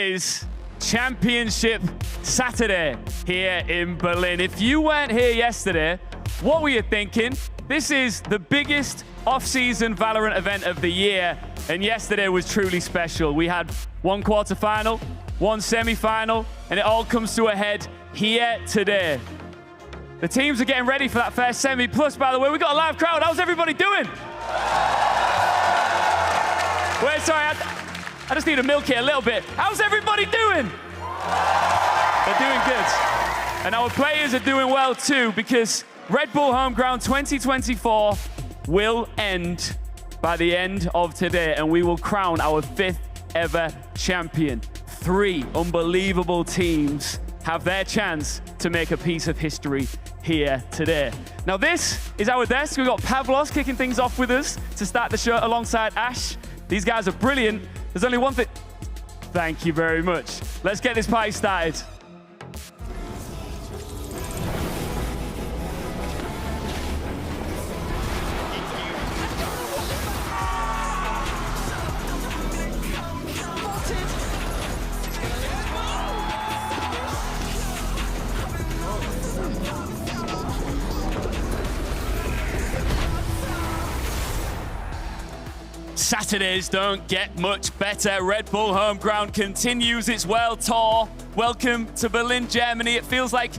Is Championship Saturday here in Berlin. If you weren't here yesterday, what were you thinking? This is the biggest off-season Valorant event of the year, and yesterday was truly special. We had one quarterfinal, one semi-final, and it all comes to a head here today. The teams are getting ready for that first semi. Plus, by the way, we got a live crowd. How's everybody doing? Wait, sorry, I just need to milk it a little bit. How's everybody doing? They're doing good. And our players are doing well too, because Red Bull Homeground 2024 will end by the end of today, and we will crown our 5th ever champion. 3 unbelievable teams have their chance to make a piece of history here today. Now this is our desk. We've got Pavlos kicking things off with us to start the show alongside Ash. These guys are brilliant. There's only one thing. Thank you very much. Let's get this party started. Saturdays don't get much better. Red Bull Homeground continues its world tour. Welcome to Berlin, Germany. It feels like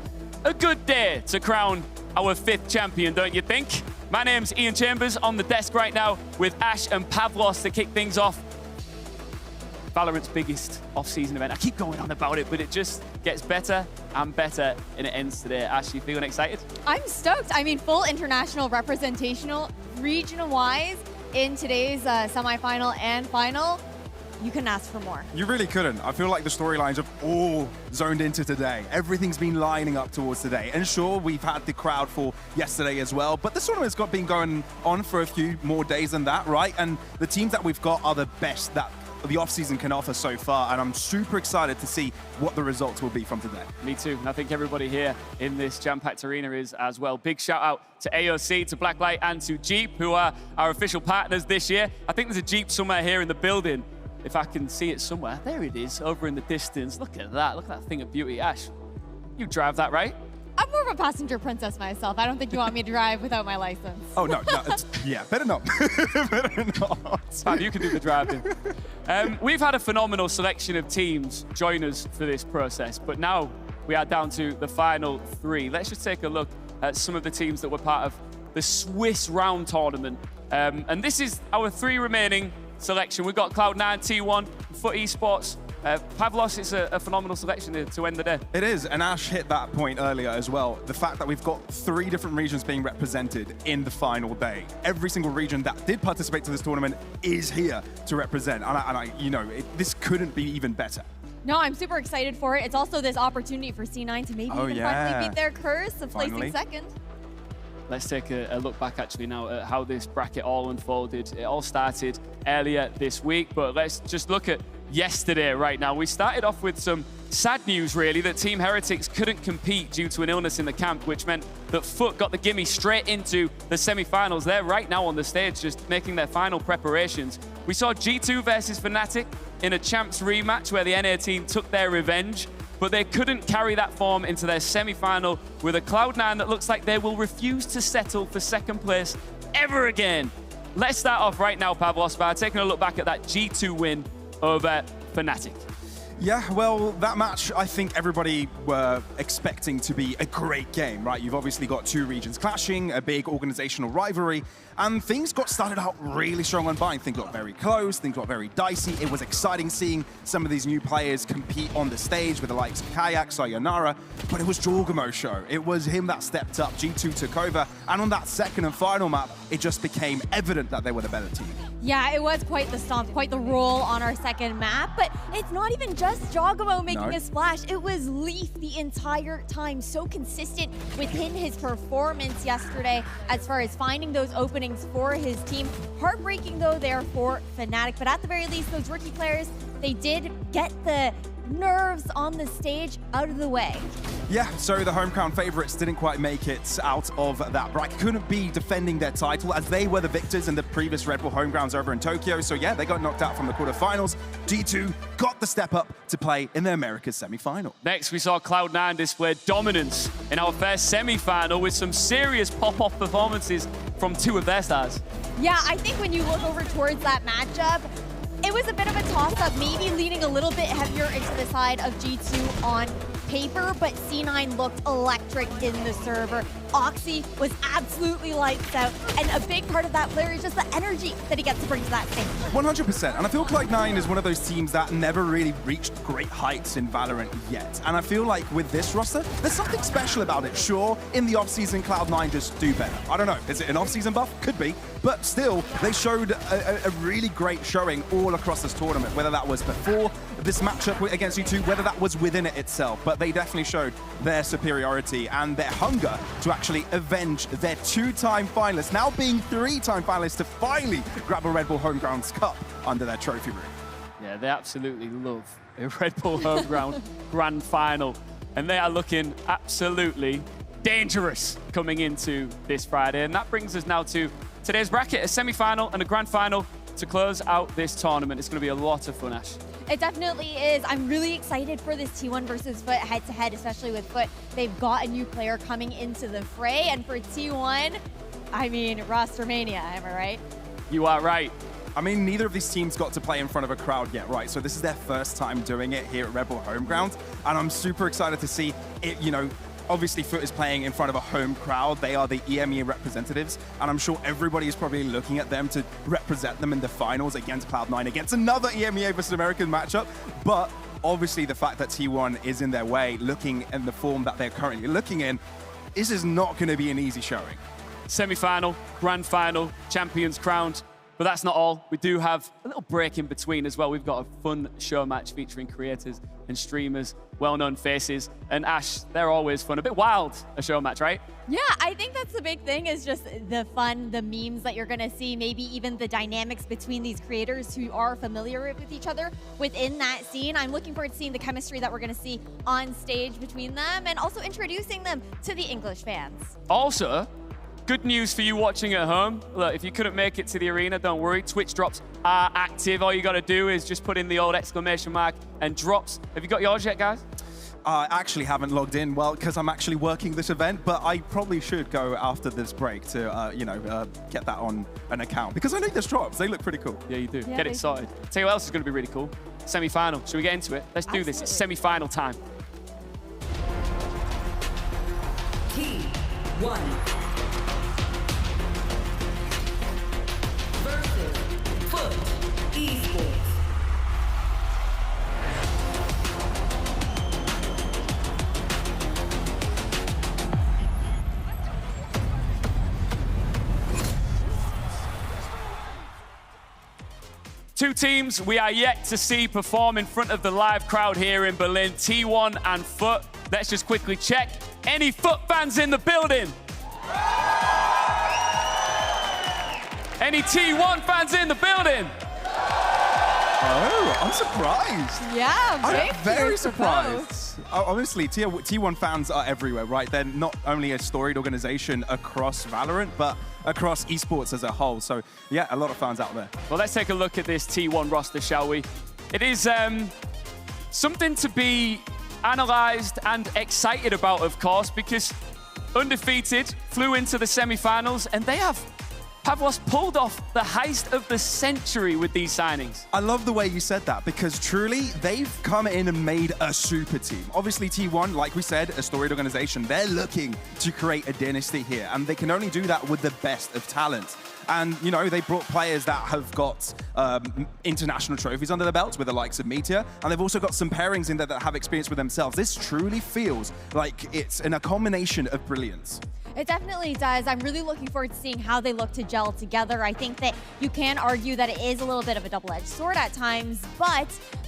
a good day to crown our 5th champion, don't you think? My name's Ian Chambers on the desk right now with Ash and Pavlos to kick things off. Valorant's biggest off-season event. I keep going on about it, but it just gets better and better, and it ends today. Ash, you feeling excited? I'm stoked. I mean, full international representational, regional-wise, in today's semifinal and final. You couldn't ask for more. You really couldn't. I feel like the storylines have all zoned into today. Everything's been lining up towards today. And sure, we've had the crowd for yesterday as well, but this tournament's been going on for a few more days than that, right? And the teams that we've got are the best that the offseason can offer so far, and I'm super excited to see what the results will be from today. Me too, and I think everybody here in this jam-packed arena is as well. Big shout out to AOC, to Blacklight, and to Jeep, who are our official partners this year. I think there's a Jeep somewhere here in the building, if I can see it somewhere. There it is, over in the distance. Look at that thing of beauty. Ash, you drive that, right? I'm more of a passenger princess myself. I don't think you want me to drive without my license. Oh, no, yeah, better not. Better not. Fine, you can do the driving. We've had a phenomenal selection of teams join us for this process, but now we are down to the final 3. Let's just take a look at some of the teams that were part of the Swiss round tournament. And this is our 3 remaining selection. We've got Cloud9, T1, for Esports. Pavlos, it's a phenomenal selection to end the day. It is, and Ash hit that point earlier as well. The fact that we've got 3 different regions being represented in the final day. Every single region that did participate to this tournament is here to represent. This couldn't be even better. No, I'm super excited for it. It's also this opportunity for C9 to maybe even finally beat their curse of placing second. Let's take a look back actually now at how this bracket all unfolded. It all started earlier this week, but let's just look at yesterday right now. We started off with some sad news really, that Team Heretics couldn't compete due to an illness in the camp, which meant that Foot got the gimme straight into the semi-finals. They're right now on the stage just making their final preparations. We saw G2 versus Fnatic in a champs rematch where the NA team took their revenge, but they couldn't carry that form into their semi-final with a Cloud9 that looks like they will refuse to settle for second place ever again. Let's start off right now, Pavlos, by taking a look back at that G2 win over Fnatic. Yeah, well, that match, I think everybody were expecting to be a great game, right? You've obviously got 2 regions clashing, a big organizational rivalry, and things got started out really strong on Bind. Things got very close, things got very dicey. It was exciting seeing some of these new players compete on the stage with the likes of Kayak, Sayonara, but it was Jorgamo's show. It was him that stepped up, G2 took over, and on that second and final map, it just became evident that they were the better team. Yeah, it was quite the stomp, quite the roll on our second map, but it's not even just Jogamo making a splash. It was Leaf the entire time, so consistent within his performance yesterday as far as finding those openings for his team. Heartbreaking though there for Fnatic, but at the very least, those rookie players, they did get the nerves on the stage out of the way. Yeah, so the home crown favorites didn't quite make it out of that bracket. Couldn't be defending their title as they were the victors in the previous Red Bull home grounds over in Tokyo. So yeah, they got knocked out from the quarterfinals. G2 got the step up to play in the Americas semi-final. Next, we saw Cloud9 display dominance in our first semi-final with some serious pop-off performances from two of their stars. Yeah, I think when you look over towards that matchup, it was a bit of a toss-up, maybe leaning a little bit heavier into the side of G2 on paper, but C9 looked electric in the server. Oxy was absolutely lights out, and a big part of that player is just the energy that he gets to bring to that stage. 100%, and I feel Cloud9 is one of those teams that never really reached great heights in Valorant yet. And I feel like with this roster, there's something special about it. Sure, in the offseason, Cloud9 just do better. I don't know, is it an offseason buff? Could be. But still, they showed a really great showing all across this tournament, whether that was before this matchup against U2, whether that was within it itself. But they definitely showed their superiority and their hunger to actually avenge their two-time finalists, now being three-time finalists, to finally grab a Red Bull Home Grounds Cup under their trophy room. Yeah, they absolutely love a Red Bull home ground grand final. And they are looking absolutely dangerous coming into this Friday. And that brings us now to today's bracket, a semi-final and a grand final to close out this tournament. It's going to be a lot of fun, Ash. It definitely is. I'm really excited for this T1 versus Foot head-to-head, especially with Foot. They've got a new player coming into the fray, and for T1, I mean, roster mania, am I right? You are right. I mean, neither of these teams got to play in front of a crowd yet, right? So this is their first time doing it here at Red Bull Home Ground, and I'm super excited to see it, you know. Obviously, Foot is playing in front of a home crowd. They are the EMEA representatives, and I'm sure everybody is probably looking at them to represent them in the finals against Cloud9, against another EMEA versus American matchup. But obviously, the fact that T1 is in their way, looking in the form that they're currently looking in, this is not going to be an easy showing. Semi-final, grand final, champions crowned. But that's not all. We do have a little break in between as well. We've got a fun show match featuring creators and streamers, well-known faces. And Ash, they're always fun. A bit wild, a show match, right? Yeah, I think that's the big thing, is just the fun, the memes that you're going to see, maybe even the dynamics between these creators who are familiar with each other within that scene. I'm looking forward to seeing the chemistry that we're going to see on stage between them, and also introducing them to the English fans. Also, good news for you watching at home. Look, if you couldn't make it to the arena, don't worry. Twitch drops are active. All you got to do is just put in the old exclamation mark and drops. Have you got yours yet, guys? I actually haven't logged in, well, because I'm actually working this event, but I probably should go after this break to, get that on an account. Because I need those drops. They look pretty cool. Yeah, you do. Yeah, Get it sorted. Tell you what else is going to be really cool. Semi-final. Should we get into it? Let's do this. It's semi-final time. T1 versus Foot Esports. Two teams we are yet to see perform in front of the live crowd here in Berlin, T1 and Foot. Let's just quickly check. Any Foot fans in the building? Any T1 fans in the building? Oh, I'm surprised. Yeah, I'm very surprised. Honestly, T1 fans are everywhere, right? They're not only a storied organization across Valorant, but across esports as a whole. So, yeah, a lot of fans out there. Well, let's take a look at this T1 roster, shall we? It is something to be analysed and excited about, of course, because undefeated, flew into the semi-finals, and they have Pavlos pulled off the heist of the century with these signings. I love the way you said that, because truly, they've come in and made a super team. Obviously, T1, like we said, a storied organization, they're looking to create a dynasty here, and they can only do that with the best of talent. And, you know, they brought players that have got international trophies under their belts with the likes of Meteor, and they've also got some pairings in there that have experience with themselves. This truly feels like it's a combination of brilliance. It definitely does. I'm really looking forward to seeing how they look to gel together. I think that you can argue that it is a little bit of a double-edged sword at times, but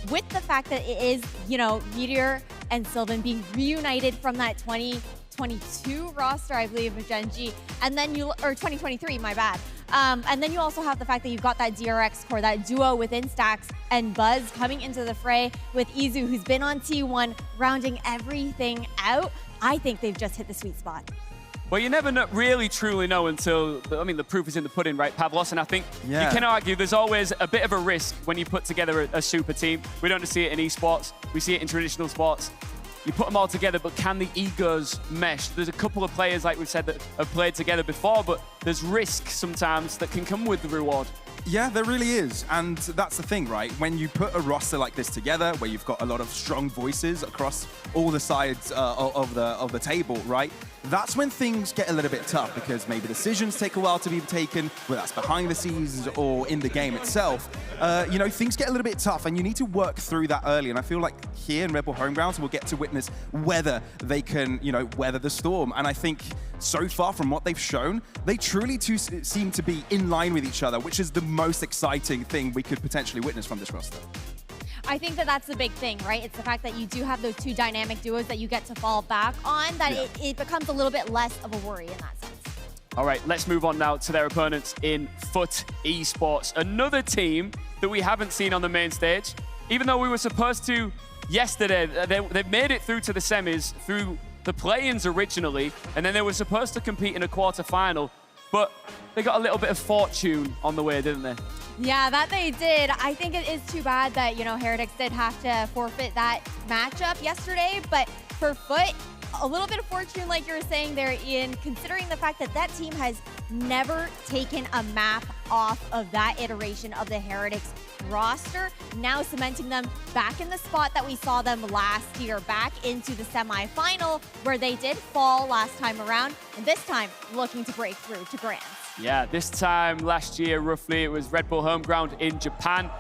with the fact that it is, you know, Meteor and Sylvan being reunited from that 2022 roster, I believe, of Gen G, and then or 2023, my bad. And then you also have the fact that you've got that DRX core, that duo within Stacks and Buzz coming into the fray with Izu, who's been on T1, rounding everything out. I think they've just hit the sweet spot. Well, you never really truly know until, the proof is in the pudding, right, Pavlos? And I think you can argue there's always a bit of a risk when you put together a super team. We don't see it in esports. We see it in traditional sports. You put them all together, but can the egos mesh? There's a couple of players, like we've said, that have played together before, but there's risk sometimes that can come with the reward. Yeah, there really is. And that's the thing, right? When you put a roster like this together, where you've got a lot of strong voices across all the sides of the table, right? That's when things get a little bit tough because maybe decisions take a while to be taken, whether that's behind the scenes or in the game itself. Things get a little bit tough and you need to work through that early. And I feel like here in Red Bull Homegrounds, we'll get to witness whether they can, weather the storm. And I think so far from what they've shown, they truly seem to be in line with each other, which is the most exciting thing we could potentially witness from this roster. I think that that's the big thing, right? It's the fact that you do have those two dynamic duos that you get to fall back on, that it becomes a little bit less of a worry in that sense. All right, let's move on now to their opponents in FUT Esports. Another team that we haven't seen on the main stage. Even though we were supposed to yesterday, they made it through to the semis, through the play-ins originally, and then they were supposed to compete in a quarter-final, but they got a little bit of fortune on the way, didn't they? Yeah, that they did. I think it is too bad that, Heretics did have to forfeit that matchup yesterday, but for FUT, a little bit of fortune, like you were saying there, Ian, considering the fact that that team has never taken a map off of that iteration of the Heretics roster, now cementing them back in the spot that we saw them last year, back into the semifinal where they did fall last time around, and this time looking to break through to Grands. Yeah, this time last year, roughly, it was Red Bull Homeground in Japan.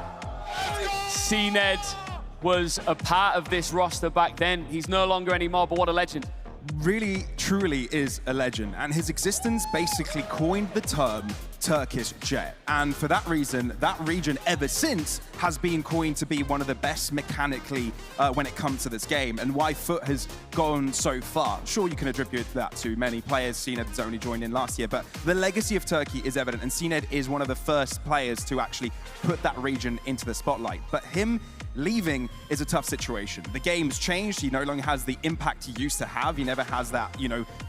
CNED was a part of this roster back then. He's no longer anymore, but what a legend. Really, truly is a legend. And his existence basically coined the term Turkish Jet. And for that reason, that region ever since has been coined to be one of the best mechanically when it comes to this game, and why FUT has gone so far. Sure, you can attribute that to many players. CNED has only joined in last year, but the legacy of Turkey is evident, and CNED is one of the first players to actually put that region into the spotlight. But him leaving is a tough situation. The game's changed. He no longer has the impact he used to have. He never has that,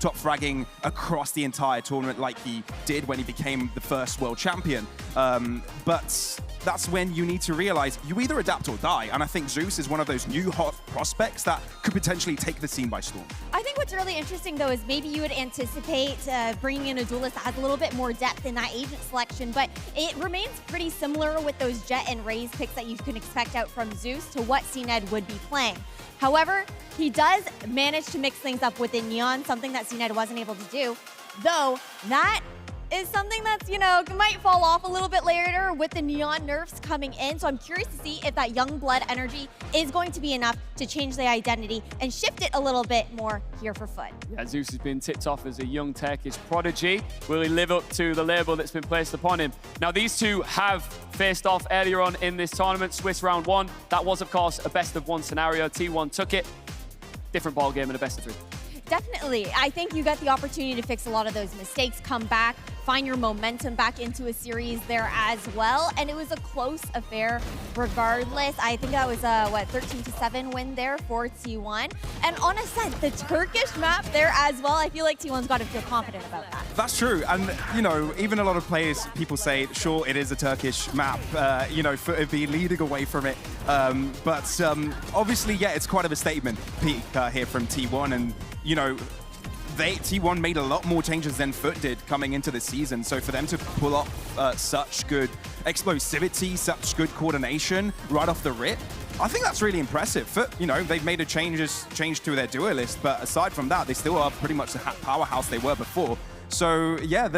top fragging across the entire tournament like he did when he became the first world champion. But that's when you need to realize you either adapt or die. And I think Zeus is one of those new hot prospects that could potentially take the scene by storm. I think what's really interesting, though, is maybe you would anticipate bringing in a duelist that has a little bit more depth in that agent selection, but it remains pretty similar with those Jet and Raze picks that you can expect out from Zeus to what CNED would be playing. However, he does manage to mix things up within Neon, something that CNED wasn't able to do, though that is something that's, might fall off a little bit later with the Neon nerfs coming in. So I'm curious to see if that young blood energy is going to be enough to change the identity and shift it a little bit more here for FUT. Yeah, Zeus has been tipped off as a young Turkish prodigy. Will he live up to the label that's been placed upon him? Now, these two have faced off earlier on in this tournament, Swiss round 1. That was, of course, a best-of-1 scenario. T1 took it. Different ball game and a best-of-3. Definitely. I think you got the opportunity to fix a lot of those mistakes, come back, find your momentum back into a series there as well. And it was a close affair regardless. I think that was a, 13-7 win there for T1. And on a set, the Turkish map there as well. I feel like T1's got to feel confident about that. That's true. And, even a lot of players, people say, sure, it is a Turkish map, FUT be leading away from it. But obviously, yeah, it's quite of a statement peak here from T1. And, T1 made a lot more changes than FUT did coming into the season. So for them to pull off such good explosivity, such good coordination right off the rip, I think that's really impressive. FUT, they've made a change to their duo list, but aside from that, they still are pretty much the powerhouse they were before. So yeah,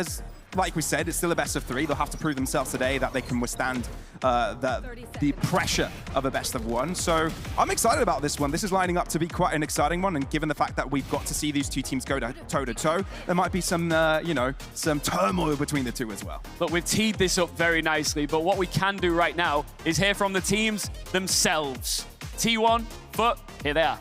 like we said, it's still a best-of-3. They'll have to prove themselves today that they can withstand the pressure of a best-of-1. So I'm excited about this one. This is lining up to be quite an exciting one, and given the fact that we've got to see these two teams go toe-to-toe, there might be some, some turmoil between the two as well. Look, we've teed this up very nicely, but what we can do right now is hear from the teams themselves. T1, FUT, here they are.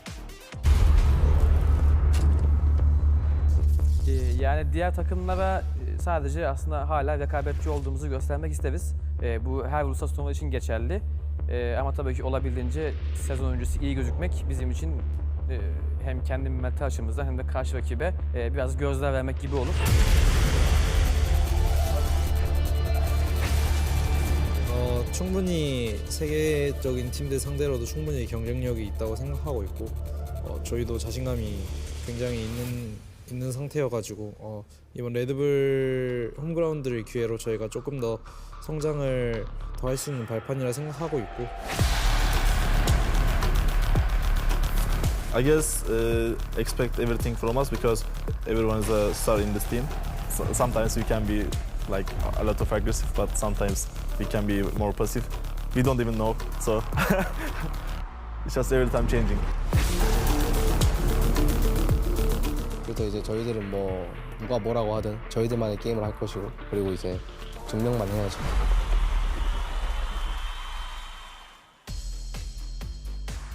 Yani diğer takımlara sadece aslında hala rekabetçi olduğumuzu göstermek isteriz. Bu her uluslararası turnuva için geçerli. Ama tabii ki olabildiğince sezon öncesi iyi gözükmek bizim için hem kendi mental açımızdan hem de karşı rakibe biraz gözdağı vermek gibi olur. 충분히 세계적인 팀들 상대로도 충분히 경쟁력이 있다고 생각하고 있고 저희도 자신감이 굉장히 있는 상태여가지고 이번 레드불 홈그라운드를 기회로 저희가 조금 더 성장을 더 할 수 있는 발판이라 생각하고 있고. I guess expect everything from us because everyone is a star in this team. Sometimes we can be like a lot of aggressive, but sometimes we can be more passive. We don't even know, so it's just every time changing. 그래서 이제 저희들은 뭐 누가 뭐라고 하든 저희들만의 게임을 할 것이고 그리고 이제 증명만 해야죠.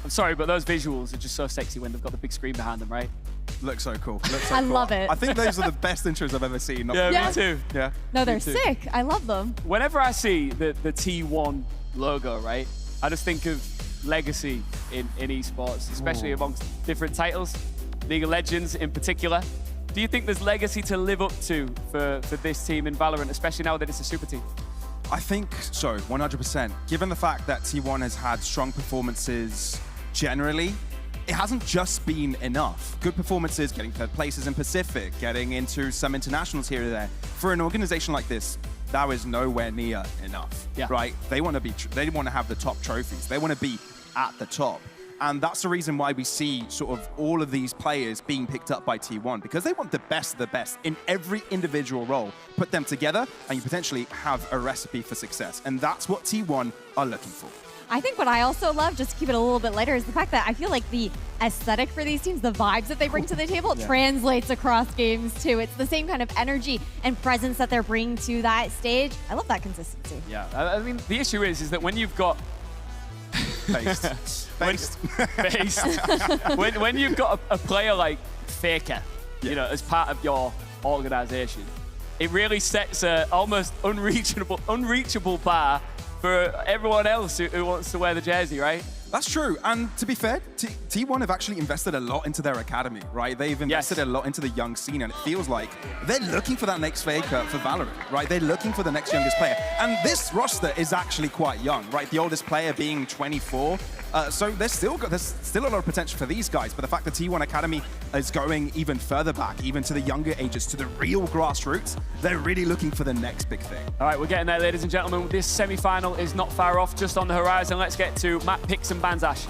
I'm sorry, but those visuals are just so sexy when they've got the big screen behind them, right? Looks so cool. Looks so I cool. love it. I think those are the best intros I've ever seen. Yeah, Yeah. me too. Yeah. No, they're Me too. sick. I love them. Whenever I see the T1 logo, right, I just think of legacy in esports, especially amongst different titles, League of Legends in particular. Do you think there's legacy to live up to for this team in Valorant, especially now that it's a super team? I think so, 100%. Given the fact that T1 has had strong performances generally, it hasn't just been enough. Good performances, getting third places in Pacific, getting into some internationals here and there. For an organization like this, that is nowhere near enough, Yeah. right? They want to have the top trophies. They want to be at the top. And that's the reason why we see sort of all of these players being picked up by T1, because they want the best of the best in every individual role. Put them together and you potentially have a recipe for success. And that's what T1 are looking for. I think what I also love, just to keep it a little bit lighter, is the fact that I feel like the aesthetic for these teams, the vibes that they bring to the table, translates across games too. It's the same kind of energy and presence that they're bringing to that stage. I love that consistency. Yeah, I mean, the issue is that when you've got Based. when you've got a player like Faker, you know, as part of your organization, it really sets a almost unreachable bar for everyone else who wants to wear the jersey, right? That's true. And to be fair, T1 have actually invested a lot into their academy, right? They've invested a lot into the young scene, and it feels like they're looking for that next Faker for Valorant, right? They're looking for the next youngest player. And this roster is actually quite young, right? The oldest player being 24. So there's still a lot of potential for these guys. But the fact that T1 Academy is going even further back, even to the younger ages, to the real grassroots, they're really looking for the next big thing. All right, we're getting there, ladies and gentlemen. This semi-final is not far off, just on the horizon. Let's get to map picks and bans, Ash.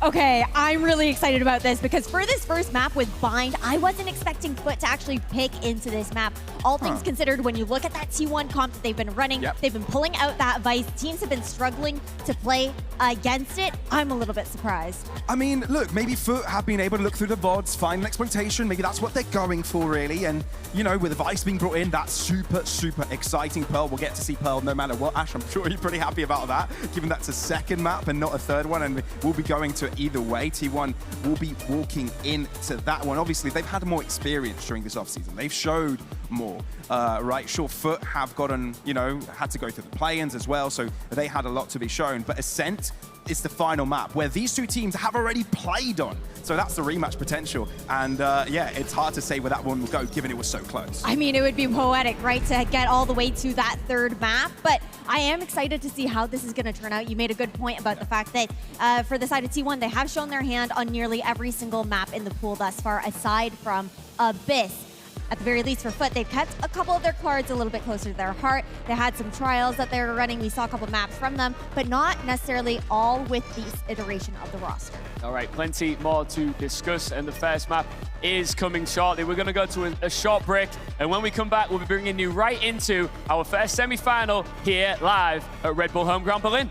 Okay, I'm really excited about this because for this first map with Bind, I wasn't expecting Foot to actually pick into this map. All things considered, when you look at that T1 comp that they've been running, they've been pulling out that Vice. Teams have been struggling to play against it. I'm a little bit surprised. I mean, look, maybe Foot have been able to look through the VODs, find an exploitation. Maybe that's what they're going for, really. And, you know, with Vice being brought in, that's super, super exciting. Pearl, we'll get to see Pearl no matter what. Ash, I'm sure you're pretty happy about that, given that's a second map and not a third one. And we'll be going to it either way. T1 will be walking into that one. Obviously, they've had more experience during this offseason. They've showed more, right? Sure, Foot have gotten, you know, had to go through the play-ins as well, so they had a lot to be shown. But Ascent is the final map where these two teams have already played on. So that's the rematch potential. And yeah, it's hard to say where that one will go, given it was so close. I mean, it would be poetic, right, to get all the way to that third map. But I am excited to see how this is going to turn out. You made a good point about the fact that for the side of T1, they have shown their hand on nearly every single map in the pool thus far, aside from Abyss. At the very least for Foot, they've kept a couple of their cards a little bit closer to their heart. They had some trials that they were running. We saw a couple maps from them, but not necessarily all with this iteration of the roster. All right, plenty more to discuss, and the first map is coming shortly. We're going to go to a short break, and when we come back, we'll be bringing you right into our first semi-final here live at Red Bull Home Ground Berlin.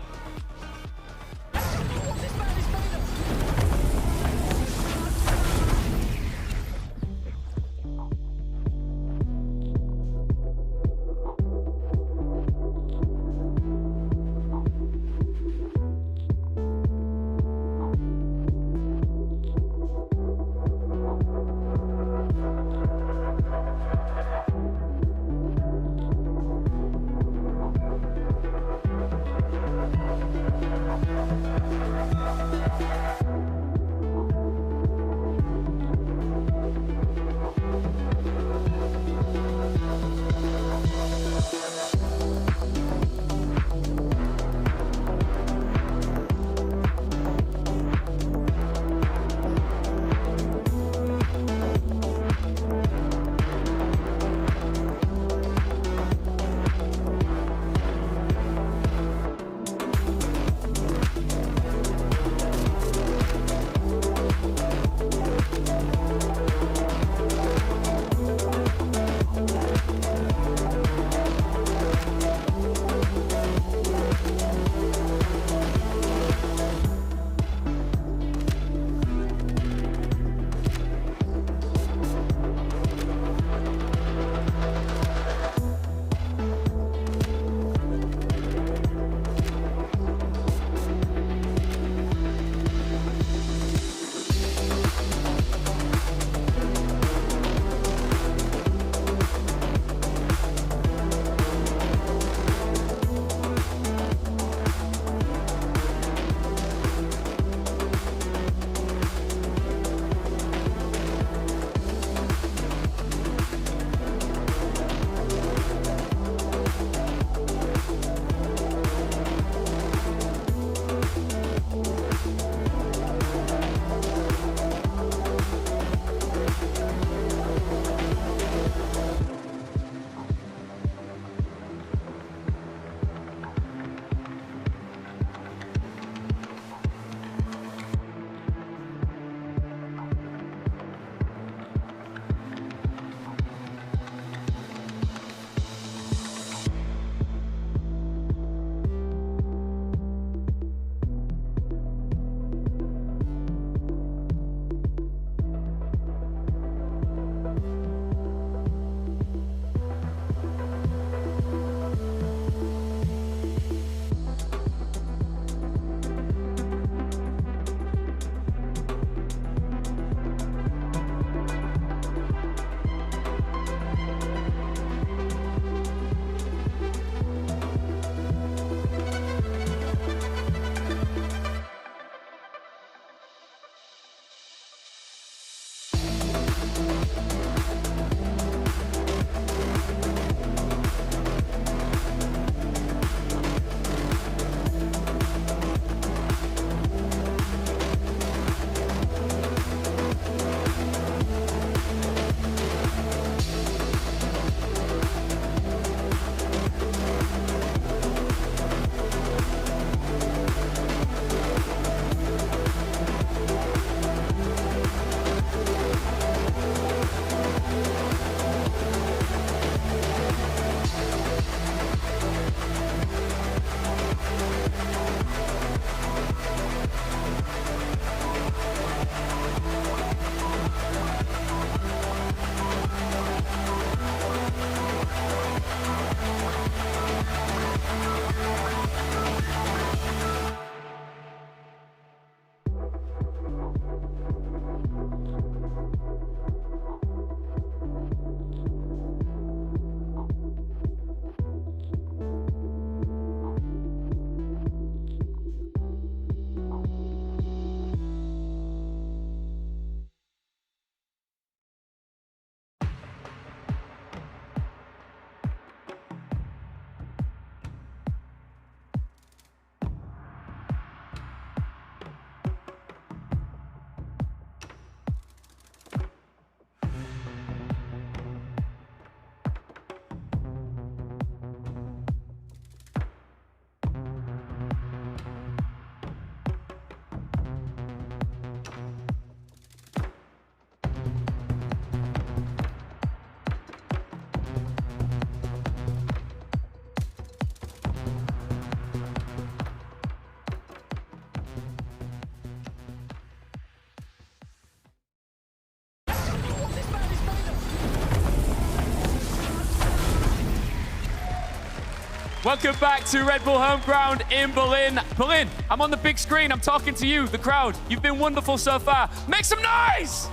Welcome back to Red Bull Home Ground in Berlin. Berlin, I'm on the big screen. I'm talking to you, the crowd. You've been wonderful so far. Make some noise!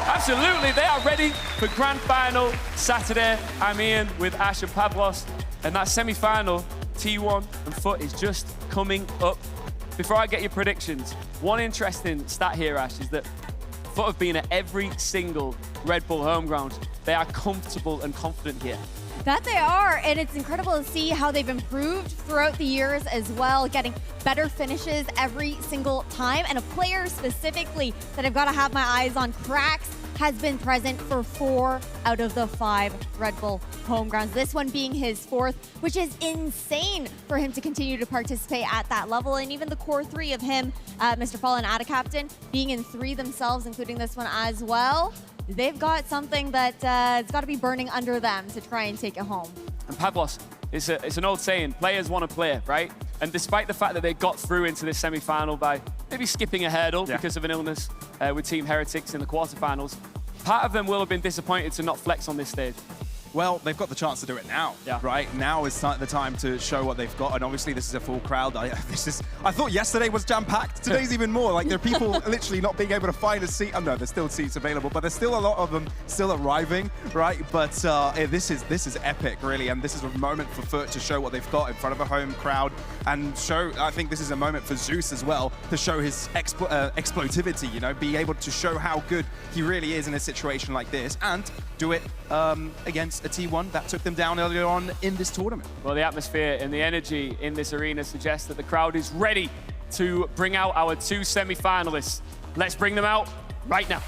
Absolutely, they are ready for grand final Saturday. I'm Ian with Ash and Pavlos, and that semi-final, T1 and Foot, is just coming up. Before I get your predictions, one interesting stat here, Ash, is that Foot have been at every single Red Bull home ground. They are comfortable and confident here. That they are, and it's incredible to see how they've improved throughout the years as well, getting better finishes every single time. And a player specifically that I've got to have my eyes on, Cracks, has been present for 4 out of the 5 Red Bull home grounds. This one being his 4th, which is insane for him to continue to participate at that level. And even the core 3 of him, Mr. Fall and Ada Captain, being in 3 themselves, including this one as well. They've got something that it's got to be burning under them to try and take it home. And Pavlos, it's an old saying, players want to play, right? And despite the fact that they got through into this semi-final by maybe skipping a hurdle because of an illness with Team Heretics in the quarterfinals, part of them will have been disappointed to not flex on this stage. Well, they've got the chance to do it now, right? Now is the time to show what they've got, and obviously this is a full crowd. I thought yesterday was jam-packed. Today's even more. Like, there are people literally not being able to find a seat. Oh, no, there's still seats available, but there's still a lot of them still arriving, right? But this is epic, really, and this is a moment for Foot to show what they've got in front of a home crowd, and show. I think this is a moment for Zeus as well to show his explosivity. You know, be able to show how good he really is in a situation like this, and do it against a T1 that took them down earlier on in this tournament. Well, the atmosphere and the energy in this arena suggests that the crowd is ready to bring out our 2 semi-finalists. Let's bring them out right now.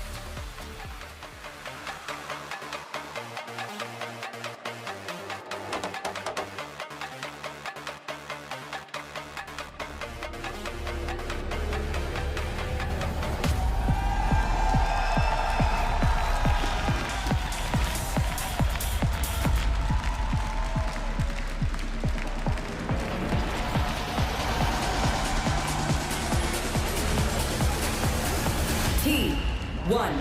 T1.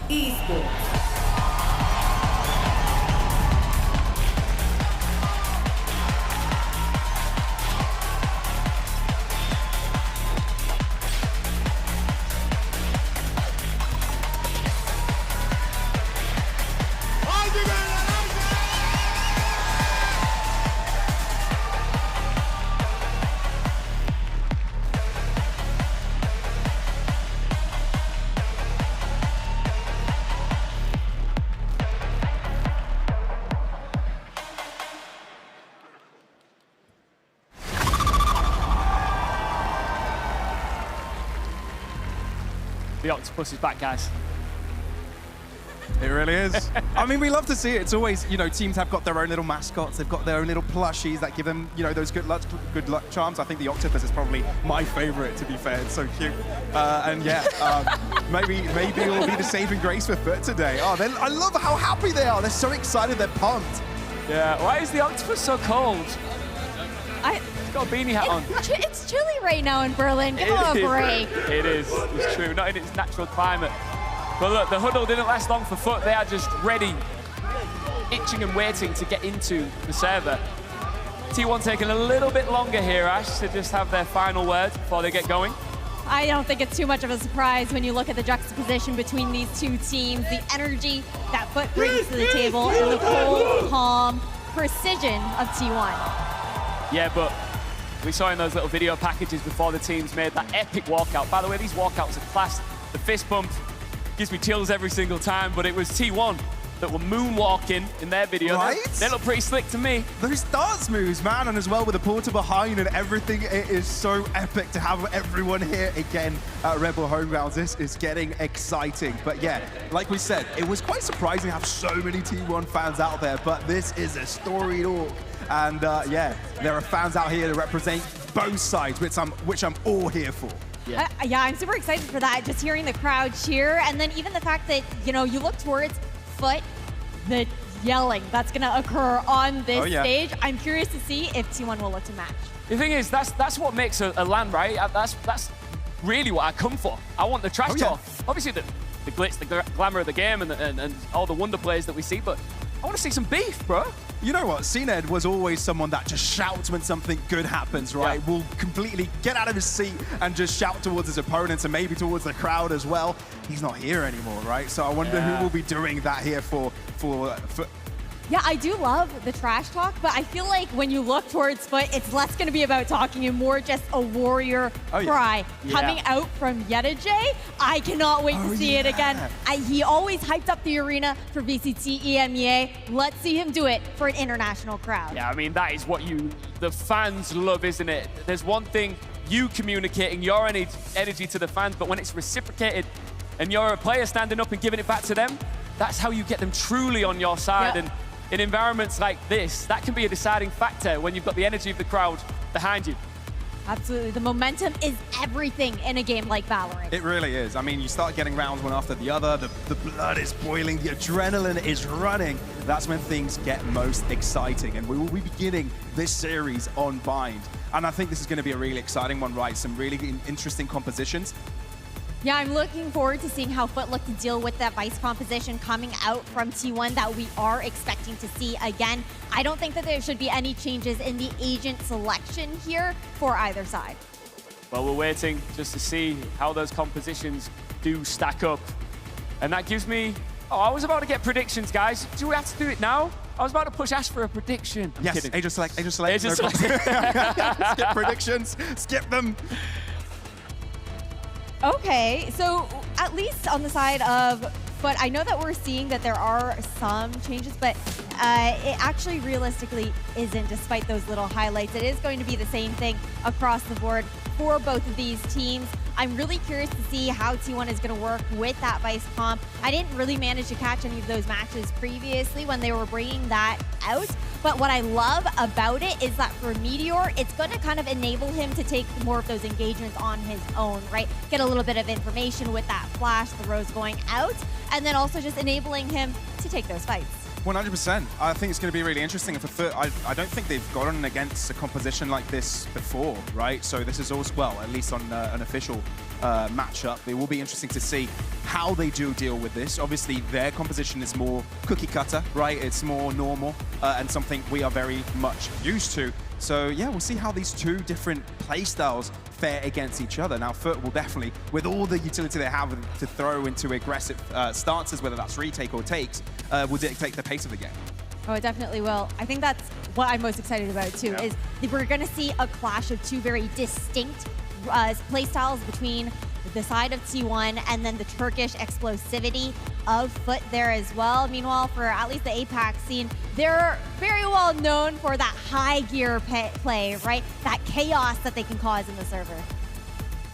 Esports. The octopus is back, guys. It really is. I mean, we love to see it. It's always, you know, teams have got their own little mascots. They've got their own little plushies that give them, you know, those good luck charms. I think the octopus is probably my favorite, to be fair. It's so cute. And yeah, maybe it will be the saving grace for Foot today. Oh, I love how happy they are. They're so excited. They're pumped. Yeah. Why is the octopus so cold? He's got a beanie hat on. It's chilly right now in Berlin. Give him a break. It is. It's true. Not in its natural climate. But look, the huddle didn't last long for Foot. They are just ready, itching and waiting to get into the server. T1 taking a little bit longer here, Ash, to just have their final words before they get going. I don't think it's too much of a surprise when you look at the juxtaposition between these two teams, the energy that Foot brings to the table, and the cold, calm precision of T1. Yeah, but we saw in those little video packages before the teams made that epic walkout. By the way, these walkouts are class. The fist bump gives me chills every single time, but it was T1 that were moonwalking in their video. Right? They look pretty slick to me. Those dance moves, man, and as well with the portal behind and everything, it is so epic to have everyone here again at Rebel Homegrounds. This is getting exciting. But yeah, like we said, it was quite surprising to have so many T1 fans out there, but this is a storied org. And yeah, there are fans out here to represent both sides, which I'm all here for. Yeah. Yeah, I'm super excited for that. Just hearing the crowd cheer, and then even the fact that, you know, you look towards Foot, the yelling that's going to occur on this stage. I'm curious to see if T1 will look to match. The thing is, that's what makes a LAN, right? That's really what I come for. I want the trash talk. Obviously, the glitz, the glamour of the game, and all the wonder plays that we see, but I want to see some beef, bro. You know what? CNED was always someone that just shouts when something good happens, right? Yeah. Will completely get out of his seat and just shout towards his opponents and maybe towards the crowd as well. He's not here anymore, right? So I wonder who will be doing that here for Yeah, I do love the trash talk, but I feel like when you look towards Foot, it's less going to be about talking and more just a warrior cry coming out from Yedajay. I cannot wait to see it again. He always hyped up the arena for VCT EMEA. Let's see him do it for an international crowd. Yeah, I mean, that is what the fans love, isn't it? There's one thing, you communicating your energy to the fans, but when it's reciprocated and you're a player standing up and giving it back to them, that's how you get them truly on your side. And in environments like this, that can be a deciding factor when you've got the energy of the crowd behind you. Absolutely. The momentum is everything in a game like Valorant. It really is. I mean, you start getting rounds one after the other, the blood is boiling, the adrenaline is running. That's when things get most exciting, and we will be beginning this series on Bind. And I think this is going to be a really exciting one, right? Some really interesting compositions. Yeah, I'm looking forward to seeing how Foot look to deal with that Vice composition coming out from T1 that we are expecting to see again. I don't think that there should be any changes in the agent selection here for either side. Well, we're waiting just to see how those compositions do stack up. And that gives me... Oh, I was about to get predictions, guys. Do we have to do it now? I was about to push Ash for a prediction. I'm kidding. Agent select. Skip predictions. Skip them. Okay, so at least on the side of Foot, I know that we're seeing that there are some changes, but it actually realistically isn't, despite those little highlights. It is going to be the same thing across the board for both of these teams. I'm really curious to see how T1 is going to work with that Vice comp. I didn't really manage to catch any of those matches previously when they were bringing that out. But what I love about it is that for Meteor, it's going to kind of enable him to take more of those engagements on his own, right? Get a little bit of information with that flash, the Rose going out, and then also just enabling him to take those fights. 100%. I think it's going to be really interesting. For Foot, I don't think they've gotten against a composition like this before, right? So this is also, well, at least on an official matchup. It will be interesting to see how they do deal with this. Obviously, their composition is more cookie cutter, right? It's more normal and something we are very much used to. So yeah, we'll see how these two different playstyles fare against each other. Now, Foot will definitely, with all the utility they have to throw into aggressive stances, whether that's retake or takes, will dictate the pace of the game. Oh, it definitely will. I think that's what I'm most excited about too, is that we're going to see a clash of two very distinct playstyles between the side of T1 and then the Turkish explosivity of Foot there as well. Meanwhile, for at least the APAC scene, they're very well known for that high gear play, right? That chaos that they can cause in the server.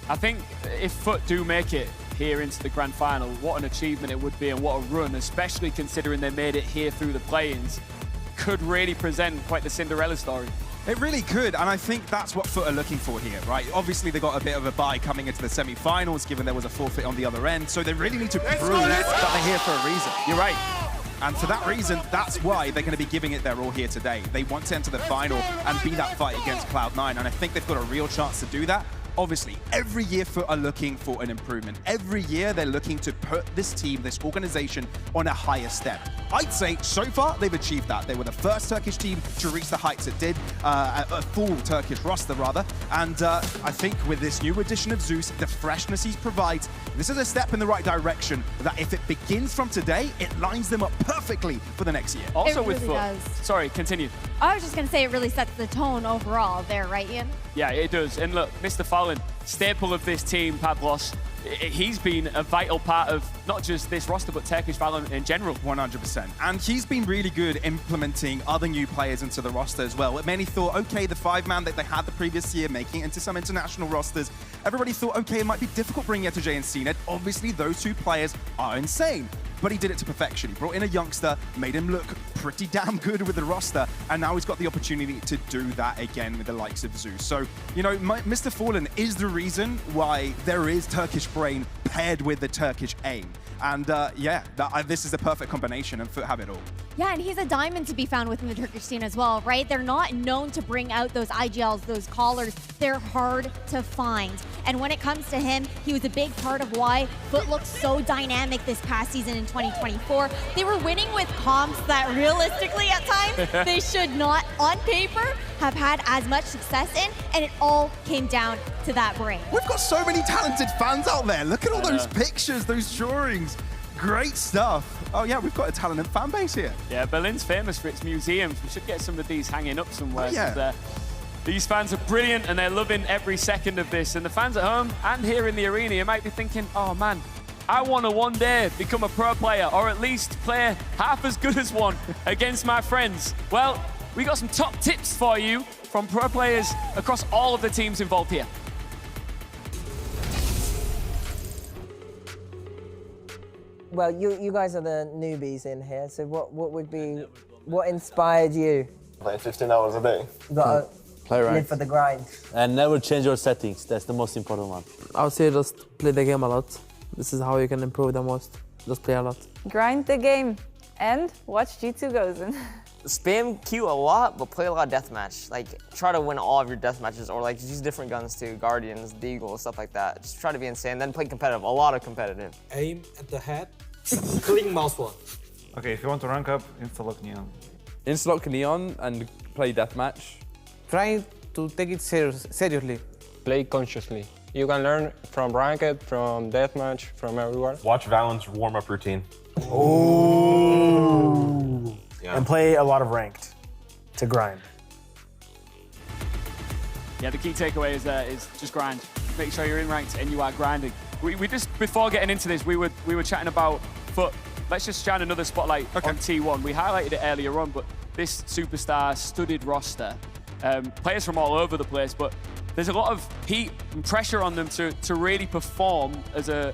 I think if Foot do make it here into the grand final, what an achievement it would be and what a run, especially considering they made it here through the play-ins. Could really present quite the Cinderella story. It really could, and I think that's what Foot are looking for here, right? Obviously, they got a bit of a bye coming into the semi-finals, given there was a forfeit on the other end, so they really need to prove that they're here for a reason. You're right. And for that reason, that's why they're going to be giving it their all here today. They want to enter the final and be that fight against Cloud9, and I think they've got a real chance to do that. Obviously, every year Foot are looking for an improvement. Every year they're looking to put this team, this organization, on a higher step. I'd say so far they've achieved that. They were the first Turkish team to reach the heights it did, a full Turkish roster rather. And I think with this new addition of Zeus, the freshness he provides, this is a step in the right direction that if it begins from today, it lines them up perfectly for the next year. Also it with really Foot. Does. Sorry, continue. I was just going to say it really sets the tone overall there, right, Ian? Yeah, it does. And look, Mr. Fallon, staple of this team, Pablos, he's been a vital part of not just this roster, but Turkish Valorant in general. 100%. And he's been really good implementing other new players into the roster as well. Many thought, okay, the 5-man that they had the previous year, making it into some international rosters, everybody thought, okay, it might be difficult bringing J and CNED. Obviously, those two players are insane. But he did it to perfection. He brought in a youngster, made him look pretty damn good with the roster, and now he's got the opportunity to do that again with the likes of Zeus. So, you know, Mr. Fallen is the reason why there is Turkish Brain paired with the Turkish aim. And yeah, this is the perfect combination, and Foot have it all. Yeah, and he's a diamond to be found within the Turkish scene as well, right? They're not known to bring out those IGLs, those callers. They're hard to find. And when it comes to him, he was a big part of why Foot looked so dynamic this past season in 2024. They were winning with comps that realistically at times they should not, on paper, have had as much success in, and it all came down to that brain. We've got so many talented fans out there. Look at all those pictures, those drawings. Great stuff. Oh yeah, we've got a talented fan base here. Yeah, Berlin's famous for its museums. We should get some of these hanging up somewhere. Oh, yeah. These fans are brilliant and they're loving every second of this. And the fans at home and here in the arena, you might be thinking, oh man, I want to one day become a pro player or at least play half as good as one against my friends. Well, we got some top tips for you from pro players across all of the teams involved here. Well, you guys are the newbies in here, so what inspired you? Playing 15 hours a day. You gotta Play live right. for the grind. And never change your settings. That's the most important one. I would say just play the game a lot. This is how you can improve the most. Just play a lot. Grind the game and watch G2 Gozen. Spam Q a lot, but play a lot of deathmatch. Like, try to win all of your deathmatches, or like just use different guns too, Guardians, Deagle, stuff like that. Just try to be insane, then play competitive, a lot of competitive. Aim at the head, click mouse one. Okay, if you want to rank up, insta-lock Neon. Insta-lock Neon and play deathmatch. Try to take it seriously. Play consciously. You can learn from ranked, from deathmatch, from everywhere. Watch Valent's warm-up routine. Oh. Yeah. And play a lot of ranked to grind. Yeah, the key takeaway is just grind. Make sure you're in ranked and you are grinding. We just, before getting into this, we were chatting about Foot. Let's just shine another spotlight on T1. We highlighted it earlier on, but this superstar studded roster, players from all over the place, but there's a lot of heat and pressure on them to really perform as a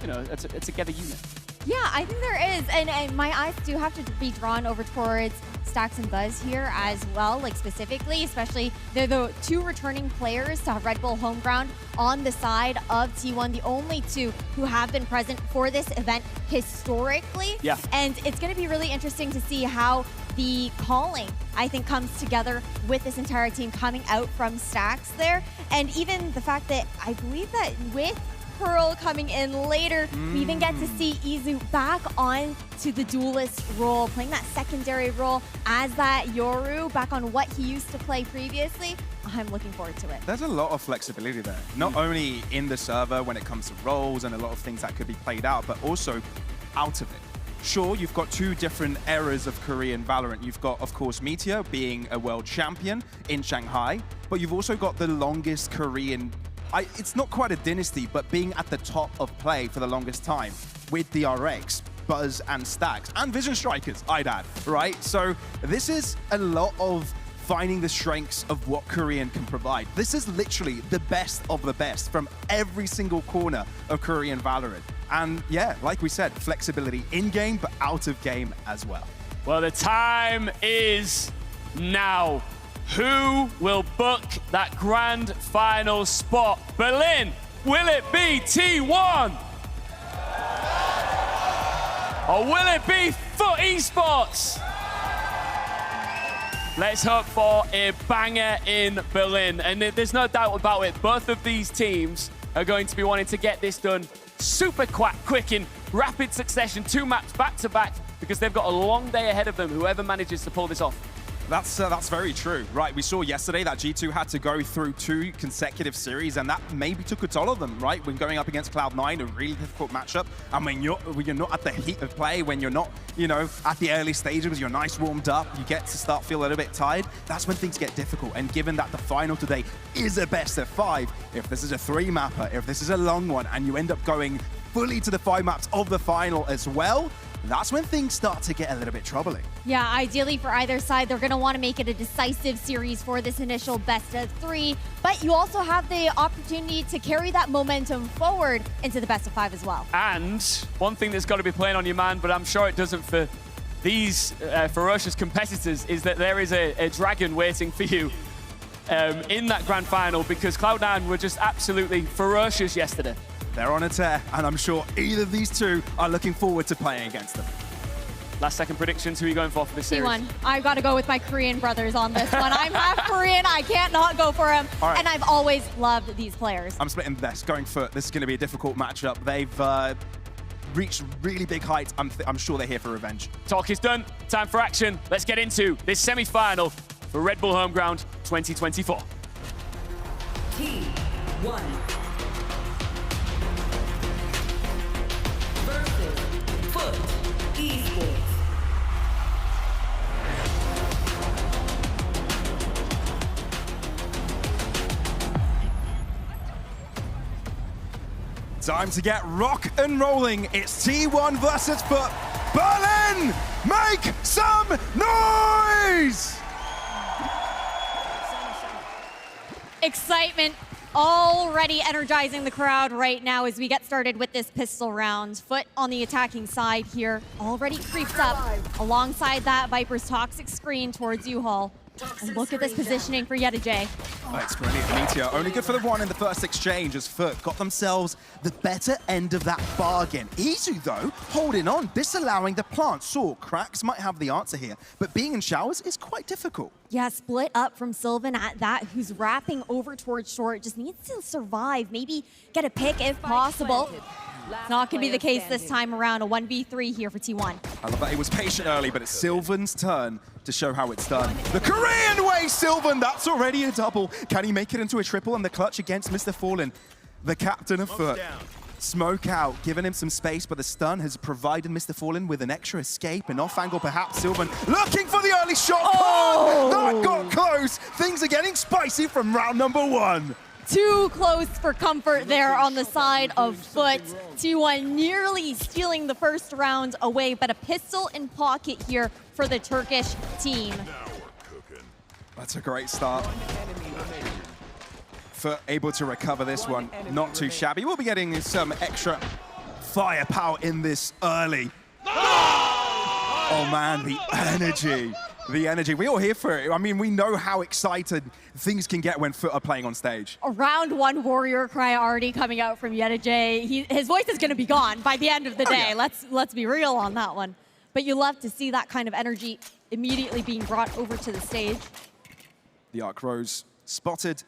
together unit. Yeah, I think there is, and my eyes do have to be drawn over towards Stax and Buzz here as well, like specifically, especially they're the two returning players to Red Bull home ground on the side of T1, the only two who have been present for this event historically. Yeah. And it's going to be really interesting to see how the calling, I think, comes together with this entire team coming out from Stax there. And even the fact that I believe that with Pearl coming in later, we even get to see Izu back on to the duelist role, playing that secondary role as that Yoru, back on what he used to play previously. I'm looking forward to it. There's a lot of flexibility there, not only in the server when it comes to roles and a lot of things that could be played out, but also out of it. Sure, you've got two different eras of Korean Valorant. You've got, of course, Meteor being a world champion in Shanghai, but you've also got the longest Korean, it's not quite a dynasty, but being at the top of play for the longest time with the RX, Buzz and Stax, and Vision Strikers, I'd add, right? So this is a lot of finding the strengths of what Korean can provide. This is literally the best of the best from every single corner of Korean Valorant. And yeah, like we said, flexibility in-game, but out of game as well. Well, the time is now. Who will book that grand final spot? Berlin, will it be T1? Or will it be Foot Esports? Let's hope for a banger in Berlin. And there's no doubt about it, both of these teams are going to be wanting to get this done super quick in rapid succession, 2 maps back to back, because they've got a long day ahead of them, whoever manages to pull this off. That's very true, right? We saw yesterday that G2 had to go through 2 consecutive series, and that maybe took a toll of them, right? When going up against Cloud9, a really difficult matchup, and when you're not at the heat of play, when you're not, you know, at the early stages, you're nice warmed up, you get to start feel a little bit tired. That's when things get difficult. And given that the final today is a best of 5, if this is a 3-mapper, if this is a long one, and you end up going fully to the 5 maps of the final as well, that's when things start to get a little bit troubling. Yeah, ideally for either side, they're going to want to make it a decisive series for this initial best of 3, but you also have the opportunity to carry that momentum forward into the best of 5 as well. And one thing that's got to be playing on your mind, but I'm sure it doesn't for these ferocious competitors, is that there is a dragon waiting for you in that grand final, because Cloud9 were just absolutely ferocious yesterday. They're on a tear, and I'm sure either of these two are looking forward to playing against them. Last second predictions, who are you going for this series? T1. I've got to go with my Korean brothers on this one. I'm half Korean, I can't not go for him. Right. And I've always loved these players. I'm splitting this, going for this is going to be a difficult matchup. They've reached really big heights. I'm sure they're here for revenge. Talk is done, time for action. Let's get into this semi-final for Red Bull Homeground 2024. T1 Foot Esports. Time to get rock and rolling. It's T1 versus Foot. Berlin, make some noise! Excitement already energizing the crowd right now as we get started with this pistol round. Foot on the attacking side here, already creeped up. Alongside that, Viper's toxic screen towards U-Haul. And look at this positioning for Yedajay. Oh, it's brilliant. Meteor only good for the 1 in the first exchange as Foot got themselves the better end of that bargain. Izu, though, holding on, disallowing the plant. Saw Cracks might have the answer here, but being in showers is quite difficult. Yeah, split up from Sylvan at that, who's wrapping over towards short. Just needs to survive, maybe get a pick if possible. It's not going to be the case this time around. A 1v3 here for T1. I love that he was patient early, but it's Sylvan's turn to show how it's done. The Korean way, Sylvan, that's already a double. Can he make it into a triple and the clutch against Mr. Fallen? The captain of Foot. Smoke out, giving him some space, but the stun has provided Mr. Fallen with an extra escape, and off angle perhaps. Sylvan looking for the early shot. Oh! That got close. Things are getting spicy from round number 1. Too close for comfort there on the side of Foot. T1 nearly stealing the first round away, but a pistol in pocket here for the Turkish team. That's a great start. Foot able to recover this one, not too shabby. We'll be getting some extra firepower in this early. Oh man, the energy. The energy. We're all here for it. I mean, we know how excited things can get when Foot are playing on stage. A round 1 warrior cry already coming out from Yedajay. His voice is going to be gone by the end of the day. Yeah. Let's be real on that one. But you love to see that kind of energy immediately being brought over to the stage. The Arc Rose spotted.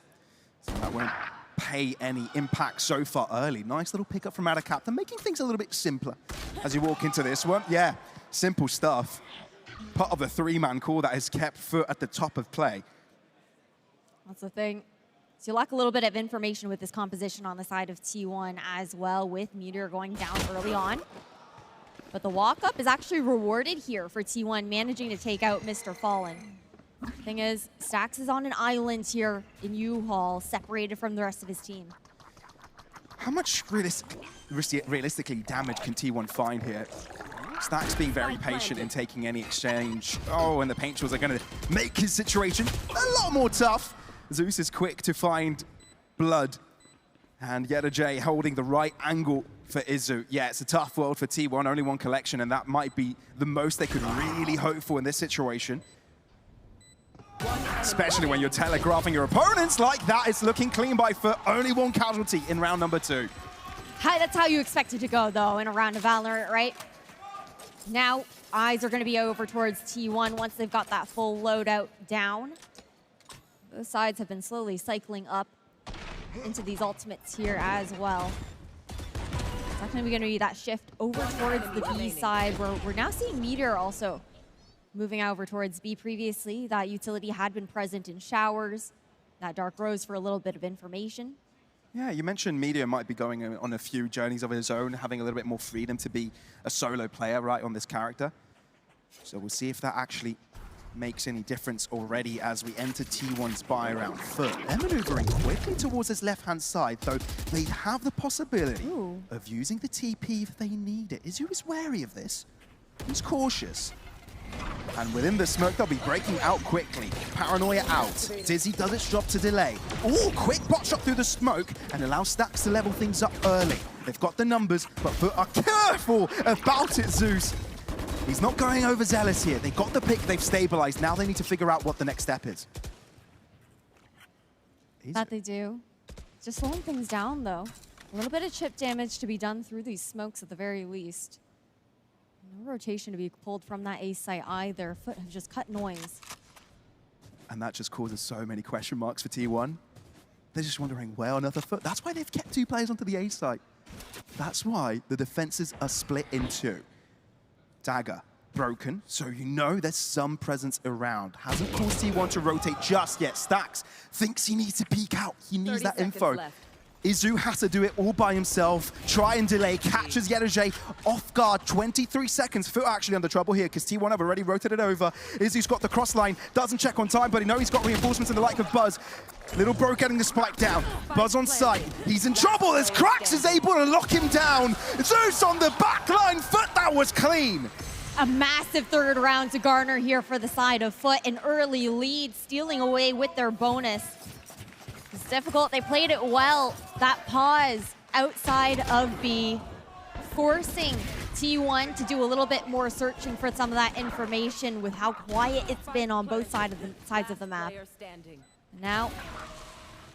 So that won't pay any impact so far early. Nice little pickup from Ada Captain, making things a little bit simpler as you walk into this one. Yeah, simple stuff. Part of the 3-man core that has kept Foot at the top of play. That's the thing. So you lack a little bit of information with this composition on the side of T1 as well, with Meteor going down early on. But the walk-up is actually rewarded here for T1, managing to take out Mr. Fallen. Thing is, Stax is on an island here in U-Haul, separated from the rest of his team. How much realistically damage can T1 find here? Stax being very patient in taking any exchange. Oh, and the paint tools are going to make his situation a lot more tough. Zeus is quick to find blood. And Yedajay holding the right angle for Izu. Yeah, it's a tough world for T1, only 1 collection, and that might be the most they could really hope for in this situation. Especially when you're telegraphing your opponents like that. It's looking clean by Foot. Only 1 casualty in round number 2. That's how you expect it to go, though, in a round of Valorant, right? Now, eyes are going to be over towards T1 once they've got that full loadout down. Both sides have been slowly cycling up into these ultimates here as well. It's definitely going to be that shift over towards the B side, where we're now seeing Meteor also moving over towards B previously. That utility had been present in showers. That Dark Rose for a little bit of information. Yeah, you mentioned Media might be going on a few journeys of his own, having a little bit more freedom to be a solo player, right, on this character. So we'll see if that actually makes any difference already as we enter T1's buy round. Foot, they're maneuvering quickly towards his left-hand side, though they have the possibility of using the TP if they need it. Izu is wary of this. He's cautious. And within the smoke, they'll be breaking out quickly. Paranoia out. Dizzy does its job to delay. Oh, quick bot shot through the smoke and allows Stacks to level things up early. They've got the numbers, but Foot are careful about it, Zeus. He's not going overzealous here. They got the pick, they've stabilized. Now they need to figure out what the next step is. That they do. Just slowing things down, though. A little bit of chip damage to be done through these smokes at the very least. No rotation to be pulled from that A site either. Foot have just cut noise. And that just causes so many question marks for T1. They're just wondering where on earth are Foot. That's why they've kept 2 players onto the A site. That's why the defenses are split in 2. Dagger broken, so you know there's some presence around. Hasn't caused T1 to rotate just yet. Stacks thinks he needs to peek out. He needs that info. Left. Izu has to do it all by himself. Try and delay, catches Yeruj off guard. 23 seconds. Foot actually under trouble here because T1 have already rotated over. Izu's got the cross line, doesn't check on time, but he knows he's got reinforcements in the like of Buzz. Little Bro getting the spike down. Buzz on sight. He's in trouble as Krax is able to lock him down. Zeus on the back line. Foot, that was clean. A massive third round to garner here for the side of Foot. An early lead, stealing away with their bonus. It's difficult. They played it well. That pause outside of B, forcing T1 to do a little bit more searching for some of that information with how quiet it's been on both sides of the map. Now,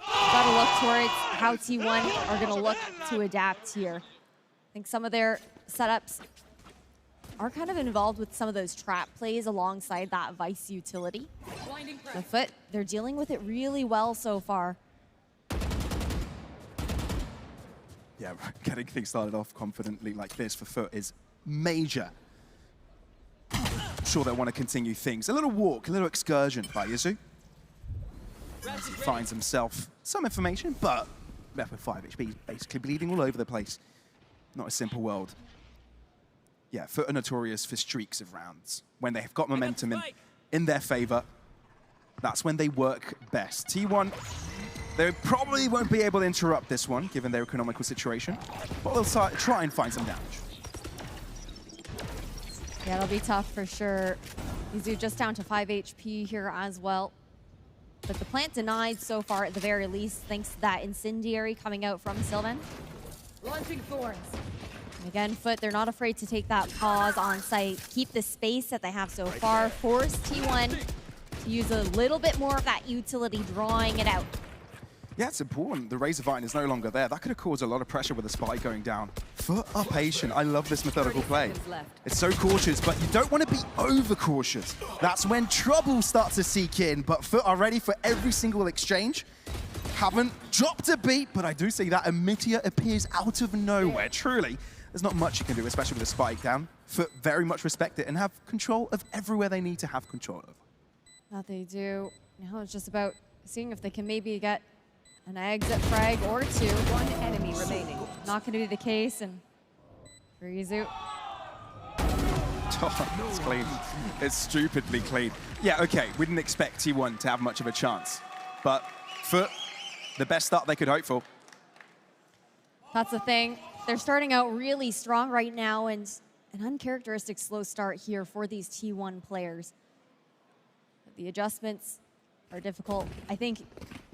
gotta look towards how T1 are gonna look to adapt here. I think some of their setups are kind of involved with some of those trap plays alongside that Vice utility. The Foot, they're dealing with it really well so far. Yeah, getting things started off confidently like this for Foot is major. I'm sure they'll want to continue things. A little walk, a little excursion by Izu. As he finds himself some information, but left with 5 HP, he's basically bleeding all over the place. Not a simple world. Yeah, Foot are notorious for streaks of rounds. When they've got momentum in their favor, that's when they work best. T1, they probably won't be able to interrupt this one, given their economical situation, but they'll try and find some damage. Yeah, it'll be tough for sure. Izu just down to 5 HP here as well. But the plant denied so far at the very least, thanks to that incendiary coming out from Sylvan. Launching thorns. And again, Foot, they're not afraid to take that pause on site, keep the space that they have so far, force T1 to use a little bit more of that utility, drawing it out. Yeah, it's important. The Razor Vine is no longer there. That could have caused a lot of pressure with the spike going down. Foot are patient. I love this methodical play. It's so cautious, but you don't want to be over-cautious. That's when trouble starts to seek in, but Foot are ready for every single exchange. Haven't dropped a beat, but I do see that Amitia appears out of nowhere. Truly, there's not much you can do, especially with a spike down. Foot very much respect it and have control of everywhere they need to have control of. That they do. Now it's just about seeing if they can maybe get an exit frag or 2. One enemy remaining. Not going to be the case, and for Izu. Oh, it's clean. It's stupidly clean. Yeah, okay, we didn't expect T1 to have much of a chance, but Foot, the best start they could hope for. That's the thing. They're starting out really strong right now, and an uncharacteristic slow start here for these T1 players. The adjustments are difficult. I think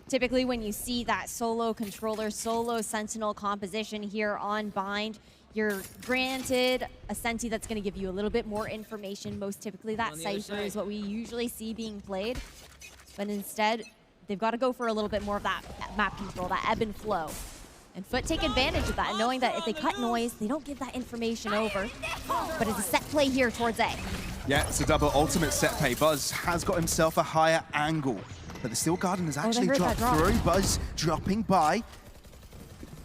typically when you see that solo controller, solo sentinel composition here on Bind, you're granted a Senti that's going to give you a little bit more information. Most typically that Cypher is what we usually see being played. But instead, they've got to go for a little bit more of that map control, that ebb and flow. And Foot take advantage of that, knowing that if they cut noise, they don't give that information over. But it's a set play here towards A. Yeah, it's a double ultimate set play. Buzz has got himself a higher angle, but the Steel Garden has actually dropped through. Buzz dropping by.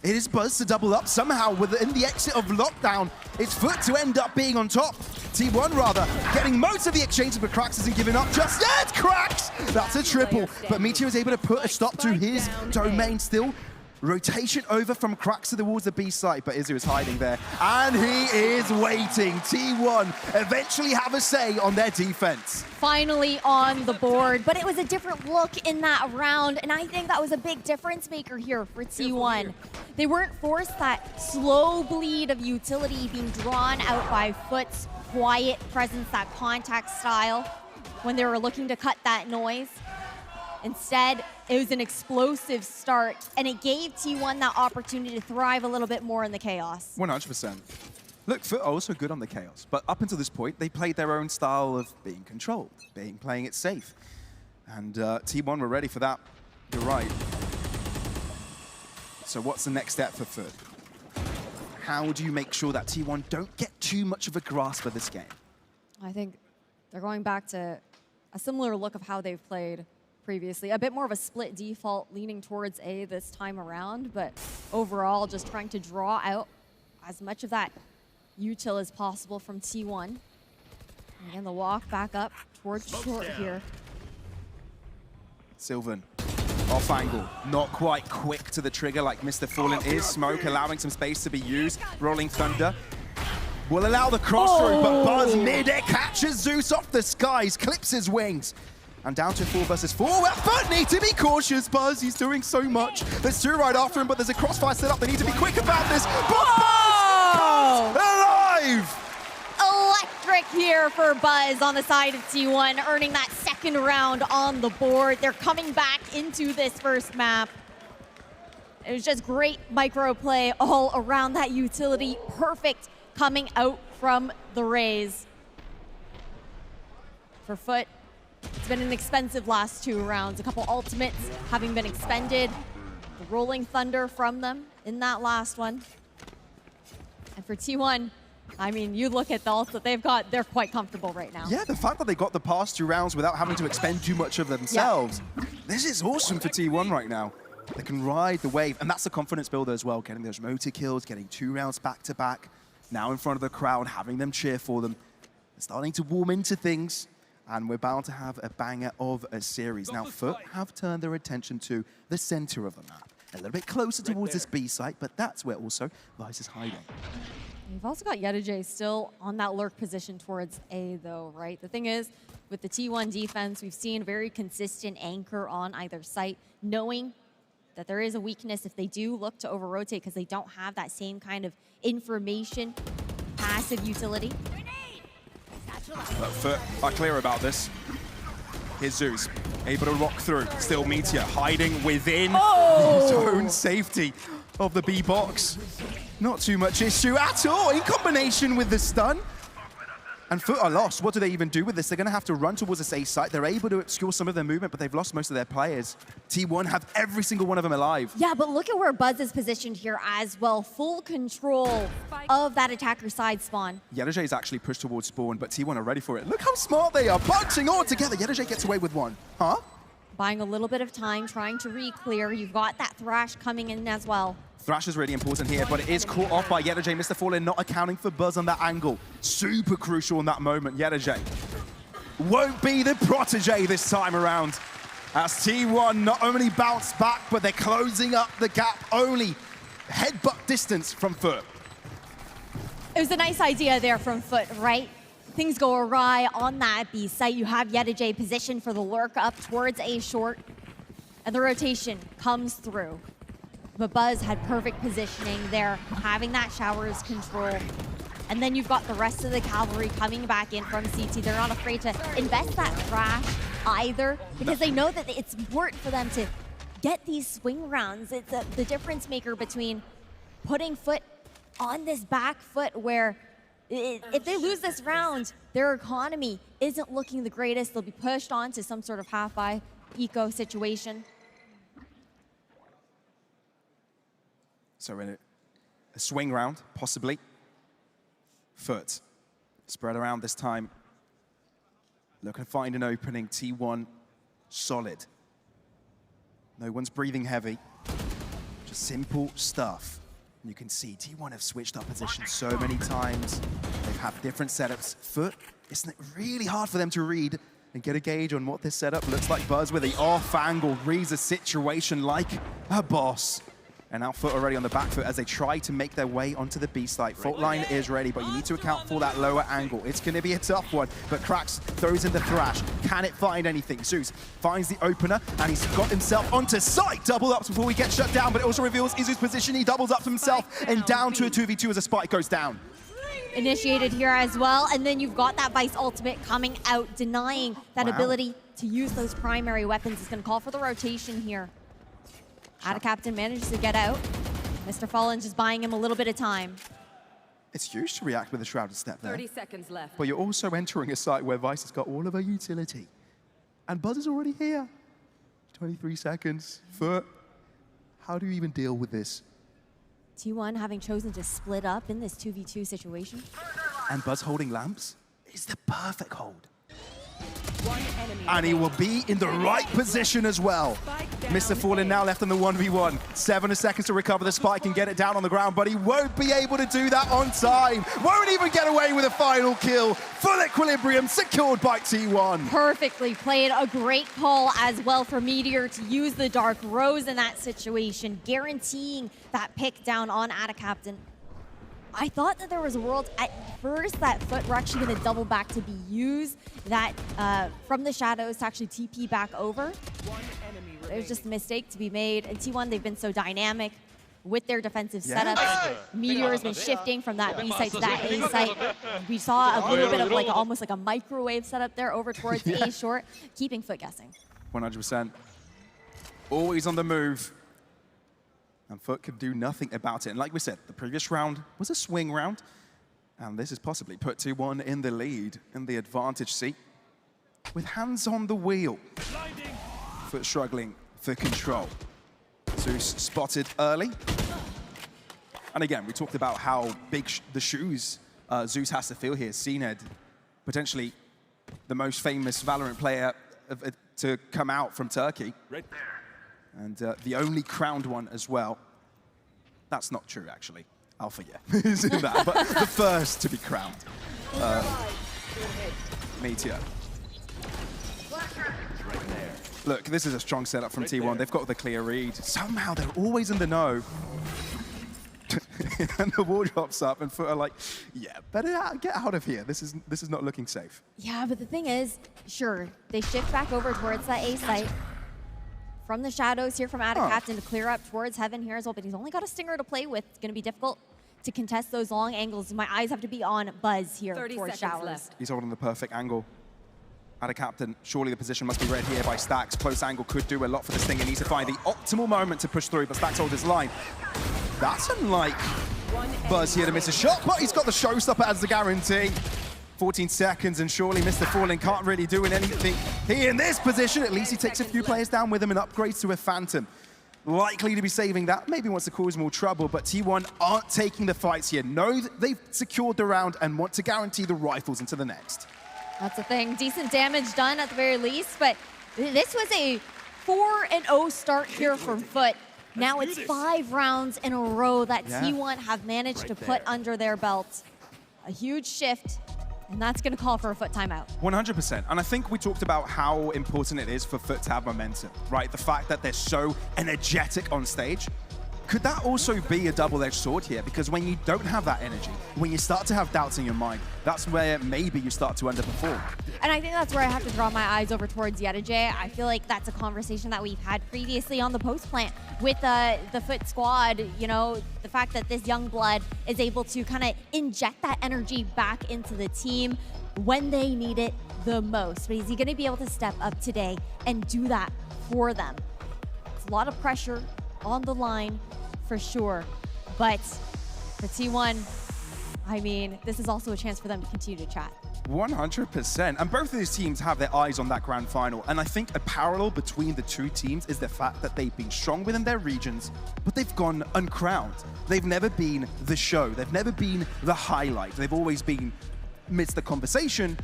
It is Buzz to double up somehow within the exit of lockdown. It's Foot to end up being on top. T1 rather, getting most of the exchanges, but Krax isn't giving up just yet. Krax! That's a triple, but Meteor is able to put a stop to his domain still. Rotation over from Krax towards the B site, but Izu is hiding there. And he is waiting. T1 eventually have a say on their defense. Finally on the board, but it was a different look in that round, and I think that was a big difference maker here for T1. They weren't forced that slow bleed of utility being drawn out by Foot's quiet presence, that contact style, when they were looking to cut that noise. Instead, it was an explosive start, and it gave T1 that opportunity to thrive a little bit more in the chaos. 100%. Look, Foot are also good on the chaos, but up until this point, they played their own style of being controlled, playing it safe. And T1 were ready for that. You're right. So what's the next step for Foot? How do you make sure that T1 don't get too much of a grasp of this game? I think they're going back to a similar look of how they've played previously. A bit more of a split default leaning towards A this time around, but overall just trying to draw out as much of that util as possible from T1. Again, the walk back up towards short here. Sylvan, off angle, not quite quick to the trigger like Mr. Fallen is. Smoke allowing some space to be used. Rolling Thunder will allow the cross through, but Buzz mid-air catches Zeus off the skies, clips his wings. And down to 4 versus 4, but need to be cautious, Buzz. He's doing so much. There's 2 right after him, but there's a crossfire set up. They need to be quick about this. But Buzz comes alive! Electric here for Buzz on the side of T1, earning that second round on the board. They're coming back into this first map. It was just great micro play all around that utility. Perfect coming out from the Rays. For Foot, it's been an expensive last 2 rounds. A couple ultimates having been expended. The Rolling Thunder from them in that last one. And for T1, I mean, you look at the ults that they've got, they're quite comfortable right now. Yeah, the fact that they got the past 2 rounds without having to expend too much of themselves. Yeah. This is awesome for T1 right now. They can ride the wave, and that's the confidence builder as well, getting those motor kills, getting 2 rounds back-to-back, now in front of the crowd, having them cheer for them. They're starting to warm into things. And we're bound to have a banger of a series. Now, Foot have turned their attention to the center of the map. A little bit closer towards this B site, but that's where also Vice is hiding. You've also got Yedajay still on that lurk position towards A, though, right? The thing is, with the T1 defense, we've seen a very consistent anchor on either site, knowing that there is a weakness if they do look to over-rotate because they don't have that same kind of information, passive utility. But Foot are clear about this. Here's Zeus, able to rock through. Still Meteor hiding within his own safety of the B box. Not too much issue at all in combination with the stun. And Foot are lost. What do they even do with this? They're going to have to run towards this A site. They're able to obscure some of their movement, but they've lost most of their players. T1 have every single one of them alive. Yeah, but look at where Buzz is positioned here as well. Full control of that attacker side spawn. Yedajay is actually pushed towards spawn, but T1 are ready for it. Look how smart they are, bunching all together. Yedajay gets away with one. Huh? Buying a little bit of time, trying to re-clear. You've got that Thrash coming in as well. Thrash is really important here, but it is caught off by Yedajay. Mr. Fallen not accounting for Buzz on that angle. Super crucial in that moment. Yedajay won't be the protege this time around. As T1 not only bounce back, but they're closing up the gap only headbutt distance from Foot. It was a nice idea there from Foot, right? Things go awry on that B site. You have Yedajay positioned for the lurk up towards A short, and the rotation comes through. But Buzz had perfect positioning there, having that showers control. And then you've got the rest of the cavalry coming back in from CT. They're not afraid to invest that Thrash either, because they know that it's important for them to get these swing rounds. It's the difference maker between putting Foot on this back foot where if they lose this round, their economy isn't looking the greatest. They'll be pushed on to some sort of half-buy eco situation. So in a swing round, possibly. Foot spread around this time. Looking to find an opening. T1 solid. No one's breathing heavy. simple stuff. You can see T1 have switched up positions so many times. They've had different setups. Foot, isn't it really hard for them to read and get a gauge on what this setup looks like? Buzz with the off angle reads a situation like a boss. And now Foot already on the back foot as they try to make their way onto the B site. Fault line is ready, but you need to account for that lower angle. It's going to be a tough one, but Krax throws in the thrash. Can it find anything? Zeus finds the opener, and he's got himself onto site. Double ups before he gets shut down, but it also reveals Izu's position. He doubles up himself and down to a 2v2 as a spike goes down. Initiated here as well, and then you've got that Vice ultimate coming out, denying that ability to use those primary weapons. It's going to call for the rotation here. Captain manages to get out. Mr. Fallen just buying him a little bit of time. It's huge to react with a Shrouded Step there. 30 seconds left. But you're also entering a site where Vice has got all of her utility. And Buzz is already here. 23 seconds. Foot. How do you even deal with this? T1 having chosen to split up in this 2v2 situation. And Buzz holding lamps is the perfect hold. One enemy And he will be in the right position as well. Mr. Fallen now left on the 1v1. 7 seconds to recover the spike and get it down on the ground, but he won't be able to do that on time. Won't even get away with a final kill. Full equilibrium secured by T1. Perfectly played. A great call as well for Meteor to use the Dark Rose in that situation, guaranteeing that pick down on Captain. I thought that there was a world at first that Foot were actually going to double back to be used, that from the shadows to actually TP back over. There's just a mistake to be made. And T1, they've been so dynamic with their defensive setups. Meteor has been shifting from that B site to that A site. We saw a little bit of like almost like a microwave setup there over towards A short, keeping Foot guessing. 100%. Always on the move. And Foot could do nothing about it. And like we said, the previous round was a swing round. And this has possibly put T1 in the lead, in the advantage seat. With hands on the wheel. Foot struggling for control. Zeus spotted early. And again, we talked about how big the shoes Zeus has to fill here. CNED, potentially the most famous Valorant player to come out from Turkey. Right there. And the only crowned one as well. That's not true, actually. Alpha, yeah, is in that. But the first to be crowned. Meteor. Look, this is a strong setup from T1. They've got the clear read. Somehow they're always in the know. And the wall drops up, and Foot are like, yeah, better get out of here. This is not looking safe. Yeah, but the thing is, sure, they shift back over towards that A site. From the shadows here from Captain to clear up towards Heaven here as well, but he's only got a Stinger to play with. It's going to be difficult to contest those long angles. My eyes have to be on Buzz here towards Showers. Left. He's holding the perfect angle. Captain, surely the position must be read here by Stax. Close angle could do a lot for this thing. He needs to find the optimal moment to push through, but Stax holds his line. That's unlike Buzz here to miss a shot, but he's got the showstopper as the guarantee. 14 seconds, and surely Mr. Fallen can't really do anything here in this position. At least he takes a few players down with him and upgrades to a Phantom. Likely to be saving that, maybe wants to cause more trouble, but T1 aren't taking the fights here. Know that they've secured the round and want to guarantee the rifles into the next. That's the thing. Decent damage done at the very least, but this was a 4-0 start here from Foot. Now it's 5 rounds in a row that T1 have managed to put under their belt. A huge shift. And that's going to call for a Foot timeout. 100%. And I think we talked about how important it is for Foot to have momentum, right? The fact that they're so energetic on stage. Could that also be a double-edged sword here? Because when you don't have that energy, when you start to have doubts in your mind, that's where maybe you start to underperform. And I think that's where I have to draw my eyes over towards Yedajay. I feel like that's a conversation that we've had previously on the post plant with the Foot squad. You know, the fact that this young blood is able to kind of inject that energy back into the team when they need it the most. But is he going to be able to step up today and do that for them? It's a lot of pressure on the line for sure, but for T1, I mean, this is also a chance for them to continue to chat. 100%. And both of these teams have their eyes on that grand final. And I think a parallel between the two teams is the fact that they've been strong within their regions, but they've gone uncrowned. They've never been the show. They've never been the highlight. They've always been amidst the conversation,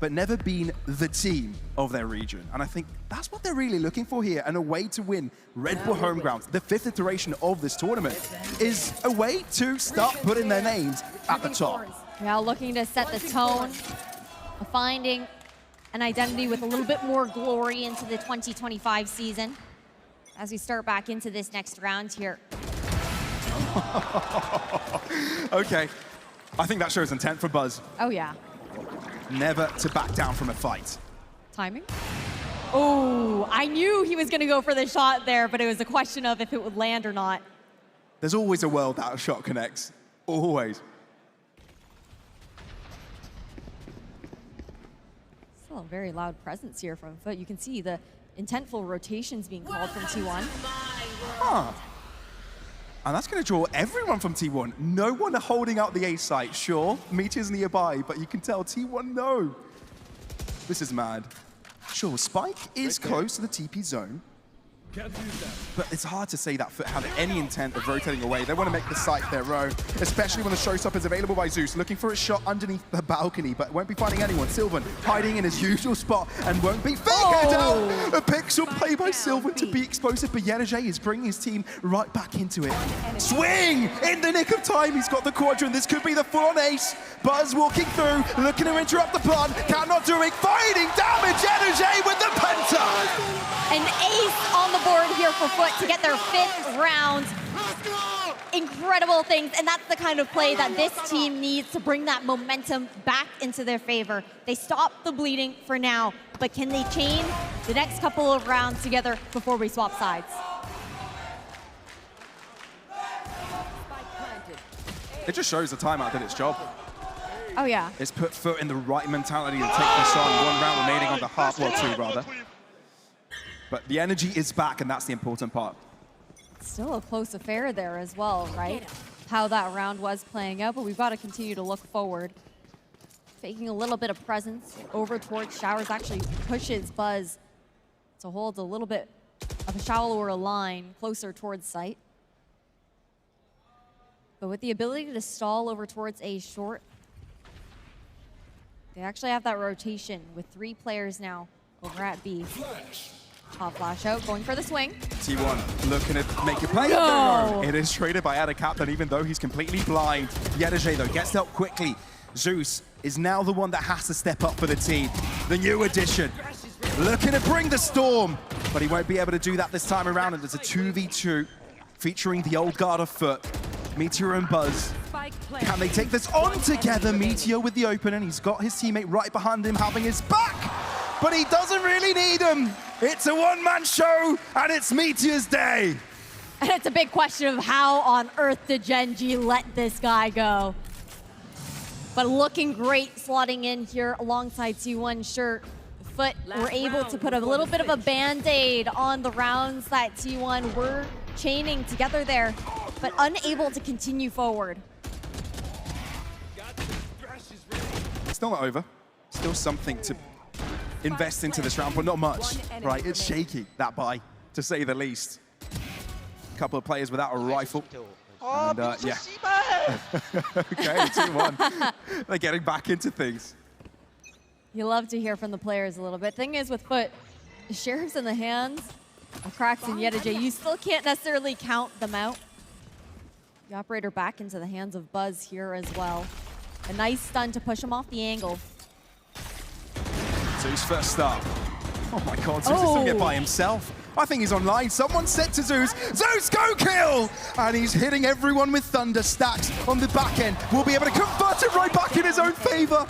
but never been the team of their region. And I think that's what they're really looking for here, and a way to win Red Bull home grounds. The 5th iteration of this tournament is a way to start putting their names at the top. Yeah, looking to set the tone, finding an identity with a little bit more glory into the 2025 season as we start back into this next round here. Okay, I think that shows intent for Buzz. Oh yeah. Never to back down from a fight. Timing. Oh, I knew he was gonna go for the shot there, but it was a question of if it would land or not. There's always a world that a shot connects, always. Still a very loud presence here from Foot. You can see the intentful rotations being called from T1. Huh. And that's going to draw everyone from T1. No one holding out the A site. Sure, Meteor's nearby, but you can tell T1 no. This is mad. Sure, Spike is close to the TP zone. But it's hard to say that Foot have any intent of rotating away. They want to make the site their own, especially when the showstopper is available by Zeus, looking for a shot underneath the balcony, but won't be finding anyone. Sylvan hiding in his usual spot and won't be figured out. A pixel play by Sylvan to be explosive, but Yenajay is bringing his team right back into it. Swing in the nick of time. He's got the quadrant. This could be the full-on ace. Buzz walking through, looking to interrupt the plan. Cannot do it. Fighting damage. Yenajay with the penta. An ace on the board here for Foot to get their 5th round. Incredible things, and that's the kind of play that this team needs to bring that momentum back into their favor. They stop the bleeding for now, but can they chain the next couple of rounds together before we swap sides? It just shows the timeout did its job. Oh yeah. It's put Foot in the right mentality to take this on. 1 round remaining on the half, well 2 rather. But the energy is back, and that's the important part. Still a close affair there as well, right? How that round was playing out, but we've got to continue to look forward. Faking a little bit of presence over towards Showers, actually pushes Buzz to hold a little bit of a shallower line closer towards site. But with the ability to stall over towards A short, they actually have that rotation with 3 players now over at B. Top flash out, going for the swing. T1 looking to make a play. No. It is traded by Ada Captain, even though he's completely blind. Yenajay, though, gets out quickly. Zeus is now the one that has to step up for the team. The new addition. Looking to bring the storm, but he won't be able to do that this time around. And it's a 2v2 featuring the old guard of Foot. Meteor and Buzz. Can they take this on together? Meteor with the open, and he's got his teammate right behind him, having his back. But he doesn't really need him. It's a one-man show, and it's Meteor's day. And it's a big question of how on earth did Gen.G let this guy go. But looking great, slotting in here alongside T1. Sure, Foot were able to put a little bit of a band-aid on the rounds that T1 were chaining together there, but unable to continue forward. Still not over. Still something to invest into this round, but not much, right? It's shaky, that buy, to say the least. A couple of players without a rifle. And, yeah. Okay, 2-1. They're getting back into things. You love to hear from the players a little bit. Thing is with Foot, the Sheriff's in the hands of Krax and Yenajay. You still can't necessarily count them out. The operator back into the hands of Buzz here as well. A nice stun to push him off the angle. Zeus first start. Oh my God, Zeus is doing it by himself. I think he's online. Someone said to Zeus, Zeus, go kill! And he's hitting everyone with thunder stacks on the back end. Will be able to convert it right back in his own favor.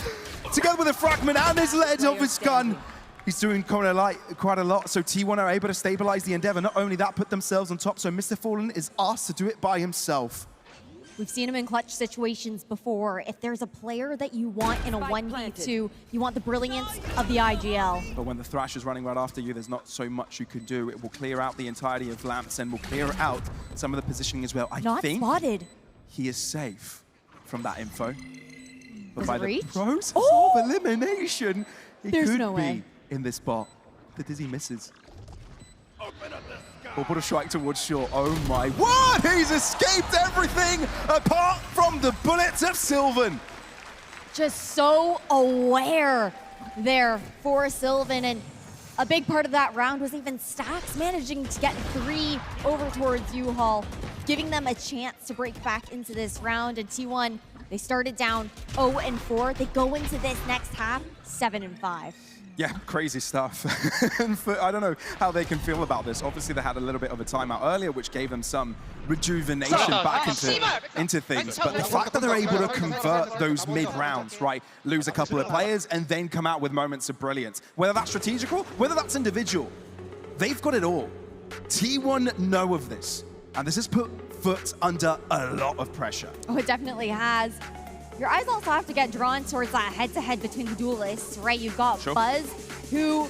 Together with a fragment and his lead of his gun. He's doing quite a lot, so T1 are able to stabilize the Endeavor. Not only that, put themselves on top, so Mr. Fallen is asked to do it by himself. We've seen him in clutch situations before. If there's a player that you want in a 1v2, you want the brilliance of the IGL. But when the Thrash is running right after you, there's not so much you can do. It will clear out the entirety of Lamps and will clear out some of the positioning as well. I think spotted. He is safe from that info. But Does by it the reach? process of elimination, he There's could no be way. in this spot. The Dizzy misses. Or put a strike towards short. Oh my, what? He's escaped everything apart from the bullets of Sylvan. Just so aware there for Sylvan, and a big part of that round was even Stax managing to get 3 over towards U-Haul, giving them a chance to break back into this round. And T1, they started down 0-4. They go into this next half 7-5. Yeah, crazy stuff. And I don't know how they can feel about this. Obviously, they had a little bit of a timeout earlier, which gave them some rejuvenation back into things. But the fact that they're able to convert those mid-rounds, right, lose a couple of players, and then come out with moments of brilliance, whether that's strategical, whether that's individual, they've got it all. T1 know of this, and this has put Foot under a lot of pressure. Oh, it definitely has. Your eyes also have to get drawn towards that head-to-head between the duelists, right? You've got Buzz, who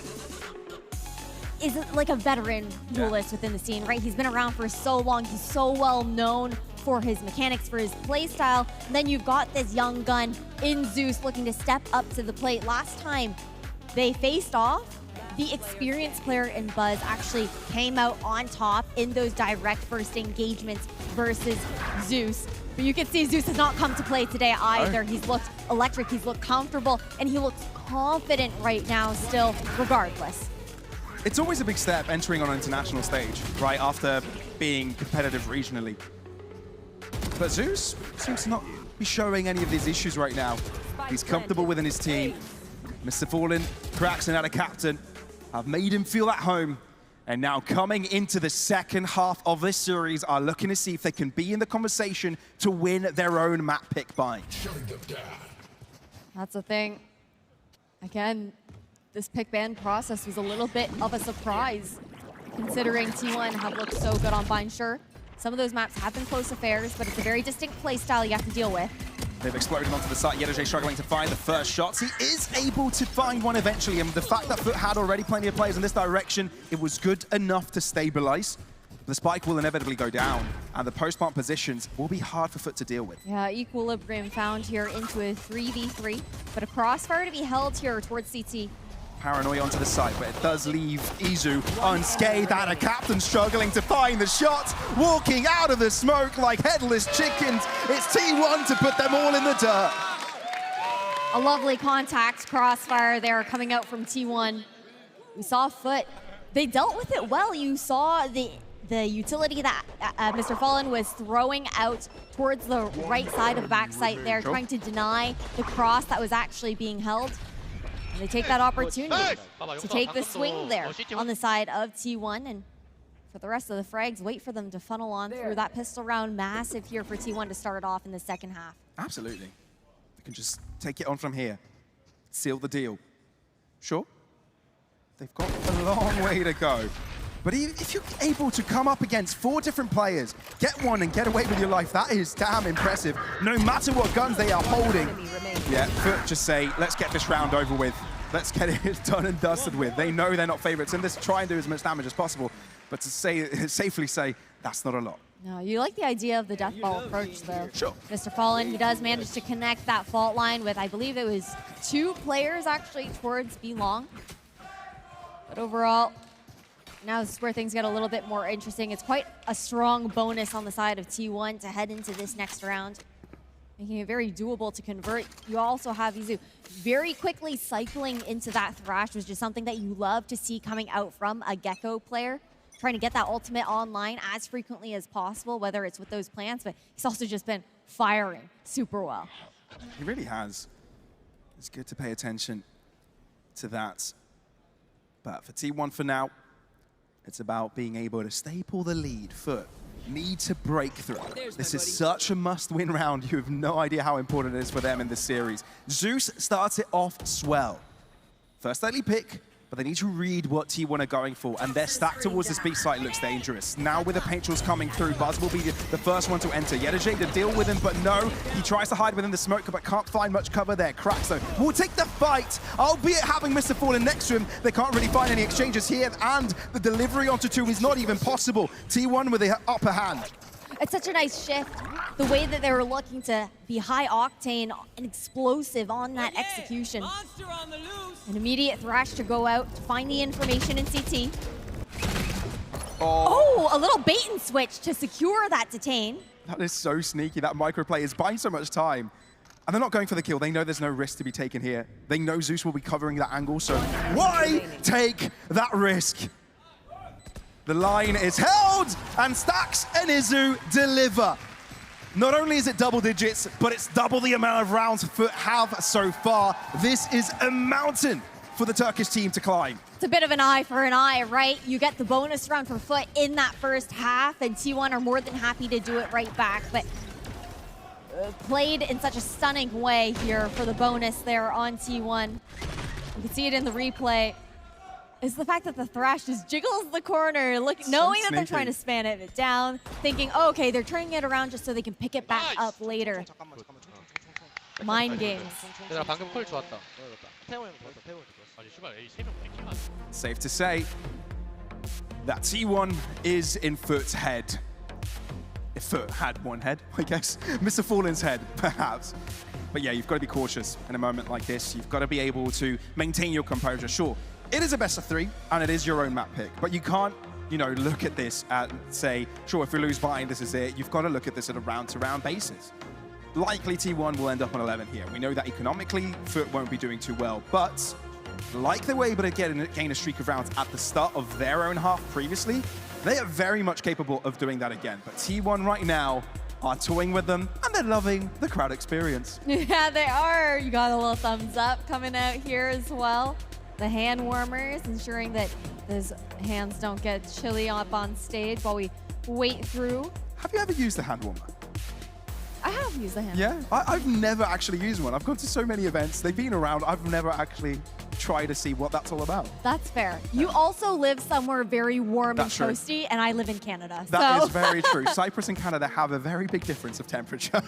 is like a veteran duelist within the scene, right? He's been around for so long. He's so well known for his mechanics, for his play style. And then you've got this young gun in Zeus looking to step up to the plate. Last time they faced off, the experienced player in Buzz actually came out on top in those direct first engagements versus Zeus. But you can see Zeus has not come to play today either. He's looked electric, he's looked comfortable, and he looks confident right now still, regardless. It's always a big step entering on an international stage, right, after being competitive regionally. But Zeus seems to not be showing any of these issues right now. He's comfortable within his team. Mr. Fallen, Kraxen out of captain, have made him feel at home. And now coming into the second half of this series are looking to see if they can be in the conversation to win their own map pick buy. That's the thing. Again, this pick ban process was a little bit of a surprise, considering T1 have looked so good on Bind. Sure, some of those maps have been close affairs, but it's a very distinct playstyle you have to deal with. They've exploded onto the site. Yedoje struggling to find the first shots. He is able to find one eventually, and the fact that Foot had already plenty of players in this direction, it was good enough to stabilize. The spike will inevitably go down, and the post-plant positions will be hard for Foot to deal with. Yeah, equilibrium found here into a 3v3, but a crossfire to be held here towards CT. Paranoia onto the site, but it does leave Izu unscathed, and a captain struggling to find the shot, walking out of the smoke like headless chickens. It's T1 to put them all in the dirt. A lovely contact crossfire there coming out from T1. We saw Foot. They dealt with it well. You saw the utility that Mr. Fallen was throwing out towards the right side of the backside there, trying to deny the cross that was actually being held. And they take that opportunity to take the swing there on the side of T1, and for the rest of the frags, wait for them to funnel on through that pistol round. Massive here for T1 to start it off in the second half. Absolutely. They can just take it on from here, seal the deal. Sure, they've got a long way to go. But if you're able to come up against 4 different players, get one and get away with your life, that is damn impressive, no matter what guns they are holding. Yeah, Foot just say, let's get this round over with. Let's get it done and dusted with. They know they're not favorites, and just try and do as much damage as possible. But to safely say, that's not a lot. No, you like the idea of the death ball approach, though. Sure. Mr. Fallen, he does manage to connect that fault line with, I believe it was 2 players actually towards B Long. But overall, now this is where things get a little bit more interesting. It's quite a strong bonus on the side of T1 to head into this next round, making it very doable to convert. You also have Izu very quickly cycling into that Thrash, which is something that you love to see coming out from a Gecko player, trying to get that ultimate online as frequently as possible, whether it's with those plants, but he's also just been firing super well. He really has. It's good to pay attention to that. But for T1 for now, it's about being able to staple the lead. Foot need to break through. This is such a must-win round. You have no idea how important it is for them in this series. Zeus starts it off swell. First early pick, but they need to read what T1 are going for, and their stack towards this B site looks dangerous. Now with the paint trolls coming through, Buzz will be the first one to enter. Yedoje to deal with him, but no, he tries to hide within the smoke, but can't find much cover there. Cracks though will take the fight, albeit having Mr. Fallen next to him. They can't really find any exchanges here, and the delivery onto 2 is not even possible. T1 with the upper hand. It's such a nice shift. The way that they were looking to be high octane and explosive on that execution. An immediate Thrash to go out to find the information in CT. Oh, a little bait and switch to secure that detain. That is so sneaky. That microplay is buying so much time. And they're not going for the kill. They know there's no risk to be taken here. They know Zeus will be covering that angle, so why take that risk? The line is held, and Stax and Izu deliver. Not only is it double digits, but it's double the amount of rounds Foot have so far. This is a mountain for the Turkish team to climb. It's a bit of an eye for an eye, right? You get the bonus round for Foot in that first half, and T1 are more than happy to do it right back. But played in such a stunning way here for the bonus there on T1. You can see it in the replay. Is the fact that the Thrash just jiggles the corner, knowing that they're trying to span it down, thinking, oh, okay, they're turning it around just so they can pick it back up later. Mind games. Safe to say that T1 is in Foot's head. If Foot had one head, I guess. Mr. Fallen's head, perhaps. But yeah, you've got to be cautious in a moment like this. You've got to be able to maintain your composure. Sure, it is a best of 3, and it is your own map pick. But you can't, you know, look at this and say, sure, if we lose Vine, this is it. You've got to look at this at a round-to-round basis. Likely T1 will end up on 11 here. We know that economically, Foot won't be doing too well. But like they were able to gain a streak of rounds at the start of their own half previously, they are very much capable of doing that again. But T1 right now are toying with them, and they're loving the crowd experience. Yeah, they are. You got a little thumbs up coming out here as well. The hand warmers, ensuring that those hands don't get chilly up on stage while we wait through. Have you ever used a hand warmer? I have used a hand warmer. Yeah? I've never actually used one. I've gone to so many events. They've been around. I've never actually tried to see what that's all about. That's fair. You also live somewhere very warm That's and toasty, and I live in Canada. That is very true. Cyprus and Canada have a very big difference of temperature.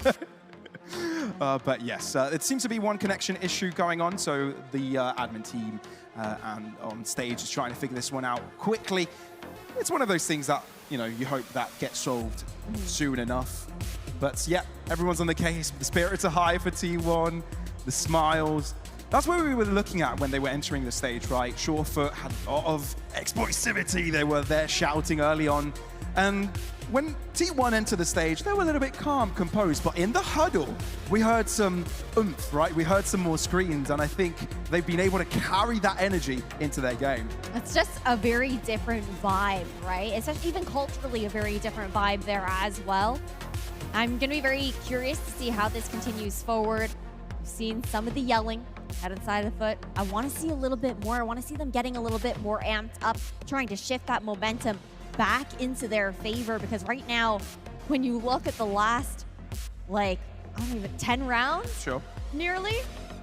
But yes, it seems to be one connection issue going on, so the admin team and on stage is trying to figure this one out quickly. It's one of those things that, you know, you hope that gets solved soon enough. But yeah, everyone's on the case. The spirits are high for T1, the smiles. That's what we were looking at when they were entering the stage, right? Surefoot had a lot of explosivity. They were there shouting early on. And when T1 entered the stage, they were a little bit calm, composed. But in the huddle, we heard some oomph, right? We heard some more screams. And I think they've been able to carry that energy into their game. It's just a very different vibe, right? It's just even culturally a very different vibe there as well. I'm going to be very curious to see how this continues forward. We've seen some of the yelling head inside of Foot. I want to see a little bit more. I want to see them getting a little bit more amped up, trying to shift that momentum back into their favor, because right now, when you look at the last, like, I don't even, 10 rounds? Sure. Nearly?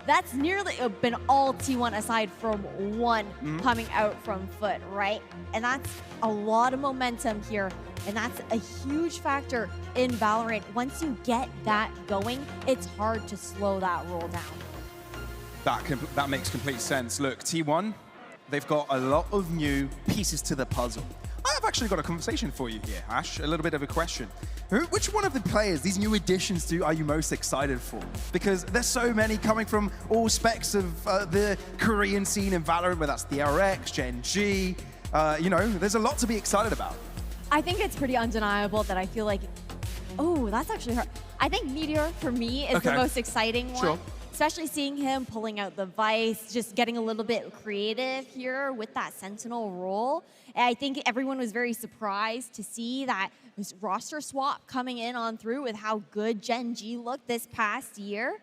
That's nearly been all T1 aside from one coming out from Foot, right? And that's a lot of momentum here, and that's a huge factor in Valorant. Once you get that going, it's hard to slow that roll down. That makes complete sense. Look, T1, they've got a lot of new pieces to the puzzle. I've actually got a conversation for you here, Ash. A little bit of a question. Which one of the players, these new additions are you most excited for? Because there's so many coming from all specs of the Korean scene in Valorant, whether that's DRX, Gen G. You know, there's a lot to be excited about. I think it's pretty undeniable that I feel like, oh, that's actually hard. I think Meteor, for me, is the most exciting one. Sure. Especially seeing him pulling out the Vice, just getting a little bit creative here with that Sentinel role. And I think everyone was very surprised to see that this roster swap coming in on through with how good Gen G looked this past year.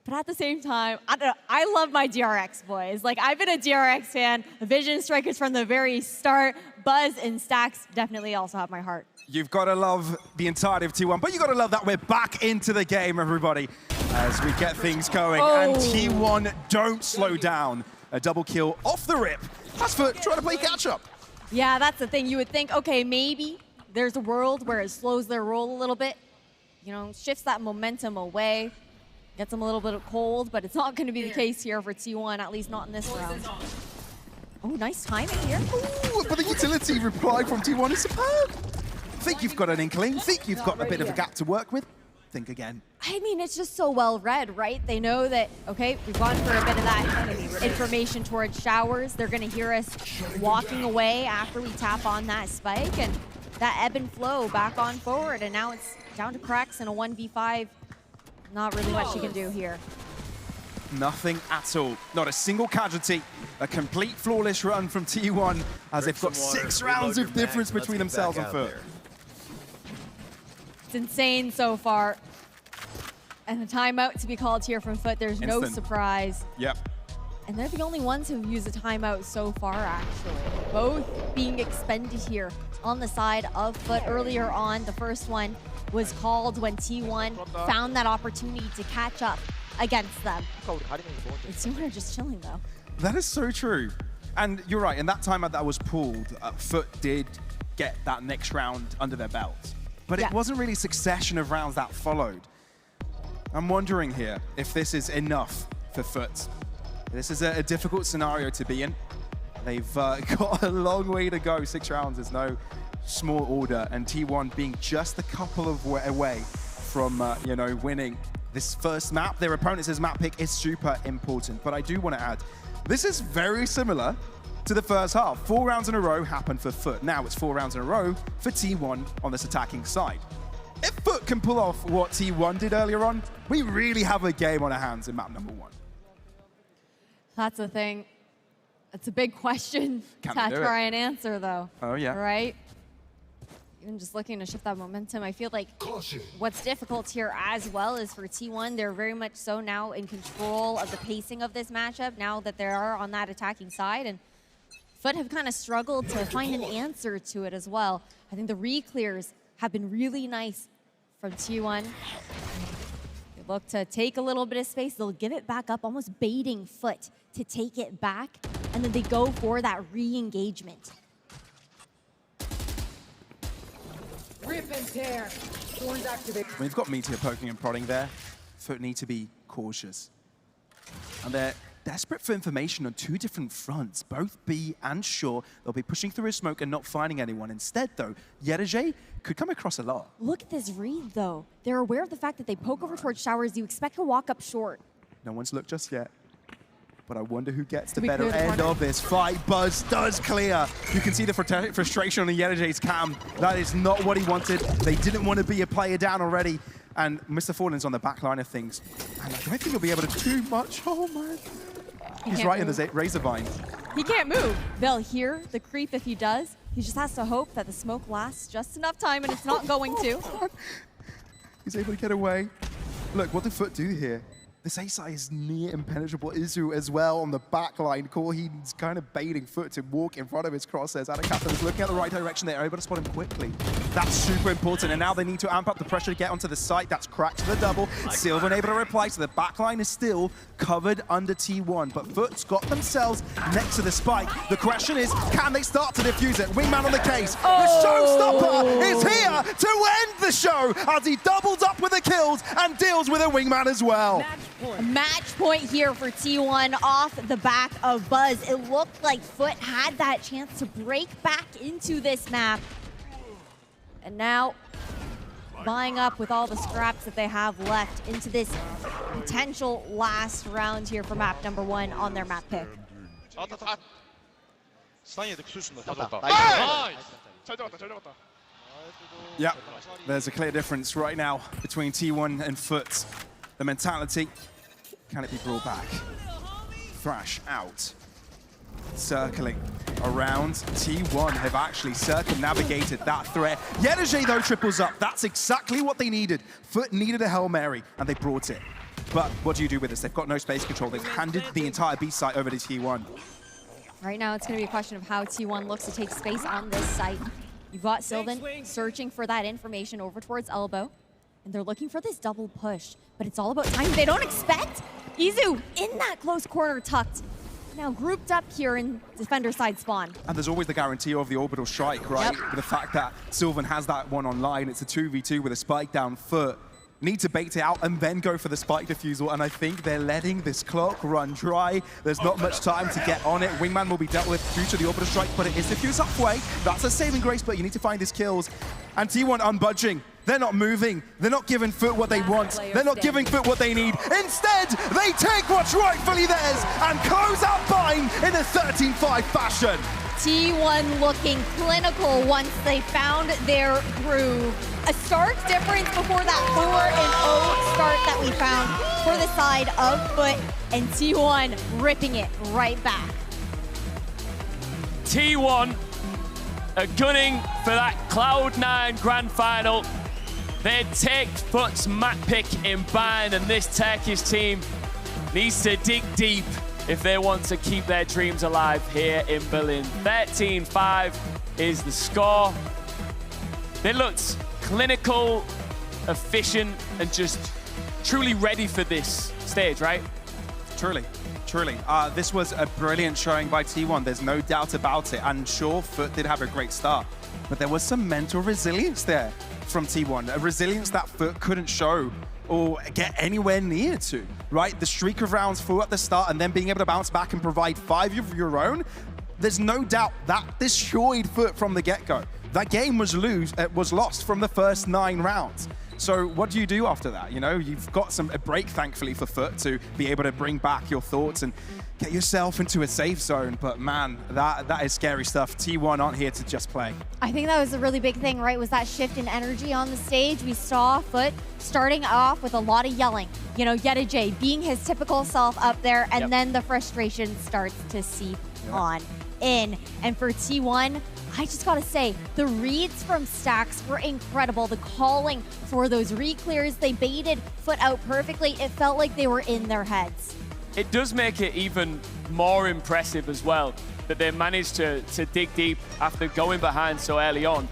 But at the same time, I don't know, I love my DRX boys. Like, I've been a DRX fan, Vision Strikers from the very start. Buzz and Stax definitely also have my heart. You've got to love the entirety of T1, but you've got to love that we're back into the game, everybody, as we get things going. And T1 don't slow down. A double kill off the rip. That's for trying to play catch-up. Yeah, that's the thing. You would think, okay, maybe there's a world where it slows their roll a little bit, you know, shifts that momentum away, gets them a little bit cold, but it's not going to be the case here for T1, at least not in this round. Oh, nice timing here. Ooh, but the utility reply from T1 is superb. Think you've got an inkling, think you've got a bit of a gap to work with, think again. I mean, it's just so well read, right? They know that, okay, we've gone for a bit of that information towards showers. They're going to hear us walking away after we tap on that spike, and that ebb and flow back on forward. And now it's down to cracks in a 1v5 Not really much you can do here. Nothing at all. Not a single casualty. A complete flawless run from T1 as they've got 6 rounds of difference between themselves and Foot. It's insane so far. And a timeout to be called here from Foot. There's no surprise. Yep. And they're the only ones who've used a timeout so far, actually. Both being expended here on the side of Foot. Earlier on, the first one was called when T1 found that opportunity to catch up against them. T1 are just chilling, though. That is so true. And you're right, in that timeout that was pulled, Foot did get that next round under their belt. But it wasn't really a succession of rounds that followed. I'm wondering here if this is enough for Foot. This is a difficult scenario to be in. They've got a long way to go. 6 rounds is no small order, and T1 being just a couple of away from winning this first map. Their opponent's map pick is super important, but I do want to add, this is very similar to the first half. 4 rounds in a row happened for Foot. Now it's 4 rounds in a row for T1 on this attacking side. If Foot can pull off what T1 did earlier on, we really have a game on our hands in map number 1. That's the thing. It's a big question to try and answer, though. Oh, yeah. Right? Even just looking to shift that momentum, I feel like what's difficult here as well is for T1, they're very much so now in control of the pacing of this matchup now that they are on that attacking side. And Foot have kind of struggled to find an answer to it as well. I think the re-clears have been really nice from T1. They look to take a little bit of space. They'll give it back up, almost baiting Foot to take it back. And then they go for that re-engagement. Rip and tear. Thorns activate. When you've got Meteor poking and prodding there, Foot need to be cautious. And they're desperate for information on 2 different fronts, both B and Shore. They'll be pushing through a smoke and not finding anyone. Instead, though, Yerajay could come across a lot. Look at this read, though. They're aware of the fact that they poke over towards showers. You expect to walk up short. No one's looked just yet. But I wonder who gets the better end of this fight. Buzz does clear. You can see the frustration on the Yerajay's cam. That is not what he wanted. They didn't want to be a player down already. And Mr. Fallen's on the back line of things. And I don't think he'll be able to do much. Oh, man. He's right in the razor vine. He can't move. They'll hear the creep if he does. He just has to hope that the smoke lasts just enough time, and it's not going to. He's able to get away. Look, what did Foot do here? This A-side is near impenetrable. Izu as well on the back line. Corheen's kind of baiting Foot to walk in front of his crosshairs. Adakata is looking at the right direction. They're able to spot him quickly. That's super important. And now they need to amp up the pressure to get onto the site. That's cracked to the double. Sylvan able to reply. So the back line is still covered under T1. But Foot's got themselves next to the spike. The question is, can they start to defuse it? Wingman on the case. The showstopper is here to end the show as he doubles up with the kills and deals with a Wingman as well. Match point here for T1 off the back of Buzz. It looked like Foot had that chance to break back into this map. And now, buying up with all the scraps that they have left into this potential last round here for map number 1 on their map pick. Yeah, there's a clear difference right now between T1 and Foot. The mentality, can it be brought back? Thrash out. Circling around. T1 have actually circumnavigated that threat. Yerajay, though, triples up. That's exactly what they needed. Foot needed a Hail Mary, and they brought it. But what do you do with this? They've got no space control. They've handed the entire B site over to T1. Right now, it's going to be a question of how T1 looks to take space on this site. You've got Sylvan searching for that information over towards Elbow. And they're looking for this double push, but it's all about time. They don't expect Izu in that close corner tucked. Now grouped up here in defender side spawn. And there's always the guarantee of the orbital strike, right? Yep. With the fact that Sylvan has that one online, it's a 2v2 with a spike down Foot. Need to bait it out and then go for the spike defusal, and I think they're letting this clock run dry. There's not much time to get on it. Wingman will be dealt with due to the orbital strike, but it is diffused halfway. That's a saving grace, but you need to find his kills. And T1 unbudging. They're not moving. They're not giving Foot what they want. They're not giving Foot what they need. Instead, they take what's rightfully theirs and close out Vine in a 13-5 fashion. T1 looking clinical once they found their groove. A stark difference before that 4-0 start that we found for the side of Foot, and T1 ripping it right back. T1 are gunning for that Cloud9 Grand Final. They take Foot's map pick in bind, and this Turkish team needs to dig deep if they want to keep their dreams alive here in Berlin. 13-5 is the score. They looked clinical, efficient, and just truly ready for this stage, right? Truly. This was a brilliant showing by T1. There's no doubt about it. And sure, Foot did have a great start, but there was some mental resilience there from T1, a resilience that Foot couldn't show or get anywhere near to, right? The streak of rounds full at the start and then being able to bounce back and provide 5 of your own, there's no doubt that destroyed Foot from the get-go. That game was lost from the first 9 rounds. So what do you do after that? You know, you've got a break, thankfully, for Foot to be able to bring back your thoughts and get yourself into a safe zone. But man, that is scary stuff. T1 aren't here to just play. I think that was a really big thing, right? Was that shift in energy on the stage. We saw Foot starting off with a lot of yelling. You know, Yedijay being his typical self up there, and then the frustration starts to seep on in. And for T1, I just gotta say, the reads from Stacks were incredible. The calling for those re-clears, they baited Foot out perfectly. It felt like they were in their heads. It does make it even more impressive as well that they managed to dig deep after going behind so early on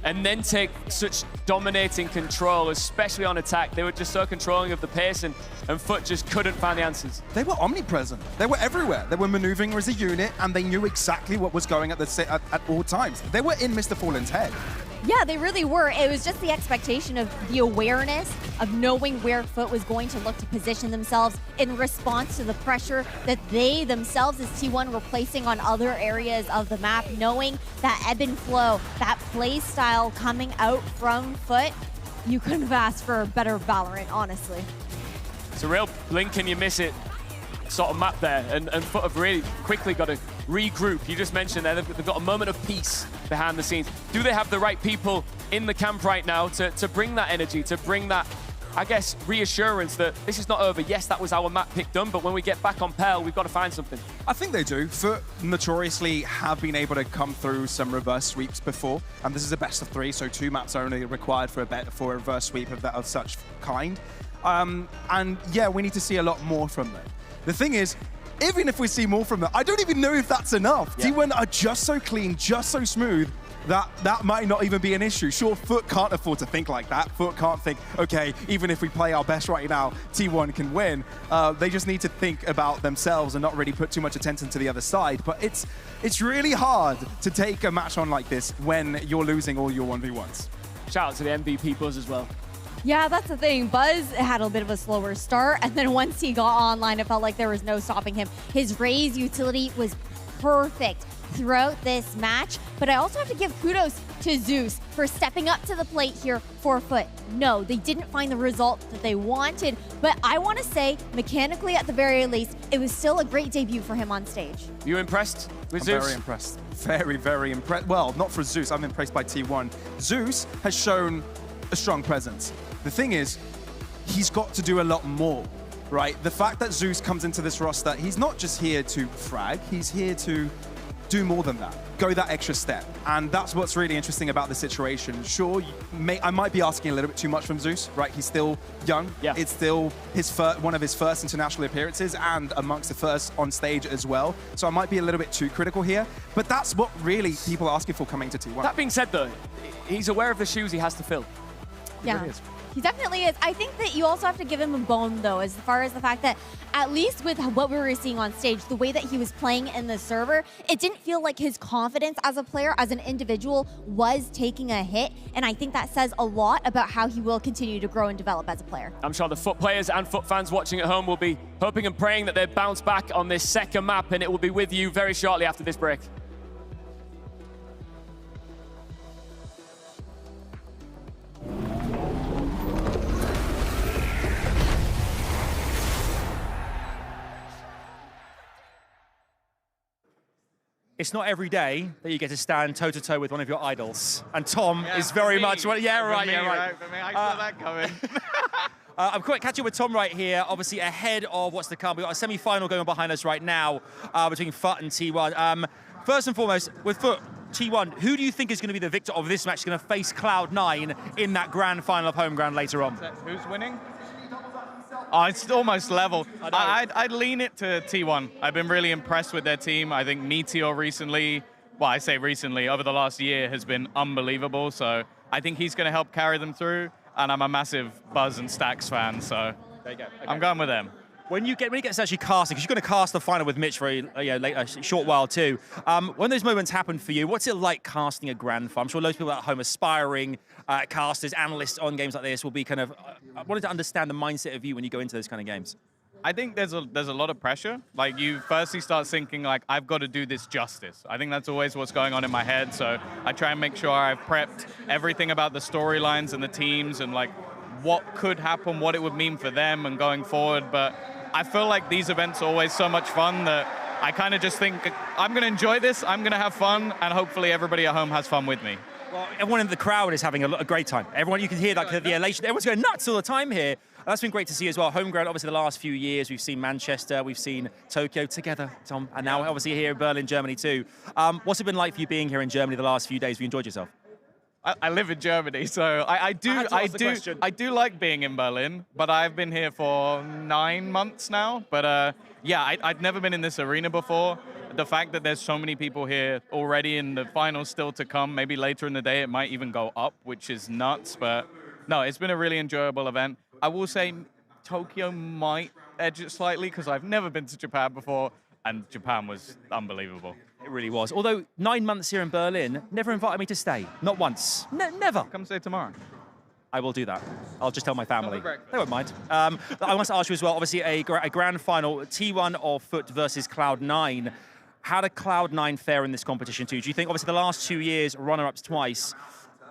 and then take such dominating control, especially on attack. They were just so controlling of the pace, and Foot just couldn't find the answers. They were omnipresent. They were everywhere. They were maneuvering as a unit, and they knew exactly what was going at all times. They were in Mr. Fallen's head. Yeah, they really were. It was just the expectation of the awareness of knowing where Foot was going to look to position themselves in response to the pressure that they themselves as T1 were placing on other areas of the map, knowing that ebb and flow, that play style coming out from Foot. You couldn't have asked for a better Valorant, honestly. It's a real blink and you miss it sort of map there, and Foot have really quickly got to regroup. You just mentioned there, they've got a moment of peace behind the scenes. Do they have the right people in the camp right now to bring that energy, to bring that, I guess, reassurance that this is not over? Yes, that was our map pick done, but when we get back on Pearl, we've got to find something. I think they do. Foot notoriously have been able to come through some reverse sweeps before, and this is a best of 3, so 2 maps are only required for a reverse sweep of such kind. And yeah, we need to see a lot more from them. The thing is, even if we see more from them, I don't even know if that's enough. Yeah. T1 are just so clean, just so smooth, that might not even be an issue. Sure, Foot can't afford to think like that. Foot can't think, okay, even if we play our best right now, T1 can win. They just need to think about themselves and not really put too much attention to the other side. But it's really hard to take a match on like this when you're losing all your 1v1s. Shout out to the MVP Buzz as well. Yeah, that's the thing. Buzz had a bit of a slower start, and then once he got online, it felt like there was no stopping him. His Raze utility was perfect throughout this match, but I also have to give kudos to Zeus for stepping up to the plate here for Foot. No, they didn't find the result that they wanted, but I want to say, mechanically at the very least, it was still a great debut for him on stage. You impressed with Zeus? Very impressed. Very, very impressed. Well, not for Zeus. I'm impressed by T1. Zeus has shown a strong presence. The thing is, he's got to do a lot more, right? The fact that Zeus comes into this roster, he's not just here to frag, he's here to do more than that, go that extra step. And that's what's really interesting about the situation. Sure, I might be asking a little bit too much from Zeus, right? He's still young. Yeah. It's still one of his first international appearances and amongst the first on stage as well. So I might be a little bit too critical here, but that's what really people are asking for coming to T1. That being said though, he's aware of the shoes he has to fill. Yeah. Really is. He definitely is. I think that you also have to give him a bone, though, as far as the fact that, at least with what we were seeing on stage, the way that he was playing in the server, it didn't feel like his confidence as a player, as an individual, was taking a hit. And I think that says a lot about how he will continue to grow and develop as a player. I'm sure the Foot players and Foot fans watching at home will be hoping and praying that they bounce back on this second map, and it will be with you very shortly after this break. it's not every day that you get to stand toe-to-toe with one of your idols. And Tom is very much one. Yeah, right, yeah, right. For me, I saw that coming. I'm quite catching with Tom right here, obviously ahead of what's to come. We've got a semi-final going behind us right now between FUT and T1. First and foremost, with FUT, T1, who do you think is going to be the victor of this match, going to face Cloud9 in that grand final of home ground later on? Who's winning? Oh, it's almost level. I'd lean it to T1. I've been really impressed with their team. I think Meteor recently, well, I say recently, over the last year has been unbelievable. So I think he's going to help carry them through. And I'm a massive Buzz and Stacks fan, so there you go. Okay. I'm going with them. When you get to actually casting, because you're going to cast the final with Mitch for a short while too. When those moments happen for you, what's it like casting a grand final? I'm sure loads of people at home, aspiring casters, analysts on games like this, will be kind of wanting to understand the mindset of you when you go into those kind of games. I think there's a lot of pressure. Like, you firstly start thinking like, I've got to do this justice. I think that's always what's going on in my head. So I try and make sure I've prepped everything about the storylines and the teams and like what could happen, what it would mean for them and going forward. But I feel like these events are always so much fun that I kind of just think, I'm going to enjoy this, I'm going to have fun, and hopefully everybody at home has fun with me. Well, everyone in the crowd is having a great time. Everyone, you can hear like the elation. Everyone's going nuts all the time here. That's been great to see as well. Home ground, obviously, the last few years, we've seen Manchester, we've seen Tokyo together, Tom, and now obviously here in Berlin, Germany too. What's it been like for you being here in Germany the last few days? Have you enjoyed yourself? I live in Germany, so I do like being in Berlin, but I've been here for 9 months now. But yeah, I'd never been in this arena before. The fact that there's so many people here already and the finals still to come, maybe later in the day it might even go up, which is nuts. But no, it's been a really enjoyable event. I will say Tokyo might edge it slightly because I've never been to Japan before, and Japan was unbelievable. It really was. Although 9 months here in Berlin, never invited me to stay. Not once. Never. Come stay tomorrow. I will do that. I'll just tell my family. They won't mind. I want to ask you as well, obviously a grand final, T1 of FUT versus Cloud9. How did Cloud9 fare in this competition too? Do you think, obviously the last 2 years, runner-ups twice,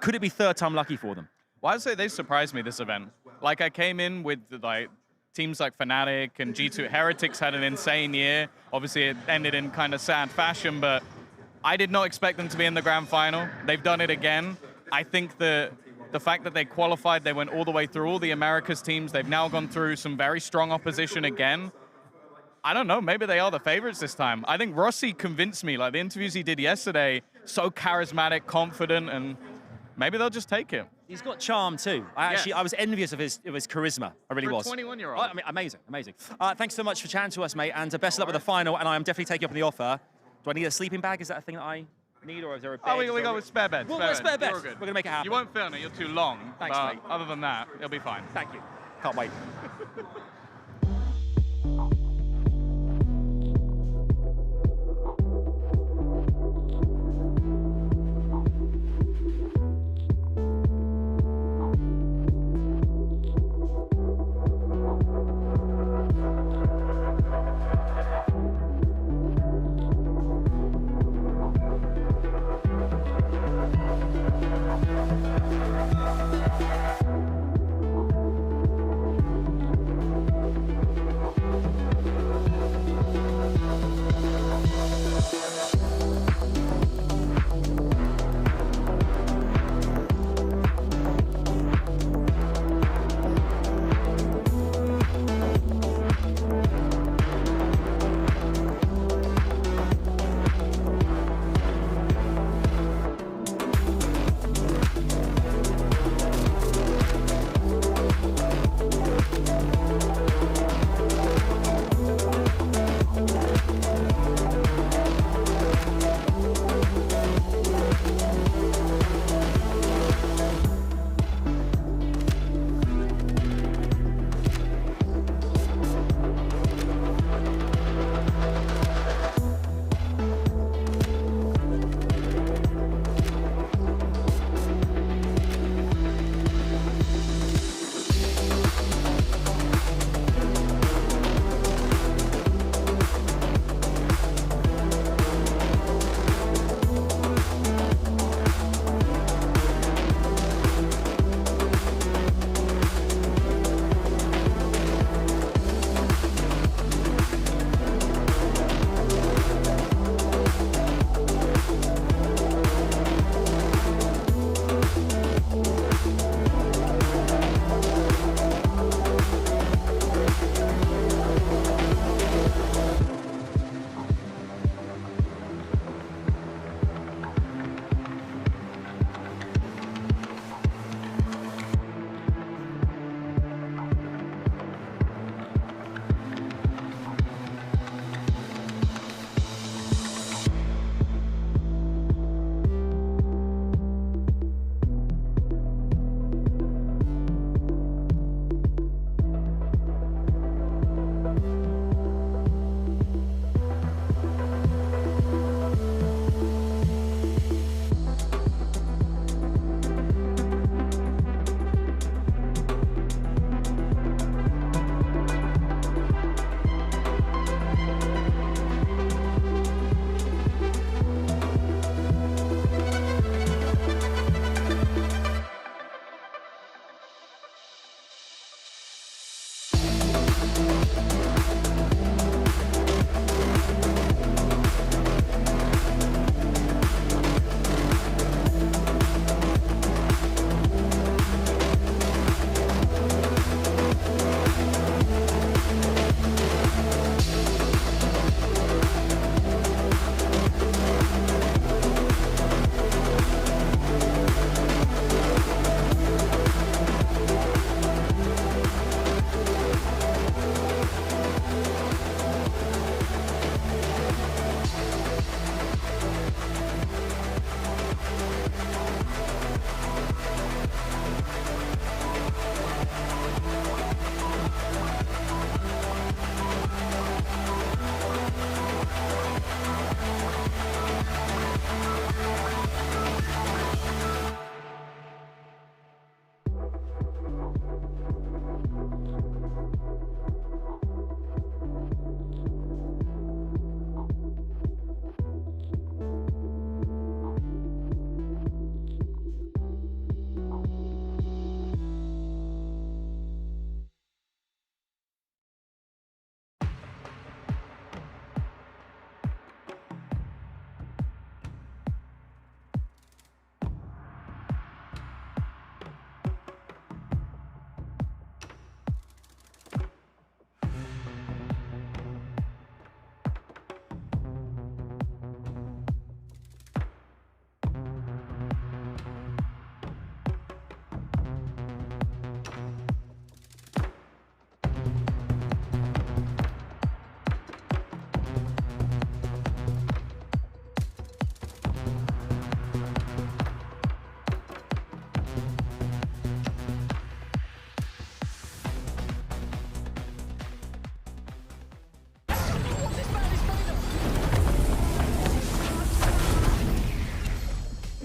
could it be third time lucky for them? Well, I'd say they surprised me this event. Like, I came in with like teams like Fnatic and G2. Heretics had an insane year. Obviously, it ended in kind of sad fashion, but I did not expect them to be in the grand final. They've done it again. I think the fact that they qualified, they went all the way through all the Americas teams. They've now gone through some very strong opposition again. I don't know, maybe they are the favorites this time. I think Rossi convinced me, like the interviews he did yesterday, so charismatic, confident, and maybe they'll just take it. He's got charm too. I was envious of his charisma. I really was. For a 21-year-old. I mean, amazing, amazing. Thanks so much for chatting to us, mate, and best of luck with the final. And I am definitely taking up on the offer. Do I need a sleeping bag? Is that a thing that I need, or is there a bed? Oh, we go with spare bed. Spare bed. We're good. We're gonna make it happen. You won't feel it. You're too long. Thanks, but mate. Other than that, it'll be fine. Thank you. Can't wait.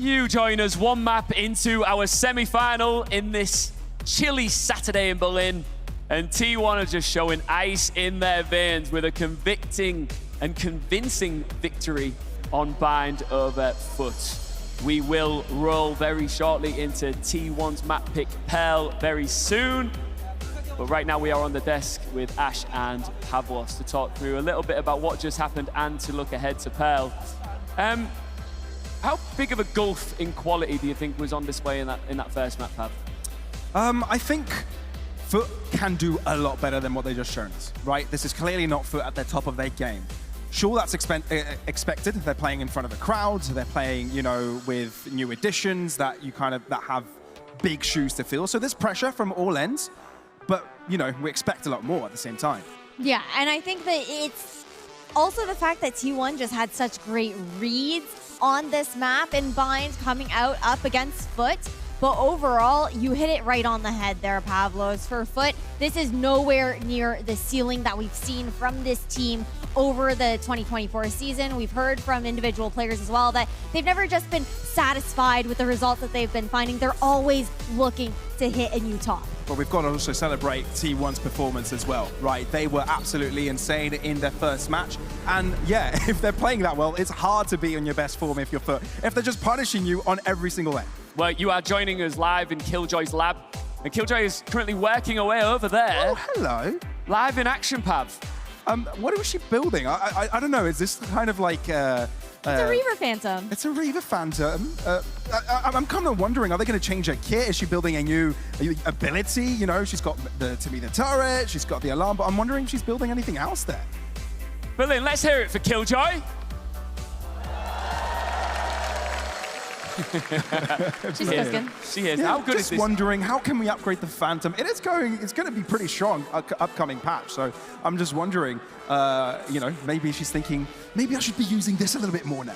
you join us one map into our semi-final in this chilly Saturday in Berlin. And T1 are just showing ice in their veins with a convicting and convincing victory on Bind over Foot. We will roll very shortly into T1's map pick Pearl very soon. But right now we are on the desk with Ash and Pavlos to talk through a little bit about what just happened and to look ahead to Pearl. How big of a gulf in quality do you think was on display in that first map, Pav? I think Foot can do a lot better than what they just shown us, right? This is clearly not Foot at the top of their game. Sure, that's expected. They're playing in front of a crowd. They're playing, you know, with new additions that have big shoes to fill. So there's pressure from all ends, but you know, we expect a lot more at the same time. Yeah, and I think that it's also the fact that T1 just had such great reads on this map and Bind coming out up against Foot. But overall, you hit it right on the head there, Pavlos. For Foot, this is nowhere near the ceiling that we've seen from this team over the 2024 season. We've heard from individual players as well that they've never just been satisfied with the results that they've been finding. They're always looking to hit a new top. But we've got to also celebrate T1's performance as well, right? They were absolutely insane in their first match. And yeah, if they're playing that well, it's hard to be on your best form if you're Foot, if they're just punishing you on every single end. Well, you are joining us live in Killjoy's lab. And Killjoy is currently working away over there. Oh, hello. Live in action, Pav. What was she building? I don't know. Is this kind of like... it's a Reaver Phantom. It's a Reaver Phantom. I'm kind of wondering, are they going to change her kit? Is she building a new ability? You know, she's got the turret, she's got the alarm, but I'm wondering if she's building anything else there. Brilliant. Let's hear it for Killjoy. She's cooking. She is. Yeah, How good just is this? wondering, how can we upgrade the Phantom? It's going to be pretty strong upcoming patch. So I'm just wondering, you know, maybe she's thinking, maybe I should be using this a little bit more now.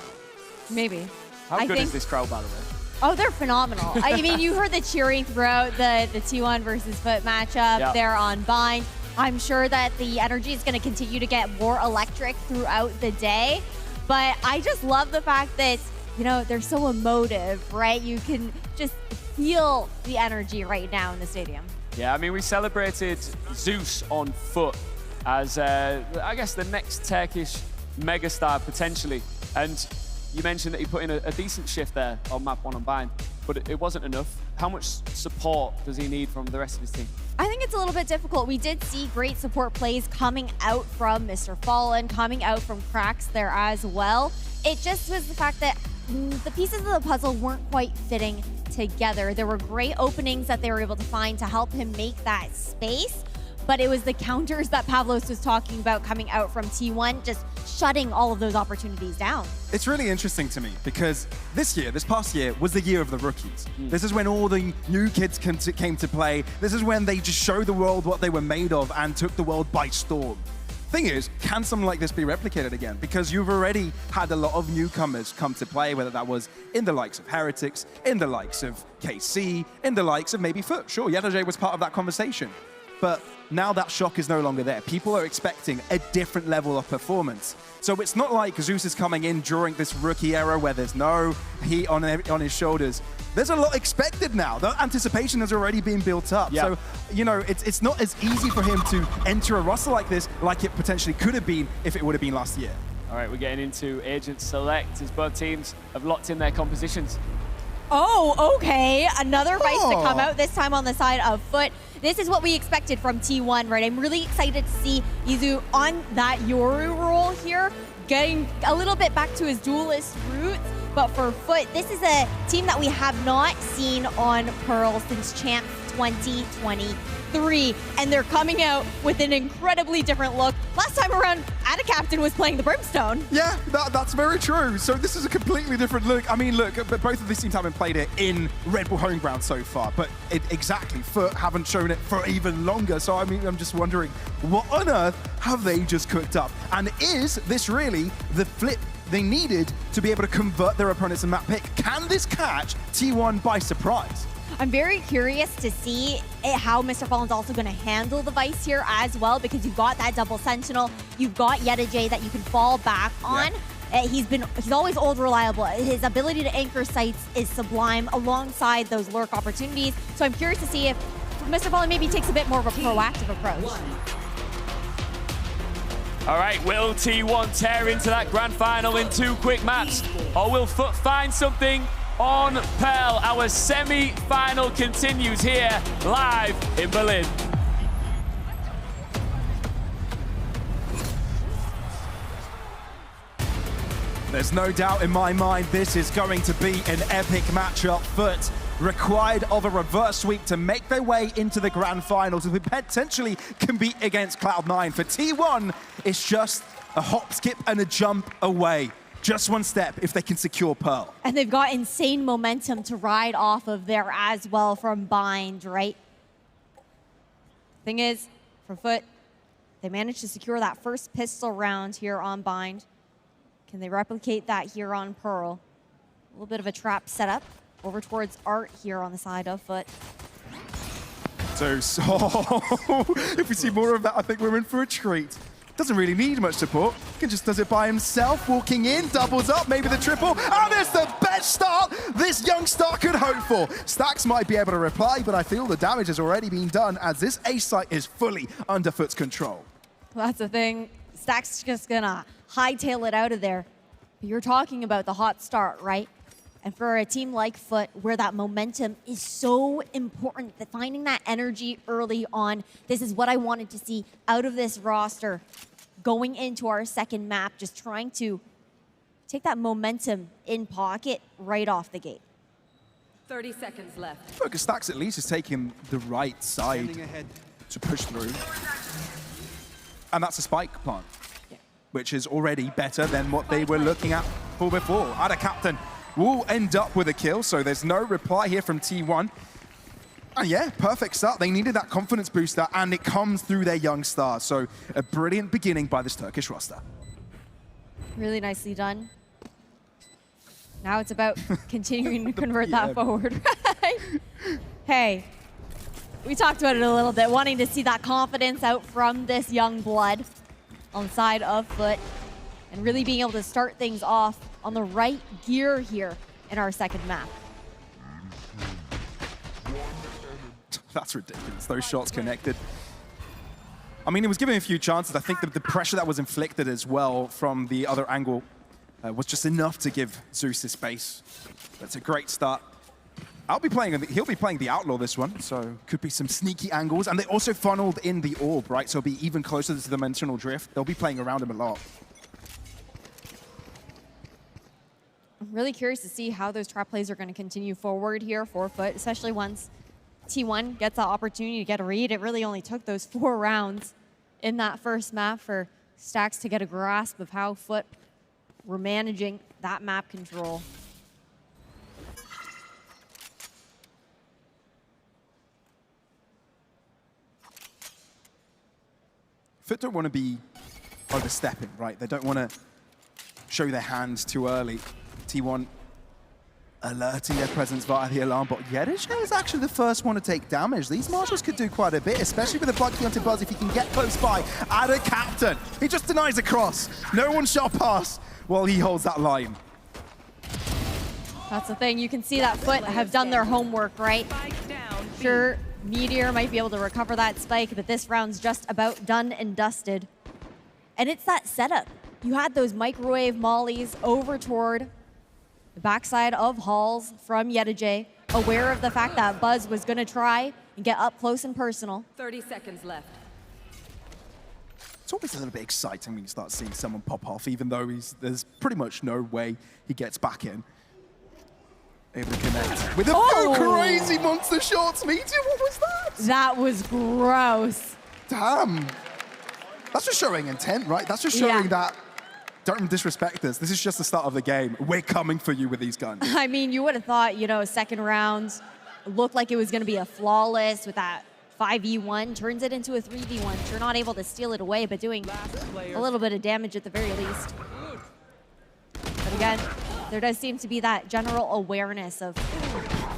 Maybe. How good is this crowd, by the way? Oh, they're phenomenal. I mean, you heard the cheering throughout the T1 versus Foot matchup there on Bind. I'm sure that the energy is going to continue to get more electric throughout the day. But I just love the fact that, you know, they're so emotive, right? You can just feel the energy right now in the stadium. Yeah, I mean, we celebrated Zeus on Foot as, I guess, the next Turkish megastar, potentially. And you mentioned that he put in a decent shift there on map 1 on Bind, but it wasn't enough. How much support does he need from the rest of his team? I think it's a little bit difficult. We did see great support plays coming out from Mr. Fallen, coming out from Cracks there as well. It just was the fact that the pieces of the puzzle weren't quite fitting together. There were great openings that they were able to find to help him make that space, but it was the counters that Pavlos was talking about coming out from T1, just shutting all of those opportunities down. It's really interesting to me because this past year, was the year of the rookies. This is when all the new kids came to play. This is when they just showed the world what they were made of and took the world by storm. Thing is, can something like this be replicated again? Because you've already had a lot of newcomers come to play, whether that was in the likes of Heretics, in the likes of KC, in the likes of maybe Foot. Sure, Yedajay was part of that conversation. But now that shock is no longer there. People are expecting a different level of performance. So it's not like Zeus is coming in during this rookie era where there's no heat on his shoulders. There's a lot expected now. The anticipation has already been built up. Yeah. So, you know, it's not as easy for him to enter a roster like this like it potentially could have been if it would have been last year. All right, we're getting into Agent Select as both teams have locked in their compositions. Oh, okay. Another Vice to come out, this time on the side of Foot. This is what we expected from T1, right? I'm really excited to see Izu on that Yoru role here, getting a little bit back to his duelist roots. But for Foot, this is a team that we have not seen on Pearl since Champs 2023. And they're coming out with an incredibly different look. Last time around, Ada Captain was playing the Brimstone. Yeah, that's very true. So this is a completely different look. I mean, look, but both of these teams haven't played it in Red Bull home ground so far. But exactly, Foot haven't shown it for even longer. So, I mean, I'm just wondering, what on earth have they just cooked up? And is this really the flip they needed to be able to convert their opponents in map pick? Can this catch T1 by surprise? I'm very curious to see how Mr. Fallen's also going to handle the Vice here as well, because you've got that double Sentinel, you've got Yedajay that you can fall back on. He's always old reliable. His ability to anchor sites is sublime alongside those lurk opportunities. So I'm curious to see if Mr. Fallen maybe takes a bit more of a proactive approach. All right, will T1 tear into that grand final in 2 quick maps? Or will Foot find something on Pearl? Our semi-final continues here, live in Berlin. There's no doubt in my mind this is going to be an epic matchup. Foot required of a reverse sweep to make their way into the grand finals and potentially compete against Cloud9. For T1, it's just a hop, skip, and a jump away. Just one step if they can secure Pearl. And they've got insane momentum to ride off of there as well from Bind, right? Thing is, for Foot, they managed to secure that first pistol round here on Bind. Can they replicate that here on Pearl? A little bit of a trap setup over towards Art here on the side of Foot. So if we see more of that, I think we're in for a treat. Doesn't really need much support. Can just does it by himself, walking in, doubles up, maybe the triple, and it's the best start this young star could hope for. Stax might be able to reply, but I feel the damage has already been done as this A site is fully under Foot's control. Well, that's the thing. Stax just gonna hightail it out of there. But you're talking about the hot start, right? And for a team like Foot, where that momentum is so important, that finding that energy early on, this is what I wanted to see out of this roster going into our second map, just trying to take that momentum in pocket right off the gate. 30 seconds left. Look, Stax at least is taking the right side to push through. And that's a spike plant, which is already better than what they were looking at for before. Ada Captain will end up with a kill, so there's no reply here from T1. And yeah, perfect start. They needed that confidence booster, and it comes through their young star. So a brilliant beginning by this Turkish roster. Really nicely done. Now it's about continuing to convert that forward, right? Hey, we talked about it a little bit, wanting to see that confidence out from this young blood on the side of Foot, and really being able to start things off on the right gear here in our second map. That's ridiculous, those shots connected. I mean, it was given a few chances. I think that the pressure that was inflicted as well from the other angle was just enough to give Zeus his space. That's a great start. He'll be playing the Outlaw this one, so could be some sneaky angles. And they also funneled in the orb, right? So it'll be even closer to the dimensional drift. They'll be playing around him a lot. I'm really curious to see how those trap plays are going to continue forward here for Foot, especially once T1 gets that opportunity to get a read. It really only took those 4 rounds in that first map for Stax to get a grasp of how Foot were managing that map control. Foot don't want to be overstepping, right? They don't want to show their hands too early. T1 alerting their presence via the alarm bot. Yedige is actually the first one to take damage. These marshals could do quite a bit, especially with the Blood Key onto Buzz if he can get close by. Ada Captain, he just denies a cross. No one shall pass while he holds that line. That's the thing. You can see that Foot have done their homework, right? Sure, Meteor might be able to recover that spike, but this round's just about done and dusted. And it's that setup. You had those microwave mollies over toward the backside of Halls from Yedige, aware of the fact that Buzz was going to try and get up close and personal. 30 seconds left. It's always a little bit exciting when you start seeing someone pop off, even though there's pretty much no way he gets back in. Able to connect with a crazy monster shots. Meteor, what was that? That was gross. Damn. That's just showing intent, right? That's just showing that don't disrespect us. This is just the start of the game. We're coming for you with these guns. I mean, you would have thought, you know, second round looked like it was going to be a flawless with that 5v1, turns it into a 3v1. You're not able to steal it away, but doing a little bit of damage at the very least. But again, there does seem to be that general awareness of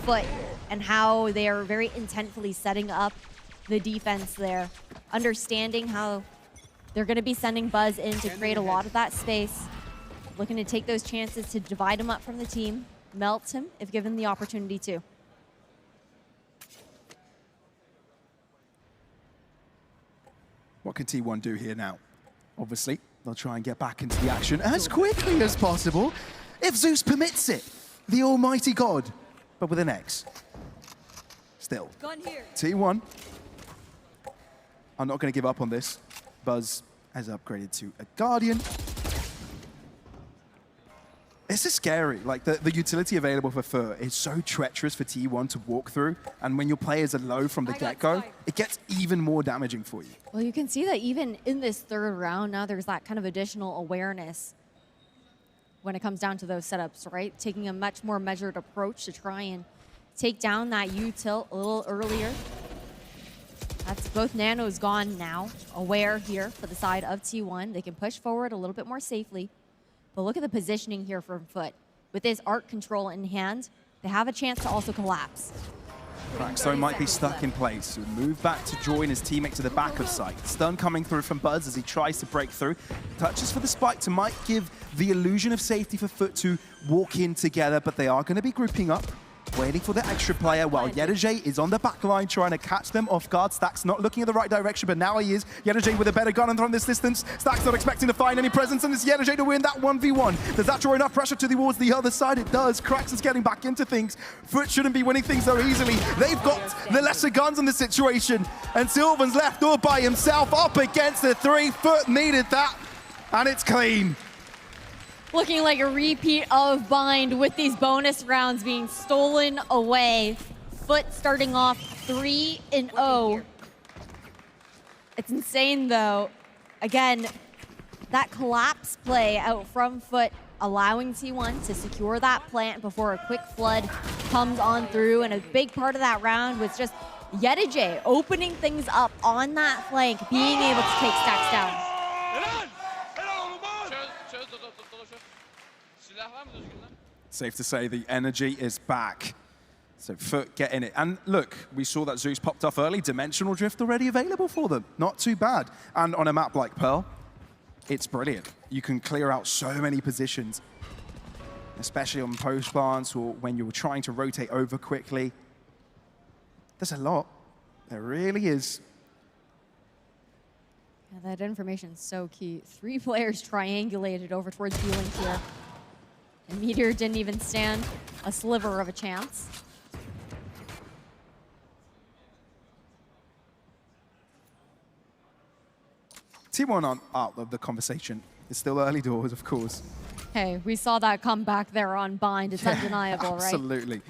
Foot and how they are very intentfully setting up the defense there, understanding how they're going to be sending Buzz in to create a lot of that space. looking to take those chances to divide him up from the team, melt him if given the opportunity to. What can T1 do here now? Obviously, they'll try and get back into the action as quickly as possible, if Zeus permits it. The almighty god, but with an X. Still, T1 are not going to give up on this. Buzz has upgraded to a Guardian. This is scary. Like, the utility available for Fur is so treacherous for T1 to walk through, and when your players are low from the get-go, it gets even more damaging for you. Well, you can see that even in this third round, now there's that kind of additional awareness when it comes down to those setups, right? Taking a much more measured approach to try and take down that U-tilt a little earlier. That's both Nanos gone now, aware here for the side of T1. They can push forward a little bit more safely. But look at the positioning here from Foot. With this arc control in hand, they have a chance to also collapse. Crackstone might be stuck in place. He'll move back to join his teammate to the back of sight. Stun coming through from Buzz as he tries to break through. Touches for the spike to might give the illusion of safety for Foot to walk in together, but they are going to be grouping up, waiting for the extra player while Yedaje is on the back line trying to catch them off guard. Stack's not looking in the right direction, but now he is. Yedaje with a better gun and from this distance. Stack's not expecting to find any presence, and it's Yedaje to win that 1v1. Does that draw enough pressure towards the other side? It does. Krax is getting back into things. Foot shouldn't be winning things so easily. They've got the lesser guns in the situation, and Sylvan's left all by himself up against the 3. Foot needed that, and it's clean. Looking like a repeat of Bind with these bonus rounds being stolen away. Foot starting off 3-0. It's insane though. Again, that collapse play out from Foot allowing T1 to secure that plant before a quick flood comes on through, and a big part of that round was just Yedaje opening things up on that flank, being able to take Stacks down. Safe to say the energy is back. So Foot getting it. And look, we saw that Zeus popped off early. Dimensional Drift already available for them. Not too bad. And on a map like Pearl, it's brilliant. You can clear out so many positions, especially on post plants or when you're trying to rotate over quickly. There's a lot. There really is. Yeah, that information is so key. 3 players triangulated over towards B-Link here. And Meteor didn't even stand a sliver of a chance. T1 aren't out of the conversation. It's still early doors, of course. Hey, we saw that come back there on Bind. It's undeniable, right? Absolutely.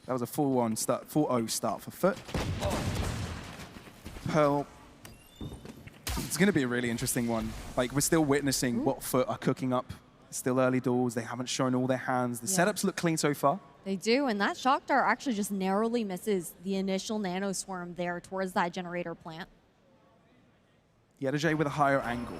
That was a 4-0 start for Foot. Pearl, it's going to be a really interesting one. Like, we're still witnessing what Foot are cooking up. Still early doors. They haven't shown all their hands. The setups look clean so far. They do, and that Shock Dart actually just narrowly misses the initial Nano Swarm there towards that generator plant. Yedaje with a higher angle.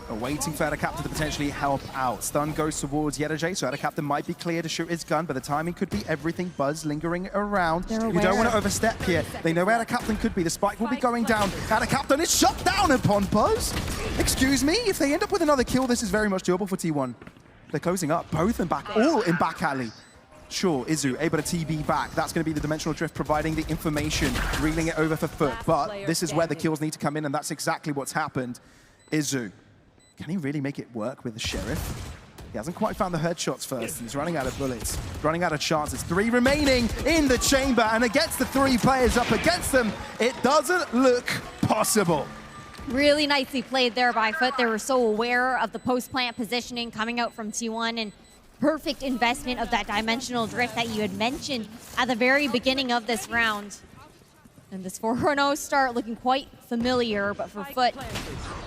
Waiting for Adacaptan to potentially help out. Stun goes towards Yedaje, so Adacaptan might be clear to shoot his gun, but the timing could be everything. Buzz lingering around. You don't want to overstep here. They know where Adacaptan could be. The spike will be going down. Adacaptan is shut down upon Buzz. Excuse me, if they end up with another kill, this is very much doable for T1. They're closing up, both in back, all in back alley. Sure, Izu able to TB back. That's going to be the Dimensional Drift providing the information, reeling it over for Foot. But this is where the kills need to come in, and that's exactly what's happened. Izu, can he really make it work with the Sheriff? He hasn't quite found the headshots first. He's running out of bullets, running out of chances. 3 remaining in the chamber, and against the 3 players up against them, it doesn't look possible. Really nicely played there by Foot. They were so aware of the post-plant positioning coming out from T1, and perfect investment of that Dimensional Drift that you had mentioned at the very beginning of this round. And this 4-0 start looking quite familiar, but for Foot,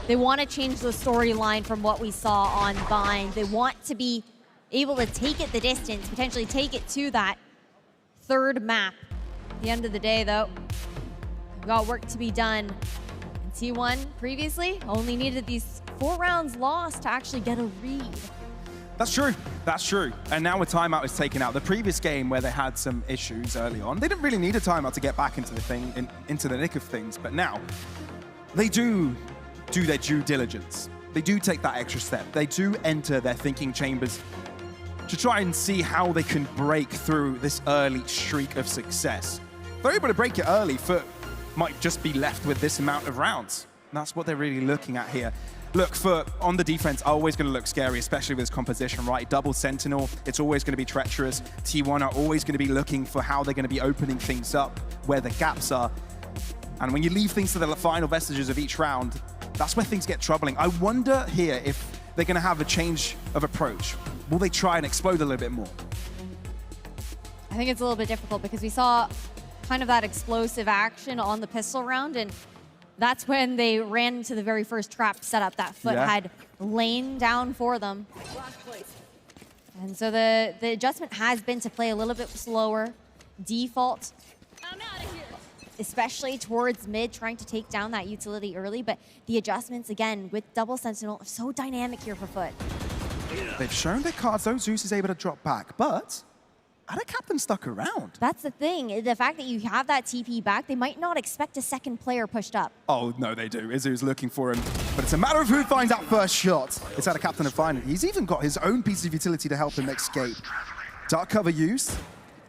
they want to change the storyline from what we saw on Bind. They want to be able to take it the distance, potentially take it to that 3rd map. At the end of the day, though, we've got work to be done. And T1 previously only needed these 4 rounds lost to actually get a read. That's true. That's true. And now a timeout is taken out. The previous game where they had some issues early on, they didn't really need a timeout to get back into the thing, into the nick of things. But now they do their due diligence. they do take that extra step. They do enter their thinking chambers to try and see how they can break through this early streak of success. If they're able to break it early, Foot might just be left with this amount of rounds. And that's what they're really looking at here. Look, Foot on the defense are always going to look scary, especially with this composition, right? Double Sentinel, it's always going to be treacherous. T1 are always going to be looking for how they're going to be opening things up, where the gaps are. And when you leave things to the final vestiges of each round, that's where things get troubling. I wonder here if they're going to have a change of approach. Will they try and explode a little bit more? I think it's a little bit difficult because we saw kind of that explosive action on the pistol round, and that's when they ran into the very first trap setup that Foot had laid down for them. And so the adjustment has been to play a little bit slower, default, especially towards mid, trying to take down that utility early. But the adjustments, again, with Double Sentinel, are so dynamic here for Foot. They've shown their cards, though. Zeus is able to drop back, but Ada Captain stuck around. That's the thing. The fact that you have that TP back, they might not expect a second player pushed up. Oh, no, they do. Izu's looking for him. But it's a matter of who finds that first shot. It's Ada Captain to find it. He's even got his own piece of utility to help him escape. Dark cover used,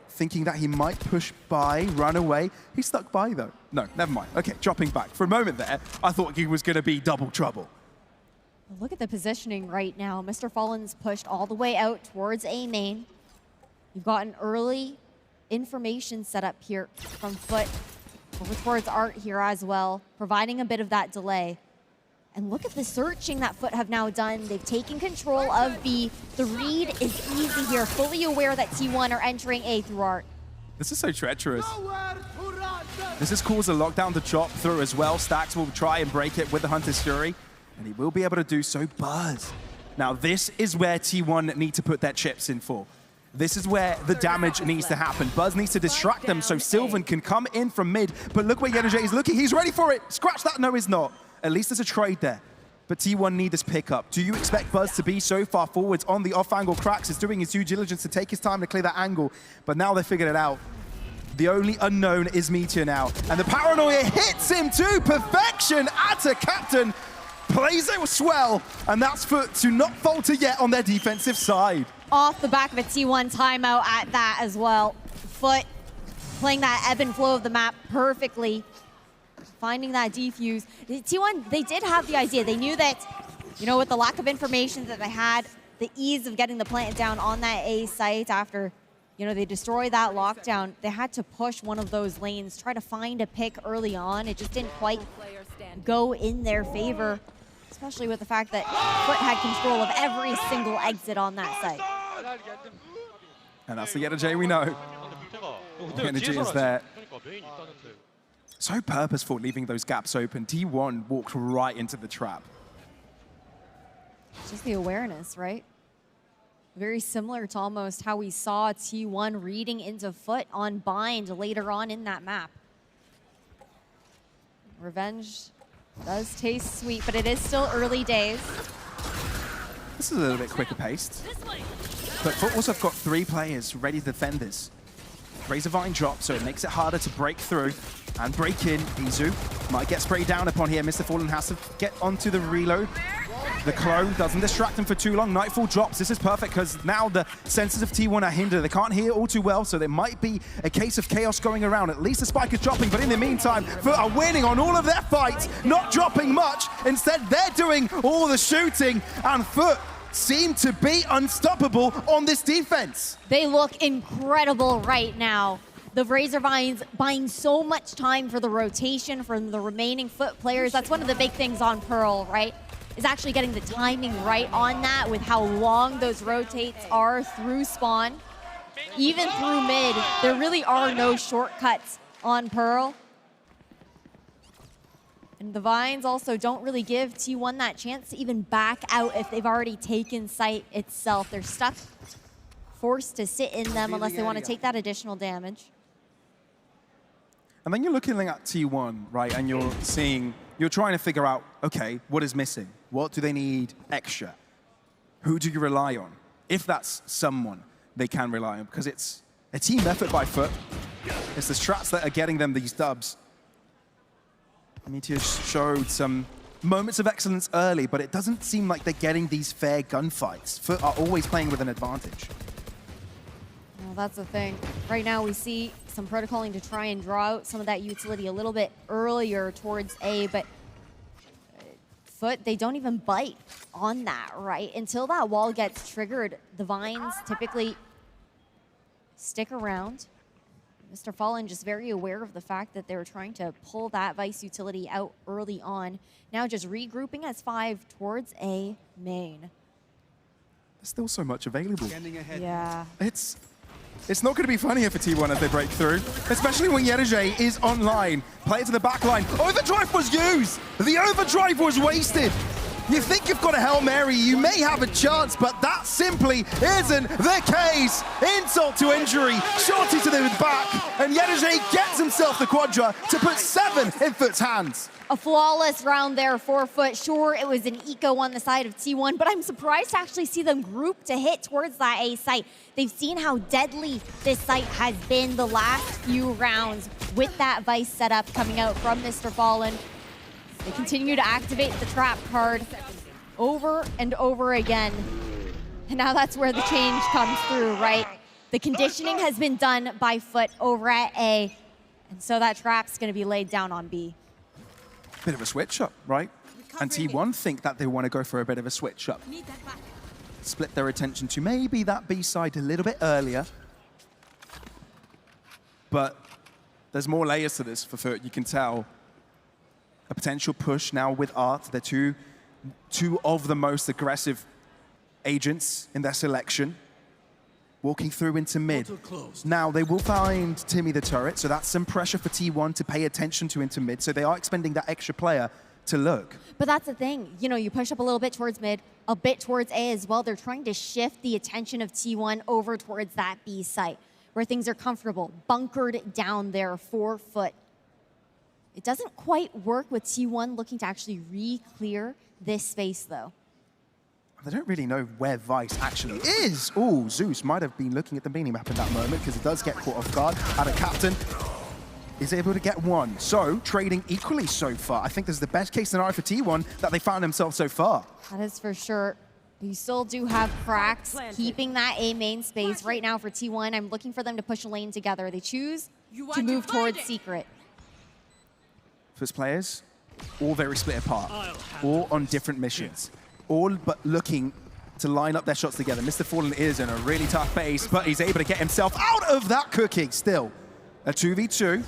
thinking that he might push by, run away. He stuck by, though. No, never mind. Okay, dropping back. For a moment there, I thought he was going to be double trouble. Look at the positioning right now. Mr. Fallen's pushed all the way out towards A main. You've got an early information setup here from Foot over towards Art here as well, providing a bit of that delay. And look at the searching that Foot have now done. They've taken control of B. The read is easy here, fully aware that T1 are entering A through Art. This is so treacherous. This has caused a lockdown to chop through as well. Stax will try and break it with the Hunter's Fury, and he will be able to do so. Buzz. Now this is where T1 need to put their chips in for. This is where the damage needs to happen. Buzz needs to distract them so Sylvan can come in from mid. But look where Yenergy is looking. He's ready for it. Scratch that. No, he's not. At least there's a trade there. But T1 need this pickup. Do you expect Buzz to be so far forwards on the off-angle cracks? He's doing his due diligence to take his time to clear that angle. But now they figured it out. The only unknown is Meteor now. And the paranoia hits him to perfection. Ada Captain plays it well. And that's Foot to not falter yet on their defensive side. Off the back of a T1 timeout at that as well. Foot playing that ebb and flow of the map perfectly. Finding that defuse. T1, they did have the idea. They knew that, you know, with the lack of information that they had, the ease of getting the plant down on that A site after, you know, they destroyed that lockdown, they had to push one of those lanes, try to find a pick early on. It just didn't quite go in their favor, especially with the fact that Foot had control of every single exit on that site. And that's the energy we know. The energy is there. So purposeful, leaving those gaps open. T1 walked right into the trap. Just the awareness, right? Very similar to almost how we saw T1 reading into Foot on Bind later on in that map. Revenge does taste sweet, but it is still early days. This is a little bit quicker paced. But Foot also have got 3 players ready to defend this. Razorvine drop, so it makes it harder to break through and break in. Izu might get sprayed down upon here. Mr. Fallen has to get onto the reload. The clone doesn't distract him for too long. Nightfall drops. This is perfect because now the senses of T1 are hindered. They can't hear all too well, so there might be a case of chaos going around. At least the spike is dropping, but in the meantime, Foot are winning on all of their fights, not dropping much. Instead, they're doing all the shooting, and Foot seem to be unstoppable on this defense. They look incredible right now. The Razorvines buying so much time for the rotation from the remaining Foot players. That's one of the big things on Pearl, right? Is actually getting the timing right on that with how long those rotates are through spawn. Even through mid, there really are no shortcuts on Pearl. And the Vines also don't really give T1 that chance to even back out if they've already taken site itself. They're stuck, forced to sit in them unless they want to take that additional damage. And then you're looking at T1, right, and you're trying to figure out, okay, what is missing? What do they need extra? Who do you rely on? If that's someone they can rely on, because it's a team effort by Foot. It's the strats that are getting them these dubs. Meteor showed some moments of excellence early, but it doesn't seem like they're getting these fair gunfights. Foot are always playing with an advantage. Well, that's the thing. Right now we see some protocoling to try and draw out some of that utility a little bit earlier towards A, but Foot, they don't even bite on that, right? Until that wall gets triggered, the Vines typically stick around. Mr. Fallen just very aware of the fact that they were trying to pull that Vice utility out early on. Now just regrouping as 5 towards A main. There's still so much available. Yeah. It's not going to be funny for T1 as they break through, especially when Yedeje is online. Play it to the back line. Overdrive was used! The overdrive was wasted! You think you've got a Hail Mary, you may have a chance, but that simply isn't the case. Insult to injury, shorty to the back, and Yedeje gets himself the quadra to put 7 in Foot's hands. A flawless round there for Foot. Sure, it was an eco on the side of T1, but I'm surprised to actually see them group to hit towards that A site. They've seen how deadly this site has been the last few rounds with that Vice setup coming out from Mr. Fallen. They continue to activate the trap card over and over again. And now that's where the change comes through, right? The conditioning has been done by Foot over at A, and so that trap's gonna be laid down on B. Bit of a switch up, right? And T1 think that they want to go for a bit of a switch up. Split their attention to maybe that B side a little bit earlier. But there's more layers to this for Foot, you can tell. A potential push now with Art. They're two of the most aggressive agents in their selection. Walking through into mid. Now, they will find Timmy the turret, so that's some pressure for T1 to pay attention to into mid, so they are expending that extra player to look. But that's the thing, you know, you push up a little bit towards mid, a bit towards A as well. They're trying to shift the attention of T1 over towards that B site, where things are comfortable, bunkered down there for Foot. It doesn't quite work with T1 looking to actually re-clear this space, though. They don't really know where Vice actually is. Oh, Zeus might have been looking at the mini-map in that moment because he does get caught off guard. And a captain is able to get 1. So, trading equally so far. I think this is the best case scenario for T1 that they found themselves so far. That is for sure. You still do have cracks keeping that A main space. Right now for T1, I'm looking for them to push a lane together. They choose to move towards Secret. First players, all very split apart, all on different missions, all but looking to line up their shots together. Mr. Fallen is in a really tough base, but he's able to get himself out of that cookie still. A 2v2,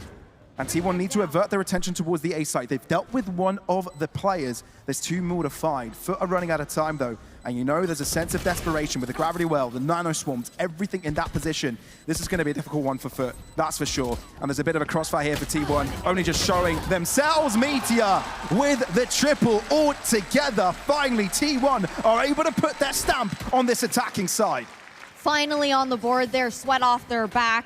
and T1 need to avert their attention towards the A site. They've dealt with one of the players. There's 2 more to find. Foot are running out of time though, and you know there's a sense of desperation with the gravity well, the nano swarms, everything in that position. This is going to be a difficult one for Foot, that's for sure. And there's a bit of a crossfire here for T1, only just showing themselves. Meteor with the triple all together. Finally, T1 are able to put their stamp on this attacking side. Finally on the board there, sweat off their back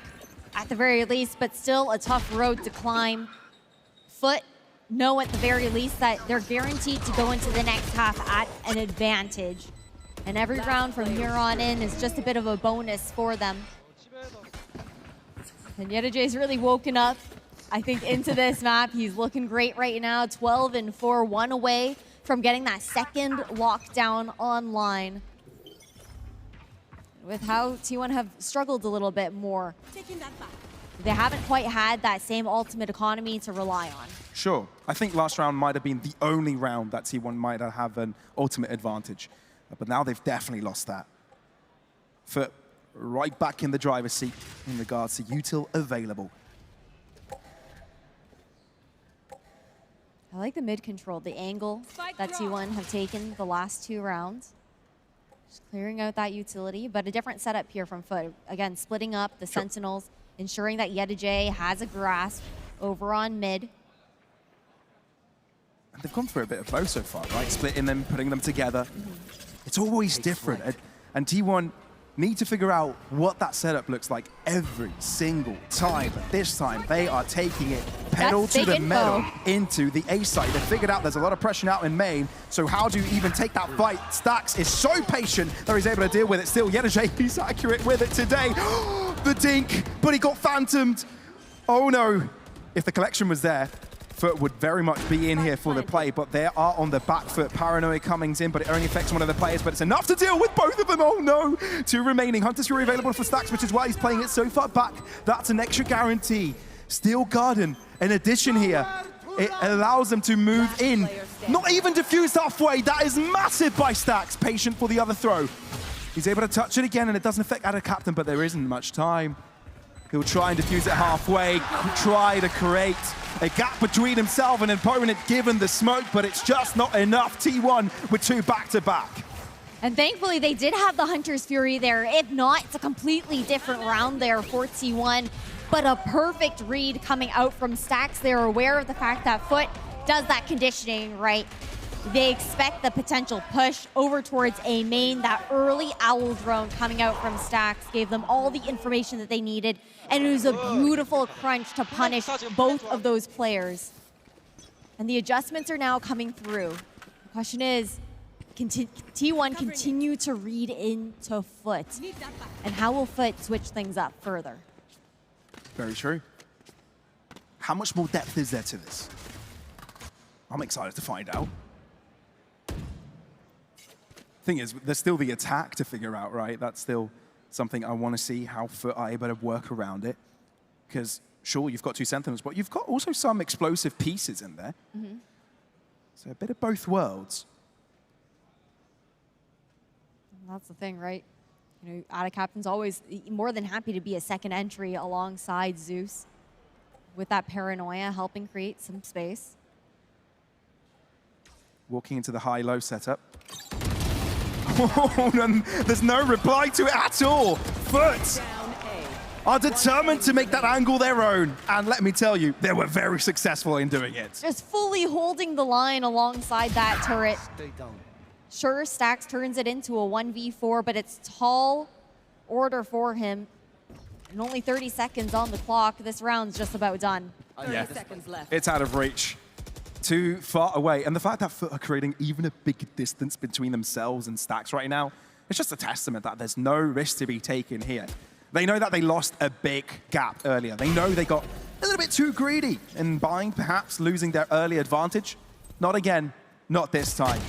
at the very least, but still a tough road to climb. Foot know at the very least that they're guaranteed to go into the next half at an advantage. And every round from here on in is just a bit of a bonus for them. And Yedeje's really woken up, I think, into this map. He's looking great right now, 12-4, 1 away from getting that second lockdown online. With how T1 have struggled a little bit more. They haven't quite had that same ultimate economy to rely on. Sure. I think last round might have been the only round that T1 might have an ultimate advantage. But now they've definitely lost that. Foot right back in the driver's seat in regards to util available. I like the mid control, the angle that T1 have taken the last 2 rounds. Just clearing out that utility, but a different setup here from Foot. Again, splitting up the Sentinels, ensuring that Yedeje has a grasp over on mid. And they've gone through a bit of both so far, right? Splitting them, putting them together. It's always different. And T1 need to figure out what that setup looks like every single time. But this time, they are taking it pedal to the metal into the A site. They figured out there's a lot of pressure out in main, so how do you even take that fight? Stax is so patient that he's able to deal with it. Still, Yedeje, he's accurate with it today. The dink, but he got phantomed. Oh no. If the collection was there, Foot would very much be in here for the play, but they are on the back foot. Paranoia coming in, but it only affects one of the players, but it's enough to deal with both of them. Oh no! 2 remaining. Hunter's Fury available for Stax, which is why he's playing it so far back. That's an extra guarantee. Steel Garden, in addition here, it allows them to move in. Not even defused halfway. That is massive by Stax. Patient for the other throw. He's able to touch it again, and it doesn't affect Ada Captain, but there isn't much time. He'll try and defuse it halfway, try to create a gap between himself and an opponent given the smoke, but it's just not enough. T1 with 2 back-to-back. And thankfully, they did have the Hunter's Fury there. If not, it's a completely different round there for T1. But a perfect read coming out from Stax. They're aware of the fact that Foot does that conditioning, right? They expect the potential push over towards A main. That early Owl drone coming out from Stax gave them all the information that they needed, and it was a beautiful crunch to punish both of those players. And the adjustments are now coming through. The question is, can T1 continue to read into Foot? And how will Foot switch things up further? Very true. How much more depth is there to this? I'm excited to find out. Thing is, there's still the attack to figure out, right? That's still something I want to see how Foot are able to work around it. Because sure, you've got 2 Sentinels, but you've got also some explosive pieces in there. So a bit of both worlds. That's the thing, right? You know, Ada Captain's always more than happy to be a second entry alongside Zeus, with that Paranoia helping create some space. Walking into the high-low setup. Oh, there's no reply to it at all. Foot are determined to make that angle their own. And let me tell you, they were very successful in doing it. Just fully holding the line alongside that turret. Sure, Stax turns it into a 1v4, but it's tall order for him. And only 30 seconds on the clock. This round's just about done. 30 seconds left. It's out of reach. Too far away. And the fact that Foot are creating even a big distance between themselves and Stax right now, it's just a testament that there's no risk to be taken here. They know that they lost a big gap earlier. They know they got a little bit too greedy in buying, perhaps losing their early advantage. Not again, not this time.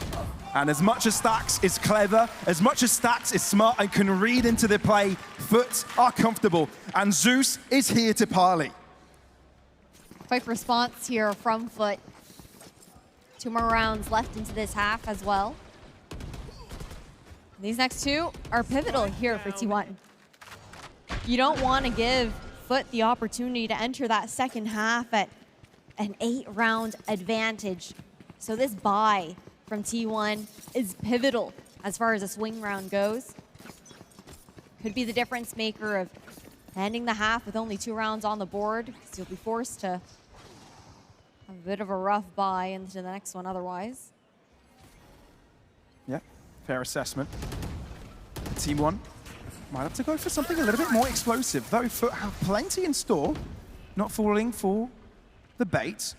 And as much as Stax is clever, as much as Stax is smart and can read into the play, Foot are comfortable. And Zeus is here to parley. Quick response here from Foot. 2 more rounds left into this half as well. These next 2 are pivotal here for T1. You don't want to give Foot the opportunity to enter that second half at an 8-round advantage. So this bye from T1 is pivotal as far as a swing round goes. Could be the difference maker of ending the half with only 2 rounds on the board, because you'll be forced to have a bit of a rough bye into the next one otherwise. Yeah, fair assessment. Team 1 might have to go for something a little bit more explosive, though Foot have plenty in store, not falling for the bait.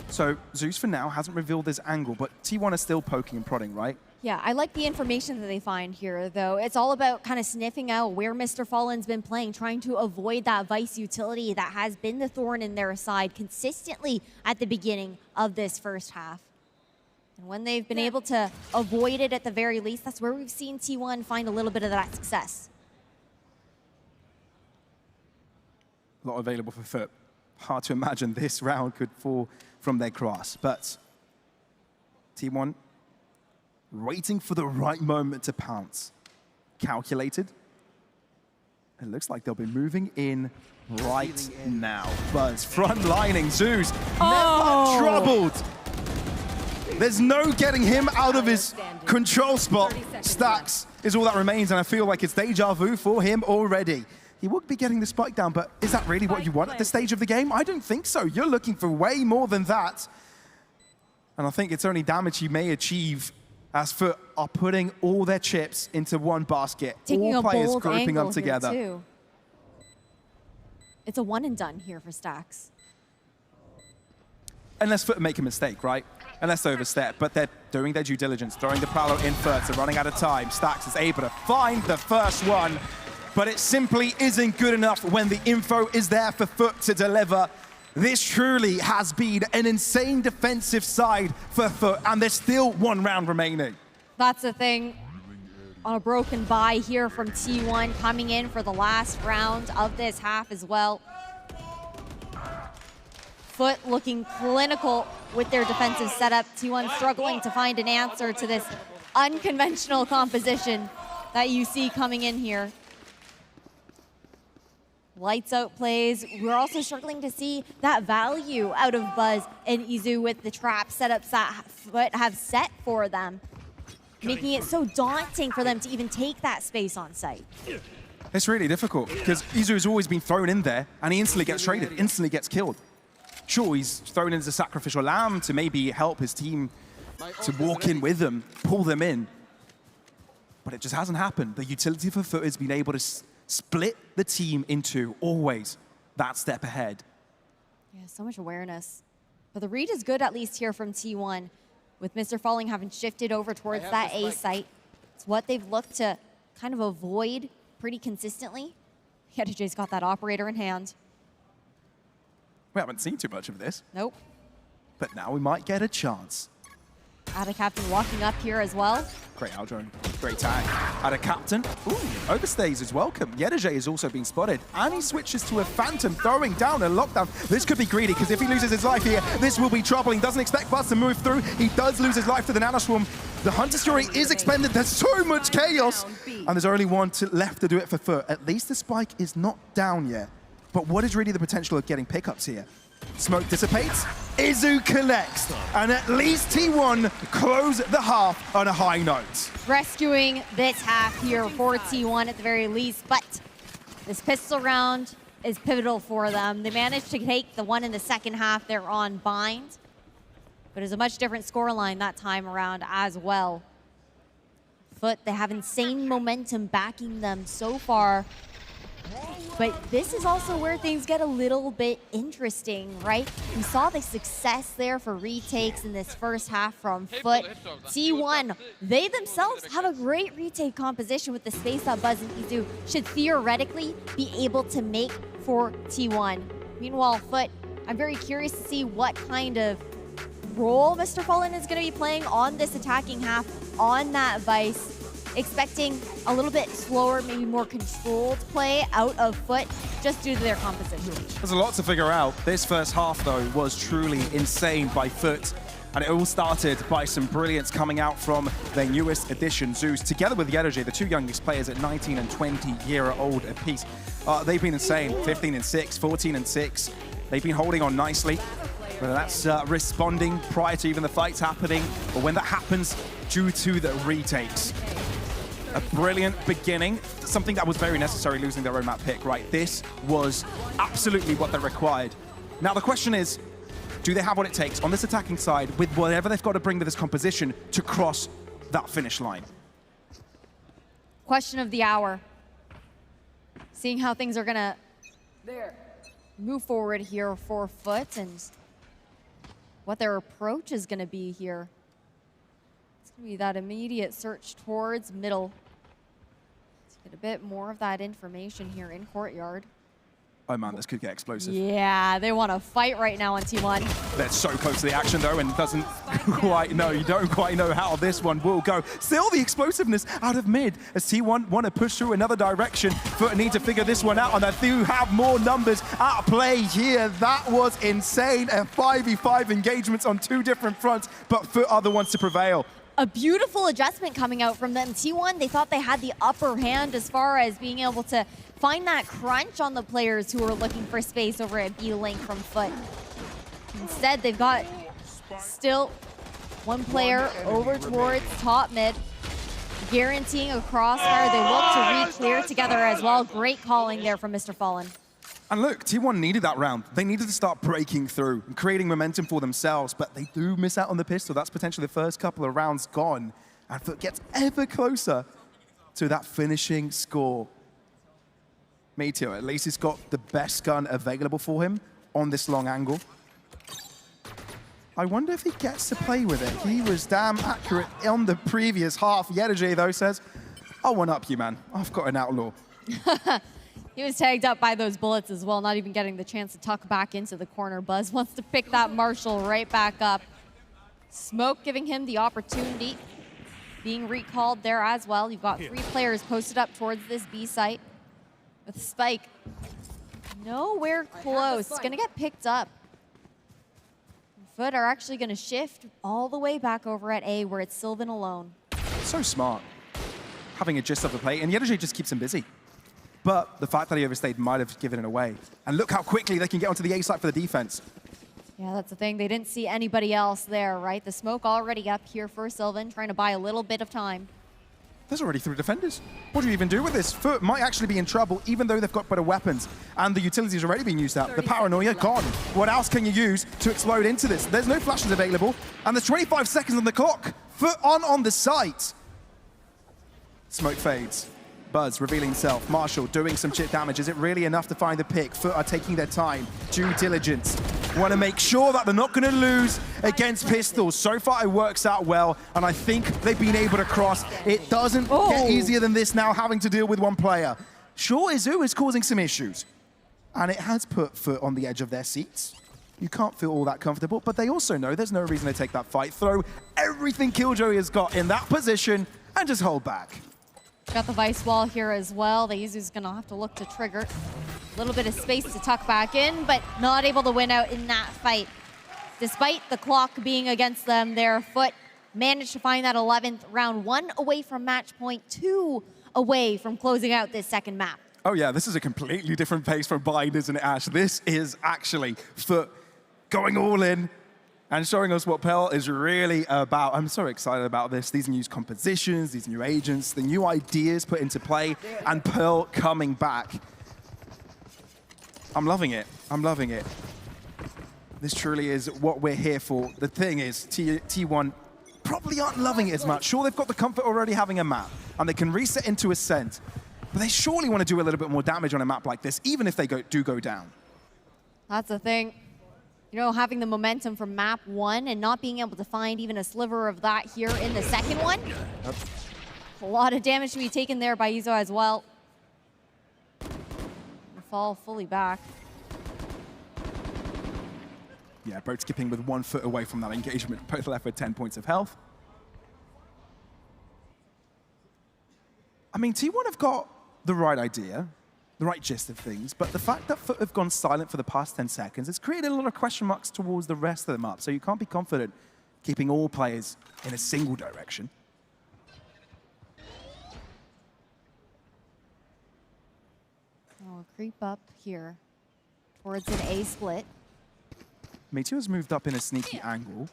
So Zeus for now hasn't revealed this angle, but T1 are still poking and prodding, right? Yeah, I like the information that they find here, though. It's all about kind of sniffing out where Mr. Fallen's been playing, trying to avoid that Vice utility that has been the thorn in their side consistently at the beginning of this first half. And when they've been able to avoid it at the very least, that's where we've seen T1 find a little bit of that success. A lot available for Foot. Hard to imagine this round could fall from their grasp, but T1 waiting for the right moment to pounce. Calculated. It looks like they'll be moving in right now. Buzz front-lining Zeus. Never troubled. There's no getting him out of his control spot. Stax is all that remains, and I feel like it's deja vu for him already. He would be getting the spike down, but is that really what you want at this stage of the game? I don't think so. You're looking for way more than that. And I think it's only damage he may achieve as Foot are putting all their chips into one basket. Taking all players bold grouping angle up together. here too. It's a one and done here for Stax. Unless Foot make a mistake, right? Unless they overstep, but they're doing their due diligence, throwing the Prowler in first, they're running out of time. Stax is able to find the first one, but it simply isn't good enough when the info is there for Foot to deliver. This truly has been an insane defensive side for Foot, and there's still 1 round remaining. That's the thing. On a broken bye here from T1, coming in for the last round of this half as well. Foot looking clinical with their defensive setup. T1 struggling to find an answer to this unconventional composition that you see coming in here. Lights out plays. We're also struggling to see that value out of Buzz and Izu with the trap setups that Foot have set for them, making it so daunting for them to even take that space on site. It's really difficult because Izu has always been thrown in there and he instantly gets traded, instantly gets killed. Sure, he's thrown in as a sacrificial lamb to maybe help his team to walk in with them, pull them in. But it just hasn't happened. The utility for Foot has been able to split the team into always that step ahead. Yeah, so much awareness. But the read is good, at least here from T1, with Mr. Falling having shifted over towards that A site. It's what they've looked to kind of avoid pretty consistently. YetterJay's got that operator in hand. We haven't seen too much of this. Nope. But now we might get a chance. Ada Captain walking up here as well. Great outdrone, great tag. Ada Captain, ooh, overstays is welcome. YetterJay is also being spotted, and he switches to a Phantom, throwing down a lockdown. This could be greedy, because if he loses his life here, this will be troubling. Doesn't expect Buzz to move through. He does lose his life to the Nanoswarm. The Hunter's Fury is expended. There's so much chaos, and there's only one left to do it for Foot. At least the spike is not down yet. But what is really the potential of getting pickups here? Smoke dissipates, Izu collects, and at least T1 close the half on a high note. Rescuing this half here for T1 at the very least, but this pistol round is pivotal for them. They managed to take the one in the second half. They're on bind, but it's a much different scoreline that time around as well. Foot, they have insane momentum backing them so far. But this is also where things get a little bit interesting, right? We saw the success there for retakes in this first half from Foot. T1, they themselves have a great retake composition with the space that Buzz and Izu should theoretically be able to make for T1. Meanwhile, Foot, I'm very curious to see what kind of role Mr. Fallen is going to be playing on this attacking half on that Vice. Expecting a little bit slower, maybe more controlled play out of Foot just due to their composition. There's a lot to figure out. This first half, though, was truly insane by Foot. And it all started by some brilliance coming out from their newest addition, Zeus, together with YetterJay, the two youngest players at 19 and 20-year-old apiece. They've been insane, 15 and 6, 14 and 6. They've been holding on nicely. Whether that's responding prior to even the fights happening, or when that happens due to the retakes. A brilliant beginning, something that was very necessary, losing their own map pick, right? This was absolutely what they required. Now the question is, do they have what it takes on this attacking side with whatever they've got to bring to this composition to cross that finish line? Question of the hour. Seeing how things are gonna move forward here for Foot and what their approach is gonna be here. It's gonna be that immediate search towards middle. Let's get a bit more of that information here in courtyard. Oh man, this could get explosive. Yeah, they want to fight right now on T1. They're so close to the action though, and doesn't quite know, you don't quite know how this one will go. Still the explosiveness out of mid as T1 want to push through another direction. Foot need to figure this one out, and they do have more numbers at play here. That was insane. A 5v5 engagements on two different fronts, but Foot are the ones to prevail. A beautiful adjustment coming out from them. T1, they thought they had the upper hand as far as being able to find that crunch on the players who are looking for space over at B-Link from Foot. Instead, they've got still one player over towards top mid, guaranteeing a crossfire. They look to re-clear together as well. Great calling there from Mr. Fallen. And look, T1 needed that round. They needed to start breaking through and creating momentum for themselves, but they do miss out on the pistol. That's potentially the first couple of rounds gone. And Foot gets ever closer to that finishing score. Meteor, at least he's got the best gun available for him on this long angle. I wonder if he gets to play with it. He was damn accurate on the previous half. YetterJay, though, says, I'll one-up you, man. I've got an outlaw. He was tagged up by those bullets as well, not even getting the chance to tuck back into the corner. Buzz wants to pick that Marshall right back up. Smoke giving him the opportunity. Being recalled there as well. You've got 3 players posted up towards this B site. With Spike nowhere close. Gonna get picked up. Foot are actually gonna shift all the way back over at A, where it's Sylvan alone. So smart. Having a gist of the play, and the energy just keeps him busy. But the fact that he overstayed might have given it away. And look how quickly they can get onto the A site for the defense. Yeah, that's the thing. They didn't see anybody else there, right? The smoke already up here for Sylvan, trying to buy a little bit of time. There's already 3 defenders. What do you even do with this? Foot might actually be in trouble, even though they've got better weapons. And the utility's already being used up. The paranoia gone. What else can you use to explode into this? There's no flashes available. And there's 25 seconds on the clock. Foot on the site. Smoke fades. Buzz revealing himself. Marshall doing some chip damage. Is it really enough to find the pick? Foot are taking their time. Due diligence. Want to make sure that they're not going to lose against pistols. So far, it works out well, and I think they've been able to cross. It doesn't get easier than this now, having to deal with 1 player. Sure, Izu is causing some issues, and it has put Foot on the edge of their seats. You can't feel all that comfortable, but they also know there's no reason to take that fight. Throw everything Killjoy has got in that position and just hold back. Got the Vice wall here as well. The Izu's gonna have to look to trigger. A little bit of space to tuck back in, but not able to win out in that fight. Despite the clock being against them, their Foot managed to find that 11th round, 1 away from match point, 2 away from closing out this second map. Oh yeah, this is a completely different pace from Biden, isn't it, Ash? This is actually Foot going all in and showing us what Pearl is really about. I'm so excited about this. These new compositions, these new agents, the new ideas put into play, and Pearl coming back. I'm loving it. I'm loving it. This truly is what we're here for. The thing is, T1 probably aren't loving it as much. Sure, they've got the comfort already having a map, and they can reset into Ascent, but they surely want to do a little bit more damage on a map like this, even if they do go down. That's the thing. You know, having the momentum from map 1 and not being able to find even a sliver of that here in the second one. A lot of damage to be taken there by Izo as well. Fall fully back. Yeah, both skipping with 1 foot away from that engagement. Both left with 10 points of health. I mean, T1 have got the right idea, the right gist of things, but the fact that Foot have gone silent for the past 10 seconds has created a lot of question marks towards the rest of them up, so you can't be confident keeping all players in a single direction. Oh, creep up here towards an A split. Meteor's moved up in a sneaky angle.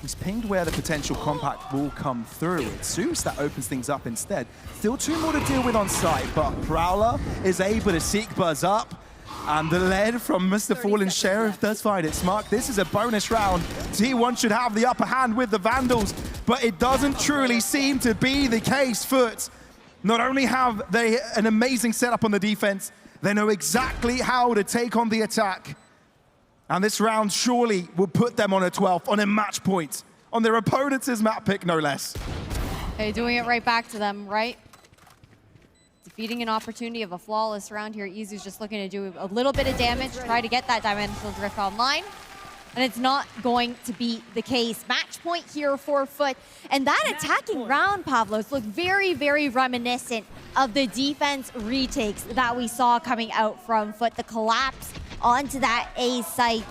He's pinged where the potential compact will come through. It's Zeus that opens things up instead. Still 2 more to deal with on site, but Prowler is able to seek Buzz up. And the lead from Mr. Fallen Sheriff does find its mark. This is a bonus round. T1 should have the upper hand with the Vandals, but it doesn't truly seem to be the case. Foot, not only have they an amazing setup on the defense, they know exactly how to take on the attack. And this round surely will put them on a 12th, on a match point, on their opponent's map pick, no less. Okay, doing it right back to them, right? Defeating an opportunity of a flawless round here. Izu's just looking to do a little bit of damage, try to get that Dimensional Drift online. And it's not going to be the case. Match point here for Foot. And that attacking round, Pavlos, looked very, very reminiscent of the defense retakes that we saw coming out from Foot. The collapse onto that A site.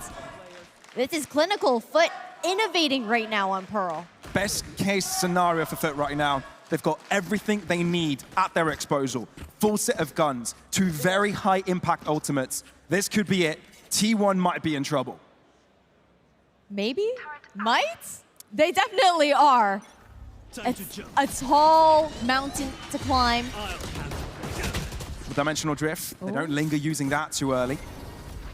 This is clinical. Foot innovating right now on Pearl. Best case scenario for Foot right now. They've got everything they need at their disposal. Full set of guns, 2 very high impact ultimates. This could be it. T1 might be in trouble. Maybe? Might? They definitely are. It's a tall mountain to climb. Dimensional Drift, they don't linger using that too early.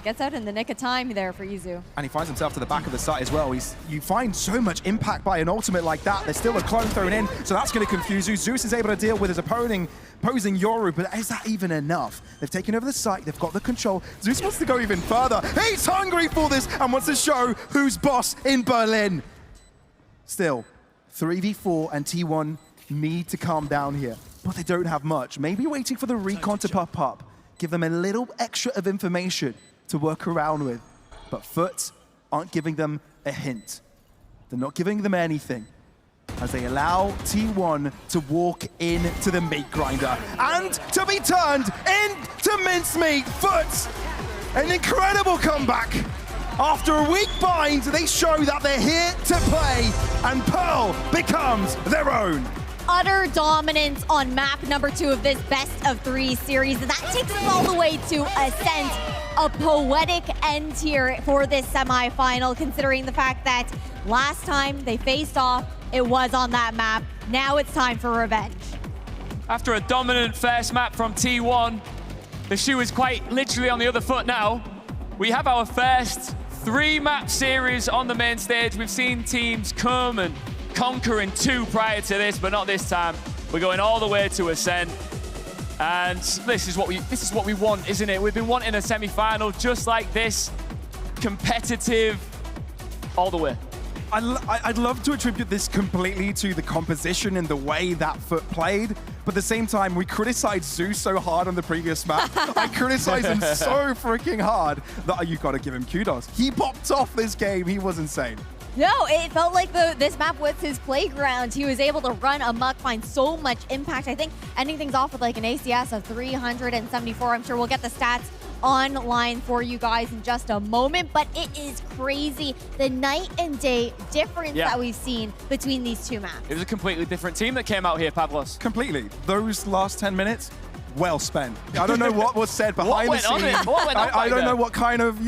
Gets out in the nick of time there for Izu. And he finds himself to the back of the site as well. You find so much impact by an ultimate like that. There's still a clone thrown in, so that's going to confuse you. Zeus is able to deal with his opposing Yoru, but is that even enough? They've taken over the site, they've got the control. Zeus wants to go even further. He's hungry for this and wants to show who's boss in Berlin. Still, 3v4 and T1 need to calm down here, but they don't have much. Maybe waiting for the recon to pop up. give them a little extra of information to work around with. But Foot aren't giving them a hint. They're not giving them anything, as they allow T1 to walk into the meat grinder and to be turned into mincemeat. Foot, an incredible comeback. After a weak bind, they show that they're here to play, and Pearl becomes their own. Utter dominance on map number 2 of this best-of-3 series. That takes us all the way to Ascent. A poetic end here for this semifinal, considering the fact that last time they faced off, it was on that map. Now it's time for revenge. After a dominant first map from T1, the shoe is quite literally on the other foot now. We have our first 3-map series on the main stage. We've seen teams come and conquer in 2 prior to this, but not this time. We're going all the way to Ascent. And this is what we want, isn't it? We've been wanting a semi-final just like this, competitive, all the way. I'd love to attribute this completely to the composition and the way that Foot played, but at the same time, we criticized Zeus so hard on the previous map. I criticized him so freaking hard that you've got to give him kudos. He popped off this game. He was insane. No, it felt like this map was his playground. He was able to run amok, find so much impact. I think ending things off with like an ACS of 374. I'm sure we'll get the stats online for you guys in just a moment, but it is crazy the night and day difference that we've seen between these 2 maps. It was a completely different team that came out here, Pavlos. Completely. Those last 10 minutes, well spent. I don't know what was said behind the scenes. I don't know what kind of,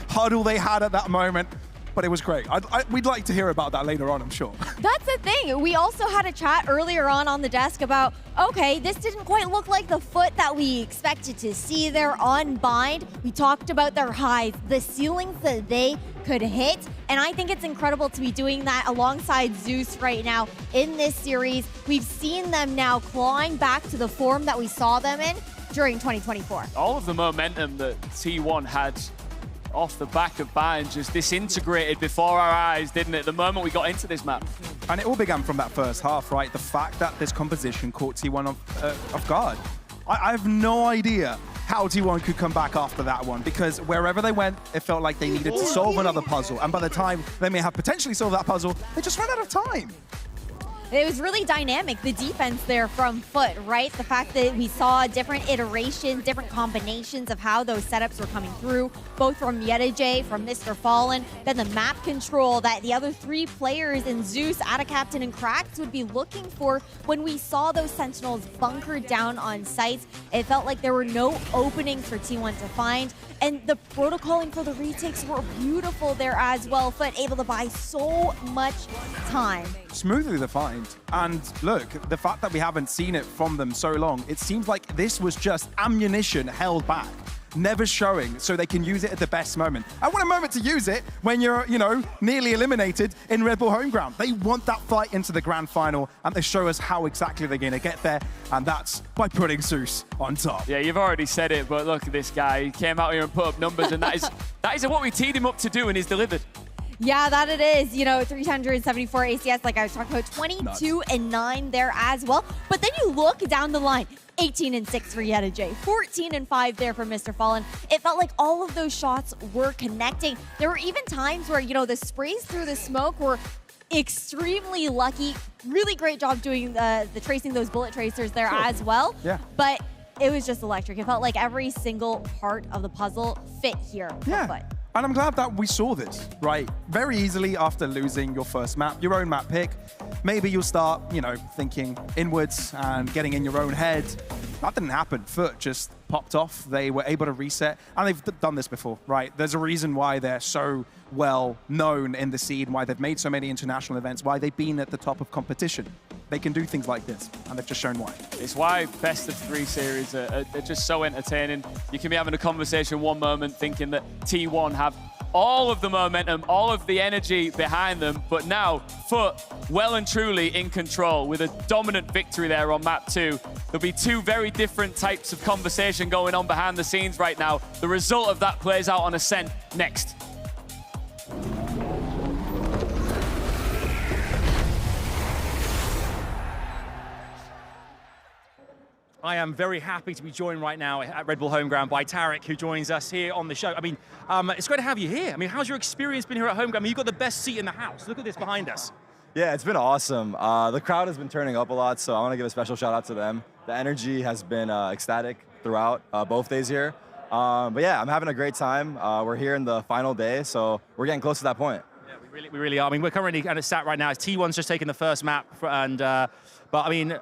huddle they had at that moment. But it was great. We'd like to hear about that later on, I'm sure. That's the thing. We also had a chat earlier on the desk about, okay, this didn't quite look like the Foot that we expected to see there on Bind. We talked about their highs, the ceilings that they could hit, and I think it's incredible to be doing that alongside Zeus right now in this series. We've seen them now clawing back to the form that we saw them in during 2024. All of the momentum that T1 had off the back of Bind just disintegrated before our eyes, didn't it, the moment we got into this map? And it all began from that first half, right? The fact that this composition caught T1 off guard. I have no idea how T1 could come back after that one, because wherever they went, it felt like they needed to solve another puzzle. And by the time they may have potentially solved that puzzle, they just ran out of time. It was really dynamic, the defense there from Foot, right? The fact that we saw different iterations, different combinations of how those setups were coming through, both from YetaJ, from Mr. Fallen, then the map control that the other 3 players in Zeus, Captain, and Krax would be looking for when we saw those Sentinels bunkered down on sites. It felt like there were no openings for T1 to find, and the protocoling for the retakes were beautiful there as well. Foot able to buy so much time. Smoothly defined. And look, the fact that we haven't seen it from them so long, it seems like this was just ammunition held back, never showing, so they can use it at the best moment. I want a moment to use it when you're, nearly eliminated in Red Bull home ground. They want that fight into the grand final, and they show us how exactly they're going to get there, and that's by putting Zeus on top. Yeah, you've already said it, but look at this guy. He came out here and put up numbers, and that is what we teed him up to do, and he's delivered. Yeah, that it is. 374 ACS, like I was talking about, 22 and 9 there as well. But then you look down the line, 18 and 6 for YetaJ, 14 and 5 there for Mr. Fallen. It felt like all of those shots were connecting. There were even times where, the sprays through the smoke were extremely lucky. Really great job doing the tracing those bullet tracers there as well. Yeah. But it was just electric. It felt like every single part of the puzzle fit here. Yeah. And I'm glad that we saw this, right? Very easily after losing your first map, your own map pick. Maybe you'll start, thinking inwards and getting in your own head. That didn't happen. Foot just popped off. They were able to reset. And they've done this before, right? There's a reason why they're so well known in the scene, why they've made so many international events, why they've been at the top of competition. They can do things like this, and they've just shown why. It's why best of 3 series are just so entertaining. You can be having a conversation one moment thinking that T1 have all of the momentum, all of the energy behind them, but now Foot well and truly in control with a dominant victory there on map 2. There'll be 2 very different types of conversation going on behind the scenes right now. The result of that plays out on Ascent next. I am very happy to be joined right now at Red Bull Homeground by Tarek, who joins us here on the show. I mean, it's great to have you here. I mean, how's your experience been here at Homeground? I mean, you've got the best seat in the house. Look at this behind us. Yeah, it's been awesome. The crowd has been turning up a lot, so I want to give a special shout out to them. The energy has been ecstatic throughout both days here. But yeah, I'm having a great time. We're here in the final day, so we're getting close to that point. Yeah, we really are. I mean, we're currently kind of sat right now. T1's just taken the first map, and but I mean,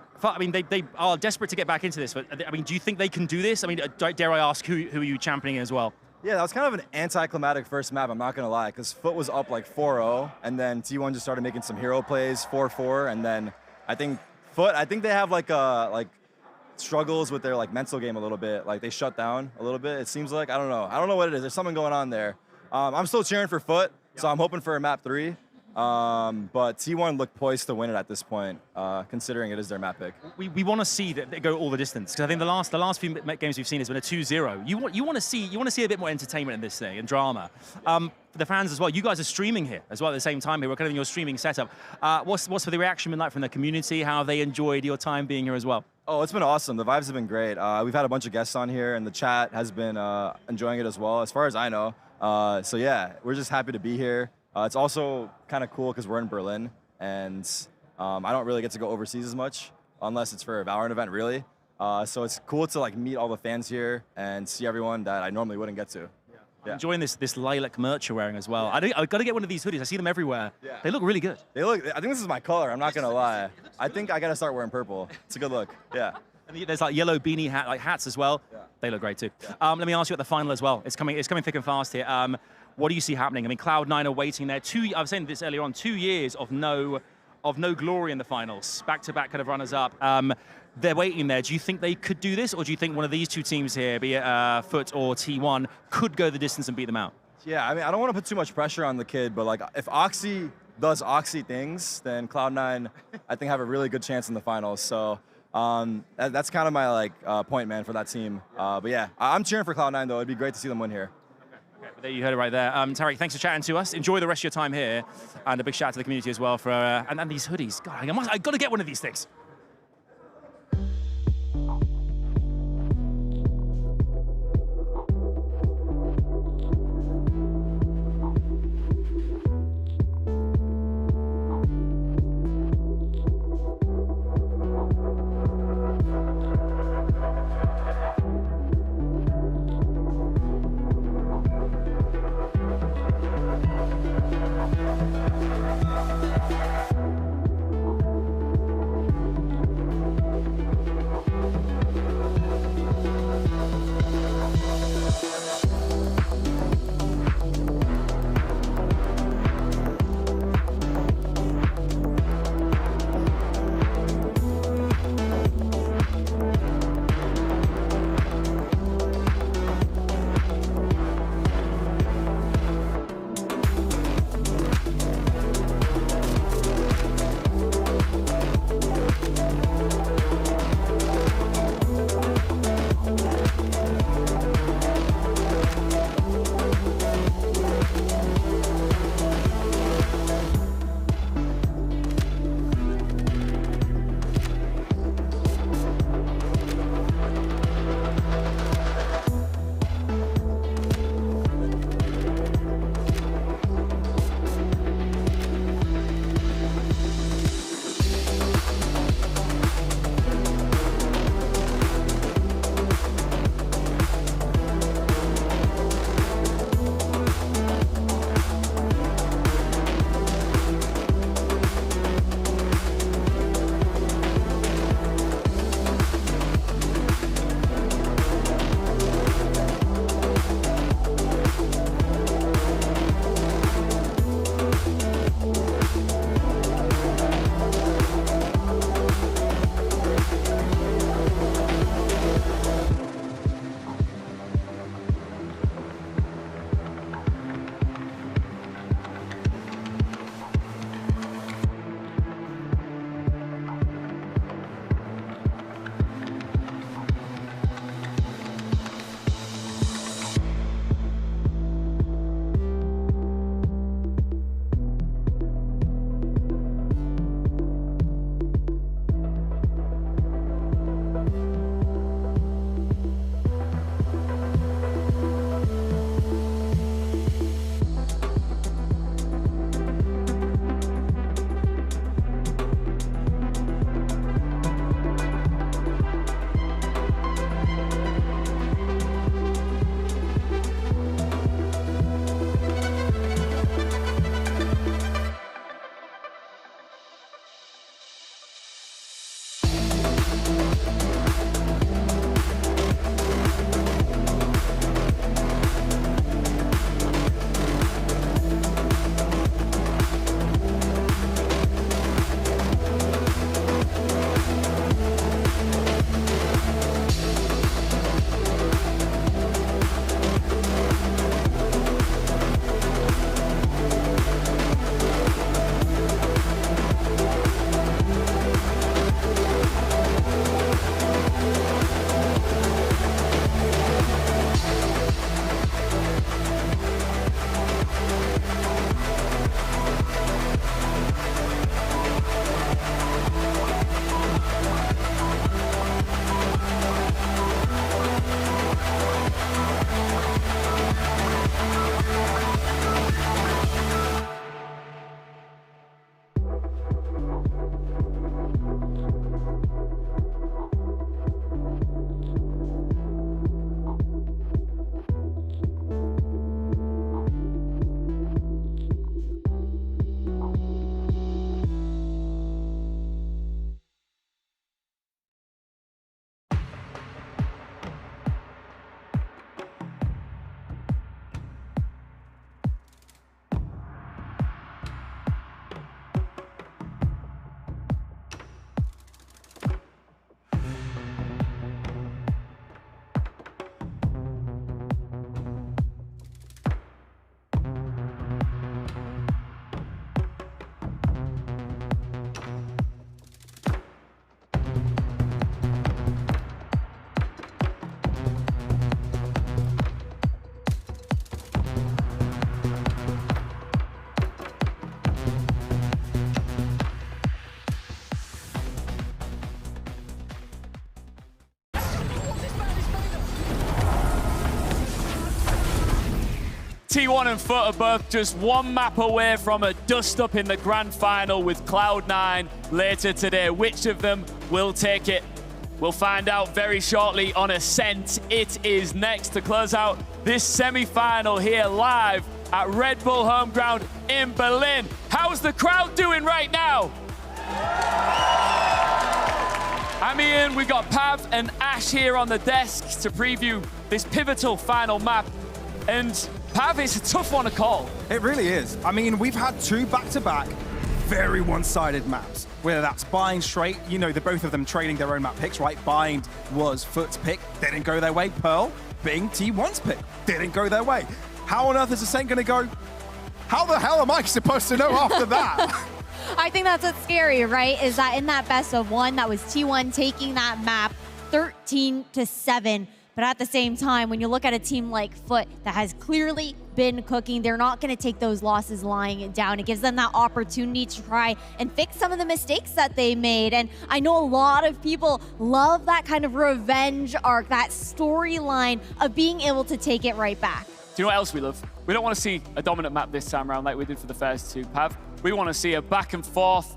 they are desperate to get back into this. But I mean, do you think they can do this? I mean, dare I ask, who are you championing as well? Yeah, that was kind of an anticlimactic first map, I'm not going to lie, because Foot was up like 4-0, and then T1 just started making some hero plays, 4-4, and then I think Foot, they have like struggles with their like mental game a little bit. Like they shut down a little bit, it seems like. I don't know what it is. There's something going on there. I'm still cheering for Foot, so I'm hoping for a map 3. But T1 looked poised to win it at this point, considering it is their map pick. We want to see that they go all the distance, because I think the last few games we've seen has been a 2-0. You want to see a bit more entertainment in this thing and drama. For the fans as well, you guys are streaming here as well at the same time here. We're kind of in your streaming setup. What's for the reaction been like from the community? How have they enjoyed your time being here as well? Oh, it's been awesome. The vibes have been great. We've had a bunch of guests on here, and the chat has been enjoying it as well, as far as I know. So yeah, we're just happy to be here. It's also kind of cool because we're in Berlin, and I don't really get to go overseas as much, unless it's for a Valorant event, really. So it's cool to like meet all the fans here and see everyone that I normally wouldn't get to. Yeah. Enjoying this lilac merch you're wearing as well. I've got to get one of these hoodies. I see them everywhere. Yeah. They look really good. I think this is my color. I'm not gonna lie. I think I gotta start wearing purple. It's a good look. Yeah. And there's like yellow beanie hats as well. Yeah. They look great too. Yeah. Let me ask you at the final as well. It's coming thick and fast here. What do you see happening? I mean, Cloud9 are waiting there. I was saying this earlier on. 2 years of no glory in the finals. Back-to-back kind of runners-up. They're waiting there. Do you think they could do this, or do you think one of these two teams here, be it Foot or T1, could go the distance and beat them out? Yeah, I mean, I don't want to put too much pressure on the kid, but like, if Oxy does Oxy things, then Cloud9, I think, have a really good chance in the finals. So that's kind of my like point man for that team. But yeah, I'm cheering for Cloud9 though. It'd be great to see them win here. But there you heard it right there. Tarek, thanks for chatting to us. Enjoy the rest of your time here, and a big shout out to the community as well for and these hoodies. God, I got to get one of these things. T1 and Foot are both just one map away from a dust-up in the grand final with Cloud9 later today. Which of them will take it? We'll find out very shortly on Ascent. It is next to close out this semi-final here live at Red Bull Homeground in Berlin. How's the crowd doing right now? I'm Ian, we got Pav and Ash here on the desk to preview this pivotal final map. And Pav, it's a tough one to call. It really is. I mean, we've had two back-to-back very one-sided maps, whether that's Bind straight, you know, the both of them trading their own map picks, right? Bind was Foot's pick, didn't go their way. Pearl being T1's pick, didn't go their way. How on earth is Ascent gonna go? How the hell am I supposed to know after that? I think that's what's scary, right? Is that in that best of one, that was T1 taking that map 13-7. But at the same time, when you look at a team like Foot that has clearly been cooking, they're not going to take those losses lying down. It gives them that opportunity to try and fix some of the mistakes that they made. And I know a lot of people love that kind of revenge arc, that storyline of being able to take it right back. Do you know what else we love? We don't want to see a dominant map this time around like we did for the first two, Pav. We want to see a back and forth,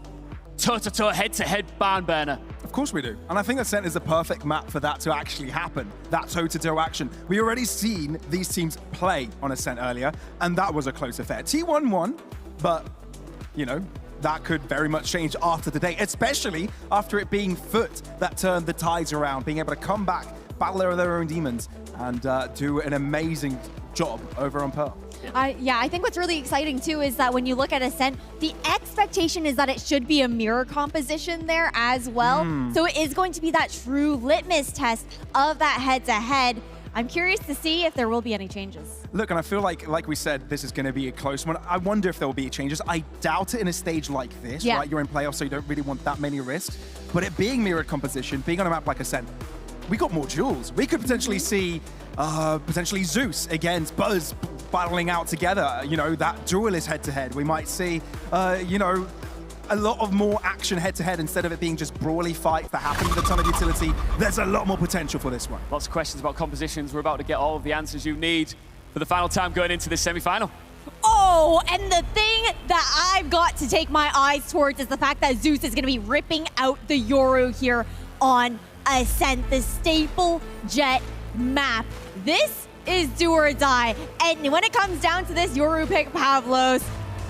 toe-to-toe, head-to-head barn burner. Of course we do. And I think Ascent is the perfect map for that to actually happen, that toe-to-toe action. We already seen these teams play on Ascent earlier, and that was a close affair. T1 won, but, you know, that could very much change after today, especially after it being Foot that turned the tides around, being able to come back, battle their own demons, and do an amazing job over on Pearl. Yeah, I think what's really exciting too is that when you look at Ascent, the expectation is that it should be a mirror composition there as well. So it is going to be that true litmus test of that head-to-head. I'm curious to see if there will be any changes. Look, and I feel like we said, this is going to be a close one. I wonder if there will be changes. I doubt it in a stage like this, right? You're in playoffs, so you don't really want that many risks. But it being mirrored composition, being on a map like Ascent, we got more duels. We could potentially see potentially Zeus against Buzz battling out together. You know, that duel is head-to-head. We might see, you know, a lot of more action head-to-head instead of it being just brawly fight that happened with a ton of utility. There's a lot more potential for this one. Lots of questions about compositions. We're about to get all of the answers you need for the final time going into this semi-final. Oh, and the thing that I've got to take my eyes towards is the fact that Zeus is going to be ripping out the Yoru here on Ascent, the staple jet map. This is do or die. And when it comes down to this Yoru pick, Pavlos,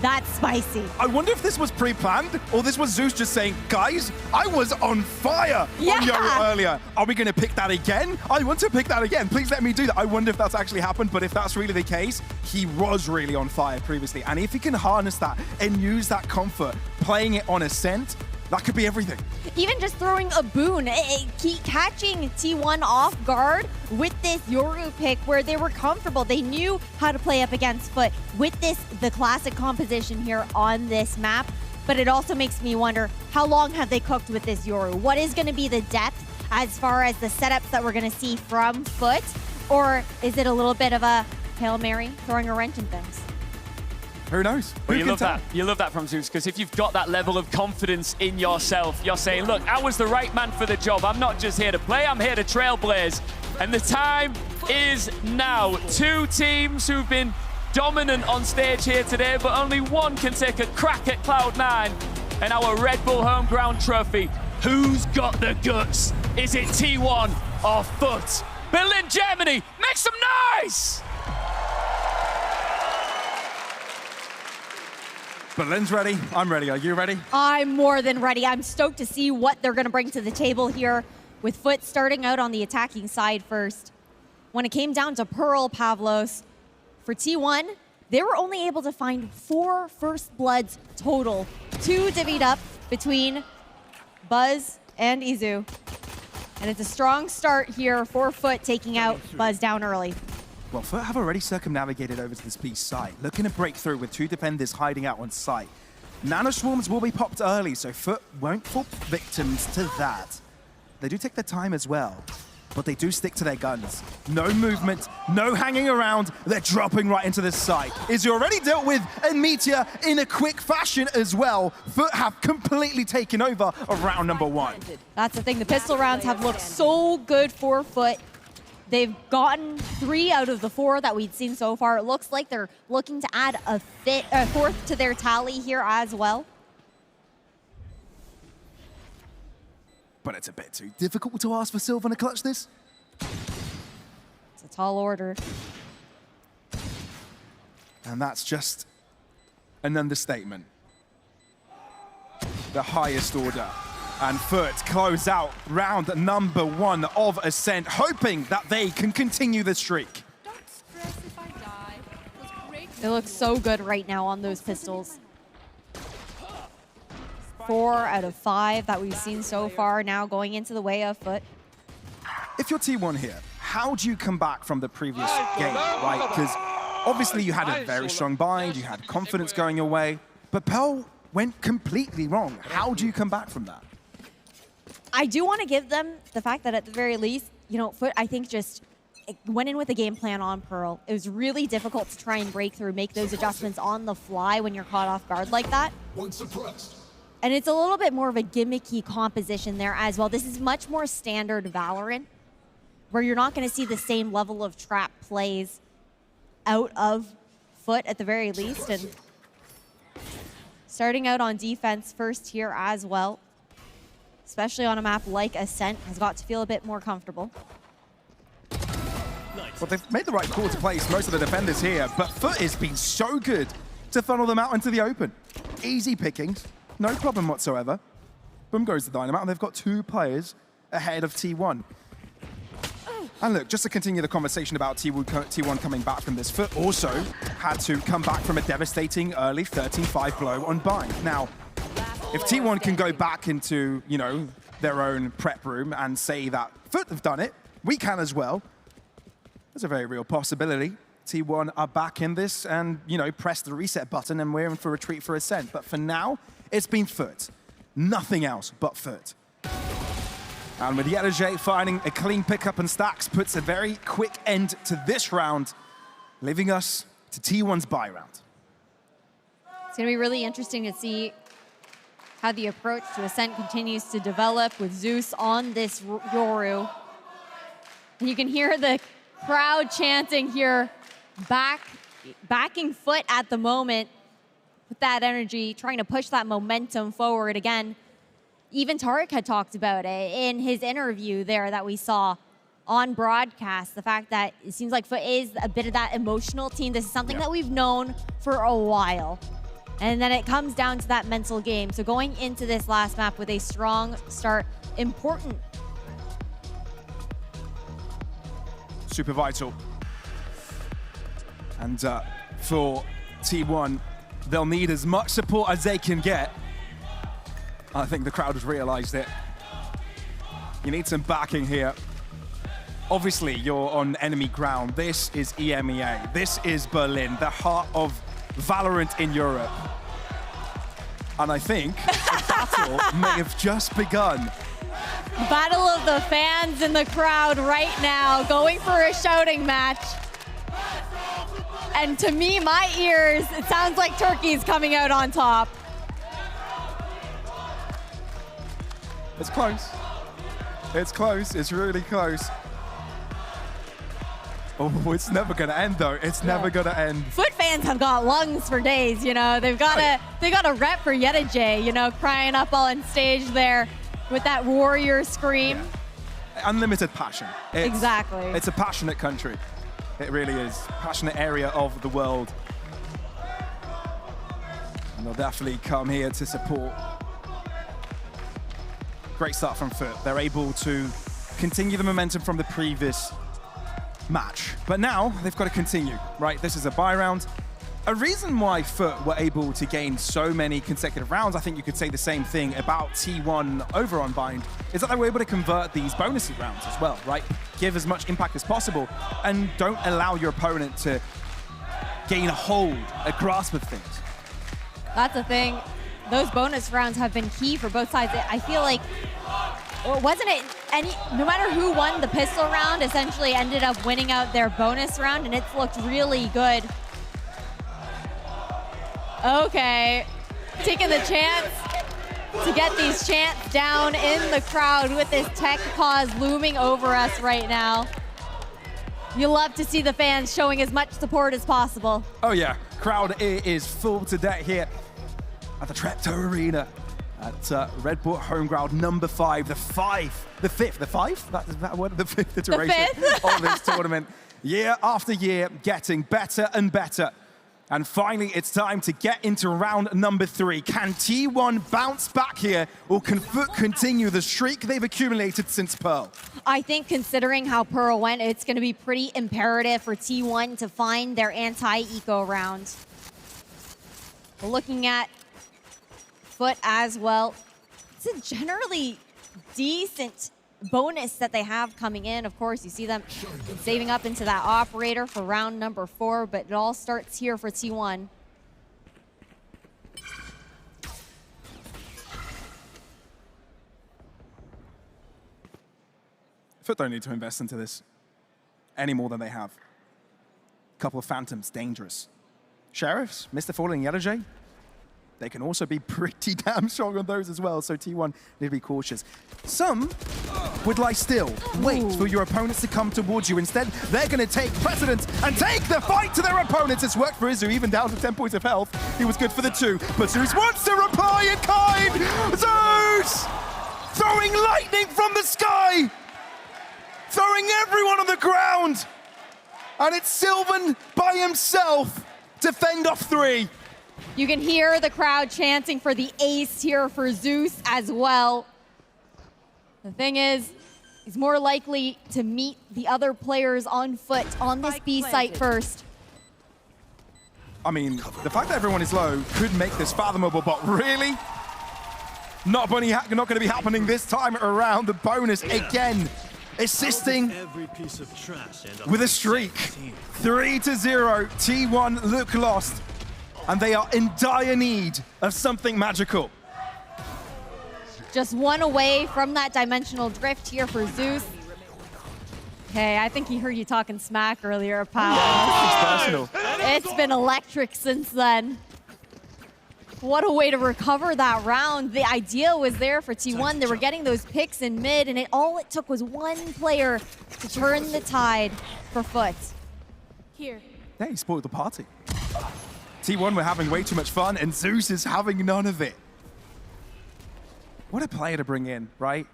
that's spicy. I wonder if this was pre-planned or this was Zeus just saying, guys, I was on fire on Yoru earlier. Are we going to pick that again? I want to pick that again. Please let me do that. I wonder if that's actually happened, but if that's really the case, he was really on fire previously. And if he can harness that and use that comfort, playing it on Ascent, that could be everything. Even just throwing a boon, keep catching T1 off guard with this Yoru pick where they were comfortable. They knew how to play up against Foot with this, the classic composition here on this map. But it also makes me wonder, how long have they cooked with this Yoru? What is going to be the depth as far as the setups that we're going to see from Foot? Or is it a little bit of a Hail Mary, throwing a wrench in things? Who knows? Well, you love that. You love that from Zeus, because if you've got that level of confidence in yourself, you're saying, look, I was the right man for the job. I'm not just here to play, I'm here to trailblaze. And the time is now. Two teams who've been dominant on stage here today, but only one can take a crack at Cloud9 and our Red Bull home ground trophy. Who's got the guts? Is it T1 or Foot? Berlin, Germany, make some noise! Berlin's ready. I'm ready. Are you ready? I'm more than ready. I'm stoked to see what they're going to bring to the table here, with Foot starting out on the attacking side first. When it came down to Pearl, Pavlos, for T1, they were only able to find 4 first bloods total, 2 divvied up between Buzz and Izu. And it's a strong start here for Foot, taking out Buzz down early. Well, Foot have already circumnavigated over to this B site, looking to break through with 2 defenders hiding out on site. Nano swarms will be popped early, so Foot won't fall victims to that. They do take their time as well, but they do stick to their guns. No movement, no hanging around, they're dropping right into this site. Izzy already dealt with a Meteor in a quick fashion as well. Foot have completely taken over of round number 1. That's the thing, the pistol rounds have looked so good for Foot. They've gotten 3 out of the 4 that we'd seen so far. It looks like they're looking to add a 4th to their tally here as well. But it's a bit too difficult to ask for Sylvan to clutch this. It's a tall order. And that's just an understatement. The highest order. And Foot close out round number 1 of Ascent, hoping that they can continue the streak. They look so good right now on those pistols. 4 out of 5 that we've seen so far now going into the way of Foot. If you're T1 here, how do you come back from the previous game, right? Because obviously you had a very strong bind, you had confidence going your way, but Pearl went completely wrong. How do you come back from that? I do want to give them the fact that at the very least, you know, Foot, I think just went in with a game plan on Pearl. It was really difficult to try and break through, make those adjustments on the fly when you're caught off guard like that. And it's a little bit more of a gimmicky composition there as well. This is much more standard Valorant, where you're not going to see the same level of trap plays out of Foot at the very least. And starting out on defense first here as well, especially on a map like Ascent, has got to feel a bit more comfortable. Well, they've made the right call to place most of the defenders here, but Foot has been so good to funnel them out into the open. Easy pickings, no problem whatsoever. Boom goes the Dynamite, and they've got 2 players ahead of T1. And look, just to continue the conversation about T1 coming back from this, Foot also had to come back from a devastating early 13-5 blow on bind. Now, if T1 can go back into, you know, their own prep room and say that Foot have done it, we can as well. There's a very real possibility. T1 are back in this and, you know, press the reset button and we're in for a retreat for Ascent. But for now, it's been Foot. Nothing else but Foot. And with Yedajay finding a clean pickup and stacks, puts a very quick end to this round, leaving us to T1's bye round. It's going to be really interesting to see how the approach to Ascent continues to develop with Zeus on this Yoru. And you can hear the crowd chanting here, backing Foot at the moment with that energy, trying to push that momentum forward again. Even Tariq had talked about it in his interview there that we saw on broadcast, the fact that it seems like Foot is a bit of that emotional team. This is something that we've known for a while. And then it comes down to that mental game. So going into this last map with a strong start, important. Super vital. And for T1, they'll need as much support as they can get. I think the crowd has realized it. You need some backing here. Obviously, you're on enemy ground. This is EMEA. This is Berlin, the heart of Valorant in Europe. And I think the battle may have just begun. Battle of the fans in the crowd right now, going for a shouting match. And to me, my ears, it sounds like Turkey's coming out on top. It's close. It's close. It's really close. Oh, it's never gonna end though. It's never gonna end. Foot fans have got lungs for days, you know. They've got a rep for Yedajay, you know, crying up on stage there with that warrior scream. Yeah. Unlimited passion. Exactly. It's a passionate country. It really is. Passionate area of the world. And they'll definitely come here to support. Great start from Foot. They're able to continue the momentum from the previous match. But now they've got to continue, right? This is a bye round. A reason why Foot were able to gain so many consecutive rounds, I think you could say the same thing about T1 over on Bind, is that they were able to convert these bonus rounds as well, right? Give as much impact as possible and don't allow your opponent to gain a hold, a grasp of things. That's the thing. Those bonus rounds have been key for both sides. I feel like, wasn't it no matter who won the pistol round, essentially ended up winning out their bonus round, and it's looked really good. Okay, taking the chance to get these chants down in the crowd with this tech pause looming over us right now. You love to see the fans showing as much support as possible. Oh yeah, crowd is full today here at the Treptow Arena at Red Bull home ground number 5, the fifth iteration of this tournament. Year after year, getting better and better. And finally, it's time to get into round number 3. Can T1 bounce back here, or can Foot continue the streak they've accumulated since Pearl? I think considering how Pearl went, it's going to be pretty imperative for T1 to find their anti-eco round. Looking at Foot as well, it's a generally decent bonus that they have coming in. Of course, you see them saving up into that operator for round number 4, but it all starts here for T1. Foot don't need to invest into this any more than they have. Couple of Phantoms, dangerous. Sheriffs, Mr. Fallen, Yellow Jay, they can also be pretty damn strong on those as well, so T1 need to be cautious. Some would lie still, wait for your opponents to come towards you. Instead, they're going to take precedence and take the fight to their opponents. It's worked for Izu, even down to 10 points of health. He was good for the 2, but Zeus wants to reply in kind! Zeus! Throwing lightning from the sky! Throwing everyone on the ground! And it's Sylvan by himself to fend off 3. You can hear the crowd chanting for the ace here for Zeus as well. The thing is, he's more likely to meet the other players on foot on this B site first. I mean, the fact that everyone is low could make this fathomable, but really? Not going to be happening this time around. The bonus again, assisting with a streak. 3-0, T1 look lost. And they are in dire need of something magical. Just one away from that dimensional drift here for Zeus. Okay, I think he heard you talking smack earlier, pal. It's been electric since then. What a way to recover that round. The idea was there for T1. They were getting those picks in mid, and all it took was one player to turn the tide for Foot. Here. Yeah, he spoiled the party. T1 were having way too much fun, and Zeus is having none of it. What a player to bring in, right?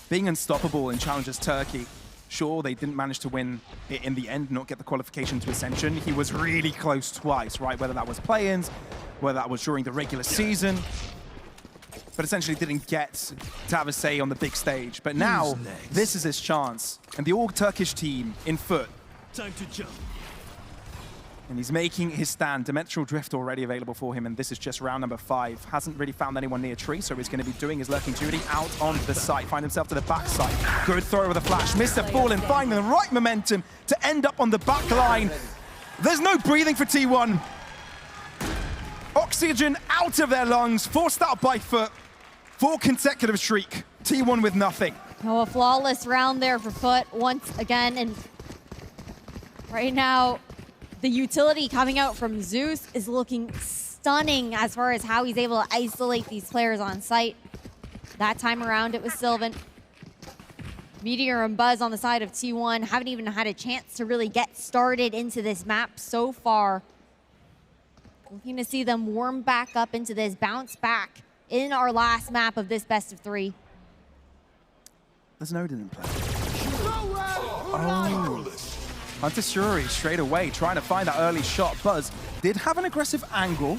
Being unstoppable in Challengers Turkey. Sure, they didn't manage to win it in the end, not get the qualification to Ascension. He was really close twice, right? Whether that was play-ins, whether that was during the regular season, but essentially didn't get to have a say on the big stage. But now, this is his chance. And the all-Turkish team in Foot. Time to jump. And he's making his stand. Dimensional Drift already available for him, and this is just round number 5. Hasn't really found anyone near tree, so he's going to be doing his Lurking Judy out on the site. Find himself to the backside. Good throw with a flash. Mr. Fallen finding the right momentum to end up on the back line. There's no breathing for T1. Oxygen out of their lungs, forced out by Foot. 4 consecutive streak. T1 with nothing. Oh, a flawless round there for Foot once again, and right now, the utility coming out from Zeus is looking stunning as far as how he's able to isolate these players on site. That time around, it was Sylvan. Meteor and Buzz on the side of T1 haven't even had a chance to really get started into this map so far. Looking to see them warm back up into this, bounce back in our last map of this best of 3. There's no didn't play. Oh. Hunter Shuri straight away, trying to find that early shot. Buzz did have an aggressive angle,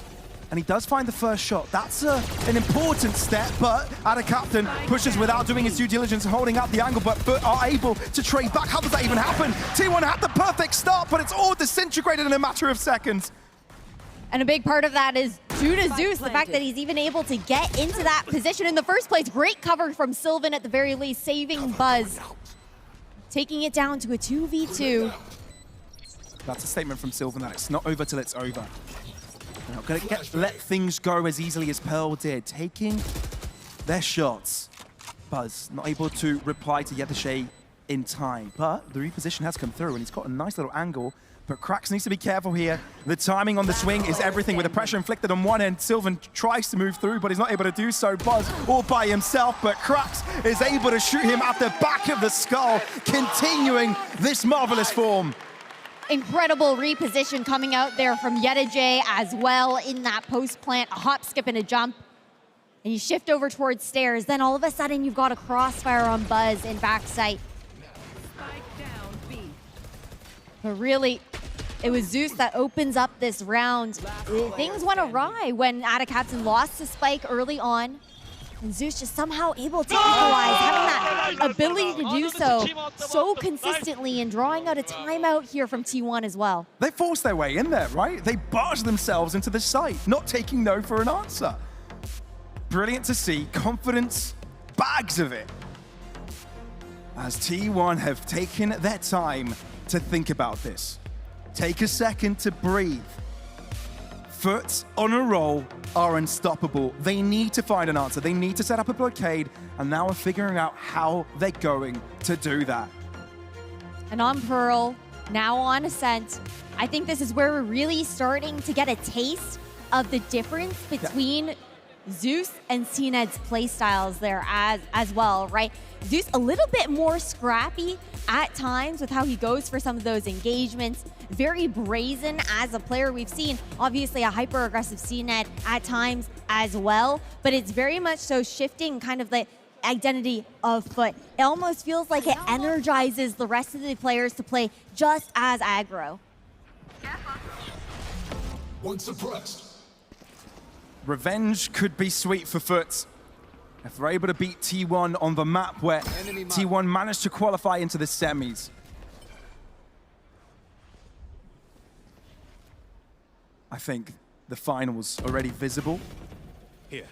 and he does find the first shot. That's an important step, but Ada Captain pushes without doing his due diligence, holding up the angle, but Foot are able to trade back. How does that even happen? T1 had the perfect start, but it's all disintegrated in a matter of seconds. And a big part of that is due to Zeus, the fact that he's even able to get into that position in the first place. Great cover from Sylvan at the very least, saving Buzz. Taking it down to a 2v2. That's a statement from Sylvan that it's not over till it's over. They're not going to let things go as easily as Pearl did. Taking their shots. Buzz not able to reply to Yedashay in time. But the reposition has come through, and he's got a nice little angle. But Krax needs to be careful here. The timing on the swing is everything. With the pressure inflicted on one end, Sylvan tries to move through, but he's not able to do so. Buzz all by himself, but Krax is able to shoot him at the back of the skull, continuing this marvelous form. Incredible reposition coming out there from Yedajay as well in that post plant, a hop, skip, and a jump. And you shift over towards stairs, then all of a sudden you've got a crossfire on Buzz in backside. But really, it was Zeus that opens up this round. Things went awry when Adacaptan lost to Spike early on. And Zeus just somehow able to equalize, having that ability to do so consistently and drawing out a timeout here from T1 as well. They forced their way in there, right? They barged themselves into the site, not taking no for an answer. Brilliant to see, confidence, bags of it. As T1 have taken their time to think about this. Take a second to breathe. Foot on a roll are unstoppable. They need to find an answer. They need to set up a blockade, and now we're figuring out how they're going to do that. And on Pearl, now on Ascent, I think this is where we're really starting to get a taste of the difference between Zeus and CNED's playstyles there as well, right? Zeus a little bit more scrappy at times with how he goes for some of those engagements. Very brazen as a player. We've seen obviously a hyper-aggressive CNED at times as well, but it's very much so shifting kind of the identity of Foot. It almost feels like it energizes the rest of the players to play just as aggro. One suppressed. Revenge could be sweet for Foot. If they're able to beat T1 on the map where T1 managed to qualify into the semis. I think the finals already visible. Here.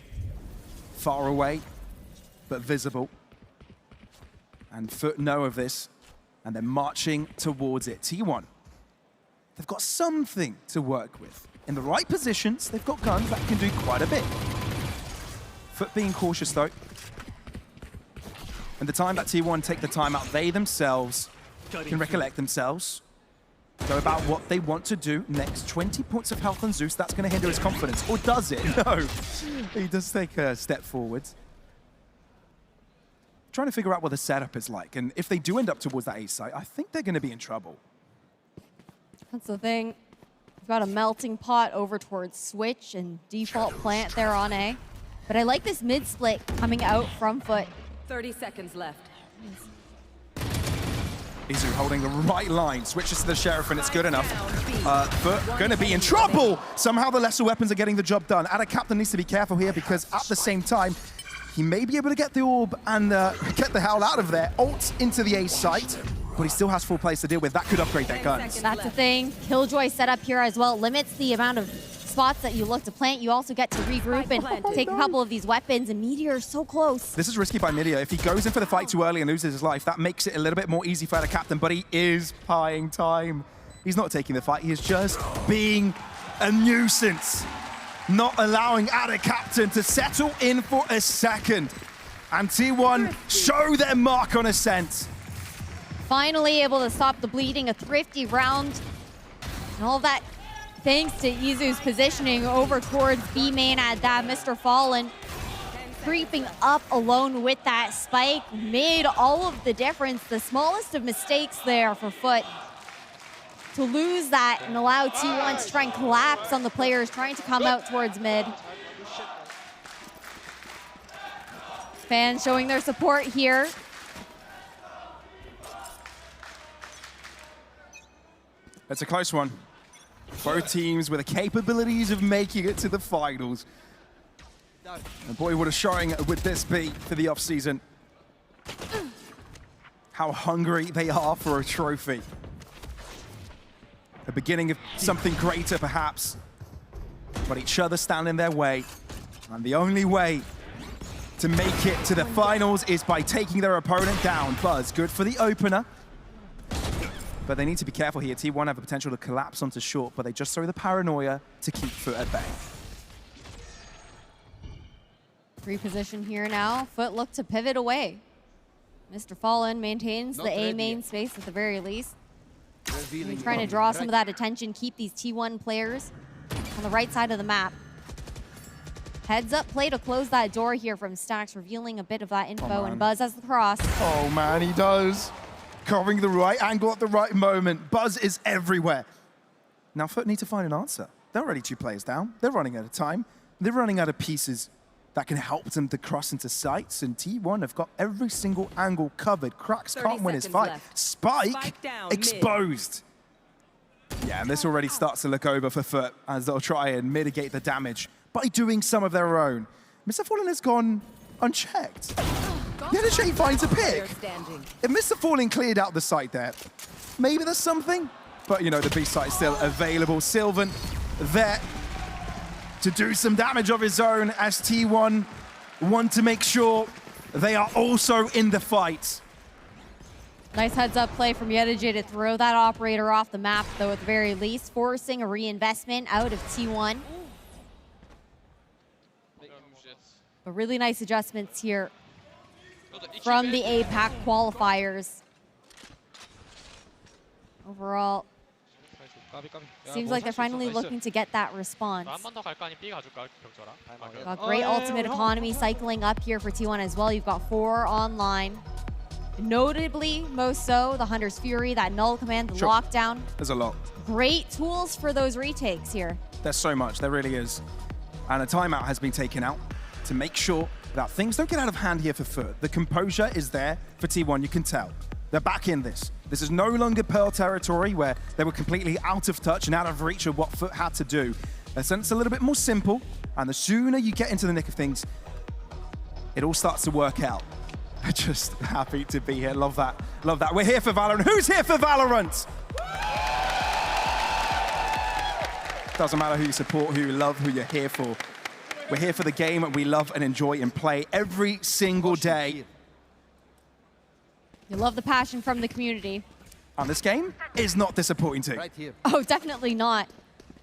Far away, but visible. And Foot know of this, and they're marching towards it. T1, they've got something to work with. In the right positions, they've got guns that can do quite a bit. Foot being cautious though. And the time that T1 take the time out, they themselves can recollect themselves, go about what they want to do next. 20 points of health on Zeus, that's going to hinder his confidence. Or does it? No. He does take a step forward. Trying to figure out what the setup is like. And if they do end up towards that A site, I think they're going to be in trouble. That's the thing. We've got a melting pot over towards Switch and default plant there on A. But I like this mid split coming out from Foot. 30 seconds left. Izu holding the right line, switches to the Sheriff, and it's good enough. Foot going to be in trouble. Somehow the lesser weapons are getting the job done. Adacaptan needs to be careful here because at the same time, he may be able to get the orb and get the hell out of there. Ult into the A site, but he still has full plays to deal with. That could upgrade their guns. That's the thing. Killjoy set up here as well. Limits the amount of spots that you look to plant. You also get to regroup and take a couple of these weapons, and Meteor's so close. This is risky by Meteor. If he goes in for the fight too early and loses his life, that makes it a little bit more easy for Adacaptan, but he is buying time. He's not taking the fight. He is just being a nuisance, not allowing Adacaptan to settle in for a second. And T1 show their mark on Ascent. Finally able to stop the bleeding, a thrifty round. And all that thanks to Izu's positioning over towards B main at that. Mr. Fallen creeping up alone with that spike made all of the difference. The smallest of mistakes there for Foot to lose that and allow T1 to try and collapse on the players trying to come out towards mid. Fans showing their support here. It's a close one. Both teams with the capabilities of making it to the finals. And boy, what a showing would this be for the offseason. How hungry they are for a trophy. The beginning of something greater, perhaps. But each other stand in their way. And the only way to make it to the finals is by taking their opponent down. Buzz, good for the opener. But they need to be careful here. T1 have the potential to collapse onto short, but they just throw the paranoia to keep Foot at bay. Reposition here now. Foot look to pivot away. Mr. Fallen maintains the A main space at the very least. And trying to draw some of that attention, keep these T1 players on the right side of the map. Heads up play to close that door here from Stax, revealing a bit of that info, and Buzz has the cross. Oh man, he does. Covering the right angle at the right moment. Buzz is everywhere. Now Foot need to find an answer. They're already 2 players down. They're running out of time. They're running out of pieces that can help them to cross into sights, and T1 have got every single angle covered. Krax can't win his fight. Spike exposed. Yeah, and this already starts to look over for Foot as they'll try and mitigate the damage by doing some of their own. Mr. Fallen has gone unchecked. Yedache finds a pick. If Mr. Fallen cleared out the site there, maybe there's something. But, you know, the B site is still available. Sylvan there to do some damage of his own as T1 want to make sure they are also in the fight. Nice heads-up play from Yedache to throw that operator off the map, though, at the very least, forcing a reinvestment out of T1. But really nice adjustments here from the APAC qualifiers. Overall, seems like they're finally looking to get that response. Got great ultimate economy cycling up here for T1 as well. You've got 4 online. Notably, most so, the Hunter's Fury, that null command, the lockdown. There's a lot. Great tools for those retakes here. There's so much, there really is. And a timeout has been taken out to make sure that things don't get out of hand here for Foot. The composure is there for T1, you can tell. They're back in this. This is no longer Pearl territory where they were completely out of touch and out of reach of what Foot had to do. It's a little bit more simple, and the sooner you get into the nick of things, it all starts to work out. Just happy to be here. Love that. Love that. We're here for Valorant. Who's here for Valorant? Doesn't matter who you support, who you love, who you're here for. We're here for the game that we love and enjoy and play every single day. You love the passion from the community. And this game is not disappointing. Right here. Oh, definitely not.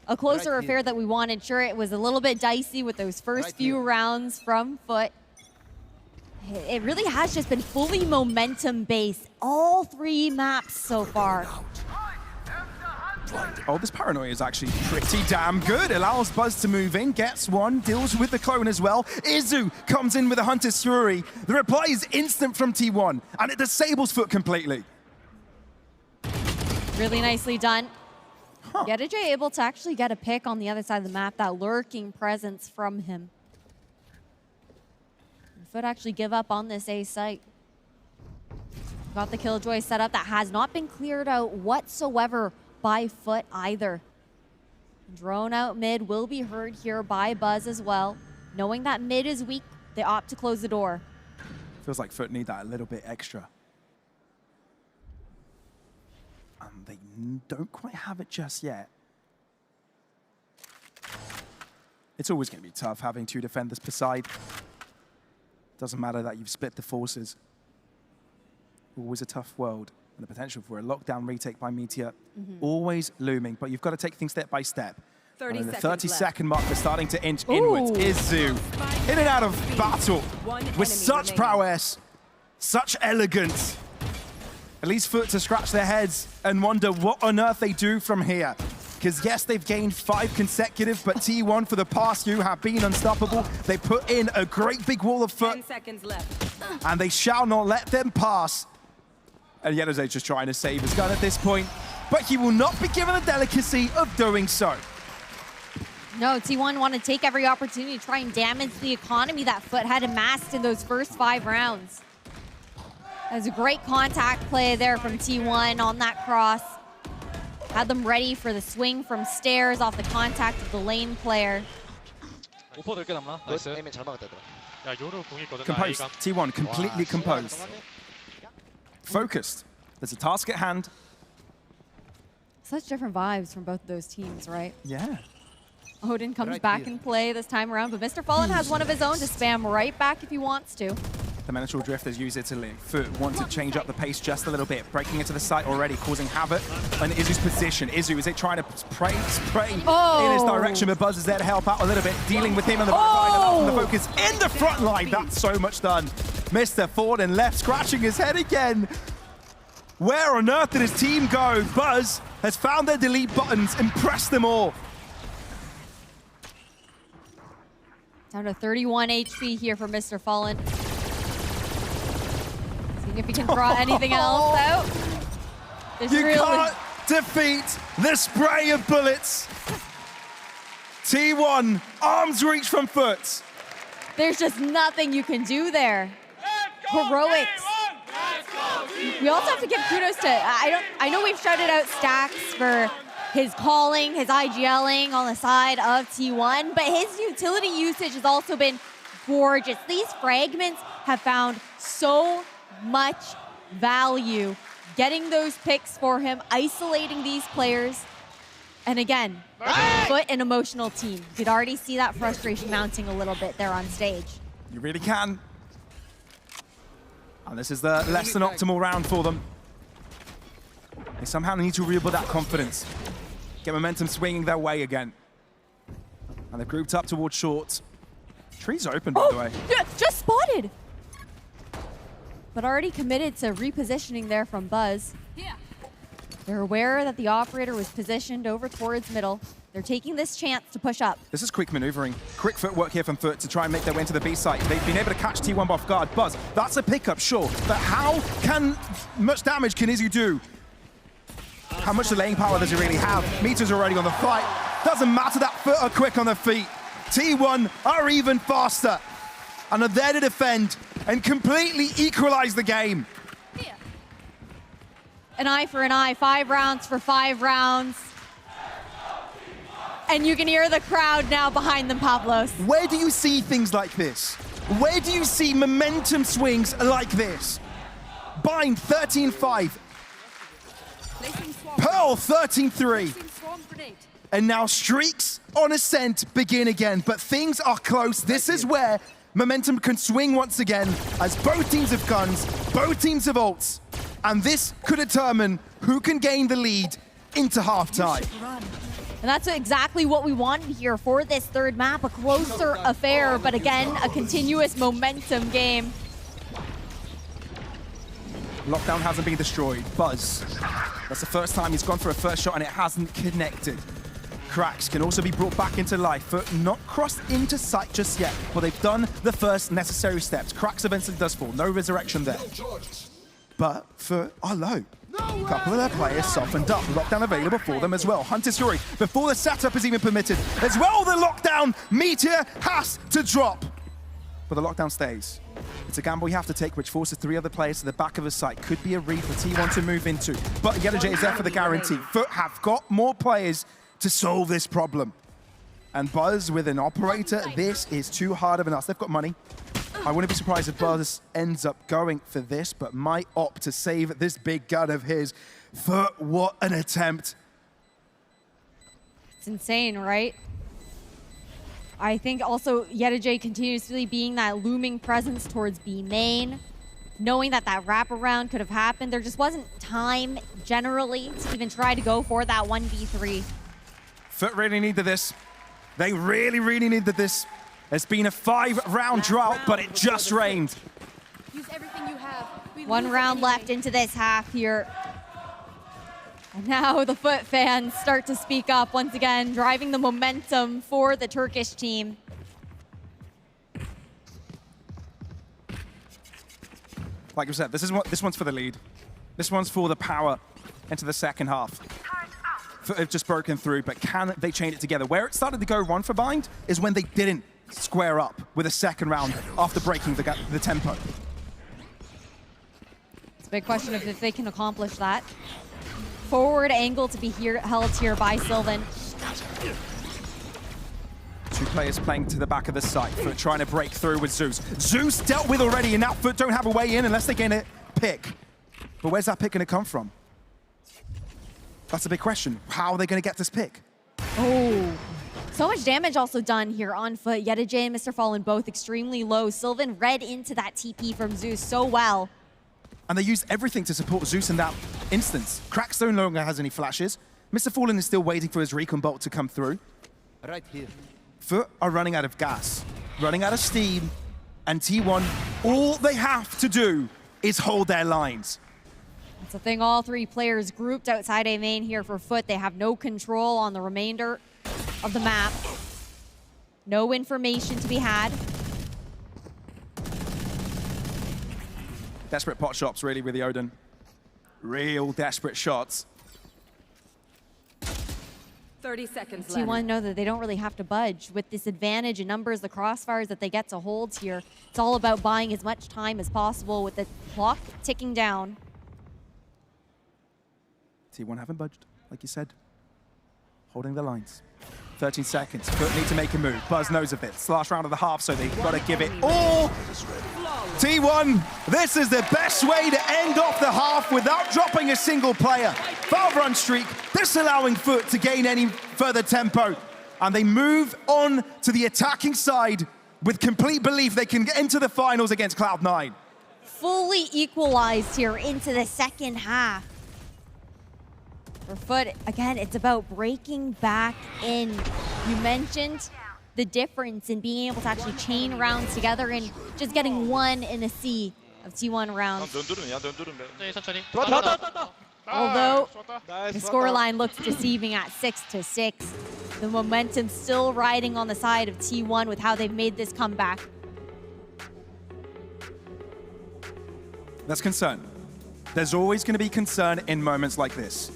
A closer affair that we wanted. Sure, it was a little bit dicey with those first few rounds from Foot. It really has just been fully momentum-based. All 3 maps so far. Oh, this paranoia is actually pretty damn good. Allows Buzz to move in, gets one, deals with the clone as well. Izu comes in with a Hunter's Fury. The reply is instant from T1, and it disables Foot completely. Really nicely done. Yedache able to actually get a pick on the other side of the map, that lurking presence from him. Foot actually give up on this A site. Got the Killjoy setup that has not been cleared out whatsoever by Foot either. Drone out mid will be heard here by Buzz as well. Knowing that mid is weak, they opt to close the door. Feels like Foot need that a little bit extra. And they don't quite have it just yet. It's always going to be tough having 2 defenders per side. Doesn't matter that you've split the forces. Always a tough world. And the potential for a lockdown retake by Meteor, always looming. But you've got to take things step by step. 30 and the seconds 30-second mark, they're starting to inch inwards. Izu in and out of battle with such prowess, such elegance. At least Foot to scratch their heads and wonder what on earth they do from here. Because yes, they've gained 5 consecutive, but T1 for the past few have been unstoppable. They put in a great big wall of Foot. 10 seconds left. And they shall not let them pass. And Yedache just trying to save his gun at this point, but he will not be given the delicacy of doing so. No, T1 want to take every opportunity to try and damage the economy that Foot had amassed in those first 5 rounds. That was a great contact play there from T1 on that cross. Had them ready for the swing from stairs off the contact of the lane player. Composed. T1 completely composed. Focused. There's a task at hand. Such different vibes from both of those teams, right? Yeah. Odin comes back in play this time around, but Mr. Fallen has one of his own to spam right back if he wants to. The Mental Drift has used it to live. Foot wants to change up the pace just a little bit, breaking into the site already, causing havoc on Izu's position. Izu, is it trying to spray in his direction, but Buzz is there to help out a little bit, dealing with him on the back line, and the focus in the front line. That's so much done. Mr. Fallen left, scratching his head again. Where on earth did his team go? Buzz has found their delete buttons and pressed them all. Down to 31 HP here for Mr. Fallen. Seeing if he can draw anything else out. You can't defeat the spray of bullets. T1, arms reach from Foot. There's just nothing you can do there. Heroics. We also have to give kudos to, I know we've shouted out Stacks for his calling, his IGLing on the side of T1, but his utility usage has also been gorgeous. These fragments have found so much value, getting those picks for him, isolating these players. And again, Foot an emotional team. You could already see that frustration mounting a little bit there on stage. You really can. And this is the less than optimal round for them. They somehow need to rebuild that confidence. Get momentum swinging their way again. And they've grouped up towards short. Tree's open, by the way. Just spotted! But already committed to repositioning there from Buzz. They're aware that the operator was positioned over towards middle. They're taking this chance to push up. This is quick maneuvering. Quick footwork here from Foot to try and make their way into the B site. They've been able to catch T1 off guard. Buzz, that's a pickup, sure. But how much damage can Izzy do? How much delaying power does he really have? Meters already on the flight. Doesn't matter, that Foot are quick on their feet. T1 are even faster. And are there to defend and completely equalize the game. An eye for an eye, 5 rounds for 5 rounds. And you can hear the crowd now behind them, Pavlos. Where do you see things like this? Where do you see momentum swings like this? Bind 13-5. Pearl 13-3. And now streaks on ascent begin again, but things are close. This is where momentum can swing once again, as both teams have guns, both teams have ults, and this could determine who can gain the lead into halftime. And that's exactly what we wanted here for this third map, a closer affair, but again, a continuous momentum game. Lockdown hasn't been destroyed. Buzz, that's the first time he's gone for a first shot and it hasn't connected. Cracks can also be brought back into life, but not crossed into sight just yet. But they've done the first necessary steps. Cracks eventually does fall, no resurrection there. But for are low. A couple of their players softened up. Lockdown available for them as well. Hunter's Fury, before the setup is even permitted. As well, the lockdown meteor has to drop. But the lockdown stays. It's a gamble you have to take, which forces 3 other players to the back of the site. Could be a read for T1 to move into. But Yedaje is there for the guarantee. Foot have got more players to solve this problem. And Buzz with an operator, this is too hard of an ask. They've got money. I wouldn't be surprised if Buzz ends up going for this, but might opt to save this big gun of his. Foot, what an attempt. It's insane, right? I think also Yedaje continuously being that looming presence towards B main, knowing that that wraparound could have happened. There just wasn't time generally to even try to go for that 1v3. Foot really needed this. They really, really needed this. It's been a 5-round drought, but it just rained. Use everything you have. 1 round left into this half here. And now the Foot fans start to speak up once again, driving the momentum for the Turkish team. Like I said, this one's for the lead. This one's for the power into the second half. Foot have just broken through, but can they chain it together? Where it started to go wrong for Bind is when they didn't square up with a second round after breaking the tempo. It's a big question of if they can accomplish that. Forward angle to be held here by Sylvan. 2 players playing to the back of the site. Foot trying to break through with Zeus. Zeus dealt with already, and now Foot don't have a way in unless they get a pick. But where's that pick going to come from? That's a big question. How are they going to get this pick? Oh, so much damage also done here on Foot. Yedaje and Mr. Fallen both extremely low. Sylvan read into that TP from Zeus so well. And they used everything to support Zeus in that instance. Cracks no longer has any flashes. Mr. Fallen is still waiting for his recon bolt to come through. Right here. Foot are running out of gas, running out of steam, And T1, all they have to do is hold their lines. That's the thing, all three players grouped outside A main here for Foot. They have no control on the remainder of the map. No information to be had. Desperate pot shots, really, with the Odin. Real desperate shots. 30 seconds left. T1 know that they don't really have to budge. With this advantage in numbers, the crossfires that they get to hold here, it's all about buying as much time as possible with the clock ticking down. T1 haven't budged, like you said. Holding the lines. 13 seconds. Foot need to make a move. Buzz knows of it. It's the last round of the half, so they've got to give it all. T1, this is the best way to end off the half without dropping a single player. 12-run streak, disallowing Foot to gain any further tempo. And they move on to the attacking side with complete belief they can get into the finals against Cloud9. Fully equalized here into the second half. For Foot, again, it's about breaking back in. You mentioned the difference in being able to actually chain rounds together and just getting one in a sea of T1 rounds. Although the scoreline looks deceiving at 6-6, the momentum still riding on the side of T1 with how they've made this comeback. That's concern. There's always going to be concern in moments like this.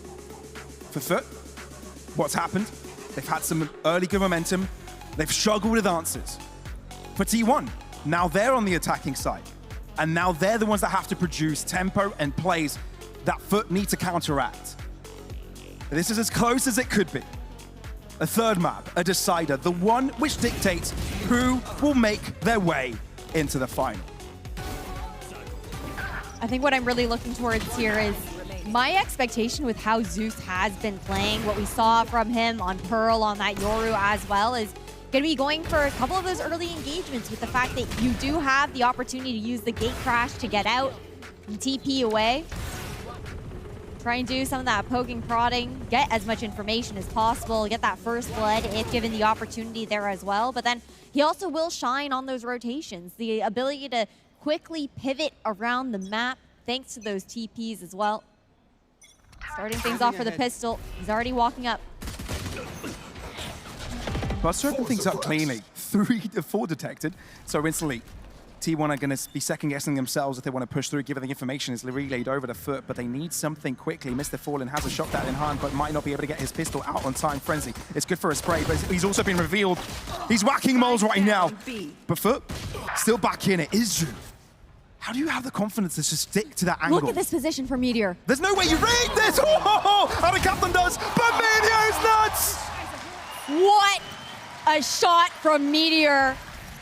For Foot, what's happened? They've had some early good momentum. They've struggled with answers. For T1, now they're on the attacking side. And now they're the ones that have to produce tempo and plays that Foot need to counteract. This is as close as it could be. A third map, a decider, the one which dictates who will make their way into the final. I think what I'm really looking towards here is my expectation with how Zeus has been playing, what we saw from him on Pearl, on that Yoru as well, is going to be going for a couple of those early engagements with the fact that you do have the opportunity to use the gate crash to get out and TP away. Try and do some of that poking, prodding, get as much information as possible, get that first blood if given the opportunity there as well. But then he also will shine on those rotations, the ability to quickly pivot around the map thanks to those TPs as well. Starting things off for the pistol. He's already walking up. Buster opened things up cleanly. 3 to 4 detected. So instantly, T1 are going to be second-guessing themselves if they want to push through, given the information is relayed over to Foot, but they need something quickly. Mr. Fallen has a shot that in hand, but might not be able to get his pistol out on time. Frenzy, it's good for a spray, but he's also been revealed. He's whacking moles right now. But Foot, still back in it. Izu, how do you have the confidence to just stick to that angle? Look at this position for Meteor. There's no way you read this! Oh, how the captain does, but Meteor is nuts! What a shot from Meteor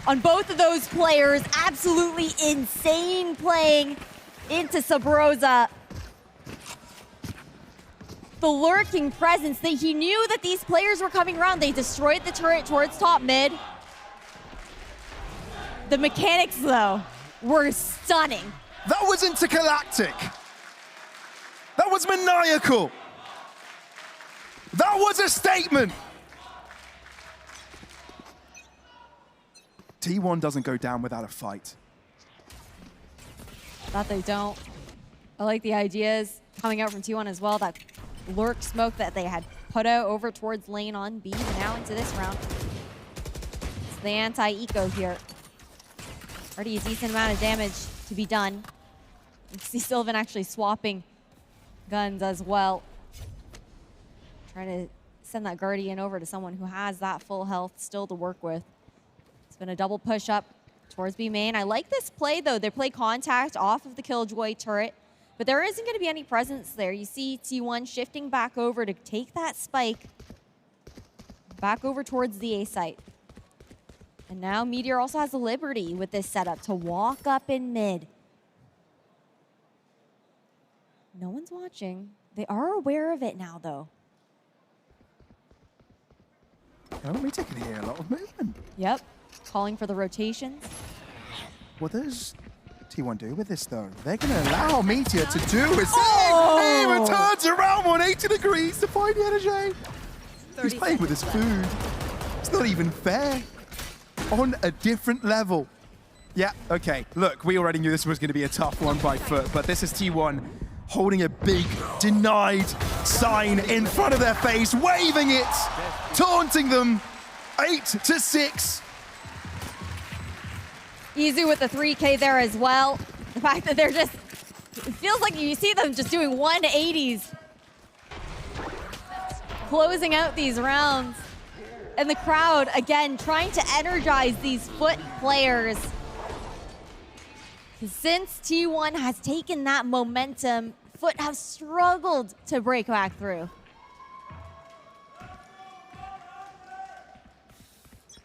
on both of those players. Absolutely insane playing into Sabrosa. The lurking presence, that he knew that these players were coming around. They destroyed the turret towards top mid. The mechanics, though, were stunning. That was intergalactic. That was maniacal. That was a statement. T1 doesn't go down without a fight. That they don't. I like the ideas coming out from T1 as well. That lurk smoke that they had put out over towards lane on B, and now into this round. It's the anti-eco here. Already a decent amount of damage to be done. You see Sylvan actually swapping guns as well. Trying to send that Guardian over to someone who has that full health still to work with. It's been a double push up towards B main. I like this play though. They play contact off of the Killjoy turret, but there isn't going to be any presence there. You see T1 shifting back over to take that spike back over towards the A site. And now Meteor also has the liberty with this setup to walk up in mid. No one's watching. They are aware of it now, though. Oh, we taking here a lot of movement. Yep. Calling for the rotations. What does T1 do with this, though? They're going to allow Meteor to do his Oh! thing. He returns around 180 degrees to find the energy. He's playing with his food. It's not even fair. On a different level. Yeah, okay. Look, we already knew this was going to be a tough one by Foot, but this is T1 holding a big denied sign in front of their face, waving it, taunting them. 8-6. Izu with the 3K there as well. The fact that they're just, it feels like you see them just doing 180s. Closing out these rounds. And the crowd, again, trying to energize these Foot players. Since T1 has taken that momentum, Foot have struggled to break back through.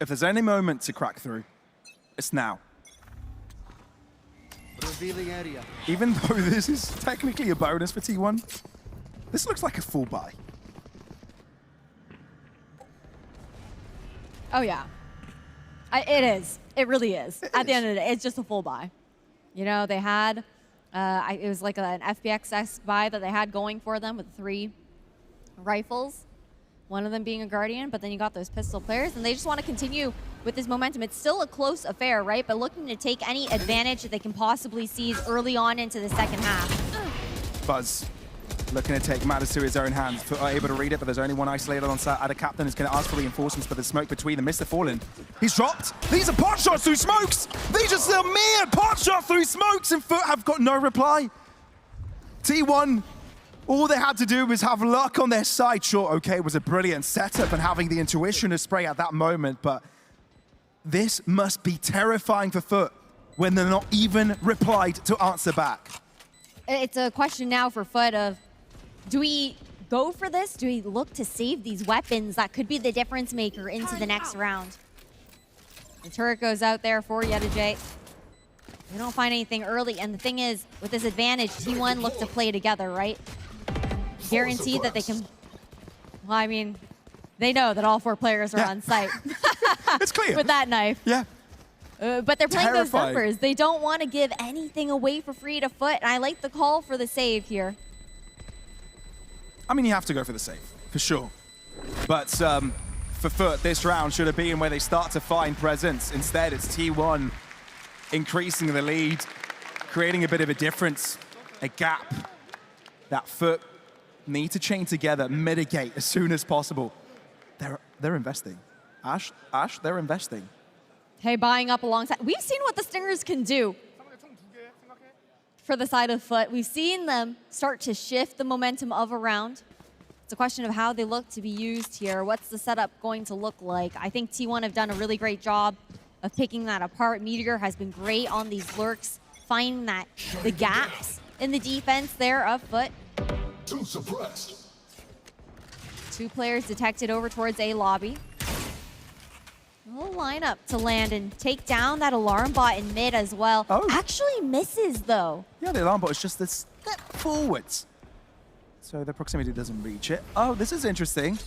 If there's any moment to crack through, it's now. Revealing area. Even though this is technically a bonus for T1, this looks like a full buy. Oh yeah, it is. It really is. At the end of the day, it's just a full buy. You know, they had, it was like an FPX buy that they had going for them with 3 rifles. One of them being a Guardian, but then you got those pistol players, and they just want to continue with this momentum. It's still a close affair, right? But looking to take any advantage that they can possibly seize early on into the second half. Buzz looking to take matters to his own hands. Are able to read it, but there's only one isolated on side. Ada Captain is going to ask for reinforcements, but the smoke between them. Mr. Fallen, he's dropped. These are pot shots through smokes. These are still mere pot shots through smokes, and Foot have got no reply. T1. All they had to do was have luck on their side. Sure, okay, it was a brilliant setup and having the intuition to spray at that moment, but this must be terrifying for Foot when they're not even replied to answer back. It's a question now for Foot of, do we go for this? Do we look to save these weapons that could be the difference maker into the next round? The turret goes out there for Yedajay. They don't find anything early, and the thing is, with this advantage, T1 look to play together, right? Guaranteed that they can, well, I mean, they know that all 4 players are on site. It's clear. With that knife. Yeah. But they're playing those Terrifying. numbers. They don't want to give anything away for free to Foot, and I like the call for the save here. I mean, you have to go for the save, for sure. But for Foot, this round should have been where they start to find presence. Instead, it's T1 increasing the lead, creating a bit of a difference, a gap that Foot need to chain together, mitigate as soon as possible. They're investing. Ash, they're investing. Hey, buying up alongside. We've seen what the Stingers can do for the side of Foot. We've seen them start to shift the momentum of a round. It's a question of how they look to be used here. What's the setup going to look like? I think T1 have done a really great job of picking that apart. Meteor has been great on these lurks, finding that the gaps in the defense there of Foot. 2 suppressed. 2 players detected over towards A lobby. A little lineup to land and take down that alarm bot in mid as well. Oh. Actually misses though. Yeah, the alarm bot is just a step forwards. So the proximity doesn't reach it. Oh, this is interesting.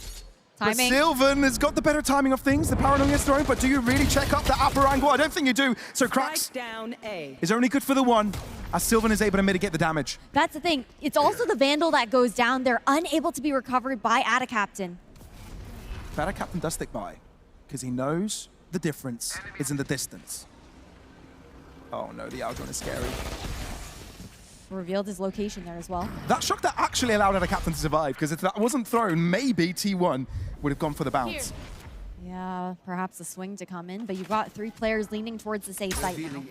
Timing. But Sylvan has got the better timing of things. The paranoia is thrown, but do you really check up the upper angle? I don't think you do. So Cracks Down A. is only good for the 1, as Sylvan is able to mitigate the damage. That's the thing. It's also the Vandal that goes down. They're unable to be recovered by Ada Captain. Ada Captain does stick by, because he knows the difference is in the distance. Oh no, the Algon is scary. Revealed his location there as well. That shock that actually allowed Ada Captain to survive, because if that wasn't thrown, maybe T1 would have gone for the bounce. Yeah, perhaps a swing to come in, but you've got 3 players leaning towards the safe site now.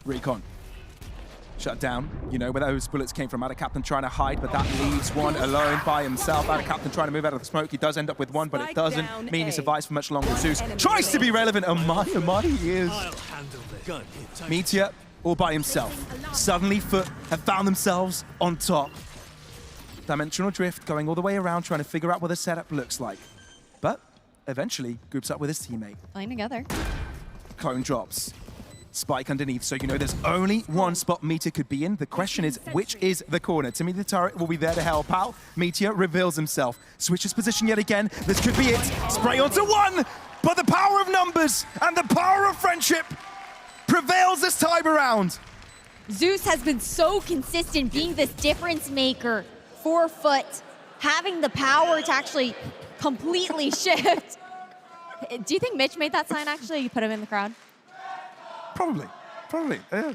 Recon. Shut down. You know, where those bullets came from. Ada Captain trying to hide, but that leaves 1 alone by himself. Ada Captain trying to move out of the smoke. He does end up with 1, but it doesn't mean he survives for much longer. Zeus tries to be relevant. Oh my, he is. Meteor all by himself. Suddenly Foot have found themselves on top. Dimensional drift going all the way around, trying to figure out what the setup looks like. But eventually groups up with his teammate. Playing together. Clone drops. Spike underneath, so you know there's only 1 spot Meteor could be in. The question is, which is the corner? To me, the turret will be there to help out. Meteor reveals himself. Switches position yet again. This could be it. Spray onto 1, but the power of numbers and the power of friendship prevails this time around. Zeus has been so consistent being this difference maker for Foot, having the power to actually completely shift. Do you think Mitch made that sign actually? You put him in the crowd? Probably. Probably, yeah.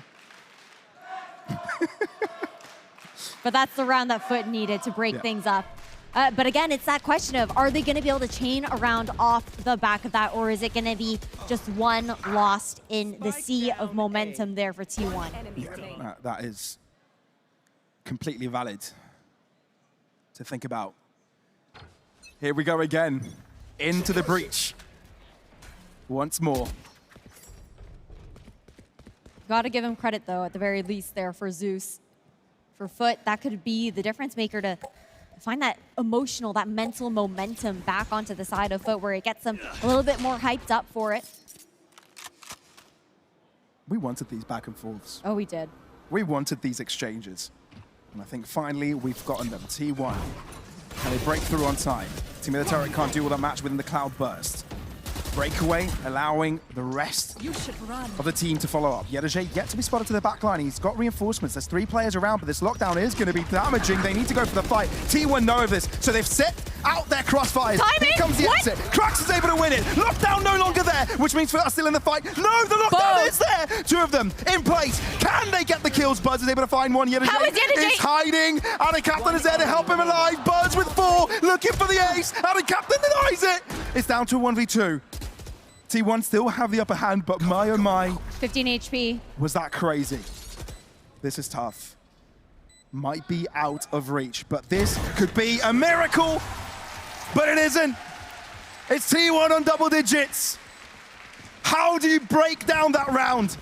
But that's the round that Foot needed to break Yeah. things up. But again, it's that question of, are they going to be able to chain a round off the back of that, or is it going to be just one lost in the sea of momentum there for T1? Yeah, that is completely valid to think about. Here we go again, into the breach. Once more. Got to give him credit, though, at the very least there for Zeus. For Foot, that could be the difference maker to find that emotional, that mental momentum back onto the side of Foot where it gets them a little bit more hyped up for it. We wanted these back and forths. Oh, we did. We wanted these exchanges. And I think finally we've gotten them. T1. And they break through on time. Team of the Turret can't do all that match within the Cloud Burst. Breakaway, allowing the rest of the team to follow up. Yedeje yet to be spotted to the back line. He's got reinforcements. There's 3 players around, but this lockdown is going to be damaging. They need to go for the fight. T1 know of this, so they've set out their crossfires. Timing? Here comes the exit. Krax is able to win it. Lockdown no longer there, which means Foot are still in the fight. No, the lockdown is there. 2 of them in place. Can they get the kills? Buzz is able to find one. Yedeje is hiding. And the captain is there to help him alive. Buzz with 4, looking for the ace. And the captain denies it. It's down to a 1v2. T1 still have the upper hand, but my oh my. 15 HP. Was that crazy? This is tough. Might be out of reach, but this could be a miracle, but it isn't. It's T1 on double digits. How do you break down that round?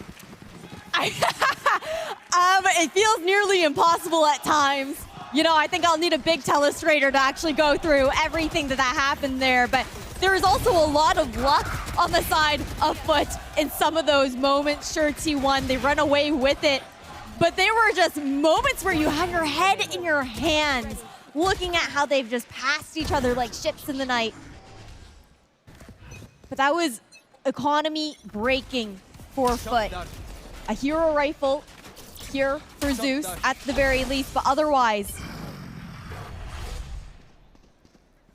It feels nearly impossible at times. You know, I think I'll need a big telestrator to actually go through everything that happened there, but there is also a lot of luck on the side of Foot in some of those moments. Sure, T1, they run away with it, but they were just moments where you have your head in your hands, looking at how they've just passed each other like ships in the night. But that was economy breaking for Foot. A hero rifle here for Zeus at the very least, but otherwise,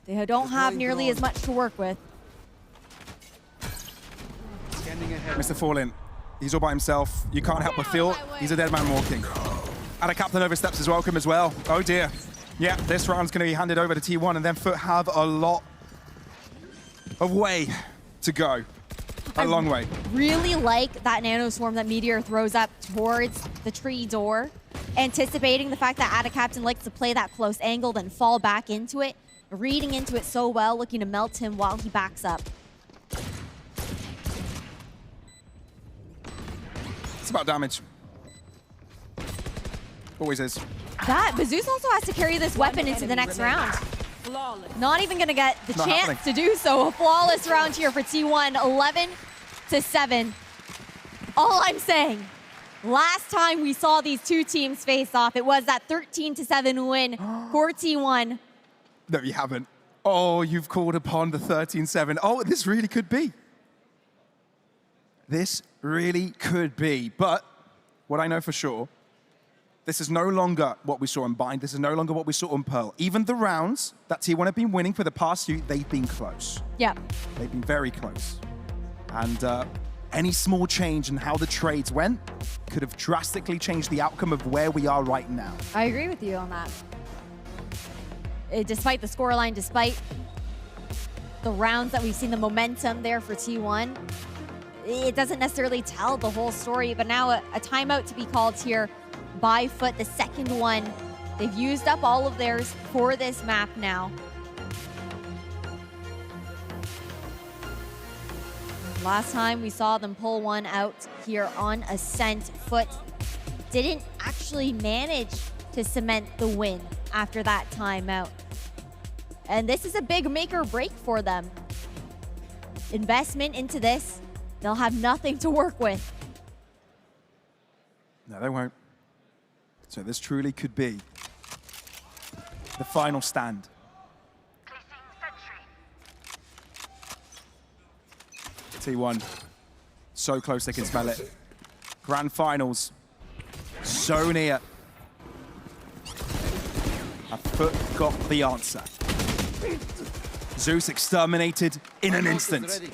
they don't have nearly as much to work with. Mr. Fallen, he's all by himself. You can't help but feel he's a dead man walking. And a captain oversteps his welcome as well. Oh dear. Yeah, this round's going to be handed over to T1, and then Foot have a lot of way to go. A long way. Really like that nano swarm that Meteor throws up towards the tree door, anticipating the fact that Ada Captain likes to play that close angle, then fall back into it, reading into it so well, looking to melt him while he backs up. It's about damage. Always is. But Zeus also has to carry this weapon into the next round. Not even gonna get the chance to do so. A flawless round here for T1, 11-7. All I'm saying, last time we saw these two teams face off, it was that 13-7 win for T1. No, you haven't. Oh, you've called upon the 13-7. Oh, this really could be. This really could be. But what I know for sure, this is no longer what we saw in Bind. This is no longer what we saw in Pearl. Even the rounds that T1 have been winning for the past few, they've been close. Yeah. They've been very close. And any small change in how the trades went could have drastically changed the outcome of where we are right now. I agree with you on that. Despite the scoreline, despite the rounds that we've seen, the momentum there for T1, it doesn't necessarily tell the whole story. But now a timeout to be called here by Foot, the second one. They've used up all of theirs for this map now. Last time we saw them pull one out here on Ascent, Foot didn't actually manage to cement the win after that timeout. And this is a big make or break for them. Investment into this, they'll have nothing to work with. No, they won't. So this truly could be the final stand. T1, so close they can smell it. Grand finals, so near. A Foot got the answer. Zeus exterminated in an instant.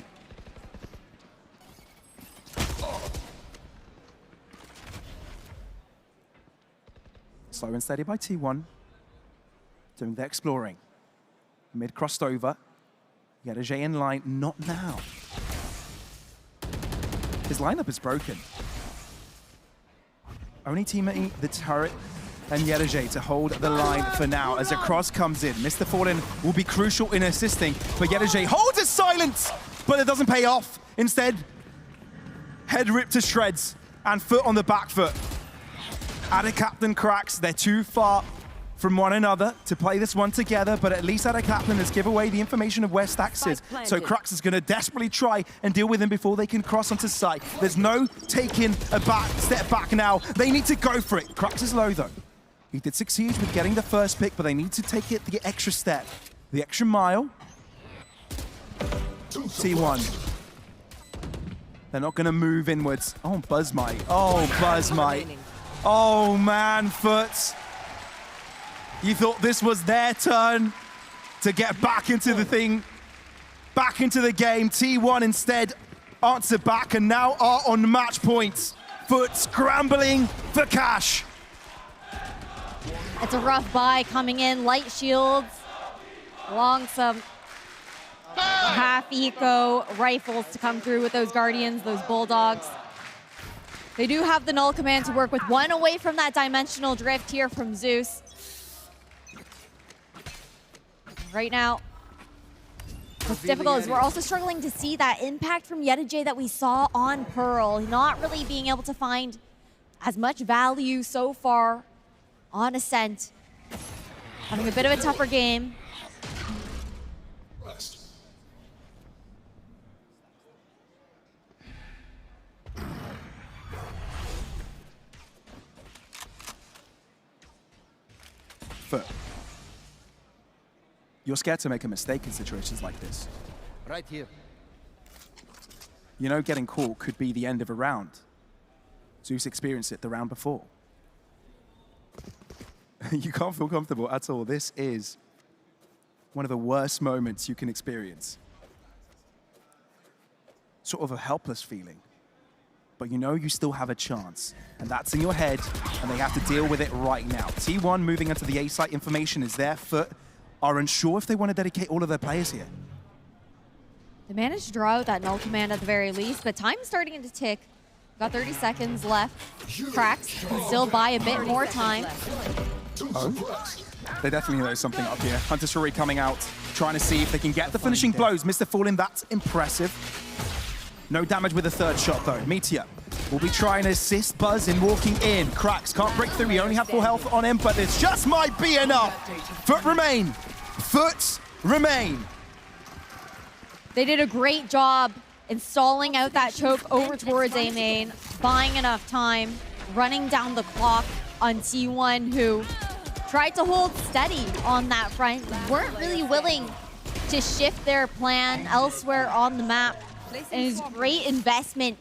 Slow and steady by T1. Doing the exploring. Mid crossed over. Yedajay in line, not now. His lineup is broken. Only teammate the turret and Yedajay to hold the line for now as a cross comes in. Mr. Fallen will be crucial in assisting, but Yedajay holds his silence, but it doesn't pay off. Instead, head ripped to shreds and foot on the back foot. Ada Captain cracks, they're too far from one another to play this one together, but at least Ada Kaplan has given away the information of where Stax is. So Crux is going to desperately try and deal with him before they can cross onto site. There's no taking a step back now. They need to go for it. Crux is low though. He did succeed with getting the first pick, but they need to take it the extra step, the extra mile. T1. They're not going to move inwards. Oh, Buzzmite. Oh, Buzzmite. Oh, man, Foot. You thought this was their turn to get back into the thing, back into the game. T1 instead answer back and now are on match points. Foot scrambling for cash. It's a rough buy coming in. Light shields along some half-eco rifles to come through with those Guardians, those Bulldogs. They do have the null command to work with. One away from that dimensional drift here from Zeus. Right now, what's difficult is we're also struggling to see that impact from Yedajay that we saw on Pearl. Not really being able to find as much value so far on Ascent. Having a bit of a tougher game. Foot. You're scared to make a mistake in situations like this. Right here. You know getting caught could be the end of a round. Zeus experienced it the round before. You can't feel comfortable at all. This is one of the worst moments you can experience. Sort of a helpless feeling. But you know you still have a chance. And that's in your head, and they have to deal with it right now. T1 moving into the A site, information is there. Foot are unsure if they want to dedicate all of their players here. They managed to draw out that null command at the very least, but time's starting to tick. Got 30 seconds left. Cracks can still buy a bit more time. Oh, they definitely know something up here. Hunter Shuri coming out, trying to see if they can get the finishing blows. Mr. Fallen, that's impressive. No damage with the third shot though. Meteor will be trying to assist Buzz in walking in. Cracks can't break through, he only have full health on him, but this just might be enough. Foot remain. Foot remain. They did a great job installing out that choke over towards A main, buying enough time, running down the clock on T1, who tried to hold steady on that front, weren't really willing to shift their plan elsewhere on the map. And it's great investment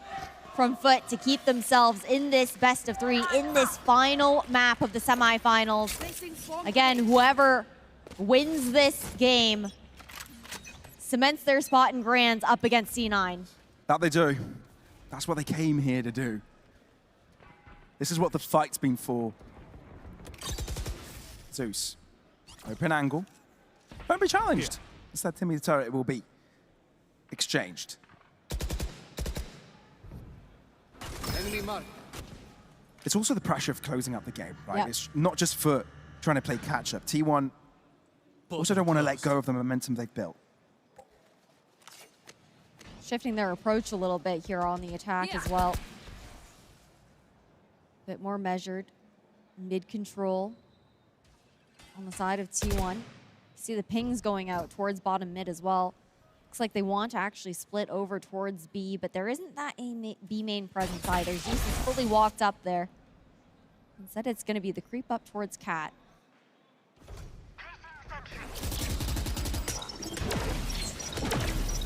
from Foot to keep themselves in this best of three, in this final map of the semifinals. Again, whoever wins this game cements their spot in Grands up against C9. That they do. That's what they came here to do. This is what the fight's been for. Zeus. Open angle. Won't be challenged. Instead, Timmy the turret will be exchanged. It's also the pressure of closing up the game, right? Yep. It's not just for trying to play catch-up. T1 also don't want to let go of the momentum they've built. Shifting their approach a little bit here on the attack as well. A bit more measured. Mid-control on the side of T1. See the pings going out towards bottom mid as well. Looks like they want to actually split over towards B, but there isn't that B main presence either. Zeus is fully walked up there. Instead, it's going to be the creep up towards Cat.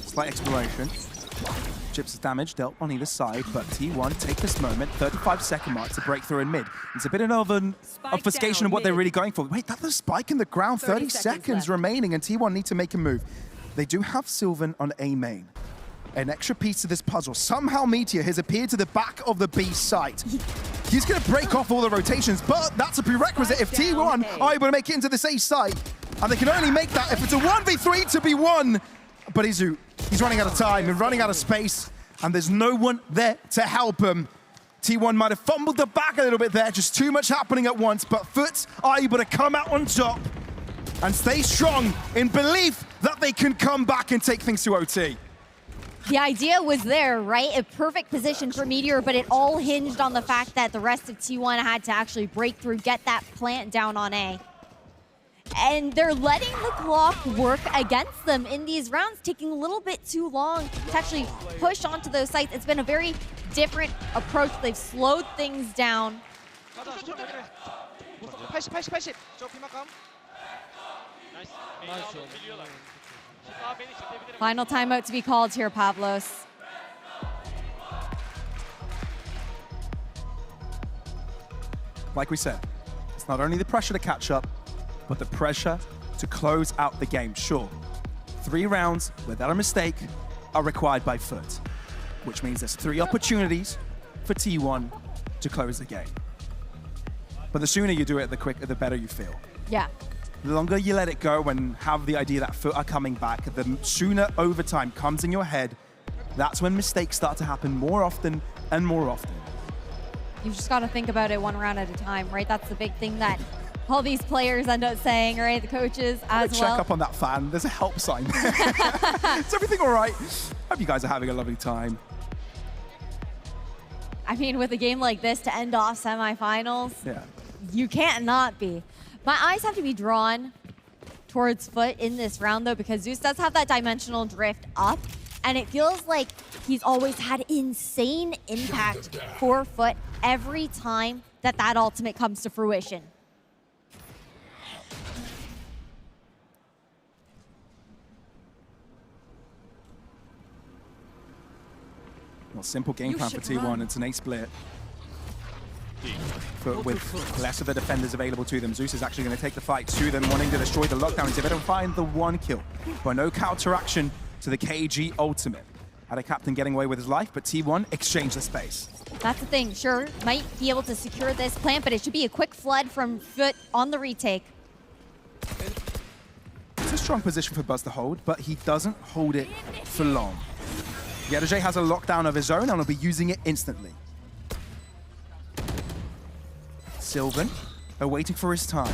Slight exploration. Chips' damage dealt on either side, but T1 take this moment, 35-second mark to break through in mid. It's a bit of an obfuscation of what they're really going for. Wait, that's a spike in the ground, 30 seconds remaining, and T1 need to make a move. They do have Sylvan on A main. An extra piece to this puzzle. Somehow Meteor has appeared to the back of the B site. He's going to break off all the rotations, but that's a prerequisite if T1 are able to make it into this A site. And they can only make that if it's a 1v3 to be won. But he's running out of time and running out of space, and there's no one there to help him. T1 might have fumbled the back a little bit there, just too much happening at once, but Foot are able to come out on top and stay strong in belief that they can come back and take things to OT. The idea was there, right? A perfect position for Meteor, but it all hinged on the fact that the rest of T1 had to actually break through, get that plant down on A. And they're letting the clock work against them in these rounds, taking a little bit too long to actually push onto those sites. It's been a very different approach. They've slowed things down. Final timeout to be called here, Pavlos. Like we said, it's not only the pressure to catch up, but the pressure to close out the game. Sure, 3 rounds without a mistake are required by Foot, which means there's 3 opportunities for T1 to close the game. But the sooner you do it, the quicker, the better you feel. Yeah. The longer you let it go and have the idea that Foot are coming back, the sooner overtime comes in your head. That's when mistakes start to happen more often and more often. You've just got to think about it one round at a time, right? That's the big thing that all these players end up saying, right? The coaches as well. Check up on that fan. There's a help sign there. Is everything all right? Hope you guys are having a lovely time. I mean, with a game like this to end off semifinals, yeah, you can't not be. My eyes have to be drawn towards Foot in this round, though, because Zeus does have that dimensional drift up, and it feels like he's always had insane impact for Foot every time that ultimate comes to fruition. Well, simple game plan for T1. It's an A split. With less of the defenders available to them, Zeus is actually going to take the fight to them, wanting to destroy the lockdown and see if they don't find the 1 kill. But no counteraction to the KG ultimate. Had a captain getting away with his life, but T1 exchanged the space. That's the thing. Sure, might be able to secure this plant, but it should be a quick flood from Foot on the retake. It's a strong position for Buzz to hold, but he doesn't hold it for long. Yedajay has a lockdown of his own and will be using it instantly. Sylvan waiting for his time,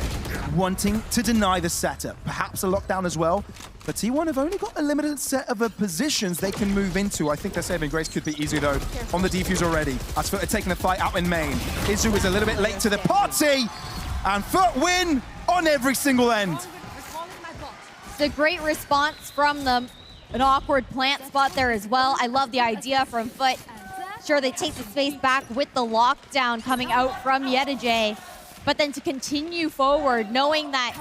wanting to deny the setup. Perhaps a lockdown as well, but T1 have only got a limited set of positions they can move into. I think their saving grace could be easy though on the defuse already. As Foot are taking the fight out in main. Izu is a little bit late to the party, and Foot win on every single end. It's a great response from them. An awkward plant spot there as well. I love the idea from Foot. Sure, they take the space back with the lockdown coming out from Yedajay, but then to continue forward, knowing that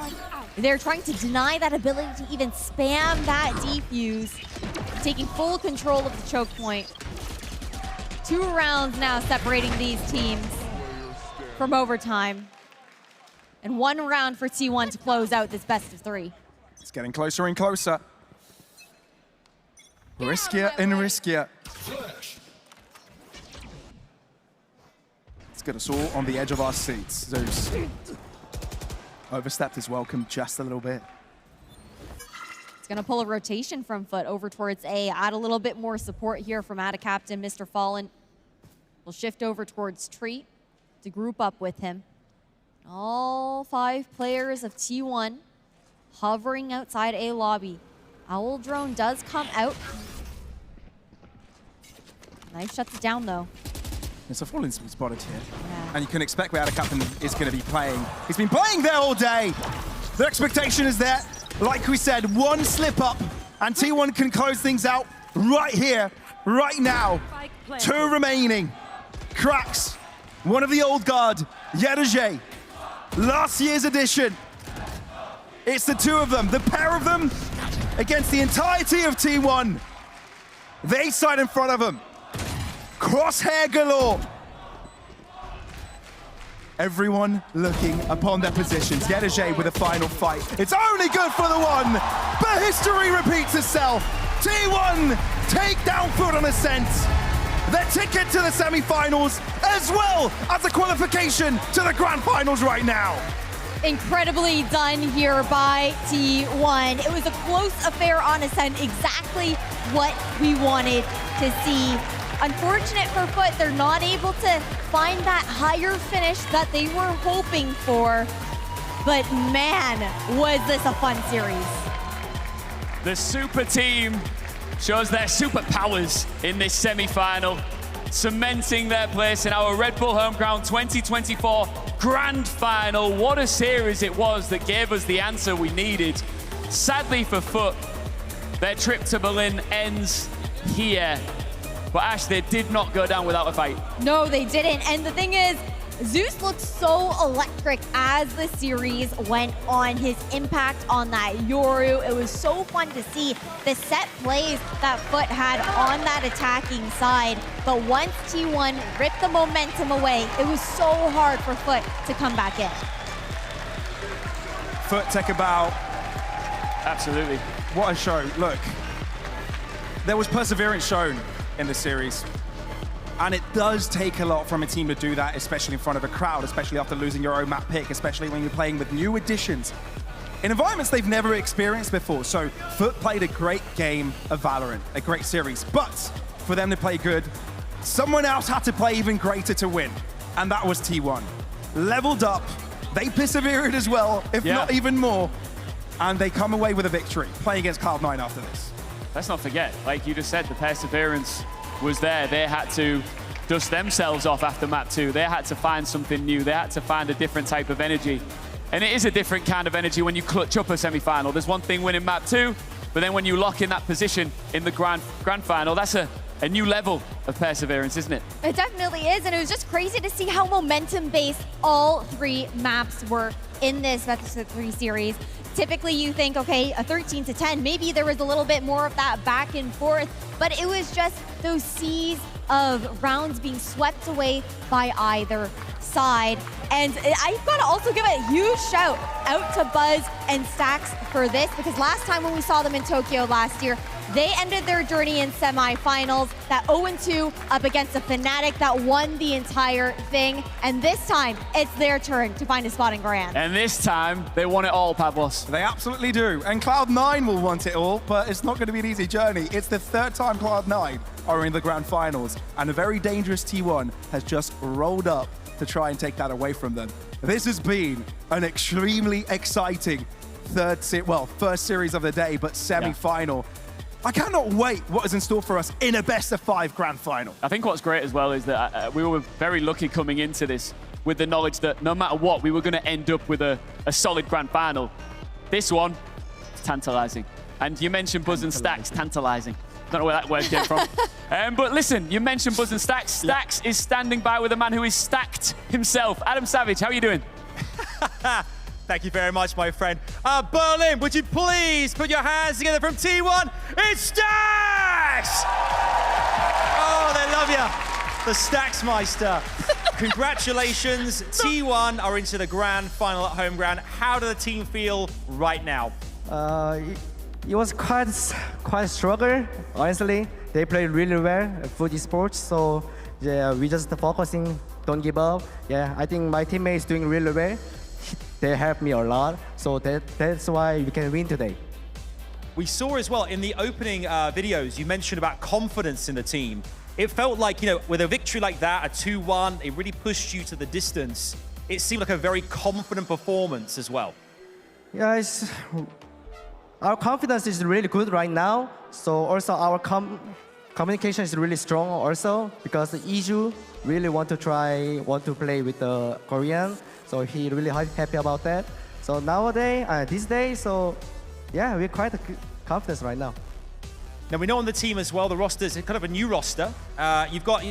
they're trying to deny that ability to even spam that defuse, taking full control of the choke point. 2 rounds now separating these teams from overtime, and 1 round for T1 to close out this best of 3. It's getting closer and closer. Riskier and riskier. Let's get us all on the edge of our seats. Zeus overstepped his welcome just a little bit. It's going to pull a rotation from Foot over towards A, add a little bit more support here from ADA captain, Mr. Fallen. We'll shift over towards Treat to group up with him. All 5 players of T1 hovering outside A lobby. Owl drone does come out. Knife shuts it down though. It's a Fallen spotted here. Yeah. And you can expect where ADA captain is going to be playing. He's been playing there all day. The expectation is there. Like we said, 1 slip up and T1 can close things out right here, right now. 2 remaining. Cracks. One of the old guard, Yedajay. Last year's edition. It's the 2 of them, the pair of them against the entirety of T1. The A side in front of them. Crosshair galore. Everyone looking upon their positions. Yedajay with a final fight. It's only good for the 1, but history repeats itself. T1 take down Foot on ascent. their ticket to the semi-finals as well as the qualification to the grand finals right now. Incredibly done here by T1. It was a close affair on Ascent, exactly what we wanted to see. Unfortunate for Foot, they're not able to find that higher finish that they were hoping for. But man, was this a fun series. The super team shows their superpowers in this semi-final, cementing their place in our Red Bull Homeground 2024 Grand Final. What a series it was that gave us the answer we needed. Sadly for Foot, their trip to Berlin ends here. But Ash, they did not go down without a fight. No, they didn't. And the thing is, Zeus looked so electric as the series went on. His impact on that Yoru, it was so fun to see the set plays that Foot had on that attacking side. But once T1 ripped the momentum away, it was so hard for Foot to come back in. Foot take a bow. Absolutely. What a show. Look, there was perseverance shown in this series. And it does take a lot from a team to do that, especially in front of a crowd, especially after losing your own map pick, especially when you're playing with new additions in environments they've never experienced before. So Foot played a great game of Valorant, a great series. But for them to play good, someone else had to play even greater to win. And that was T1. Leveled up, they persevered as well, if not even more. And they come away with a victory, playing against Cloud9 after this. Let's not forget, like you just said, the perseverance was there. They had to dust themselves off after map 2. They had to find something new. They had to find a different type of energy. And it is a different kind of energy when you clutch up a semi-final. There's one thing winning map 2, but then when you lock in that position in the grand final, that's a new level of perseverance, isn't it? It definitely is, and it was just crazy to see how momentum-based all 3 maps were in this Best of 3 series. Typically you think, okay, a 13-10, maybe there was a little bit more of that back and forth, but it was just those seas of rounds being swept away by either side. And I've got to also give a huge shout out to Buzz and Stax for this, because last time when we saw them in Tokyo last year, they ended their journey in semifinals, that 0-2 up against a Fnatic that won the entire thing. And this time, it's their turn to find a spot in Grand. And this time, they want it all, Pavlos. They absolutely do. And Cloud9 will want it all, but it's not going to be an easy journey. It's the 3rd time Cloud9 are in the grand finals, and a very dangerous T1 has just rolled up to try and take that away from them. This has been an extremely exciting first series of the day, but semi-final. Yeah. I cannot wait what is in store for us in a best-of-5 grand final. I think what's great as well is that we were very lucky coming into this with the knowledge that no matter what, we were going to end up with a solid grand final. This one is tantalizing. And you mentioned Buzz and Stax, tantalizing. Don't know where that word came from. But listen, you mentioned Buzz and Stax. Stax is standing by with a man who is stacked himself. Adam Savage, how are you doing? Thank you very much, my friend. Berlin, would you please put your hands together from T1? It's Stax! Oh, they love you. The Staxmeister. Congratulations. T1 are into the grand final at home ground. How do the team feel right now? It was quite struggle, honestly. They played really well for Esports, so yeah, we just focusing, don't give up. Yeah, I think my teammates doing really well. They helped me a lot, so that's why we can win today. We saw as well in the opening videos, you mentioned about confidence in the team. It felt like, you know, with a victory like that, a 2-1, it really pushed you to the distance. It seemed like a very confident performance as well. Yeah, our confidence is really good right now. So also our communication is really strong also, because Iju really want to play with the Korean. So he really happy about that. So nowadays, this day, so yeah, we're quite confident right now. Now we know on the team as well, the roster is kind of a new roster. You've got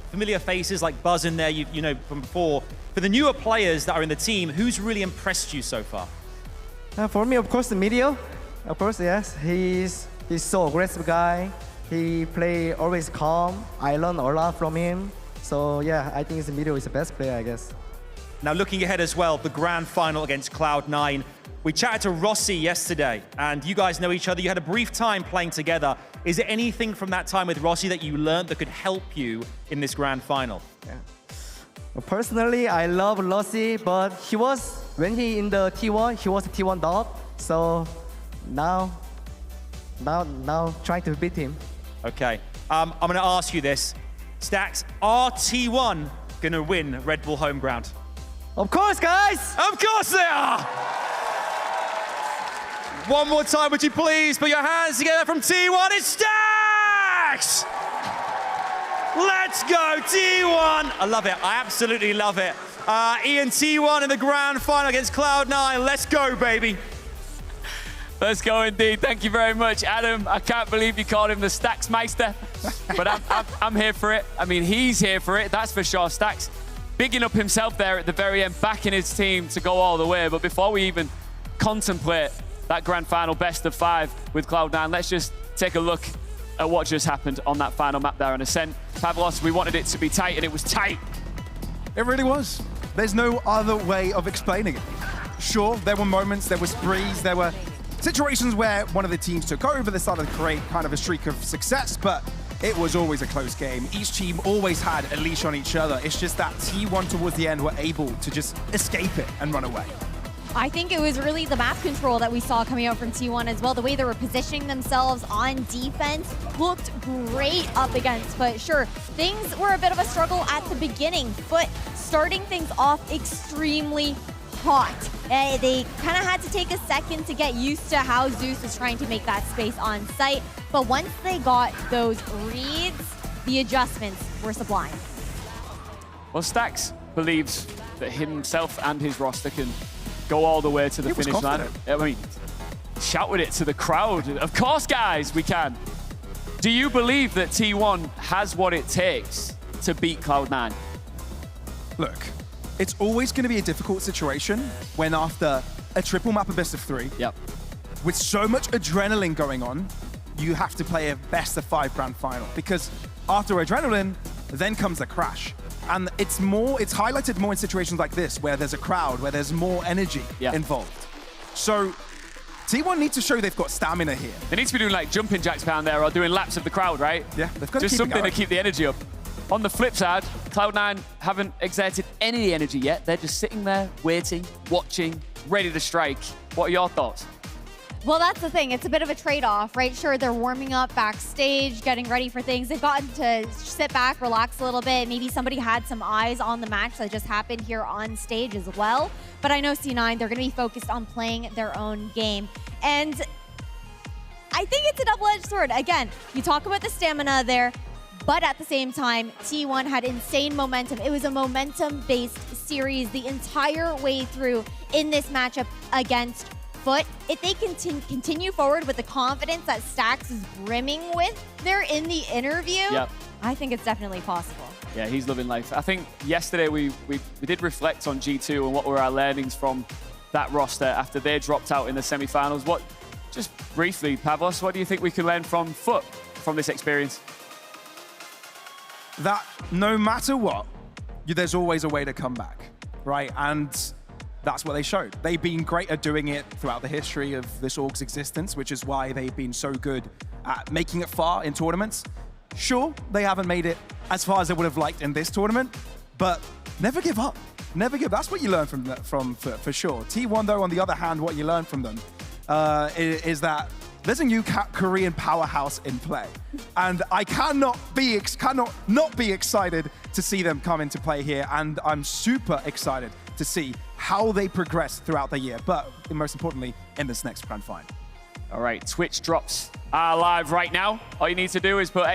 familiar faces like Buzz in there, you know from before. For the newer players that are in the team, who's really impressed you so far? For me, of course, the Meteor. Of course, yes. He's so aggressive guy. He play always calm. I learn a lot from him. So yeah, I think the Meteor is the best player, I guess. Now looking ahead as well, the grand final against Cloud9. We chatted to Rossi yesterday, and you guys know each other. You had a brief time playing together. Is there anything from that time with Rossi that you learned that could help you in this grand final? Yeah. Well, personally, I love Rossi, but when he in the T1, he was a T1 dog. So now trying to beat him. Okay, I'm going to ask you this. Stacks, are T1 going to win Red Bull home ground? Of course, guys! Of course they are! One more time, would you please put your hands together from T1? It's Stacks! Let's go, T1! I love it. I absolutely love it. Ian, T1 in the grand final against Cloud9. Let's go, baby. Let's go indeed. Thank you very much, Adam. I can't believe you called him the Stacks Meister, but I'm here for it. I mean, he's here for it, that's for sure. Stacks bigging up himself there at the very end, backing his team to go all the way. But before we even contemplate that grand final best of 5 with Cloud9, let's just take a look at what just happened on that final map there on Ascent. Pavlos, we wanted it to be tight, and it was tight. It really was. There's no other way of explaining it. Sure, there were moments, there was sprees, there were situations where one of the teams took over, they started to create kind of a streak of success, but it was always a close game. Each team always had a leash on each other. It's just that T1 towards the end were able to just escape it and run away. I think it was really the map control that we saw coming out from T1 as well. The way they were positioning themselves on defense looked great up against Foot. Sure, things were a bit of a struggle at the beginning. Foot starting things off extremely hot. They kind of had to take a second to get used to how Zeus was trying to make that space on site. But once they got those reads, the adjustments were sublime. Well, Stacks believes that himself and his roster can go all the way to the finish line. I mean, shouted it to the crowd. Of course, guys, we can. Do you believe that T1 has what it takes to beat Cloud9? Look, it's always going to be a difficult situation when after a triple map of best of 3, with so much adrenaline going on, you have to play a best of 5 grand final, because after adrenaline, then comes the crash. And it's highlighted more in situations like this, where there's a crowd, where there's more energy involved. So T1 need to show they've got stamina here. They need to be doing like jumping jacks down there or doing laps of the crowd, right? Yeah, they've got to just keep something to keep the energy up. On the flip side, Cloud9 haven't exerted any energy yet. They're just sitting there, waiting, watching, ready to strike. What are your thoughts? Well, that's the thing. It's a bit of a trade-off, right? Sure, they're warming up backstage, getting ready for things. They've gotten to sit back, relax a little bit. Maybe somebody had some eyes on the match that just happened here on stage as well. But I know C9, they're going to be focused on playing their own game. And I think it's a double-edged sword. Again, you talk about the stamina there, but at the same time, T1 had insane momentum. It was a momentum-based series the entire way through in this matchup against Foot. If they continue forward with the confidence that Stacks is brimming with there in the interview, I think it's definitely possible. Yeah, he's loving life. I think yesterday we did reflect on G2 and what were our learnings from that roster after they dropped out in the semi-finals. Just briefly, Pavlos, what do you think we can learn from Foot from this experience? That no matter what, there's always a way to come back, right? And that's what they showed. They've been great at doing it throughout the history of this org's existence, which is why they've been so good at making it far in tournaments. Sure, they haven't made it as far as they would have liked in this tournament, but never give up. Never give. That's what you learn from for sure. T1, though, on the other hand, what you learn from them is that there's a new Korean powerhouse in play, and I cannot not be excited to see them come into play here, and I'm super excited to see how they progress throughout the year, but most importantly, in this next grand final. All right, Twitch drops are live right now. All you need to do is put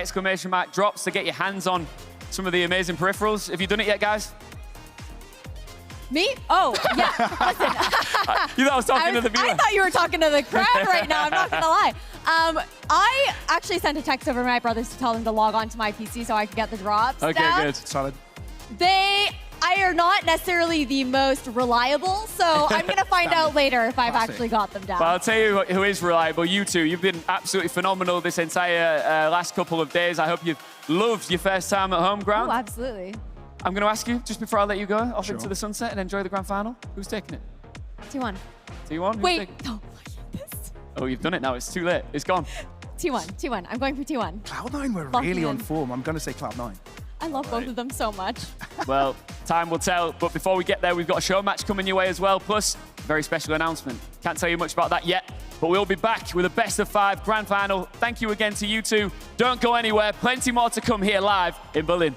!drops to get your hands on some of the amazing peripherals. Have you done it yet, guys? Me? Oh, yeah. Listen. You thought I was talking to the viewer. I thought you were talking to the crowd right now. I'm not going to lie. I actually sent a text over to my brothers to tell them to log on to my PC so I could get the drops down. Good. Solid. I are not necessarily the most reliable, so I'm going to find out later if I've actually got them down. But I'll tell you who is reliable. You two. You've been absolutely phenomenal this entire last couple of days. I hope you've loved your first time at home ground. Oh, absolutely. I'm going to ask you, just before I let you go, off into the sunset and enjoy the grand final. Who's taking it? T1. T1? Wait. Oh, you've done it now. It's too late. It's gone. T1. I'm going for T1. Cloud9 were Lock really me on in. form. I'm going to say Cloud9. I love both of them so much. Well, time will tell. But before we get there, we've got a show match coming your way as well. Plus, a very special announcement. Can't tell you much about that yet. But we'll be back with a best-of-5 grand final. Thank you again to you two. Don't go anywhere. Plenty more to come here live in Berlin.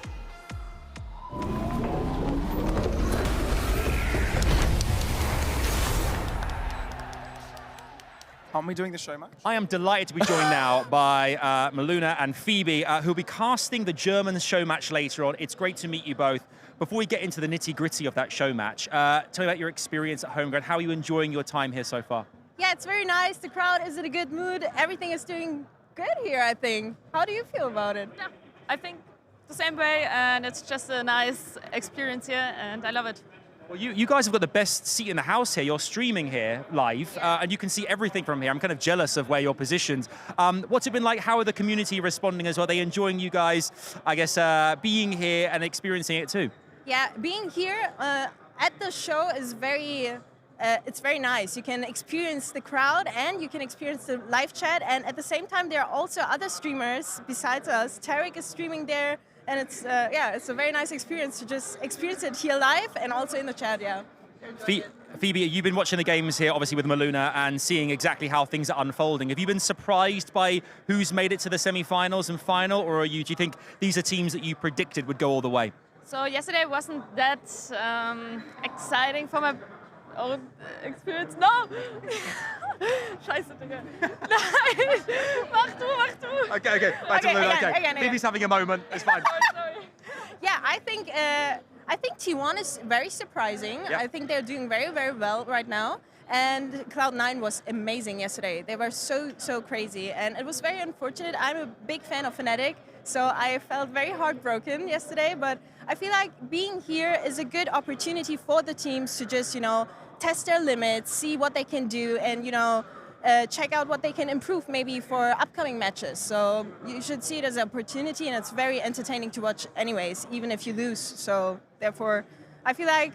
Aren't we doing the show match? I am delighted to be joined now by Maluna and Phoebe, who'll be casting the German show match later on. It's great to meet you both. Before we get into the nitty-gritty of that show match, tell me about your experience at Homegrown. How are you enjoying your time here so far? Yeah, it's very nice. The crowd is in a good mood. Everything is doing good here, I think. How do you feel about it? Yeah, I think the same way, and it's just a nice experience here, and I love it. Well, you guys have got the best seat in the house here. You're streaming here live, and you can see everything from here. I'm kind of jealous of where you're positioned. What's it been like? How are the community responding as well? Are they enjoying you guys, I guess, being here and experiencing it too? Yeah, being here at the show is it's very nice. You can experience the crowd and you can experience the live chat. And at the same time, there are also other streamers besides us. Tarek is streaming there. And it's a very nice experience to just experience it here live and also in the chat, yeah. Phoebe, you've been watching the games here, obviously with Maluna, and seeing exactly how things are unfolding. Have you been surprised by who's made it to the semi-finals and final, or do you think these are teams that you predicted would go all the way? So yesterday wasn't that exciting for my own experience. No! Scheiße, Digga. Nein! Mach du! Okay. Back to Maluna. Okay. Phoebe's having a moment. It's fine. Sorry. Yeah, I think T1 is very surprising. Yep. I think they're doing very, very well right now. And Cloud9 was amazing yesterday. They were so crazy. And it was very unfortunate. I'm a big fan of Fnatic, so I felt very heartbroken yesterday. But I feel like being here is a good opportunity for the teams to just, test their limits, see what they can do, and, check out what they can improve maybe for upcoming matches. So you should see it as an opportunity, and it's very entertaining to watch anyways, even if you lose. So therefore, I feel like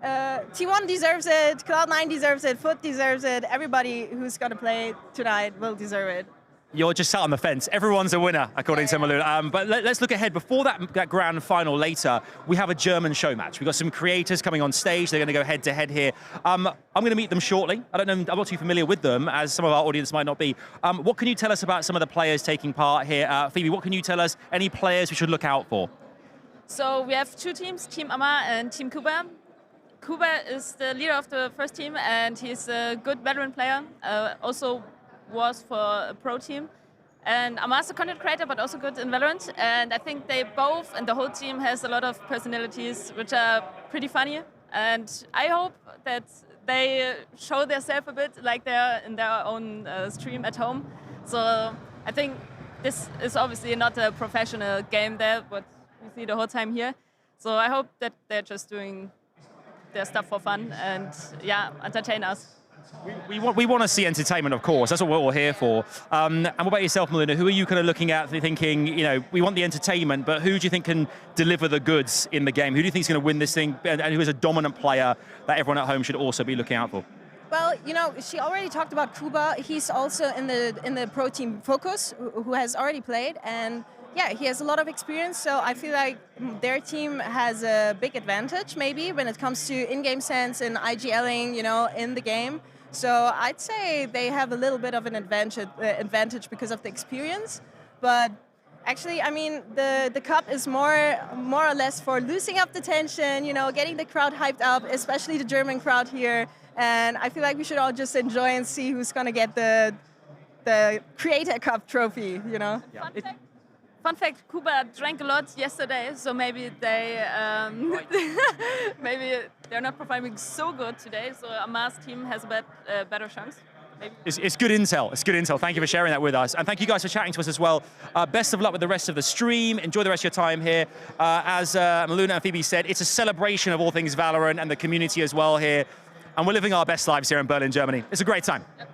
T1 deserves it, Cloud9 deserves it, Foot deserves it, everybody who's going to play tonight will deserve it. You're just sat on the fence. Everyone's a winner, according to Maluna. But let's look ahead. Before that grand final later, we have a German show match. We've got some creators coming on stage. They're going to go head-to-head here. I'm going to meet them shortly. I'm not too familiar with them, as some of our audience might not be. What can you tell us about some of the players taking part here? Phoebe, what can you tell us? Any players we should look out for? So we have two teams, Team Amma and Team Kuba. Kuba is the leader of the first team, and he's a good veteran player. Also was for a pro team. And Amar's a content creator, but also good in Valorant. And I think they both, and the whole team has a lot of personalities, which are pretty funny. And I hope that they show themselves a bit like they're in their own stream at home. So I think this is obviously not a professional game there, but we see the whole time here. So I hope that they're just doing their stuff for fun and, entertain us. We want to see entertainment, of course. That's what we're all here for. And what about yourself, Maluna? Who are you kind of looking at thinking, we want the entertainment, but who do you think can deliver the goods in the game? Who do you think is going to win this thing, and who is a dominant player that everyone at home should also be looking out for? Well, she already talked about Kuba. He's also in the pro team Focus, who has already played, and yeah, he has a lot of experience, so I feel like their team has a big advantage, maybe, when it comes to in-game sense and IGLing, in the game. So I'd say they have a little bit of an advantage because of the experience. But actually, I mean, the cup is more or less for loosening up the tension, getting the crowd hyped up, especially the German crowd here. And I feel like we should all just enjoy and see who's going to get the Creator Cup trophy, Yeah. Fun fact, Kuba drank a lot yesterday, so maybe they're not performing so good today, so Amar's team has a better chance. Maybe. It's good intel. It's good intel. Thank you for sharing that with us. And thank you guys for chatting to us as well. Best of luck with the rest of the stream. Enjoy the rest of your time here. As Maluna and Phoebe said, it's a celebration of all things Valorant and the community as well here. And we're living our best lives here in Berlin, Germany. It's a great time. Yep.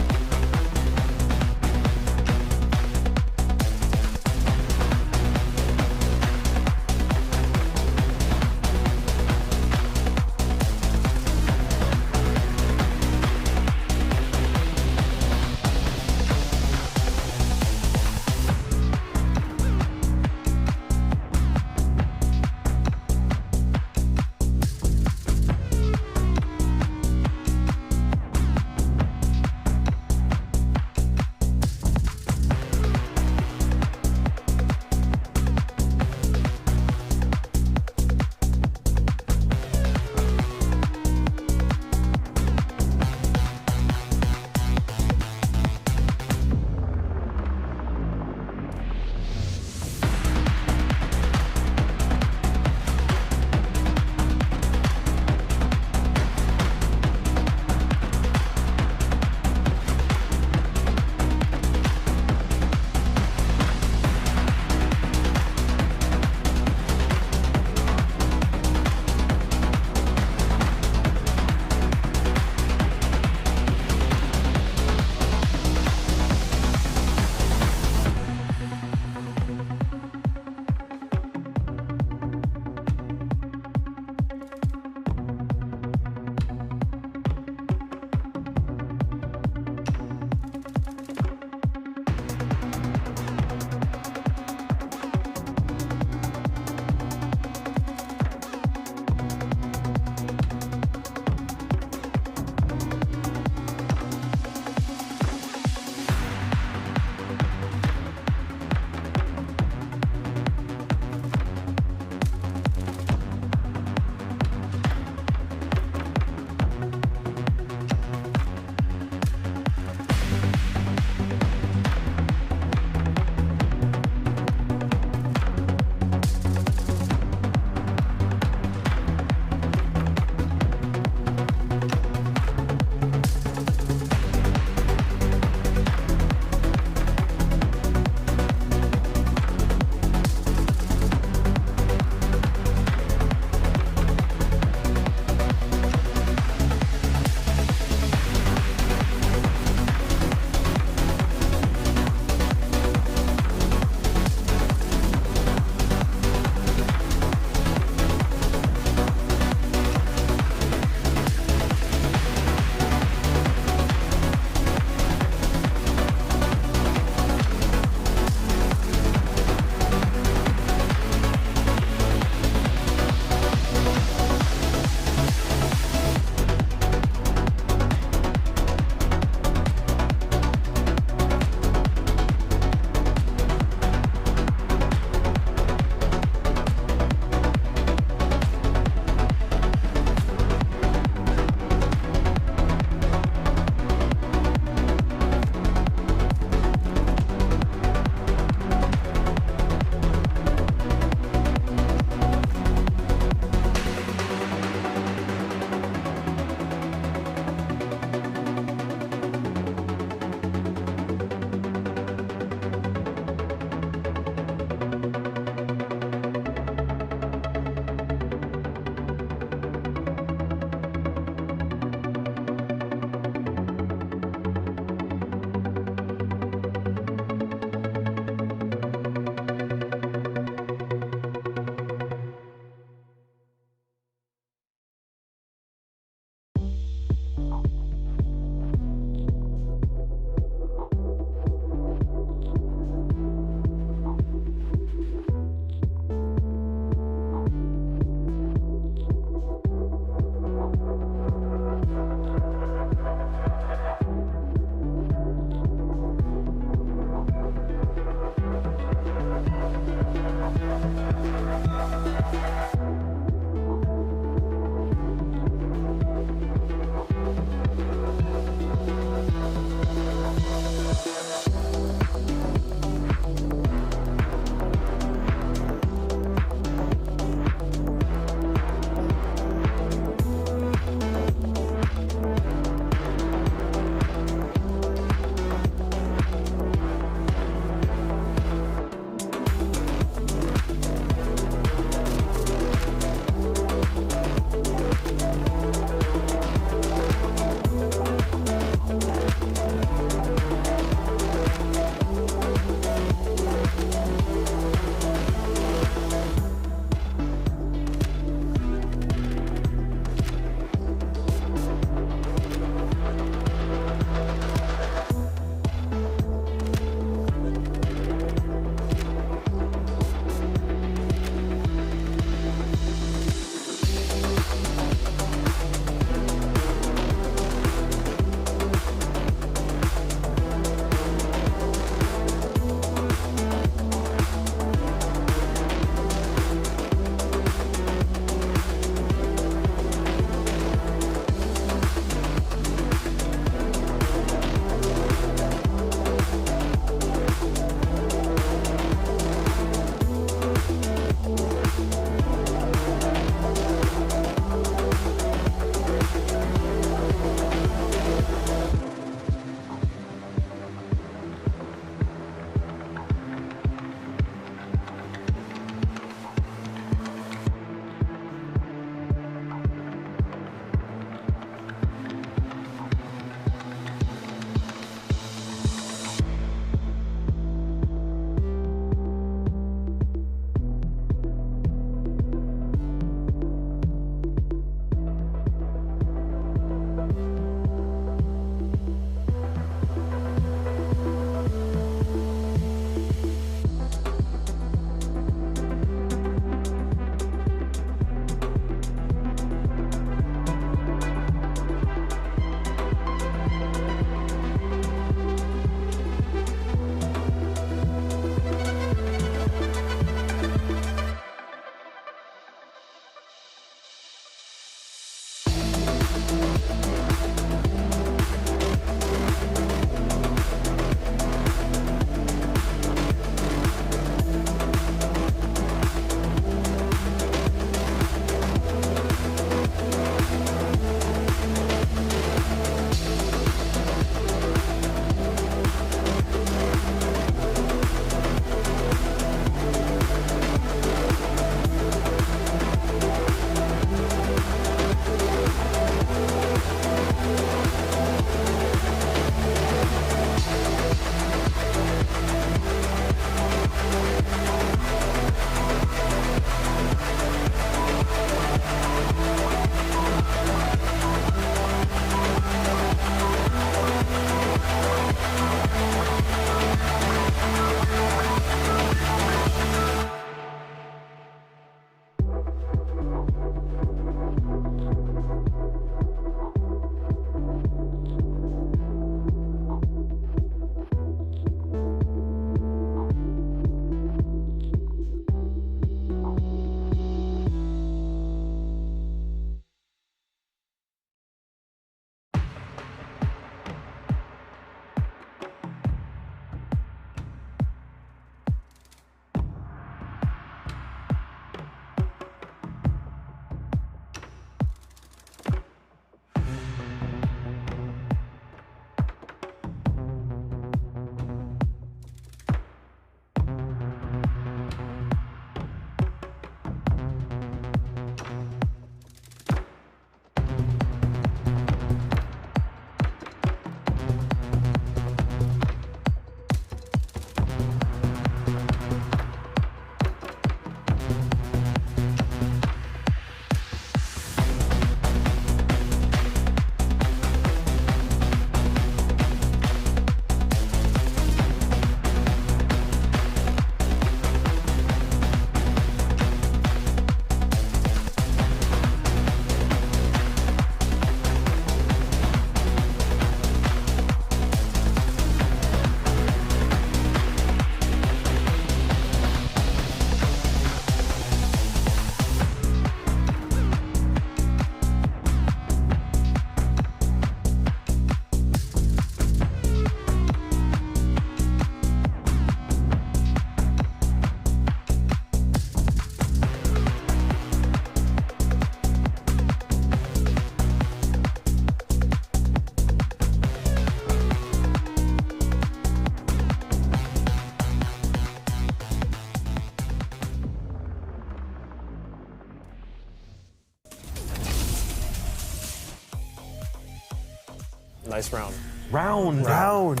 Nice round. Round.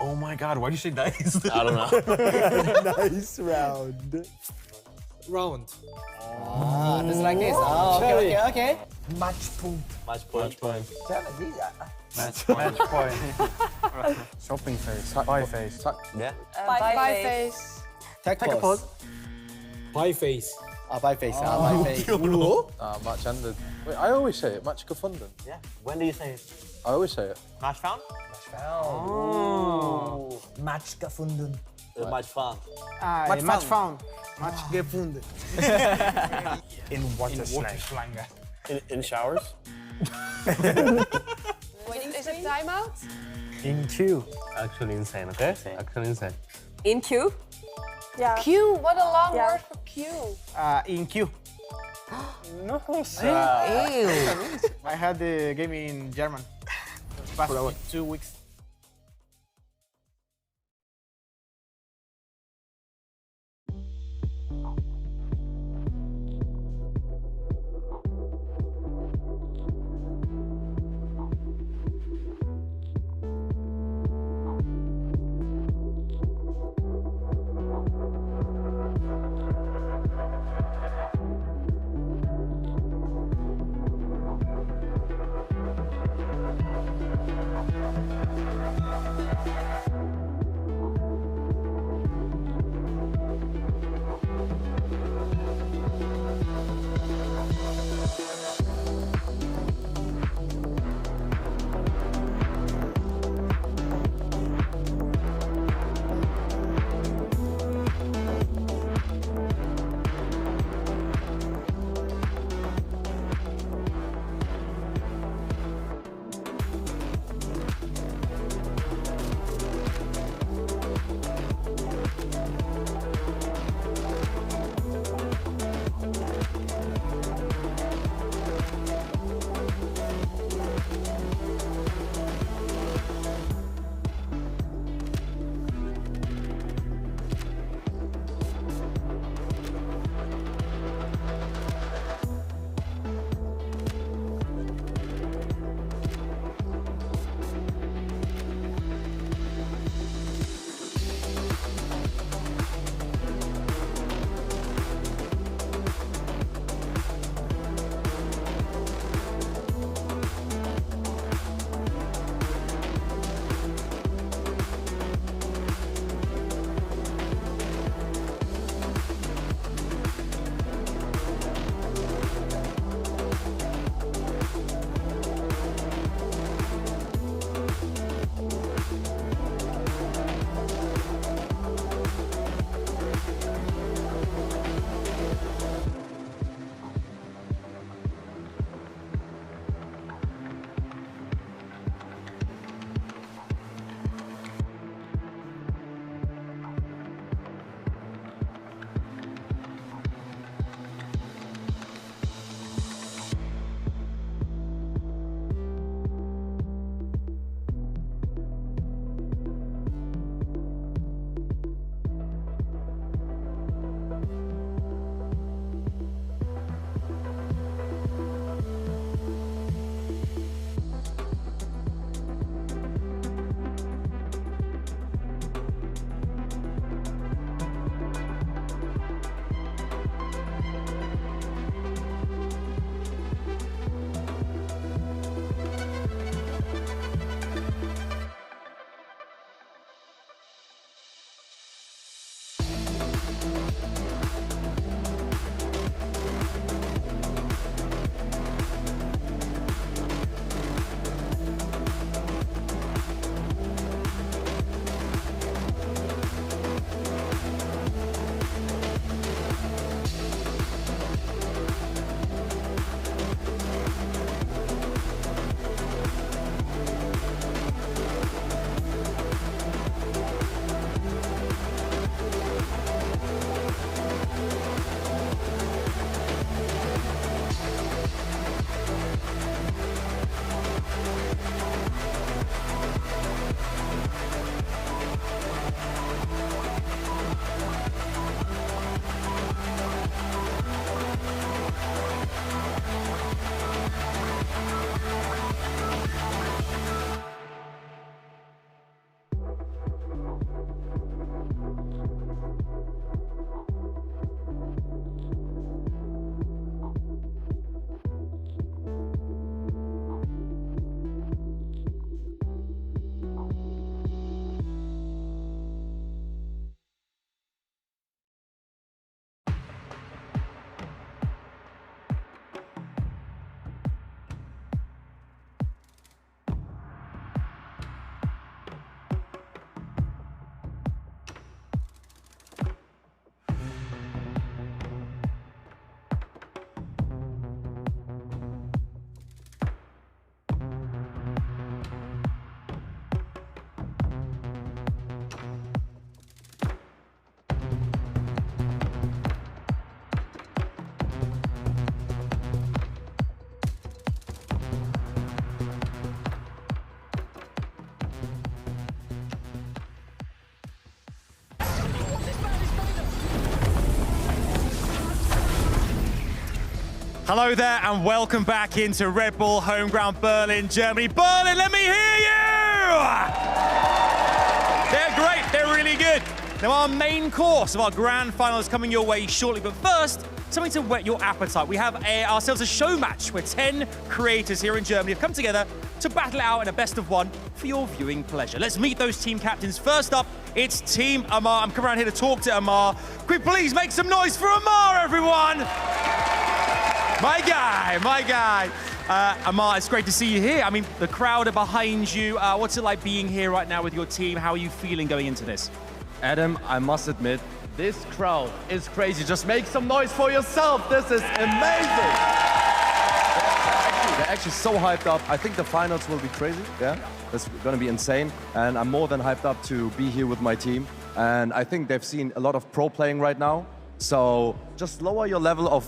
Oh my God, why'd you say nice? I don't know. Nice round. Round. Just like this. Oh, okay. Match point. Match point. Match point. Shopping face. Buy face. Yeah. Bye face. Tech pose. Pie face. Bye face. Bye face. Match ended. Wait, I always say it. Match gefunden. Yeah. When do you say it? I always say it. Match found? Oh. Match gefunden. Match found. Match found. Match gefunden. In water slang. In showers? Is it timeout? In queue. Actually insane, okay? Actually insane. In queue? Yeah. Q. What a long word for Q. In queue. No, I had the game in German. Past 2 weeks. Hello there and welcome back into Red Bull home ground Berlin, Germany. Berlin, let me hear you! They're great, they're really good. Now our main course of our grand final is coming your way shortly, but first, something to whet your appetite. We have ourselves a show match where 10 creators here in Germany have come together to battle it out in a best of one for your viewing pleasure. Let's meet those team captains. First up, it's Team Amar. I'm coming around here to talk to Amar. Could we please make some noise for Amar, everyone? My guy. Amar, it's great to see you here. I mean, the crowd are behind you. What's it like being here right now with your team? How are you feeling going into this? Adam, I must admit, this crowd is crazy. Just make some noise for yourself. This is amazing. They're actually so hyped up. I think the finals will be crazy. Yeah, it's going to be insane. And I'm more than hyped up to be here with my team. And I think they've seen a lot of pro playing right now. So just lower your level of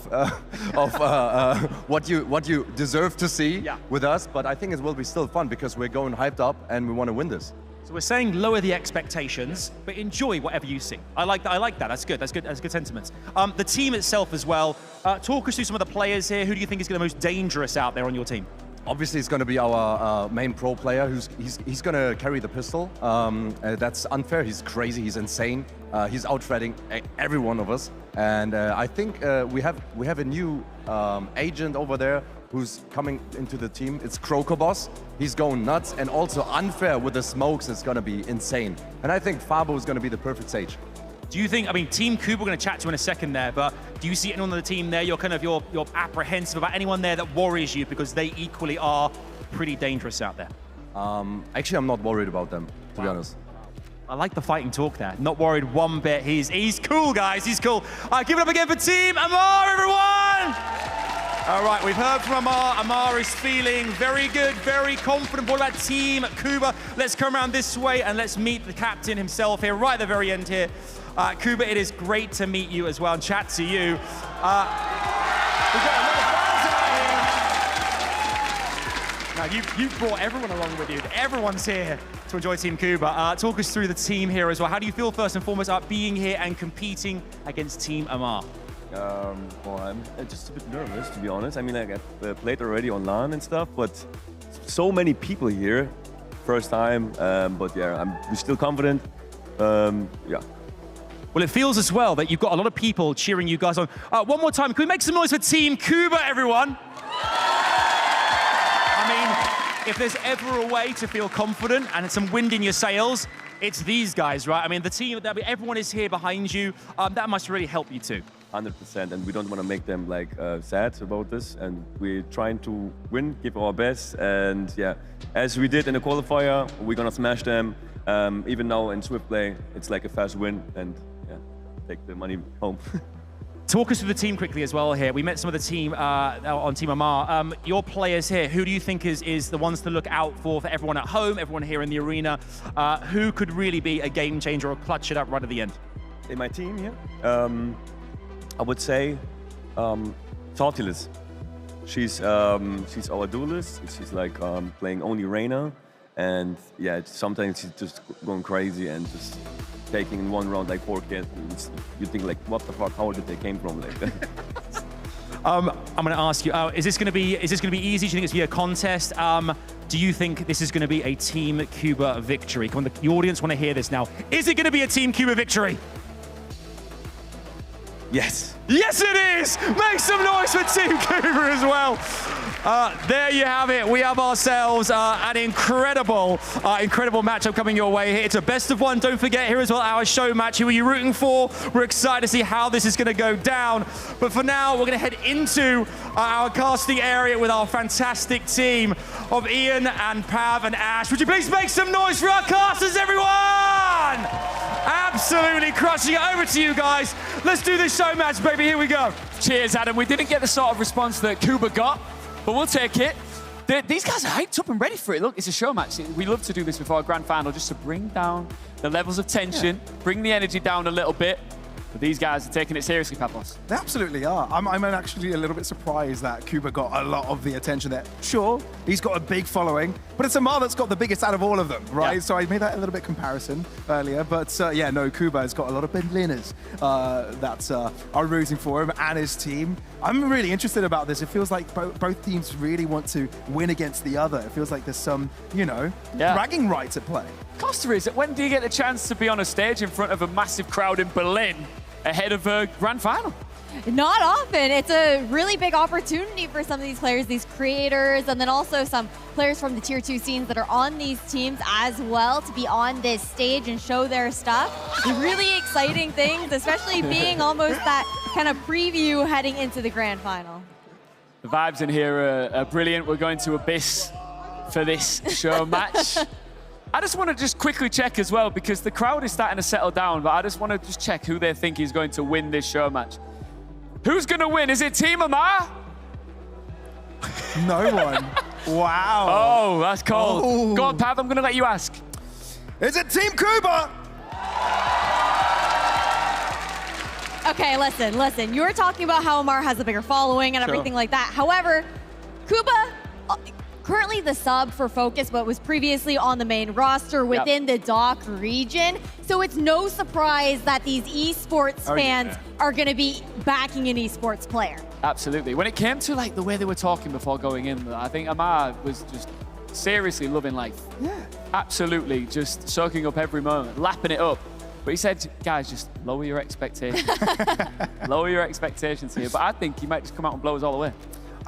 what you deserve to see with us. But I think it will be still fun because we're going hyped up and we want to win this. So we're saying lower the expectations, but enjoy whatever you see. I like that. That's good sentiments. The team itself as well. Talk us through some of the players here. Who do you think is going to be most dangerous out there on your team? Obviously, it's going to be our main pro player. He's going to carry the pistol. That's unfair. He's crazy. He's insane. He's outthreading every one of us. And I think we have a new agent over there who's coming into the team. It's Boss. He's going nuts, and also unfair with the smokes. It's going to be insane. And I think Fabo is going to be the perfect stage. Do you think, I mean, Team Kuba, we're going to chat to in a second there, but do you see anyone on the team there, you're apprehensive about anyone there that worries you because they equally are pretty dangerous out there? Actually, I'm not worried about them, to be honest. I like the fighting talk there. Not worried one bit. He's cool, guys. He's cool. Give it up again for Team Amar, everyone! All right, we've heard from Amar. Amar is feeling very good, very confident. What about Team Kuba? Let's come around this way and let's meet the captain himself here, right at the very end here. Kuba, it is great to meet you as well and chat to you. We've got a lot of fans out here. Now, you've brought everyone along with you. Everyone's here to enjoy Team Kuba. Talk us through the team here as well. How do you feel, first and foremost, about being here and competing against Team Amar? Well, I'm just a bit nervous, to be honest. I mean, like, I've played already on LAN and stuff, but so many people here, first time. But yeah, we're still confident. Yeah. Well, it feels as well that you've got a lot of people cheering you guys on. One more time, can we make some noise for Team Kuba, everyone? I mean, if there's ever a way to feel confident and some wind in your sails, it's these guys, right? I mean, the team, everyone is here behind you. That must really help you too. 100%, and we don't want to make them like sad about this, and we're trying to win, give our best, and yeah, as we did in the qualifier, we're gonna smash them. Even now in Swift play, it's like a fast win, and yeah, take the money home. Talk us through the team quickly as well here. We met some of the team on Team Amar. Your players here, who do you think is the ones to look out for everyone at home, everyone here in the arena? Who could really be a game changer or clutch it up right at the end? In my team here? I would say Tortillas. She's our duelist. She's like playing only Reyna, and yeah, sometimes she's just going crazy and just taking in one round like 4 kills. You think like, what the fuck? How did they came from? Like, I'm going to ask you: is this going to be easy? Do you think it's going to be a contest? Do you think this is going to be a Team Kuba victory? Come on, the audience want to hear this now. Is it going to be a Team Kuba victory? Yes. Yes, it is! Make some noise for Team Kuba as well. There you have it. We have ourselves an incredible matchup coming your way here. It's a best of one. Don't forget here as well, our show match. Who are you rooting for? We're excited to see how this is going to go down. But for now, we're going to head into our casting area with our fantastic team of Ian and Pav and Ash. Would you please make some noise for our casters, everyone? Absolutely crushing it. Over to you guys. Let's do this show match, baby. Here we go. Cheers, Adam. We didn't get the sort of response that Kuba got, but we'll take it. These guys are hyped up and ready for it. Look, it's a show match. We love to do this before a grand final just to bring down the levels of tension, bring the energy down a little bit. But these guys are taking it seriously, Papos. They absolutely are. I'm actually a little bit surprised that Kuba got a lot of the attention there. Sure, he's got a big following, but it's Amar that's got the biggest out of all of them, right? Yeah. So I made that a little bit comparison earlier, but yeah, no, Kuba has got a lot of Berliners that are rooting for him and his team. I'm really interested about this. It feels like both teams really want to win against the other. It feels like there's some, you know, bragging rights at play. Costa, is it? When do you get the chance to be on a stage in front of a massive crowd in Berlin ahead of a grand final? Not often. It's a really big opportunity for some of these players, these creators, and then also some players from the tier 2 scenes that are on these teams as well to be on this stage and show their stuff. Really exciting things, especially being almost that kind of preview heading into the grand final. The vibes in here are brilliant. We're going to Abyss for this show match. I just want to quickly check as well, because the crowd is starting to settle down, but I just want to check who they think is going to win this show match. Who's going to win? Is it Team Amar? No one. Wow. Oh, that's cold. Oh. Go on, Pav, I'm going to let you ask. Is it Team Kuba? Okay, listen. You were talking about how Amar has a bigger following and everything like that. However, Kuba, currently the sub for Focus, but was previously on the main roster within the DACH region. So it's no surprise that these esports fans are going to be backing an esports player. Absolutely. When it came to like the way they were talking before going in, I think Amar was just seriously loving life. Yeah. Absolutely, just soaking up every moment, lapping it up. But he said, guys, just lower your expectations. Lower your expectations here. But I think he might just come out and blow us all away.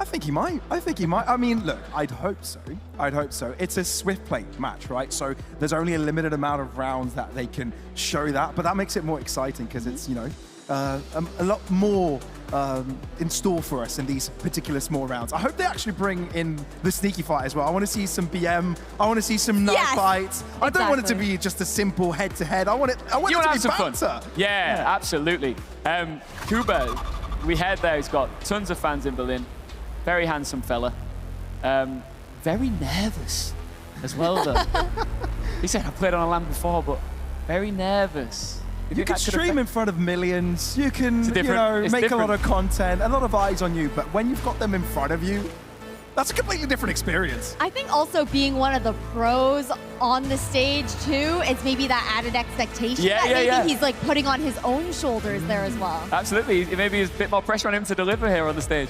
I think he might. I mean, look, I'd hope so. It's a swift play match, right? So there's only a limited amount of rounds that they can show that, but that makes it more exciting because it's, you know, a lot more in store for us in these particular small rounds. I hope they actually bring in the sneaky fight as well. I want to see some BM. I want to see some knife fights. Exactly. I don't want it to be just a simple head-to-head. I want it to be banter. Yeah, absolutely. Kuba, we heard there, he's got tons of fans in Berlin. Very handsome fella. Very nervous as well, though. He said, I've played on a LAN before, but very nervous. You can stream in front of millions. You can, you know, make a lot of content, a lot of eyes on you. But when you've got them in front of you, that's a completely different experience. I think also being one of the pros on the stage too, it's maybe that added expectation that maybe he's like putting on his own shoulders there as well. Absolutely. Maybe there's a bit more pressure on him to deliver here on the stage.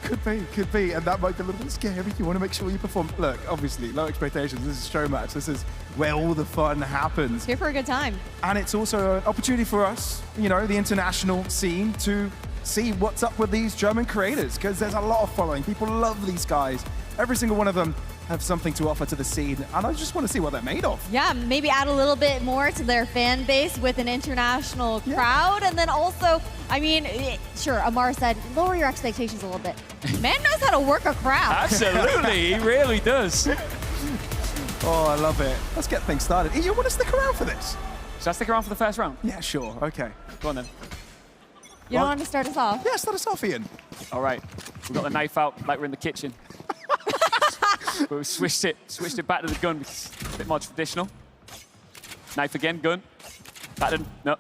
Could be, and that might be a little bit scary. You want to make sure you perform. Look, obviously, low expectations. This is a show match. This is where all the fun happens. Here for a good time. And it's also an opportunity for us, you know, the international scene, to see what's up with these German creators, because there's a lot of following. People love these guys. Every single one of them have something to offer to the scene, and I just want to see what they're made of. Yeah, maybe add a little bit more to their fan base with an international crowd, and then also, I mean, sure, Amar said, lower your expectations a little bit. Man knows how to work a crowd. Absolutely, he really does. Oh, I love it. Let's get things started. You want to stick around for this? Should I stick around for the first round? Yeah, sure. Okay. Go on then. You don't want to start us off? Yeah, start us off, Ian. All right. We've got the knife out like we're in the kitchen. But we switched it back to the gun because it's a bit more traditional. Knife again, gun. Pattern, no.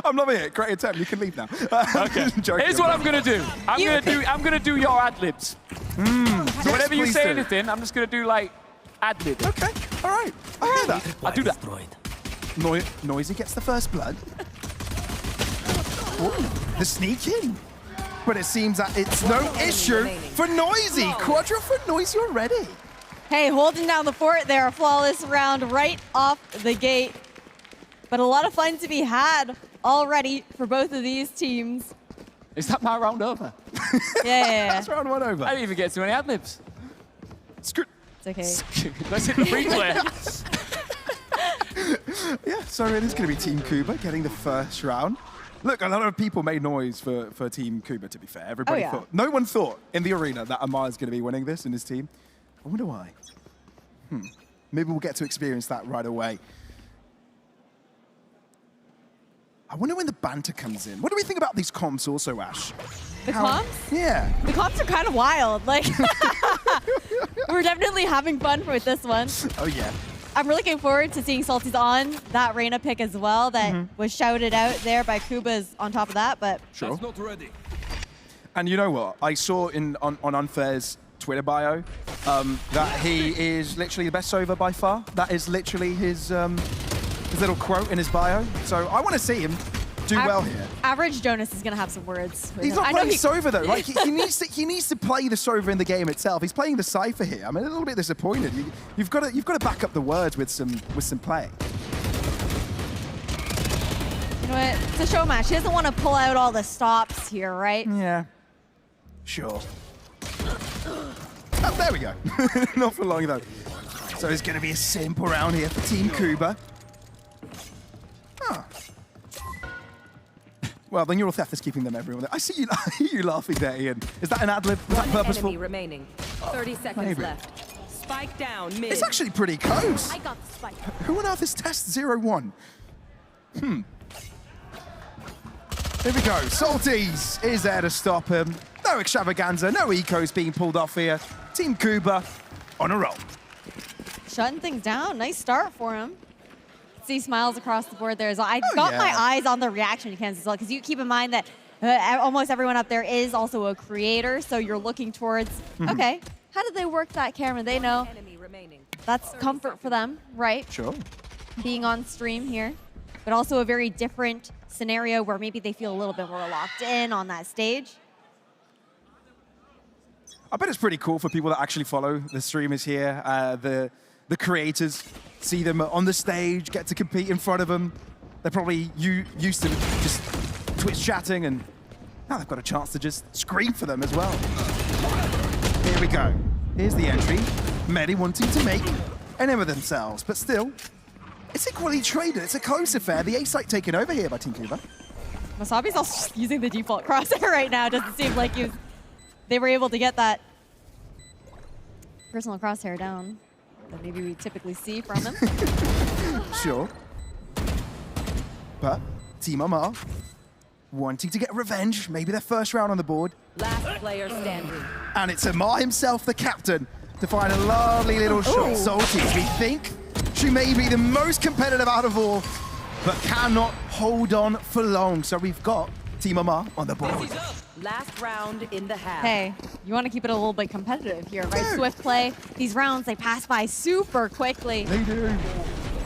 I'm loving it. Great attempt. You can leave now. Okay. Here's what I'm gonna do. I'm gonna do your ad libs. So whenever you say anything, I'm just gonna do like ad lib. Okay. All right. I hear that. I'll do that. Noisy gets the first blood. Ooh, the sneak in. But it seems that it's no issue for Noisy. Quadra for Noisy already. Hey, holding down the fort there. A flawless round right off the gate. But a lot of fun to be had already for both of these teams. Is that my round over? Yeah. That's round one over. I didn't even get to any ad libs. It's okay. Let's hit the replay. Yeah, so it is going to be Team Kuba getting the first round. Look, a lot of people made noise for Team Kuba, to be fair. Everybody thought. No one thought in the arena that Amar is going to be winning this in his team. I wonder why. Maybe we'll get to experience that right away. I wonder when the banter comes in. What do we think about these comps also, Ash? The comps? Yeah. The comps are kind of wild. Like, we're definitely having fun with this one. Oh, yeah. I'm really looking forward to seeing Salty's on that Reyna pick as well that was shouted out there by Kuba's on top of that, but... Sure. That's not ready. And you know what? I saw on Unfair's Twitter bio that he is literally the best Sova by far. That is literally his little quote in his bio. So I want to see him do well here. Average Jonas is going to have some words. He's not playing Sova though. Like he needs to play the Sova in the game itself. He's playing the Cypher here. I'm a little bit disappointed. You've got to back up the words with some play. You know what? It's a show match. He doesn't want to pull out all the stops here, right? Yeah. Sure. Oh, there we go. Not for long though. So it's going to be a simple round here for Team Kuba. Huh. Well, the neural theft is keeping them everywhere. I see you laughing there, Ian. Is that an ad-lib? Was that purposeful? Enemy remaining. 30 seconds left. Spike down mid. It's actually pretty close. I got the spike. Who on earth is Test 01? Here we go. Salties is there to stop him. No extravaganza, no ecos being pulled off here. Team Kuba on a roll. Shutting things down. Nice start for him. See smiles across the board there as well. I got my eyes on the reaction cams as well, because you keep in mind that almost everyone up there is also a creator, so you're looking towards, okay, how did they work that camera? They know that's comfort for them, right? Sure. Being on stream here, but also a very different scenario where maybe they feel a little bit more locked in on that stage. I bet it's pretty cool for people that actually follow the streamers here, the creators, see them on the stage, get to compete in front of them. They're probably used to just Twitch chatting, and now they've got a chance to just scream for them as well. Here we go. Here's the entry. Medi wanting to make a name of themselves, but still, it's equally traded. It's a close affair. The A-site taken over here by Team Kuba. Masabi's also just using the default crosshair right now. Doesn't seem like they were able to get that personal crosshair down that maybe we typically see from him. Sure. But Team Amar wanting to get revenge, maybe their first round on the board. Last player standing. And it's Amar himself, the captain, to find a lovely little shot. Salty, we think she may be the most competitive out of all, but cannot hold on for long. So we've got Team Amar on the board. Last round in the half. Hey, you want to keep it a little bit competitive here, right? Swift play. These rounds, they pass by super quickly. They do.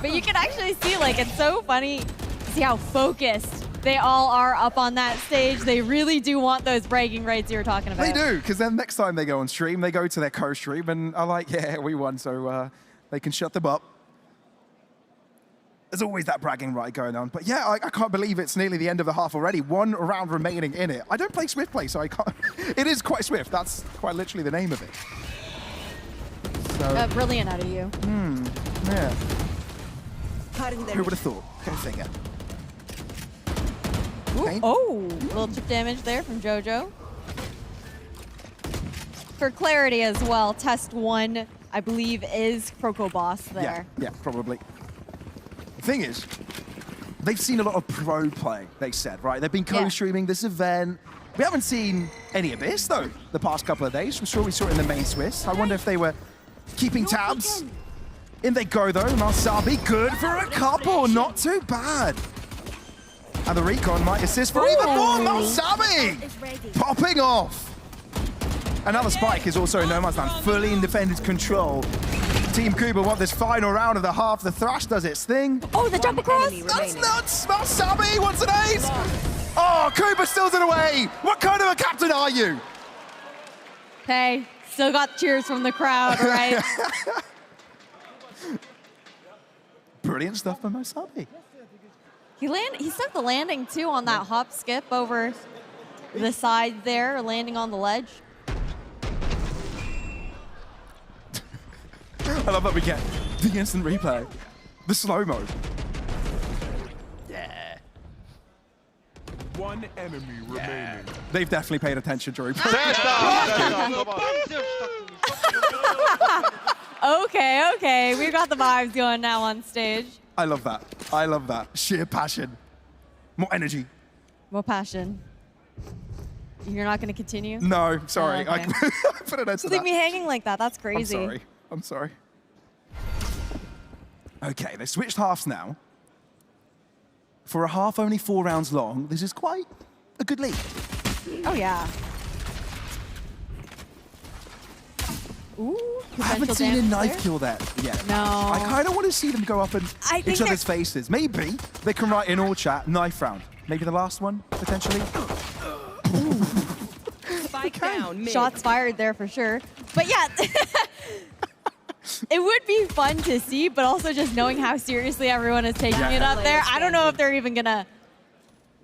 But you can actually see, like, it's so funny to see how focused they all are up on that stage. They really do want those bragging rights you were talking about. They do, because then next time they go on stream, they go to their co-stream and are like, yeah, we won, so they can shut them up. There's always that bragging right going on. But yeah, I can't believe it's nearly the end of the half already. One round remaining in it. I don't play Swift play, so I can't. It is quite swift. That's quite literally the name of it. So, brilliant out of you. Yeah. Who would have thought? Go figure. Okay. Oh, little chip damage there from JoJo. For clarity as well, test 1, I believe, is Croco Boss there. Yeah, probably. The thing is, they've seen a lot of pro play, they said, right? They've been co-streaming this event. We haven't seen any of this, though, the past couple of days. I'm sure we saw it in the main Swiss. I wonder if they were keeping tabs. In they go, though. Malsabi, good for a couple. Not too bad. And the recon might assist for even more. Malsabi popping off. Another spike is also No Man's Land, fully in defender's control. Team Kuba want this final round of the half. The Thrash does its thing. Oh, the jump across. That's nuts. Malsabi wants an ace. Oh, Kuba steals it away. What kind of a captain are you? Hey, still got cheers from the crowd, right? Brilliant stuff by Malsabi. He stuck the landing, too, on that hop skip over the side there, landing on the ledge. I love that we get the instant replay, the slow-mo. Yeah. One enemy remaining. They've definitely paid attention during Okay. We've got the vibes going now on stage. I love that. I love that. Sheer passion. More energy. More passion. You're not going to continue? No, sorry. Oh, okay. I put an end to Leave that. me hanging like that. That's crazy. I'm sorry. Okay, they switched halves now. For a half only 4 rounds long, this is quite a good lead. Oh, yeah. Ooh, I haven't seen a knife kill that yet. No. I kind of want to see them go up in each other's faces. Maybe they can write in all chat, knife round. Maybe the last one, potentially. Spike down. Mid. Shots fired there for sure. But yeah, it would be fun to see, but also just knowing how seriously everyone is taking it up there. I don't know if they're even going to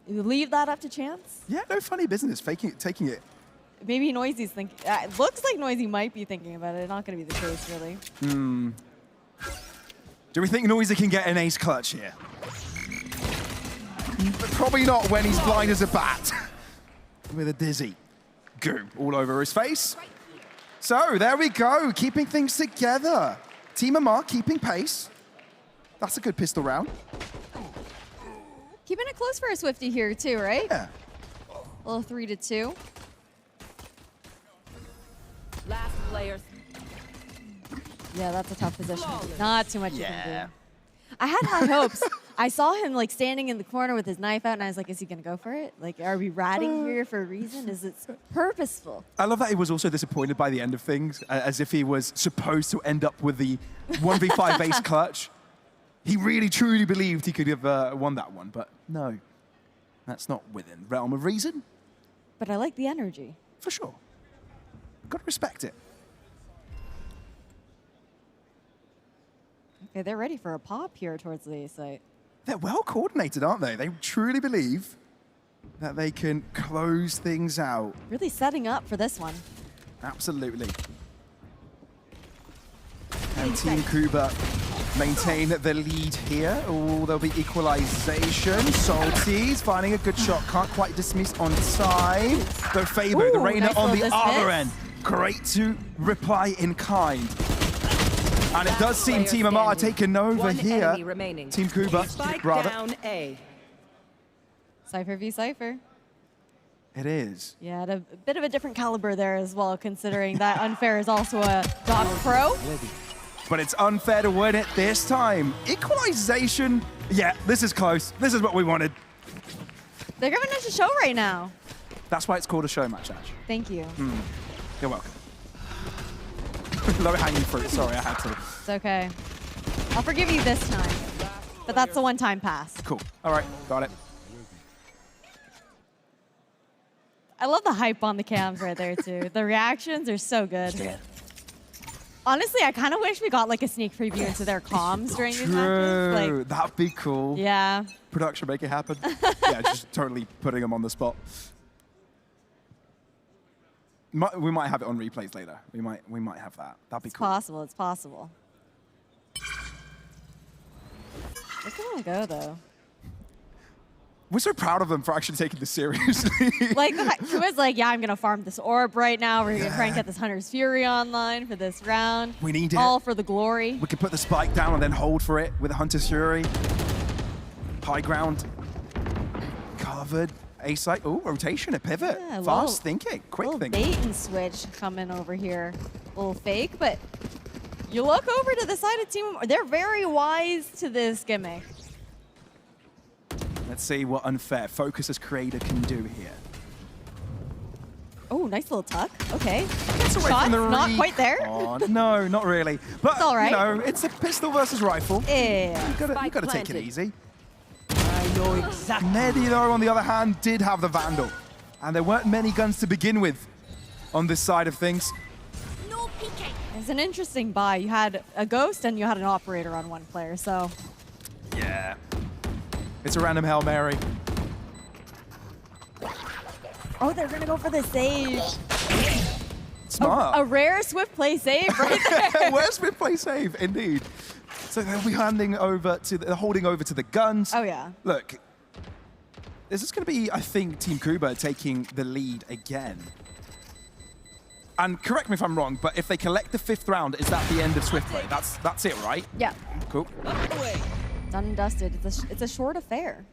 leave that up to chance. Yeah, no funny business, taking it. Maybe Noisy's thinking. It looks like Noisy might be thinking about it. Not going to be the case, really. Do we think Noisy can get an ace clutch here? Probably not when he's blind as a bat. With a dizzy goo all over his face. So there we go, keeping things together. Team Amar keeping pace. That's a good pistol round. Keeping it close for a Swifty here too, right? Yeah. A little 3-2. Last player. Yeah, that's a tough position. Not too much you can do. I had high hopes. I saw him like standing in the corner with his knife out, and I was like, is he going to go for it? Like, are we ratting here for a reason? Is it purposeful? I love that he was also disappointed by the end of things, as if he was supposed to end up with the 1v5 ace clutch. He really, truly believed he could have won that one, but no. That's not within realm of reason. But I like the energy. For sure. Got to respect it. Okay, they're ready for a pop here towards the A site. They're well coordinated, aren't they? They truly believe that they can close things out. Really setting up for this one. Absolutely. And Team Kuba maintain the lead here. Oh, there'll be equalization. Salty's finding a good shot. Can't quite dismiss on time. Though Fabo, the Reina nice on the dismiss. other end. Great to reply in kind. And it does seem Team Amar taking over here. Team Kuba, rather. Down A. Cypher v Cypher. It is. Yeah, a bit of a different caliber there as well, considering that Unfair is also a Doc Pro. But it's unfair to win it this time. Equalization. Yeah, this is close. This is what we wanted. They're giving us a show right now. That's why it's called a show match, Ash. Thank you. You're welcome. Low hanging fruit. Sorry, I had to. It's okay. I'll forgive you this time. But that's the one-time pass. Cool. All right, got it. I love the hype on the cams right there, too. The reactions are so good. Honestly, I kind of wish we got like a sneak preview into their comms during these matches. Like, that'd be cool. Yeah. Production, make it happen. Yeah, just totally putting them on the spot. We might have it on replays later. We might have that. That'd be cool. Possible. It's possible. Look at them go, though. We're so proud of them for actually taking this seriously. Like, he was like, yeah, I'm going to farm this orb right now. We're going to try and get this Hunter's Fury online for this round. We need it. All for the glory. We could put the spike down and then hold for it with a Hunter's Fury. High ground. Covered. A-site. Oh, rotation, a pivot. Yeah, fast thinking, quick thinking. Bait and switch coming over here. A little fake, but you look over to the side of Team. They're very wise to this gimmick. Let's see what Unfair Focus's creator can do here. Oh, nice little tuck. Okay. Gets away Shots, from the not quite there. No, not really. But, it's all right. You know, it's a pistol versus rifle. Yeah. You've got to take it easy. I know exactly. Nedi, though, on the other hand, did have the Vandal. And there weren't many guns to begin with on this side of things. No PK. It's an interesting buy. You had a Ghost and you had an Operator on one player, so. Yeah. It's a random Hail Mary. Oh, they're going to go for the save. Smart. A rare Swift play save right there. Where's Swift play save? Indeed. So they'll be holding over to the guns. Oh, yeah. Look, this is going to be, I think, Team Kuba taking the lead again. And correct me if I'm wrong, but if they collect the 5th round, is that the end of Swift play? That's it, right? Yeah. Cool. Done and dusted. It's a short affair.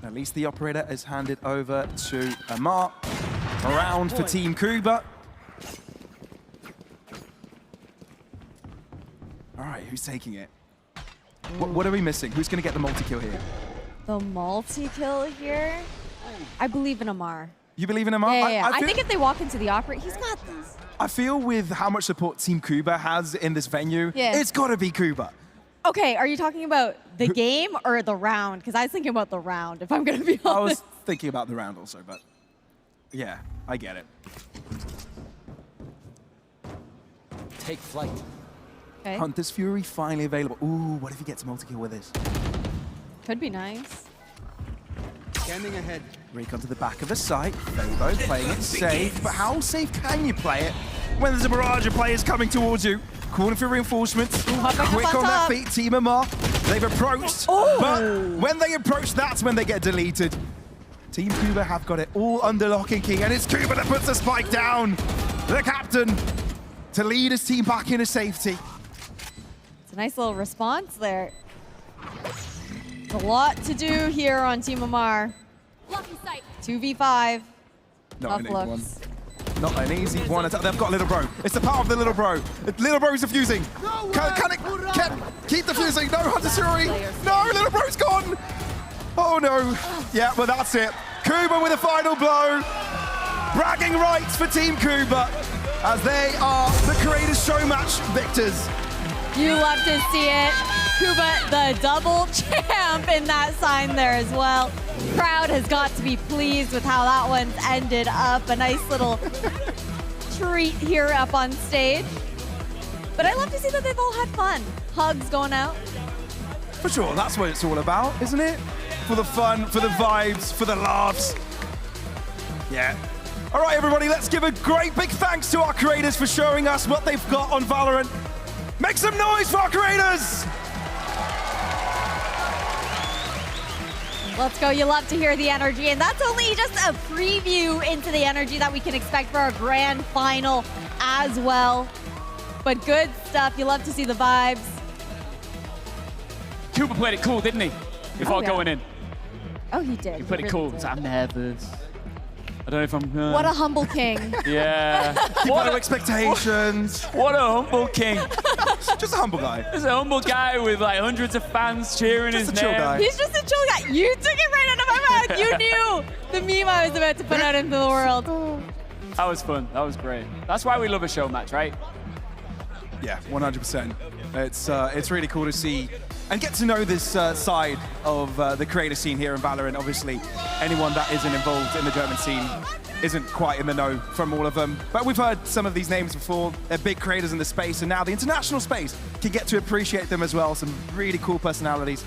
At least the operator is handed over to Amar. A round for Team Kuba. All right, who's taking it? What are we missing? Who's going to get the multi-kill here? The multi-kill here? I believe in Amar. You believe in Amar? Yeah. I think if they walk into the Opera, he's got this. I feel with how much support Team Kuba has in this venue, it's got to be Kuba. Okay, are you talking about the game or the round? Because I was thinking about the round, if I'm going to be honest. I was thinking about the round also, but yeah, I get it. Take flight. Okay. Hunter's Fury finally available. Ooh, what if he gets multi-kill with this? Could be nice. Scanning ahead. Recon to the back of the site. Fabo playing it safe, but how safe can you play it when there's a barrage of players coming towards you? Calling for reinforcements. Quick on their feet, Team Amar. They've approached, but when they approach, that's when they get deleted. Team Kuba have got it all under lock and key, and it's Kuba that puts the spike down. The captain to lead his team back into safety. It's a nice little response there. There's a lot to do here on Team Amar. 2v5. Not an easy one. looks. Not an easy one. They've got Little Bro. It's the power of the Little Bro. Little Bro's defusing. Can it keep defusing? No, Hunter Fury. No, Little Bro's gone. Oh no. Yeah, but that's it. Kuba with a final blow. Bragging rights for Team Kuba as they are the Creators Show Match victors. You love to see it. Kuba, the double champ in that sign there as well. Crowd has got to be pleased with how that one's ended up. A nice little treat here up on stage. But I love to see that they've all had fun. Hugs going out. For sure, that's what it's all about, isn't it? For the fun, for the vibes, for the laughs. Yeah. All right, everybody, let's give a great big thanks to our creators for showing us what they've got on Valorant. Make some noise for our creators! Let's go. You love to hear the energy. And that's only just a preview into the energy that we can expect for our grand final as well. But good stuff. You love to see the vibes. Kuba played it cool, didn't he? Before going in. Oh, he did. He played it cool. I'm nervous. I don't know if I'm... What a humble king. Yeah. What expectations. What a humble king. Just a humble guy. Just a humble guy with like hundreds of fans cheering his name. Guy. He's just a chill guy. You took it right out of my mouth. You knew the meme I was about to put out into the world. That was fun. That was great. That's why we love a show match, right? Yeah, 100%. It's really cool to see and get to know this side of the creator scene here in Valorant. Obviously, anyone that isn't involved in the German scene isn't quite in the know from all of them. But we've heard some of these names before. They're big creators in the space, and now the international space can get to appreciate them as well. Some really cool personalities.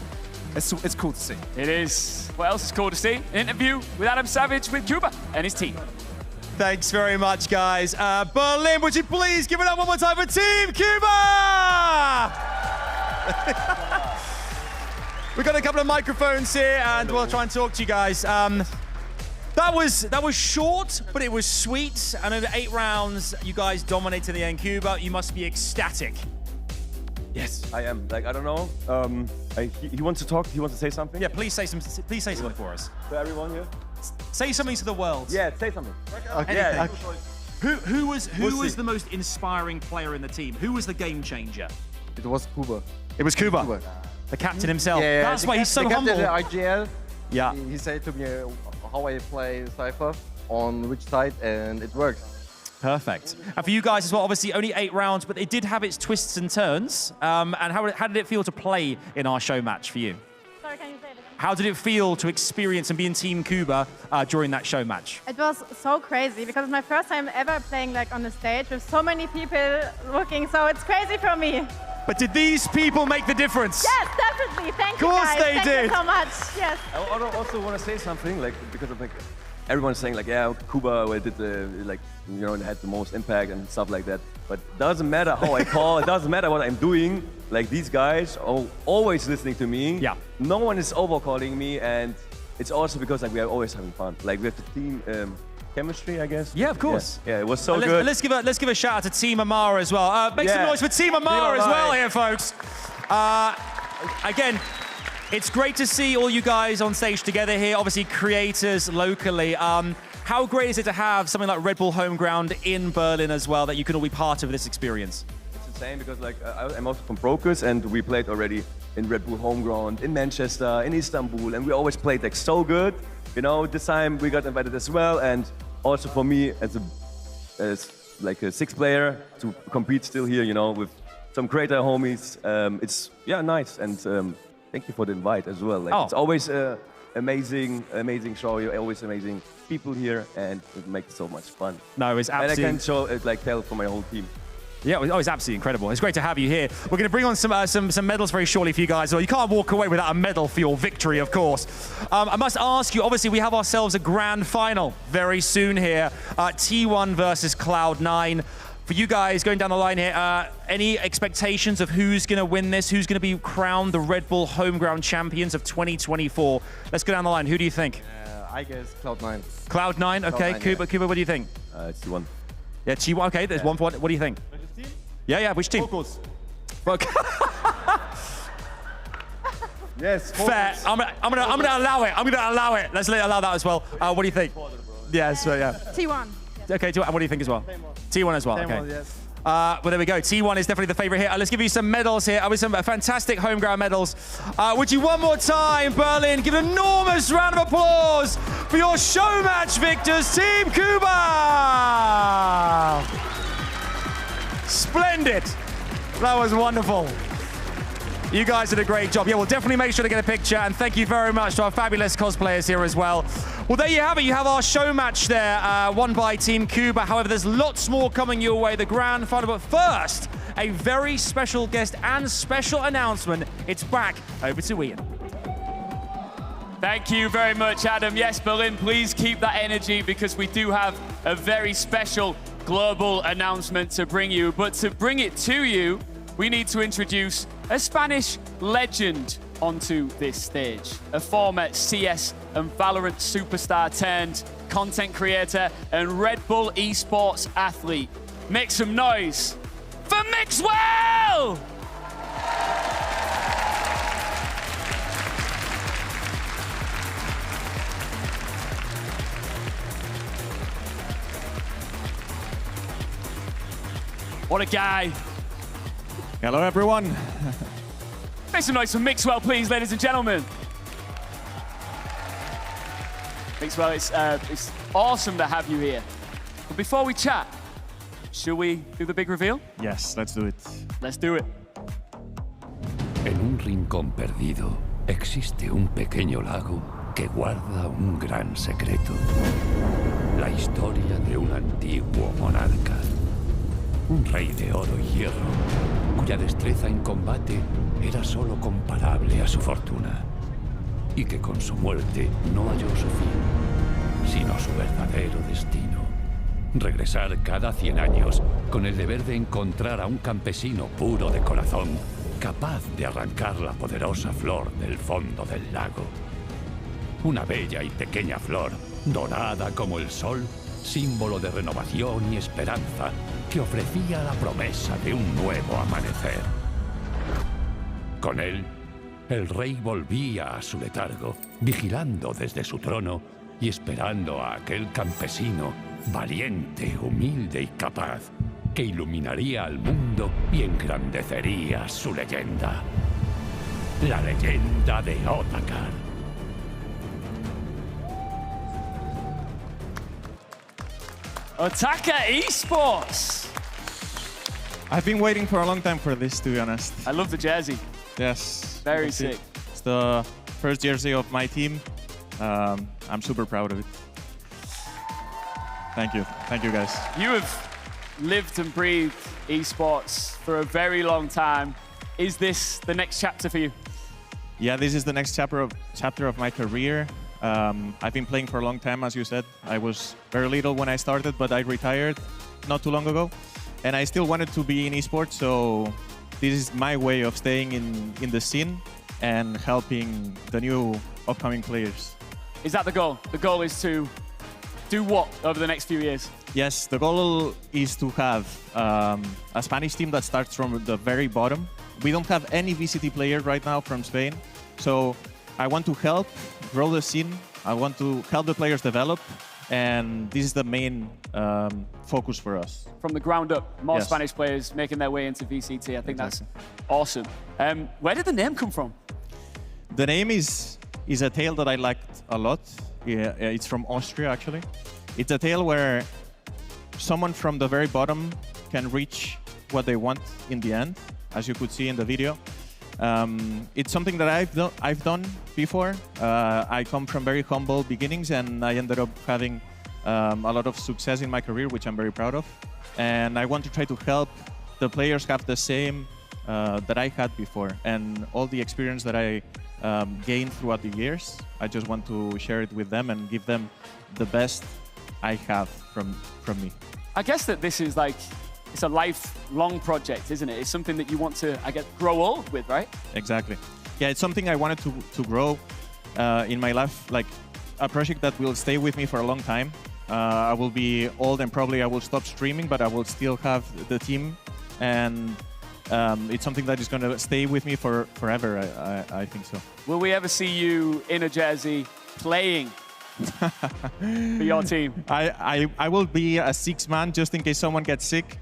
It's cool to see. It is. What else is cool to see? An interview with Adam Savage with Kuba and his team. Thanks very much, guys. Berlin, would you please give it up one more time for Team Kuba? We've got a couple of microphones here, and we'll try and talk to you guys. That was short, but it was sweet. And over 8 rounds, you guys dominated the end. Kuba, you must be ecstatic. Yes, I am. Like, I don't know. He wants to talk. He wants to say something. Yeah, please say something for us. For everyone here. Say something to the world. Yeah, say something. Okay. Yeah. Who was the most inspiring player in the team? Who was the game changer? It was Kuba. It was Kuba. The captain himself. Yeah, that's why he's so the humble. Captain at IGL. Yeah. He said to me how I play Cypher on which side, and it worked. Perfect. And for you guys as well, obviously only 8 rounds, but it did have its twists and turns. And how did it feel to play in our show match for you? Sorry, can you say it again? How did it feel to experience and be in Team Kuba during that show match? It was so crazy because it's my first time ever playing like on the stage with so many people looking, so it's crazy for me. But did these people make the difference? Yes, definitely. Thank you, Of course guys. they Thank did. you so much. Yes. I also want to say something, like, because of like everyone's saying like, yeah, Kuba did the had the most impact and stuff like that. But it doesn't matter how I call. It doesn't matter what I'm doing. Like, these guys are always listening to me. Yeah. No one is overcalling me, and it's also because like we are always having fun. Like, we have the team chemistry, I guess. Yeah, of course. Yeah, it was so good. Let's give a shout out to Team Amar as well. Make some noise for Team Amar as well here, folks. Again, it's great to see all you guys on stage together here. Obviously, creators locally. How great is it to have something like Red Bull Home Ground in Berlin as well, that you can all be part of this experience? It's same because like I'm also from Brokers and we played already in Red Bull Homeground, in Manchester, in Istanbul, and we always played like so good. You know, this time we got invited as well, and also for me as like a sixth player to compete still here, you know, with some greater homies. It's nice, and thank you for the invite as well. Like, it's always amazing show. You're always amazing people here, and it makes it so much fun. No, it's absolutely. And I can show it like tell for my whole team. Yeah, it's absolutely incredible. It's great to have you here. We're going to bring on some medals very shortly for you guys. You can't walk away without a medal for your victory, of course. I must ask you, obviously, we have ourselves a grand final very soon here. T1 versus Cloud9. For you guys going down the line here, any expectations of who's going to win this? Who's going to be crowned the Red Bull Homeground Champions of 2024? Let's go down the line. Who do you think? I guess Cloud9. Cloud9, okay. Cloud9, Kuba, what do you think? It's T1. Yeah, T1, okay. There's one for what do you think? Yeah, which team? Focus. Yes. Fair. I'm gonna allow it. I'm gonna allow it. Let's allow that as well. What do you think? Yes, yeah. T1. Okay, T1. And what do you think as well? T1 as well. Okay. Yes. Well, there we go. T1 is definitely the favorite here. Let's give you some medals here. With some fantastic homeground medals. Would you one more time, Berlin, give an enormous round of applause for your show match victors, Team Cuba! Splendid. That was wonderful. You guys did a great job. Yeah, we'll definitely make sure to get a picture, and thank you very much to our fabulous cosplayers here as well. Well, there you have it. You have our show match there, won by Team Cuba. However, there's lots more coming your way, the grand final. But first, a very special guest and special announcement. It's back over to Ian. Thank you very much, Adam. Yes, Berlin, please keep that energy because we do have a very special global announcement to bring you. But to bring it to you, we need to introduce a Spanish legend onto this stage. A former CS and Valorant superstar turned content creator and Red Bull Esports athlete. Make some noise for Mixwell! What a guy. Hello, everyone. Make some noise for Mixwell, please, ladies and gentlemen. Mixwell, it's awesome to have you here. But before we chat, should we do the big reveal? Yes, let's do it. Let's do it. En un rincón perdido existe un pequeño lago que guarda un gran secreto. La historia de un antiguo monarca. Un rey de oro y hierro, cuya destreza en combate era solo comparable a su fortuna, y que con su muerte no halló su fin, sino su verdadero destino. Regresar cada 100 años con el deber de encontrar a un campesino puro de corazón, capaz de arrancar la poderosa flor del fondo del lago. Una bella y pequeña flor, dorada como el sol, símbolo de renovación y esperanza, que ofrecía la promesa de un nuevo amanecer. Con él, el rey volvía a su letargo, vigilando desde su trono y esperando a aquel campesino, valiente, humilde y capaz, que iluminaría al mundo y engrandecería su leyenda. La leyenda de Otakar. Otakar Esports. I've been waiting for a long time for this, to be honest. I love the jersey. Yes. Very sick. It's the first jersey of my team. I'm super proud of it. Thank you. Thank you, guys. You have lived and breathed esports for a very long time. Is this the next chapter for you? Yeah, this is the next chapter of my career. I've been playing for a long time, as you said. I was very little when I started, but I retired not too long ago. And I still wanted to be in esports, so this is my way of staying in the scene and helping the new upcoming players. Is that the goal? The goal is to do what over the next few years? Yes, the goal is to have a Spanish team that starts from the very bottom. We don't have any VCT player right now from Spain, so I want to help grow the scene. I want to help the players develop and this is the main focus for us. From the ground up, more Yes. Spanish players making their way into VCT. I think Exactly. that's awesome. Where did the name come from? The name is a tale that I liked a lot. Yeah, it's from Austria, actually. It's a tale where someone from the very bottom can reach what they want in the end, as you could see in the video. It's something that I've done before. I come from very humble beginnings, and I ended up having a lot of success in my career, which I'm very proud of. And I want to try to help the players have the same that I had before, and all the experience that I gained throughout the years. I just want to share it with them and give them the best I have from me. I guess that this is like, it's a lifelong project, isn't it? It's something that you want to, I guess, grow old with, right? Exactly. Yeah, it's something I wanted to grow in my life, like a project that will stay with me for a long time. I will be old and probably I will stop streaming, but I will still have the team, and it's something that is going to stay with me forever, I think so. Will we ever see you in a jersey playing for your team? I will be a six-man just in case someone gets sick.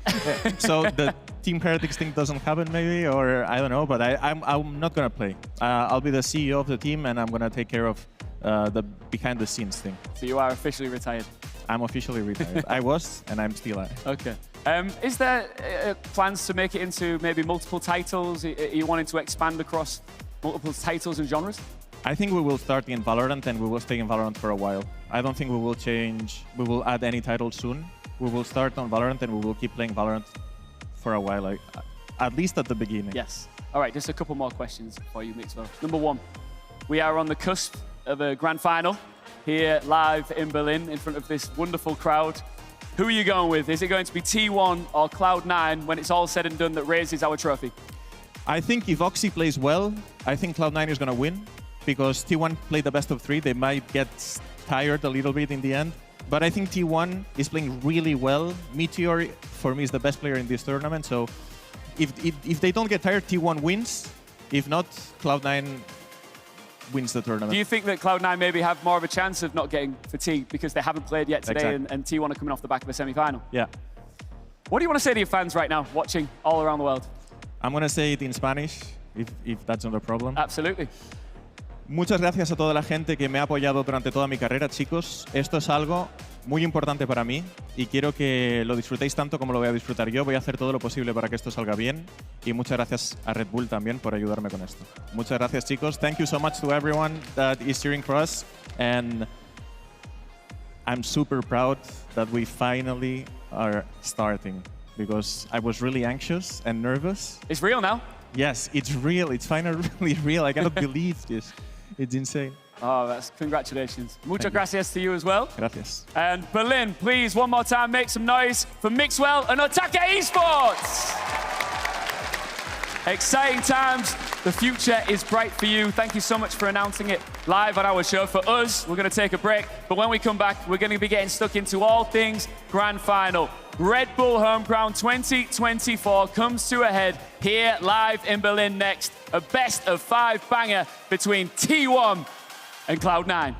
So the Team Heretics thing doesn't happen maybe, or I don't know, but I'm not going to play. I'll be the CEO of the team, and I'm going to take care of the behind-the-scenes thing. So you are officially retired? I'm officially retired. I was, and I'm still at. Okay. Is there plans to make it into maybe multiple titles? Are you wanting to expand across multiple titles and genres? I think we will start in Valorant, and we will stay in Valorant for a while. I don't think we will change. We will add any title soon. We will start on Valorant, and we will keep playing Valorant for a while, like, at least at the beginning. Yes. All right, just a couple more questions for you, Mixwell. Number one, we are on the cusp of a grand final here live in Berlin in front of this wonderful crowd. Who are you going with? Is it going to be T1 or Cloud9 when it's all said and done that raises our trophy? I think if Oxy plays well, I think Cloud9 is going to win, because T1 played the best of three. They might get tired a little bit in the end, but I think T1 is playing really well. Meteor, for me, is the best player in this tournament, so if they don't get tired, T1 wins. If not, Cloud9 wins the tournament. Do you think that Cloud9 maybe have more of a chance of not getting fatigued because they haven't played yet today, Exactly. and T1 are coming off the back of a semi-final? Yeah. What do you want to say to your fans right now, watching all around the world? I'm going to say it in Spanish, if that's not a problem. Absolutely. Muchas gracias a toda la gente que me ha apoyado durante toda mi carrera, chicos. Esto es algo muy importante para mí y quiero que lo disfrutéis tanto como lo voy a disfrutar yo. Voy a hacer todo lo posible para que esto salga bien, y muchas gracias a Red Bull también por ayudarme con esto. Muchas gracias, chicos. Thank you so much to everyone that is cheering for us, and I'm super proud that we finally are starting, because I was really anxious and nervous. It's real now? Yes, it's real. It's finally real. I cannot believe this. It's insane. Oh, that's congratulations. Muchas gracias to you as well. Gracias. And Berlin, please, one more time, make some noise for Mixwell and Otake Esports. Exciting times. The future is bright for you. Thank you so much for announcing it live on our show. For us, we're going to take a break, but when we come back, we're going to be getting stuck into all things Grand Final. Red Bull Homeground 2024 comes to a head here live in Berlin next. A best of 5 banger between T1 and Cloud9.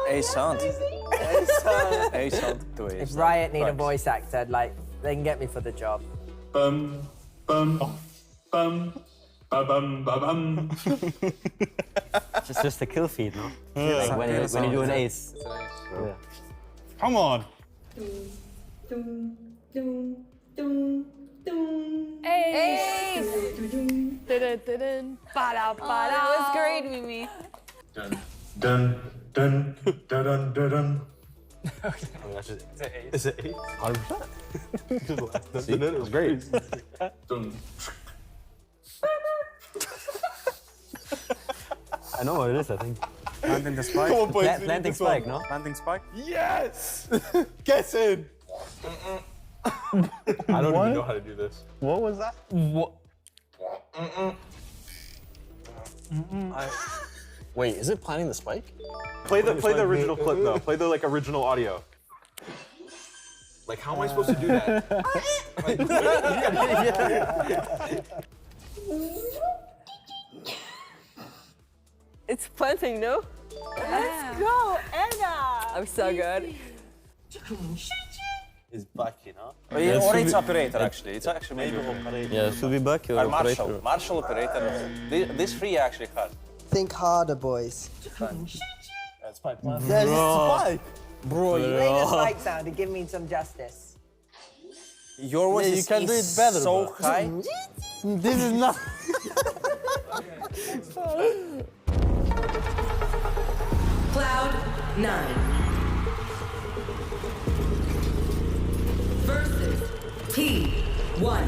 A-sound. A-sound. If Riot need a voice actor, like, they can get me for the job. Bum, bum, bum, ba-bum, ba-bum. It's just a kill feed, no? Like when you do an ace. Yeah. Come on. Ace! Dun-dun-dun-dun. Ba-da-ba-da. That was great, Mimi. Dun, dun, dun, dun, dun, dun, dun. Is it ace? 100%. It was great. Dun. I know what it is, I think. Landing the spike. Come on, boys. Landing spike, no? Landing spike. Yes! Get in! I don't even know how to do this. What was that? What? Wait, is it planting the spike? Play the original clip though. Play the original audio. Like, how am I supposed to do that? It's planting, no? Let's go, Anna! I'm so good. Is back, you know? Or it's operator, actually. It's actually maybe operator. Yeah, should be back or operator. Marshall operator. This three actually hard. Think harder, boys. That's spike. There's spike. Bro, You play the spike sound to give me some justice. your voice you is can do it better, so bro. high. This is not. Cloud9 versus T1.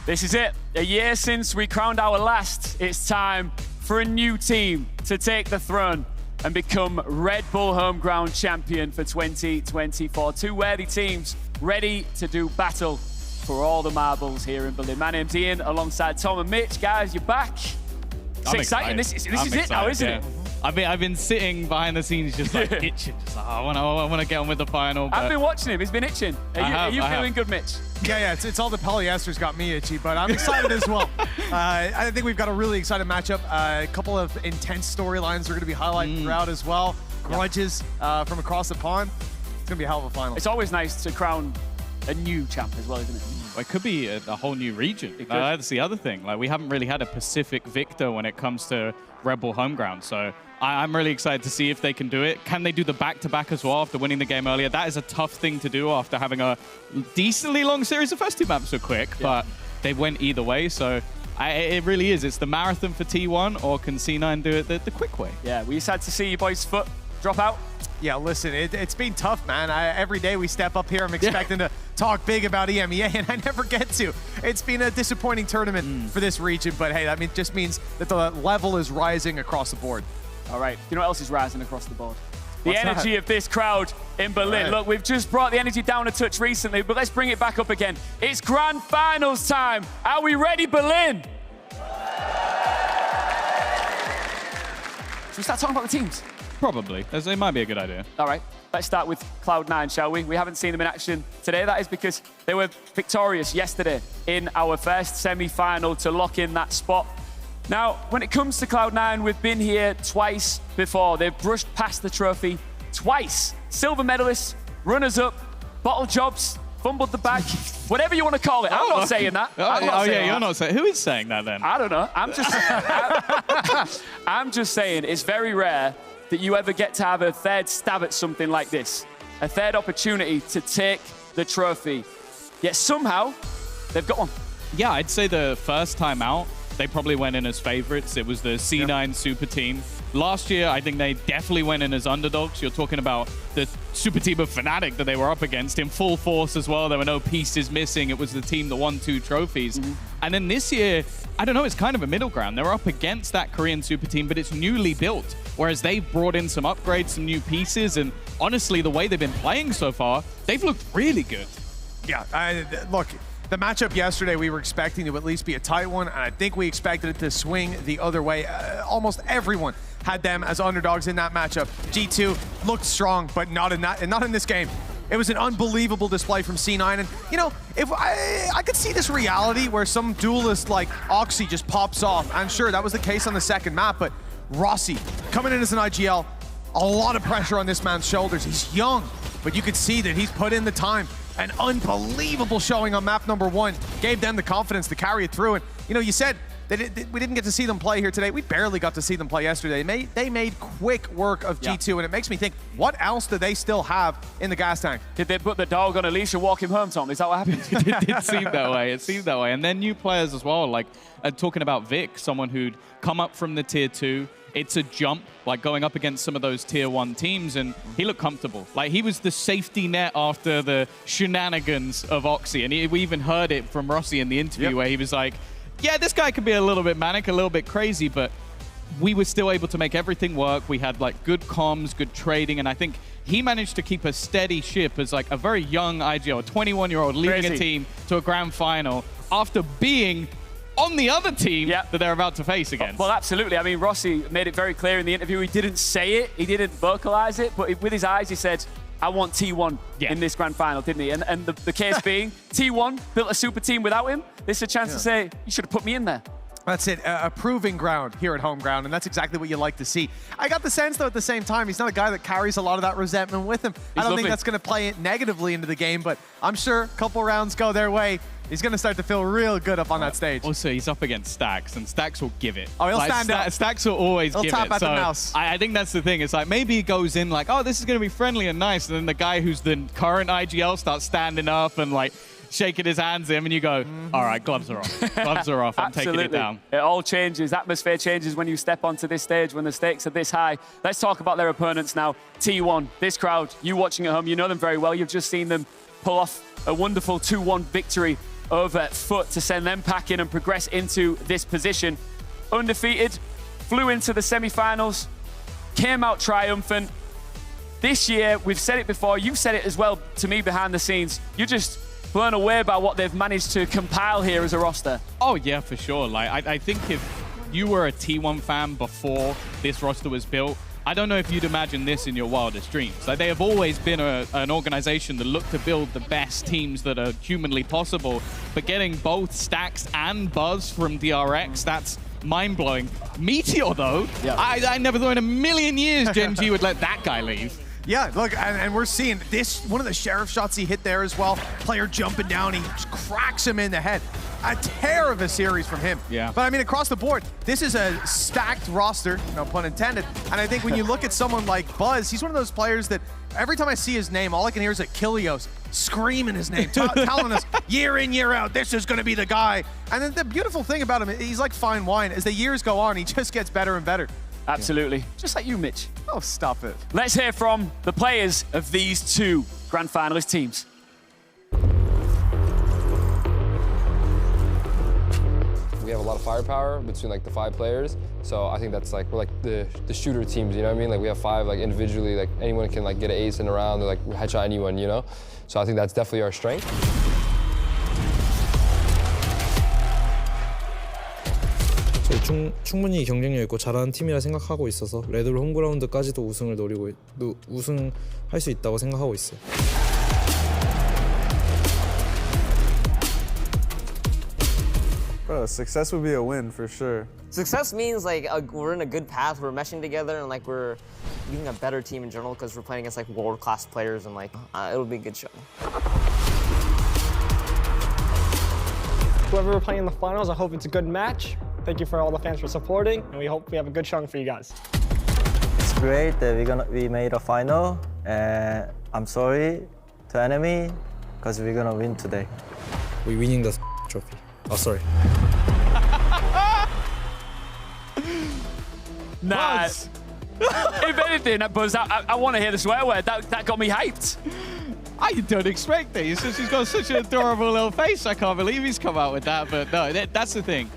This is it. A year since we crowned our last. It's time for a new team to take the throne and become Red Bull Home Ground champion for 2024. Two worthy teams ready to do battle for all the marbles here in Berlin. My name's Ian, alongside Tom and Mitch. Guys, you're back. It's exciting. This is it now, isn't it? I've been sitting behind the scenes just like itching. Just like, I want to get on with the final. I've been watching him. He's been itching. Are you feeling good, Mitch? Yeah, it's all the polyesters got me itchy, but I'm excited as well. I think we've got a really exciting matchup. A couple of intense storylines are going to be highlighted throughout as well. Grudges from across the pond. It's going to be a hell of a final. It's always nice to crown a new champ as well, isn't it? Well, it could be a whole new region. That's the other thing. Like, we haven't really had a Pacific victor when it comes to Red Bull Home Ground. So I'm really excited to see if they can do it. Can they do the back-to-back as well after winning the game earlier? That is a tough thing to do after having a decently long series. The first two maps were quick, but they went either way. So it really is. It's the marathon for T1, or can C9 do it the quick way? Yeah, were you sad to see your boys' foot drop out? Yeah, listen, it's been tough, man. Every day we step up here, I'm expecting to talk big about EMEA, and I never get to. It's been a disappointing tournament for this region, but hey, that just means that the level is rising across the board. All right, you know what else is rising across the board? The What's energy that? of this crowd in Berlin. Right. Look, we've just brought the energy down a touch recently, but let's bring it back up again. It's grand finals time. Are we ready, Berlin? Should we start talking about the teams? Probably. It might be a good idea. All right, let's start with Cloud9, shall we? We haven't seen them in action today. That is because they were victorious yesterday in our first semi-final to lock in that spot. Now, when it comes to Cloud9, we've been here twice before. They've brushed past the trophy twice. Silver medalists, runners-up, bottle jobs, fumbled the bag, whatever you want to call it. I'm not saying that. You're not saying. Who is saying that then? I don't know. I'm just saying it's very rare that you ever get to have a third stab at something like this, a third opportunity to take the trophy. Yet somehow, they've got one. Yeah, I'd say the first time out, they probably went in as favorites. It was the C9 super team. Last year, I think they definitely went in as underdogs. You're talking about the super team of Fnatic that they were up against in full force as well. There were no pieces missing. It was the team that won 2 trophies. And then this year, I don't know, it's kind of a middle ground. They're up against that Korean super team, but it's newly built. Whereas they've brought in some upgrades, some new pieces. And honestly, the way they've been playing so far, they've looked really good. Yeah, look, the matchup yesterday, we were expecting to at least be a tight one, and I think we expected it to swing the other way. Almost everyone had them as underdogs in that matchup. G2 looked strong, but not in this game. It was an unbelievable display from C9, and you know, if I could see this reality where some duelist like Oxy just pops off, and sure, that was the case on the second map, but Rossi coming in as an IGL, a lot of pressure on this man's shoulders. He's young, but you could see that he's put in the time. An unbelievable showing on map number 1 gave them the confidence to carry it through. And you know, you said that we didn't get to see them play here today. We barely got to see them play yesterday. They made quick work of G2, and it makes me think, what else do they still have in the gas tank? Did they put the dog on a leash and walk him home, Tom? Is that what happened? It seemed that way. It seemed that way. And then new players as well, like talking about Vic, someone who'd come up from the tier 2. It's a jump, like going up against some of those tier 1 teams, and he looked comfortable. Like, he was the safety net after the shenanigans of Oxy. And we even heard it from Rossi in the interview where he was like, yeah, this guy could be a little bit manic, a little bit crazy, but we were still able to make everything work. We had like good comms, good trading, and I think he managed to keep a steady ship as like a very young IGL, a 21-year-old leading a team to a grand final after being on the other team that they're about to face against. Well, absolutely. I mean, Rossi made it very clear in the interview. He didn't say it, he didn't vocalize it, but with his eyes, he said, I want T1 in this grand final, didn't he? And the case being, T1 built a super team without him. This is a chance to say, you should have put me in there. That's it, a proving ground here at home ground, and that's exactly what you like to see. I got the sense, though, at the same time, he's not a guy that carries a lot of that resentment with him. I don't think that's going to play it negatively into the game, but I'm sure a couple rounds go their way. He's going to start to feel real good up on that stage. Also, he's up against Stacks, and Stacks will give it. Oh, he'll stand up. Stacks will always give it. He'll tap at the mouse. I think that's the thing. It's like, maybe he goes in like, oh, this is going to be friendly and nice, and then the guy who's the current IGL starts standing up and like shaking his hands at him, and you go, all right, gloves are off. Gloves are off. I'm taking it down. It all changes. Atmosphere changes when you step onto this stage, when the stakes are this high. Let's talk about their opponents now. T1, this crowd, you watching at home, you know them very well. You've just seen them pull off a wonderful 2-1 victory over Foot to send them packing and progress into this position. Undefeated, flew into the semi-finals, came out triumphant. This year, we've said it before, you've said it as well to me behind the scenes, you're just blown away by what they've managed to compile here as a roster. Oh yeah, for sure. Like I think if you were a T1 fan before this roster was built, I don't know if you'd imagine this in your wildest dreams. Like, they have always been an organization that looked to build the best teams that are humanly possible, but getting both Stacks and Buzz from DRX, that's mind-blowing. Meteor, though, I never thought in a million years Gen G would let that guy leave. Yeah, look, and we're seeing this, one of the Sheriff shots he hit there as well. Player jumping down, he just cracks him in the head. A tear of a series from him. Yeah. But I mean, across the board, this is a stacked roster, no pun intended. And I think when you look at someone like Buzz, he's one of those players that every time I see his name, all I can hear is like Kilios screaming his name, telling us year in, year out, this is going to be the guy. And then the beautiful thing about him, he's like fine wine. As the years go on, he just gets better and better. Absolutely. Just like you, Mitch. Oh, stop it. Let's hear from the players of these two grand finalist teams. We have a lot of firepower between like the 5 players, so I think that's like, we're like the shooter teams, you know what I mean? Like, we have 5 like individually, like anyone can like get an ace in a round or like headshot anyone, you know? So I think that's definitely our strength. 저희 충분히 경쟁력 있고 잘하는 팀이라 생각하고 있어서 레드불 홈그라운드까지도 우승할 수 있다고 생각하고 있어요. Bro, success would be a win for sure. Success means like we're in a good path, we're meshing together, and like we're being a better team in general because we're playing against like world-class players, and like it'll be a good show. Whoever we're playing in the finals, I hope it's a good match. Thank you for all the fans for supporting, and we hope we have a good showing for you guys. It's great that we made a final, and I'm sorry to enemy because we're gonna win today. We winning the trophy. Oh, sorry. Nah. If anything, Buzz, I want to hear the swear word. That got me hyped. I don't expect it. He's got such an adorable little face. I can't believe he's come out with that. But no, that's the thing.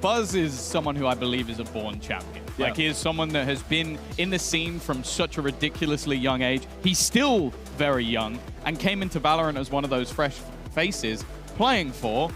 Buzz is someone who I believe is a born champion. Like, he is someone that has been in the scene from such a ridiculously young age. He's still very young and came into Valorant as one of those fresh faces. playing for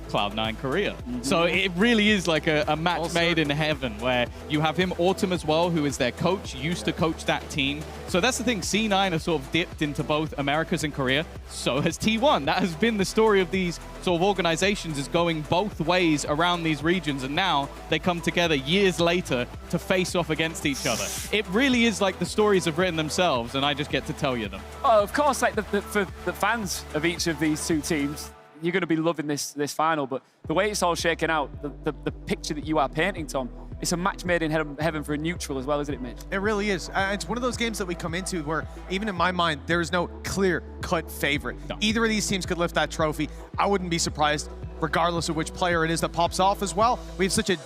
Cloud9 Korea. So it really is like a match made in heaven, where you have him, Autumn as well, who is their coach, used to coach that team. So that's the thing, C9 has sort of dipped into both Americas and Korea. So has T1. That has been the story of these sort of organizations, is going both ways around these regions, and now they come together years later to face off against each other. It really is like the stories have written themselves, and I just get to tell you them. Oh, of course, like for the fans of each of these two teams, you're going to be loving this final, but the way it's all shaken out, the picture that you are painting, Tom, it's a match made in heaven for a neutral as well, isn't it, Mitch? It really is. It's one of those games that we come into where, even in my mind, there is no clear-cut favorite. No. Either of these teams could lift that trophy. I wouldn't be surprised, regardless of which player it is that pops off as well. We have such a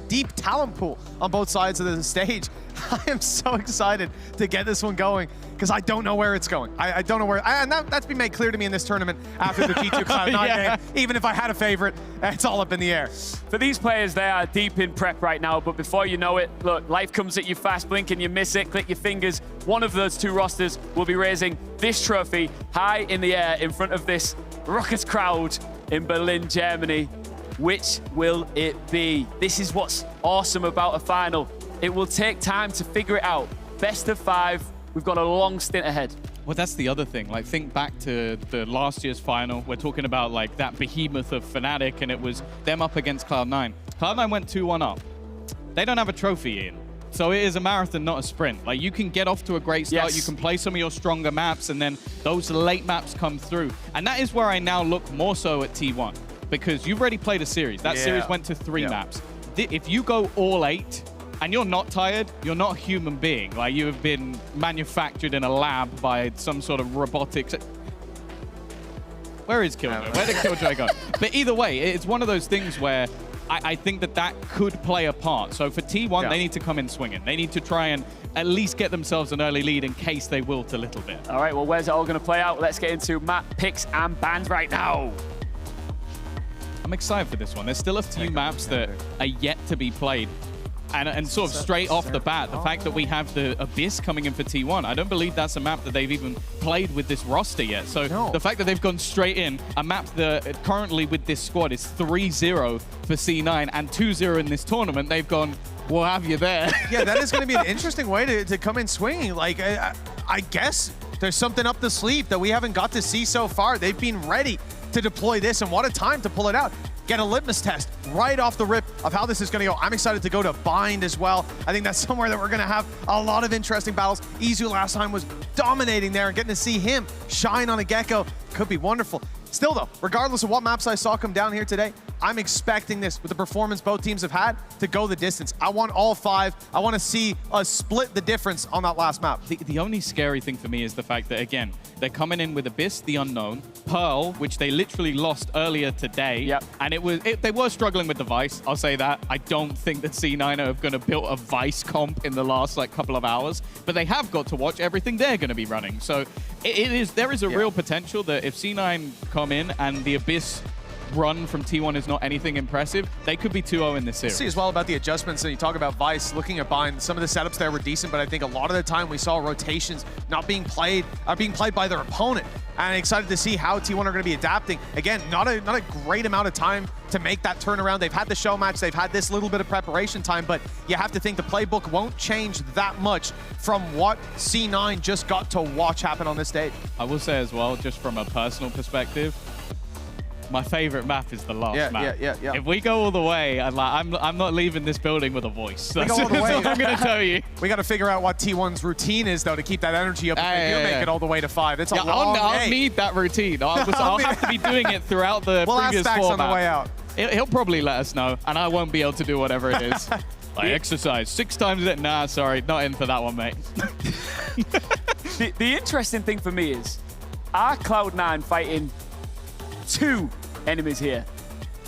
deep talent pool on both sides of the stage. I am so excited to get this one going, because I don't know where it's going. I don't know where, and that's been made clear to me in this tournament after the G2 Cloud9 game. Even if I had a favorite, it's all up in the air. For these players, they are deep in prep right now, but before you know it, look, life comes at you fast, blink and you miss it, click your fingers. One of those two rosters will be raising this trophy high in the air in front of this raucous crowd in Berlin, Germany. Which will it be? This is what's awesome about a final. It will take time to figure it out. Best of 5, we've got a long stint ahead. Well, that's the other thing. Like, think back to the last year's final. We're talking about like that behemoth of Fnatic, and it was them up against Cloud9. Cloud9 went 2-1 up. They don't have a trophy in. So it is a marathon, not a sprint. Like, you can get off to a great start, yes. You can play some of your stronger maps, and then those late maps come through. And that is where I now look more so at T1, because you've already played a series. That series went to 3 maps. If you go all 8, and you're not tired, you're not a human being. Like, you have been manufactured in a lab by some sort of robotics. Where is Killjoy? Where did Killjoy go? But either way, it's one of those things where I think that could play a part. So for T1, they need to come in swinging. They need to try and at least get themselves an early lead in case they wilt a little bit. All right, well, where's it all going to play out? Let's get into map picks and bans right now. I'm excited for this one. There's still a few maps that are yet to be played. And sort of straight off the bat, the fact that we have the Abyss coming in for T1, I don't believe that's a map that they've even played with this roster yet. So the fact that they've gone straight in, a map that currently with this squad is 3-0 for C9 and 2-0 in this tournament, they've gone, we'll have you there. Yeah, that is going to be an interesting way to come in swinging. Like, I guess there's something up the sleeve that we haven't got to see so far. They've been ready to deploy this, and what a time to pull it out. Get a litmus test right off the rip of how this is going to go. I'm excited to go to Bind as well. I think that's somewhere that we're going to have a lot of interesting battles. Izu last time was dominating there, and getting to see him shine on a Gecko could be wonderful. Still though, regardless of what maps I saw come down here today, I'm expecting this, with the performance both teams have had, to go the distance. I want all 5. I want to see us split the difference on that last map. The only scary thing for me is the fact that, again, they're coming in with Abyss, the unknown, Pearl, which they literally lost earlier today, and they were struggling with the Vice, I'll say that. I don't think that C9 are going to build a Vice comp in the last couple of hours, but they have got to watch everything they're going to be running. So there is a real potential that if C9 come in and the Abyss run from T1 is not anything impressive, they could be 2-0 in this series. See as well about the adjustments, and you talk about Vice, looking at Bind, some of the setups there were decent, but I think a lot of the time we saw rotations not being played, being played by their opponent. And excited to see how T1 are going to be adapting. Again, not a great amount of time to make that turnaround. They've had the show match, they've had this little bit of preparation time, but you have to think the playbook won't change that much from what C9 just got to watch happen on this stage. I will say as well, just from a personal perspective, my favorite map is the last map. Yeah. If we go all the way, I'm not leaving this building with a voice. That's all I'm going to tell you. We got to figure out what T1's routine is, though, to keep that energy up if they do make it all the way to 5. It's a long I'll need that routine. I'll have to be doing it throughout the previous ask format. On the way out. He'll probably let us know, and I won't be able to do whatever it is. Like exercise 6 times a day. Nah, sorry, not in for that one, mate. The interesting thing for me is, are Cloud9 fighting 2 enemies here?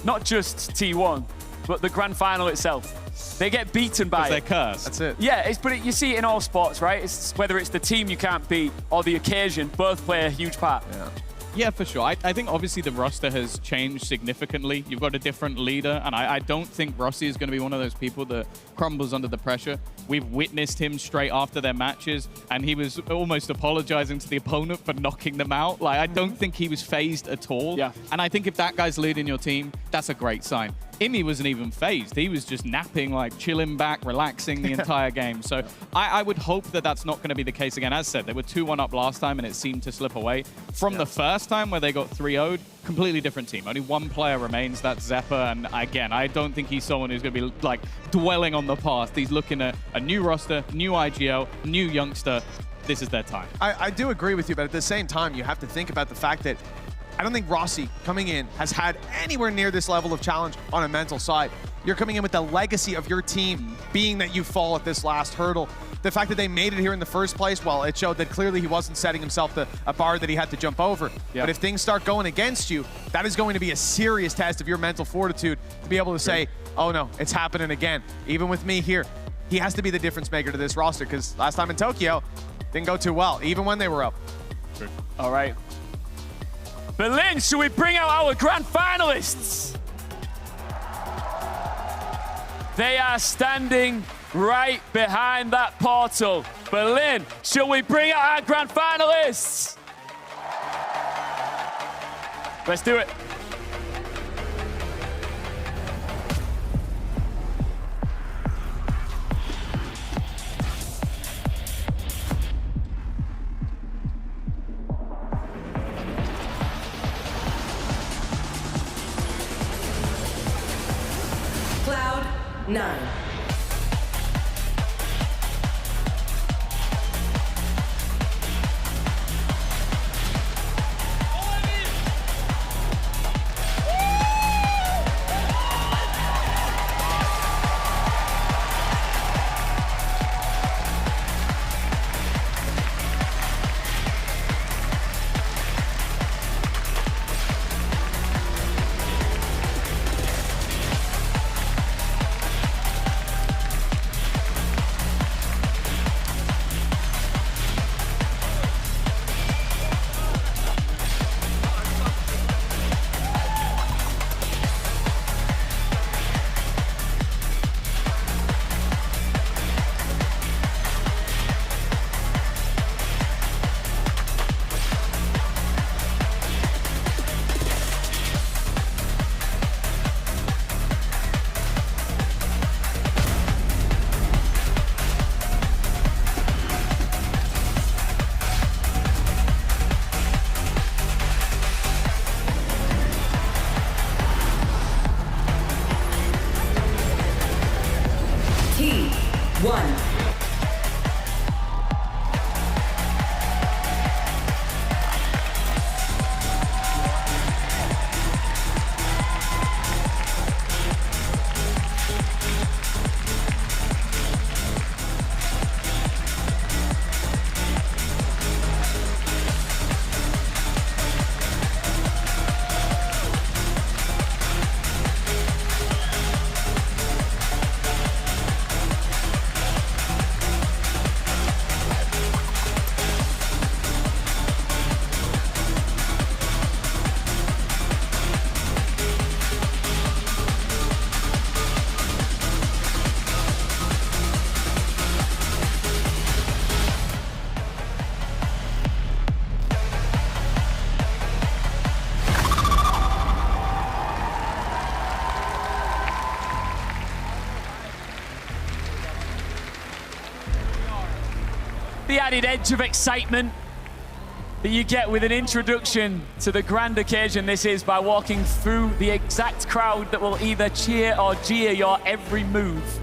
Not just T1, but the grand final itself. They get beaten by they're cursed. That's it. Yeah, but you see it in all sports, right? It's whether it's the team you can't beat or the occasion, both play a huge part. Yeah. Yeah, for sure. I think obviously the roster has changed significantly. You've got a different leader, and I don't think Rossi is going to be one of those people that crumbles under the pressure. We've witnessed him straight after their matches, and he was almost apologizing to the opponent for knocking them out. Like, I don't think he was phased at all. Yeah. And I think if that guy's leading your team, that's a great sign. Imi wasn't even phased. He was just napping, like chilling back, relaxing the entire game. So I would hope that that's not going to be the case again. As said, they were 2-1 up last time, and it seemed to slip away. From the first time where they got 3-0'd, completely different team. Only one player remains, that's Zeppa. And again, I don't think he's someone who's going to be like dwelling on the past. He's looking at a new roster, new IGL, new youngster. This is their time. I do agree with you, but at the same time, you have to think about the fact that I don't think Rossi coming in has had anywhere near this level of challenge on a mental side. You're coming in with the legacy of your team being that you fall at this last hurdle. The fact that they made it here in the first place, well, it showed that clearly he wasn't setting himself a bar that he had to jump over. Yeah. But if things start going against you, that is going to be a serious test of your mental fortitude to be able to say, oh no, it's happening again. Even with me here, he has to be the difference maker to this roster, because last time in Tokyo, didn't go too well, even when they were up. All right. Berlin, should we bring out our grand finalists? They are standing right behind that portal. Berlin, should we bring out our grand finalists? Let's do it. Cloud9. T1. The added edge of excitement that you get with an introduction to the grand occasion this is by walking through the exact crowd that will either cheer or jeer your every move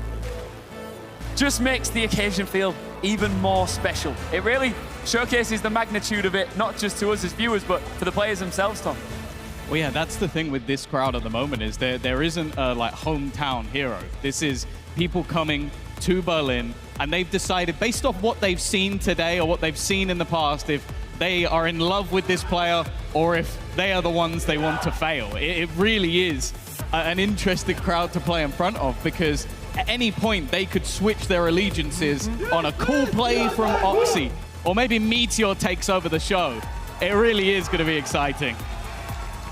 just makes the occasion feel even more special. It really showcases the magnitude of it, not just to us as viewers, but for the players themselves, Tom. Well, yeah, that's the thing with this crowd at the moment is there isn't a like hometown hero. This is people coming to Berlin, and they've decided based off what they've seen today or what they've seen in the past, if they are in love with this player or if they are the ones they want to fail. It really is an interesting crowd to play in front of, because at any point they could switch their allegiances on a cool play from Oxy, or maybe Meteor takes over the show. It really is going to be exciting.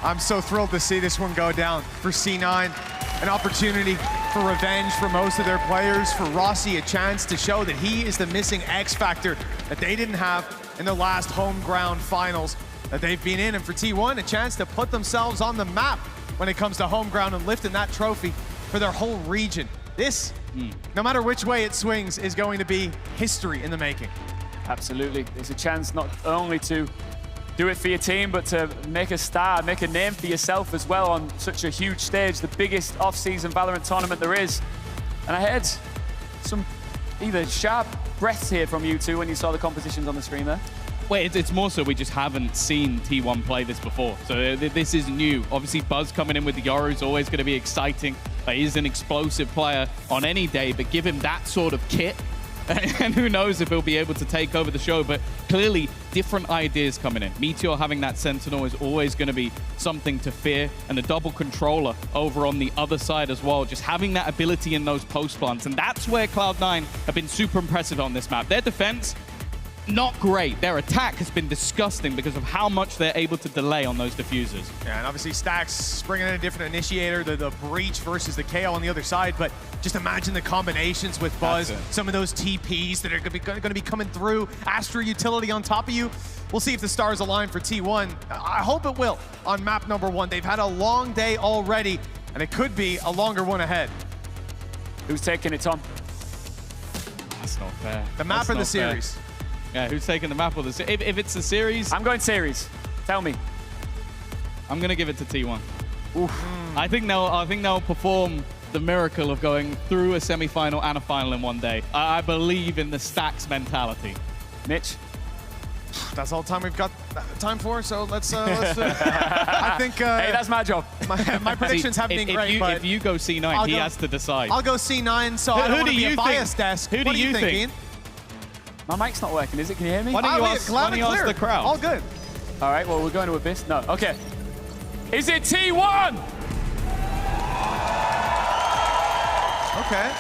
I'm so thrilled to see this one go down for C9. An opportunity for revenge for most of their players, for Rossi a chance to show that he is the missing X factor that they didn't have in the last home ground finals that they've been in, and for T1 a chance to put themselves on the map when it comes to home ground and lifting that trophy for their whole region. This, no matter which way it swings, is going to be history in the making. Absolutely. It's a chance not only to do it for your team, but to make a star, make a name for yourself as well on such a huge stage, the biggest off-season Valorant tournament there is. And I heard some either sharp breaths here from you two when you saw the compositions on the screen there. Well, it's more so we just haven't seen T1 play this before. So this is new. Obviously, Buzz coming in with the Yoru is always going to be exciting. He's an explosive player on any day, but give him that sort of kit, and who knows if he'll be able to take over the show. But clearly, different ideas coming in. Meteor having that Sentinel is always going to be something to fear, and a double controller over on the other side as well. Just having that ability in those post plants, and that's where Cloud9 have been super impressive on this map. Their defense, not great. Their attack has been disgusting because of how much they're able to delay on those diffusers. Yeah, and obviously Stax bringing in a different initiator, the Breach versus the KO on the other side, but just imagine the combinations with Buzz, some of those TPs that are going to be coming through, Astra utility on top of you. We'll see if the stars align for T1. I hope it will on map number 1. They've had a long day already, and it could be a longer one ahead. Who's taking it, Tom? That's not fair. The map or the series? Yeah, who's taking the map or the series? If it's the series... I'm going series. Tell me. I'm going to give it to T1. I think they'll perform the miracle of going through a semi-final and a final in one day. I believe in the Stax mentality. Mitch? That's all the time we've got time for, so let's I think... hey, that's my job. My predictions haven't been great, but... If you go C9, he has to decide. I'll go C9, so I don't want to be a biased desk. Who do you think? Ian? My mic's not working, is it? Can you hear me? Why don't you ask the crowd? All good. All right, well, we're going to Abyss. No, okay. Is it T1? Okay.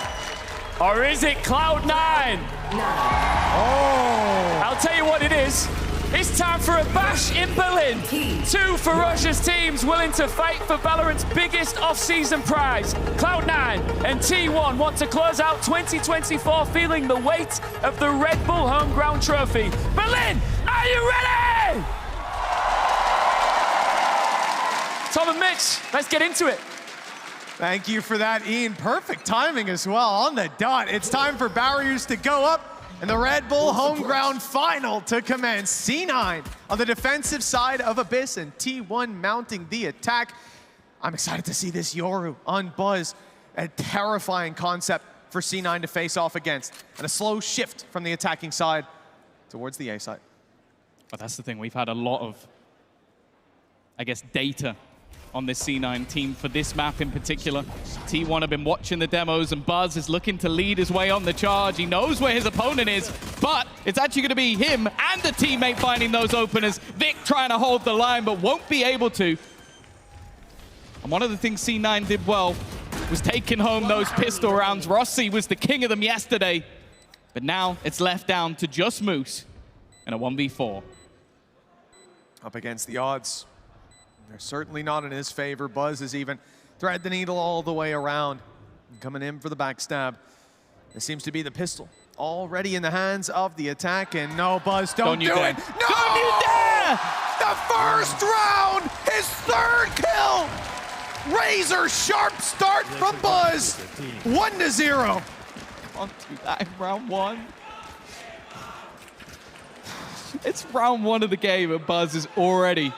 Or is it Cloud9? Oh. I'll tell you what it is. It's time for a bash in Berlin. Two ferocious teams willing to fight for Valorant's biggest off-season prize. Cloud9 and T1 want to close out 2024 feeling the weight of the Red Bull home ground trophy. Berlin, are you ready? Tom and Mitch, let's get into it. Thank you for that, Ian. Perfect timing as well, on the dot. It's time for barriers to go up and the Red Bull home ground final to commence. C9 on the defensive side of Abyss and T1 mounting the attack. I'm excited to see this Yoru on Buzz. A terrifying concept for C9 to face off against, and a slow shift from the attacking side towards the A side. But that's the thing, we've had a lot of, I guess, data on this C9 team for this map in particular. T1 have been watching the demos, and Buzz is looking to lead his way on the charge. He knows where his opponent is, but it's actually going to be him and the teammate finding those openers. Vic trying to hold the line, but won't be able to. And one of the things C9 did well was taking home those pistol rounds. Rossi was the king of them yesterday, but now it's left down to just Moose in a 1v4. Up against the odds. They're certainly not in his favor. Buzz has even thread the needle all the way around. Coming in for the backstab. This seems to be the pistol already in the hands of the attack. And no, Buzz, don't do it. No! Don't you dare! The first round, his third kill. Razor sharp start from Buzz. 1-0. On to that round one. It's round one of the game, and Buzz is already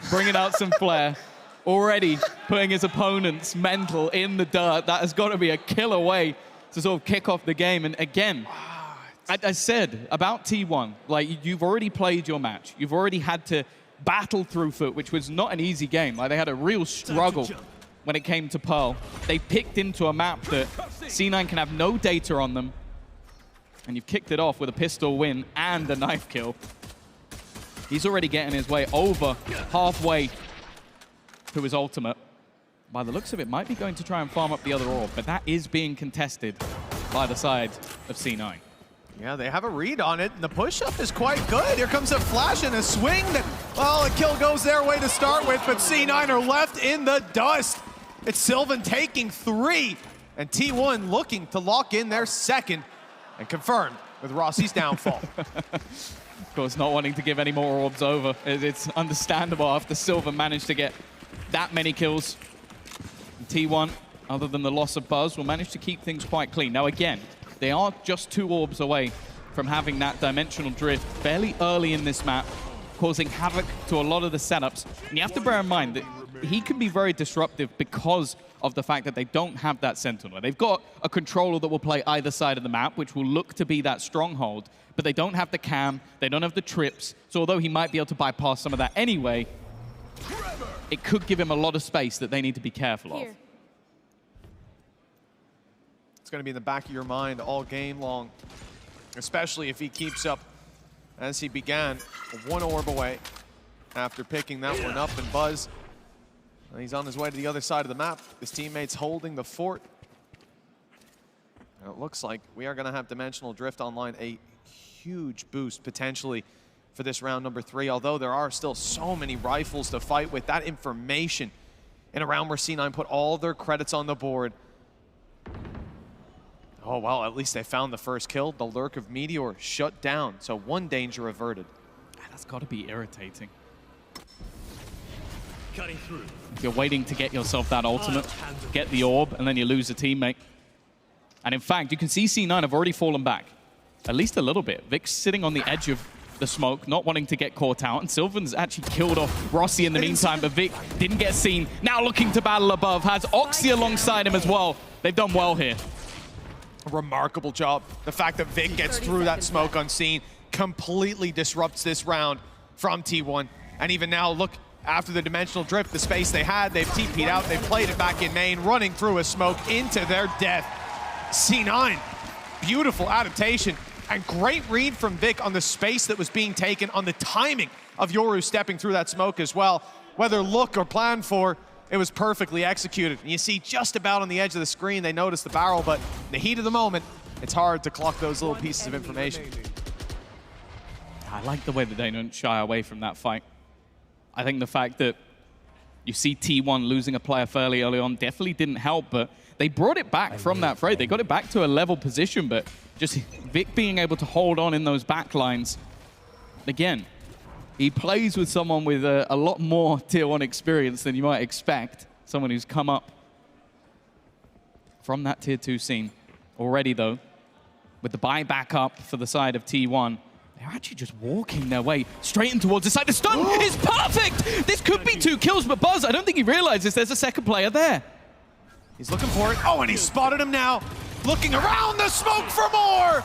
bringing out some flair, already putting his opponent's mental in the dirt. That has got to be a killer way to sort of kick off the game. And again, I said about T1, like, you've already played your match. You've already had to battle through Foot, which was not an easy game. Like, they had a real struggle when it came to Pearl. They picked into a map that C9 can have no data on them, and you've kicked it off with a pistol win and a knife kill. He's already getting his way over halfway to his ultimate. By the looks of it, might be going to try and farm up the other orb, but that is being contested by the side of C9. Yeah, they have a read on it, and the push-up is quite good. Here comes a flash and a swing that Well, a kill goes their way to start with, but C9 are left in the dust. It's Sylvan taking 3, and T1 looking to lock in their second, and confirmed with Rossi's downfall. Of course, not wanting to give any more orbs over. It's understandable after Sylvan managed to get that many kills. T1, other than the loss of Buzz, will manage to keep things quite clean. Now again, they are just 2 orbs away from having that dimensional drift fairly early in this map, causing havoc to a lot of the setups. And you have to bear in mind that he can be very disruptive because of the fact that they don't have that Sentinel. They've got a controller that will play either side of the map, which will look to be that stronghold, but they don't have the cam, they don't have the trips, so although he might be able to bypass some of that anyway, it could give him a lot of space that they need to be careful of. It's going to be in the back of your mind all game long, especially if he keeps up as he began, 1 orb away after picking that one up, and Buzz, he's on his way to the other side of the map. His teammates holding the fort. And it looks like we are going to have Dimensional Drift online, a huge boost potentially for this round number 3, although there are still so many rifles to fight with. That information in a round where C9 put all their credits on the board. Oh, well, at least they found the first kill. The lurk of Meteor shut down, so 1 danger averted. That's got to be irritating. Cutting through. If you're waiting to get yourself that ultimate, get the orb, and then you lose a teammate. And in fact, you can see C9 have already fallen back, at least a little bit. Vic's sitting on the edge of the smoke, not wanting to get caught out, and Sylvan's actually killed off Rossi in the meantime, but Vic didn't get seen. Now looking to battle above, has Oxy alongside him as well. They've done well here. Remarkable job. The fact that Vic gets through that smoke unseen completely disrupts this round from T1. And even now, look, after the Dimensional Drift, the space they had, they've TP'd out, they've played it back in main, running through a smoke into their death. C9, beautiful adaptation, and great read from Vic on the space that was being taken, on the timing of Yoru stepping through that smoke as well. Whether look or planned for, it was perfectly executed. And you see just about on the edge of the screen, they notice the barrel, but in the heat of the moment, it's hard to clock those little pieces of information. I like the way that they don't shy away from that fight. I think the fact that you see T1 losing a player fairly early on definitely didn't help, but they brought it back from that fray. They got it back to a level position, but just Vic being able to hold on in those back lines. Again, he plays with someone with a lot more tier 1 experience than you might expect. Someone who's come up from that tier 2 scene. Already though, with the buy back up for the side of T1, they're actually just walking their way straight in towards the side. The stun is perfect! This could be 2 kills, but Buzz, I don't think he realizes there's a second player there. He's looking for it. Oh, and he spotted him now. Looking around the smoke for more!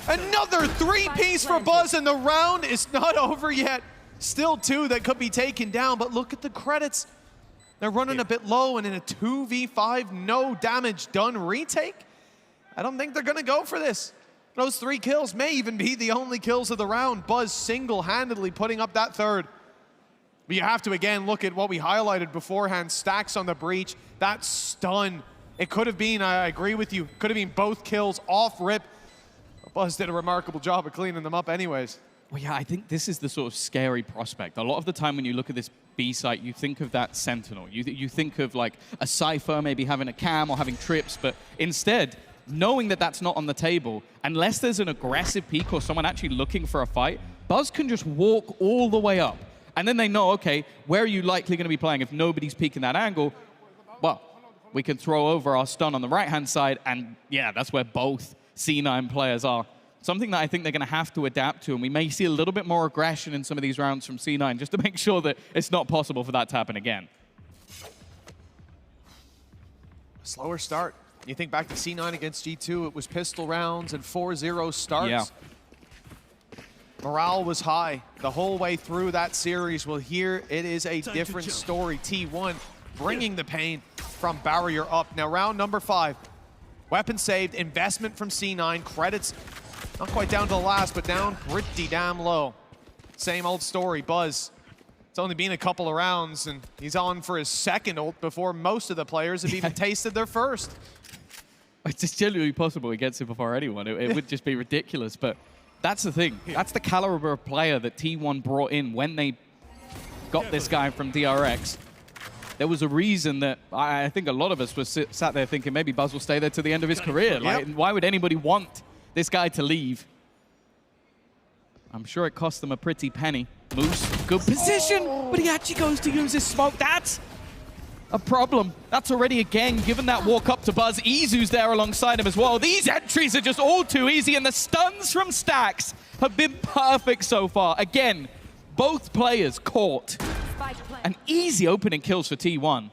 Another 3-piece for Buzz, and the round is not over yet. Still 2 that could be taken down, but look at the credits. They're running a bit low, and in a 2v5, no damage done retake, I don't think they're gonna go for this. Those 3 kills may even be the only kills of the round. Buzz single-handedly putting up that 3rd. But you have to, again, look at what we highlighted beforehand. Stacks on the breach, that stun. It could have been, I agree with you, could have been both kills off rip. Buzz did a remarkable job of cleaning them up anyways. Well, yeah, I think this is the sort of scary prospect. A lot of the time when you look at this B site, you think of that Sentinel. You think of like a Cypher maybe having a cam or having trips, but instead, knowing that that's not on the table, unless there's an aggressive peek or someone actually looking for a fight, Buzz can just walk all the way up. And then they know, okay, where are you likely going to be playing if nobody's peeking that angle? Well, we can throw over our stun on the right-hand side, and yeah, that's where both C9 players are. Something that I think they're going to have to adapt to, and we may see a little bit more aggression in some of these rounds from C9, just to make sure that it's not possible for that to happen again. Slower start. You think back to C9 against G2, it was pistol rounds and 4-0 starts. Yeah. Morale was high the whole way through that series. Well, here it is a different story. T1 bringing the pain from barrier up. Now, round number 5. Weapon saved, investment from C9, credits not quite down to the last, but down pretty damn low. Same old story, Buzz. It's only been a couple of rounds, and he's on for his 2nd ult before most of the players have even tasted their 1st. It's just genuinely possible he gets it before anyone. It would just be ridiculous, but that's the thing. That's the caliber of player that T1 brought in when they got this guy from DRX. There was a reason that I think a lot of us were sat there thinking maybe Buzz will stay there to the end of his career. Like, why would anybody want this guy to leave? I'm sure it cost them a pretty penny. Moose, good position, but he actually goes to use his smoke. That's a problem. That's already, again, given that walk up to Buzz. Izu's there alongside him as well. These entries are just all too easy, and the stuns from Stax have been perfect so far. Again, both players caught. An easy opening kills for T1.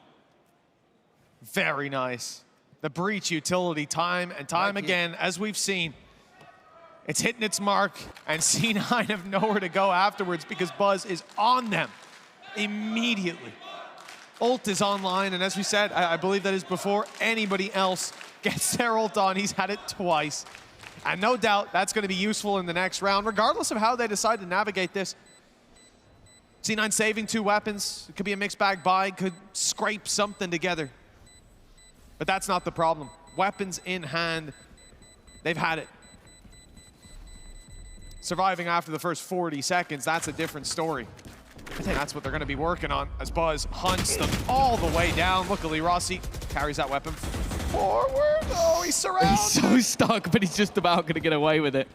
Very nice. The breach utility time and time again, as we've seen. It's hitting its mark, and C9 have nowhere to go afterwards because Buzz is on them immediately. Ult is online, and as we said, I believe that is before anybody else gets their ult on. He's had it twice. And no doubt that's going to be useful in the next round, regardless of how they decide to navigate this. C9 saving 2 weapons. It could be a mixed bag buy, could scrape something together. But that's not the problem. Weapons in hand, they've had it. Surviving after the first 40 seconds, that's a different story. I think that's what they're going to be working on as Buzz hunts them all the way down. Luckily, Rossi carries that weapon forward. Oh, he's surrounded. He's so stuck, but he's just about going to get away with it.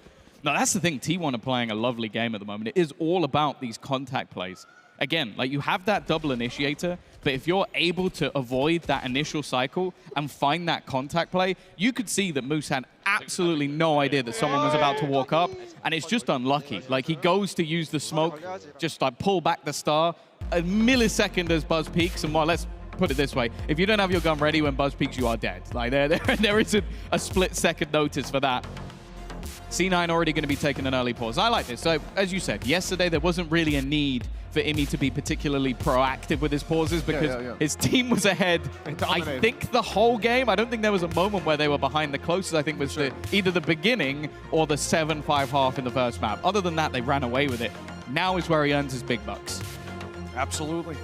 No, that's the thing. T1 are playing a lovely game at the moment. It is all about these contact plays. Again, like you have that double initiator, but if you're able to avoid that initial cycle and find that contact play, you could see that Moose had absolutely no idea that someone was about to walk up, and it's just unlucky. Like he goes to use the smoke, just like pull back the star, a millisecond as Buzz peaks, and well, let's put it this way, if you don't have your gun ready when Buzz peaks, you are dead. Like there isn't a split-second notice for that. C9 already going to be taking an early pause. I like this. So, as you said, yesterday there wasn't really a need for Imi to be particularly proactive with his pauses because his team was ahead, I think, the whole game. I don't think there was a moment where they were behind the closest. I think was either the beginning or the 7-5 half in the first map. Other than that, they ran away with it. Now is where he earns his big bucks. Absolutely.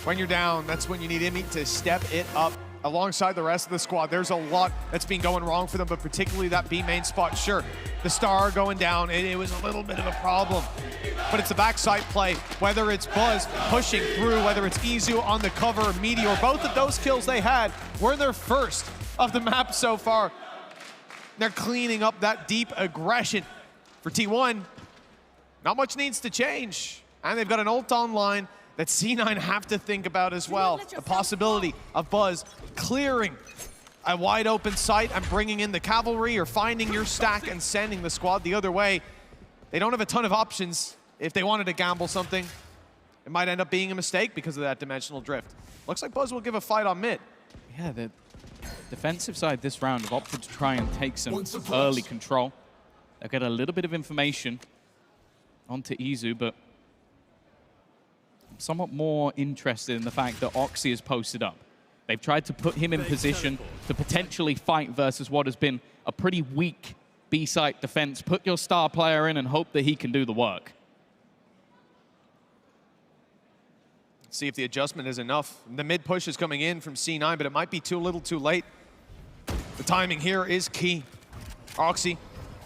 When you're down, that's when you need Imi to step it up. Alongside the rest of the squad, there's a lot that's been going wrong for them, but particularly that B main spot. Sure, the star going down, it was a little bit of a problem, but it's a backside play. Whether it's Buzz pushing through, whether it's Izu on the cover or Meteor, both of those kills they had were their first of the map so far. They're cleaning up that deep aggression. For T1, not much needs to change, and they've got an ult online that C9 have to think about as well. The possibility of Buzz clearing a wide open site and bringing in the cavalry, or finding your stack and sending the squad the other way. They don't have a ton of options. If they wanted to gamble something, it might end up being a mistake because of that dimensional drift. Looks like Buzz will give a fight on mid. Yeah, the defensive side this round have opted to try and take some early control. They'll get a little bit of information onto Izu, but I'm somewhat more interested in the fact that Oxy is posted up. They've tried to put him in position to potentially fight versus what has been a pretty weak B-site defense. Put your star player in and hope that he can do the work. See if the adjustment is enough. The mid push is coming in from C9, but it might be too little too late. The timing here is key. Oxy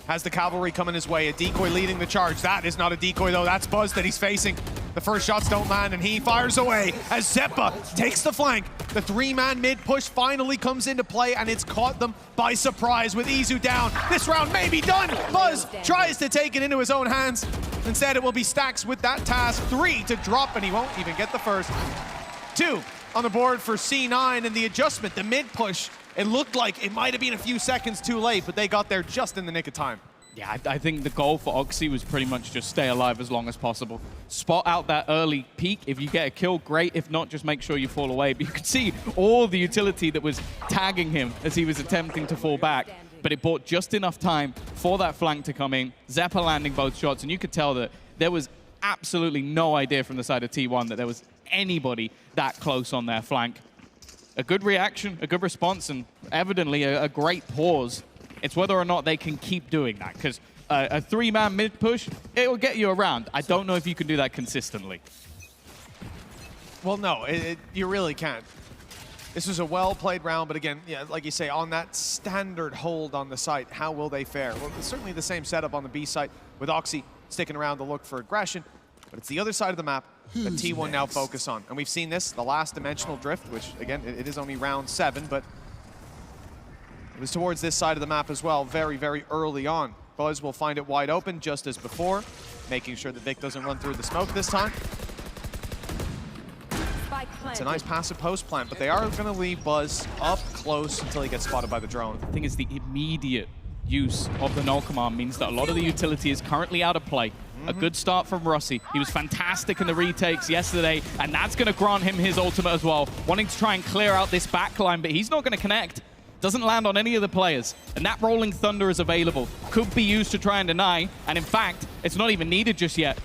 has the cavalry coming his way, a decoy leading the charge. That is not a decoy though, that's Buzz that he's facing. The first shots don't land, and he fires away as Zeppa takes the flank. The 3-man mid push finally comes into play, and it's caught them by surprise with Izu down. This round may be done. Buzz tries to take it into his own hands. Instead, it will be Stax with that task. 3 to drop, and he won't even get the first. 2 on the board for C9, and the adjustment, the mid push, it looked like it might have been a few seconds too late, but they got there just in the nick of time. Yeah, I think the goal for Oxy was pretty much just stay alive as long as possible. Spot out that early peak. If you get a kill, great. If not, just make sure you fall away. But you could see all the utility that was tagging him as he was attempting to fall back. But it bought just enough time for that flank to come in. Zeppa landing both shots, and you could tell that there was absolutely no idea from the side of T1 that there was anybody that close on their flank. A good reaction, a good response, and evidently a great pause. It's whether or not they can keep doing that, because a 3-man mid push, it will get you around. I don't know if you can do that consistently. Well, no, you really can't. This was a well-played round, but again, yeah, like you say, on that standard hold on the site, how will they fare? Well, it's certainly the same setup on the B site with Oxy sticking around to look for aggression. But it's the other side of the map that T1 now focus on. And we've seen this, the last dimensional drift, which again, it is only round 7, but it was towards this side of the map as well, very, very early on. Buzz will find it wide open just as before, making sure that Vic doesn't run through the smoke this time. It's a nice passive post plant, but they are going to leave Buzz up close until he gets spotted by the drone. I think it's the immediate use of the null command means that a lot of the utility is currently out of play. A good start from Rossi. He was fantastic in the retakes yesterday, and that's going to grant him his ultimate as well. Wanting to try and clear out this backline, but he's not going to connect. Doesn't land on any of the players. And that Rolling Thunder is available. Could be used to try and deny, and in fact, it's not even needed just yet.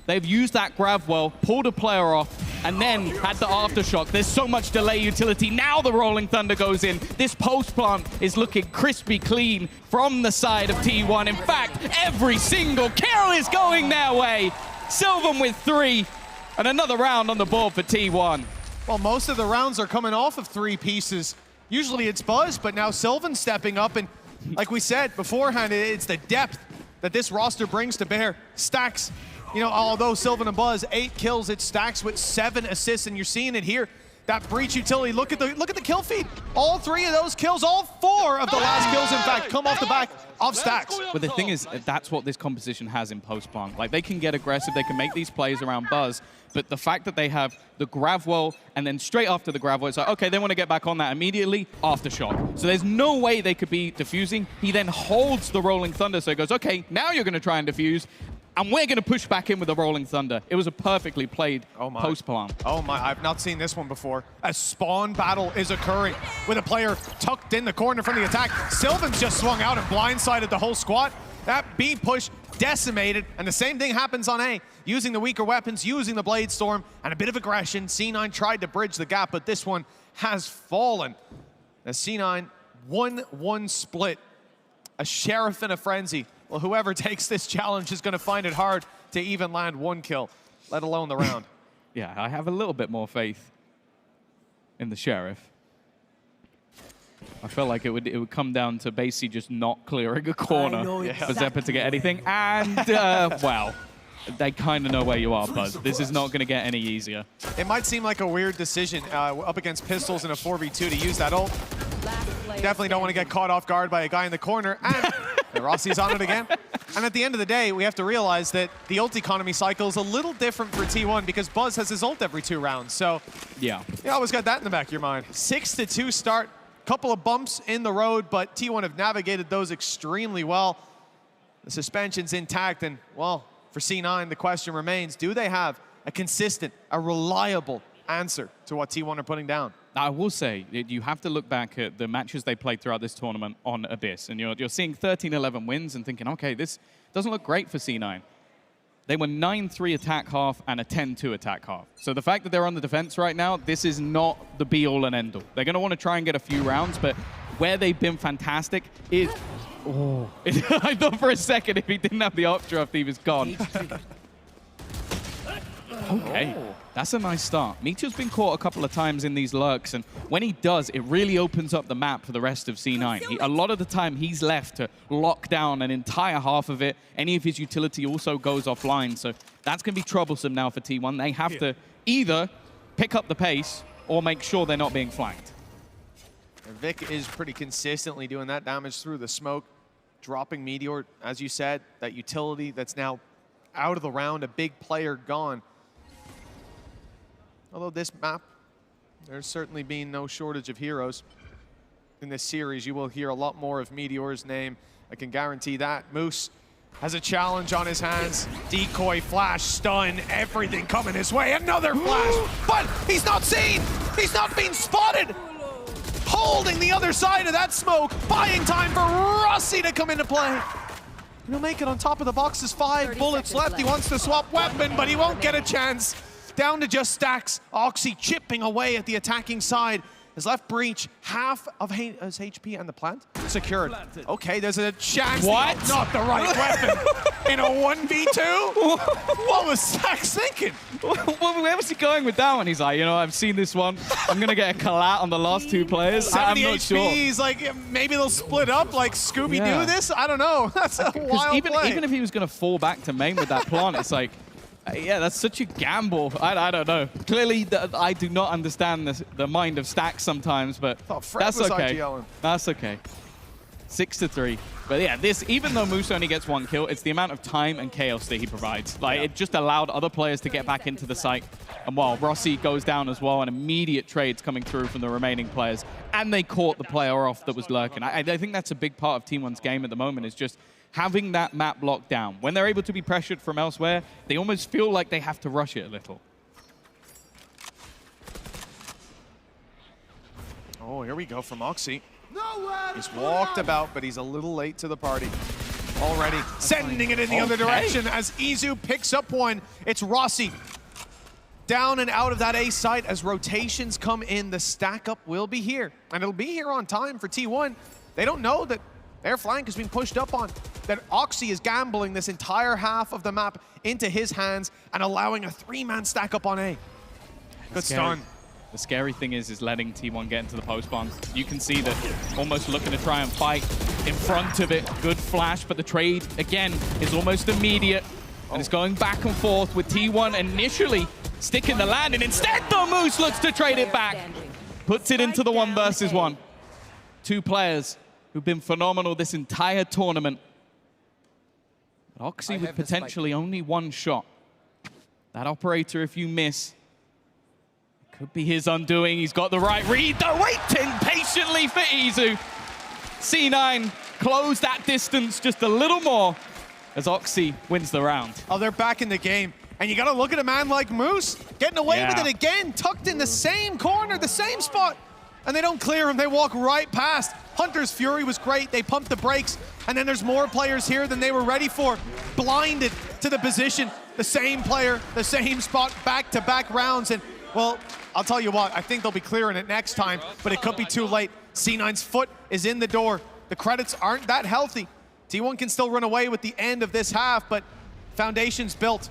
They've used that grab well, pulled a player off, and then had the aftershock. There's so much delay utility. Now the Rolling Thunder goes in. This post plant is looking crispy clean from the side of T1. In fact, every single kill is going their way. Sylvan with 3, and another round on the board for T1. Well, most of the rounds are coming off of 3 pieces. Usually it's Buzz, but now Sylvan stepping up, and like we said beforehand, it's the depth that this roster brings to bear. Stacks. You know, although Sylvan and Buzz 8 kills, it stacks with 7 assists, and you're seeing it here. That breach utility. Look at the kill feed. All 3 of those kills, all 4 of the last kills, in fact, come off the back of Stacks. But the thing is, that's what this composition has in post plant. Like, they can get aggressive, they can make these plays around Buzz, but the fact that they have the Gravwell, and then straight after the Gravwell, it's like, okay, they want to get back on that immediately, aftershock. So there's no way they could be diffusing. He then holds the Rolling Thunder, so he goes, okay, now you're going to try and diffuse, and we're going to push back in with the Rolling Thunder. It was a perfectly played post plant. Oh my, I've not seen this one before. A spawn battle is occurring with a player tucked in the corner from the attack. Sylvan's just swung out and blindsided the whole squad. That B push decimated, and the same thing happens on A. Using the weaker weapons, using the Blade Storm, and a bit of aggression. C9 tried to bridge the gap, but this one has fallen. The C9 1-1 split. A Sheriff and a Frenzy. Well, whoever takes this challenge is going to find it hard to even land 1 kill, let alone the round. Yeah, I have a little bit more faith in the Sheriff. I felt like it would come down to basically just not clearing a corner for Zephyr to get anything. And, wow, they kind of know where you are, Buzz. This is not going to get any easier. It might seem like a weird decision up against Pistols in a 4v2 to use that ult. Definitely don't want to get caught off guard by a guy in the corner. And Rossi's on it again. And at the end of the day, we have to realize that the ult economy cycle is a little different for T1 because Buzz has his ult every 2 rounds. So yeah, you always got that in the back of your mind. 6-2 start. Couple of bumps in the road, but T1 have navigated those extremely well. The suspension's intact, and, well, for C9, the question remains, do they have a consistent, a reliable answer to what T1 are putting down? I will say, you have to look back at the matches they played throughout this tournament on Abyss, and you're seeing 13-11 wins and thinking, okay, this doesn't look great for C9. They were 9-3 attack half and a 10-2 attack half. So the fact that they're on the defense right now, this is not the be-all and end-all. They're going to want to try and get a few rounds, but where they've been fantastic is... Oh. I thought for a second if he didn't have the updraft, he was gone. Okay, that's a nice start. Meteor's been caught a couple of times in these lurks, and when he does, it really opens up the map for the rest of C9. A lot of the time, he's left to lock down an entire half of it. Any of his utility also goes offline, so that's going to be troublesome now for T1. They have to either pick up the pace or make sure they're not being flanked. Vic is pretty consistently doing that damage through the smoke, dropping Meteor, as you said, that utility that's now out of the round, a big player gone. Although this map, there's certainly been no shortage of heroes. In this series, you will hear a lot more of Meteor's name. I can guarantee that. Moose has a challenge on his hands. Decoy, flash, stun, everything coming his way. Another flash, but he's not seen. He's not been spotted. Holding the other side of that smoke, buying time for Rossi to come into play. He'll make it on top of the boxes. 5 bullets left. He wants to swap weapon, but he won't get a chance. Down to just Stacks. Oxy chipping away at the attacking side. His left breach, half of his HP and the plant secured. Okay, there's a chance. What? Not the right weapon in a 1v2? What was Stacks thinking? Where was he going with that one? He's like, you know, I've seen this one. I'm going to get a collat on the last 2 players. 70 I'm not HP, sure. he's like, maybe they'll split up like Scooby-Doo this? I don't know. That's a wild play. Even if he was going to fall back to main with that plant, it's like, Yeah, that's such a gamble. I don't know. Clearly, I do not understand the mind of Stax sometimes, but that's okay. That's okay. 6-3. But yeah, even though Moose only gets 1 kill, it's the amount of time and chaos that he provides. Like, it just allowed other players to get back into the site. And while Rossi goes down as well, and immediate trades coming through from the remaining players, and they caught the player off that was lurking. I think that's a big part of Team 1's game at the moment, is just having that map locked down. When they're able to be pressured from elsewhere, they almost feel like they have to rush it a little. Oh, here we go from Oxy. He's walked about, but he's a little late to the party. Already sending it in the other direction as Izu picks up one. It's Rossi down and out of that A site as rotations come in. The stack up will be here, and it'll be here on time for T1. They don't know that their flank has been pushed up on, that Oxy is gambling this entire half of the map into his hands and allowing a 3-man stack up on A. Good stun. The scary thing is letting T1 get into the post bomb. You can see that almost looking to try and fight in front of it. Good flash, but the trade, again, is almost immediate. And it's going back and forth with T1 initially sticking the land, and instead the Moose looks to trade it back. Puts it into the 1 versus 1. 2 players who've been phenomenal this entire tournament. But Oxy with potentially only 1 shot. That operator, if you miss, could be his undoing. He's got the right read, though, waiting patiently for Izu. C9 close that distance just a little more as Oxy wins the round. Oh, they're back in the game. And you got to look at a man like Moose getting away with it again, tucked in the same corner, the same spot. And they don't clear him, they walk right past. Hunter's Fury was great, they pumped the brakes, and then there's more players here than they were ready for. Blinded to the position, the same player, the same spot, back-to-back rounds. And, well, I'll tell you what, I think they'll be clearing it next time, but it could be too late. C9's foot is in the door. The credits aren't that healthy. T1 can still run away with the end of this half, but foundation's built.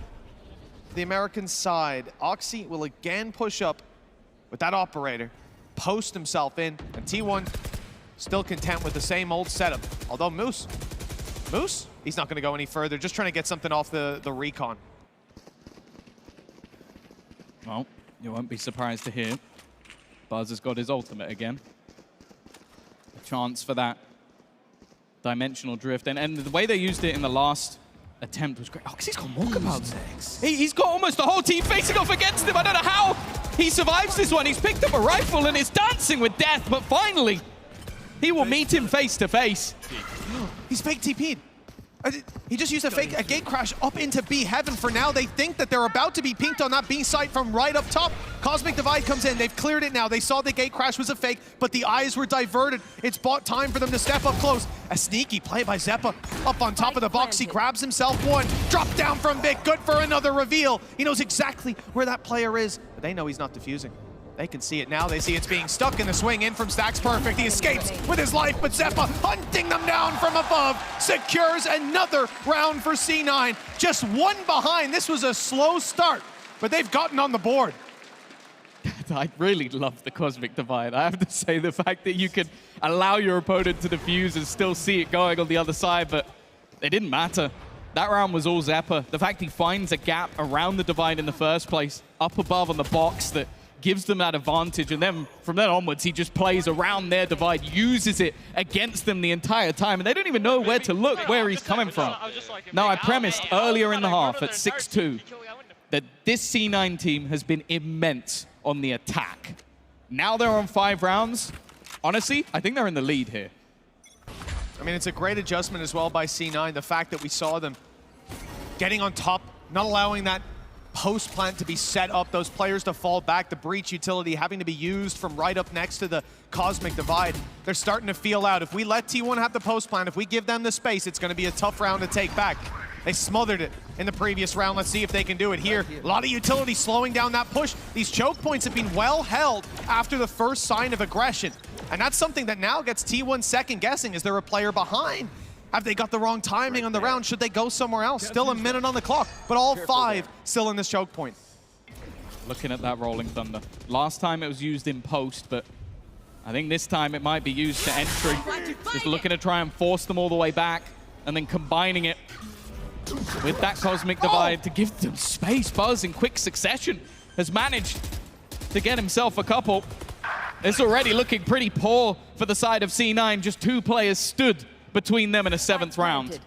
The American side, Oxy will again push up with that operator, post himself in, and T1 still content with the same old setup. Although Moose, he's not going to go any further, just trying to get something off the recon. Well, you won't be surprised to hear Buzz has got his ultimate again. A chance for that dimensional drift. And the way they used it in the last attempt was great. Oh, because he's got walkabouts. He's got almost the whole team facing off against him. I don't know how he survives this one. He's picked up a rifle and is dancing with death, but finally, he will meet him face to face. He's fake TP'd. He just used a gate crash up into B heaven. For now, they think that they're about to be pinked on that B site from right up top. Cosmic Divide comes in. They've cleared it now. They saw the gate crash was a fake, but the eyes were diverted. It's bought time for them to step up close. A sneaky play by Zeppa. Up on top of the box, he grabs himself one. Drop down from Vic. Good for another reveal. He knows exactly where that player is, but they know he's not defusing. They can see it now. They see it's being stuck in the swing in from Stax Perfect. He escapes with his life, but Zeppa hunting them down from above secures another round for C9. Just 1 behind. This was a slow start, but they've gotten on the board. I really love the Cosmic Divide. I have to say, the fact that you could allow your opponent to defuse and still see it going on the other side, but it didn't matter. That round was all Zeppa. The fact he finds a gap around the Divide in the first place, up above on the box, that gives them that advantage, and then from then onwards he just plays around their Divide, uses it against them the entire time, and they don't even know where to look, where he's coming from. Now, I premised earlier in the half at 6-2 that this C9 team has been immense on the attack. Now they're on 5 rounds. Honestly, I think they're in the lead here. I mean, it's a great adjustment as well by C9, the fact that we saw them getting on top, not allowing that post plant to be set up, those players to fall back, the breach utility having to be used from right up next to the Cosmic Divide. They're starting to feel out. If we let T1 have the post plant, if we give them the space, it's going to be a tough round to take back. They smothered it in the previous round. Let's see if they can do it here. A lot of utility slowing down that push. These choke points have been well held after the first sign of aggression. And that's something that now gets T1 second guessing. Is there a player behind? Have they got the wrong timing on the round? Should they go somewhere else? Still a minute on the clock, but all 5 still in this choke point. Looking at that Rolling Thunder. Last time it was used in post, but I think this time it might be used to entry. Just looking to try and force them all the way back and then combining it with that Cosmic Divide to give them space. Buzz in quick succession has managed to get himself a couple. It's already looking pretty poor for the side of C9. Just 2 players stood between them in a 7th round.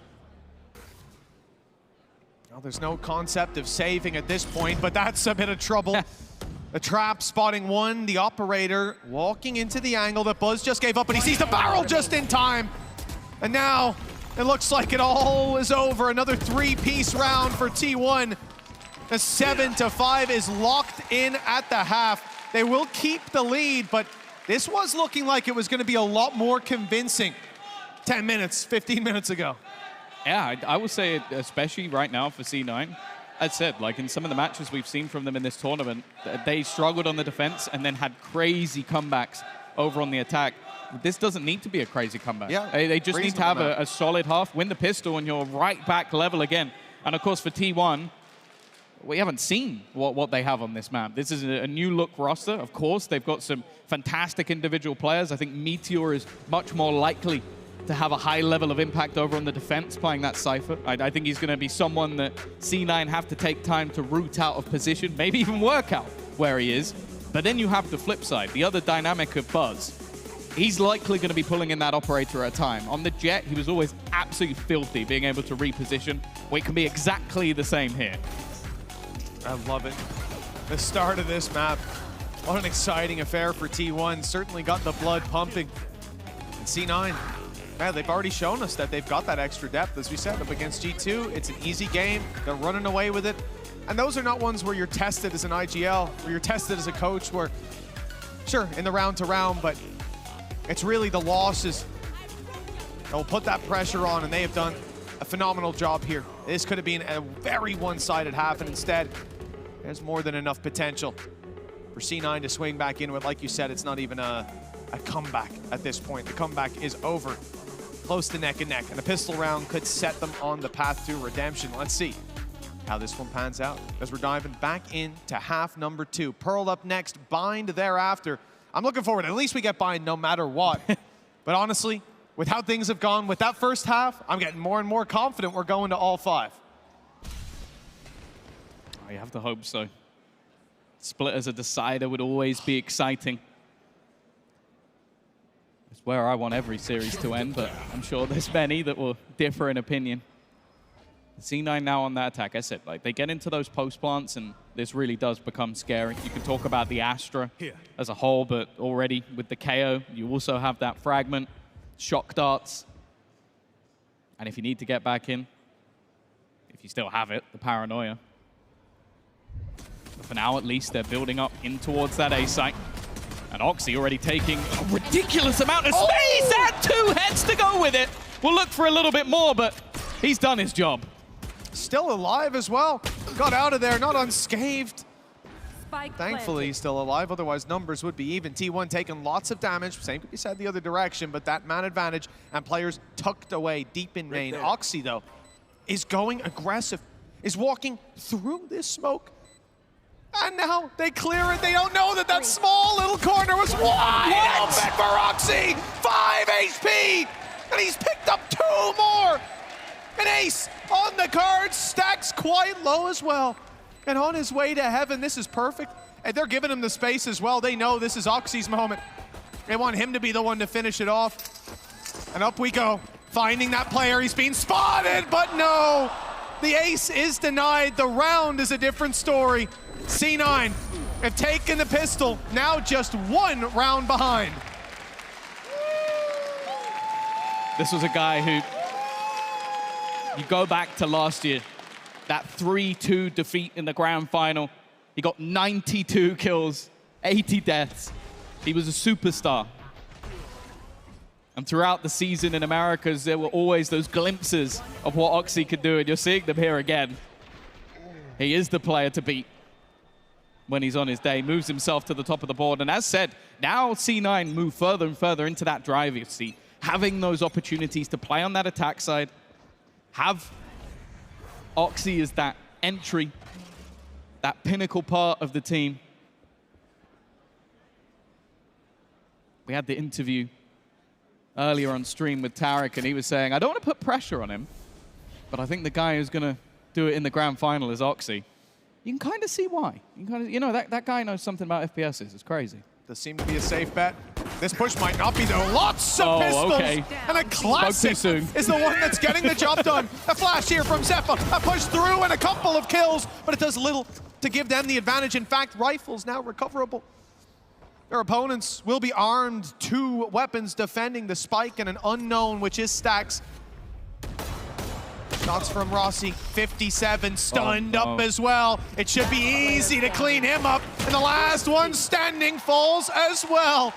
Well, there's no concept of saving at this point, but that's a bit of trouble. The trap spotting one, the operator walking into the angle that Buzz just gave up, but he sees the barrel just in time. And now it looks like it all is over. Another 3-piece round for T1. The 7-5 is locked in at the half. They will keep the lead, but this was looking like it was going to be a lot more convincing 10 minutes, 15 minutes ago. Yeah, I would say, especially right now for C9, as said, like in some of the matches we've seen from them in this tournament, they struggled on the defense and then had crazy comebacks over on the attack. This doesn't need to be a crazy comeback. Yeah, they just need to have a solid half, win the pistol, and you're right back level again. And of course, for T1, we haven't seen what they have on this map. This is a new look roster. Of course, they've got some fantastic individual players. I think Meteor is much more likely to have a high level of impact over on the defense playing that Cypher. I think he's going to be someone that C9 have to take time to root out of position, maybe even work out where he is. But then you have the flip side, the other dynamic of Buzz. He's likely going to be pulling in that operator at a time. On the Jet, he was always absolutely filthy, being able to reposition. Well, it can be exactly the same here. I love it. The start of this map, what an exciting affair for T1. Certainly got the blood pumping. And C9, yeah, they've already shown us that they've got that extra depth. As we said, up against G2, it's an easy game. They're running away with it. And those are not ones where you're tested as an IGL, where you're tested as a coach, where, sure, in the round to round, but it's really the losses that will put that pressure on, and they have done a phenomenal job here. This could have been a very one-sided half, and instead, there's more than enough potential for C9 to swing back in with. Like you said, it's not even a comeback at this point. The comeback is over, close to neck and neck, and a pistol round could set them on the path to redemption. Let's see how this one pans out as we're diving back into half number 2. Pearl up next, Bind thereafter. I'm looking forward. At least we get Bind no matter what. But honestly, with how things have gone with that first half, I'm getting more and more confident we're going to all 5. I have to hope so. Split as a decider would always be exciting. It's where I want every series to end, but I'm sure there's many that will differ in opinion. C9 now on that attack, I said, like they get into those post plants and this really does become scary. You can talk about the Astra as a whole, but already with the KO, you also have that fragment, shock darts. And if you need to get back in, if you still have it, the paranoia. But for now, at least, they're building up in towards that A site. And Oxy already taking a ridiculous amount of space and 2 heads to go with it. We'll look for a little bit more, but he's done his job. Still alive as well. Got out of there, not unscathed. Spike Thankfully, planted. he's still alive, otherwise numbers would be even. T1 taking lots of damage, same could be said the other direction, but that man advantage and players tucked away deep in main. Oxy, though, is going aggressive, is walking through this smoke. And now they clear it. They don't know that that small little corner was wide open for Oxy. 5 HP, and he's picked up 2 more. An ace on the card, stacks quite low as well. And on his way to heaven, this is perfect. And they're giving him the space as well. They know this is Oxy's moment. They want him to be the one to finish it off. And up we go, finding that player. He's being spotted, but no. The ace is denied. The round is a different story. C9 have taken the pistol, now just 1 round behind. This was a guy who, you go back to last year, that 3-2 defeat in the grand final. He got 92 kills, 80 deaths. He was a superstar. And throughout the season in Americas, there were always those glimpses of what Oxy could do, and you're seeing them here again. He is the player to beat when he's on his day, moves himself to the top of the board. And as said, now C9 move further and further into that driver's seat, having those opportunities to play on that attack side, have Oxy as that entry, that pinnacle part of the team. We had the interview earlier on stream with Tarek, and he was saying, I don't want to put pressure on him, But I think the guy who's going to do it in the grand final is Oxy. You can kind of see why. You can kind of, you know, that guy knows something about FPSs. It's crazy. Does seem to be a safe bet. This push might not be though. Lots of pistols. Okay. And a classic Spoke too soon. is the one that's getting the job done. A flash here from Zeppa. A push through and a couple of kills, but it does little to give them the advantage. In fact, rifles now recoverable. Their opponents will be armed 2 weapons defending the spike and an unknown, which is Stacks. Shots from Rossi, 57, stunned up as well. It should be easy to clean him up. And the last one standing falls as well.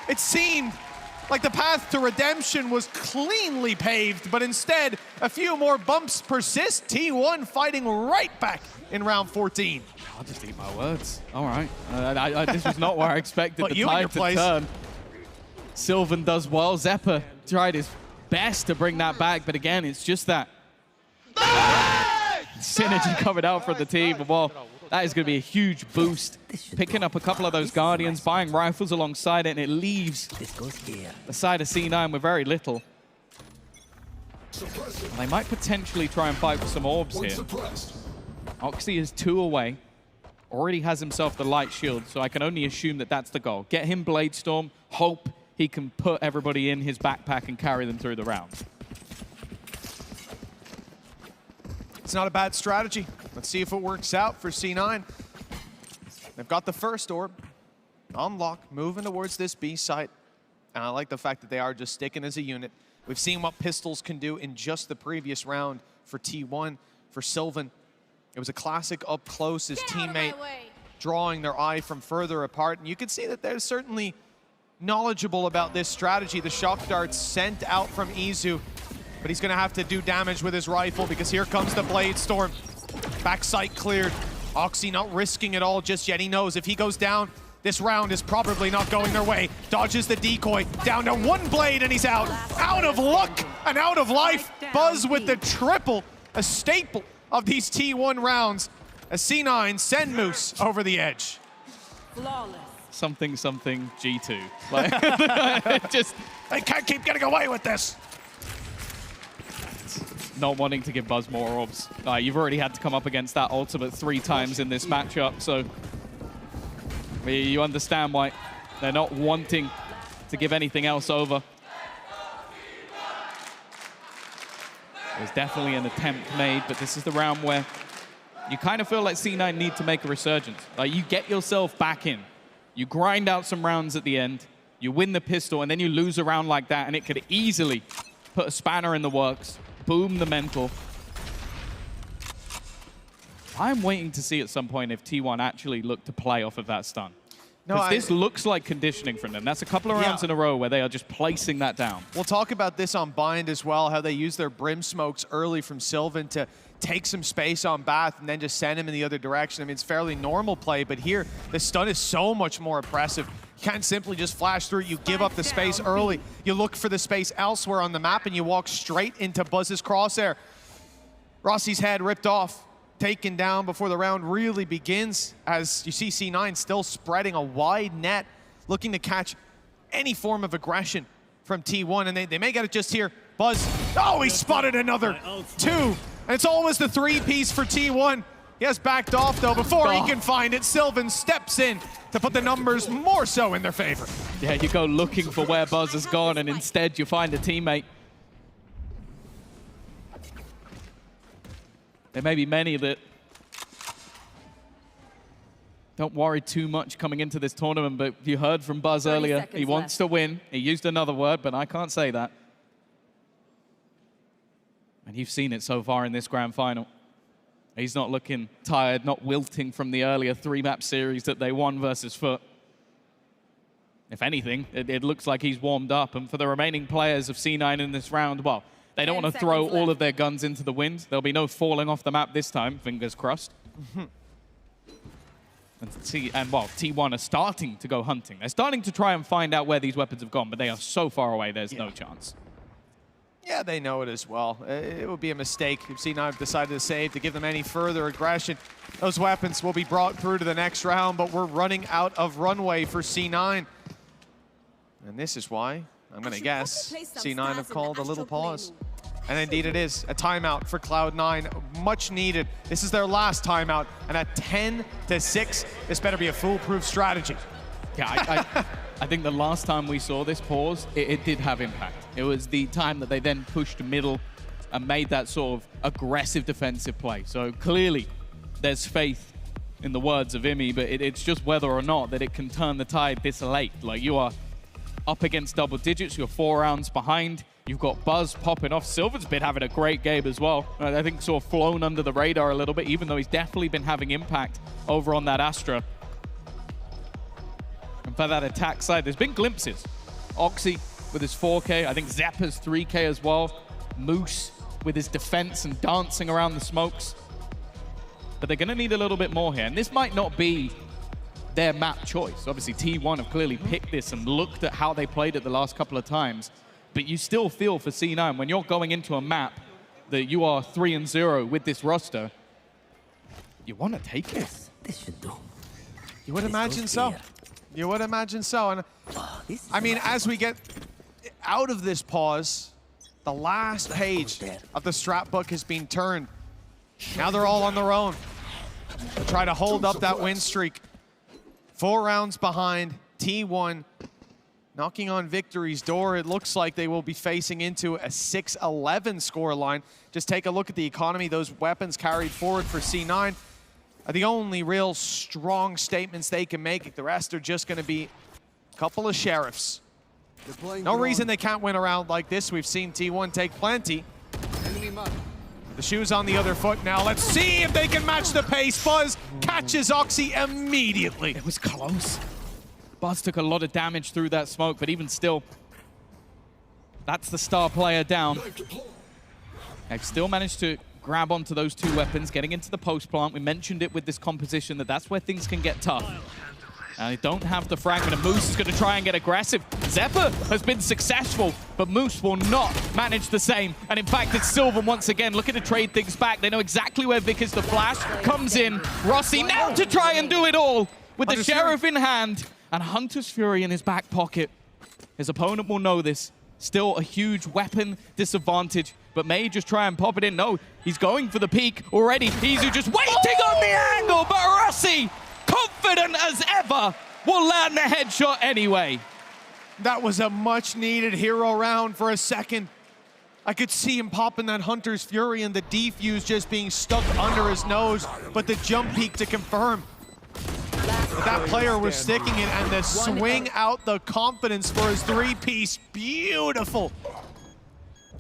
It seemed like the path to redemption was cleanly paved, but instead, a few more bumps persist. T1 fighting right back in round 14. I'll just eat my words. All right. This was not where I expected the tide to turn. Sylvan does well. Zeppa tried his best to bring that back, but again, it's just that synergy coming out for the team. Well, that is going to be a huge boost. Picking up a couple of those Guardians, buying rifles alongside it, and it leaves the side of C9 with very little. And they might potentially try and fight for some orbs here. Oxy is 2 away. Already has himself the light shield, so I can only assume that that's the goal. Get him Blade Storm, hope he can put everybody in his backpack and carry them through the round. It's not a bad strategy. Let's see if it works out for C9. They've got the first orb on lock, moving towards this B site. And I like the fact that they are just sticking as a unit. We've seen what pistols can do in just the previous round for T1, for Sylvan. It was a classic up close, his teammate drawing their eye from further apart. And you can see that they're certainly knowledgeable about this strategy. The shock darts sent out from Izu, but he's gonna have to do damage with his rifle because here comes the Blade Storm. Backside cleared. Oxy not risking it all just yet. He knows if he goes down, this round is probably not going their way. Dodges the decoy, down to 1 blade and he's out. Out of luck and out of life. Buzz with the triple, a staple of these T1 rounds as C9 send Moose over the edge. Flawless. Something G2. Like, just they can't keep getting away with this. Not wanting to give Buzz more orbs. You've already had to come up against that ultimate 3 times in this matchup, so you understand why they're not wanting to give anything else over. There's definitely an attempt made, but this is the round where you kind of feel like C9 need to make a resurgence. Like, you get yourself back in. You grind out some rounds at the end, you win the pistol, and then you lose a round like that, and it could easily put a spanner in the works, boom the mental. I'm waiting to see at some point if T1 actually look to play off of that stun. Because this looks like conditioning from them. That's a couple of rounds in a row where they are just placing that down. We'll talk about this on Bind as well, how they use their Brim smokes early from Sylvan to take some space on Bath and then just send him in the other direction. I mean, it's fairly normal play, but here, the stun is so much more oppressive. You can't simply just flash through. You give up the space early. You look for the space elsewhere on the map, and you walk straight into Buzz's crosshair. Rossi's head ripped off, taken down before the round really begins, as you see C9 still spreading a wide net, looking to catch any form of aggression from T1, and they may get it just here. Buzz, oh, he spotted another 2, and it's always the 3-piece for T1. He has backed off, though. Before he can find it, Sylvan steps in to put the numbers more so in their favor. Yeah, you go looking for where Buzz has gone, and instead you find a teammate. There may be many that don't worry too much coming into this tournament, but you heard from Buzz earlier, he wants to win. He used another word, but I can't say that. And you've seen it so far in this grand final. He's not looking tired, not wilting from the earlier 3-map series that they won versus Foot. If anything, it looks like he's warmed up. And for the remaining players of C9 in this round, well, they don't want to throw all of their guns into the wind. There'll be no falling off the map this time, fingers crossed. And T1 are starting to go hunting. They're starting to try and find out where these weapons have gone, but they are so far away, there's no chance. Yeah, they know it as well. It would be a mistake if C9 decided to save to give them any further aggression. Those weapons will be brought through to the next round, but we're running out of runway for C9. And this is why, I'm going to guess, C9 have called a little pause. And indeed it is a timeout for Cloud9, much needed. This is their last timeout, and at 10-6, this better be a foolproof strategy. Yeah, I think the last time we saw this pause, it did have impact. It was the time that they then pushed middle and made that sort of aggressive defensive play. So clearly, there's faith in the words of Imi, but it's just whether or not that it can turn the tide this late. Like, you are up against double digits, you're 4 rounds behind. You've got Buzz popping off. Silver's been having a great game as well. I think sort of flown under the radar a little bit, even though he's definitely been having impact over on that Astra. And for that attack side, there's been glimpses. Oxy with his 4K. I think Zeppa's 3K as well. Moose with his defense and dancing around the smokes. But they're going to need a little bit more here. And this might not be their map choice. Obviously, T1 have clearly picked this and looked at how they played it the last couple of times. But you still feel for C9 when you're going into a map that you are 3-0 with this roster, you want to take it. You would imagine so. You would imagine so. And I mean, as we get out of this pause, the last page of the strat book has been turned. Now they're all on their own to try to hold up that win streak. 4 rounds behind, T1 knocking on victory's door. It looks like they will be facing into a 6-11 scoreline. Just take a look at the economy. Those weapons carried forward for C9 are the only real strong statements they can make. The rest are just going to be a couple of sheriffs. No reason they can't win a round like this. We've seen T1 take plenty. The shoe's on the other foot now. Let's see if they can match the pace. Buzz catches Oxy immediately. It was close. Buzz took a lot of damage through that smoke, but even still, that's the star player down. They've still managed to grab onto those 2 weapons, getting into the post plant. We mentioned it with this composition that that's where things can get tough. And they don't have the fragment, and Moose is going to try and get aggressive. Zeppa has been successful, but Moose will not manage the same. And in fact, it's Silver once again looking to trade things back. They know exactly where Vic is. The flash comes in. Rossi now to try and do it all with the Sheriff in hand and Hunter's Fury in his back pocket. His opponent will know this. Still a huge weapon disadvantage, but may just try and pop it in. No, he's going for the peak already. Izu just waiting on the angle, but Rossi, confident as ever, will land the headshot anyway. That was a much needed hero round for a second. I could see him popping that Hunter's Fury and the defuse just being stuck under his nose, but the jump peak to confirm. That player was sticking it, and the swing out, the confidence for his 3-piece, beautiful.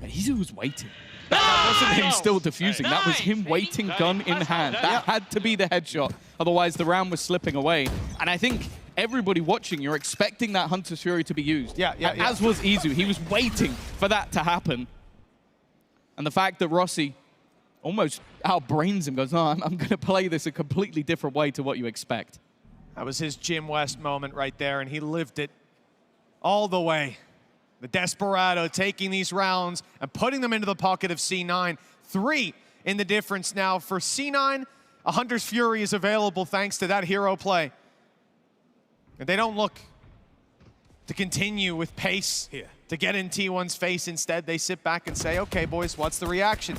Izu was waiting. That wasn't him still defusing. That was him waiting, gun in hand. That had to be the headshot. Otherwise, the round was slipping away. And I think everybody watching, you're expecting that Hunter's Fury to be used. As was Izu. He was waiting for that to happen. And the fact that Rossi almost outbrains him, goes, no, I'm going to play this a completely different way to what you expect. That was his Jim West moment right there, and he lived it all the way. The Desperado taking these rounds and putting them into the pocket of C9. 3 in the difference now for C9. A Hunter's Fury is available thanks to that hero play. And they don't look to continue with pace to get in T1's face. Instead, they sit back and say, okay, boys, what's the reaction?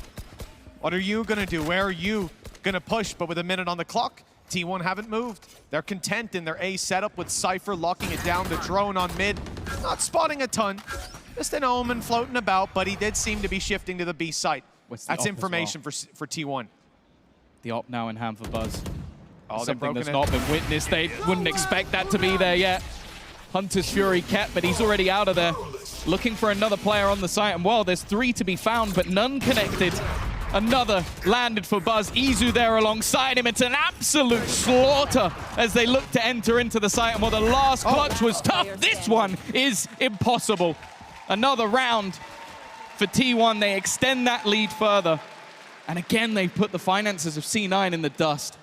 What are you going to do? Where are you going to push? But with a minute on the clock, T1 haven't moved. They're content in their A setup with Cypher locking it down to drone on mid. Not spotting a ton. Just an Omen floating about, but he did seem to be shifting to the B site. That's information for T1. The op now in hand for Buzz. Oh, something that's not been witnessed. They wouldn't expect that to be there yet. Hunter's Fury kept, but he's already out of there. Looking for another player on the site. And well, there's 3 to be found, but none connected. Another landed for Buzz. Izu there alongside him. It's an absolute slaughter as they look to enter into the site. And while the last clutch was tough, this one is impossible. Another round for T1. They extend that lead further. And again, they've put the finances of C9 in the dust.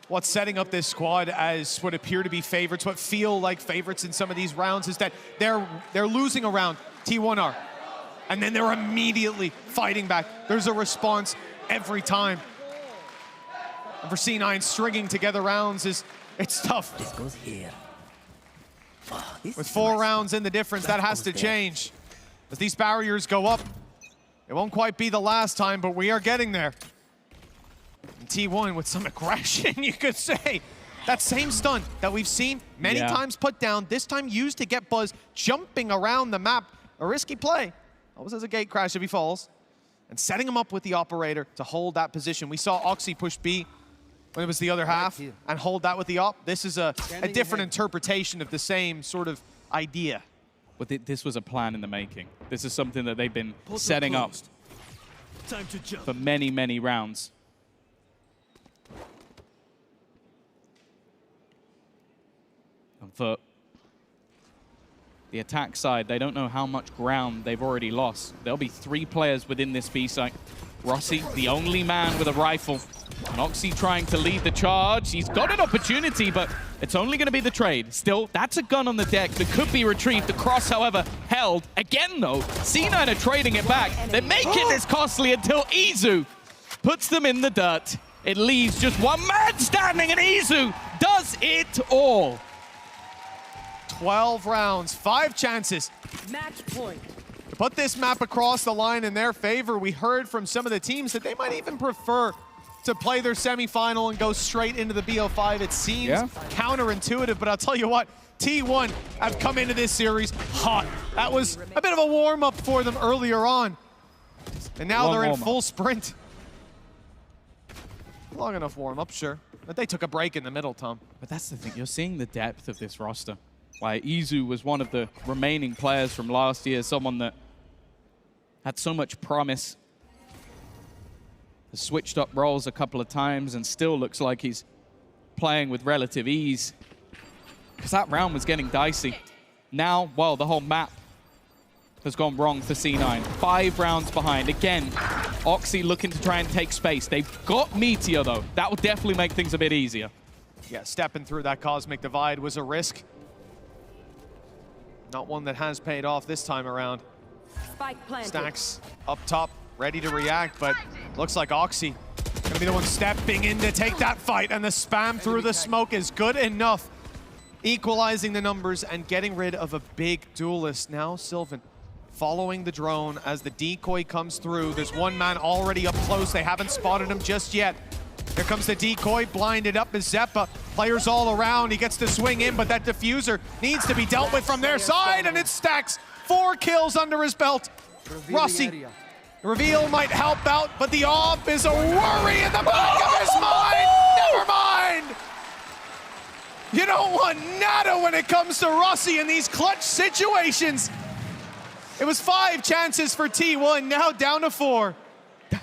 What's setting up this squad as what appear to be favorites, what feel like favorites in some of these rounds, is that they're losing a round, T1 are. And then they're immediately fighting back. There's a response every time. And for C9, stringing together rounds it's tough. This goes here. With 4 rounds in the difference, that has to change. As these barriers go up, It won't quite be the last time, but we are getting there. And T1 with some aggression, you could say. That same stun that we've seen many times put down, this time used to get Buzz jumping around the map. A risky play. Always has a gate crash if he falls. And setting him up with the operator to hold that position. We saw Oxy push B when it was the other half and hold that with the op. This is a different interpretation of the same sort of idea. But this was a plan in the making. This is something that they've been setting up for many, many rounds. And for the attack side, they don't know how much ground they've already lost. There'll be 3 players within this B site. Rossi, the only man with a rifle. And Oxy trying to lead the charge. He's got an opportunity, but it's only going to be the trade. Still, that's a gun on the deck that could be retrieved. The cross, however, held. Again, though, C9 are trading it back. They're making this costly until Izu puts them in the dirt. It leaves just one man standing, and Izu does it all. 12 rounds, 5 chances. Match point. To put this map across the line in their favor, we heard from some of the teams that they might even prefer to play their semifinal and go straight into the BO5. It seems counterintuitive, but I'll tell you what, T1 have come into this series hot. That was a bit of a warm-up for them earlier on. And now they're in full sprint. Long enough warm-up, sure. But they took a break in the middle, Tom. But that's the thing, you're seeing the depth of this roster. Why Izu was one of the remaining players from last year, someone that had so much promise. Has switched up roles a couple of times and still looks like he's playing with relative ease. Because that round was getting dicey. Now, well, the whole map has gone wrong for C9. 5 rounds behind. Again, Oxy looking to try and take space. They've got Meteor, though. That will definitely make things a bit easier. Yeah, stepping through that cosmic divide was a risk. Not one that has paid off this time around. Spike planted. Stacks up top, ready to react, but looks like Oxy gonna be the one stepping in to take that fight, and the spam through the smoke is good enough, equalizing the numbers and getting rid of a big duelist. Now Sylvan following the drone as the decoy comes through. There's one man already up close. They haven't spotted him just yet. Here comes the decoy, blinded up is Zeppa. Players all around, he gets to swing in, but that diffuser needs to be dealt with from their side, and it Stacks. 4 kills under his belt. Rossi, reveal might help out, but the off is a worry in the back of his mind. Never mind. You don't want nada when it comes to Rossi in these clutch situations. It was 5 chances for T1, now down to 4.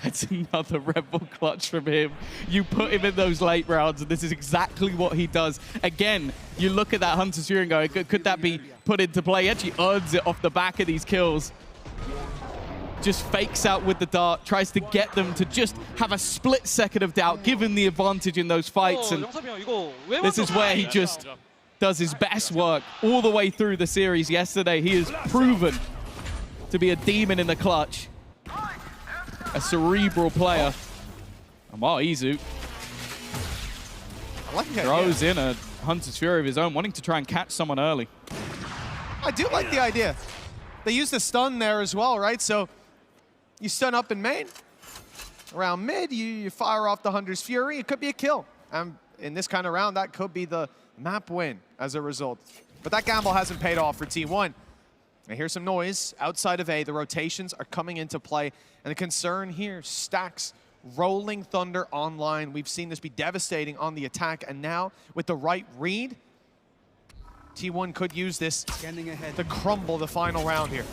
That's another Red Bull clutch from him. You put him in those late rounds, and this is exactly what he does. Again, you look at that Hunter's Fury and go, could that be put into play? He actually earns it off the back of these kills. Just fakes out with the dart, tries to get them to just have a split second of doubt, give him the advantage in those fights. And this is where he just does his best work all the way through the series. Yesterday, he has proven to be a demon in the clutch. A cerebral player. And while Izu throws in a Hunter's Fury of his own, wanting to try and catch someone early. I do like the idea. They use the stun there as well, right? So you stun up in main. Around mid, you fire off the Hunter's Fury. It could be a kill. And in this kind of round, that could be the map win as a result. But that gamble hasn't paid off for T1. I hear some noise outside of A. The rotations are coming into play. And the concern here, Stacks, Rolling Thunder online. We've seen this be devastating on the attack. And now, with the right read, T1 could use this to crumble the final round here.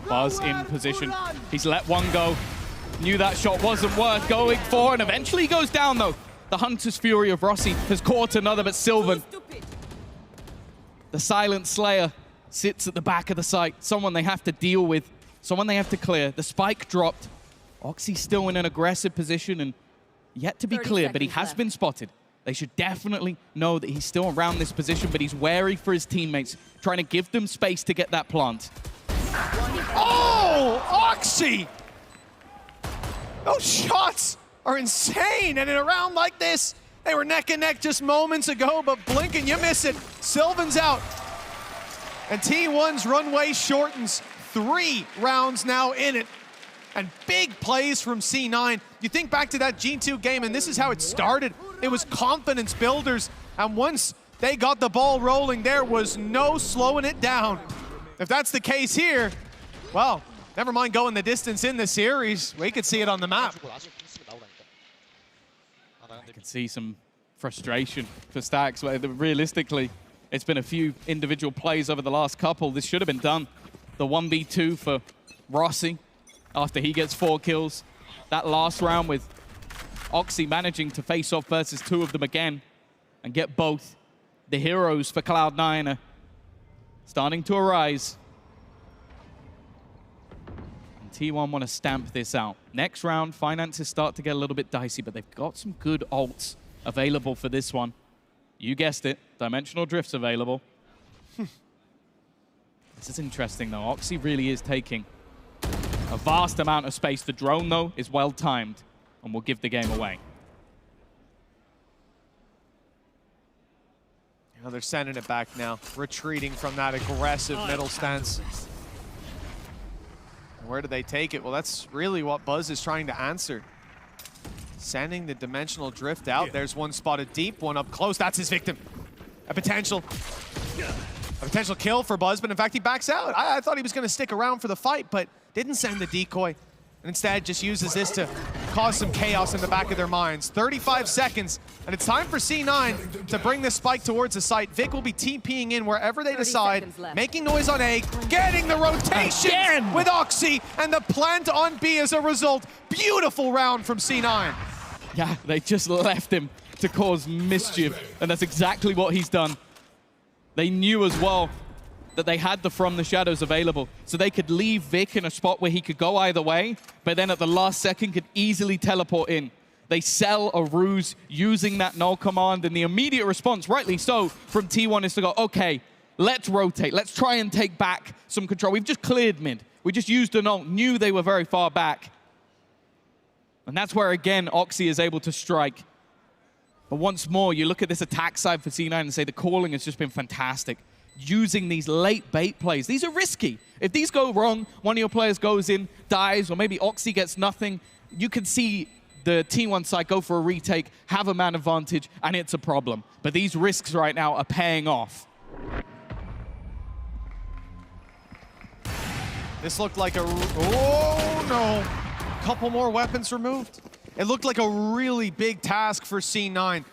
Buzz in position. He's let one go. Knew that shot wasn't worth going for, and eventually he goes down, though. The Hunter's Fury of Rossi has caught another, but Sylvan, the Silent Slayer, sits at the back of the site. Someone they have to deal with, someone they have to clear. The spike dropped. Oxy's still in an aggressive position and yet to be clear, but he has been spotted. They should definitely know that he's still around this position, but he's wary for his teammates, trying to give them space to get that plant. Oh, Oxy! Those shots are insane, and in a round like this, they were neck and neck just moments ago, but blink and you miss it. Sylvan's out. And T1's runway shortens. 3 rounds now in it. And big plays from C9. You think back to that G2 game, and this is how it started. It was confidence builders, and once they got the ball rolling, there was no slowing it down. If that's the case here, well, never mind going the distance in the series. We could see it on the map. I can see some frustration for Stacks. Realistically, it's been a few individual plays over the last couple. This should have been done. The 1v2 for Rossi after he gets 4 kills. That last round with Oxy managing to face off versus 2 of them again and get both. The heroes for Cloud9 are starting to arise. And T1 want to stamp this out. Next round, finances start to get a little bit dicey, but they've got some good ults available for this one. You guessed it, Dimensional Drift's available. This is interesting though. Oxy really is taking a vast amount of space. The drone though is well timed and will give the game away. Now they're sending it back now, retreating from that aggressive middle stance. Where do they take it? Well, that's really what Buzz is trying to answer. Sending the Dimensional Drift out. There's one spotted deep, one up close. That's his victim. A potential kill for Buzz, but in fact he backs out. I thought he was going to stick around for the fight, but didn't send the decoy. And instead just uses this to cause some chaos in the back of their minds. 35 seconds, and it's time for C9 to bring this spike towards the site. Vic will be TPing in wherever they decide, making noise on A, getting the rotation with Oxy, and the plant on B as a result. Beautiful round from C9. Yeah, they just left him to cause mischief, and that's exactly what he's done. They knew as well that they had the From the Shadows available, so they could leave Vic in a spot where he could go either way, but then at the last second could easily teleport in. They sell a ruse using that null command, and the immediate response, rightly so, from T1 is to go, okay, let's rotate, let's try and take back some control. We've just cleared mid. We just used a null, knew they were very far back. And that's where, again, Oxy is able to strike. But once more, you look at this attack side for C9 and say the calling has just been fantastic. Using these late bait plays. These are risky. If these go wrong, one of your players goes in, dies, or maybe Oxy gets nothing, you can see the T1 side go for a retake, have a man advantage, and it's a problem. But these risks right now are paying off. This looked like a... Oh, no. Couple more weapons removed. It looked like a really big task for C9.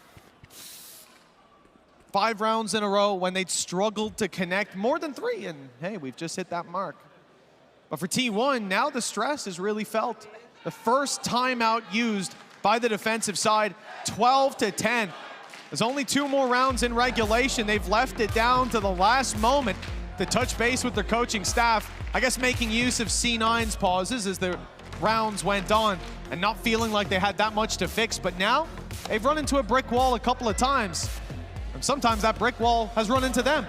5 rounds in a row when they'd struggled to connect more than 3, and hey, we've just hit that mark. But for T1, now the stress is really felt. The first timeout used by the defensive side, 12-10. There's only 2 more rounds in regulation. They've left it down to the last moment to touch base with their coaching staff. I guess making use of C9's pauses as the rounds went on and not feeling like they had that much to fix. But now they've run into a brick wall a couple of times. And sometimes that brick wall has run into them.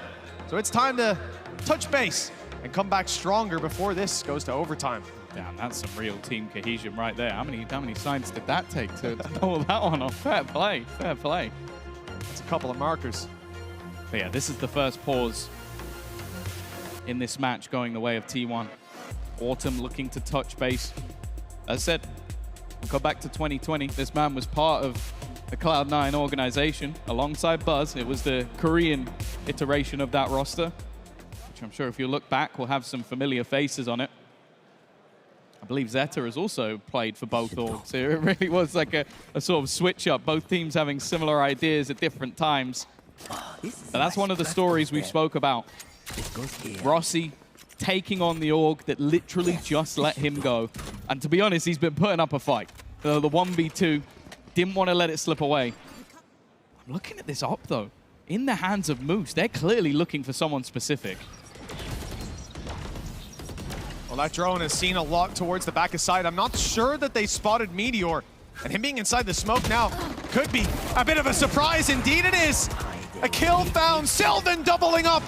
So it's time to touch base and come back stronger before this goes to overtime. Damn, that's some real team cohesion right there. How many sides did that take to pull that one off? Fair play, fair play. That's a couple of markers. But yeah, this is the first pause in this match going the way of T1. Autumn looking to touch base. As I said, we'll go back to 2020. This man was part of the Cloud9 organization alongside Buzz. It was the Korean iteration of that roster, which I'm sure if you look back will have some familiar faces on it. I believe Zeta has also played for both orgs. So it really was like a sort of switch up, both teams having similar ideas at different times. But that's one of the stories we spoke about. Rossi taking on the org that literally just let him go. And to be honest, he's been putting up a fight. The 1v2, didn't want to let it slip away. I'm looking at this op though. In the hands of Moose, they're clearly looking for someone specific. Well, that drone has seen a lot towards the back of side. I'm not sure that they spotted Meteor. And him being inside the smoke now could be a bit of a surprise. Indeed it is. A kill found. Sylvan doubling up.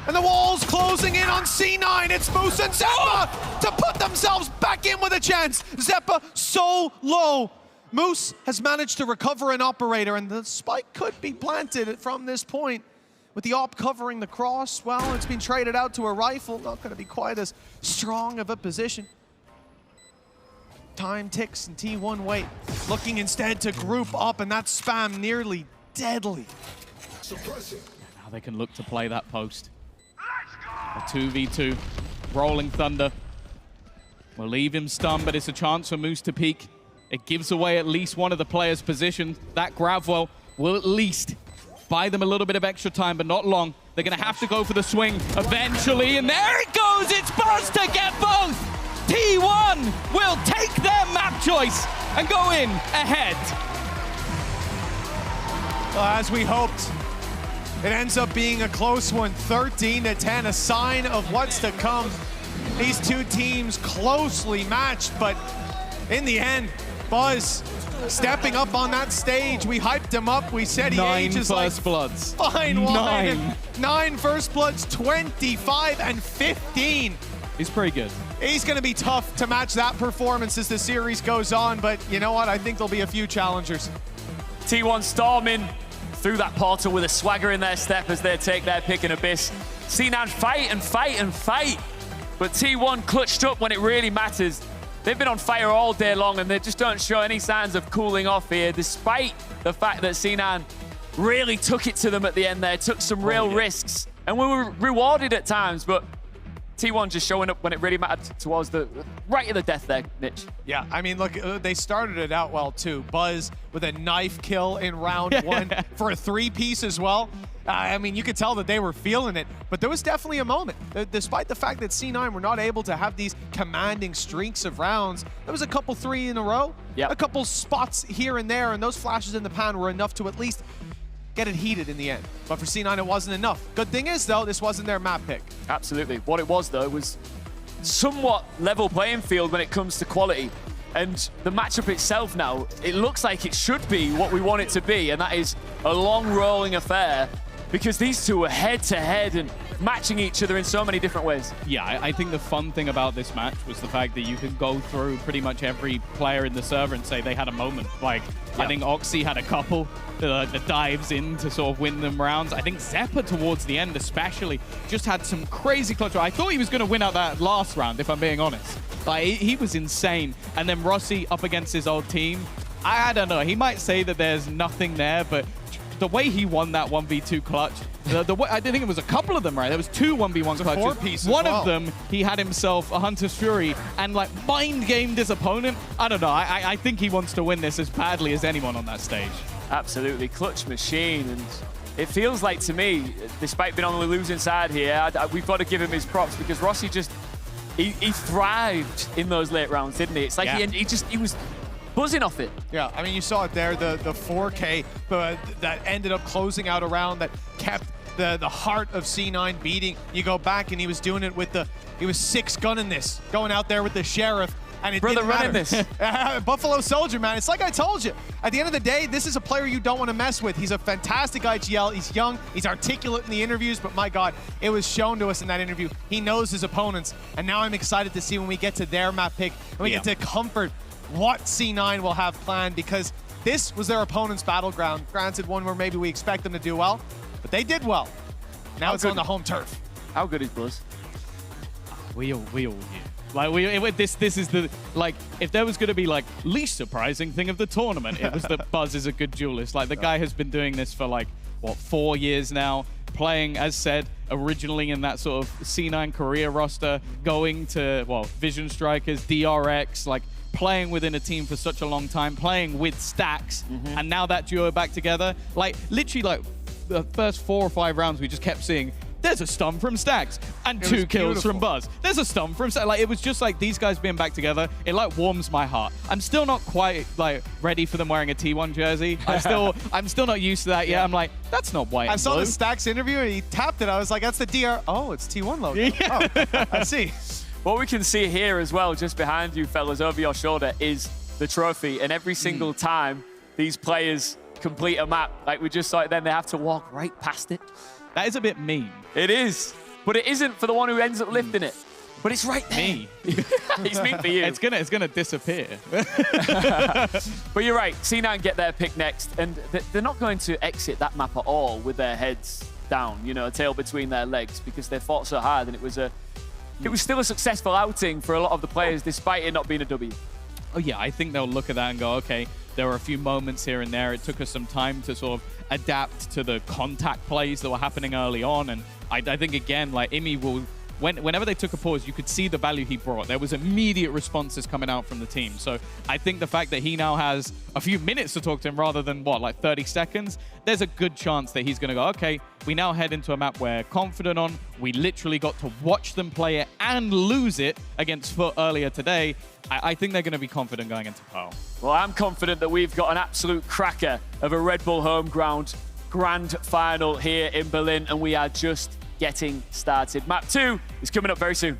And the wall's closing in on C9. It's Moose and Zeppa to put themselves back in with a chance. Zeppa so low. Moose has managed to recover an operator, and the spike could be planted from this point. with the op covering the cross, well, it's been traded out to a rifle. Not going to be quite as strong of a position. Time ticks and T1 wait. Looking instead to group up, and that spam nearly deadly. Now they can look to play that post. A 2v2. Rolling Thunder will leave him stunned, but it's a chance for Moose to peek. It gives away at least one of the players' position. That Gravwell will at least buy them a little bit of extra time, but not long. They're going to have to go for the swing eventually, and there it goes! It's Buzz to get both! T1 will take their map choice and go in ahead. Well, as we hoped, it ends up being a close one, 13-10, a sign of what's to come. These two teams closely matched, but in the end, Buzz stepping up on that stage. We hyped him up. We said he ages like 9 first bloods. Fine wine. 9 first bloods, 25 and 15. He's pretty good. He's going to be tough to match that performance as the series goes on, but you know what? I think there'll be a few challengers. T1 storming through that portal with a swagger in their step as they take their pick in Abyss. C9 fight and fight and fight, but T1 clutched up when it really matters. They've been on fire all day long, and they just don't show any signs of cooling off here, despite the fact that C9 really took it to them at the end there, took some real risks, and we were rewarded at times, but T1 just showing up when it really mattered towards the right of the death there, Mitch. Yeah, I mean, look, they started it out well, too. Buzz with a knife kill in round 1 for a 3-piece as well. I mean, you could tell that they were feeling it, but there was definitely a moment. Despite the fact that C9 were not able to have these commanding streaks of rounds, there was a couple 3 in a row, a couple spots here and there, and those flashes in the pan were enough to at least get it heated in the end. But for C9, it wasn't enough. Good thing is, though, this wasn't their map pick. Absolutely. What it was, though, was somewhat level playing field when it comes to quality. And the matchup itself now, it looks like it should be what we want it to be, and that is a long-rolling affair, because these two are head-to-head and matching each other in so many different ways. Yeah, I think the fun thing about this match was the fact that you can go through pretty much every player in the server and say they had a moment. Like, I think Oxy had a couple, the dives in to sort of win them rounds. I think Zeppa towards the end especially just had some crazy clutch. I thought he was going to win out that last round, if I'm being honest. Like, he was insane. And then Rossi up against his old team. I don't know, he might say that there's nothing there, but the way he won that 1v2 clutch, I think it was a couple of them, right? There was 2 1v1 clutches. 4-piece One of them, he had himself a Hunter's Fury and like mind-gamed his opponent. I don't know, I think he wants to win this as badly as anyone on that stage. Absolutely, clutch machine, and it feels like to me, despite being on the losing side here, we've got to give him his props because Rossi just, he thrived in those late rounds, didn't he? It's like he was buzzing off it. Yeah, I mean, you saw it there, the 4K that ended up closing out a round that kept the heart of C9 beating. You go back and he was doing it with he was 6 gunning this, going out there with the Sheriff, and it didn't matter. Running this. Buffalo Soldier, man. It's like I told you. At the end of the day, this is a player you don't want to mess with. He's a fantastic IGL. He's young. He's articulate in the interviews, but my God, it was shown to us in that interview. He knows his opponents, and now I'm excited to see when we get to their map pick, and we get to comfort what C9 will have planned, because this was their opponent's battleground. Granted, one where maybe we expect them to do well, but they did well. Now it's on the home turf. How good is Buzz? We all knew. Like, this is the, like, if there was going to be, like, least surprising thing of the tournament, it was that Buzz is a good duelist. Like, the guy has been doing this for, like, what, 4 years now, playing, as said, originally in that sort of C9 career roster, going to, well, Vision Strikers, DRX, like, playing within a team for such a long time, playing with Stacks, and now that duo back together. Like, literally, like, the first 4 or 5 rounds, we just kept seeing, there's a stun from Stacks and 2 kills from Buzz. There's a stun from Stacks. Like, it was just like these guys being back together. It like warms my heart. I'm still not quite like ready for them wearing a T1 jersey. I'm still not used to that yet. I'm like, that's not white. I saw blue. the Stacks interview and he tapped it. I was like, that's the DR. Oh, it's T1 logo. Yeah. Oh, I see. What we can see here as well, just behind you fellas, over your shoulder, is the trophy. And every single time these players complete a map, like we just saw it then, they have to walk right past it. That is a bit mean. It is, but it isn't for the one who ends up lifting it. But it's right there. Me. It's mean for you. It's gonna disappear. But you're right, C9 get their pick next, and they're not going to exit that map at all with their heads down, you know, a tail between their legs, because they fought so hard, and it was still a successful outing for a lot of the players, despite it not being a W. Oh yeah, I think they'll look at that and go, okay, there were a few moments here and there. It took us some time to sort of adapt to the contact plays that were happening early on. And I think, again, like Imi will, whenever they took a pause, you could see the value he brought. There was immediate responses coming out from the team. So I think the fact that he now has a few minutes to talk to him rather than, what, like 30 seconds, there's a good chance that he's going to go, okay, we now head into a map we're confident on. We literally got to watch them play it and lose it against Foot earlier today. I think they're going to be confident going into Pearl. Well, I'm confident that we've got an absolute cracker of a Red Bull home ground grand final here in Berlin, and we are just getting started. Map 2 is coming up very soon.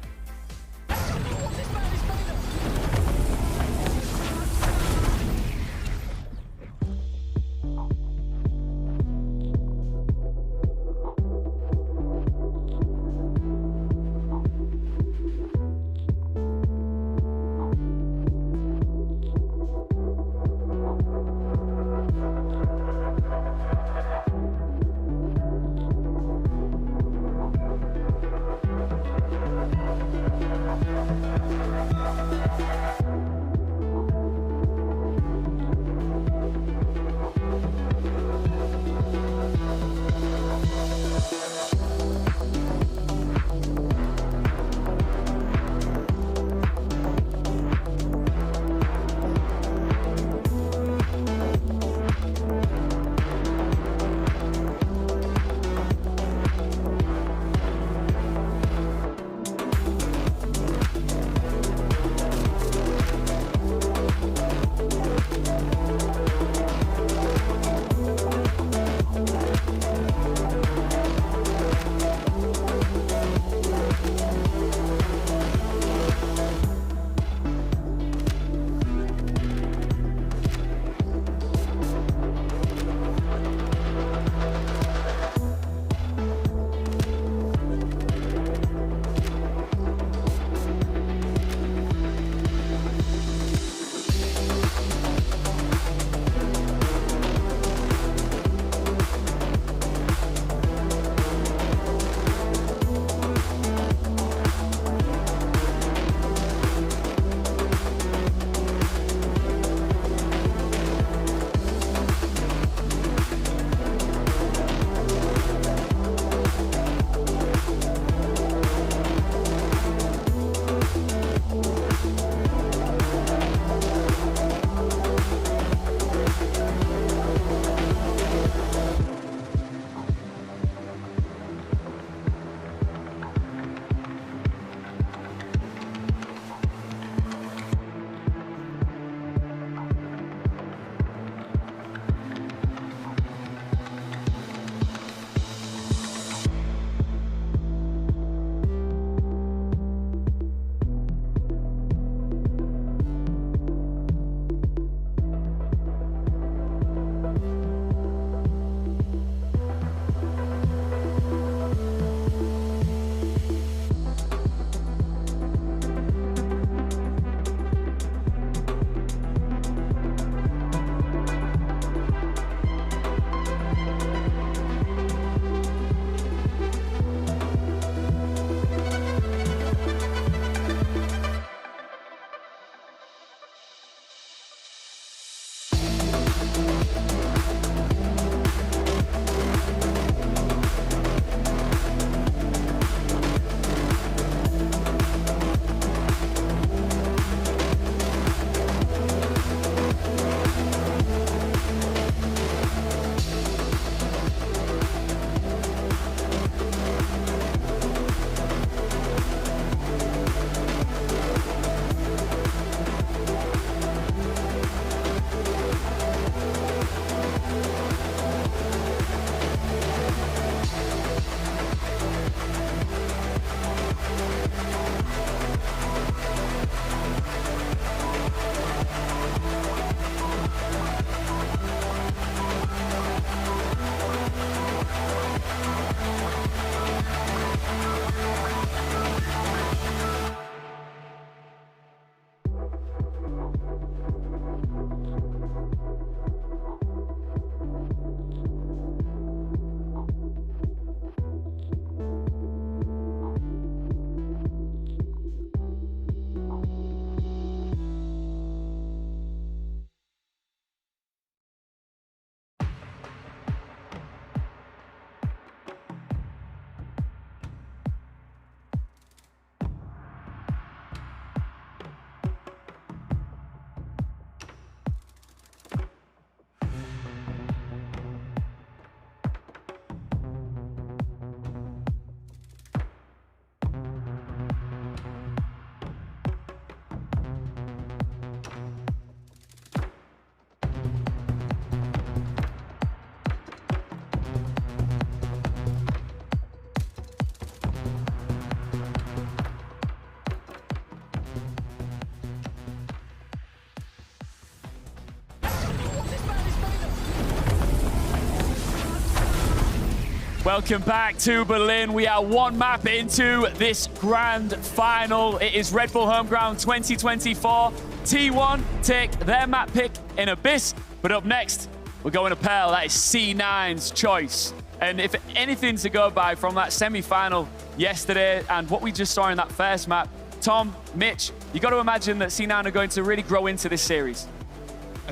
Welcome back to Berlin. We are one map into this grand final. It is Red Bull Homeground 2024. T1 take their map pick in Abyss, but up next, we're going to Pearl. That is C9's choice. And if anything's to go by from that semi-final yesterday and what we just saw in that first map, Tom, Mitch, you got to imagine that C9 are going to really grow into this series.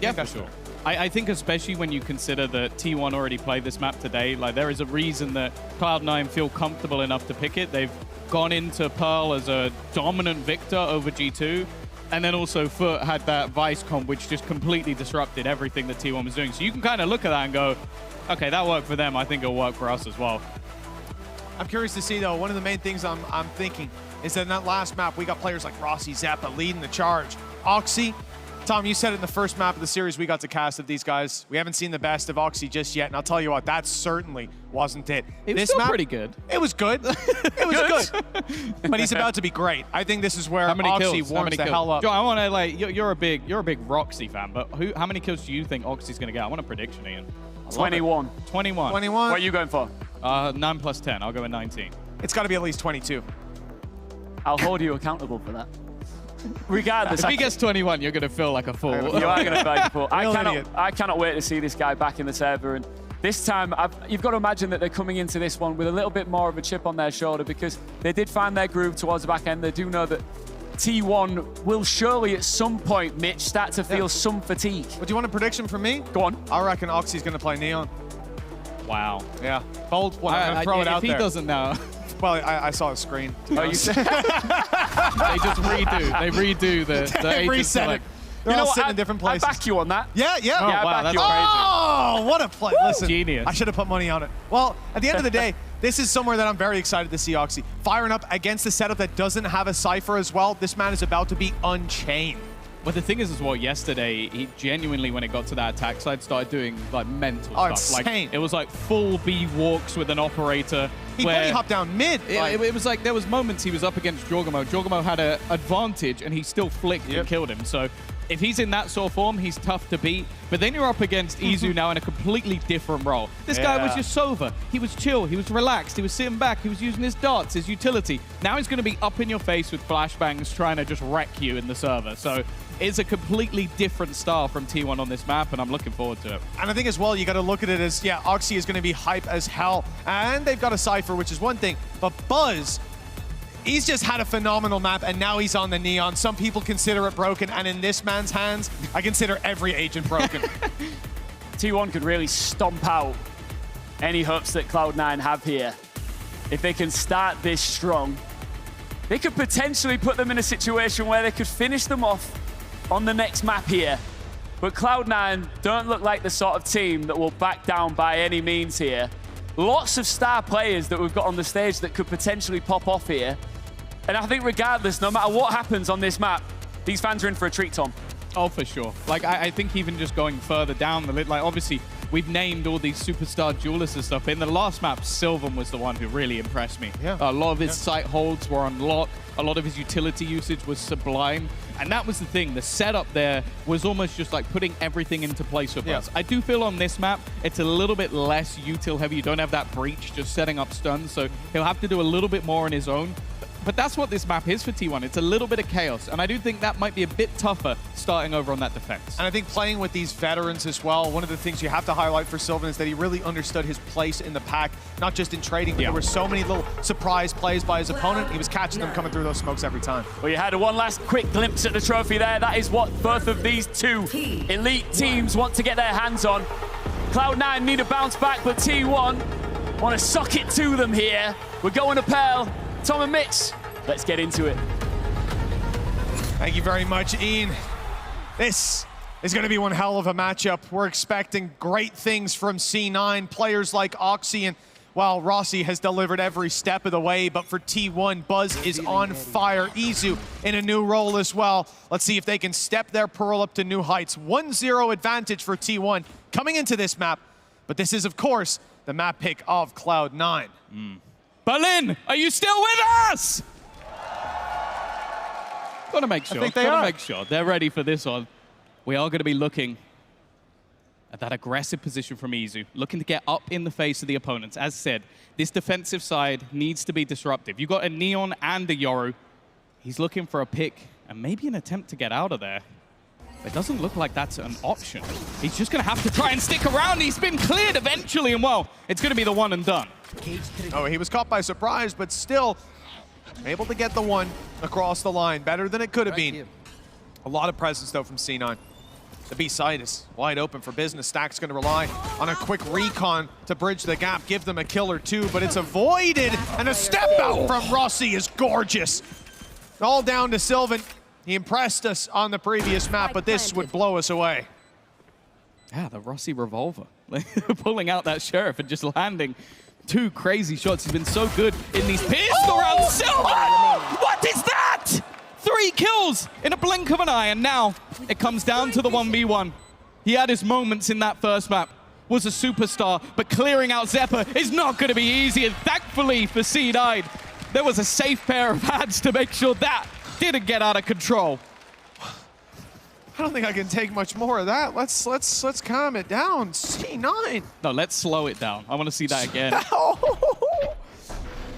Yeah, for sure. I think especially when you consider that T1 already played this map today, like there is a reason that Cloud9 feel comfortable enough to pick it. They've gone into Pearl as a dominant victor over G2, and then also Foot had that Vice comp, which just completely disrupted everything that T1 was doing. So you can kind of look at that and go, okay, that worked for them. I think it'll work for us as well. I'm curious to see, though, one of the main things I'm thinking is that in that last map, we got players like Rossi, Zeppa leading the charge. Oxy, Tom, you said it in the first map of the series we got to cast of these guys. We haven't seen the best of Oxy just yet, and I'll tell you what, that certainly wasn't it. It was this still map, pretty good. It was good. It was good. But he's about to be great. I think this is where Oxy warms the hell up. Joe, I want to, like, you're a big Roxy fan, but how many kills do you think Oxy's going to get? I want a prediction, Ian. 21. 21. 21. What are you going for? 9 plus 10. I'll go with 19. It's got to be at least 22. I'll hold you accountable for that. Regardless, if he gets 21, you're going to feel like a fool. You are going to feel like a fool. I cannot wait to see this guy back in the server. And this time, you've got to imagine that they're coming into this one with a little bit more of a chip on their shoulder because they did find their groove towards the back end. They do know that T1 will surely at some point, Mitch, start to feel some fatigue. But do you want a prediction from me? Go on. I reckon Oxy's going to play Neon. Wow. Yeah. Bold one. I'm going to throw it out there. If he doesn't know. Well, I saw a screen. Oh, you said they just redo. They redo the They agent reset select. it. They're all sitting in different places. I back you on that. Yeah. Oh, wow, that's crazy. Oh, what a play. Listen, genius. I should have put money on it. Well, at the end of the day, this is somewhere that I'm very excited to see Oxy. Firing up against a setup that doesn't have a Cypher as well. This man is about to be unchained. But the thing is as well, yesterday, he genuinely, when it got to that attack side, started doing like mental stuff. Insane. Like, it was like full B walks with an operator. He bunny hopped down mid. It was like there was moments he was up against Jorgamo. Jorgamo had an advantage and he still flicked and killed him. So if he's in that sort of form, he's tough to beat. But then you're up against Izu now in a completely different role. This guy was just sober. He was chill. He was relaxed. He was sitting back. He was using his darts, his utility. Now he's going to be up in your face with flashbangs trying to just wreck you in the server. So it's a completely different style from T1 on this map, and I'm looking forward to it. And I think as well, you got to look at it as, yeah, Oxy is going to be hype as hell. And they've got a Cypher, which is one thing. But Buzz, he's just had a phenomenal map, and now he's on the Neon. Some people consider it broken, and in this man's hands, I consider every agent broken. T1 could really stomp out any hopes that Cloud9 have here. If they can start this strong, they could potentially put them in a situation where they could finish them off on the next map here. But Cloud9 don't look like the sort of team that will back down by any means here. Lots of star players that we've got on the stage that could potentially pop off here. And I think regardless, no matter what happens on this map, these fans are in for a treat, Tom. Oh, for sure. Like, I think even just going further down the list, like, obviously, we've named all these superstar duelists and stuff. In the last map, Sylvan was the one who really impressed me. Yeah. A lot of his sight holds were on lock. A lot of his utility usage was sublime. And that was the thing. The setup there was almost just like putting everything into place for Buzz. I do feel on this map, it's a little bit less util heavy. You don't have that breach just setting up stuns. So he'll have to do a little bit more on his own. But that's what this map is for T1. It's a little bit of chaos. And I do think that might be a bit tougher starting over on that defense. And I think playing with these veterans as well, one of the things you have to highlight for Sylvan is that he really understood his place in the pack, not just in trading, but there were so many little surprise plays by his opponent. He was catching them coming through those smokes every time. Well, you had one last quick glimpse at the trophy there. That is what both of these two elite teams want to get their hands on. Cloud9 need a bounce back, but T1 want to sock it to them here. We're going to Pearl. Tom and Mitch, let's get into it. Thank you very much, Ian. This is going to be one hell of a matchup. We're expecting great things from C9, players like Oxy, and while Rossi has delivered every step of the way, but for T1, Buzz is on fire. Izu in a new role as well. Let's see if they can step their Pearl up to new heights. 1-0 advantage for T1 coming into this map, but this is, of course, the map pick of Cloud9. Berlin, are you still with us? Gotta make sure. I think they are. Make sure they're ready for this one. We are going to be looking That aggressive position from Izu, looking to get up in the face of the opponents. As said, this defensive side needs to be disruptive. You've got a Neon and a Yoru. He's looking for a pick and maybe an attempt to get out of there. It doesn't look like that's an option. He's just going to have to try and stick around. He's been cleared eventually, and well, it's going to be the one and done. Oh, he was caught by surprise, but still able to get the one across the line. Better than it could have been. A lot of presence, though, from C9. The B side is wide open for business. Stack's going to rely on a quick recon to bridge the gap, give them a kill or two, but it's avoided, and a step out from Rossi is gorgeous. All down to Sylvan. He impressed us on the previous map, but this would blow us away. Yeah, the Rossi revolver. Pulling out that Sheriff and just landing 2 crazy shots. He's been so good in these pistol rounds. Sylvan! What is that? 3 kills in a blink of an eye, and now it comes down to the 1v1. He had his moments in that first map, was a superstar, but clearing out Zephyr is not going to be easy, and thankfully for C9, there was a safe pair of hands to make sure that didn't get out of control. I don't think I can take much more of that. Let's calm it down. C9. No, let's slow it down. I want to see that again.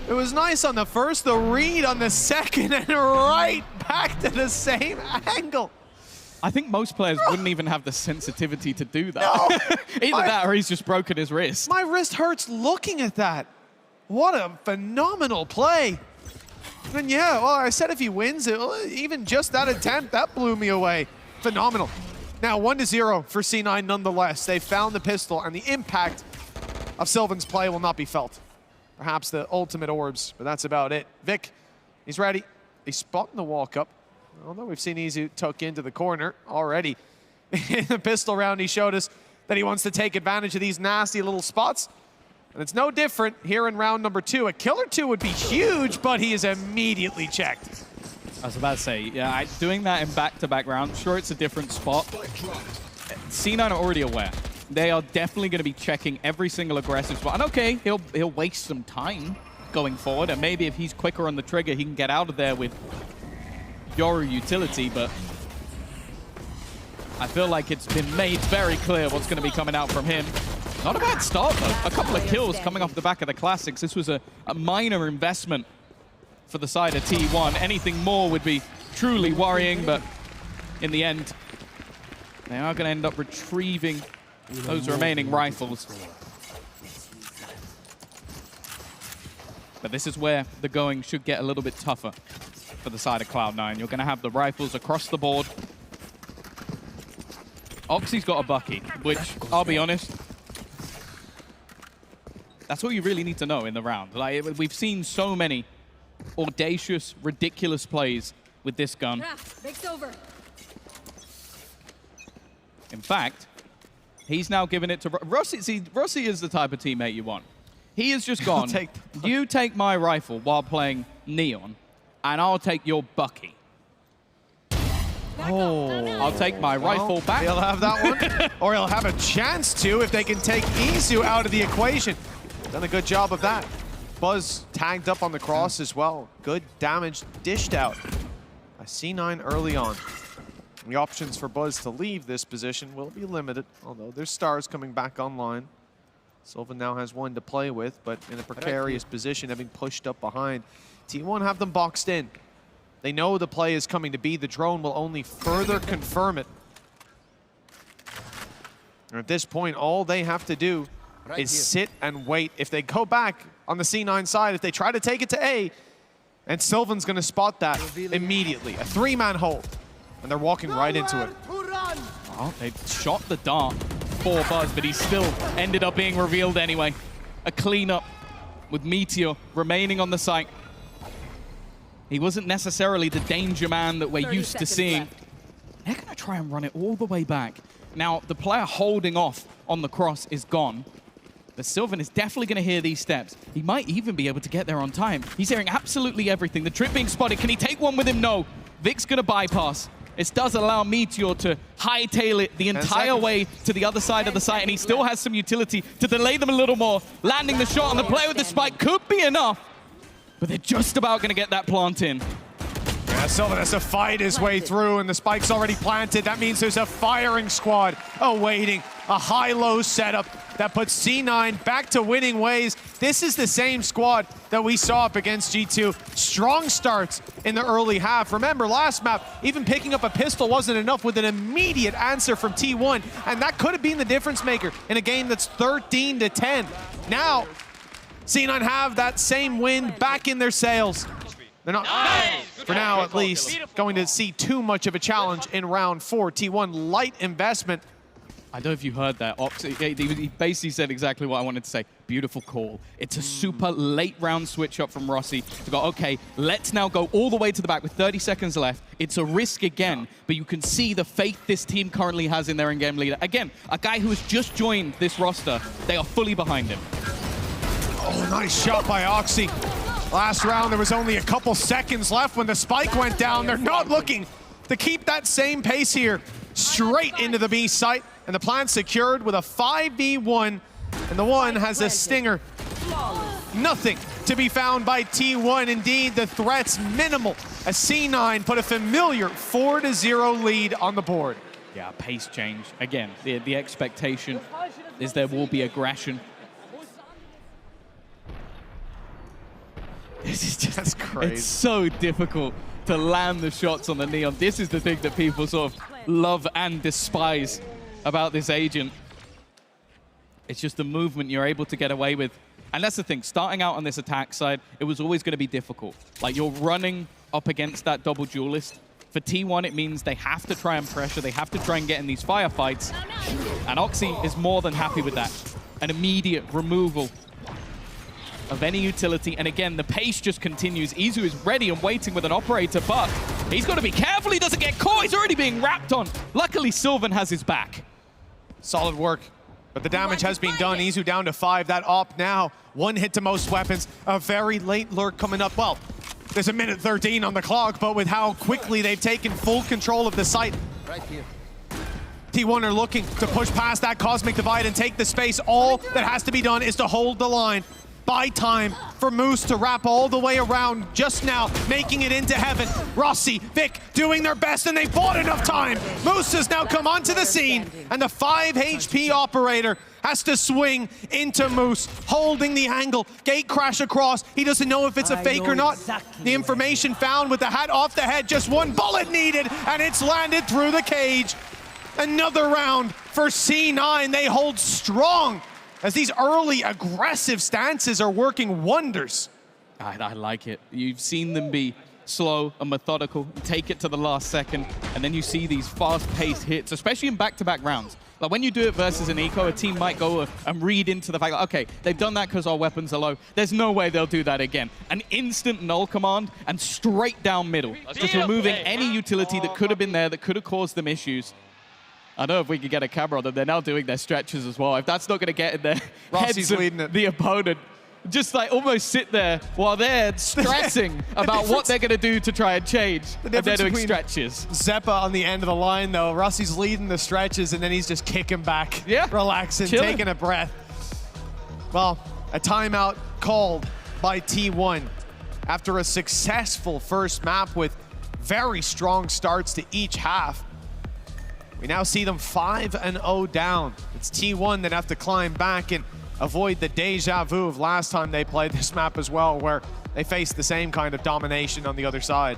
It was nice on the first, the read on the second, and right back to the same angle. I think most players wouldn't even have the sensitivity to do that. No. Either that or he's just broken his wrist. My wrist hurts looking at that. What a phenomenal play. And yeah, well, I said if he wins, even just that attempt, that blew me away. Phenomenal. Now 1-0 for C9 nonetheless. They found the pistol, and the impact of Sylvan's play will not be felt. Perhaps the ultimate orbs, but that's about it. Vic, he's ready. He's spotting the walk up. Although we've seen Izu tuck into the corner already. In the pistol round, he showed us that he wants to take advantage of these nasty little spots. And it's no different here in round number 2. A kill or two would be huge, but he is immediately checked. I was about to say, yeah, doing that in back-to-back rounds, sure, it's a different spot. C9 are already aware. They are definitely going to be checking every single aggressive spot. And okay, he'll waste some time going forward, and maybe if he's quicker on the trigger, he can get out of there with Yoru utility, but I feel like it's been made very clear what's going to be coming out from him. Not a bad start, though. A couple of kills coming off the back of the Classics. This was a minor investment for the side of T1. Anything more would be truly worrying, but in the end, they are going to end up retrieving those remaining rifles. But this is where the going should get a little bit tougher for the side of Cloud9. You're going to have the rifles across the board. Oxy's got a Bucky, which, I'll be honest, that's all you really need to know in the round. Like, we've seen so many audacious, ridiculous plays with this gun. In fact, he's now given it to Rossi. See, Rossi is the type of teammate you want. He has just gone, you take my rifle while playing Neon, and I'll take your Bucky. Oh, I'll take my rifle back. He'll have that one, or he'll have a chance to if they can take Izu out of the equation. Done a good job of that. Buzz tagged up on the cross as well. Good damage dished out by C9 early on. The options for Buzz to leave this position will be limited, although there's stars coming back online. Sylvan now has one to play with, but in a precarious position, having pushed up behind. T1 have them boxed in. They know the play is coming to be. The drone will only further confirm it. And at this point, all they have to do is sit and wait. If they go back on the C9 side, if they try to take it to A, and Sylvan's going to spot that immediately. A 3-man hold, and they're walking right into it. Oh, they shot the dart for Buzz, but he still ended up being revealed anyway. A cleanup with Meteor remaining on the site. He wasn't necessarily the danger man that we're used to seeing. They're going to try and run it all the way back. Now, the player holding off on the cross is gone. But Sylvan is definitely going to hear these steps. He might even be able to get there on time. He's hearing absolutely everything. The trip being spotted. Can he take one with him? No. Vic's going to bypass. This does allow Meteor to hightail it the entire way to the other side of the site, and he still has some utility to delay them a little more. Landing the shot on the player with the spike could be enough, but they're just about going to get that plant in. Now Sylvan has to fight his way through, and the spike's already planted. That means there's a firing squad awaiting a high-low setup that puts C9 back to winning ways. This is the same squad that we saw up against G2. Strong starts in the early half. Remember, last map, even picking up a pistol wasn't enough with an immediate answer from T1, and that could have been the difference maker in a game that's 13-10. Now, C9 have that same wind back in their sails. They're not, for now at least, going to see too much of a challenge in round 4. T1 light investment. I don't know if you heard that. He basically said exactly what I wanted to say. Beautiful call. It's a super late round switch up from Rossi to go, okay, let's now go all the way to the back with 30 seconds left. It's a risk again, but you can see the faith this team currently has in their in-game leader. Again, a guy who has just joined this roster. They are fully behind him. Oh, nice shot by Oxy. Last round, there was only a couple seconds left when the spike went down. They're not looking to keep that same pace here. Straight into the B site, and the plan secured with a 5v1, and the one has a stinger. Nothing to be found by T1. Indeed, the threat's minimal as C9 put a familiar 4-0 lead on the board. Yeah, pace change. Again, the expectation is there will be aggression. This is just, that's crazy. It's so difficult to land the shots on the Neon. This is the thing that people sort of love and despise about this agent. It's just the movement you're able to get away with. And that's the thing, starting out on this attack side, it was always going to be difficult. Like, you're running up against that double duelist. For T1, it means they have to try and pressure, they have to try and get in these firefights. And Oxy is more than happy with that. An immediate removal of any utility, and again, the pace just continues. Izu is ready and waiting with an operator, but he's got to be careful he doesn't get caught. He's already being wrapped on. Luckily, Sylvan has his back. Solid work, but the damage has been done. Izu down to 5. That op now, 1 hit to most weapons. A very late lurk coming up. Well, there's a minute 13 on the clock, but with how quickly they've taken full control of the site. Right here. T1 are looking to push past that cosmic divide and take the space. All that has to be done is to hold the line. Buy time for Moose to wrap all the way around just now, making it into heaven. Rossi, Vic doing their best, and they bought enough time. Moose has now come onto the scene, and the 5 HP operator has to swing into Moose, holding the angle. Gate crash across. He doesn't know if it's a fake or not. The information found with the hat off the head, just 1 bullet needed, and it's landed through the cage. Another round for C9. They hold strong as these early aggressive stances are working wonders. I like it. You've seen them be slow and methodical, take it to the last second, and then you see these fast-paced hits, especially in back-to-back rounds. Like when you do it versus an eco, a team might go and read into the fact, like, okay, they've done that because our weapons are low. There's no way they'll do that again. An instant null command and straight down middle. Just removing any utility that could have been there, that could have caused them issues. I don't know if we could get a camera on them. They're now doing their stretches as well. If that's not going to get in their heads of the opponent, just like almost sit there while they're stressing about what they're going to do to try and change. And they're doing stretches. Zeppa on the end of the line, though. Rossi's leading the stretches, and then he's just kicking back, relaxing, taking a breath. Well, a timeout called by T1 after a successful first map with very strong starts to each half. We now see them 5-0 down. It's T1 that have to climb back and avoid the deja vu of last time they played this map as well, where they faced the same kind of domination on the other side.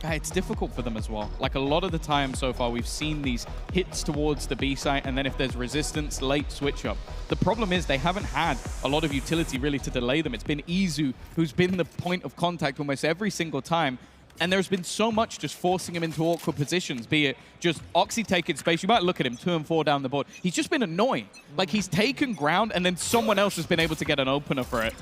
It's difficult for them as well. Like a lot of the time so far, we've seen these hits towards the B site, and then if there's resistance, late switch up. The problem is they haven't had a lot of utility really to delay them. It's been Izu who's been the point of contact almost every single time. And there's been so much just forcing him into awkward positions, be it just Oxy taking space. You might look at him 2 and 4 down the board. He's just been annoying. Like he's taken ground and then someone else has been able to get an opener for it.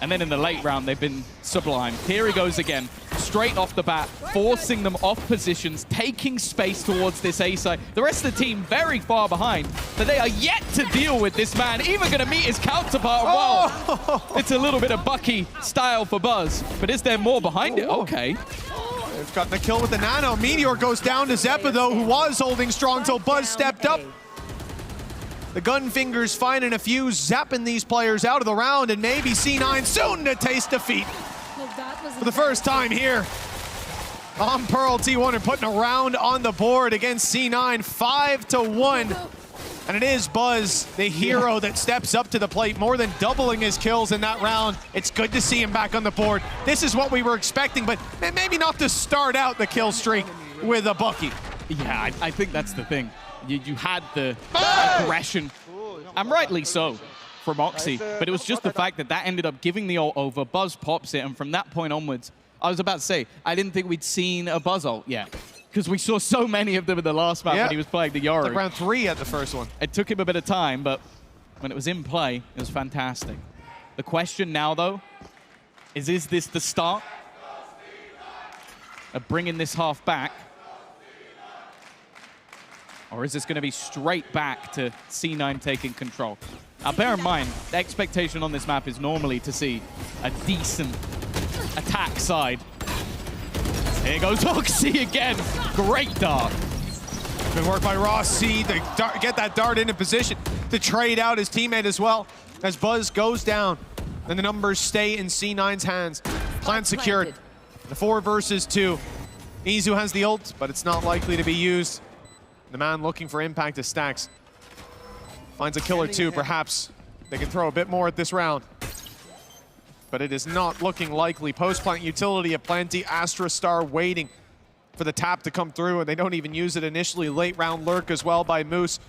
And then in the late round, they've been sublime. Here he goes again, straight off the bat, forcing them off positions, taking space towards this A side. The rest of the team very far behind, but they are yet to deal with this man, even going to meet his counterpart. Wow, it's a little bit of Bucky style for Buzz, but is there more behind it? Okay. They've gotten the kill with the nano. Meteor goes down to Zeppa, though, who was holding strong till Buzz stepped up. The gun fingers finding a few, zapping these players out of the round, and maybe C9 soon to taste defeat. For the first time here on Pearl. T1 are putting a round on the board against C9, 5-1. And it is Buzz, the hero that steps up to the plate, more than doubling his kills in that round. It's good to see him back on the board. This is what we were expecting, but maybe not to start out the kill streak with a Bucky. Yeah, I think that's the thing. You had the aggression, and rightly so, from Oxy, but it was just the fact that ended up giving the ult over. Buzz pops it, and from that point onwards, I was about to say, I didn't think we'd seen a Buzz ult yet, because we saw so many of them in the last map when he was playing the Yoru. Like round 3 at the first one. It took him a bit of time, but when it was in play, it was fantastic. The question now, though, is this the start of bringing this half back? Or is this going to be straight back to C9 taking control? Now, bear in mind, the expectation on this map is normally to see a decent attack side. Here goes Oxy again. Great dart. Good work by Rossi to get that dart into position to trade out his teammate as well. As Buzz goes down, and the numbers stay in C9's hands. Plant secured. The 4 versus 2. Izu has the ult, but it's not likely to be used. The man looking for impact is Stax. Finds a kill or 2, perhaps. They can throw a bit more at this round. But it is not looking likely. Post-plant utility aplenty. Astra Star waiting for the tap to come through, and they don't even use it initially. Late round lurk as well by Moose.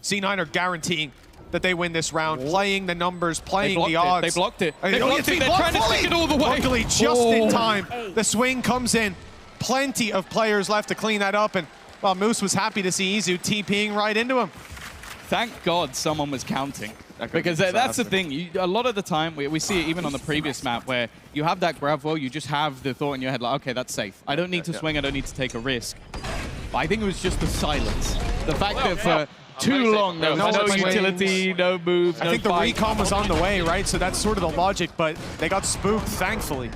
C9 are guaranteeing that they win this round. Playing the numbers, playing the odds. They blocked it. They blocked it. They're trying to stick it all the way. Luckily, just in time. The swing comes in. Plenty of players left to clean that up, and well, Moose was happy to see Izu TPing right into him. Thank God someone was counting. Because that's the thing. A lot of the time, we see it even on the previous map, where you have that grab wall, you just have the thought in your head, like, okay, that's safe. I don't need to swing, I don't need to take a risk. But I think it was just the silence. The fact that for too long, there was no utility, no move, I think the recon was on the way, right? So that's sort of the logic, but they got spooked, thankfully.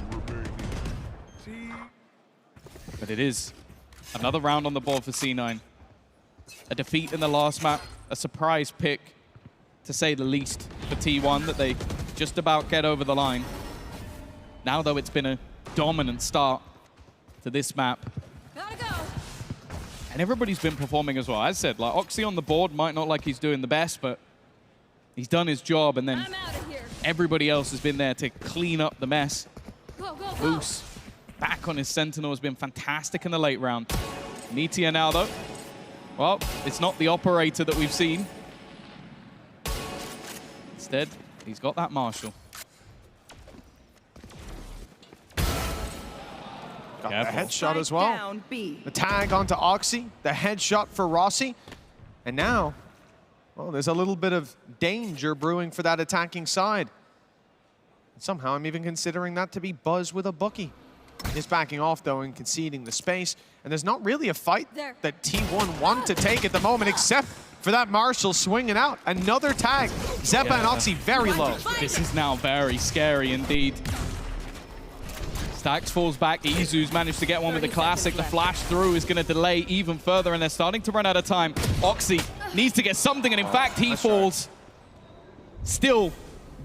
But it is another round on the board for C9. A defeat in the last map, a surprise pick, to say the least, for T1, that they just about get over the line. Now, though, it's been a dominant start to this map. And everybody's been performing as well. As I said, like, Oxy on the board might not like he's doing the best, but he's done his job, and then everybody else has been there to clean up the mess. Moose back on his Sentinel has been fantastic in the late round. Meteor now, though. Well, it's not the operator that we've seen. Instead, he's got that Marshall. Got the headshot as well. The tag onto Oxy, the headshot for Rossi. And now, well, there's a little bit of danger brewing for that attacking side. Somehow I'm even considering that to be Buzz with a Bucky. He's backing off, though, and conceding the space. And there's not really a fight that T1 want to take at the moment, except for that Marshall swinging out. Another tag. Zeppa and Oxy very low. This is now very scary indeed. Stax falls back. Izu's managed to get one with the classic. The flash through is going to delay even further, and they're starting to run out of time. Oxy needs to get something, and in fact, he falls. Still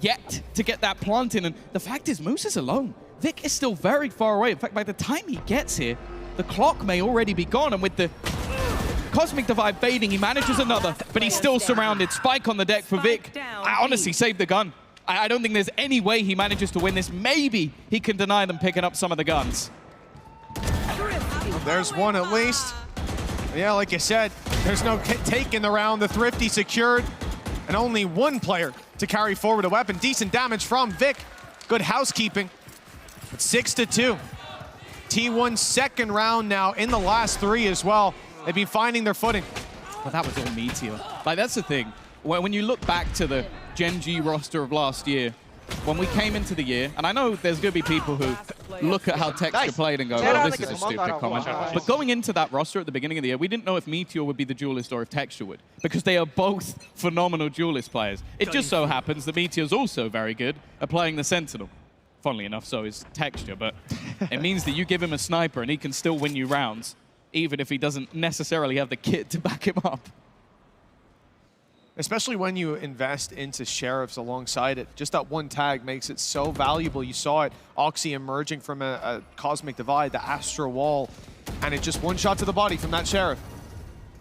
yet to get that plant in, and the fact is, Moose is alone. Vic is still very far away. In fact, by the time he gets here, the clock may already be gone, and with the Cosmic Divide fading, he manages another, but he's still surrounded. Spike on the deck for Vic. I honestly saved the gun. I don't think there's any way he manages to win this. Maybe he can deny them picking up some of the guns. There's one at least. Yeah, like you said, there's no take in the round. The Thrifty secured, and only one player to carry forward a weapon. Decent damage from Vic. Good housekeeping. It's 6-2. T1's second round now in the last 3 as well. They've been finding their footing. But that was all Meteor. Like, that's the thing. When you look back to the Gen G roster of last year, when we came into the year, and I know there's going to be people who look at how Texture played and go, oh, this is a stupid comment. But going into that roster at the beginning of the year, we didn't know if Meteor would be the duelist or if Texture would, because they are both phenomenal duelist players. It just so happens that Meteor's also very good at playing the Sentinel. Funnily enough, so is Texture, but it means that you give him a sniper and he can still win you rounds, even if he doesn't necessarily have the kit to back him up. Especially when you invest into Sheriffs alongside it. Just that one tag makes it so valuable. You saw it, Oxy emerging from a Cosmic Divide, the Astro Wall, and it just one shot to the body from that Sheriff.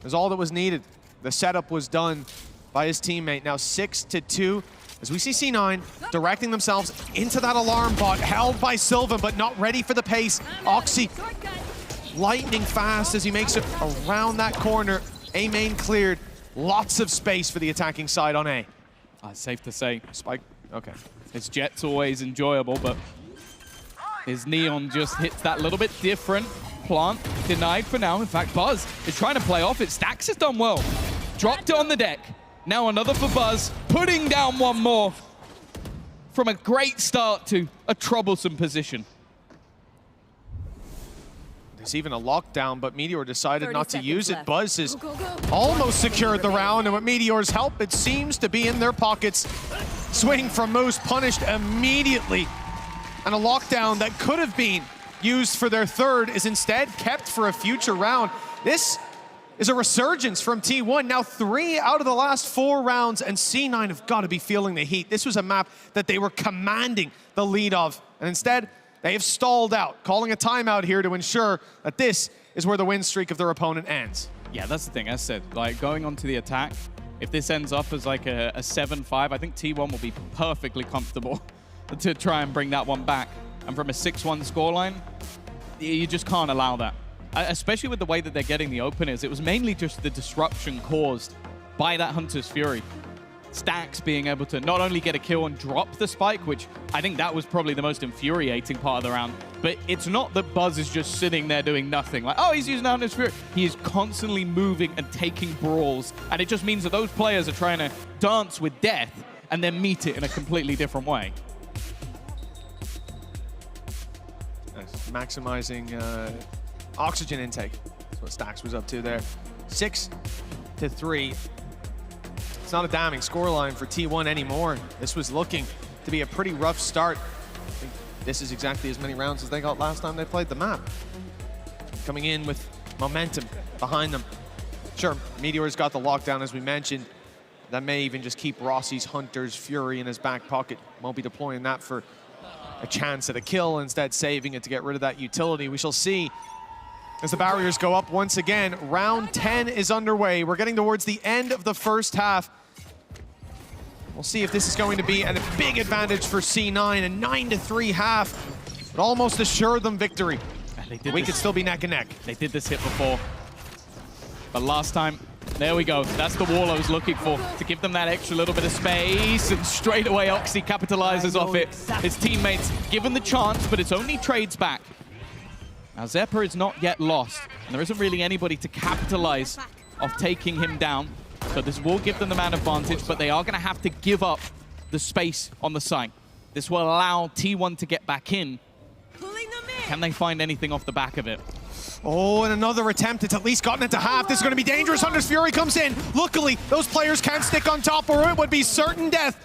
That's all that was needed. The setup was done by his teammate. Now 6-2, as we see C9 directing themselves into that alarm bot, held by Sylvan, but not ready for the pace. Oxy lightning fast as he makes it around that corner. A main cleared. Lots of space for the attacking side on A. Safe to say. Spike, okay. His Jet's always enjoyable, but his Neon just hits that little bit different. Plant denied for now. In fact, Buzz is trying to play off it. Stax has done well. Dropped it on the deck. Now another for Buzz, putting down one more from a great start to a troublesome position. There's even a lockdown, but Meteor decided not to use it. Buzz has almost secured the round, and with Meteor's help, it seems to be in their pockets. Swing from Moose, punished immediately. And a lockdown that could have been used for their third is instead kept for a future round. This is a resurgence from T1. Now 3 out of the last 4 rounds, and C9 have got to be feeling the heat. This was a map that they were commanding the lead of, and instead, they have stalled out, calling a timeout here to ensure that this is where the win streak of their opponent ends. Yeah, that's the thing. As I said, like going on to the attack, if this ends up as like a 7-5, I think T1 will be perfectly comfortable to try and bring that one back. And from a 6-1 scoreline, you just can't allow that. Especially with the way that they're getting the openers. It was mainly just the disruption caused by that Hunter's Fury. Stax being able to not only get a kill and drop the spike, which I think that was probably the most infuriating part of the round, but it's not that Buzz is just sitting there doing nothing. Like, oh, he's using Hunter's Fury. He is constantly moving and taking brawls, and it just means that those players are trying to dance with death and then meet it in a completely different way. Nice. Maximizing oxygen intake. That's what Stax was up to there. 6-3. It's not a damning scoreline for T1 anymore. This was looking to be a pretty rough start. I think this is exactly as many rounds as they got last time they played the map. Coming in with momentum behind them. Sure, Meteor's got the lockdown, as we mentioned. That may even just keep Rossi's Hunter's Fury in his back pocket. Won't be deploying that for a chance at a kill, instead saving it to get rid of that utility. We shall see as the barriers go up once again. Round 10 is underway. We're getting towards the end of the first half. We'll see if this is going to be a big advantage for C9, a 9-3 half, but almost assure them victory. We could still be neck and neck. They did this hit before, but last time, there we go. That's the wall I was looking for, to give them that extra little bit of space, and straight away Oxy capitalizes off it. His teammates given the chance, but it's only trades back. Now Zeppa is not yet lost, and there isn't really anybody to capitalize off taking him down. So this will give them the man advantage, but they are going to have to give up the space on the side. This will allow T1 to get back in. Can they find anything off the back of it? Oh, and another attempt. It's at least gotten it to half. This is going to be dangerous. Hunter's Fury comes in. Luckily, those players can't stick on top, or it would be certain death.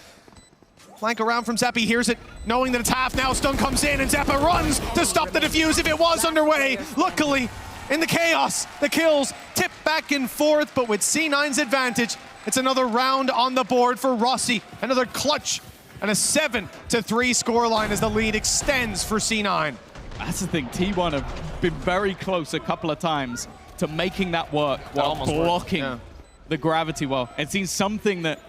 Flank around from Zeppa, hears it, knowing that it's half now. Stun comes in, and Zeppa runs to stop the defuse if it was underway. Luckily, in the chaos, the kills tip back and forth, but with C9's advantage, it's another round on the board for Rossi. Another clutch and a 7-3 scoreline as the lead extends for C9. That's the thing, T1 have been very close a couple of times to making that work while blocking the gravity well. It seems something that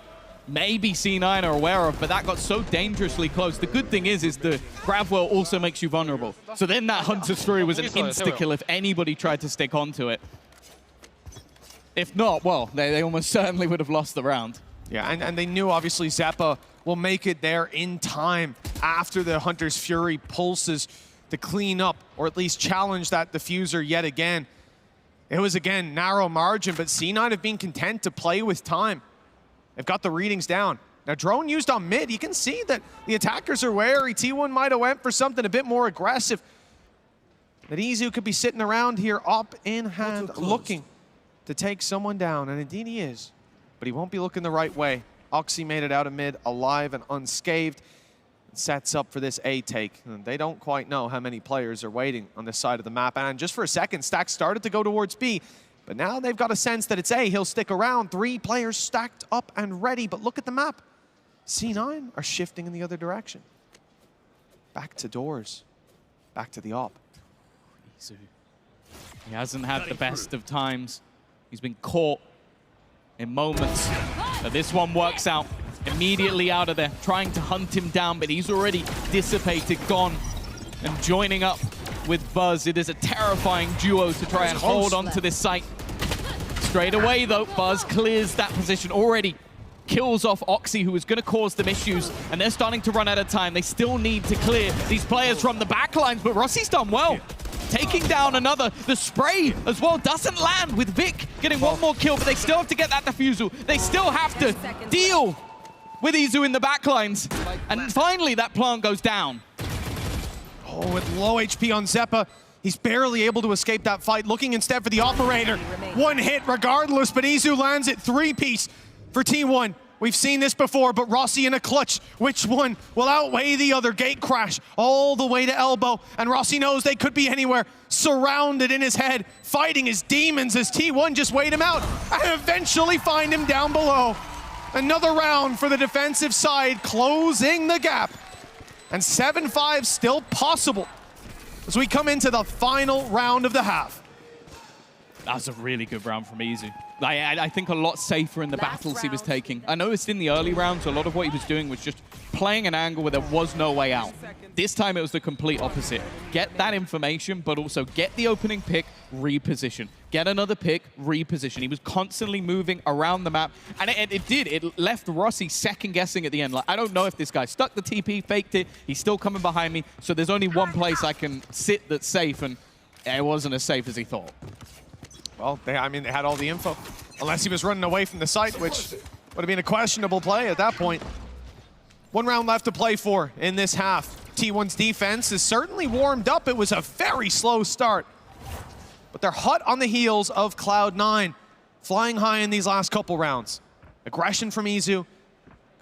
maybe C9 are aware of, but that got so dangerously close. The good thing is the grav well also makes you vulnerable. So then that Hunter's Fury was an insta-kill if anybody tried to stick onto it. If not, well, they almost certainly would have lost the round. Yeah, and they knew, obviously, Zeppa will make it there in time after the Hunter's Fury pulses to clean up, or at least challenge that diffuser yet again. It was, again, narrow margin, but C9 have been content to play with time. They've got the readings down. Now, drone used on mid, you can see that the attackers are wary. T1 might have went for something a bit more aggressive. That Izu could be sitting around here up in hand, looking to take someone down, and indeed he is. But he won't be looking the right way. Oxy made it out of mid, alive and unscathed. It sets up for this A take. And they don't quite know how many players are waiting on this side of the map. And just for a second, Stax started to go towards B. But now they've got a sense that it's A, he'll stick around. 3 players stacked up and ready, but look at the map. C9 are shifting in the other direction. Back to doors, back to the op. He hasn't had the best of times. He's been caught in moments. But this one works out. Immediately out of there, trying to hunt him down, but he's already dissipated, gone, and joining up with Buzz. It is a terrifying duo to try and hold on to this site. Straight away, though, Buzz clears that position already. Kills off Oxy, who is going to cause them issues, and they're starting to run out of time. They still need to clear these players from the backlines, but Rossi's done well. Taking down another. The spray as well doesn't land, with Vic getting one more kill, but they still have to get that defusal. They still have to deal with Izu in the backlines. And finally, that plant goes down. Oh, with low HP on Zeppa, he's barely able to escape that fight, looking instead for the operator. One hit regardless, but Izu lands it 3-piece for T1. We've seen this before, but Rossi in a clutch. Which one will outweigh the other? Gate crash all the way to elbow, and Rossi knows they could be anywhere. Surrounded in his head, fighting his demons as T1 just wait him out and eventually find him down below. Another round for the defensive side, closing the gap. And 7-5 still possible as we come into the final round of the half. That was a really good round from Izu. I think a lot safer in the battles he was taking. I noticed in the early rounds, a lot of what he was doing was just playing an angle where there was no way out. This time it was the complete opposite. Get that information, but also get the opening pick, reposition. Get another pick, reposition. He was constantly moving around the map, and it left Rossi second-guessing at the end. Like, I don't know if this guy stuck the TP, faked it, he's still coming behind me, so there's only one place I can sit that's safe, and it wasn't as safe as he thought. Well, they had all the info. Unless he was running away from the site, which would have been a questionable play at that point. 1 round left to play for in this half. T1's defense is certainly warmed up. It was a very slow start. But they're hot on the heels of Cloud9, flying high in these last couple rounds. Aggression from Izu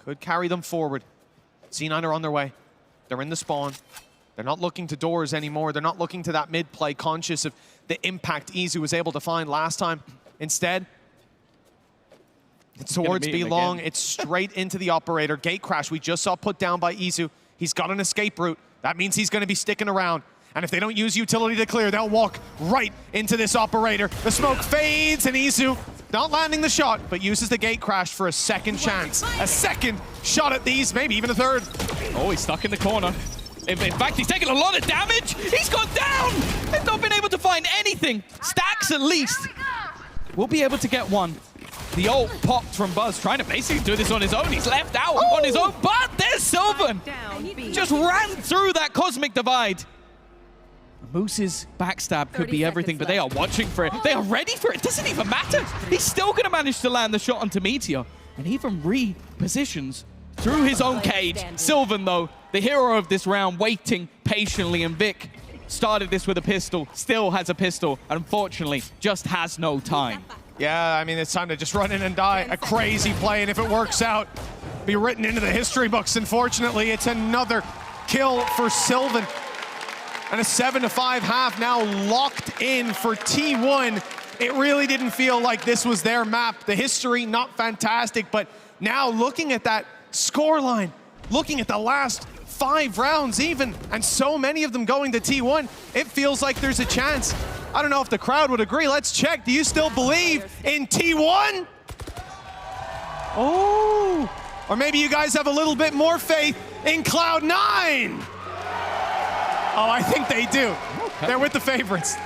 could carry them forward. C9 are on their way. They're in the spawn. They're not looking to doors anymore. They're not looking to that mid play, conscious of the impact Izu was able to find last time. Instead, it's towards B long. It's straight into the operator. Gate crash we just saw put down by Izu. He's got an escape route. That means he's going to be sticking around. And if they don't use utility to clear, they'll walk right into this operator. The smoke fades, and Izu not landing the shot, but uses the gate crash for a second chance. A second shot at these, maybe even a third. Oh, he's stuck in the corner. In fact, he's taken a lot of damage. He's gone down. They've not been able to find anything. Stacks at least. We'll be able to get one. The ult popped from Buzz, trying to basically do this on his own. He's left out on his own, but there's Sylvan. Just ran through that cosmic divide. Moose's backstab could be everything, but they are watching for it. They are ready for it. It doesn't even matter. He's still going to manage to land the shot onto Meteor and even repositions through his own cage. Sylvan, though, the hero of this round, waiting patiently, and Vic started this with a pistol, still has a pistol, unfortunately, just has no time. Yeah, I mean, it's time to just run in and die. A crazy play, and if it works out, be written into the history books. Unfortunately, it's another kill for Sylvan. And a 7-5 half now locked in for T1. It really didn't feel like this was their map. The history, not fantastic, but now looking at that scoreline, looking at the last 5 rounds even, and so many of them going to T1, it feels like there's a chance. I don't know if the crowd would agree. Let's check. Do you still believe in T1? Oh, or maybe you guys have a little bit more faith in Cloud9. Oh, I think they do. Okay. They're with the favorites.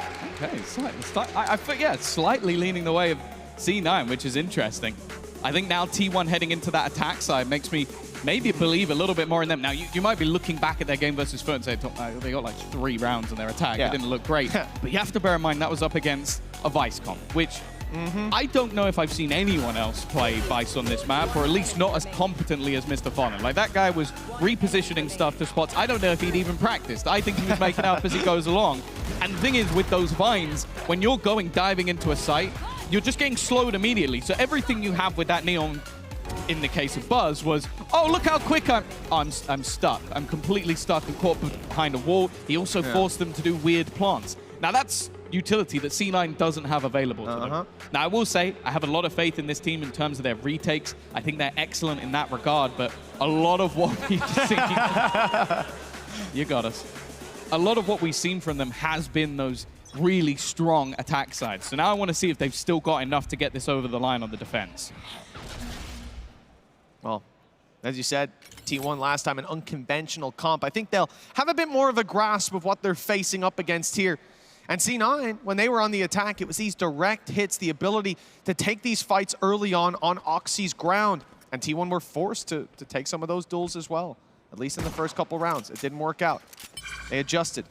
Okay, slightly leaning the way of C9, which is interesting. I think now T1 heading into that attack side makes me maybe believe a little bit more in them. Now, you might be looking back at their game versus Foot and say, they got like 3 rounds in their attack. Yeah. It didn't look great. But you have to bear in mind that was up against a Vice comp, which I don't know if I've seen anyone else play Vice on this map, or at least not as competently as Mr. Fallen. Like, that guy was repositioning stuff to spots. I don't know if he'd even practiced. I think he was making it up as he goes along. And the thing is, with those vines, when you're diving into a site, you're just getting slowed immediately. So everything you have with that Neon, in the case of Buzz, was, oh, look how quick I'm stuck. I'm completely stuck and caught behind a wall. He also forced them to do weird plants. Now, that's utility that C9 doesn't have available to them. Now, I will say, I have a lot of faith in this team in terms of their retakes. I think they're excellent in that regard, but a lot of what we've seen... You got us. A lot of what we've seen from them has been those really strong attack sides. So now I want to see if they've still got enough to get this over the line on the defense. Well, as you said, T1 last time, an unconventional comp. I think they'll have a bit more of a grasp of what they're facing up against here. And C9, when they were on the attack, it was these direct hits, the ability to take these fights early on Oxy's ground. And T1 were forced to take some of those duels as well, at least in the first couple rounds. It didn't work out. They adjusted,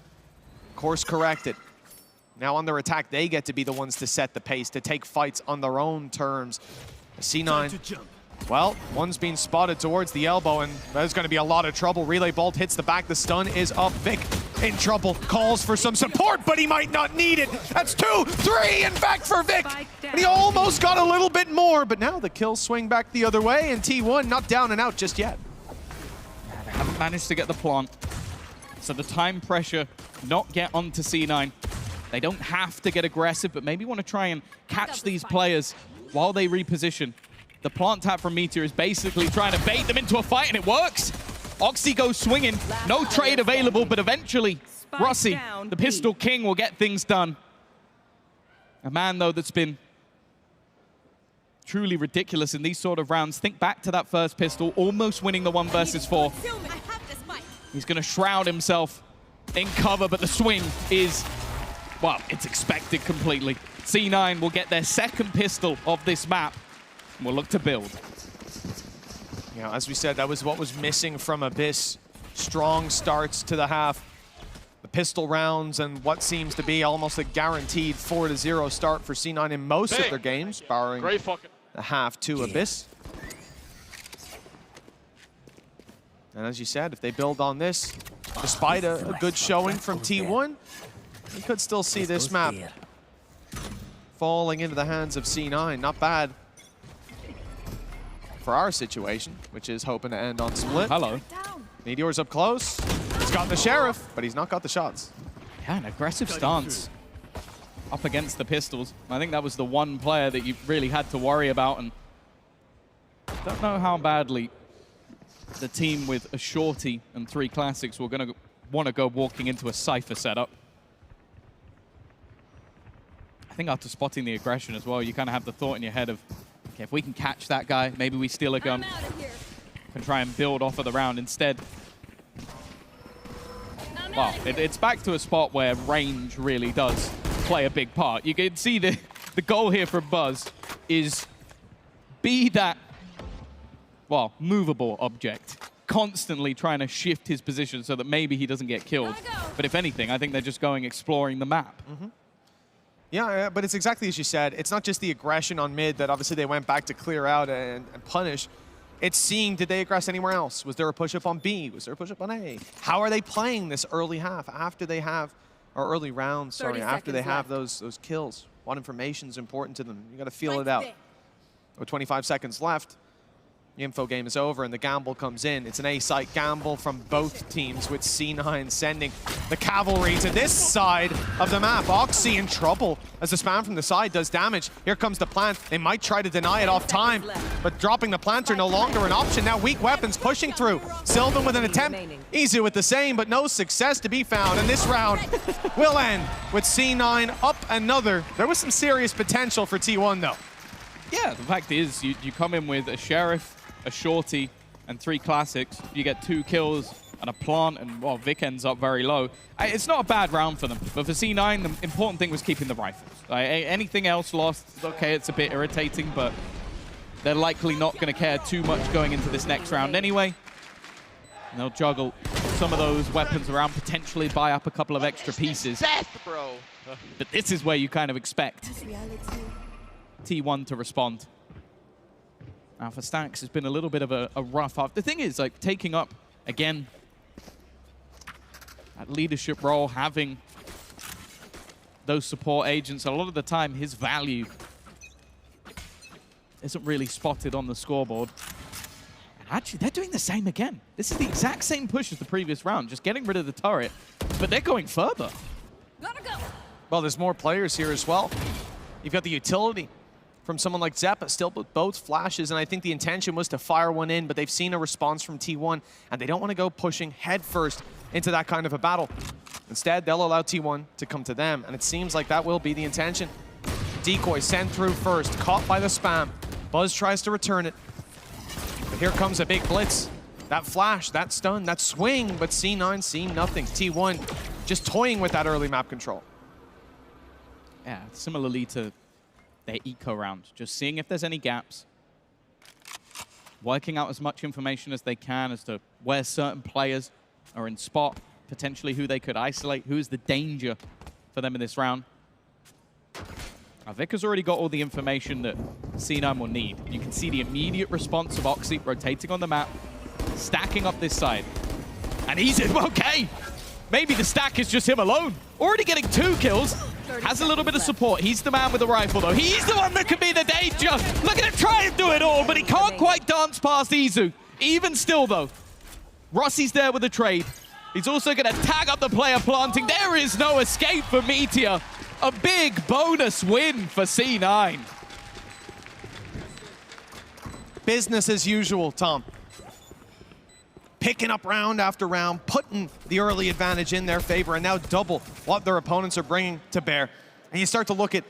course corrected. Now on their attack, they get to be the ones to set the pace, to take fights on their own terms. C9, well, one's being spotted towards the elbow, and there's going to be a lot of trouble. Relay Bolt hits the back, the stun is up. Vic in trouble, calls for some support, but he might not need it. That's 2, 3, and back for Vic. And he almost got a little bit more, but now the kills swing back the other way, and T1 not down and out just yet. Yeah, they haven't managed to get the plant. So the time pressure not get onto C9. They don't have to get aggressive, but maybe want to try and catch these players while they reposition. The plant tap from Meteor is basically trying to bait them into a fight, and it works. Oxy goes swinging. No trade available, but eventually, Rossi, the Pistol King, will get things done. A man, though, that's been truly ridiculous in these sort of rounds. Think back to that first pistol, almost winning the 1 versus 4. He's going to shroud himself in cover, but the swing is, well, it's expected completely. C9 will get their second pistol of this map, and will look to build. Yeah, as we said, that was what was missing from Abyss. Strong starts to the half. The pistol rounds and what seems to be almost a guaranteed 4-0 start for C9 in most of their games, barring the half to Abyss. And as you said, if they build on this, despite a good showing from T1, you could still see this map falling into the hands of C9. Not bad for our situation, which is hoping to end on split. Hello. Meteor's up close. He's got the Sheriff, but he's not got the shots. Yeah, an aggressive stance up against the pistols. I think that was the one player that you really had to worry about, and don't know how badly the team with a Shorty and 3 classics were going to want to go walking into a Cypher setup. I think after spotting the aggression as well, you kind of have the thought in your head of, okay, if we can catch that guy, maybe we steal a gun and try and build off of the round instead. Well, it's back to a spot where range really does play a big part. You can see the goal here for Buzz is be that, well, movable object, constantly trying to shift his position so that maybe he doesn't get killed. But if anything, I think they're just going exploring the map. Yeah, but it's exactly as you said. It's not just the aggression on mid that obviously they went back to clear out and punish. It's seeing, did they aggress anywhere else? Was there a push-up on B? Was there a push-up on A? How are they playing this early half after they have, or early rounds, sorry, after they have those kills? What information is important to them? You got to feel it out. With 25 seconds left, the info game is over and the gamble comes in. It's an A-site gamble from both teams, with C9 sending the cavalry to this side of the map. Oxy in trouble as the spam from the side does damage. Here comes the plant. They might try to deny it off time, but dropping the planter no longer an option. Now weak weapons pushing through. Sylvan with an attempt. Easy with the same, but no success to be found. And this round will end with C9 up another. There was some serious potential for T1 though. Yeah, the fact is, you come in with a Sheriff, a Shorty, and 3 classics. You get 2 kills and a plant, and, well, Vic ends up very low. It's not a bad round for them, but for C9, the important thing was keeping the rifles. Anything else lost, okay, it's a bit irritating, but they're likely not going to care too much going into this next round anyway. And they'll juggle some of those weapons around, potentially buy up a couple of extra pieces. Bro. But this is where you kind of expect T1 to respond. Now for Stax, it's been a little bit of a rough half. The thing is, like, taking up, again, that leadership role, having those support agents, a lot of the time his value isn't really spotted on the scoreboard. And actually, they're doing the same again. This is the exact same push as the previous round, just getting rid of the turret, but they're going further. Gotta go. Well, there's more players here as well. You've got the utility from someone like Zeppa, still with both flashes, and I think the intention was to fire one in, but they've seen a response from T1, and they don't want to go pushing headfirst into that kind of a battle. Instead, they'll allow T1 to come to them, and it seems like that will be the intention. Decoy sent through first, caught by the spam. Buzz tries to return it. But here comes a big blitz. That flash, that stun, that swing, but C9 see nothing. T1 just toying with that early map control. Yeah, similarly to their eco round, just seeing if there's any gaps, working out as much information as they can as to where certain players are in spot, potentially who they could isolate, who is the danger for them in this round. Vic has already got all the information that C9 will need. You can see the immediate response of Oxy rotating on the map, stacking up this side. And he's in, okay, maybe the stack is just him alone. Already getting 2 kills. Has a little bit of support. He's the man with the rifle, though. He's the one that could be the danger. Look at him try and do it all, but he can't quite dance past Izu. Even still, though, Rossi's there with the trade. He's also going to tag up the player planting. There is no escape for Meteor. A big bonus win for C9. Business as usual, Tom. Picking up round after round, putting the early advantage in their favor, and now double what their opponents are bringing to bear. And you start to look at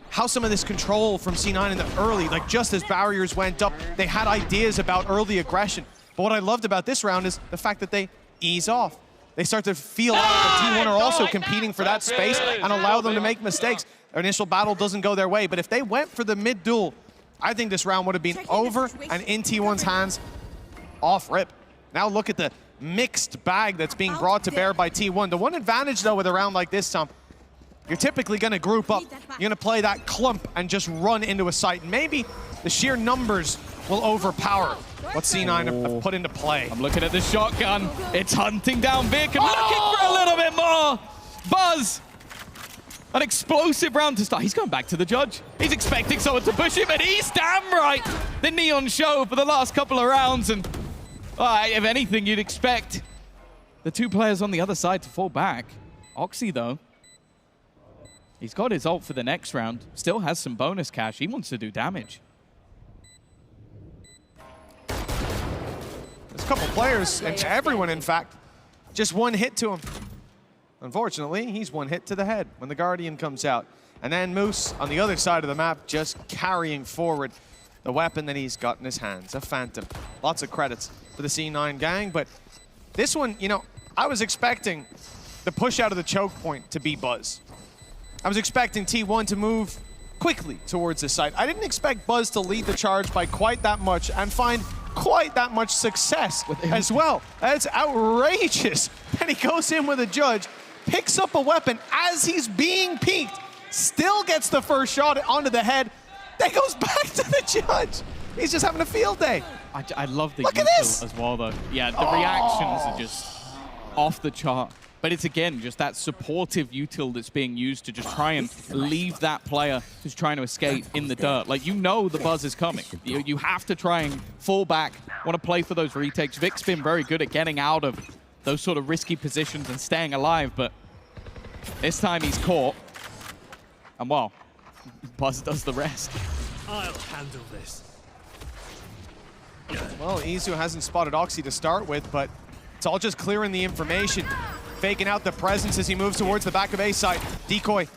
how some of this control from C9 in the early, like just as barriers went up, they had ideas about early aggression. But what I loved about this round is the fact that they ease off. They start to feel out that T1 are also competing for that space and allow them to make mistakes. Their initial battle doesn't go their way, but if they went for the mid duel, I think this round would have been over and in T1's hands off rip. Now look at the mixed bag that's being brought to bear by T1. The one advantage, though, with a round like this, Tom, you're typically going to group up. You're going to play that clump and just run into a site. Maybe the sheer numbers will overpower what C9 have put into play. I'm looking at the shotgun. It's hunting down Vic and looking for a little bit more. Buzz. An explosive round to start. He's going back to the judge. He's expecting someone to push him, and he's damn right. The neon show for the last couple of rounds, and if anything, you'd expect the 2 players on the other side to fall back. Oxy, though, he's got his ult for the next round. Still has some bonus cash. He wants to do damage. There's a couple players, and everyone, in fact, just one hit to him. Unfortunately, he's one hit to the head when the Guardian comes out. And then Moose, on the other side of the map, just carrying forward the weapon that he's got in his hands, a Phantom. Lots of credits for the C9 gang, but this one, you know, I was expecting the push out of the choke point to be Buzz. I was expecting T1 to move quickly towards this site. I didn't expect Buzz to lead the charge by quite that much and find quite that much success as well. That's outrageous. And he goes in with a judge, picks up a weapon as he's being peeked, still gets the first shot onto the head, then goes back to the judge. He's just having a field day. I love the Look at this as well, though. Yeah, the reactions are just off the chart. But it's, again, just that supportive util that's being used to just try and leave that player who's trying to escape in the dirt. Like, you know the buzz is coming. You have to try and fall back, want to play for those retakes. Vic's been very good at getting out of those sort of risky positions and staying alive, but this time he's caught. And, well, Buzz does the rest. I'll handle this. Well, Izu hasn't spotted Oxy to start with, but it's all just clearing the information. Faking out the presence as he moves towards the back of A site. Decoy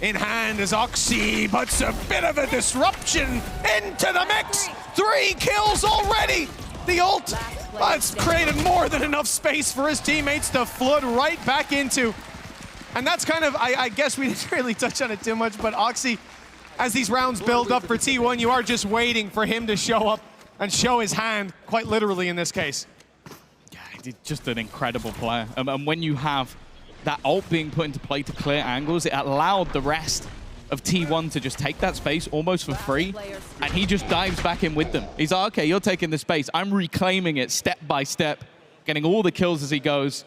in hand as Oxy puts a bit of a disruption into the mix. 3 kills already. The ult has created more than enough space for his teammates to flood right back into. And that's kind of, I guess we didn't really touch on it too much, but Oxy, as these rounds build up for T1, you are just waiting for him to show up and show his hand, quite literally in this case. Yeah, just an incredible player. And when you have that ult being put into play to clear angles, it allowed the rest of T1 to just take that space almost for free, and he just dives back in with them. He's like, okay, you're taking the space. I'm reclaiming it step by step, getting all the kills as he goes.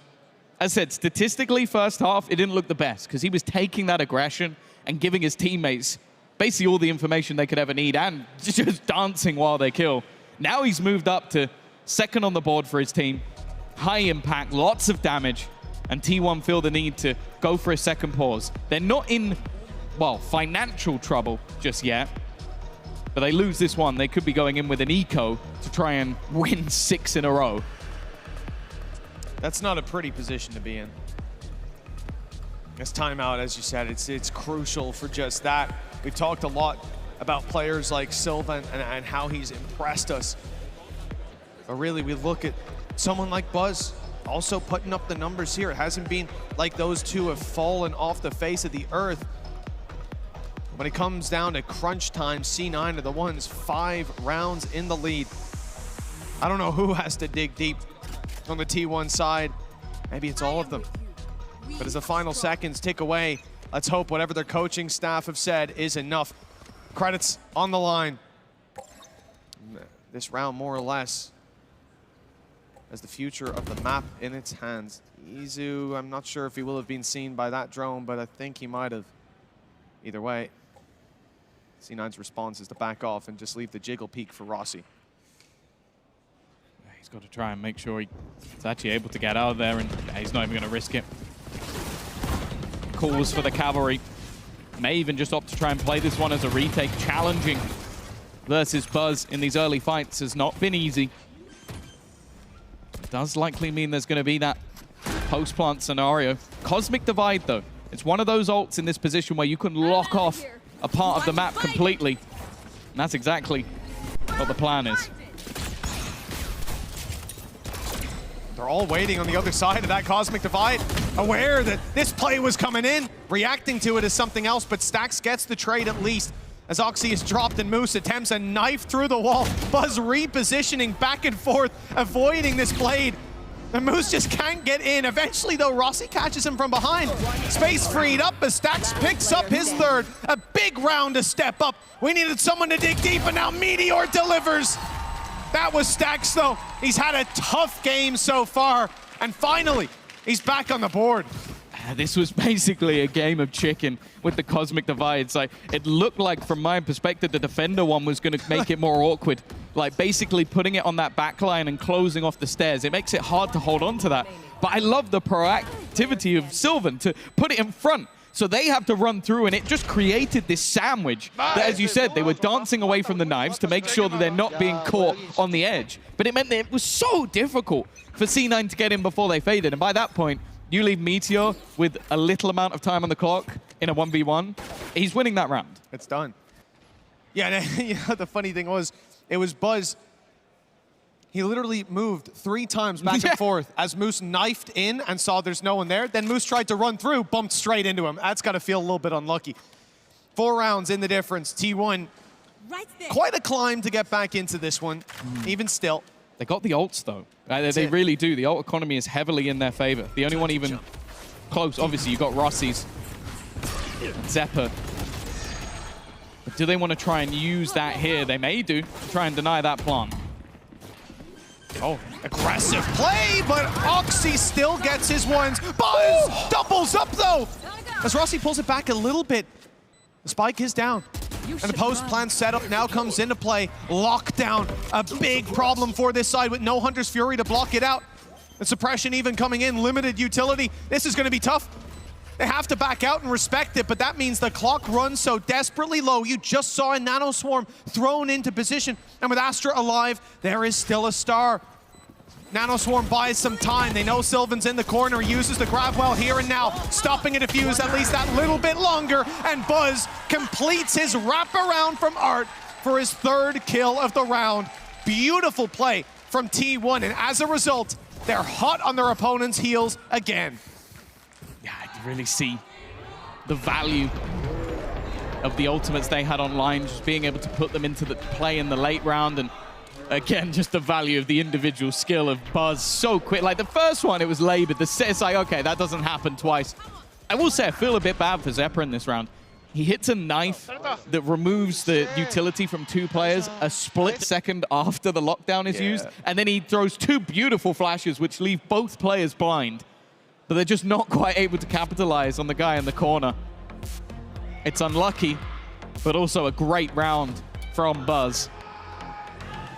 As I said, statistically, first half, it didn't look the best because he was taking that aggression and giving his teammates basically all the information they could ever need and just dancing while they kill. Now he's moved up to second on the board for his team. High impact, lots of damage. and T1 feel the need to go for a second pause. They're not in, well, financial trouble just yet, but they lose this one. They could be going in with an eco to try and win 6 in a row. That's not a pretty position to be in. This timeout, as you said, it's crucial for just that. We've talked a lot about players like Sylvan and how he's impressed us. But really, we look at someone like Buzz also putting up the numbers here. It hasn't been like those two have fallen off the face of the earth. When it comes down to crunch time, C9 are the ones 5 rounds in the lead. I don't know who has to dig deep on the T1 side. Maybe it's all of them. But as the final seconds tick away, let's hope whatever their coaching staff have said is enough. Credits on the line. This round, more or less, has the future of the map in its hands. Izu, I'm not sure if he will have been seen by that drone, but I think he might have. Either way, C9's response is to back off and just leave the jiggle peak for Rossi. He's got to try and make sure he's actually able to get out of there, and he's not even going to risk it. Calls for the cavalry. May even just opt to try and play this one as a retake. Challenging versus Buzz in these early fights has not been easy. It does likely mean there's going to be that post-plant scenario. Cosmic Divide, though. It's one of those ults in this position where you can lock off a part of the map completely. And that's exactly what the plan is. They're all waiting on the other side of that Cosmic Divide, aware that this play was coming in, reacting to it as something else, but Stax gets the trade at least. As Oxy is dropped and Moose attempts a knife through the wall. Buzz repositioning back and forth, avoiding this blade. And Moose just can't get in. Eventually, though, Rossi catches him from behind. Space freed up as Stax picks up his third. A big round to step up. We needed someone to dig deep, and now Meteor delivers. That was Stax, though. He's had a tough game so far. And finally, he's back on the board. This was basically a game of chicken with the Cosmic Divides. Like, it looked like, from my perspective, the Defender one was going to make it more awkward. Like, basically putting it on that backline and closing off the stairs. It makes it hard to hold on to that. But I love the proactivity of Sylvan to put it in front. So they have to run through, and it just created this sandwich that, as you said, they were dancing away from the knives to make sure that they're not being caught on the edge. But it meant that it was so difficult for C9 to get in before they faded. And by that point, you leave Meteor with a little amount of time on the clock in a 1v1. He's winning that round. It's done. Yeah, you know, the funny thing was, it was Buzz. He literally moved 3 times back and forth as Moose knifed in and saw there's no one there. Then Moose tried to run through, bumped straight into him. That's got to feel a little bit unlucky. 4 rounds in the difference. T1, quite a climb to get back into this one, even still. They got the ults, though. They really do. The ult economy is heavily in their favor. The only one even close, obviously, you got Rossi's, Zephyr. But do they want to try and use that here? They may do, try and deny that plant. Oh, aggressive play, but Oxy still gets his ones. Buzz doubles up, though, as Rossi pulls it back a little bit. The spike is down. And the post-plan setup now comes into play. Lockdown, a big problem for this side with no Hunter's Fury to block it out. The suppression even coming in, limited utility. This is going to be tough. They have to back out and respect it, but that means the clock runs so desperately low. You just saw a Nano Swarm thrown into position, and with Astra alive, there is still a star. Nano Swarm buys some time. They know Sylvan's in the corner. He uses the grab well here and now, stopping a defuse at least that little bit longer, and Buzz completes his wraparound from Art for his 3rd kill of the round. Beautiful play from T1, and as a result, they're hot on their opponent's heels again. Yeah, I can really see the value of the ultimates they had online, just being able to put them into the play in the late round, and again, just the value of the individual skill of Buzz so quick. Like the first one, it was labored. It's like, okay, that doesn't happen twice. I will say I feel a bit bad for Zephyr in this round. He hits a knife that removes the utility from 2 players a split second after the lockdown is used, and then he throws 2 beautiful flashes which leave both players blind. But they're just not quite able to capitalize on the guy in the corner. It's unlucky, but also a great round from Buzz.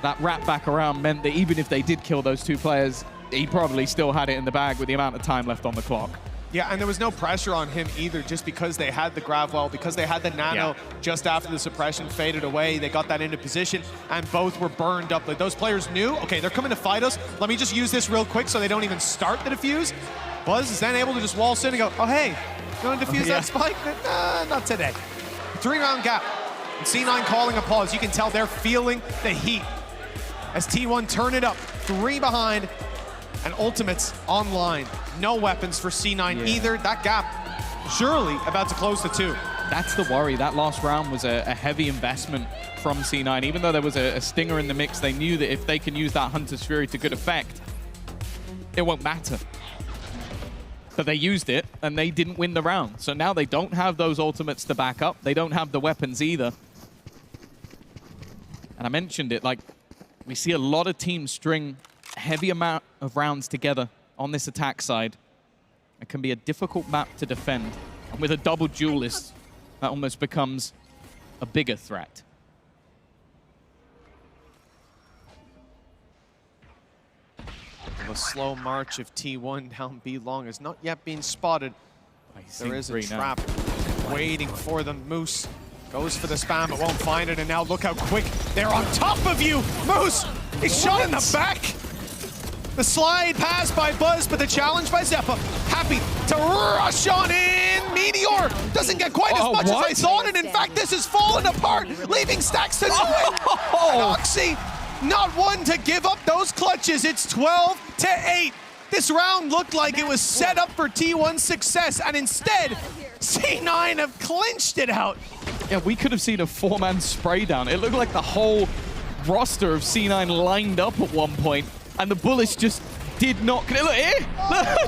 That wrap back around meant that even if they did kill those 2 players, he probably still had it in the bag with the amount of time left on the clock. Yeah, and there was no pressure on him either, just because they had the grab well, because they had the nano just after the suppression faded away. They got that into position, and both were burned up. Like, those players knew, okay, they're coming to fight us. Let me just use this real quick so they don't even start the defuse. Buzz is then able to just waltz in and go, oh, hey, you want to defuse that spike? Not today. 3-round gap. And C9 calling a pause. You can tell they're feeling the heat as T1 turn it up. 3 behind. And ultimates online. No weapons for C9 either. That gap surely about to close to 2. That's the worry. That last round was a heavy investment from C9. Even though there was a stinger in the mix, they knew that if they can use that Hunter's Fury to good effect, it won't matter. But they used it, and they didn't win the round. So now they don't have those ultimates to back up. They don't have the weapons either. And I mentioned it, like, we see a lot of teams string a heavy amount of rounds together on this attack side. It can be a difficult map to defend. And with a double duelist, that almost becomes a bigger threat. The slow march of T1 down B long has not yet been spotted. There is a trap waiting for them. Moose goes for the spam, but won't find it. And now look how quick they're on top of you. Moose, he's shot in the back. The slide pass by Buzz, but the challenge by Zeppa. Happy to rush on in. Meteor doesn't get quite as much as I thought, and in fact, this is falling apart, leaving Stacks to do it. And Oxy, not one to give up those clutches. It's 12-8. This round looked like it was set up for T1's success, and instead, C9 have clinched it out. Yeah, we could have seen a 4-man spray down. It looked like the whole roster of C9 lined up at one point, and the bullets just did not... Look here!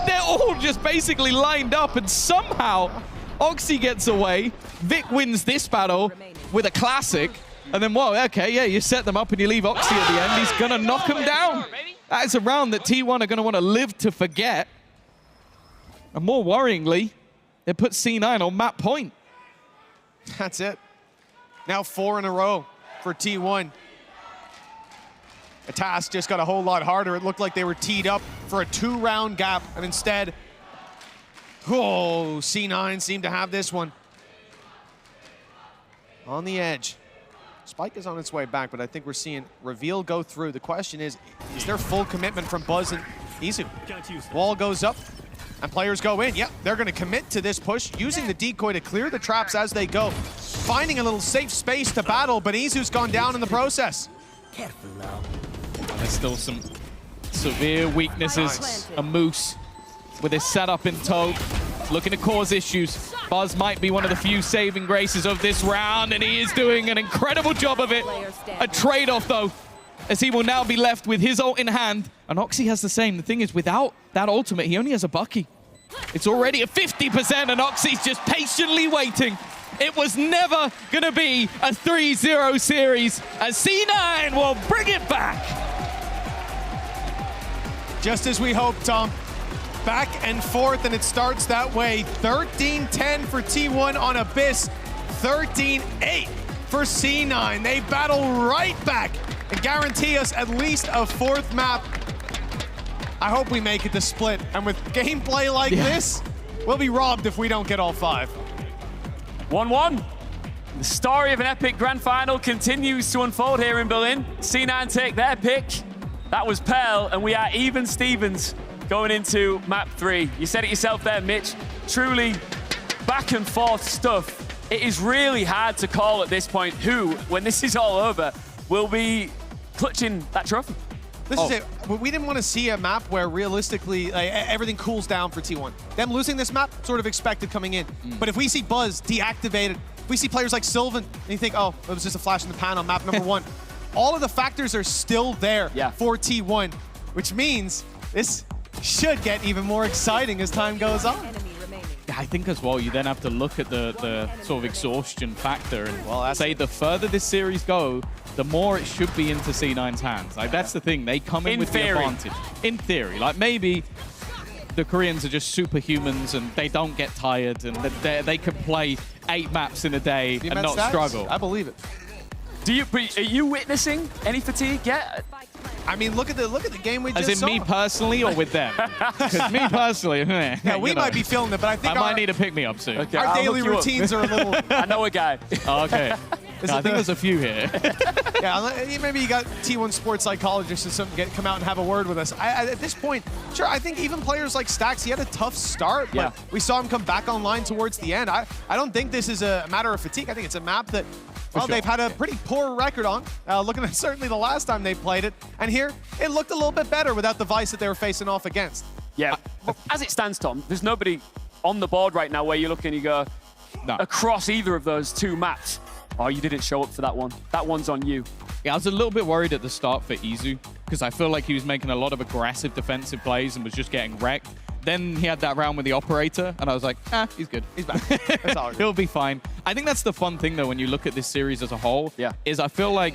They're all just basically lined up, and somehow Oxy gets away. Vic wins this battle with a classic, and then, whoa, okay, yeah, you set them up and you leave Oxy at the end. He's going to knock him down. That is a round that T1 are going to want to live to forget. And more worryingly, they put C9 on map point. That's it. Now 4 in a row for T1. The task just got a whole lot harder. It looked like they were teed up for a 2-round gap, and instead, C9 seemed to have this one on the edge. Spike is on its way back, but I think we're seeing Reveal go through. The question is there full commitment from Buzz and Izu? Wall goes up, and players go in. Yep, they're going to commit to this push, using the decoy to clear the traps as they go. Finding a little safe space to battle, but Izu's gone down in the process. Careful now. There's still some severe weaknesses. Nice. A Moose with his setup in tow, looking to cause issues. Buzz might be one of the few saving graces of this round, and he is doing an incredible job of it. A trade-off, though, as he will now be left with his ult in hand. And Oxy has the same. The thing is, without that ultimate, he only has a Bucky. It's already at 50%, and Oxy's just patiently waiting. It was never going to be a 3-0 series, as C9 will bring it back. Just as we hoped, Tom. Back and forth, and it starts that way. 13-10 for T1 on Abyss. 13-8 for C9. They battle right back and guarantee us at least a 4th map. I hope we make it to split. And with gameplay like this, we'll be robbed if we don't get all 5. 1-1. The story of an epic grand final continues to unfold here in Berlin. C9 take their pick. That was Pearl, and we are even Stevens going into map 3. You said it yourself there, Mitch. Truly back and forth stuff. It is really hard to call at this point who, when this is all over, will be clutching that trophy. This is it. We didn't want to see a map where realistically everything cools down for T1. Them losing this map, sort of expected coming in. But if we see Buzz deactivated, if we see players like Sylvan, and you think, oh, it was just a flash in the pan on map number 1. All of the factors are still there for T1, which means this should get even more exciting as time goes on. Yeah, I think as well, you then have to look at the sort of exhaustion factor and say the further this series go, the more it should be into C9's hands. Like, that's the thing. They come in with the advantage. In theory. Like, maybe the Koreans are just superhumans and they don't get tired and they can play 8 maps in a day and not struggle. I believe it. Are you witnessing any fatigue yet? I mean, look at the game we just As in saw. me personally or with them? Because me personally, yeah, we might be feeling it, but I think I might need to pick me up soon. Okay, our I'll daily hook you up. routines are a little. I know a guy. Oh, okay. I think there's a few here. Yeah, maybe you got T1 sports psychologists or something come out and have a word with us. At this point, sure, I think even players like Stax, he had a tough start, but we saw him come back online towards the end. I don't think this is a matter of fatigue. I think it's a map that, well, they've had a pretty poor record on, looking at certainly the last time they played it. And here, it looked a little bit better without the vice that they were facing off against. Yeah, as it stands, Tom, there's nobody on the board right now where you look and you go, across either of those two maps. Oh, you didn't show up for that one. That one's on you. Yeah, I was a little bit worried at the start for Izu because I feel like he was making a lot of aggressive defensive plays and was just getting wrecked. Then he had that round with the operator, and I was like, he's good. He's back. That's all. He'll be fine. I think that's the fun thing, though, when you look at this series as a whole, is I feel like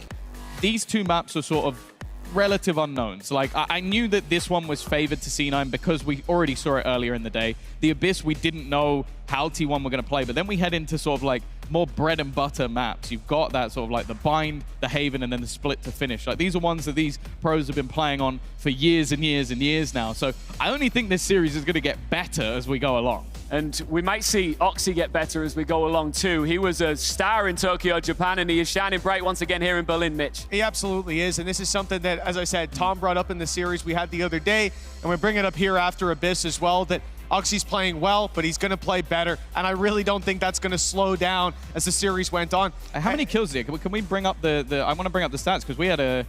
these two maps are sort of relative unknowns. Like, I knew that this one was favored to C9 because we already saw it earlier in the day. The Abyss, we didn't know how T1 were going to play, but then we head into sort of like more bread and butter maps. You've got that sort of like the Bind, the Haven, and then the Split to finish. Like, these are ones that these pros have been playing on for years and years and years now. So I only think this series is going to get better as we go along. And we might see Oxy get better as we go along too. He was a star in Tokyo, Japan, and he is shining bright once again here in Berlin, Mitch. He absolutely is, and this is something that, as I said, Tom brought up in the series we had the other day, and we bring it up here after Abyss as well, that Oxy's playing well, but he's going to play better, and I really don't think that's going to slow down as the series went on. How many kills did he? Can we bring up the I want to bring up the stats because we had a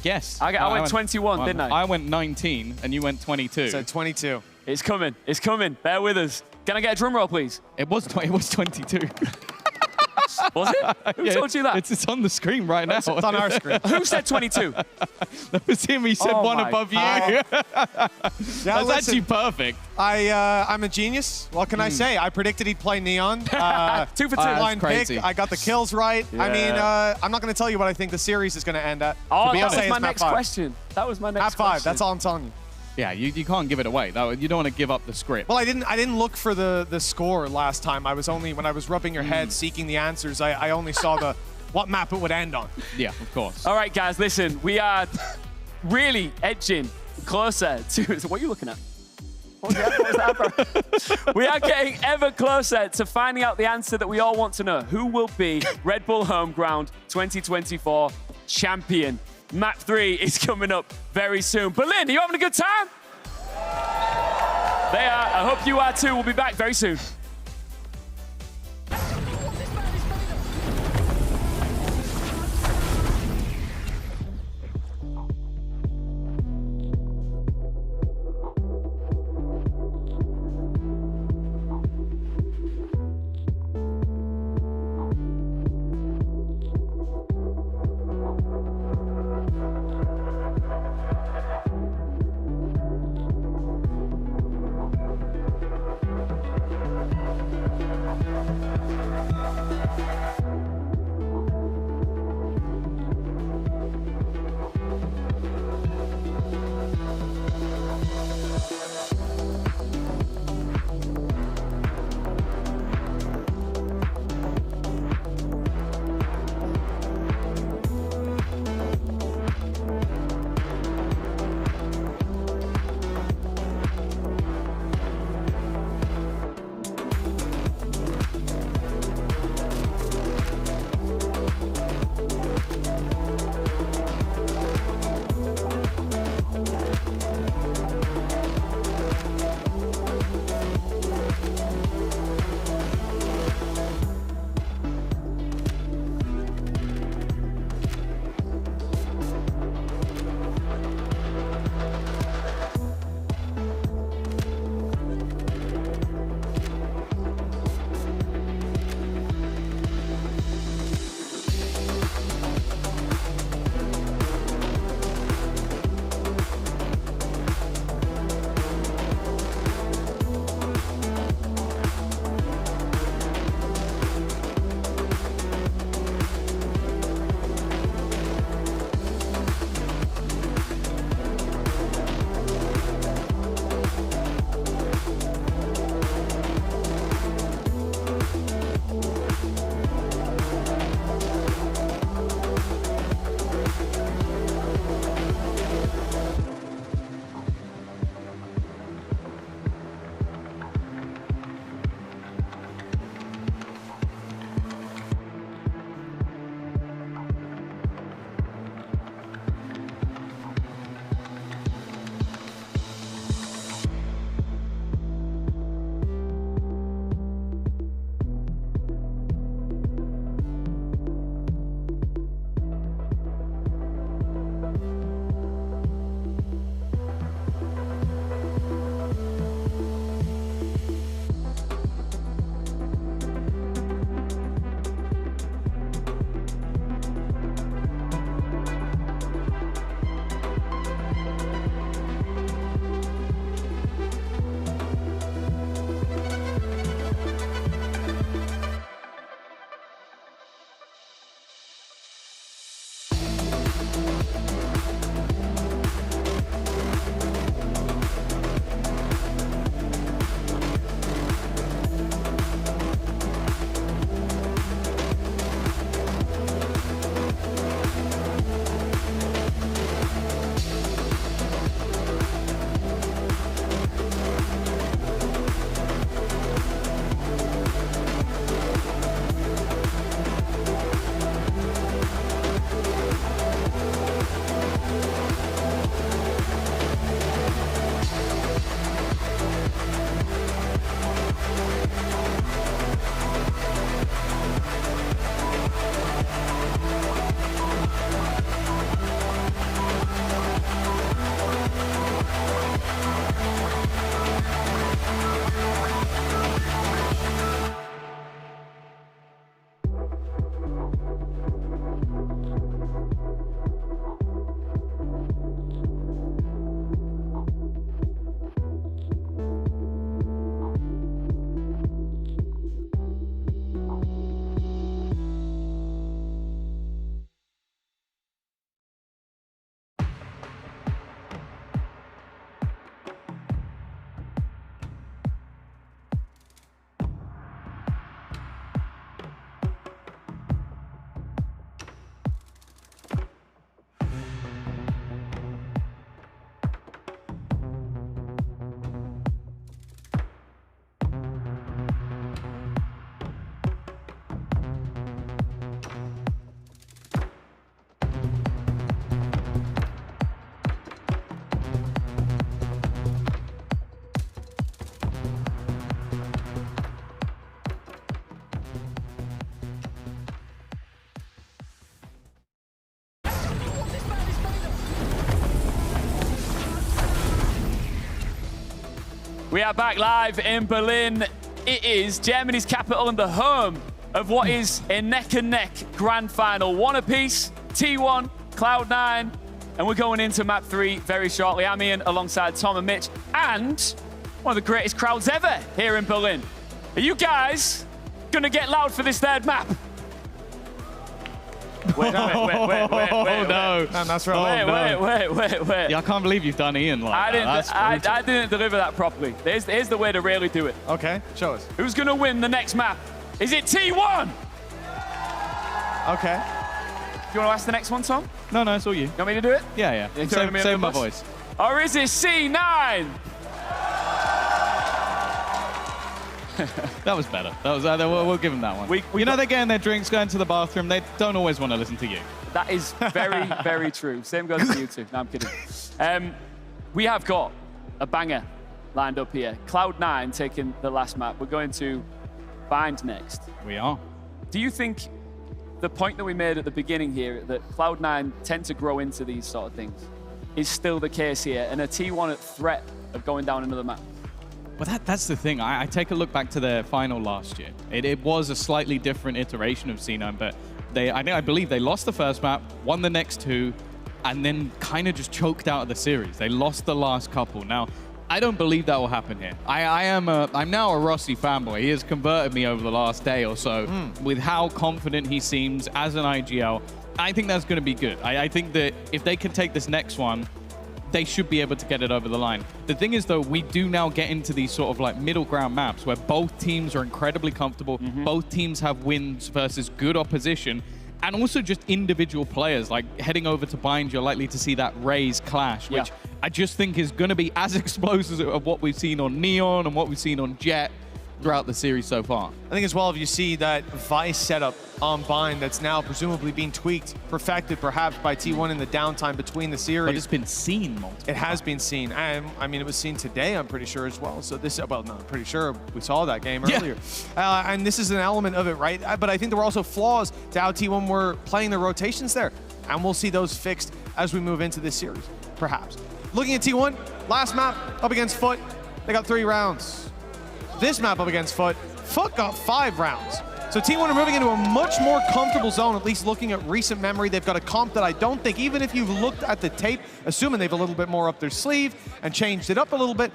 guess. I went 21, didn't I? I went 19, and you went 22. So 22. It's coming. It's coming. Bear with us. Can I get a drum roll, please? It was 22. Was it? Who told you that? It's on the screen right now. It's on our screen. Who said 22? That was him. He said one above you. That's actually perfect. I'm a genius. What can I say? I predicted he'd play Neon. 2 for 2. Blind pick. crazy. I got the kills right. Yeah. I mean, I'm not going to tell you what I think the series is going to end at. Oh, that was my next question. That was my next question. At 5. That's all I'm telling you. Yeah, you can't give it away. You don't want to give up the script. Well, I didn't look for the score last time. I was only, when I was rubbing your head seeking the answers, I only saw what map it would end on. Yeah, of course. All right, guys, listen. We are really edging closer to... What are you looking at? What was that? We are getting ever closer to finding out the answer that we all want to know. Who will be Red Bull Homeground 2024 champion? Map 3 is coming up very soon. Berlin, are you having a good time? They are. I hope you are too. We'll be back very soon. We are back live in Berlin. It is Germany's capital and the home of what is a neck-and-neck grand final. One apiece, T1, Cloud9, and we're going into map 3 very shortly. I'm Ian alongside Tom and Mitch, and one of the greatest crowds ever here in Berlin. Are you guys gonna get loud for this third map? Wait, no. That's right. Wait. Yeah, I can't believe you've done Ian like that. I didn't deliver that properly. Here's the way to really do it. Okay, show us. Who's gonna win the next map? Is it T1? Okay. Do you want to ask the next one, Tom? No, it's all you. You want me to do it? Yeah. Save my voice. Or is it C9? That was better. We'll give them that one. They're getting their drinks, going to the bathroom. They don't always want to listen to you. That is very, very true. Same goes for you two. No, I'm kidding. We have got a banger lined up here. Cloud9 taking the last map. We're going to Bind next. We are. Do you think the point that we made at the beginning here, that Cloud9 tend to grow into these sort of things, is still the case here, and a T1 at threat of going down another map? Well, that's the thing. I take a look back to their final last year. It was a slightly different iteration of C9, but I believe they lost the first map, won the next two, and then kind of just choked out of the series. They lost the last couple. Now, I don't believe that will happen here. I'm now a Rossi fanboy. He has converted me over the last day or so with how confident he seems as an IGL. I think that's going to be good. I think that if they can take this next one, they should be able to get it over the line. The thing is, though, we do now get into these sort of like middle ground maps where both teams are incredibly comfortable. Both teams have wins versus good opposition. And also just individual players, like heading over to Bind, you're likely to see that Raze clash, which I just think is going to be as explosive of what we've seen on Neon and what we've seen on Jet throughout the series so far. I think as well, if you see that Vice setup on Bind that's now presumably being tweaked, perfected perhaps by T1 in the downtime between the series. But it's been seen multiple It has been seen. And I mean, it was seen today, I'm pretty sure as well. So this, well, not pretty sure, we saw that game earlier. And this is an element of it, right? But I think there were also flaws to how T1 were playing their rotations there. And we'll see those fixed as we move into this series, perhaps. Looking at T1, last map up against Foot, they got 3 rounds. This map up against Foot, Foot got 5 rounds. So T1 are moving into a much more comfortable zone, at least looking at recent memory. They've got a comp that I don't think, even if you've looked at the tape, assuming they've a little bit more up their sleeve and changed it up a little bit,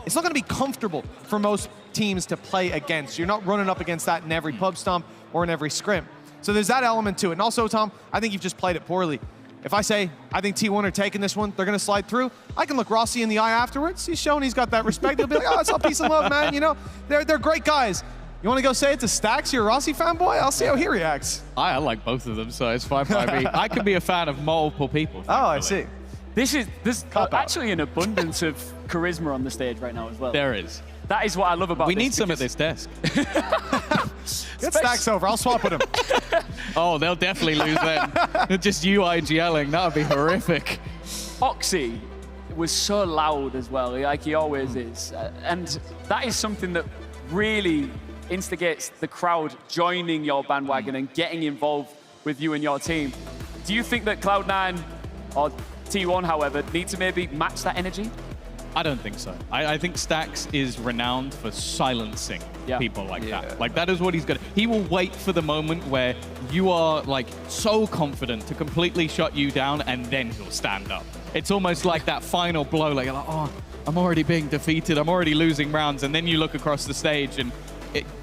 it's not gonna be comfortable for most teams to play against. You're not running up against that in every pub stomp or in every scrim. So there's that element to it. And also, Tom, I think you've just played it poorly. If I say, I think T1 are taking this one, they're going to slide through, I can look Rossi in the eye afterwards. He's shown he's got that respect. He'll be like, oh, it's all peace and love, man. You know, they're great guys. You want to go say it to Stax, you're a Rossi fanboy? I'll see how he reacts. I like both of them, so it's fine by me. I could be a fan of multiple people. Oh, I see. There's actually an abundance of charisma on the stage right now as well. There is. That is what I love about We this. need some at this desk. Get Stacks over. I'll swap with him. Oh, they'll definitely lose then. Just you IGLing. That would be horrific. Oxy was so loud as well, like he always is. And that is something that really instigates the crowd joining your bandwagon and getting involved with you and your team. Do you think that Cloud9 or T1, however, need to maybe match that energy? I don't think so. I think Stax is renowned for silencing people like that. Like, that is what he's good at. He will wait for the moment where you are, like, so confident to completely shut you down, and then he'll stand up. It's almost like that final blow, like, oh, I'm already being defeated, I'm already losing rounds, and then you look across the stage, and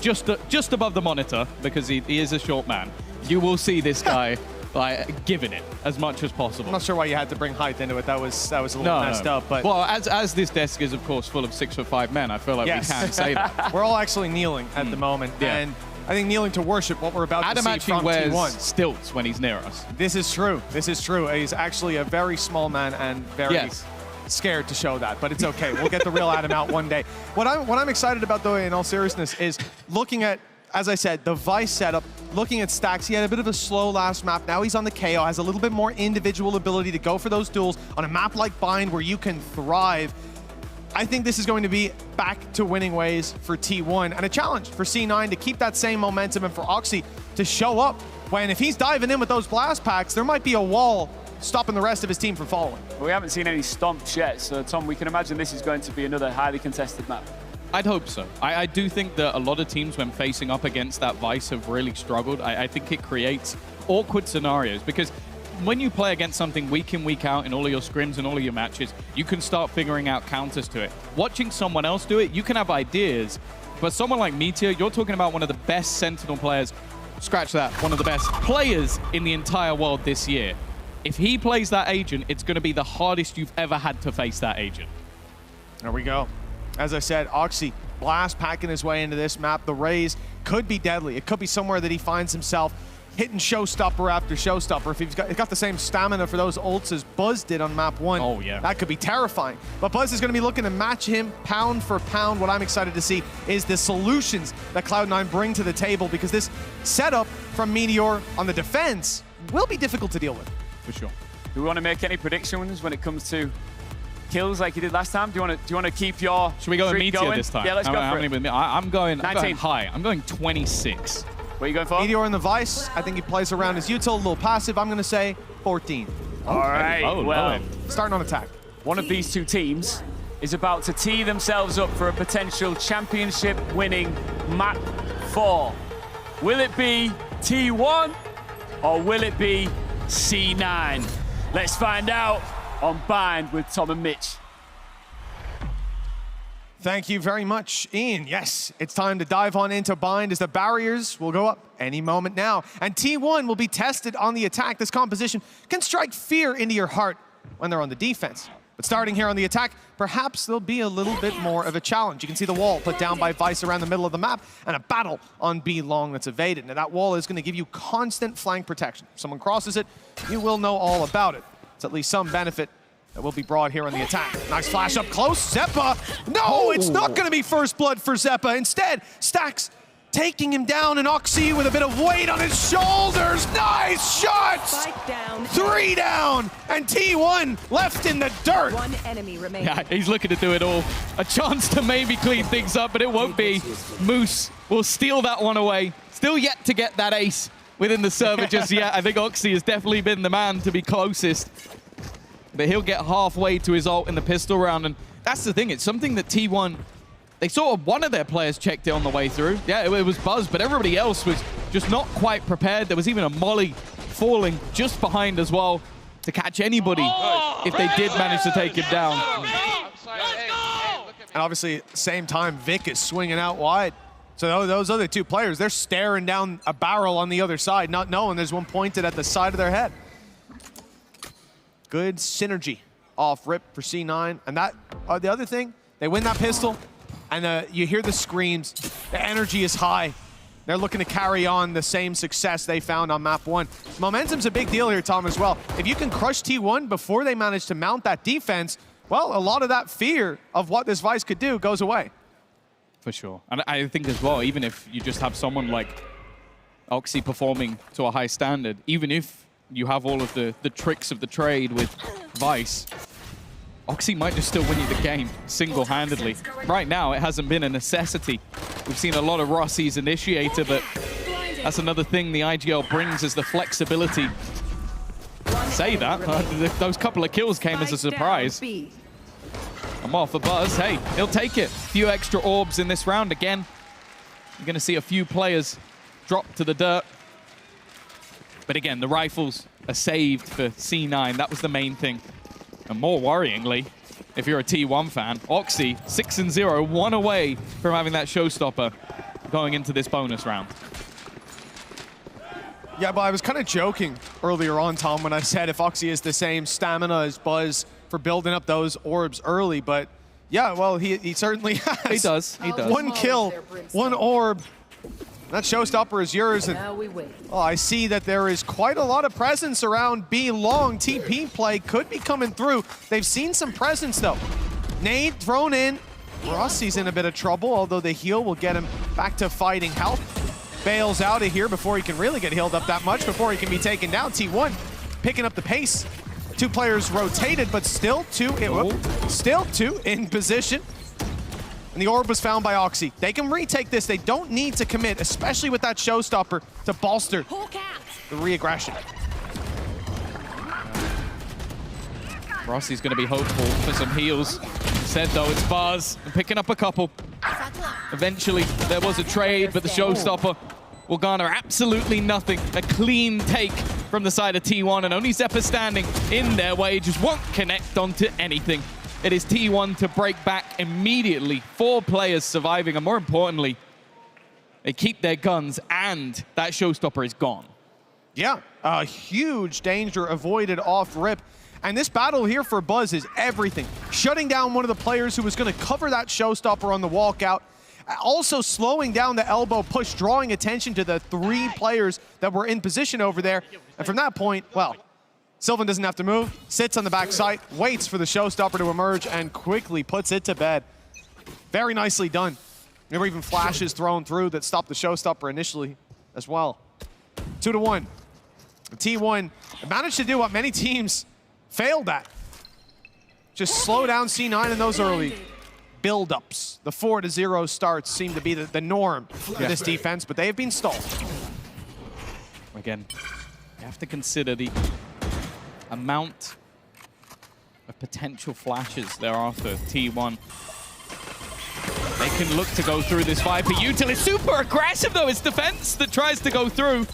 just above the monitor, because he is a short man, you will see this guy like giving it as much as possible. I'm not sure why you had to bring height into it. That was a little messed up. But well, as this desk is of course full of 6'5" men, I feel like we can say that. We're all actually kneeling at the moment, and I think kneeling to worship what we're about Adam to see from T1. actually wears stilts when he's near us. This is true. This is true. He's actually a very small man and very scared to show that, but it's okay. We'll get the real Adam out one day. What I'm excited about, though, in all seriousness, is looking at, as I said, the Vice setup, looking at Stax. He had a bit of a slow last map. Now he's on the KO, has a little bit more individual ability to go for those duels on a map like Bind where you can thrive. I think this is going to be back to winning ways for T1 and a challenge for C9 to keep that same momentum and for Oxy to show up when, if he's diving in with those blast packs, there might be a wall stopping the rest of his team from following. We haven't seen any stomps yet, so Tom, we can imagine this is going to be another highly contested map. I'd hope so. I do think that a lot of teams, when facing up against that Vice, have really struggled. I think it creates awkward scenarios because when you play against something week in, week out in all of your scrims and all of your matches, you can start figuring out counters to it. Watching someone else do it, you can have ideas, but someone like Meteor, you're talking about one of the best Sentinel players, scratch that, one of the best players in the entire world this year. If he plays that agent, it's going to be the hardest you've ever had to face that agent. There we go. As I said, Oxy, Blast packing his way into this map. The Raze could be deadly. It could be somewhere that he finds himself hitting showstopper after showstopper. If he's got the same stamina for those ults as Buzz did on map 1, oh yeah, that could be terrifying. But Buzz is going to be looking to match him pound for pound. What I'm excited to see is the solutions that Cloud9 bring to the table, because this setup from Meteor on the defense will be difficult to deal with. For sure. Do we want to make any predictions when it comes to kills like you did last time? Do you want to keep your Should we go with Meteor going? this time? Yeah, let's go for it. I'm going high. I'm going 26. What are you going for? Meteor in the Vice. I think he plays around his util, a little passive. I'm going to say 14. All right. Well, starting on attack. One of these two teams is about to tee themselves up for a potential championship-winning map 4. Will it be T1 or will it be C9? Let's find out on Bind with Tom and Mitch. Thank you very much, Ian. Yes, it's time to dive on into Bind as the barriers will go up any moment now. And T1 will be tested on the attack. This composition can strike fear into your heart when they're on the defense. But starting here on the attack, perhaps there'll be a little bit more of a challenge. You can see the wall put down by Vice around the middle of the map and a battle on B long that's evaded. Now that wall is going to give you constant flank protection. If someone crosses it, you will know all about it. It's at least some benefit that will be brought here on the attack. Nice flash up close. Zeppa. No, it's not going to be first blood for Zeppa. Instead, Stax taking him down, and Oxy with a bit of weight on his shoulders. Nice shots! 3 down, and T1 left in the dirt. One enemy remaining. Yeah, he's looking to do it all. A chance to maybe clean things up, but it won't be. Moose will steal that one away. Still yet to get that ace within the server just yet. I think Oxy has definitely been the man to be closest. But he'll get halfway to his ult in the pistol round, and that's the thing. It's something that T1, they sort of, one of their players checked it on the way through. Yeah, it was Buzz, but everybody else was just not quite prepared. There was even a molly falling just behind as well to catch anybody if they did manage to take him down. And obviously, at the same time, Vic is swinging out wide. So those other two players, they're staring down a barrel on the other side, not knowing there's one pointed at the side of their head. Good synergy off rip for C9. And that, the other thing, they win that pistol, and you hear the screams. The energy is high. They're looking to carry on the same success they found on map 1. Momentum's a big deal here, Tom, as well. If you can crush T1 before they manage to mount that defense, well, a lot of that fear of what this Vice could do goes away. For sure. And I think as well, even if you just have someone like Oxy performing to a high standard, even if you have all of the tricks of the trade with Vice, Oxy might just still win you the game single-handedly. Right now, it hasn't been a necessity. We've seen a lot of Rossi's initiator, but that's another thing the IGL brings is the flexibility. Say that, those couple of kills came as a surprise. I'm off for Buzz. Hey, he'll take it. A few extra orbs in this round again. You're going to see a few players drop to the dirt. But again, the rifles are saved for C9. That was the main thing. And more worryingly, if you're a T1 fan, Oxy 6-0, 1 away from having that showstopper going into this bonus round. Yeah, but I was kind of joking earlier on, Tom, when I said if Oxy is the same stamina as Buzz for building up those orbs early, but yeah, well, he certainly has. He does. 1 kill, 1 orb. That showstopper is yours. And, I see that there is quite a lot of presence around B long. TP play could be coming through. They've seen some presence, though. Nade thrown in. Rossi's in a bit of trouble, although the heal will get him back to fighting health. Bails out of here before he can really get healed up that much, before he can be taken down. T1 picking up the pace. 2 players rotated, but still two in position. And the orb was found by Oxy. They can retake this. They don't need to commit, especially with that showstopper to bolster the re-aggression. Rossi's going to be hopeful for some heals. Instead, though, it's Buzz and picking up a couple. Eventually, there was a trade, but the showstopper will garner absolutely nothing. A clean take from the side of T1, and only Zephyr standing in their way, just won't connect onto anything. It is T1 to break back immediately. 4 players surviving, and more importantly, they keep their guns, and that showstopper is gone. Yeah, a huge danger avoided off rip. And this battle here for Buzz is everything. Shutting down one of the players who was going to cover that showstopper on the walkout. Also slowing down the elbow push, drawing attention to the 3 players that were in position over there. And from that point, well, Sylvan doesn't have to move, sits on the back side, waits for the showstopper to emerge, and quickly puts it to bed. Very nicely done. There were even flashes thrown through that stopped the showstopper initially as well. 2-1. T1 managed to do what many teams failed at. Just slow down C9 in those early build-ups. The 4-0 starts seem to be the norm for this defense, but they have been stalled. Again, you have to consider the amount of potential flashes there are for T1. They can look to go through this Viper. Util is super aggressive, though. It's defense that tries to go through.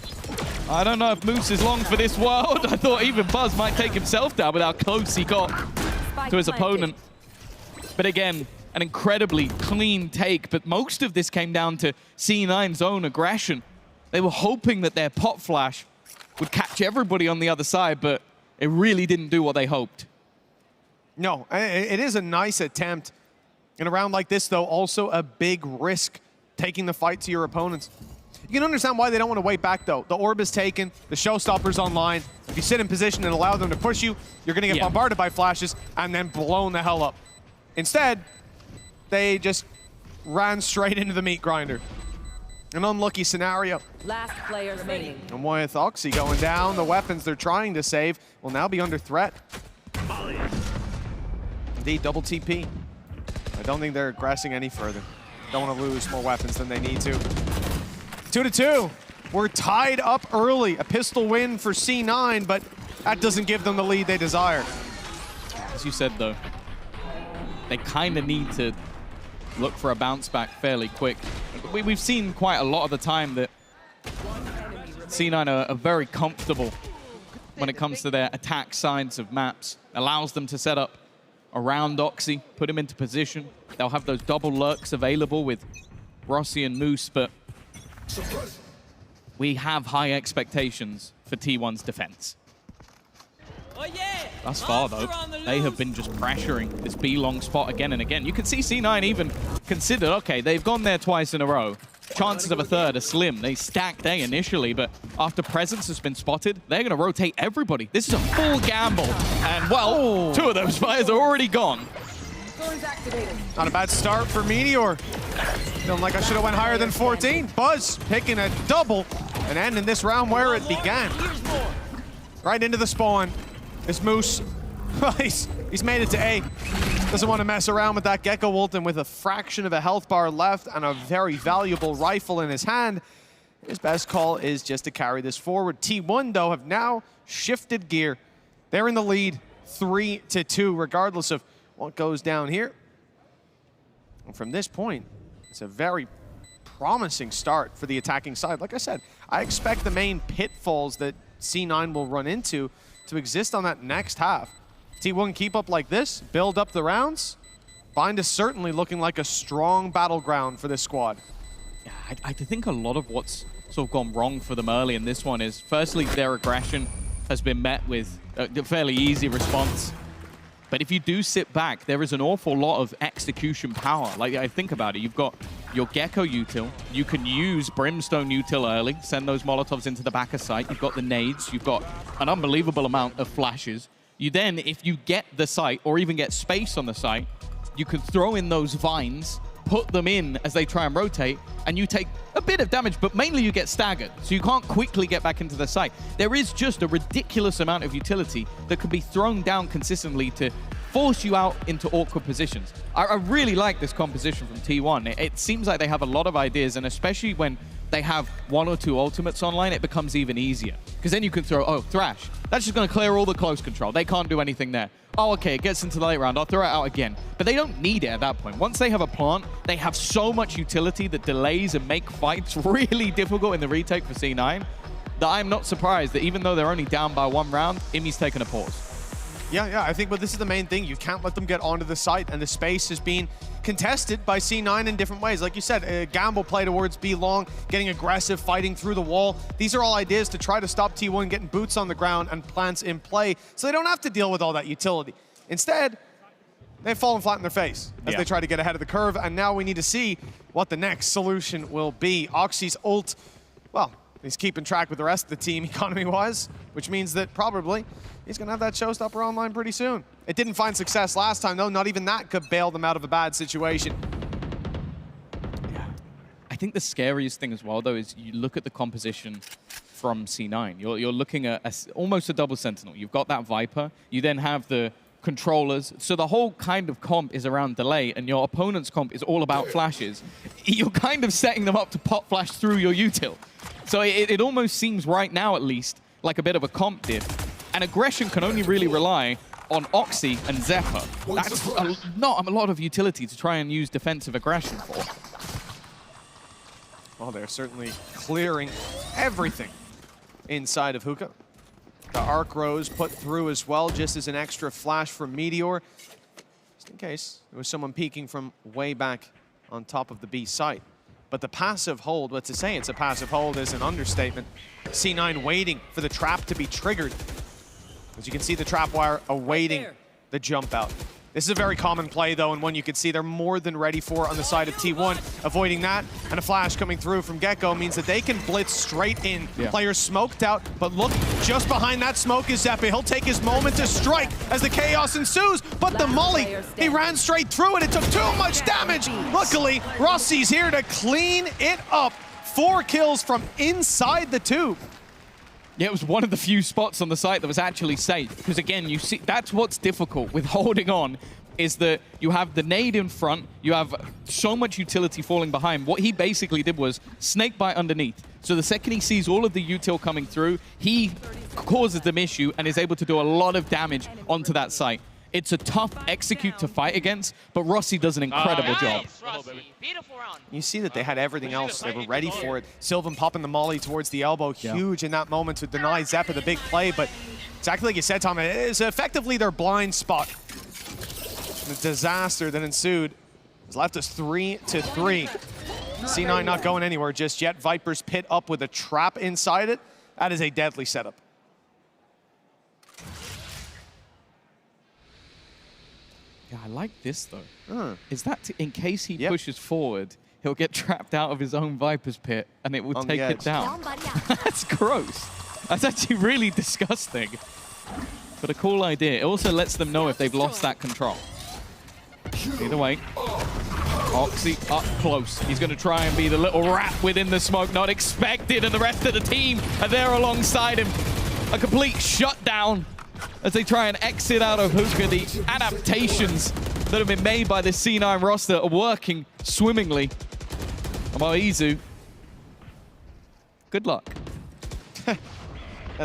I don't know if Moose is long for this world. I thought even Buzz might take himself down with how close he got to his opponent. But again, an incredibly clean take. But most of this came down to C9's own aggression. They were hoping that their pot flash would catch everybody on the other side, but it really didn't do what they hoped. No, it is a nice attempt. In a round like this, though, also a big risk taking the fight to your opponents. You can understand why they don't want to wait back, though. The orb is taken, the showstopper's online. If you sit in position and allow them to push you, you're going to get bombarded by flashes and then blown the hell up. Instead, they just ran straight into the meat grinder. An unlucky scenario. Last player remaining. And with Oxy going down, the weapons they're trying to save will now be under threat. Indeed, double TP. I don't think they're aggressing any further. Don't want to lose more weapons than they need to. 2-2. We're tied up early. A pistol win for C9, but that doesn't give them the lead they desire. As you said, though, they kind of need to look for a bounce back fairly quick. We've seen quite a lot of the time that C9 are very comfortable when it comes to their attack sides of maps. Allows them to set up around Oxy, put him into position. They'll have those double lurks available with Rossi and Moose, but we have high expectations for T1's defense. Thus far, though, they have been just pressuring this B-long spot again and again. You can see C9 even considered, okay, they've gone there twice in a row. Chances of a third are slim. They stacked A initially, but after presence has been spotted, they're going to rotate everybody. This is a full gamble. And, well, 2 of those players are already gone. Not a bad start for Meteor. Feeling like I should have went higher than 14. Buzz picking a double and ending this round where it began. Right into the spawn. This Moose, he's made it to A. Doesn't want to mess around with that Gecko ult, and with a fraction of a health bar left and a very valuable rifle in his hand, his best call is just to carry this forward. T1, though, have now shifted gear. They're in the lead 3-2, regardless of what goes down here. And from this point, it's a very promising start for the attacking side. Like I said, I expect the main pitfalls that C9 will run into to exist on that next half. T1 keep up like this, build up the rounds. Bind is certainly looking like a strong battleground for this squad. Yeah, I think a lot of what's sort of gone wrong for them early in this one is, firstly, their aggression has been met with a fairly easy response. But if you do sit back, there is an awful lot of execution power. Like, I think about it, you've got your Gecko util. You can use Brimstone util early, send those Molotovs into the back of sight. You've got the nades. You've got an unbelievable amount of flashes. You then, if you get the site or even get space on the site, you can throw in those vines, put them in as they try and rotate, and you take a bit of damage, but mainly you get staggered, so you can't quickly get back into the site. There is just a ridiculous amount of utility that can be thrown down consistently to force you out into awkward positions. I really like this composition from T1. It seems like they have a lot of ideas, and especially when they have 1 or 2 ultimates online, it becomes even easier. Because then you can throw, oh, Thrash. That's just going to clear all the close control. They can't do anything there. Oh, okay, it gets into the late round. I'll throw it out again. But they don't need it at that point. Once they have a plant, they have so much utility that delays and make fights really difficult in the retake for C9 that I'm not surprised that even though they're only down by 1 round, Imi's taken a pause. Yeah, I think, but this is the main thing. You can't let them get onto the site, and the space is being contested by C9 in different ways. Like you said, gamble play towards B long, getting aggressive, fighting through the wall. These are all ideas to try to stop T1 getting boots on the ground and plants in play, so they don't have to deal with all that utility. Instead, they've fallen flat in their face as they try to get ahead of the curve, and now we need to see what the next solution will be. Oxy's ult, well, he's keeping track with the rest of the team economy-wise, which means that probably he's going to have that showstopper online pretty soon. It didn't find success last time, though. Not even that could bail them out of a bad situation. Yeah. I think the scariest thing as well, though, is you look at the composition from C9. You're looking at almost a double Sentinel. You've got that Viper. You then have the controllers. So the whole kind of comp is around delay, and your opponent's comp is all about flashes. You're kind of setting them up to pop flash through your util. So it almost seems right now, at least, like a bit of a comp diff. And aggression can only really rely on Oxy and Zephyr. That's not a lot of utility to try and use defensive aggression for. Well, they're certainly clearing everything inside of Hookah. The Arc Rose put through as well, just as an extra flash from Meteor. Just in case there was someone peeking from way back on top of the B site. But the passive hold, well, to say it's a passive hold is an understatement. C9 waiting for the trap to be triggered. As you can see, the trap wire awaiting the jump out. This is a very common play, though, and one you can see they're more than ready for on the side of T1. Avoiding that, and a flash coming through from Gecko means that they can blitz straight in. Players smoked out, but look, just behind that smoke is Zeppe. He'll take his moment to strike as the chaos ensues, but the molly, he ran straight through it. It took too much damage. Luckily, Rossi's here to clean it up. 4 kills from inside the tube. Yeah, it was one of the few spots on the site that was actually safe. Because again, you see, that's what's difficult with holding on, is that you have the nade in front, you have so much utility falling behind. What he basically did was snake bite underneath. So the second he sees all of the util coming through, he causes them issue and is able to do a lot of damage onto that site. It's a tough execute to fight against, but Rossi does an incredible job. You see that they had everything else. They were ready for it. Sylvan popping the molly towards the elbow. Huge in that moment to deny Zeppa the big play, but exactly like you said, Tom, it is effectively their blind spot. The disaster that ensued has left us 3-3. C9 not going anywhere just yet. Viper's Pit up with a trap inside it. That is a deadly setup. Yeah, I like this, though. Is that in case he pushes forward, he'll get trapped out of his own Viper's Pit, and it will take it down. That's gross. That's actually really disgusting. But a cool idea. It also lets them know if they've lost that control. Either way, Oxy up close. He's going to try and be the little rat within the smoke, not expected, and the rest of the team are there alongside him. A complete shutdown as they try and exit out of Hookah. The adaptations that have been made by the C9 roster are working swimmingly. About Izu, good luck. Yeah,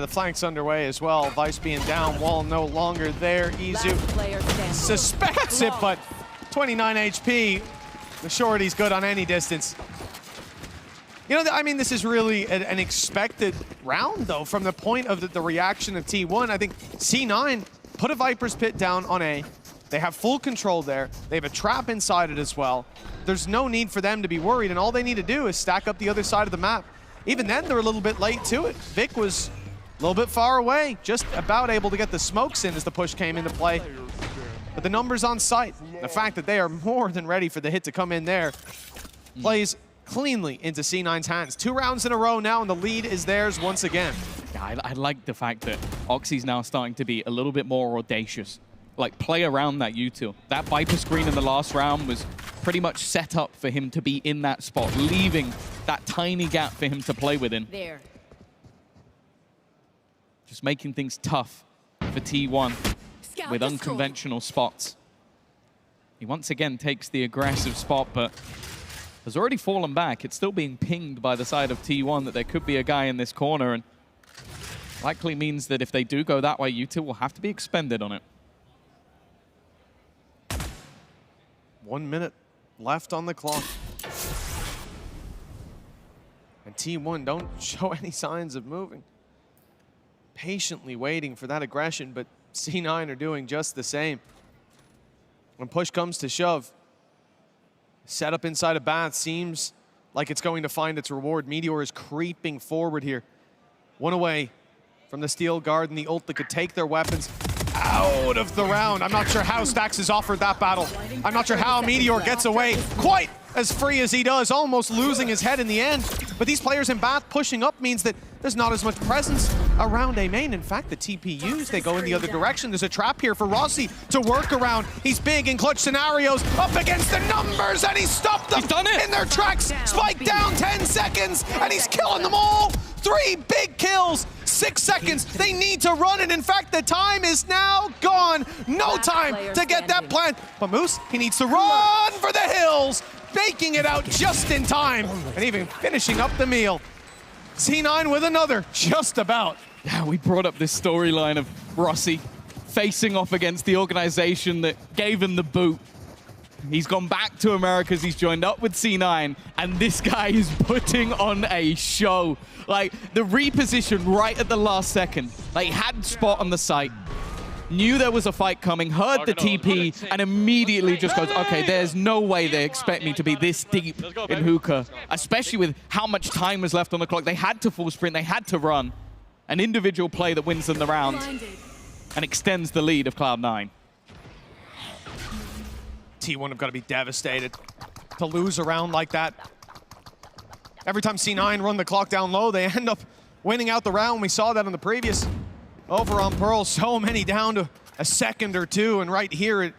the flank's underway as well. Vice being down, wall no longer there. Izu suspects it, but 29 HP. The shorty's good on any distance. You know, I mean, this is really an expected round, though, from the point of the reaction of T1. I think C9 put a Viper's Pit down on A. They have full control there. They have a trap inside it as well. There's no need for them to be worried, and all they need to do is stack up the other side of the map. Even then, they're a little bit late to it. Vic was a little bit far away, just about able to get the smokes in as the push came into play. But the numbers on site, the fact that they are more than ready for the hit to come in there, plays cleanly into C9's hands. 2 rounds in a row now, and the lead is theirs once again. Yeah, I like the fact that Oxy's now starting to be a little bit more audacious. Like, play around that util. That Viper screen in the last round was pretty much set up for him to be in that spot, leaving that tiny gap for him to play within. There. Just making things tough for T1 with unconventional spots. He once again takes the aggressive spot, but has already fallen back. It's still being pinged by the side of T1 that there could be a guy in this corner, and likely means that if they do go that way, U2 will have to be expended on it. 1 minute left on the clock. And T1 don't show any signs of moving. Patiently waiting for that aggression, but C9 are doing just the same. When push comes to shove, setup inside of Bath seems like it's going to find its reward. Meteor is creeping forward here. One away from the Steel Guard and the ult that could take their weapons out of the round. I'm not sure how Stax has offered that battle. I'm not sure how Meteor gets away quite as free as he does, almost losing his head in the end. But these players in Bath pushing up means that there's not as much presence around A main. In fact, the TPUs, they go in the other direction. There's a trap here for Rossi to work around. He's big in clutch scenarios, up against the numbers, and he's stopped them in their tracks. Spike down 10 seconds, and he's killing them all. 3 big kills, 6 seconds. They need to run it. In fact, the time is now gone. No time to get that plant. But Moose, he needs to run for the hills, baking it out just in time, and even finishing up the meal. C9 with another, just about. Yeah, we brought up this storyline of Rossi facing off against the organization that gave him the boot. He's gone back to Americas, he's joined up with C9, and this guy is putting on a show. Like, the reposition right at the last second. Like, he had spot on the site, knew there was a fight coming, heard the TP, and immediately just goes, okay, there's no way they expect me to be this deep in hookah, especially with how much time was left on the clock. They had to full sprint, they had to run. An individual play that wins them the round and extends the lead of Cloud9. T1 have got to be devastated to lose a round like that. Every time C9 run the clock down low, they end up winning out the round. We saw that on the previous over on Pearl. So many down to a second or two, and right here,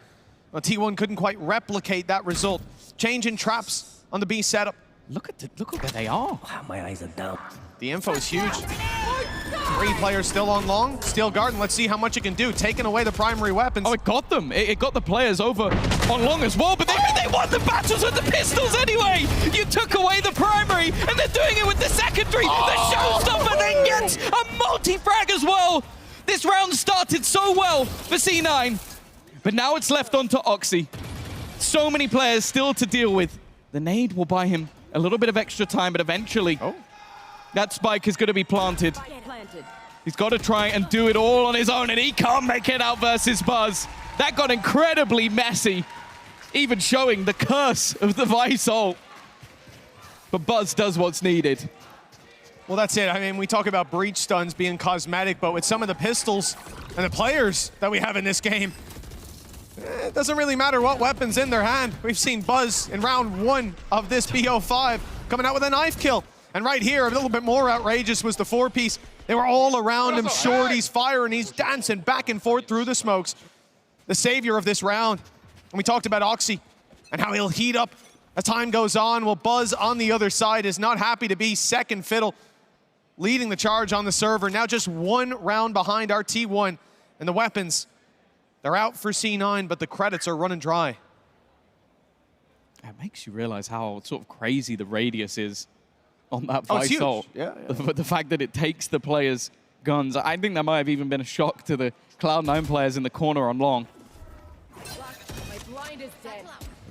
T1 couldn't quite replicate that result. Change in traps on the B setup. Look where they are. Wow, my eyes are down. The info is huge. 3 players still on long. Steel Garden, let's see how much it can do. Taking away the primary weapons. Oh, it got them. It got the players over on long as well, but they won the battles with the pistols anyway. You took away the primary, and they're doing it with the secondary. The showstopper then gets a multi-frag as well. This round started so well for C9, but now it's left onto Oxy. So many players still to deal with. The nade will buy him a little bit of extra time, but eventually that spike is going to be planted. He's got to try and do it all on his own, and he can't make it out versus Buzz. That got incredibly messy, even showing the curse of the Vice ult. But Buzz does what's needed. Well, that's it. I mean, we talk about breach stuns being cosmetic, but with some of the pistols and the players that we have in this game, it doesn't really matter what weapon's in their hand. We've seen Buzz in round 1 of this BO5 coming out with a knife kill. And right here, a little bit more outrageous was the 4-piece. They were all around him. Shorty's firing. He's dancing back and forth through the smokes. The savior of this round. And we talked about Oxy and how he'll heat up as time goes on. Well, Buzz on the other side is not happy to be second fiddle, leading the charge on the server. Now just 1 round behind our T1. And the weapons, they're out for C9, but the credits are running dry. It makes you realize how sort of crazy the radius is on that Vice ult. Yeah. The fact that it takes the players' guns. I think that might have even been a shock to the Cloud9 players in the corner on long.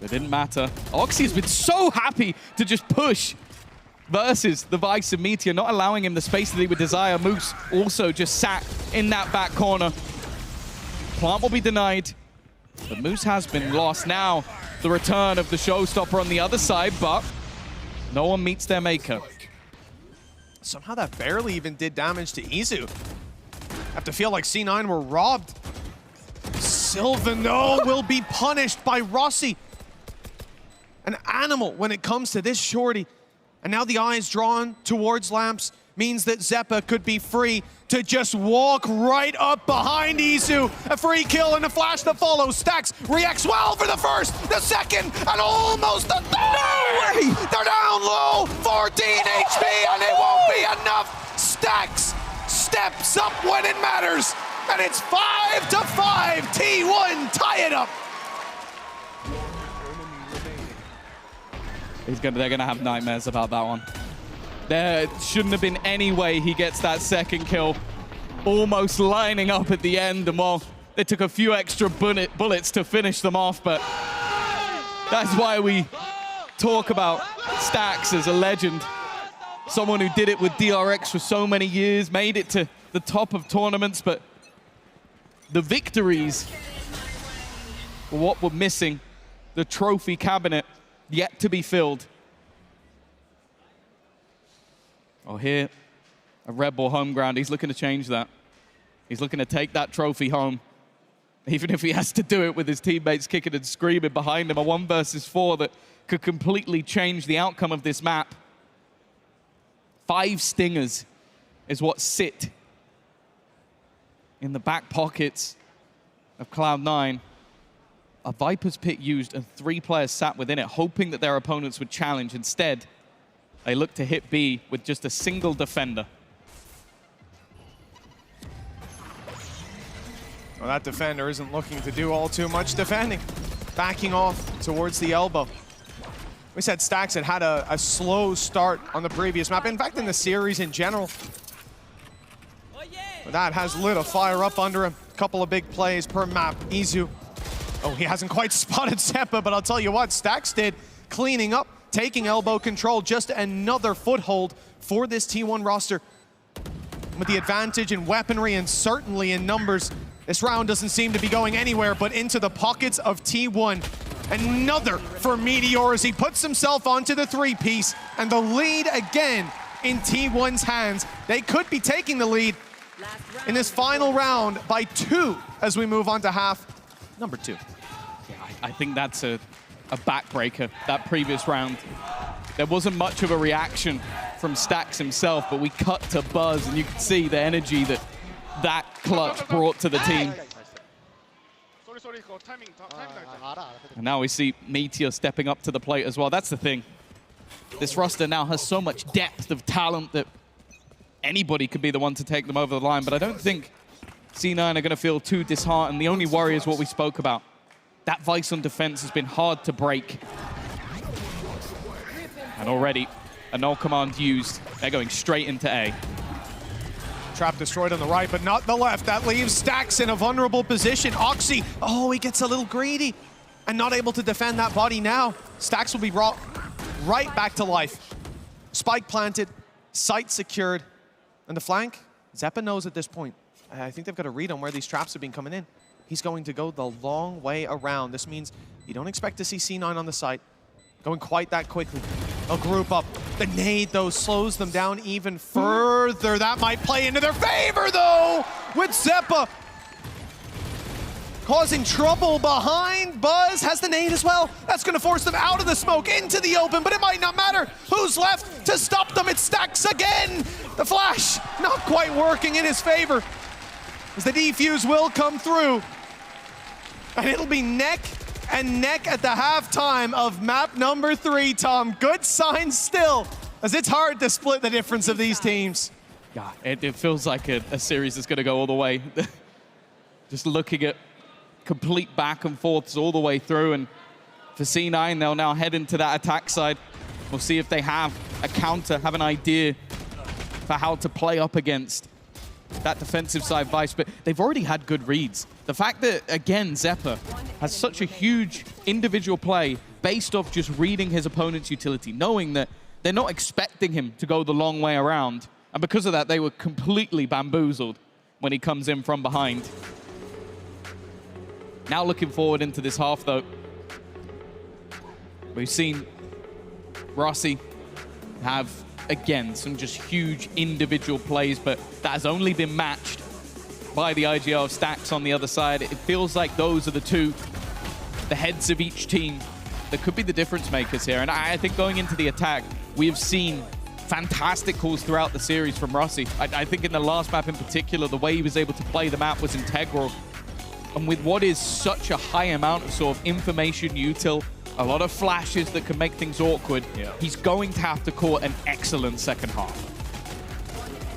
It didn't matter. Oxy has been so happy to just push versus the Vice and Meteor, not allowing him the space that he would desire. Moose also just sat in that back corner. Plant will be denied, but Moose has been lost. Now, the return of the showstopper on the other side, but no one meets their maker. Somehow that barely even did damage to Izu. I have to feel like C9 were robbed. Sylvano will be punished by Rossi. An animal when it comes to this shorty. And now the eyes drawn towards Lamps means that Zeppa could be free to just walk right up behind Izu. A free kill and a flash that follows. Stax reacts well for the first, the second, and almost the third. No way! They're down low, 14 HP, and it won't be enough. Stax steps up when it matters, and it's 5-5. T1 tie it up. They're gonna have nightmares about that one. There shouldn't have been any way he gets that second kill. Almost lining up at the end, and well, they took a few extra bullets to finish them off, but that's why we talk about Stax as a legend. Someone who did it with DRX for so many years, made it to the top of tournaments, but the victories were what were missing. The trophy cabinet yet to be filled. Oh, here, a Red Bull home ground. He's looking to change that. He's looking to take that trophy home, even if he has to do it with his teammates kicking and screaming behind him. A 1 versus 4 that could completely change the outcome of this map. 5 stingers is what sit in the back pockets of Cloud9. A Viper's Pit used and 3 players sat within it, hoping that their opponents would challenge. Instead, they look to hit B with just a single defender. Well, that defender isn't looking to do all too much defending. Backing off towards the elbow. We said Stax had a slow start on the previous map. In fact, in the series in general. But that has lit a fire up under him. Couple of big plays per map. Izu. Oh, he hasn't quite spotted Zeppa, but I'll tell you what, Stax did. Cleaning up, taking elbow control. Just another foothold for this T1 roster. With the advantage in weaponry and certainly in numbers, this round doesn't seem to be going anywhere but into the pockets of T1. Another for Meteor as he puts himself onto the 3-piece, and the lead again in T1's hands. They could be taking the lead in this final round by 2 as we move on to half number 2. Yeah, I think that's a backbreaker, that previous round. There wasn't much of a reaction from Stax himself, but we cut to Buzz, and you could see the energy that clutch brought to the team. And now we see Meteor stepping up to the plate as well. That's the thing. This roster now has so much depth of talent that anybody could be the one to take them over the line, but I don't think C9 are going to feel too disheartened. The only worry is what we spoke about. That vice on defense has been hard to break. And already, a null command used. They're going straight into A. Trap destroyed on the right, but not the left. That leaves Stax in a vulnerable position. Oxy, oh, he gets a little greedy and not able to defend that body now. Stax will be brought right back to life. Spike planted, sight secured, and the flank, Zeppa knows at this point. I think they've got a read on where these traps have been coming in. He's going to go the long way around. This means you don't expect to see C9 on the site going quite that quickly. They'll group up. The nade, though, slows them down even further. That might play into their favor, though, with Zeppa causing trouble behind. Buzz has the nade as well. That's going to force them out of the smoke into the open, but it might not matter. Who's left to stop them? It's Stax again. The flash not quite working in his favor, as the defuse will come through. And it'll be neck and neck at the halftime of map number 3, Tom. Good sign still, as it's hard to split the difference of these teams. Yeah, it feels like a series that's going to go all the way. Just looking at complete back and forths all the way through, and for C9, they'll now head into that attack side. We'll see if they have a counter, have an idea for how to play up against that defensive side Vice, but they've already had good reads. The fact that, again, Zeppa has such a huge individual play based off just reading his opponent's utility, knowing that they're not expecting him to go the long way around. And because of that, they were completely bamboozled when he comes in from behind. Now looking forward into this half, though. We've seen Rossi have, again, some just huge individual plays, but that has only been matched by the IGL Stax on the other side. It feels like those are the heads of each team that could be the difference makers here. And I think going into the attack, we have seen fantastic calls throughout the series from Rossi. I think in the last map in particular, the way he was able to play the map was integral. And with what is such a high amount of sort of information util, a lot of flashes that can make things awkward, he's going to have to call an excellent second half.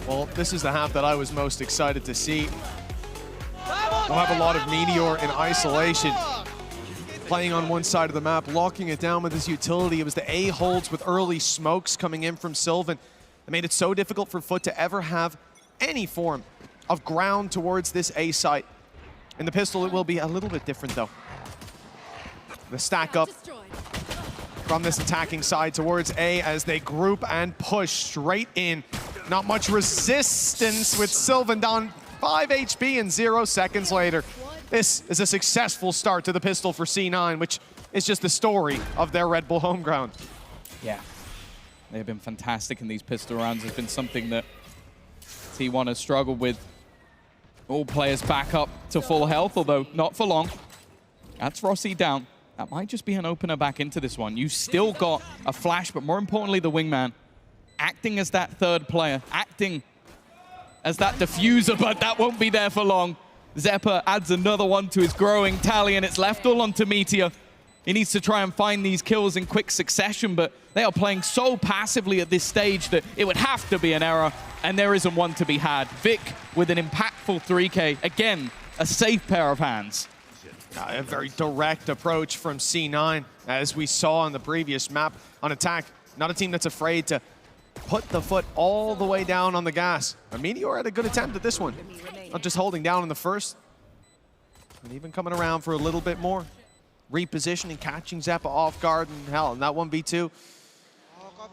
Well, this is the half that I was most excited to see. We'll have a lot of Meteor in isolation. playing on one side of the map, locking it down with his utility. It was the A holds with early smokes coming in from Sylvan that made it so difficult for Foot to ever have any form of ground towards this A site. In the pistol, it will be a little bit different, though. The stack up from this attacking side towards A as they group and push straight in. Not much resistance with Sylvan down 5 HP and 0 seconds later. This is a successful start to the pistol for C9, which is just the story of their Red Bull home ground. Yeah, they've been fantastic in these pistol rounds. It's been something that T1 has struggled with. All players back up to full health, although not for long. That's Rossi down. That might just be an opener back into this one. You still got a flash, but more importantly, the wingman acting as that third player, acting as that diffuser, but that won't be there for long. Zeppa adds another one to his growing tally, and it's left all onto Meteor. He needs to try and find these kills in quick succession, but they are playing so passively at this stage that it would have to be an error, and there isn't one to be had. Vic with an impactful 3K. Again, a safe pair of hands. A very direct approach from C9, as we saw on the previous map on attack. Not a team that's afraid to put the foot all the way down on the gas. But Meteor had a good attempt at this one. Not just holding down in the first, but even coming around for a little bit more. Repositioning, catching Zeppa off guard, and hell, in that 1v2,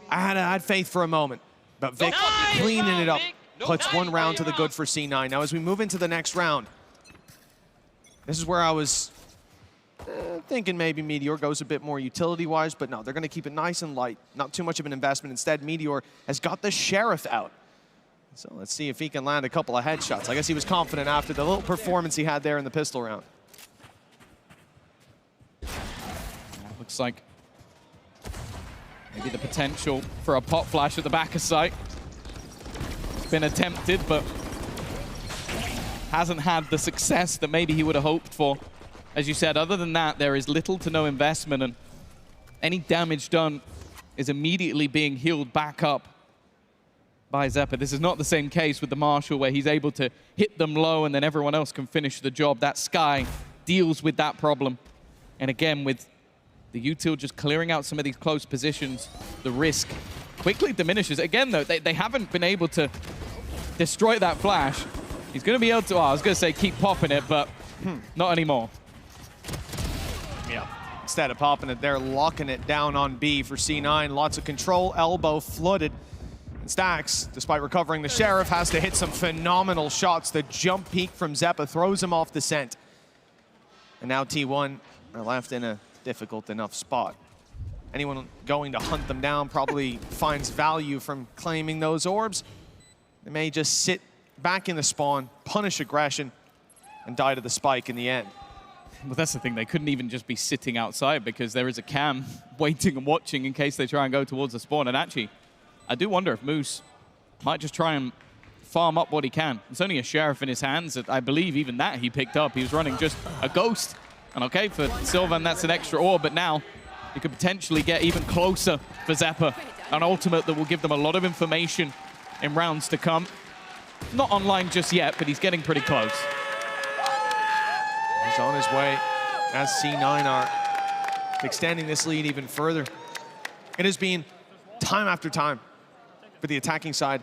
I had faith for a moment. But Vic cleaning it up, puts one round to the good for C9. Now as we move into the next round, this is where I was thinking maybe Meteor goes a bit more utility-wise, but no, they're going to keep it nice and light. Not too much of an investment. Instead, Meteor has got the Sheriff out. So let's see if he can land a couple of headshots. I guess he was confident after the little performance he had there in the pistol round. Looks like maybe the potential for a pop flash at the back of sight. It's been attempted, but hasn't had the success that maybe he would have hoped for. As you said, other than that, there is little to no investment, and any damage done is immediately being healed back up by Zeppa. This is not the same case with the Marshal, where he's able to hit them low and then everyone else can finish the job. That Sky deals with that problem. And again, with the util just clearing out some of these close positions, the risk quickly diminishes. Again, though, they haven't been able to destroy that flash. He's going to be able to, I was going to say keep popping it, but not anymore. Yeah. Instead of popping it, they're locking it down on B for C9. Lots of control, elbow flooded. And Stax, despite recovering the Sheriff, has to hit some phenomenal shots. The jump peek from Zeppa throws him off the scent. And now T1 are left in a difficult enough spot. Anyone going to hunt them down probably finds value from claiming those orbs. They may just sit back in the spawn, punish aggression, and die to the spike in the end. Well, that's the thing. They couldn't even just be sitting outside because there is a cam waiting and watching in case they try and go towards the spawn. And actually, I do wonder if Moose might just try and farm up what he can. It's only a Sheriff in his hands. I believe even that he picked up. He was running just a Ghost. And okay, for Sylvan, that's an extra orb, but now he could potentially get even closer for Zeppa. An ultimate that will give them a lot of information in rounds to come. Not online just yet, but he's getting pretty close. He's on his way, as C9 are extending this lead even further. It has been time after time for the attacking side,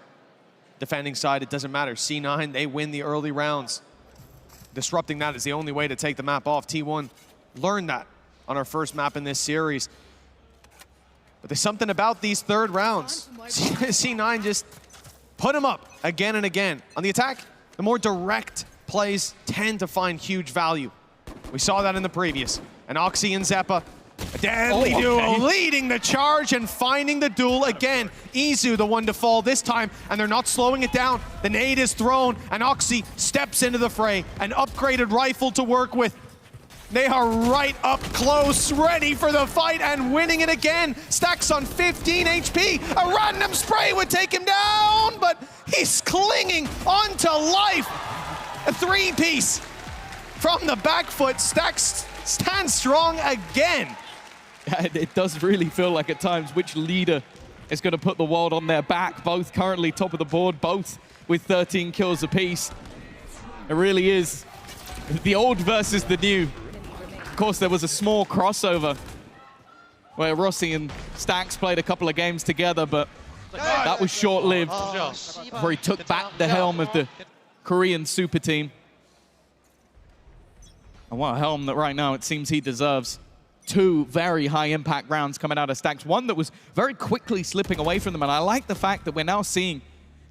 defending side, it doesn't matter. C9, they win the early rounds. Disrupting that is the only way to take the map off. T1 learned that on our first map in this series. But there's something about these third rounds. C9 just put them up again and again. On the attack, the more direct plays tend to find huge value. We saw that in the previous. And Oxy and Zeppa, a deadly duo, leading the charge and finding the duel again. Izu the one to fall this time, and they're not slowing it down. The nade is thrown, and Oxy steps into the fray. An upgraded rifle to work with. They are right up close, ready for the fight, and winning it again. Stacks on 15 HP. A random spray would take him down, but he's clinging onto life. A three-piece from the back foot. Stacks stands strong again. It does really feel like at times which leader is going to put the world on their back. Both currently top of the board, both with 13 kills apiece. It really is the old versus the new. course, there was a small crossover where Rossi and Stax played a couple of games together, but that was short-lived before he took back the helm of the Korean super team. And what a helm that right now it seems he deserves. 2 very high-impact rounds coming out of Stax. One that was very quickly slipping away from them, and I like the fact that we're now seeing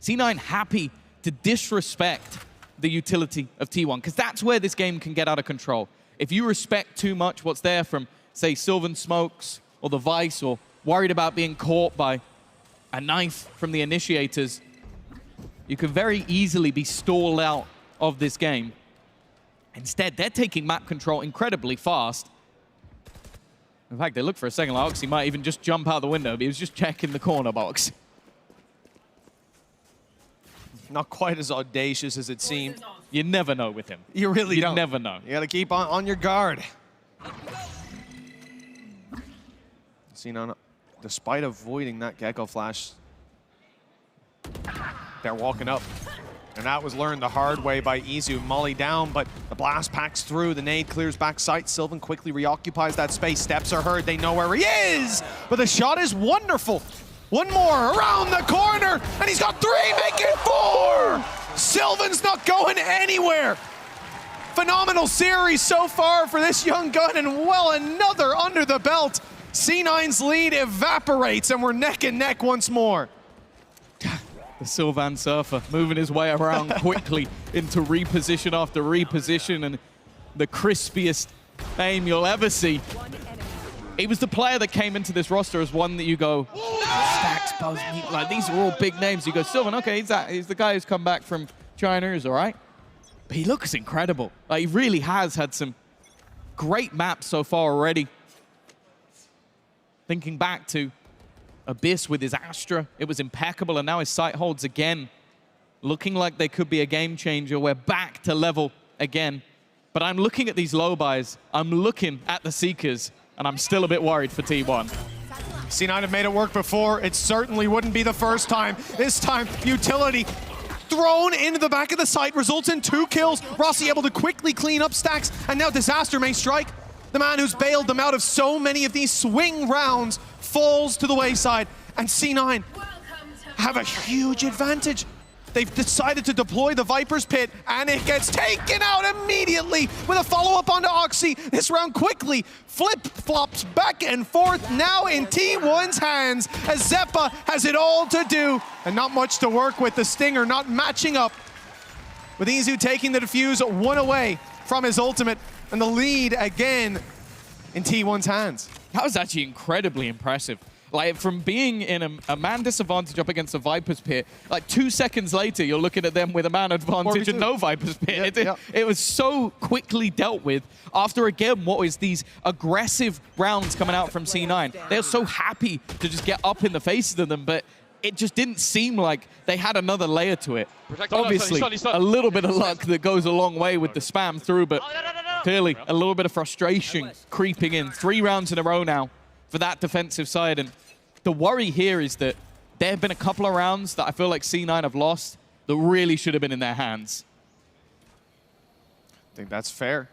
C9 happy to disrespect the utility of T1, because that's where this game can get out of control. If you respect too much what's there from, say, Sylvan Smokes or the Vice, or worried about being caught by a knife from the initiators, you can very easily be stalled out of this game. Instead, they're taking map control incredibly fast. In fact, they look for a second like Oxy might even just jump out the window, but he was just checking the corner box. Not quite as audacious as it seemed. You never know with him. You really don't. You never know. You got to keep on your guard. C9, despite avoiding that Gecko Flash, they're walking up. And that was learned the hard way by Izu. Molly down, but the blast packs through. The nade clears back sight. Sylvan quickly reoccupies that space. Steps are heard. They know where he is. But the shot is wonderful. One more around the corner. And he's got 3, making 4. Sylvan's not going anywhere. Phenomenal series so far for this young gun. And well, another under the belt. C9's lead evaporates, and we're neck and neck once more. The Sylvan Surfer moving his way around quickly into reposition after reposition, and the crispiest aim you'll ever see. He was the player that came into this roster as one that you go, Stax, Buzz, like these are all big names. You go, Sylvan, okay, he's the guy who's come back from China, he's all right. But he looks incredible. Like, he really has had some great maps so far already. Thinking back to Abyss with his Astra, it was impeccable, and now his sight holds again. Looking like they could be a game changer. We're back to level again. But I'm looking at these low buys, I'm looking at the Seekers, and I'm still a bit worried for T1. C9 have made it work before. It certainly wouldn't be the first time. This time, utility thrown into the back of the site results in 2 kills. Rossi able to quickly clean up Stax, and now Disaster may strike. The man who's bailed them out of so many of these swing rounds falls to the wayside, and C9 have a huge advantage. They've decided to deploy the Viper's Pit, and it gets taken out immediately with a follow-up onto Oxy. This round quickly flip-flops back and forth, now in T1's hands, as Zeppa has it all to do, and not much to work with. The Stinger not matching up, with Izu taking the defuse 1 away from his ultimate, and the lead again in T1's hands. That was actually incredibly impressive. Like, from being in a man disadvantage up against a Viper's Pit, like 2 seconds later, you're looking at them with a man advantage and no Viper's Pit. It was so quickly dealt with after, again, what was these aggressive rounds coming out from C9. They're so happy to just get up in the faces of them, but it just didn't seem like they had another layer to it. Obviously, a little bit of luck that goes a long way with the spam through, but clearly a little bit of frustration creeping in. 3 rounds in a row now for that defensive side, and the worry here is that there have been a couple of rounds that I feel like C9 have lost that really should have been in their hands. I think that's fair.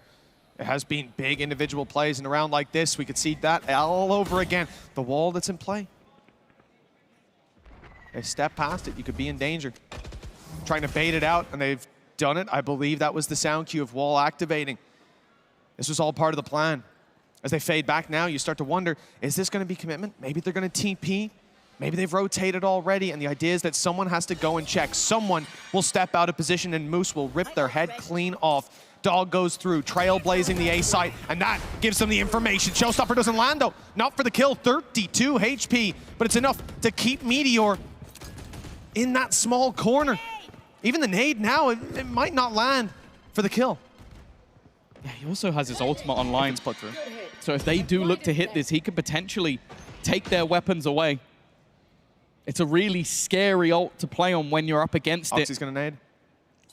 It has been big individual plays in a round like this. We could see that all over again. The wall that's in play. They step past it, you could be in danger. Trying to bait it out, and they've done it. I believe that was the sound cue of wall activating. This was all part of the plan. As they fade back now, you start to wonder, is this going to be commitment? Maybe they're going to TP. Maybe they've rotated already, and the idea is that someone has to go and check. Someone will step out of position, and Moose will rip their head clean off. Dog goes through, trailblazing the A site, and that gives them the information. Showstopper doesn't land, though. Not for the kill, 32 HP, but it's enough to keep Meteor in that small corner. Even the nade now, it might not land for the kill. Yeah, he also has his ultimate online. So if they do look to hit this, he could potentially take their weapons away. It's a really scary ult to play on when you're up against it. Oxy's gonna nade.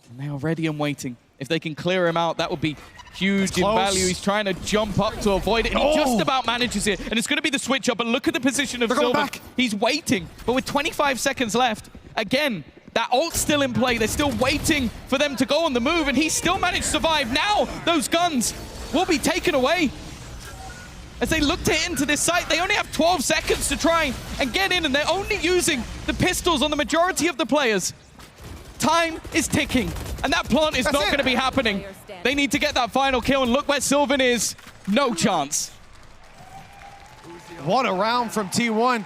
And they are ready and waiting. If they can clear him out, that would be huge in value. He's trying to jump up to avoid it, and he just about manages it. And it's going to be the switch up, but look at the position of Sylvan. He's waiting, but with 25 seconds left, again, that ult's still in play. They're still waiting for them to go on the move, and he still managed to survive. Now, those guns will be taken away. as they look to hit into this site. They only have 12 seconds to try and get in, and they're only using the pistols on the majority of the players. Time is ticking, and that plant is not going to be happening. They need to get that final kill, and look where Sylvan is. No chance. What a round from T1.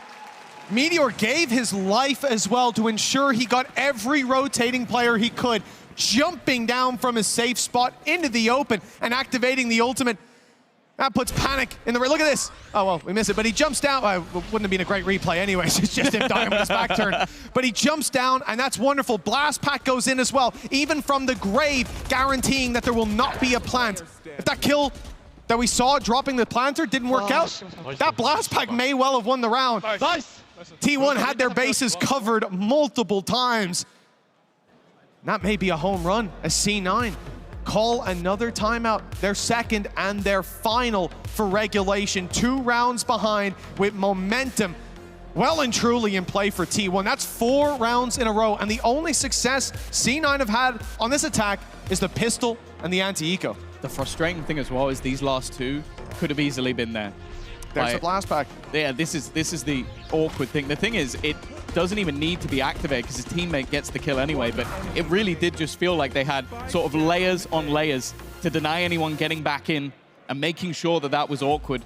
Meteor gave his life as well to ensure he got every rotating player he could, jumping down from his safe spot into the open and activating the ultimate. That puts panic in the... Look at this. Oh, well, we miss it. But he jumps down. Wouldn't have been a great replay anyways. It's just him dying with his back turn. But he jumps down, and that's wonderful. Blast Pack goes in as well, even from the grave, guaranteeing that there will not be a plant. If that kill that we saw dropping the planter didn't work out, that Blast Pack may well have won the round. Nice. T1 had their bases covered multiple times. That may be a home run as C9 call another timeout, their second and their final for regulation. 2 rounds behind with momentum well and truly in play for T1. That's 4 rounds in a row, and the only success C9 have had on this attack is the pistol and the anti-eco. The frustrating thing as well is these last 2 could have easily been there. There's the Blast Pack. Yeah, this is the awkward thing. The thing is, it doesn't even need to be activated because his teammate gets the kill anyway, but it really did just feel like they had sort of layers on layers to deny anyone getting back in and making sure that that was awkward.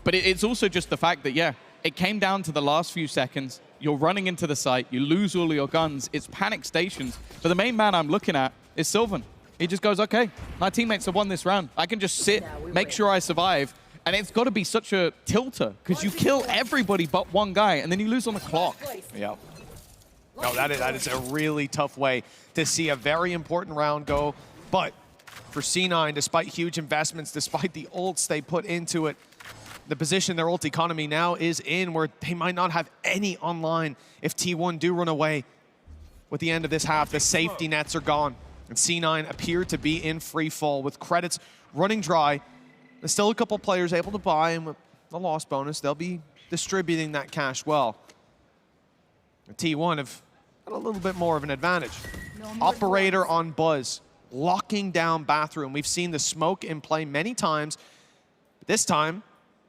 But it's also just the fact that, yeah, it came down to the last few seconds. You're running into the site, you lose all of your guns, it's panic stations. But the main man I'm looking at is Sylvan. He just goes, okay, my teammates have won this round. I can just sit, make sure I survive. And it's got to be such a tilter because you kill everybody but one guy and then you lose on the clock. Yeah. No, that is a really tough way to see a very important round go. But for C9, despite huge investments, despite the ults they put into it, the position their ult economy now is in where they might not have any online if T1 do run away. With the end of this half, the safety nets are gone. And C9 appear to be in free fall with credits running dry. There's still a couple players able to buy, and with the loss bonus, they'll be distributing that cash well. T1 have got a little bit more of an advantage. Operator on Buzz, locking down Bathroom. We've seen the smoke in play many times. But this time,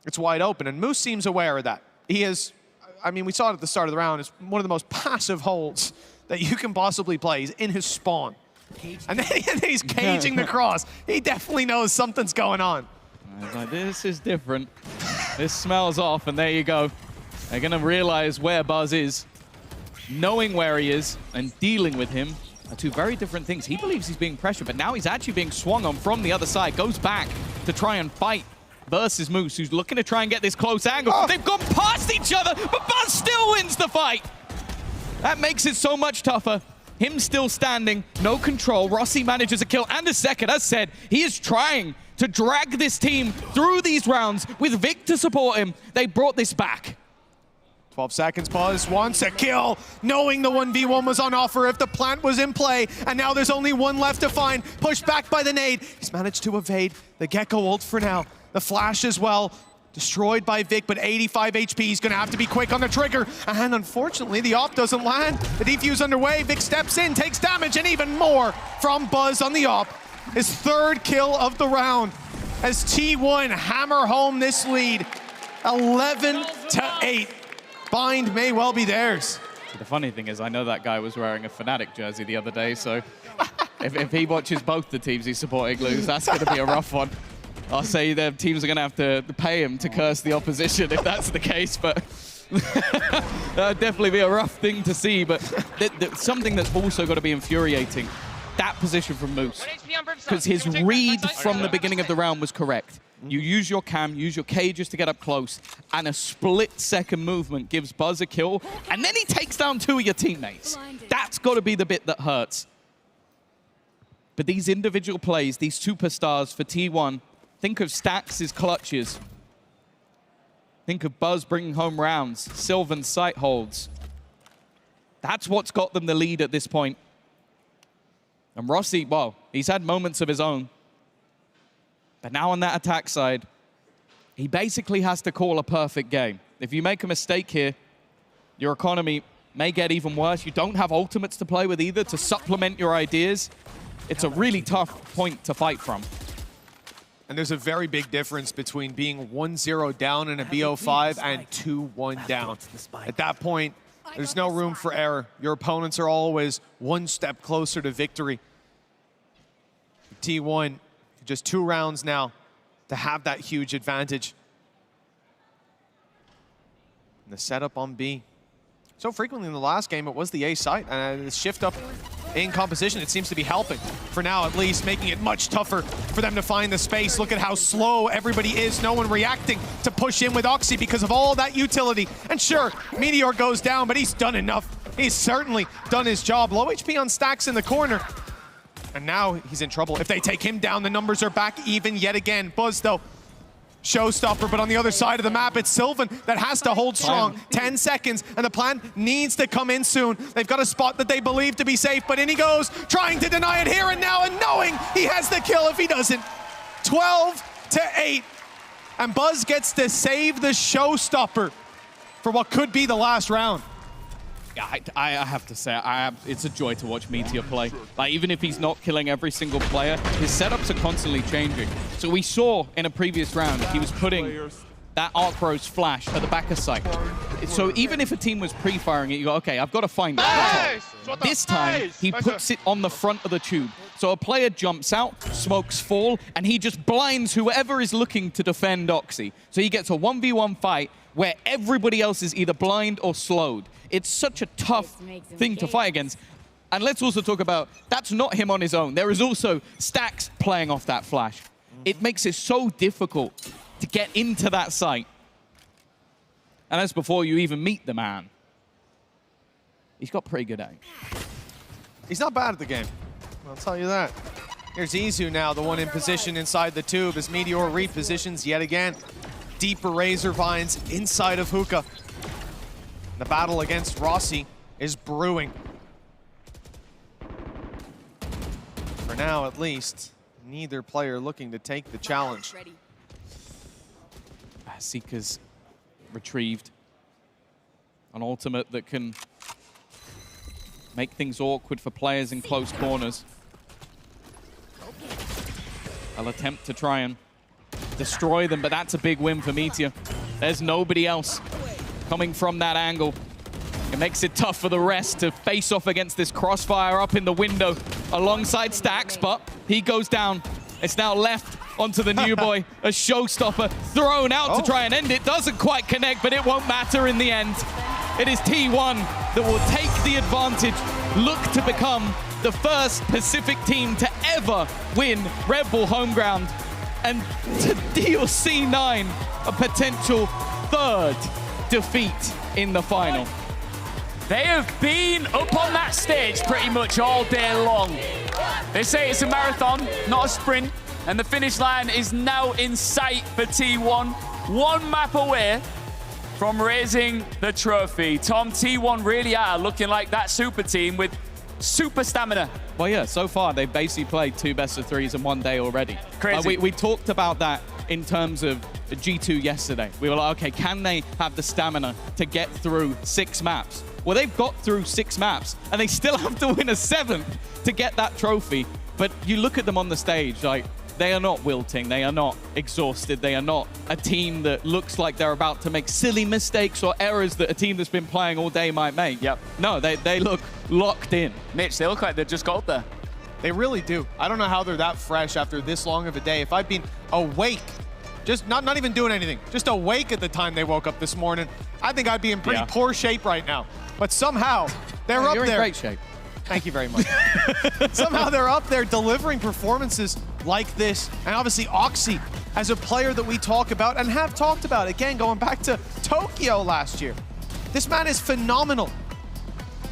it's wide open, and Moose seems aware of that. He is, I mean, we saw it at the start of the round, it's one of the most passive holds that you can possibly play. He's in his spawn. And then he's caging the cross. He definitely knows something's going on. I was like, this is different. This smells off, and there you go. They're going to realize where Buzz is. Knowing where he is and dealing with him are 2 very different things. He believes he's being pressured, but now he's actually being swung on from the other side. Goes back to try and fight versus Moose, who's looking to try and get this close angle. Oh. They've gone past each other, but Buzz still wins the fight. That makes it so much tougher. Him still standing, no control. Rossi manages a kill and a second. As said, he is trying to drag this team through these rounds with Vic to support him. They brought this back. 12 seconds, Buzz wants a kill, knowing the 1v1 was on offer if the plant was in play, and now there's only one left to find. Pushed back by the nade. He's managed to evade the Gecko ult for now. The flash as well. Destroyed by Vic, but 85 HP. He's going to have to be quick on the trigger. And unfortunately, the op doesn't land. The defuse underway. Vic steps in, takes damage, and even more from Buzz on the op. His 3rd kill of the round as T1 hammer home this lead. 11-8. Bind may well be theirs. The funny thing is, I know that guy was wearing a Fnatic jersey the other day, so if he watches both the teams he's supporting lose, that's going to be a rough one. I'll say their teams are going to have to pay him to curse the opposition if that's the case, but that'd definitely be a rough thing to see. But something that's also got to be infuriating, that position from Moose, because his read from the beginning of the round was correct. You use your cam, use your cages to get up close, and a split-second movement gives Buzz a kill, and then he takes down 2 of your teammates. That's got to be the bit that hurts. But these individual plays, these superstars for T1, think of Stax' clutches. Think of Buzz bringing home rounds, Sylvan sight holds. That's what's got them the lead at this point. And Rossi, well, he's had moments of his own. But now on that attack side, he basically has to call a perfect game. If you make a mistake here, your economy may get even worse. You don't have ultimates to play with either to supplement your ideas. It's a really tough point to fight from. And there's a very big difference between being 1-0 down in a BO5 and 2-1 down. At that point, there's no room for error. Your opponents are always one step closer to victory. T1, just 2 rounds now to have that huge advantage. And the setup on B. So frequently in the last game, it was the A site, and the shift up in composition, it seems to be helping. For now, at least, making it much tougher for them to find the space. Look at how slow everybody is. No one reacting to push in with Oxy because of all that utility. And sure, Meteor goes down, but he's done enough. He's certainly done his job. Low HP on Stacks in the corner. And now he's in trouble. If they take him down, the numbers are back even yet again. Buzz, though, showstopper, but on the other side of the map, it's Sylvan that has to hold strong. 10 seconds, and the plan needs to come in soon. They've got a spot that they believe to be safe, but in he goes, trying to deny it here and now, and knowing he has the kill if he doesn't. 12-8, and Buzz gets to save the showstopper for what could be the last round. I have to say, it's a joy to watch Meteor play. Like, even if he's not killing every single player, his setups are constantly changing. So we saw in a previous round, he was putting that Arc Rose flash at the back of site. So even if a team was pre-firing it, you go, okay, I've got to find that. This time, he puts it on the front of the tube. So a player jumps out, smokes fall, and he just blinds whoever is looking to defend Oxy. So he gets a 1v1 fight where everybody else is either blind or slowed. It's such a tough thing to fight against. And let's also talk about, that's not him on his own. There is also Stacks playing off that flash. It makes it so difficult to get into that site. And that's before you even meet the man. He's got pretty good aim. He's not bad at the game, I'll tell you that. Here's Izu now, the one in position inside the tube as Meteor repositions yet again. Deeper Razor Vines inside of Hookah. The battle against Rossi is brewing. For now, at least, neither player looking to take the challenge. Seeker's retrieved an ultimate that can make things awkward for players in close corners. I'll attempt to try and destroy them, but that's a big win for Meteor. There's nobody else coming from that angle. It makes it tough for the rest to face off against this crossfire up in the window alongside Stacks, but he goes down. It's now left onto the new boy, a showstopper thrown out to try and end it. Doesn't quite connect, but it won't matter in the end. It is T1 that will take the advantage, look to become the first Pacific team to ever win Red Bull home ground, and to deal C9 a potential 3rd defeat in the final. They have been up on that stage pretty much all day long. They say it's a marathon, not a sprint, and the finish line is now in sight for T1. 1 map away from raising the trophy. Tom, T1 really are looking like that super team with super stamina. Well, yeah, so far they've basically played 2 best-of-3s in 1 day already. Crazy. We talked about that in terms of G2 yesterday. We were like, okay, can they have the stamina to get through 6 maps? Well, they've got through 6 maps, and they still have to win a 7th to get that trophy. But you look at them on the stage, like, they are not wilting, they are not exhausted, they are not a team that looks like they're about to make silly mistakes or errors that a team that's been playing all day might make. Yep. No, they look locked in. Mitch, they look like they've just got up there. They really do. I don't know how they're that fresh after this long of a day. If I'd been awake, just not even doing anything, just awake at the time they woke up this morning, I think I'd be in pretty poor shape right now. But somehow, they're up there. You're in great shape. Thank you very much. Somehow they're up there delivering performances like this. And obviously Oxy, as a player that we talk about and have talked about, again, going back to Tokyo last year. This man is phenomenal.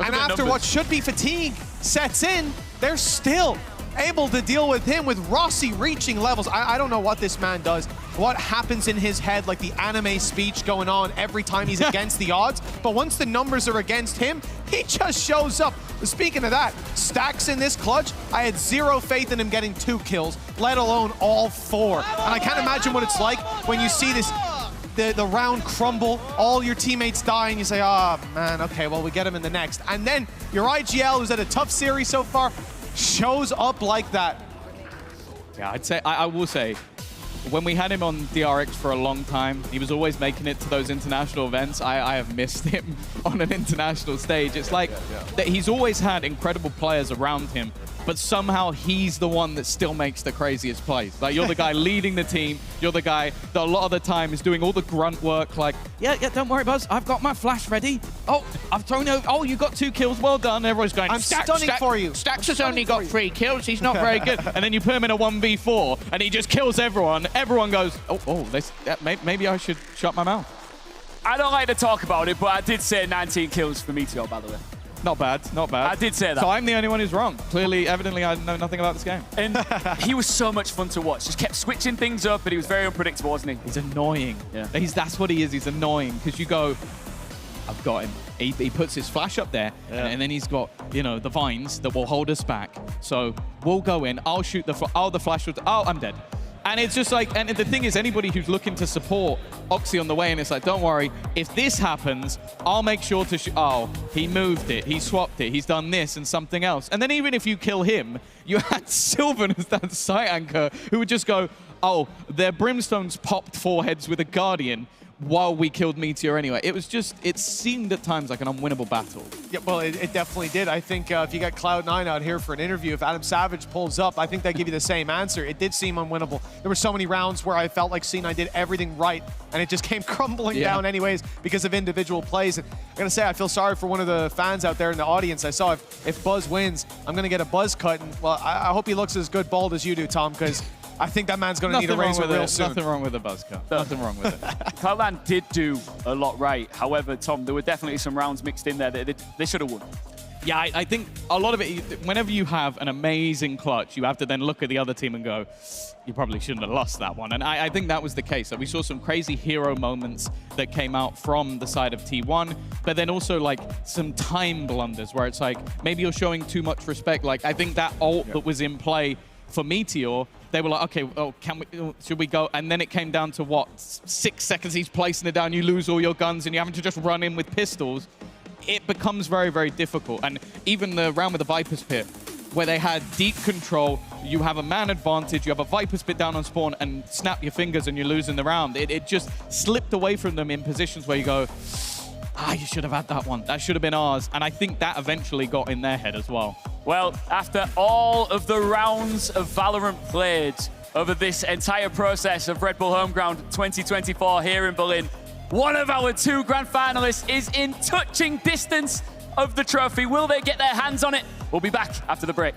And after what should be fatigue sets in, they're still able to deal with him with Rossi reaching levels. I don't know what this man does, what happens in his head, like the anime speech going on every time he's against the odds. But once the numbers are against him, he just shows up. Speaking of that, Stacks in this clutch, I had 0 faith in him getting 2 kills, let alone all 4. And I can't imagine what it's like when you see this, the round crumble, all your teammates die, and you say, oh man, okay, well, we get him in the next. And then your IGL, who's had a tough series so far, shows up like that. Yeah, I will say, when we had him on DRX for a long time, he was always making it to those international events. I have missed him on an international stage. It's like that he's always had incredible players around him, but somehow he's the one that still makes the craziest plays. Like, you're the guy leading the team. You're the guy that a lot of the time is doing all the grunt work, like, yeah, don't worry, Buzz. I've got my flash ready. Oh, I've thrown over. Oh, you got 2 kills. Well done. Everyone's going, I'm stunning for you. Stax has only got 3 kills. He's not very good. And then you put him in a 1v4, and he just kills everyone. Everyone goes, maybe I should shut my mouth. I don't like to talk about it, but I did say 19 kills for Meteor, by the way. Not bad, not bad. I did say that. So I'm the only one who's wrong. Clearly, evidently, I know nothing about this game. And he was so much fun to watch. Just kept switching things up, but he was very unpredictable, wasn't he? He's annoying. Yeah. That's what he is. He's annoying because you go, I've got him. He puts his flash up there, and then he's got, you know, the vines that will hold us back. So we'll go in. I'll shoot the flash. I'm dead. And it's just like, and the thing is, anybody who's looking to support Oxy on the way, and it's like, don't worry, if this happens, I'll make sure to shoot. Oh, he moved it, he swapped it, he's done this and something else. And then even if you kill him, you had Sylvan as that site anchor who would just go, oh, their Brimstones popped 4 heads with a Guardian while we killed Meteor anyway. It was just, it seemed at times like an unwinnable battle. Yeah, well, it definitely did. I think if you got Cloud9 out here for an interview, if Adam Savage pulls up, I think they give you the same answer. It did seem unwinnable. There were so many rounds where I felt like C9 did everything right, and it just came crumbling down anyways because of individual plays. And I'm going to say, I feel sorry for one of the fans out there in the audience. I saw if Buzz wins, I'm going to get a Buzz cut. And, well, I hope he looks as good bald as you do, Tom, because I think that man's going to need a razor real soon. Nothing wrong with the buzz cut. Nothing wrong with it. Cloud9 did do a lot right. However, Tom, there were definitely some rounds mixed in there that they should have won. Yeah, I think a lot of it, whenever you have an amazing clutch, you have to then look at the other team and go, you probably shouldn't have lost that one. And I think that was the case. Like, we saw some crazy hero moments that came out from the side of T1, but then also like some time blunders where it's like, maybe you're showing too much respect. Like, I think that ult that was in play for Meteor, they were like, okay, oh, should we go? And then it came down to what, 6 seconds he's placing it down, you lose all your guns and you're having to just run in with pistols. It becomes very, very difficult. And even the round with the Viper's Pit, where they had deep control, you have a man advantage, you have a Viper's Pit down on spawn and snap your fingers and you're losing the round. It just slipped away from them in positions where you go, you should have had that one. That should have been ours. And I think that eventually got in their head as well. Well, after all of the rounds of Valorant played over this entire process of Red Bull Homeground 2024 here in Berlin, one of our 2 grand finalists is in touching distance of the trophy. Will they get their hands on it? We'll be back after the break.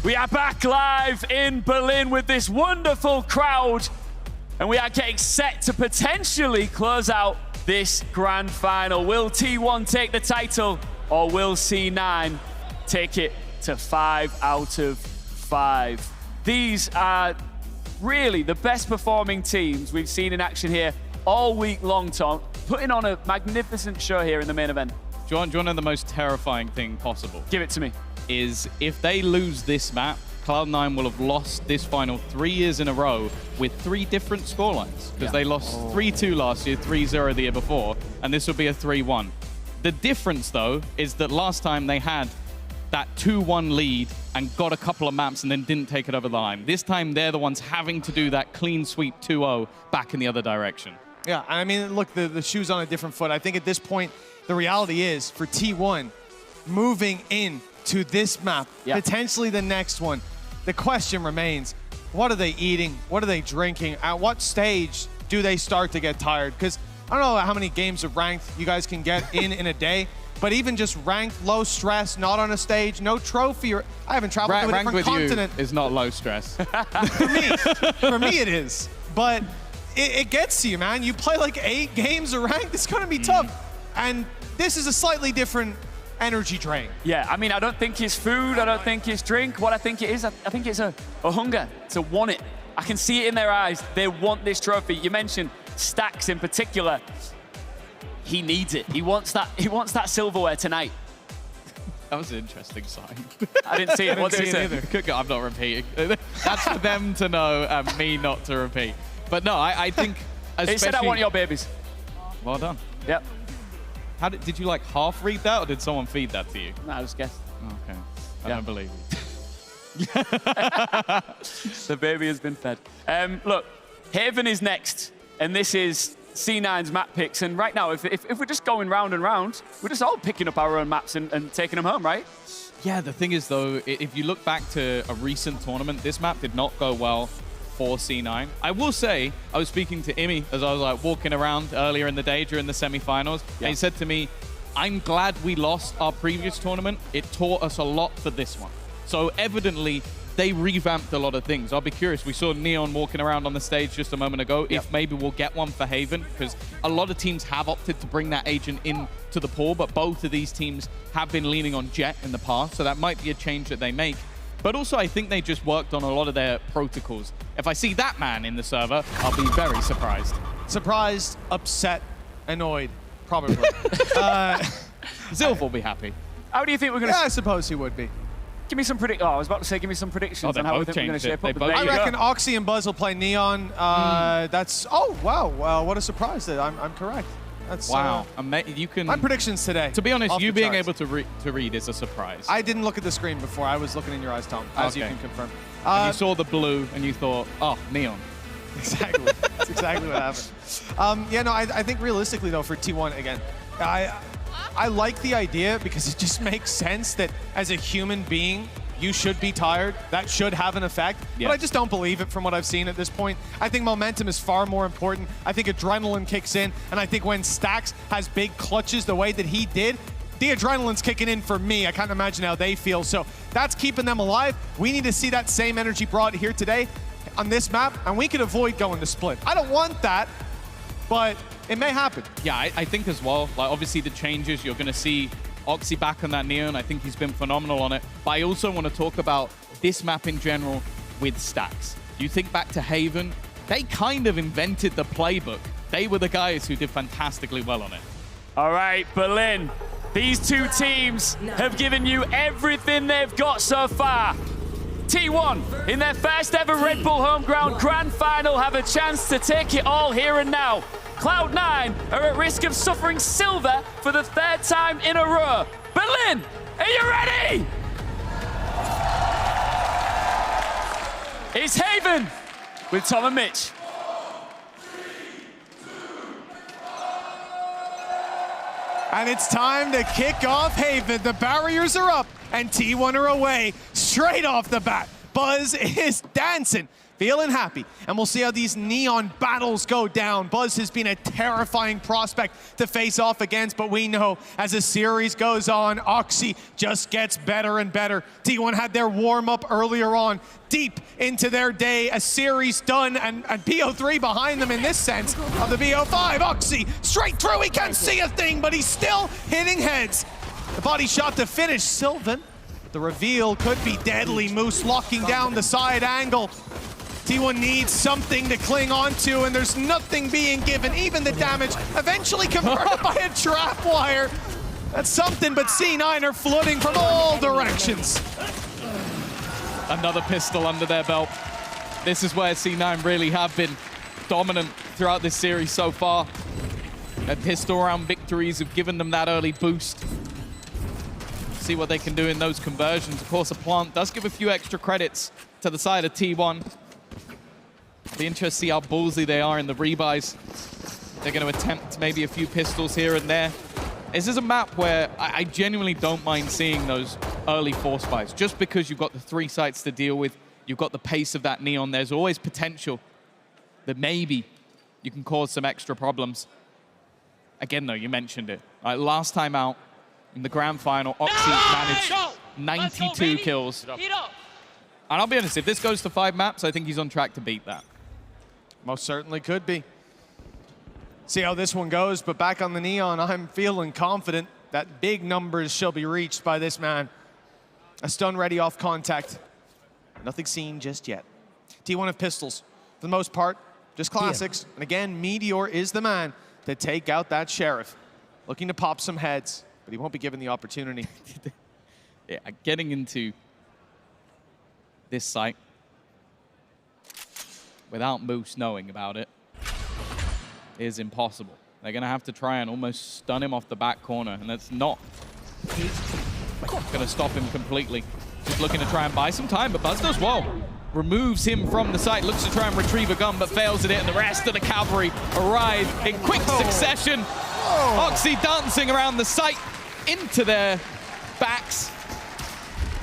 We are back live in Berlin with this wonderful crowd, and we are getting set to potentially close out this grand final. Will T1 take the title, or will C9 take it to 5 out of 5? These are really the best performing teams we've seen in action here all week long, Tom, putting on a magnificent show here in the main event. Do you want to know the most terrifying thing possible? Give it to me. Is if they lose this map, Cloud9 will have lost this final 3 years in a row with 3 different scorelines. Because they lost 3-2 last year, 3-0 the year before, and this will be a 3-1. The difference, though, is that last time they had that 2-1 lead and got a couple of maps and then didn't take it over the line. This time, they're the ones having to do that clean sweep 2-0 back in the other direction. Yeah, I mean, look, the shoe's on a different foot. I think at this point, the reality is for T1, moving in to this map, potentially the next one, the question remains, what are they eating? What are they drinking? At what stage do they start to get tired? Because I don't know how many games of ranked you guys can get in a day, but even just ranked, low stress, not on a stage, no trophy, or I haven't traveled to a different continent. You is not low stress. For me it is. But it gets to you, man. You play like 8 games of ranked, it's gonna be tough. And this is a slightly different energy drain. Yeah, I mean, I don't think it's food, I don't think it's drink. What I think it is, I think it's a hunger to want it. I can see it in their eyes. They want this trophy. You mentioned Stacks in particular. He needs it. He wants that silverware tonight. That was an interesting sign. I didn't see it. What did it say? I'm not repeating. That's for them to know and me not to repeat. But no, I think especially... It said, I want your babies. Well done. Yep. How did you like half read that, or did someone feed that to you? No, I just guessed. Okay. I don't believe you. The baby has been fed. Look, Haven is next, and this is C9's map picks. And right now, if we're just going round and round, we're just all picking up our own maps and taking them home, right? Yeah, the thing is, though, if you look back to a recent tournament, this map did not go well for C9. I will say, I was speaking to Imi as I was like walking around earlier in the day during the semifinals, and he said to me, I'm glad we lost our previous tournament. It taught us a lot for this one. So evidently, they revamped a lot of things. I'll be curious. We saw Neon walking around on the stage just a moment ago. If maybe we'll get one for Haven, because a lot of teams have opted to bring that agent in to the pool, but both of these teams have been leaning on Jet in the past, so that might be a change that they make. But also, I think they just worked on a lot of their protocols. If I see that man in the server, I'll be very surprised. Surprised, upset, annoyed, probably. Zilf will be happy. How do you think we're going to... Yeah, I suppose he would be. Give me some I was about to say, give me some predictions on how we think we're going to shape up. I reckon Oxy and Buzz will play Neon. That's... Oh, wow. What a surprise that I'm correct. That's, wow. You can... My predictions today. To be honest, you being able to read is a surprise. I didn't look at the screen before. I was looking in your eyes, Tom, as you can confirm. And you saw the blue and you thought, oh, Neon. Exactly. That's exactly what happened. Yeah, no, I think realistically, though, for T1, again, I like the idea because it just makes sense that as a human being, you should be tired. That should have an effect. But I just don't believe it from what I've seen at this point. I think momentum is far more important. I think adrenaline kicks in. And I think when Stacks has big clutches the way that he did, the adrenaline's kicking in for me. I can't imagine how they feel. So that's keeping them alive. We need to see that same energy brought here today on this map, and we can avoid going to split. I don't want that, but it may happen. Yeah, I think as well, like obviously the changes, you're going to see Oxy back on that Neon. I think he's been phenomenal on it. But I also want to talk about this map in general with Stacks. You think back to Haven, they kind of invented the playbook. They were the guys who did fantastically well on it. All right, Berlin. These two teams have given you everything they've got so far. T1, in their first ever Red Bull home ground grand final, have a chance to take it all here and now. Cloud9 are at risk of suffering silver for the 3rd time in a row. Berlin, are you ready? It's Haven with Tom and Mitch. And it's time to kick off Haven. The barriers are up and T1 are away straight off the bat. Buzz is dancing, feeling happy. And we'll see how these Neon battles go down. Buzz has been a terrifying prospect to face off against, but we know as the series goes on, Oxy just gets better and better. T1 had their warm-up earlier on, deep into their day, a series done, and PO3 behind them in this sense of the BO5. Oxy straight through, he can't see a thing, but he's still hitting heads. The body shot to finish, Sylvan. The reveal could be deadly. Moose locking down the side angle. T1 needs something to cling on to, and there's nothing being given. Even the damage eventually converted by a trap wire. That's something, but C9 are flooding from all directions. Another pistol under their belt. This is where C9 really have been dominant throughout this series so far. Their pistol round victories have given them that early boost. See what they can do in those conversions. Of course, a plant does give a few extra credits to the side of T1. Be interested to see how ballsy they are in the rebuys. They're going to attempt maybe a few pistols here and there. This is a map where I genuinely don't mind seeing those early force buys. Just because you've got the 3 sites to deal with, you've got the pace of that Neon, there's always potential that maybe you can cause some extra problems. Again, though, you mentioned it. Last time out, in the grand final, Oxy managed 92 kills. And I'll be honest, if this goes to 5 maps, I think he's on track to beat that. Most certainly could be. See how this one goes, but back on the Neon, I'm feeling confident that big numbers shall be reached by this man. A stun ready off contact. Nothing seen just yet. T1 have pistols. For the most part, just classics. And again, Meteor is the man to take out that Sheriff. Looking to pop some heads, but he won't be given the opportunity. Yeah, getting into this site without Moose knowing about it is impossible. They're going to have to try and almost stun him off the back corner, and that's not going to stop him completely. Just looking to try and buy some time, but Buzz does well. Removes him from the site, looks to try and retrieve a gun, but fails at it, and the rest of the cavalry arrive in quick succession. Oxy dancing around the site into their backs,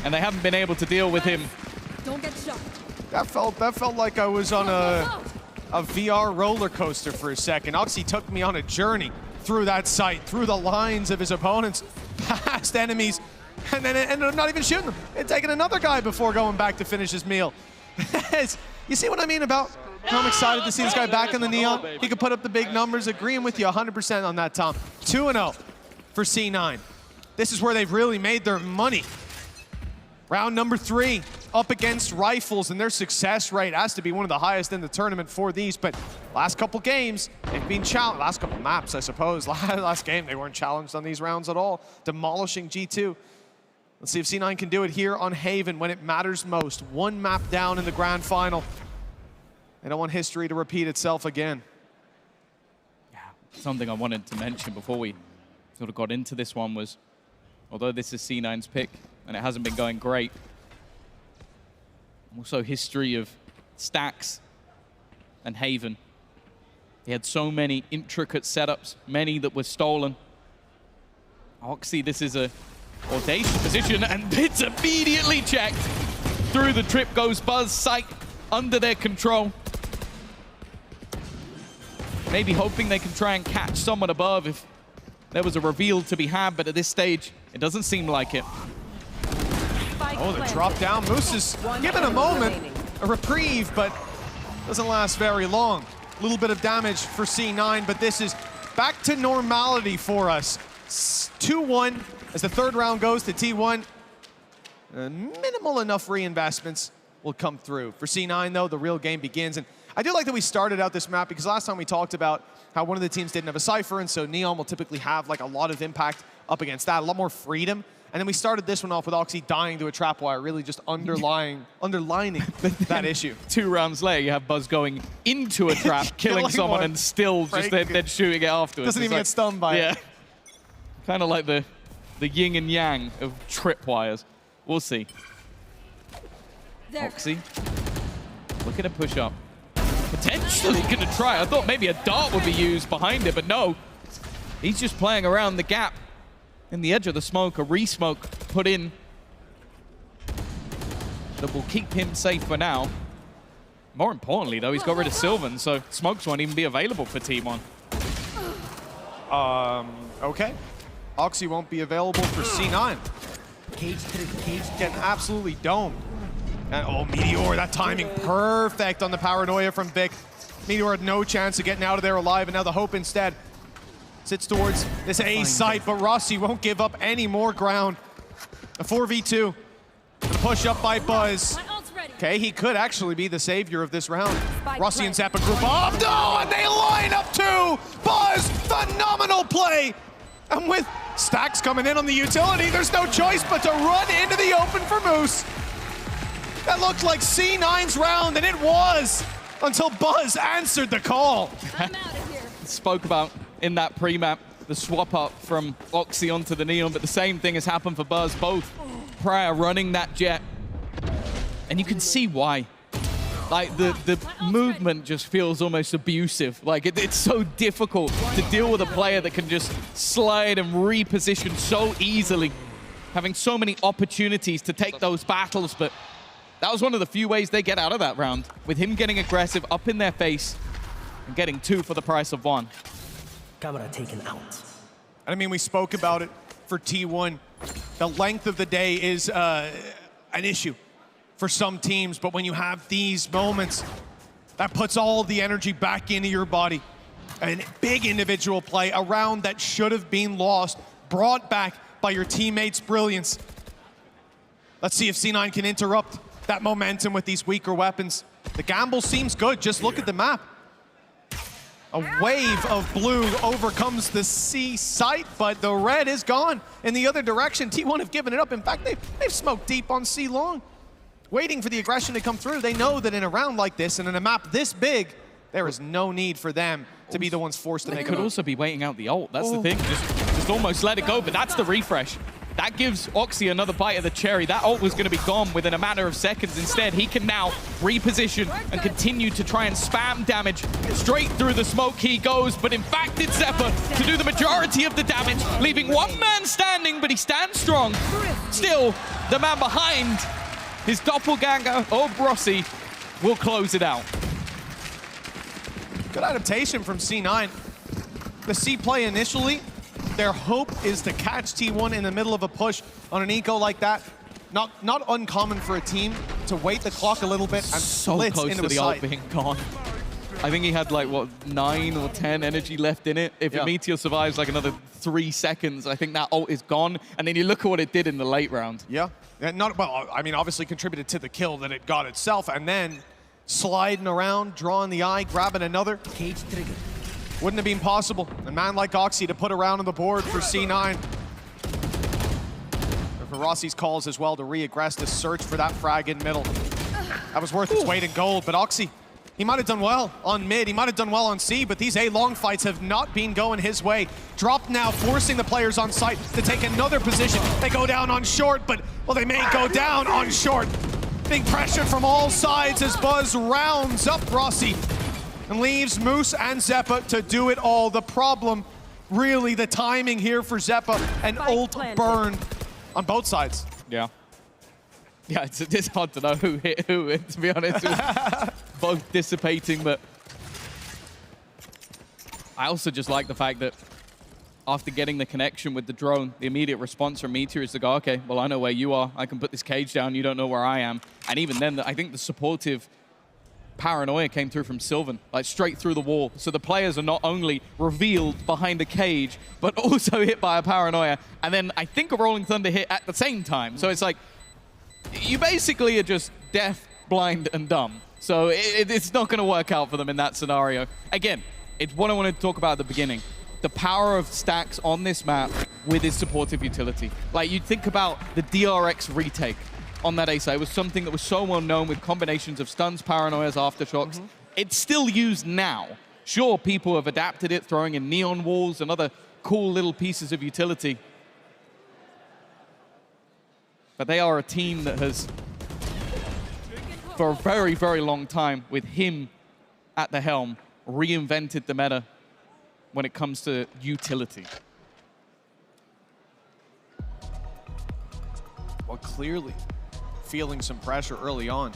and they haven't been able to deal with him. Don't get shot. That felt like I was on a VR roller coaster for a second. Oxy took me on a journey through that site, through the lines of his opponents, past enemies, and then it ended up not even shooting them. And taking another guy before going back to finish his meal. You see what I mean about how I'm excited to see this guy back in the Neon? He could put up the big numbers. Agreeing with you 100% on that, Tom. 2-0 for C9. This is where they've really made their money. Round number 3, up against Rifles, and their success rate has to be one of the highest in the tournament for these, but last couple games, they've been challenged. Last couple maps, I suppose. Last game, they weren't challenged on these rounds at all, demolishing G2. Let's see if C9 can do it here on Haven when it matters most. 1 map down in the grand final. They don't want history to repeat itself again. Yeah, something I wanted to mention before we sort of got into this one was, although this is C9's pick, and it hasn't been going great, also history of Stacks and Haven. He had so many intricate setups, many that were stolen. Oxy, this is a audacious position, and it's immediately checked. Through the trip goes Buzz, sight under their control. Maybe hoping they can try and catch someone above if there was a reveal to be had, but at this stage, it doesn't seem like it. Oh, the drop down. Moose is given a moment, a reprieve, but doesn't last very long. A little bit of damage for C9, but this is back to normality for us. 2-1 as the 3rd round goes to T1. Minimal enough reinvestments will come through. For C9, though, the real game begins. And I do like that we started out this map because last time we talked about how one of the teams didn't have a Cypher, and so Neon will typically have like a lot of impact up against that, a lot more freedom. And then we started this one off with Oxy dying to a trap wire, really just underlining that issue. 2 rounds later, you have Buzz going into a trap, killing someone, and still just then shooting it afterwards. Doesn't even get stunned by it. Kind of like the yin and yang of tripwires. We'll see. Oxy, looking to push up. Potentially going to try. I thought maybe a dart would be used behind it, but no. He's just playing around the gap. In the edge of the smoke, a re-smoke put in. that will keep him safe for now. More importantly, though, he's got rid of Sylvan, so smokes won't even be available for T1. Okay. Oxy won't be available for C9. Cage getting absolutely domed. And, oh, Meteor, that timing perfect on the paranoia from Vic. Meteor had no chance of getting out of there alive, and now the hope instead sits towards this A site, but Rossi won't give up any more ground. A 4v2. And a push up by Buzz. Okay, he could actually be the savior of this round. Rossi and Zappa group up. No, and they line up too! Buzz, phenomenal play! And with Stacks coming in on the utility, there's no choice but to run into the open for Moose. That looked like C9's round, and it was, until Buzz answered the call. Spoke about in that pre-map, the swap up from Oxy onto the Neon, but the same thing has happened for Buzz, both prior running that jet. And you can see why. Like, the movement just feels almost abusive. Like, it's so difficult to deal with a player that can just slide and reposition so easily, having so many opportunities to take those battles, but that was one of the few ways they get out of that round, with him getting aggressive up in their face and getting 2 for the price of 1. Camera taken out. I mean, we spoke about it for T1. The length of the day is an issue for some teams, but when you have these moments, that puts all the energy back into your body. A big individual play, a round that should have been lost, brought back by your teammates' brilliance. Let's see if C9 can interrupt that momentum with these weaker weapons. The gamble seems good, just look at the map. A wave of blue overcomes the C site, but the red is gone in the other direction. T1 have given it up. In fact, they've smoked deep on C long, waiting for the aggression to come through. They know that in a round like this and in a map this big, there is no need for them to be the ones forced to make it. They could also be waiting out the ult. That's the thing. Just almost let it go, but that's the refresh. That gives Oxy another bite of the cherry. That ult was going to be gone within a matter of seconds. Instead, he can now reposition and continue to try and spam damage. Straight through the smoke he goes, but in fact it's Zeppa to do the majority of the damage, leaving one man standing, but he stands strong. Still, the man behind his doppelganger of Rossi will close it out. Good adaptation from C9. The C play initially, their hope is to catch T1 in the middle of a push on an eco like that. Not uncommon for a team to wait the clock a little bit and so blitz close into to a the site. ult being gone. I think he had like, what, 9 or 10 energy left in it. If Meteor survives like another 3 seconds, I think that ult is gone. And then you look at what it did in the late round. Yeah, well, I mean, obviously contributed to the kill that it got itself, and then sliding around, drawing the eye, grabbing another. Cage trigger. Wouldn't have been possible. A man like Oxy to put around on the board for C9. For Rossi's calls as well to re-aggress to search for that frag in middle. That was worth its weight in gold, but Oxy, he might have done well on mid, he might have done well on C, but these A-long fights have not been going his way. Dropped now, forcing the players on site to take another position. They go down on short, but, well, they may go down on short. Being pressured from all sides as Buzz rounds up Rossi and leaves Moose and Zeppa to do it all. The problem, really the timing here for Zeppa, and ult burned on both sides. Yeah. Yeah, it's hard to know who hit who, to be honest. It was both dissipating, but I also just like the fact that after getting the connection with the drone, the immediate response from Meteor is to go, okay, well, I know where you are. I can put this cage down. You don't know where I am. And even then, I think the supportive paranoia came through from Sylvan, like straight through the wall. So the players are not only revealed behind a cage, but also hit by a paranoia. And then I think a Rolling Thunder hit at the same time. So it's like, you basically are just deaf, blind, and dumb. So it's not going to work out for them in that scenario. Again, it's what I wanted to talk about at the beginning. The power of Stacks on this map with his supportive utility. Like, you'd think about the DRX retake on that A-side. It was something that was so well known with combinations of stuns, paranoias, aftershocks. It's still used now. Sure, people have adapted it, throwing in neon walls and other cool little pieces of utility. But they are a team that has, for a very, very long time, with him at the helm, reinvented the meta when it comes to utility. Well, clearly, feeling some pressure early on.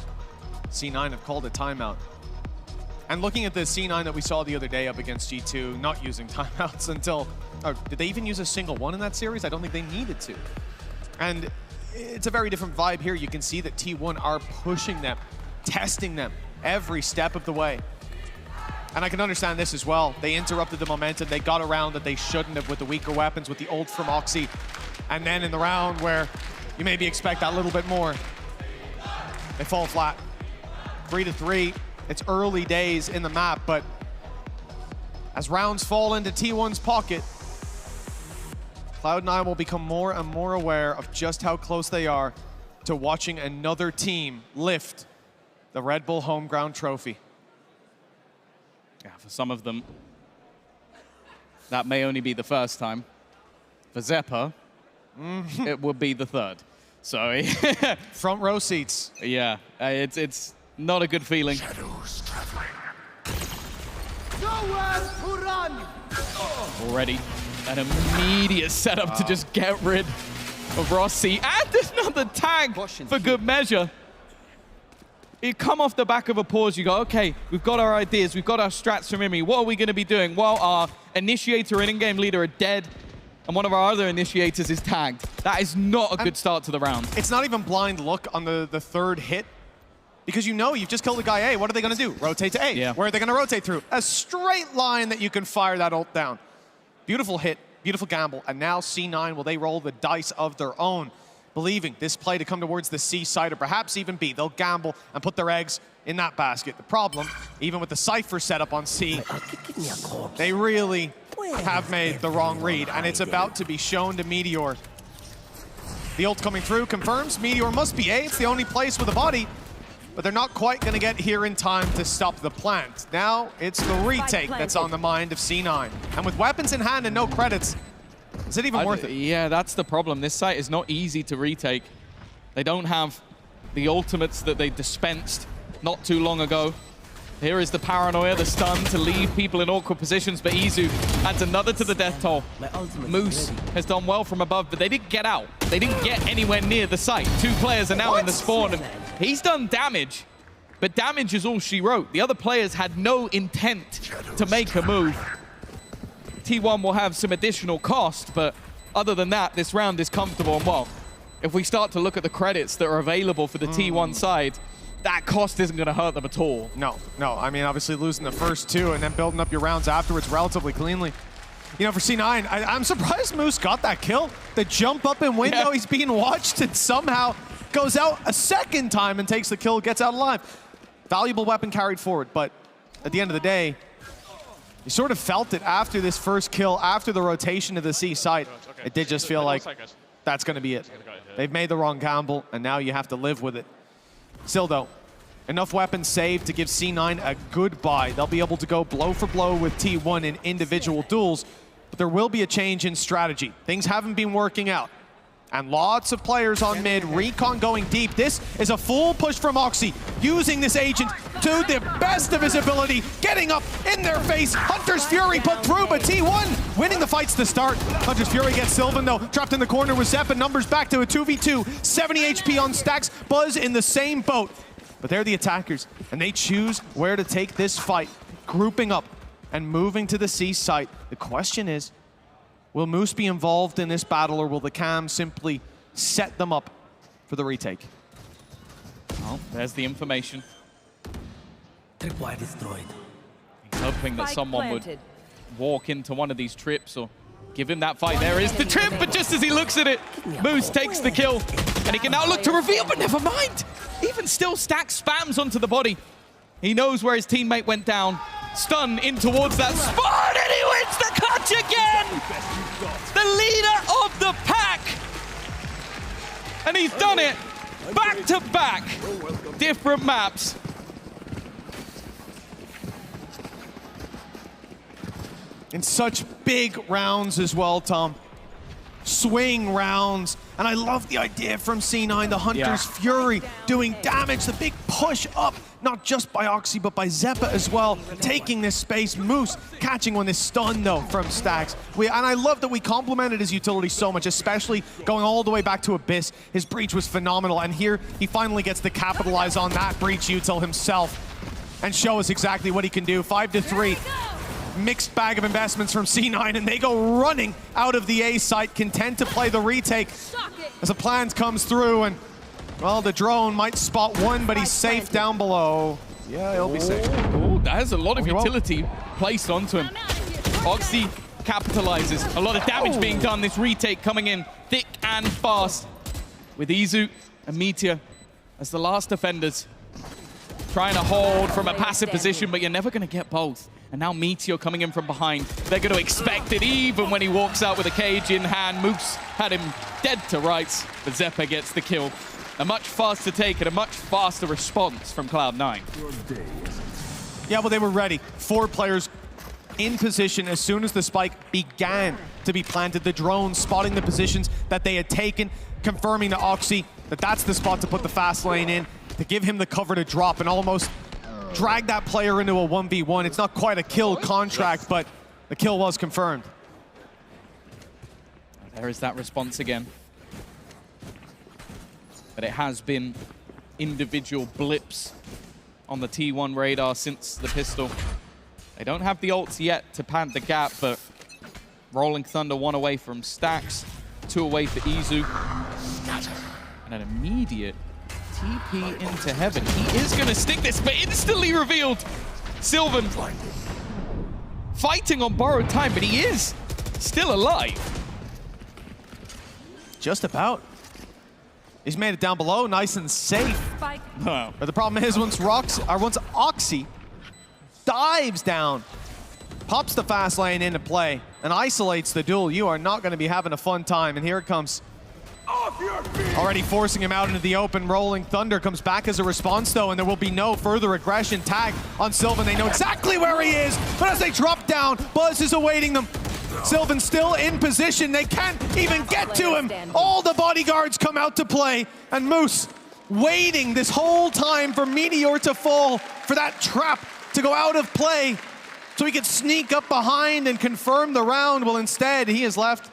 C9 have called a timeout. And looking at the C9 that we saw the other day up against G2, not using timeouts until... Oh, did they even use a single one in that series? I don't think they needed to. And it's a very different vibe here. You can see that T1 are pushing them, testing them every step of the way. And I can understand this as well. They interrupted the momentum. They got around that they shouldn't have with the weaker weapons, with the ult from Oxy. And then in the round where you maybe expect that little bit more, they fall flat. 3-3. It's early days in the map, but as rounds fall into T1's pocket, Cloud9 will become more and more aware of just how close they are to watching another team lift the Red Bull home ground trophy. Yeah, for some of them, that may only be the first time. For Zeppa, it would be the third. So front row seats. Yeah, it's not a good feeling. Shadows traveling. Nowhere to run. Already an immediate setup to just get rid of Rossi. And another tag for good measure. You come off the back of a pause, you go, okay, we've got our ideas, we've got our strats from Imi. What are we going to be doing? Well, our initiator and in-game leader are dead, and one of our other initiators is tagged. That is not a good start to the round. It's not even blind look on the third hit, because you know you've just killed a guy A. What are they going to do? Rotate to A. Yeah. Where are they going to rotate through? A straight line that you can fire that ult down. Beautiful hit, beautiful gamble, and now C9, will they roll the dice of their own, believing this play to come towards the C side or perhaps even B. They'll gamble and put their eggs in that basket. The problem, even with the Cypher setup on C, they really have made the wrong read, and it's about to be shown to Meteor. The ult coming through confirms Meteor must be A. It's the only place with a body, but they're not quite going to get here in time to stop the plant. Now it's the retake that's on the mind of C9. And with weapons in hand and no credits, is it even worth it? Yeah, that's the problem. This site is not easy to retake. They don't have the ultimates that they dispensed not too long ago. Here is the paranoia, the stun to leave people in awkward positions, but Izu adds another to the death toll. Moose has done well from above, but they didn't get out. They didn't get anywhere near the site. Two players are now in the spawn, and he's done damage, but damage is all she wrote. The other players had no intent to make a move. T1 will have some additional cost, but other than that, this round is comfortable. And well, if we start to look at the credits that are available for the T1 side, that cost isn't going to hurt them at all. No. I mean, obviously losing the first two and then building up your rounds afterwards relatively cleanly. You know, for C9, I'm surprised Moose got that kill. The jump up in window, he's being watched and somehow goes out a second time and takes the kill, gets out alive. Valuable weapon carried forward, but at the end of the day, you sort of felt it after this first kill, after the rotation to the C side. It did just feel like that's going to be it. They've made the wrong gamble, and now you have to live with it. Still, though, enough weapons saved to give C9 a goodbye. They'll be able to go blow for blow with T1 in individual duels, but there will be a change in strategy. Things haven't been working out. And lots of players on mid, Recon going deep. This is a full push from Oxy, using this agent to the best of his ability, getting up in their face. Hunter's Fury put through, but T1 winning the fights to start. Hunter's Fury gets Sylvan, though, trapped in the corner with Zeppa. Numbers back to a 2v2, 70 HP on stacks. Buzz in the same boat, but they're the attackers, and they choose where to take this fight, grouping up and moving to the C site. The question is, will Moose be involved in this battle, or will the Cam simply set them up for the retake? Well, there's the information. Tripwire destroyed. He's hoping that someone would walk into one of these trips or give him that fight. There is the trip, but just as he looks at it, Moose takes the kill, and he can now look to reveal, but never mind. Even still, Stack spams onto the body. He knows where his teammate went down. Stun in towards that spot, and he wins the clutch again! The leader of the pack! And he's done it back to back. Different maps. In such big rounds as well, Tom. Swing rounds. And I love the idea from C9, the Hunter's Fury doing damage, the big push up not just by Oxy, but by Zeppa as well, taking this space. Moose catching one, this stun though from Stax. And I love that we complimented his utility so much, especially going all the way back to Abyss. His breach was phenomenal, and here he finally gets to capitalize on that breach util himself and show us exactly what he can do. 5-3. Mixed bag of investments from C9, and they go running out of the A site, content to play the retake as the plans comes through, and well, the drone might spot one, but he's safe down below. Yeah, he'll be safe. Oh, that has a lot of utility placed onto him. Oxy capitalizes. A lot of damage being done. This retake coming in thick and fast with Izu and Meteor as the last defenders. Trying to hold from a passive position, but you're never going to get both. And now Meteor coming in from behind. They're going to expect it even when he walks out with a cage in hand. Moose had him dead to rights, but Zeppa gets the kill. A much faster take and a much faster response from Cloud9. Yeah, well, they were ready. 4 players in position as soon as the spike began to be planted. The drone spotting the positions that they had taken, confirming to Oxy that that's the spot to put the fast lane in, to give him the cover to drop and almost drag that player into a 1v1. It's not quite a kill contract, but the kill was confirmed. There is that response again. But it has been individual blips on the T1 radar since the pistol. They don't have the ults yet to pad the gap, but Rolling Thunder 1 away from Stax, 2 away for Izu. And an immediate TP into heaven. He is going to stick this, but instantly revealed. Sylvan fighting on borrowed time, but he is still alive. Just about. He's made it down below, nice and safe. Wow. But the problem is once Oxy dives down, pops the fast lane into play, and isolates the duel, you are not going to be having a fun time. And here it comes. Already forcing him out into the open. Rolling Thunder comes back as a response though, and there will be no further aggression. Tag on Sylvan. They know exactly where he is, but as they drop down, Buzz is awaiting them. Sylvan still in position. They can't even get to him. All the bodyguards come out to play, and Moose waiting this whole time for Meteor to fall, for that trap to go out of play so he could sneak up behind and confirm the round. Well, instead, he is left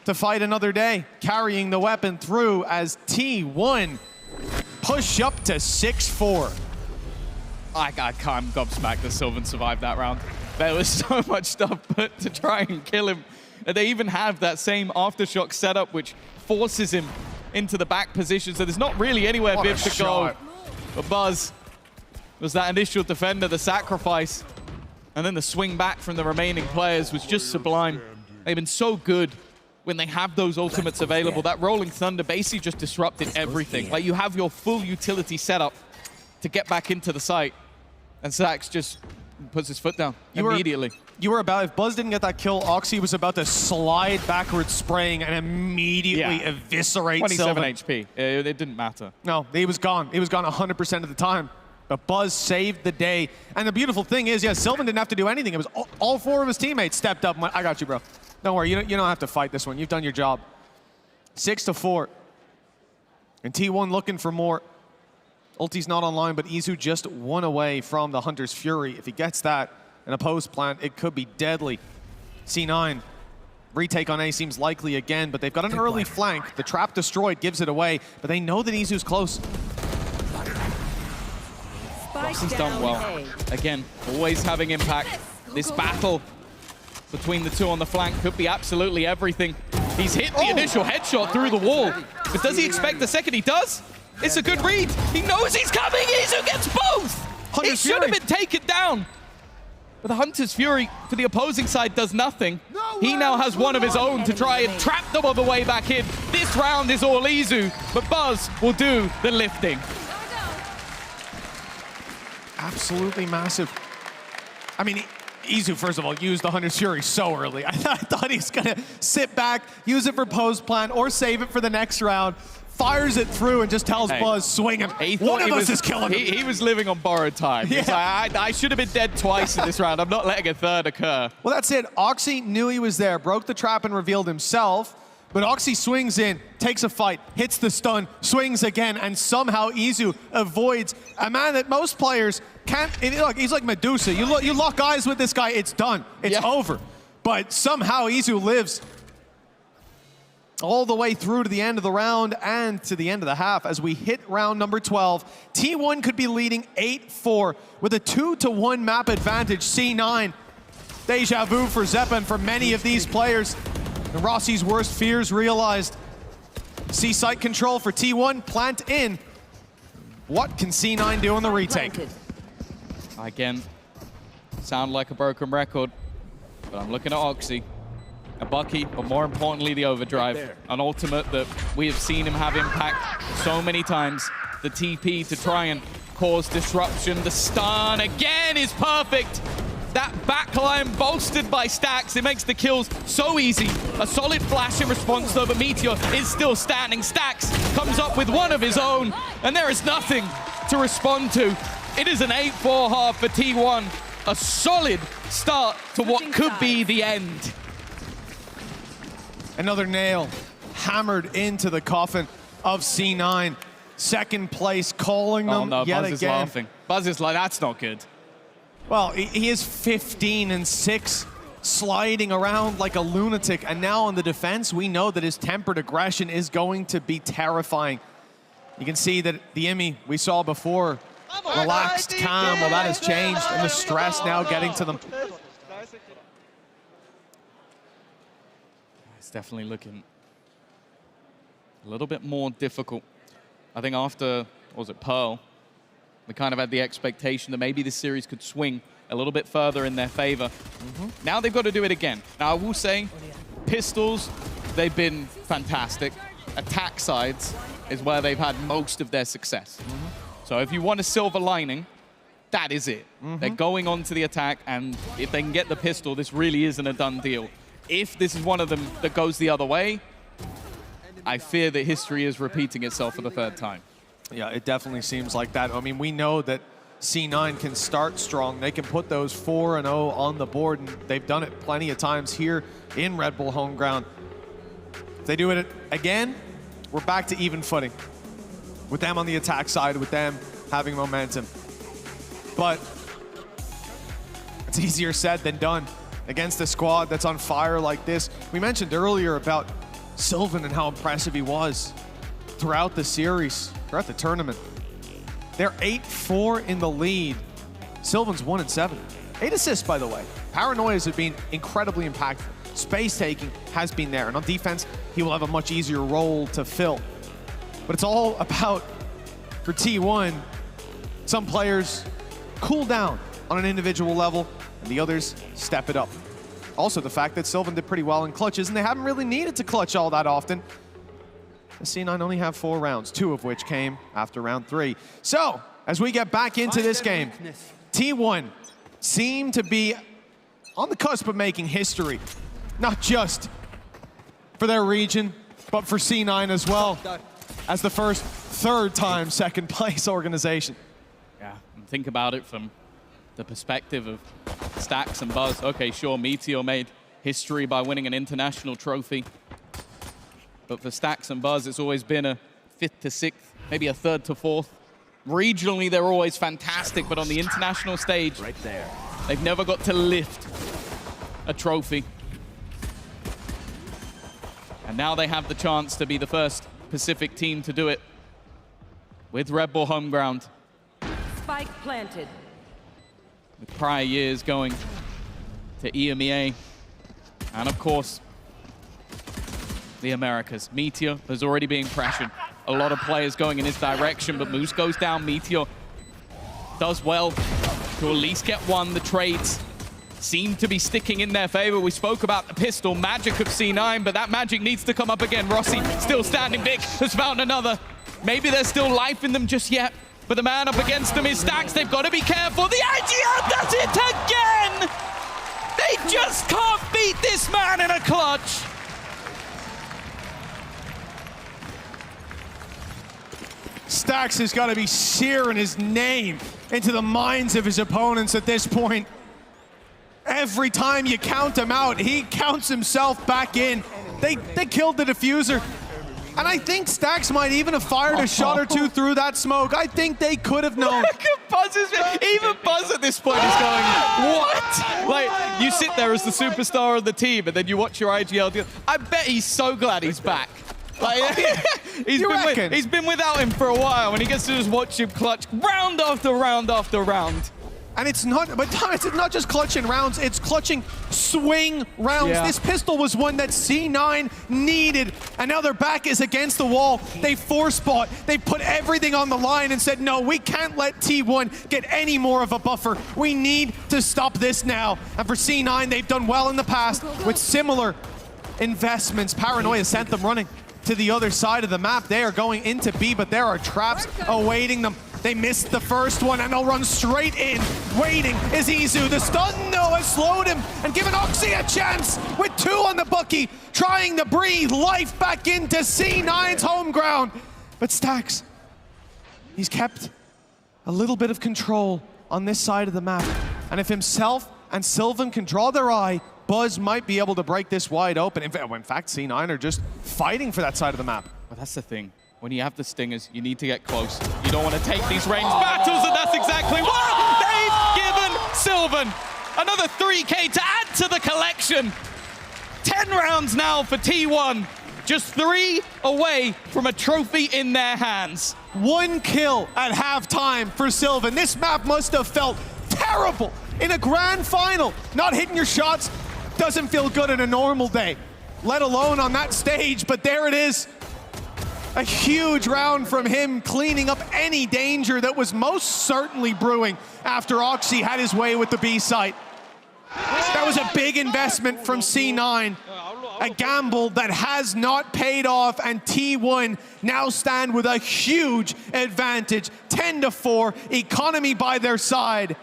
to fight another day, carrying the weapon through as T1 push up to 6-4. I can't gobsmack that Sylvan survived that round. There was so much stuff put to try and kill him. And they even have that same Aftershock setup, which forces him into the back position. So there's not really anywhere Viv to go. But Buzz was that initial defender, the sacrifice. And then the swing back from the remaining players was just sublime. They've been so good when they have those ultimates available. That Rolling Thunder basically just disrupted everything. Like, you have your full utility setup to get back into the site, and Sax just puts his foot down immediately. You were about, if Buzz didn't get that kill, Oxy was about to slide backwards spraying and immediately eviscerate 27 Sylvan. HP. It didn't matter. No, he was gone. He was gone 100% of the time. But Buzz saved the day. And the beautiful thing is, yeah, Sylvan didn't have to do anything. It was all 4 of his teammates stepped up and went, I got you, bro. Don't worry, you don't have to fight this one. You've done your job. 6-4. And T1 looking for more. Ulti's not online, but Izu just 1 away from the Hunter's Fury. If he gets that in a post plant, it could be deadly. C9, retake on A seems likely again, but they've got an early flank. The trap destroyed gives it away, but they know that Izu's close. Roxy's done well. Again, always having impact. This battle between the two on the flank could be absolutely everything. He's hit the initial headshot through the wall, but does he expect the second? He does. It's a good read. He knows he's coming. Izu gets both. He should have been taken down. But the Hunter's Fury for the opposing side does nothing. He now has one of his own to try and trap them on the way back in. This round is all Izu, but Buzz will do the lifting. Absolutely massive. I mean, Izu, first of all, used the Hunter's Fury so early. I thought he was going to sit back, use it for post plant, or save it for the next round. Fires it through and just tells Buzz, swing him. One of us is killing him. He was living on borrowed time. He's like, I should have been dead twice in this round. I'm not letting a third occur. Well, that's it. Oxy knew he was there, broke the trap and revealed himself. But Oxy swings in, takes a fight, hits the stun, swings again, and somehow Izu avoids a man that most players can't. Look, he's like Medusa. You lock eyes with this guy, it's done. It's over. But somehow Izu lives all the way through to the end of the round and to the end of the half as we hit round number 12. T1 could be leading 8-4 with a 2-1 map advantage. C9. Deja vu for Zeppa and for many of these players. And Rossi's worst fears realized. See site control for T1, plant in. What can C9 do on the retake? Again, sound like a broken record, but I'm looking at Oxy, a Bucky, but more importantly, the overdrive. An ultimate that we have seen him have impact so many times. The TP to try and cause disruption. The stun again is perfect. That backline bolstered by Stax, it makes the kills so easy. A solid flash in response though, but Meteor is still standing. Stax comes up with one of his own, and there is nothing to respond to. It is an 8-4 half for T1. A solid start to what could be the end. Another nail hammered into the coffin of C9. Second place, calling them yet Buzz is laughing. Buzz is like, that's not good. Well, he is 15-6, sliding around like a lunatic. And now on the defense, we know that his tempered aggression is going to be terrifying. You can see that the Imi we saw before, relaxed, calm, well, that has changed. And the stress now getting to them. It's definitely looking a little bit more difficult. I think after, what was it, Pearl, we kind of had the expectation that maybe this series could swing a little bit further in their favor. Now they've got to do it again. Now I will say, pistols, they've been fantastic. Attack sides is where they've had most of their success. So if you want a silver lining, that is it. They're going on to the attack, and if they can get the pistol, this really isn't a done deal. If this is one of them that goes the other way, I fear that history is repeating itself for the third time. Yeah, it definitely seems like that. I mean, we know that C9 can start strong. They can put those 4-0 on the board, and they've done it plenty of times here in Red Bull home ground. If they do it again, we're back to even footing. With them on the attack side, with them having momentum. But it's easier said than done against a squad that's on fire like this. We mentioned earlier about Sylvan and how impressive he was throughout the series, throughout the tournament. They're 8-4 in the lead. Sylvan's 1-7. 8 assists, by the way. Paranoias have been incredibly impactful. Space taking has been there. And on defense, he will have a much easier role to fill. But it's all about, for T1, some players cool down on an individual level, and the others step it up. Also, the fact that Sylvan did pretty well in clutches, and they haven't really needed to clutch all that often. The C9 only have 4 rounds, 2 of which came after round 3. So, as we get back into this game, T1 seem to be on the cusp of making history, not just for their region, but for C9 as well, as the first third-time second-place organization. Yeah, and think about it from the perspective of Stax and Buzz. Okay, sure, Meteor made history by winning an international trophy. But for Stax and Buzz, it's always been a 5th to 6th, maybe a 3rd to 4th. Regionally, they're always fantastic, but on the international stage, right there, they've never got to lift a trophy. And now they have the chance to be the first Pacific team to do it with Red Bull home ground. Spike planted. With prior years going to EMEA, and of course, the Americas. Meteor is already being pressured. A lot of players going in his direction, but Moose goes down. Meteor does well to at least get one. The trades seem to be sticking in their favor. We spoke about the pistol magic of C9, but that magic needs to come up again. Rossi still standing big, has found another. Maybe there's still life in them just yet, but the man up against them is Stax. They've got to be careful. The IGL does it again! They just can't beat this man in a clutch. Stax has got to be searing his name into the minds of his opponents at this point. Every time you count him out, he counts himself back in. They killed the diffuser. And I think Stax might even have fired a shot or two through that smoke. I think they could have known. Even Buzz at this point is going, what? Like, you sit there as the superstar of the team, and then you watch your IGL deal. I bet he's so glad he's back. Like, he's been without him for a while, and he gets to just watch him clutch round after round after round. And it's not just clutching rounds, it's clutching swing rounds. Yeah. This pistol was one that C9 needed, and now their back is against the wall. They force bought, they put everything on the line and said, no, we can't let T1 get any more of a buffer. We need to stop this now. And for C9, they've done well in the past with similar investments. Paranoia sent them running to the other side of the map. They are going into B, but there are traps awaiting them. They missed the first one, and they'll run straight in. Waiting is Izu. The stun, though, has slowed him and given Oxy a chance with 2 on the bucky, trying to breathe life back into C9's home ground. But Stax, he's kept a little bit of control on this side of the map. And if himself and Sylvan can draw their eye, Buzz might be able to break this wide open. In fact, C9 are just fighting for that side of the map. But that's the thing. When you have the stingers, you need to get close. You don't want to take these range battles, and that's exactly what they've given Sylvan. Another 3K to add to the collection. 10 rounds now for T1. Just 3 away from a trophy in their hands. 1 kill at halftime for Sylvan. This map must have felt terrible in a grand final. Not hitting your shots doesn't feel good in a normal day, let alone on that stage, but there it is. A huge round from him, cleaning up any danger that was most certainly brewing after Oxy had his way with the B site. That was a big investment from C9. A gamble that has not paid off, and T1 now stand with a huge advantage. 10-4, economy by their side.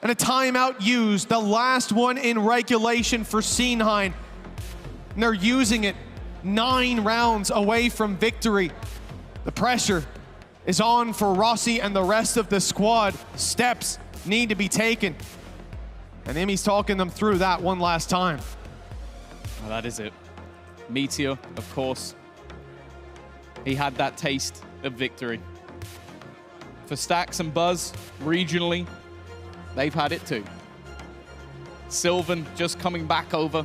And a timeout used, the last one in regulation for C9. And they're using it 9 rounds away from victory. The pressure is on for Rossi and the rest of the squad. Steps need to be taken. And Imi's talking them through that one last time. Well, that is it. Meteor, of course. He had that taste of victory. For Stax and Buzz, regionally, they've had it too. Sylvan just coming back over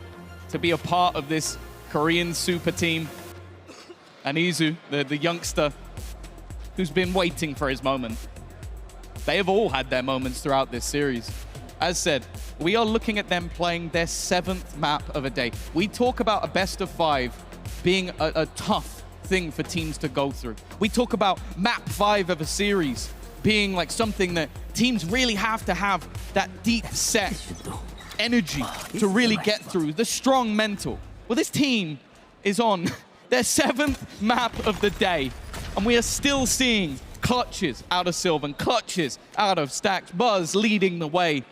to be a part of this Korean super team. And Izu, the youngster who's been waiting for his moment. They have all had their moments throughout this series. As said, we are looking at them playing their 7th map of a day. We talk about a best of 5 being a tough thing for teams to go through. We talk about map 5 of a series being like something that teams really have to have that deep set energy to really get through, the strong mental. Well, this team is on their 7th map of the day, and we are still seeing clutches out of Sylvan, clutches out of Stax, Buzz leading the way.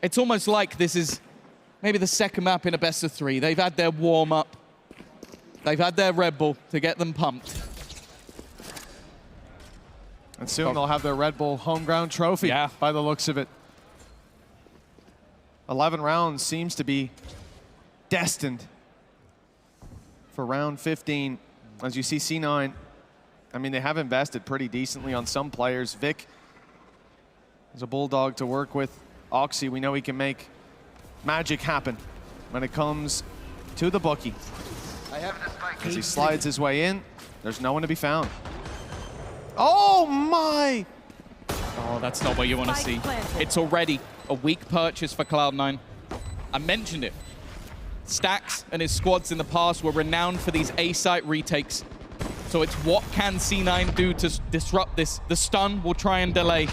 It's almost like this is maybe the 2nd map in a best of 3. They've had their warm-up. They've had their Red Bull to get them pumped. And soon they'll have their Red Bull home ground trophy by the looks of it. 11 rounds seems to be destined for round 15. As you see C9, I mean, they have invested pretty decently on some players. Vic is a bulldog to work with. Oxy, we know he can make magic happen when it comes to the bookie. As he slides his way in, there's no one to be found. Oh my! Oh, that's not what you want to see. It's already a weak purchase for Cloud9. I mentioned it. Stax and his squads in the past were renowned for these A-site retakes. So it's what can C9 do to disrupt this? The stun will try and delay.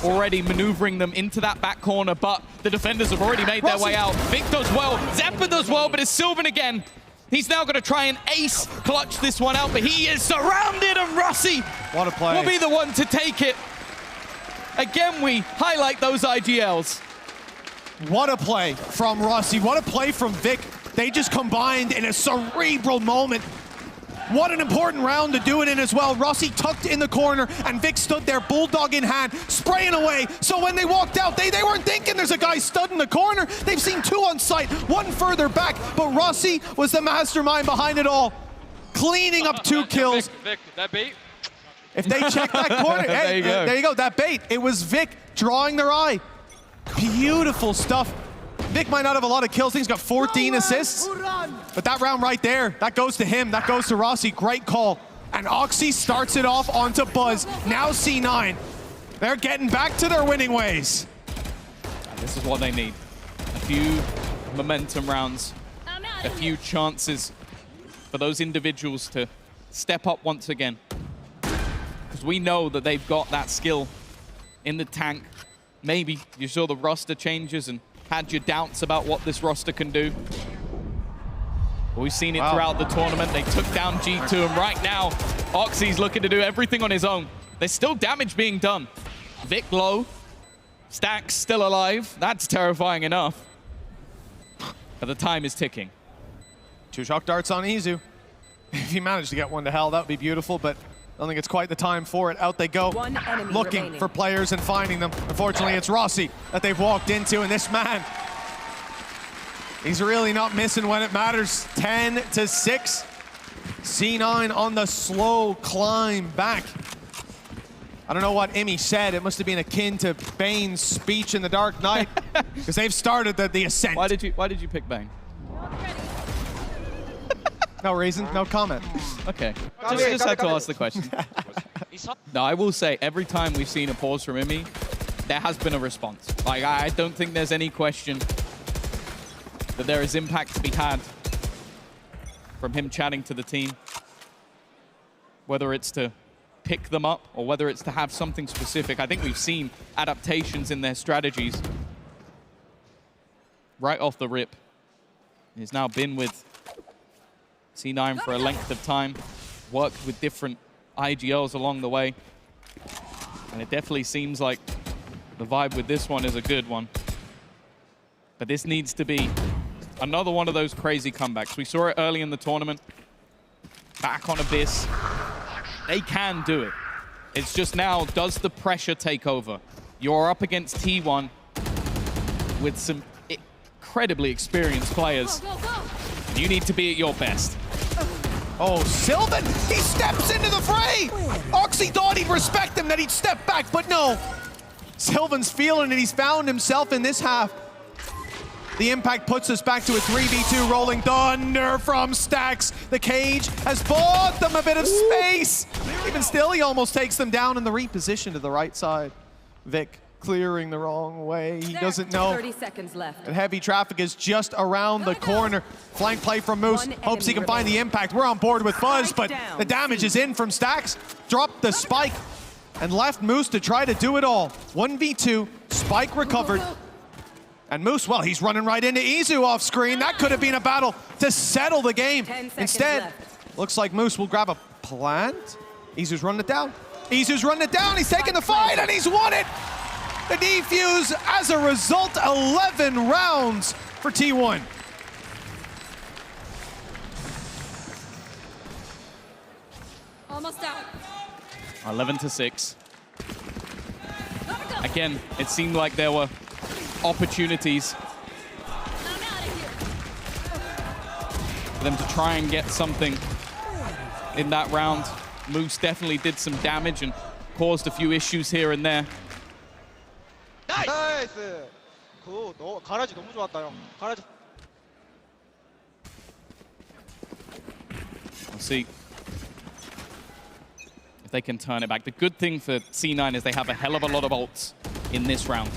Already maneuvering them into that back corner, but the defenders have already made their way out. Vic does well, Zephyr does well, but it's Sylvan again. He's now going to try and ace clutch this one out, but he is surrounded, and Rossi what a play. will be the one to take it. Again, we highlight those IGLs. What a play from Rossi. What a play from Vic. They just combined in a cerebral moment. What an important round to do it in as well. Rossi tucked in the corner, and Vic stood there, bulldog in hand, spraying away. So when they walked out, they weren't thinking there's a guy stood in the corner. They've seen two on site, one further back, but Rossi was the mastermind behind it all, cleaning up 2 kills. Vic, that bait? If they check that corner, hey, there you go, that bait. It was Vic drawing their eye. Beautiful stuff. Vic might not have a lot of kills. He's got 14 assists. But that round right there, that goes to him. That goes to Rossi. Great call. And Oxy starts it off onto Buzz. Now C9. They're getting back to their winning ways. This is what they need. A few momentum rounds. A few chances for those individuals to step up once again. Because we know that they've got that skill in the tank. Maybe you saw the roster changes and had your doubts about what this roster can do. But we've seen it throughout the tournament. They took down G2, and right now, Oxy's looking to do everything on his own. There's still damage being done. Vic low, Stax still alive. That's terrifying enough. But the time is ticking. 2 shock darts on Izu. If he managed to get one to hell, that would be beautiful, but I don't think it's quite the time for it. Out they go, looking for players and finding them. Unfortunately, it's Rossi that they've walked into, and this man, he's really not missing when it matters. 10-6. C9 on the slow climb back. I don't know what Imi said. It must have been akin to Bane's speech in The Dark Knight, because they've started the ascent. Why did you pick Bane? No reason, no comment. Okay, just had to ask the question. No, I will say, every time we've seen a pause from Imi, there has been a response. Like, I don't think there's any question that there is impact to be had from him chatting to the team. Whether it's to pick them up or whether it's to have something specific. I think we've seen adaptations in their strategies right off the rip. He's now been with C9 for a length of time, worked with different IGLs along the way, and it definitely seems like the vibe with this one is a good one. But this needs to be another one of those crazy comebacks. We saw it early in the tournament, back on Abyss. They can do it. It's just now, does the pressure take over? You're up against T1 with some incredibly experienced players. You need to be at your best. Oh, Sylvan, he steps into the fray! Oxy thought he'd respect him, that he'd step back, but no. Sylvan's feeling it, he's found himself in this half. The impact puts us back to a 3v2 rolling thunder from Stax. The cage has bought them a bit of space. Even still, he almost takes them down in the reposition to the right side. Vic clearing the wrong way. He doesn't know. 30 seconds left. And heavy traffic is just around the corner. Flank play from Moose. Hopes he can find the impact. We're on board with Fuzz, but the damage is in from Stax. Dropped the spike and left Moose to try to do it all. 1v2, spike recovered. And Moose, well, he's running right into Izu off screen. That could have been a battle to settle the game. Instead, looks like Moose will grab a plant. Izu's running it down. Izu's running it down. He's taking the fight, and he's won it. The defuse, as a result, 11 rounds for T1. Almost out. 11-6. Again, it seemed like there were opportunities for them to try and get something in that round. Moose definitely did some damage and caused a few issues here and there. 나이스. 너 가라지 너무 좋았다 형. 가라지. We'll see if they can turn it back. The good thing for C9 is they have a hell of a lot of ults in this round.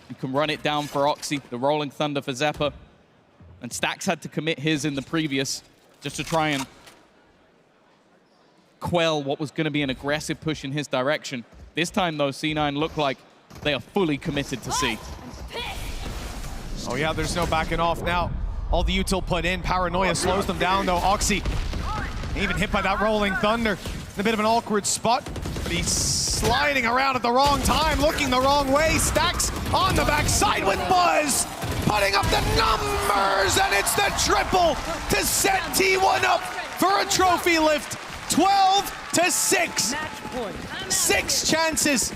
You can run it down for Oxy, the Rolling Thunder for Zephyr. And Stax had to commit his in the previous just to try and quell what was going to be an aggressive push in his direction. This time, though, C9 look like they are fully committed to C. Oh yeah, there's no backing off now. All the util put in, Paranoia slows them down though. Oxy, even hit by that Rolling Thunder. In a bit of an awkward spot, but he's sliding around at the wrong time, looking the wrong way. Stax on the backside with Buzz, putting up the number hammers, and it's the triple to set T1 up for a trophy lift. 12-6. 6 chances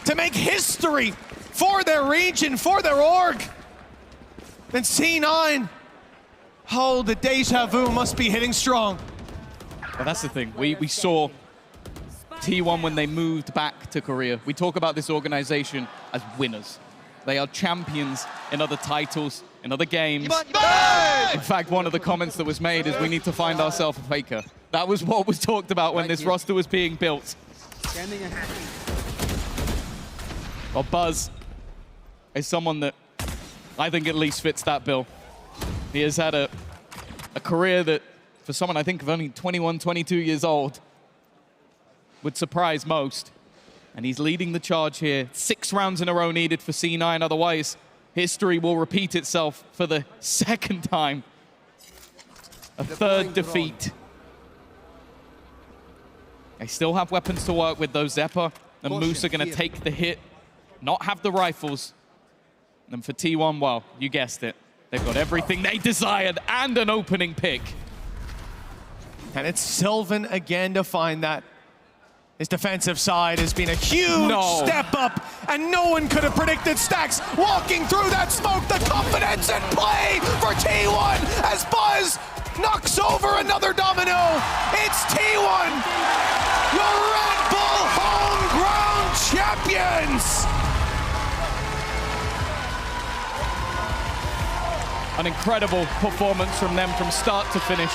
to make history for their region, for their org. And C9, oh, the deja vu must be hitting strong. Well, that's the thing. We saw T1 when they moved back to Korea. We talk about this organization as winners. They are champions in other titles, in other games. In fact, one of the comments that was made is we need to find ourselves a faker. That was what was talked about when this roster was being built. Well, Buzz is someone that I think at least fits that bill. He has had a career that, for someone I think of only 21, 22 years old, would surprise most. And he's leading the charge here. 6 rounds in a row needed for C9, otherwise history will repeat itself for the second time. A third defeat. They still have weapons to work with, though. Zephyr and Moose are going to take the hit, not have the rifles. And for T1, well, you guessed it. They've got everything they desired and an opening pick. And it's Sylvan again to find that. His defensive side has been a huge step up, and no one could have predicted Stax walking through that smoke. The confidence and play for T1 as Buzz knocks over another domino. It's T1, your Red Bull home ground champions. An incredible performance from them from start to finish.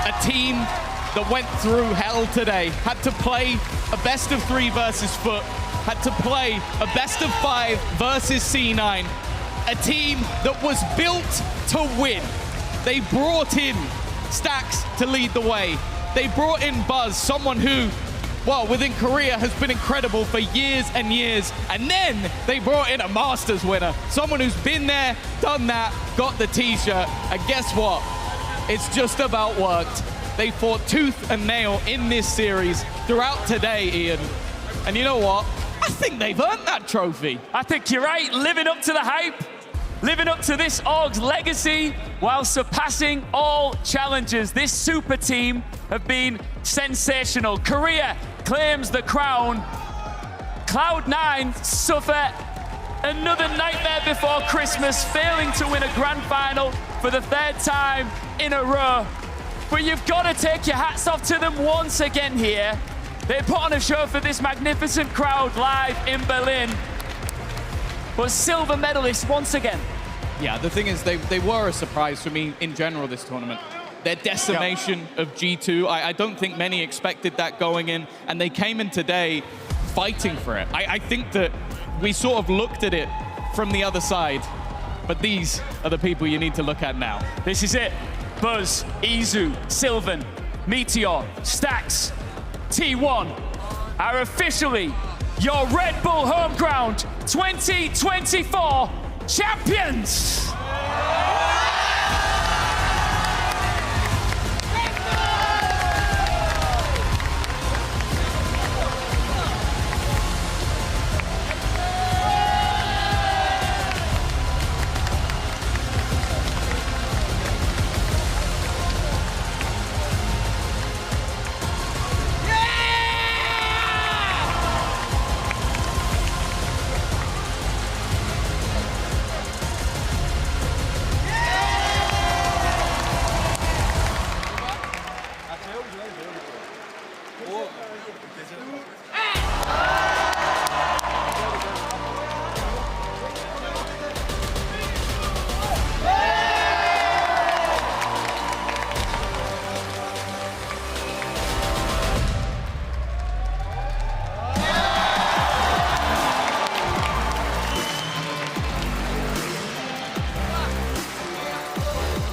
A team that went through hell today, had to play a best of 3 versus Foot, had to play a best of 5 versus C9. A team that was built to win. They brought in Stax to lead the way. They brought in Buzz, someone who, well, within Korea has been incredible for years and years. And then they brought in a Masters winner, someone who's been there, done that, got the t-shirt. And guess what? It's just about worked. They fought tooth and nail in this series throughout today, Ian. And you know what? I think they've earned that trophy. I think you're right, living up to the hype, living up to this org's legacy while surpassing all challenges. This super team have been sensational. Korea claims the crown. Cloud9 suffer another nightmare before Christmas, failing to win a grand final for the 3rd time in a row. But you've got to take your hats off to them once again here. They put on a show for this magnificent crowd live in Berlin. But silver medalists once again. Yeah, the thing is, they were a surprise for me in general this tournament. Their decimation of G2, I don't think many expected that going in, and they came in today fighting for it. I think that we sort of looked at it from the other side, but these are the people you need to look at now. This is it. Buzz, Izu, Sylvan, Meteor, Stax, T1 are officially your Red Bull home ground 2024 champions!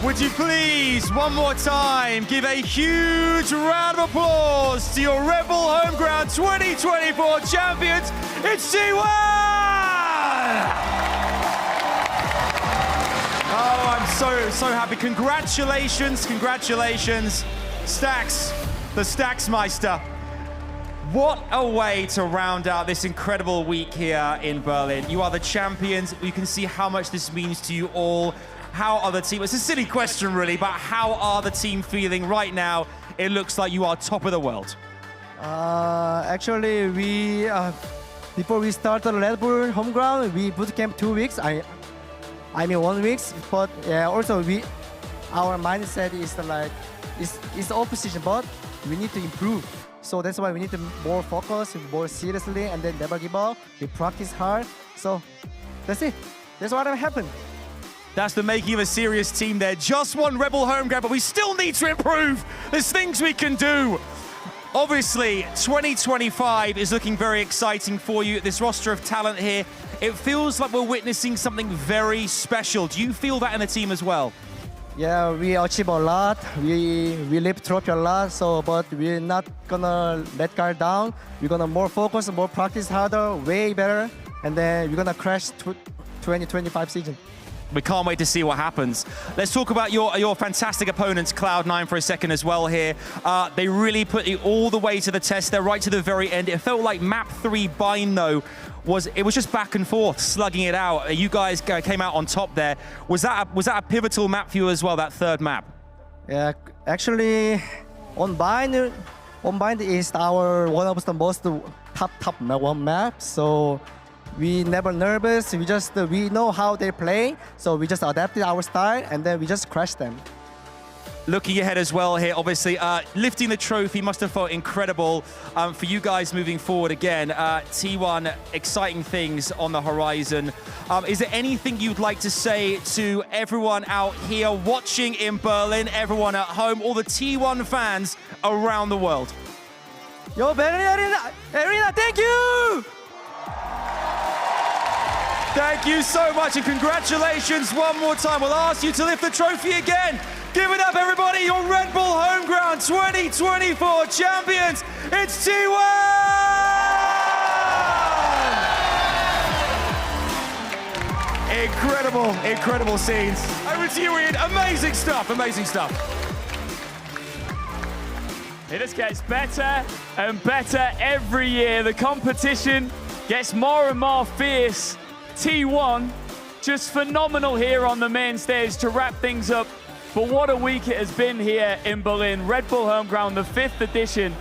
Would you please, one more time, give a huge round of applause to your Red Bull Home Ground 2024 champions, it's T1! Oh, I'm so happy. Congratulations, Stax, the Staxmeister. What a way to round out this incredible week here in Berlin. You are the champions. You can see how much this means to you all. how are the team? It's a silly question, really, but how are the team feeling right now? It looks like you are top of the world. Actually, we before we start the Red Bull home ground, we boot camp 2 weeks. I mean 1 week, but yeah, also our mindset is like it's the opposition, but we need to improve. So that's why we need to more focus, more seriously, and then never give up. We practice hard. So that's it. That's what happened. That's the making of a serious team there. Just one Rebel home ground, but we still need to improve. There's things we can do. Obviously, 2025 is looking very exciting for you. This roster of talent here, it feels like we're witnessing something very special. Do you feel that in the team as well? Yeah, we achieve a lot. We lift trophy a lot. So, but we're not gonna let guard down. We're gonna more focus, more practice harder, way better, and then we're gonna crash 2025 season. We can't wait to see what happens. Let's talk about your fantastic opponents, Cloud9, for a second as well here. They really put you all the way to the test there, right to the very end. It felt like map 3 Bind, though, was just back and forth, slugging it out. You guys came out on top there. Was that a pivotal map for you as well, that third map? Yeah, actually, on Bind is one of the most top map. So we never nervous. We know how they play, so we just adapted our style and then we just crashed them. Looking ahead as well here, obviously, lifting the trophy must have felt incredible for you guys moving forward again. T1, exciting things on the horizon. Is there anything you'd like to say to everyone out here watching in Berlin, everyone at home, all the T1 fans around the world? Yo, Berlin Arena, thank you! Thank you so much and congratulations one more time. We'll ask you to lift the trophy again. Give it up, everybody. Your Red Bull Home Ground 2024 champions. It's T1! Incredible scenes. Over to you, Ian. Amazing stuff. It just gets better and better every year. The competition gets more and more fierce. T1, just phenomenal here on the main stage to wrap things up. But what a week it has been here in Berlin. Red Bull Home Ground, the 5th edition.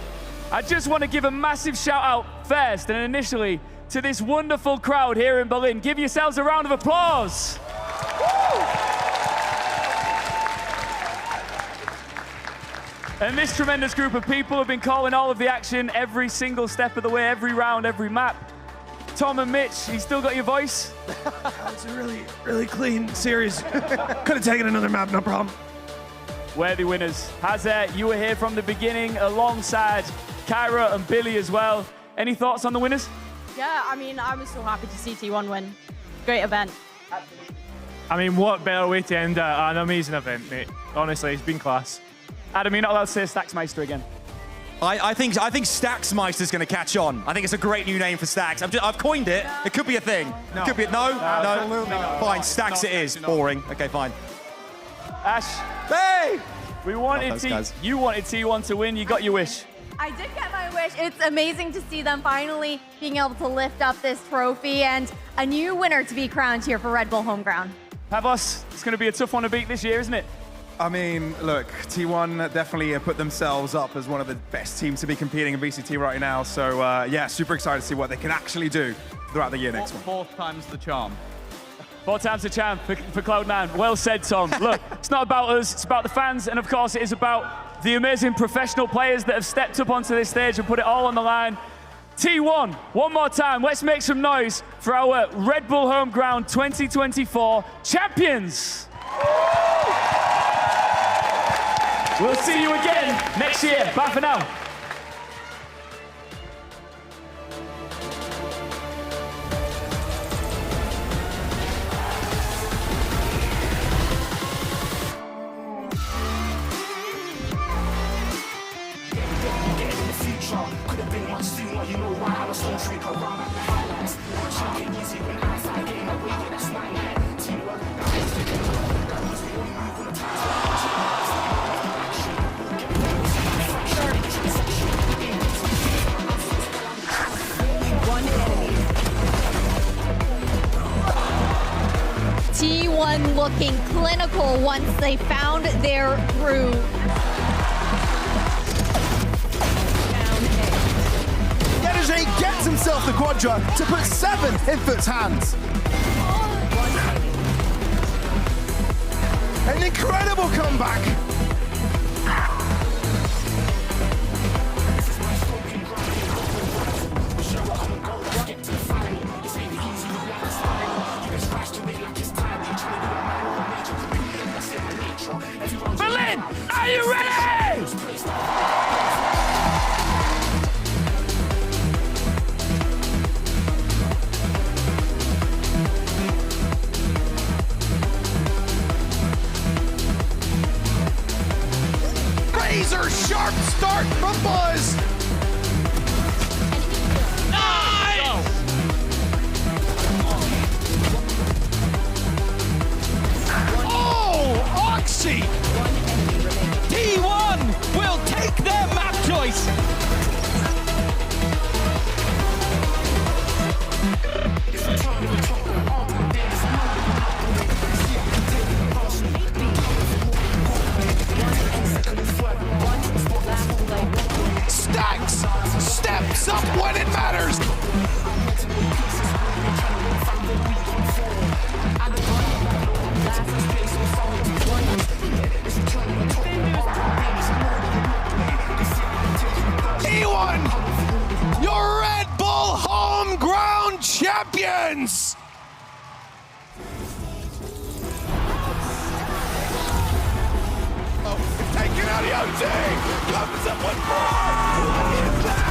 I just want to give a massive shout out first and initially to this wonderful crowd here in Berlin. Give yourselves a round of applause. Woo! And this tremendous group of people have been calling all of the action every single step of the way, every round, every map. Tom and Mitch, you still got your voice? It's a really clean series. Could have taken another map, no problem. Worthy winners. Hazer, you were here from the beginning alongside Kyra and Billy as well. Any thoughts on the winners? Yeah, I mean, I was so happy to see T1 win. Great event. I mean, what better way to end an amazing event, mate. Honestly, it's been class. Adam, you're not allowed to say Stacksmeister again. I think Stacksmeister's going to catch on. I think it's a great new name for Stacks. I've coined it. It could be a thing. No. Could be no. Absolutely not. Fine, Stacks it is. Boring. Okay, fine. Ash, hey, you wanted T1 to win. You got your wish. I did get my wish. It's amazing to see them finally being able to lift up this trophy and a new winner to be crowned here for Red Bull Home Ground. Pavos, it's going to be a tough one to beat this year, isn't it? I mean, look, T1 definitely put themselves up as one of the best teams to be competing in VCT right now. So, yeah, super excited to see what they can actually do throughout the year next one. 4th time's the charm. 4 times the charm for Cloud9. Well said, Tom. Look, it's not about us, it's about the fans, and of course it is about the amazing professional players that have stepped up onto this stage and put it all on the line. T1, one more time, let's make some noise for our Red Bull Home Ground 2024 champions. We'll see you again next year. Bye for now. T1 looks looking clinical once they found their groove. Energy gets himself the quadra to put 7 in Foot's hands. An incredible comeback. Berlin, are you ready? Razor sharp start from Buzz. Nice! Oh, Oxy! T1 will take their map choice. Stacks steps up when it matters. T1, your Red Bull home ground champions. Taking out the OT, comes up with more. What is that?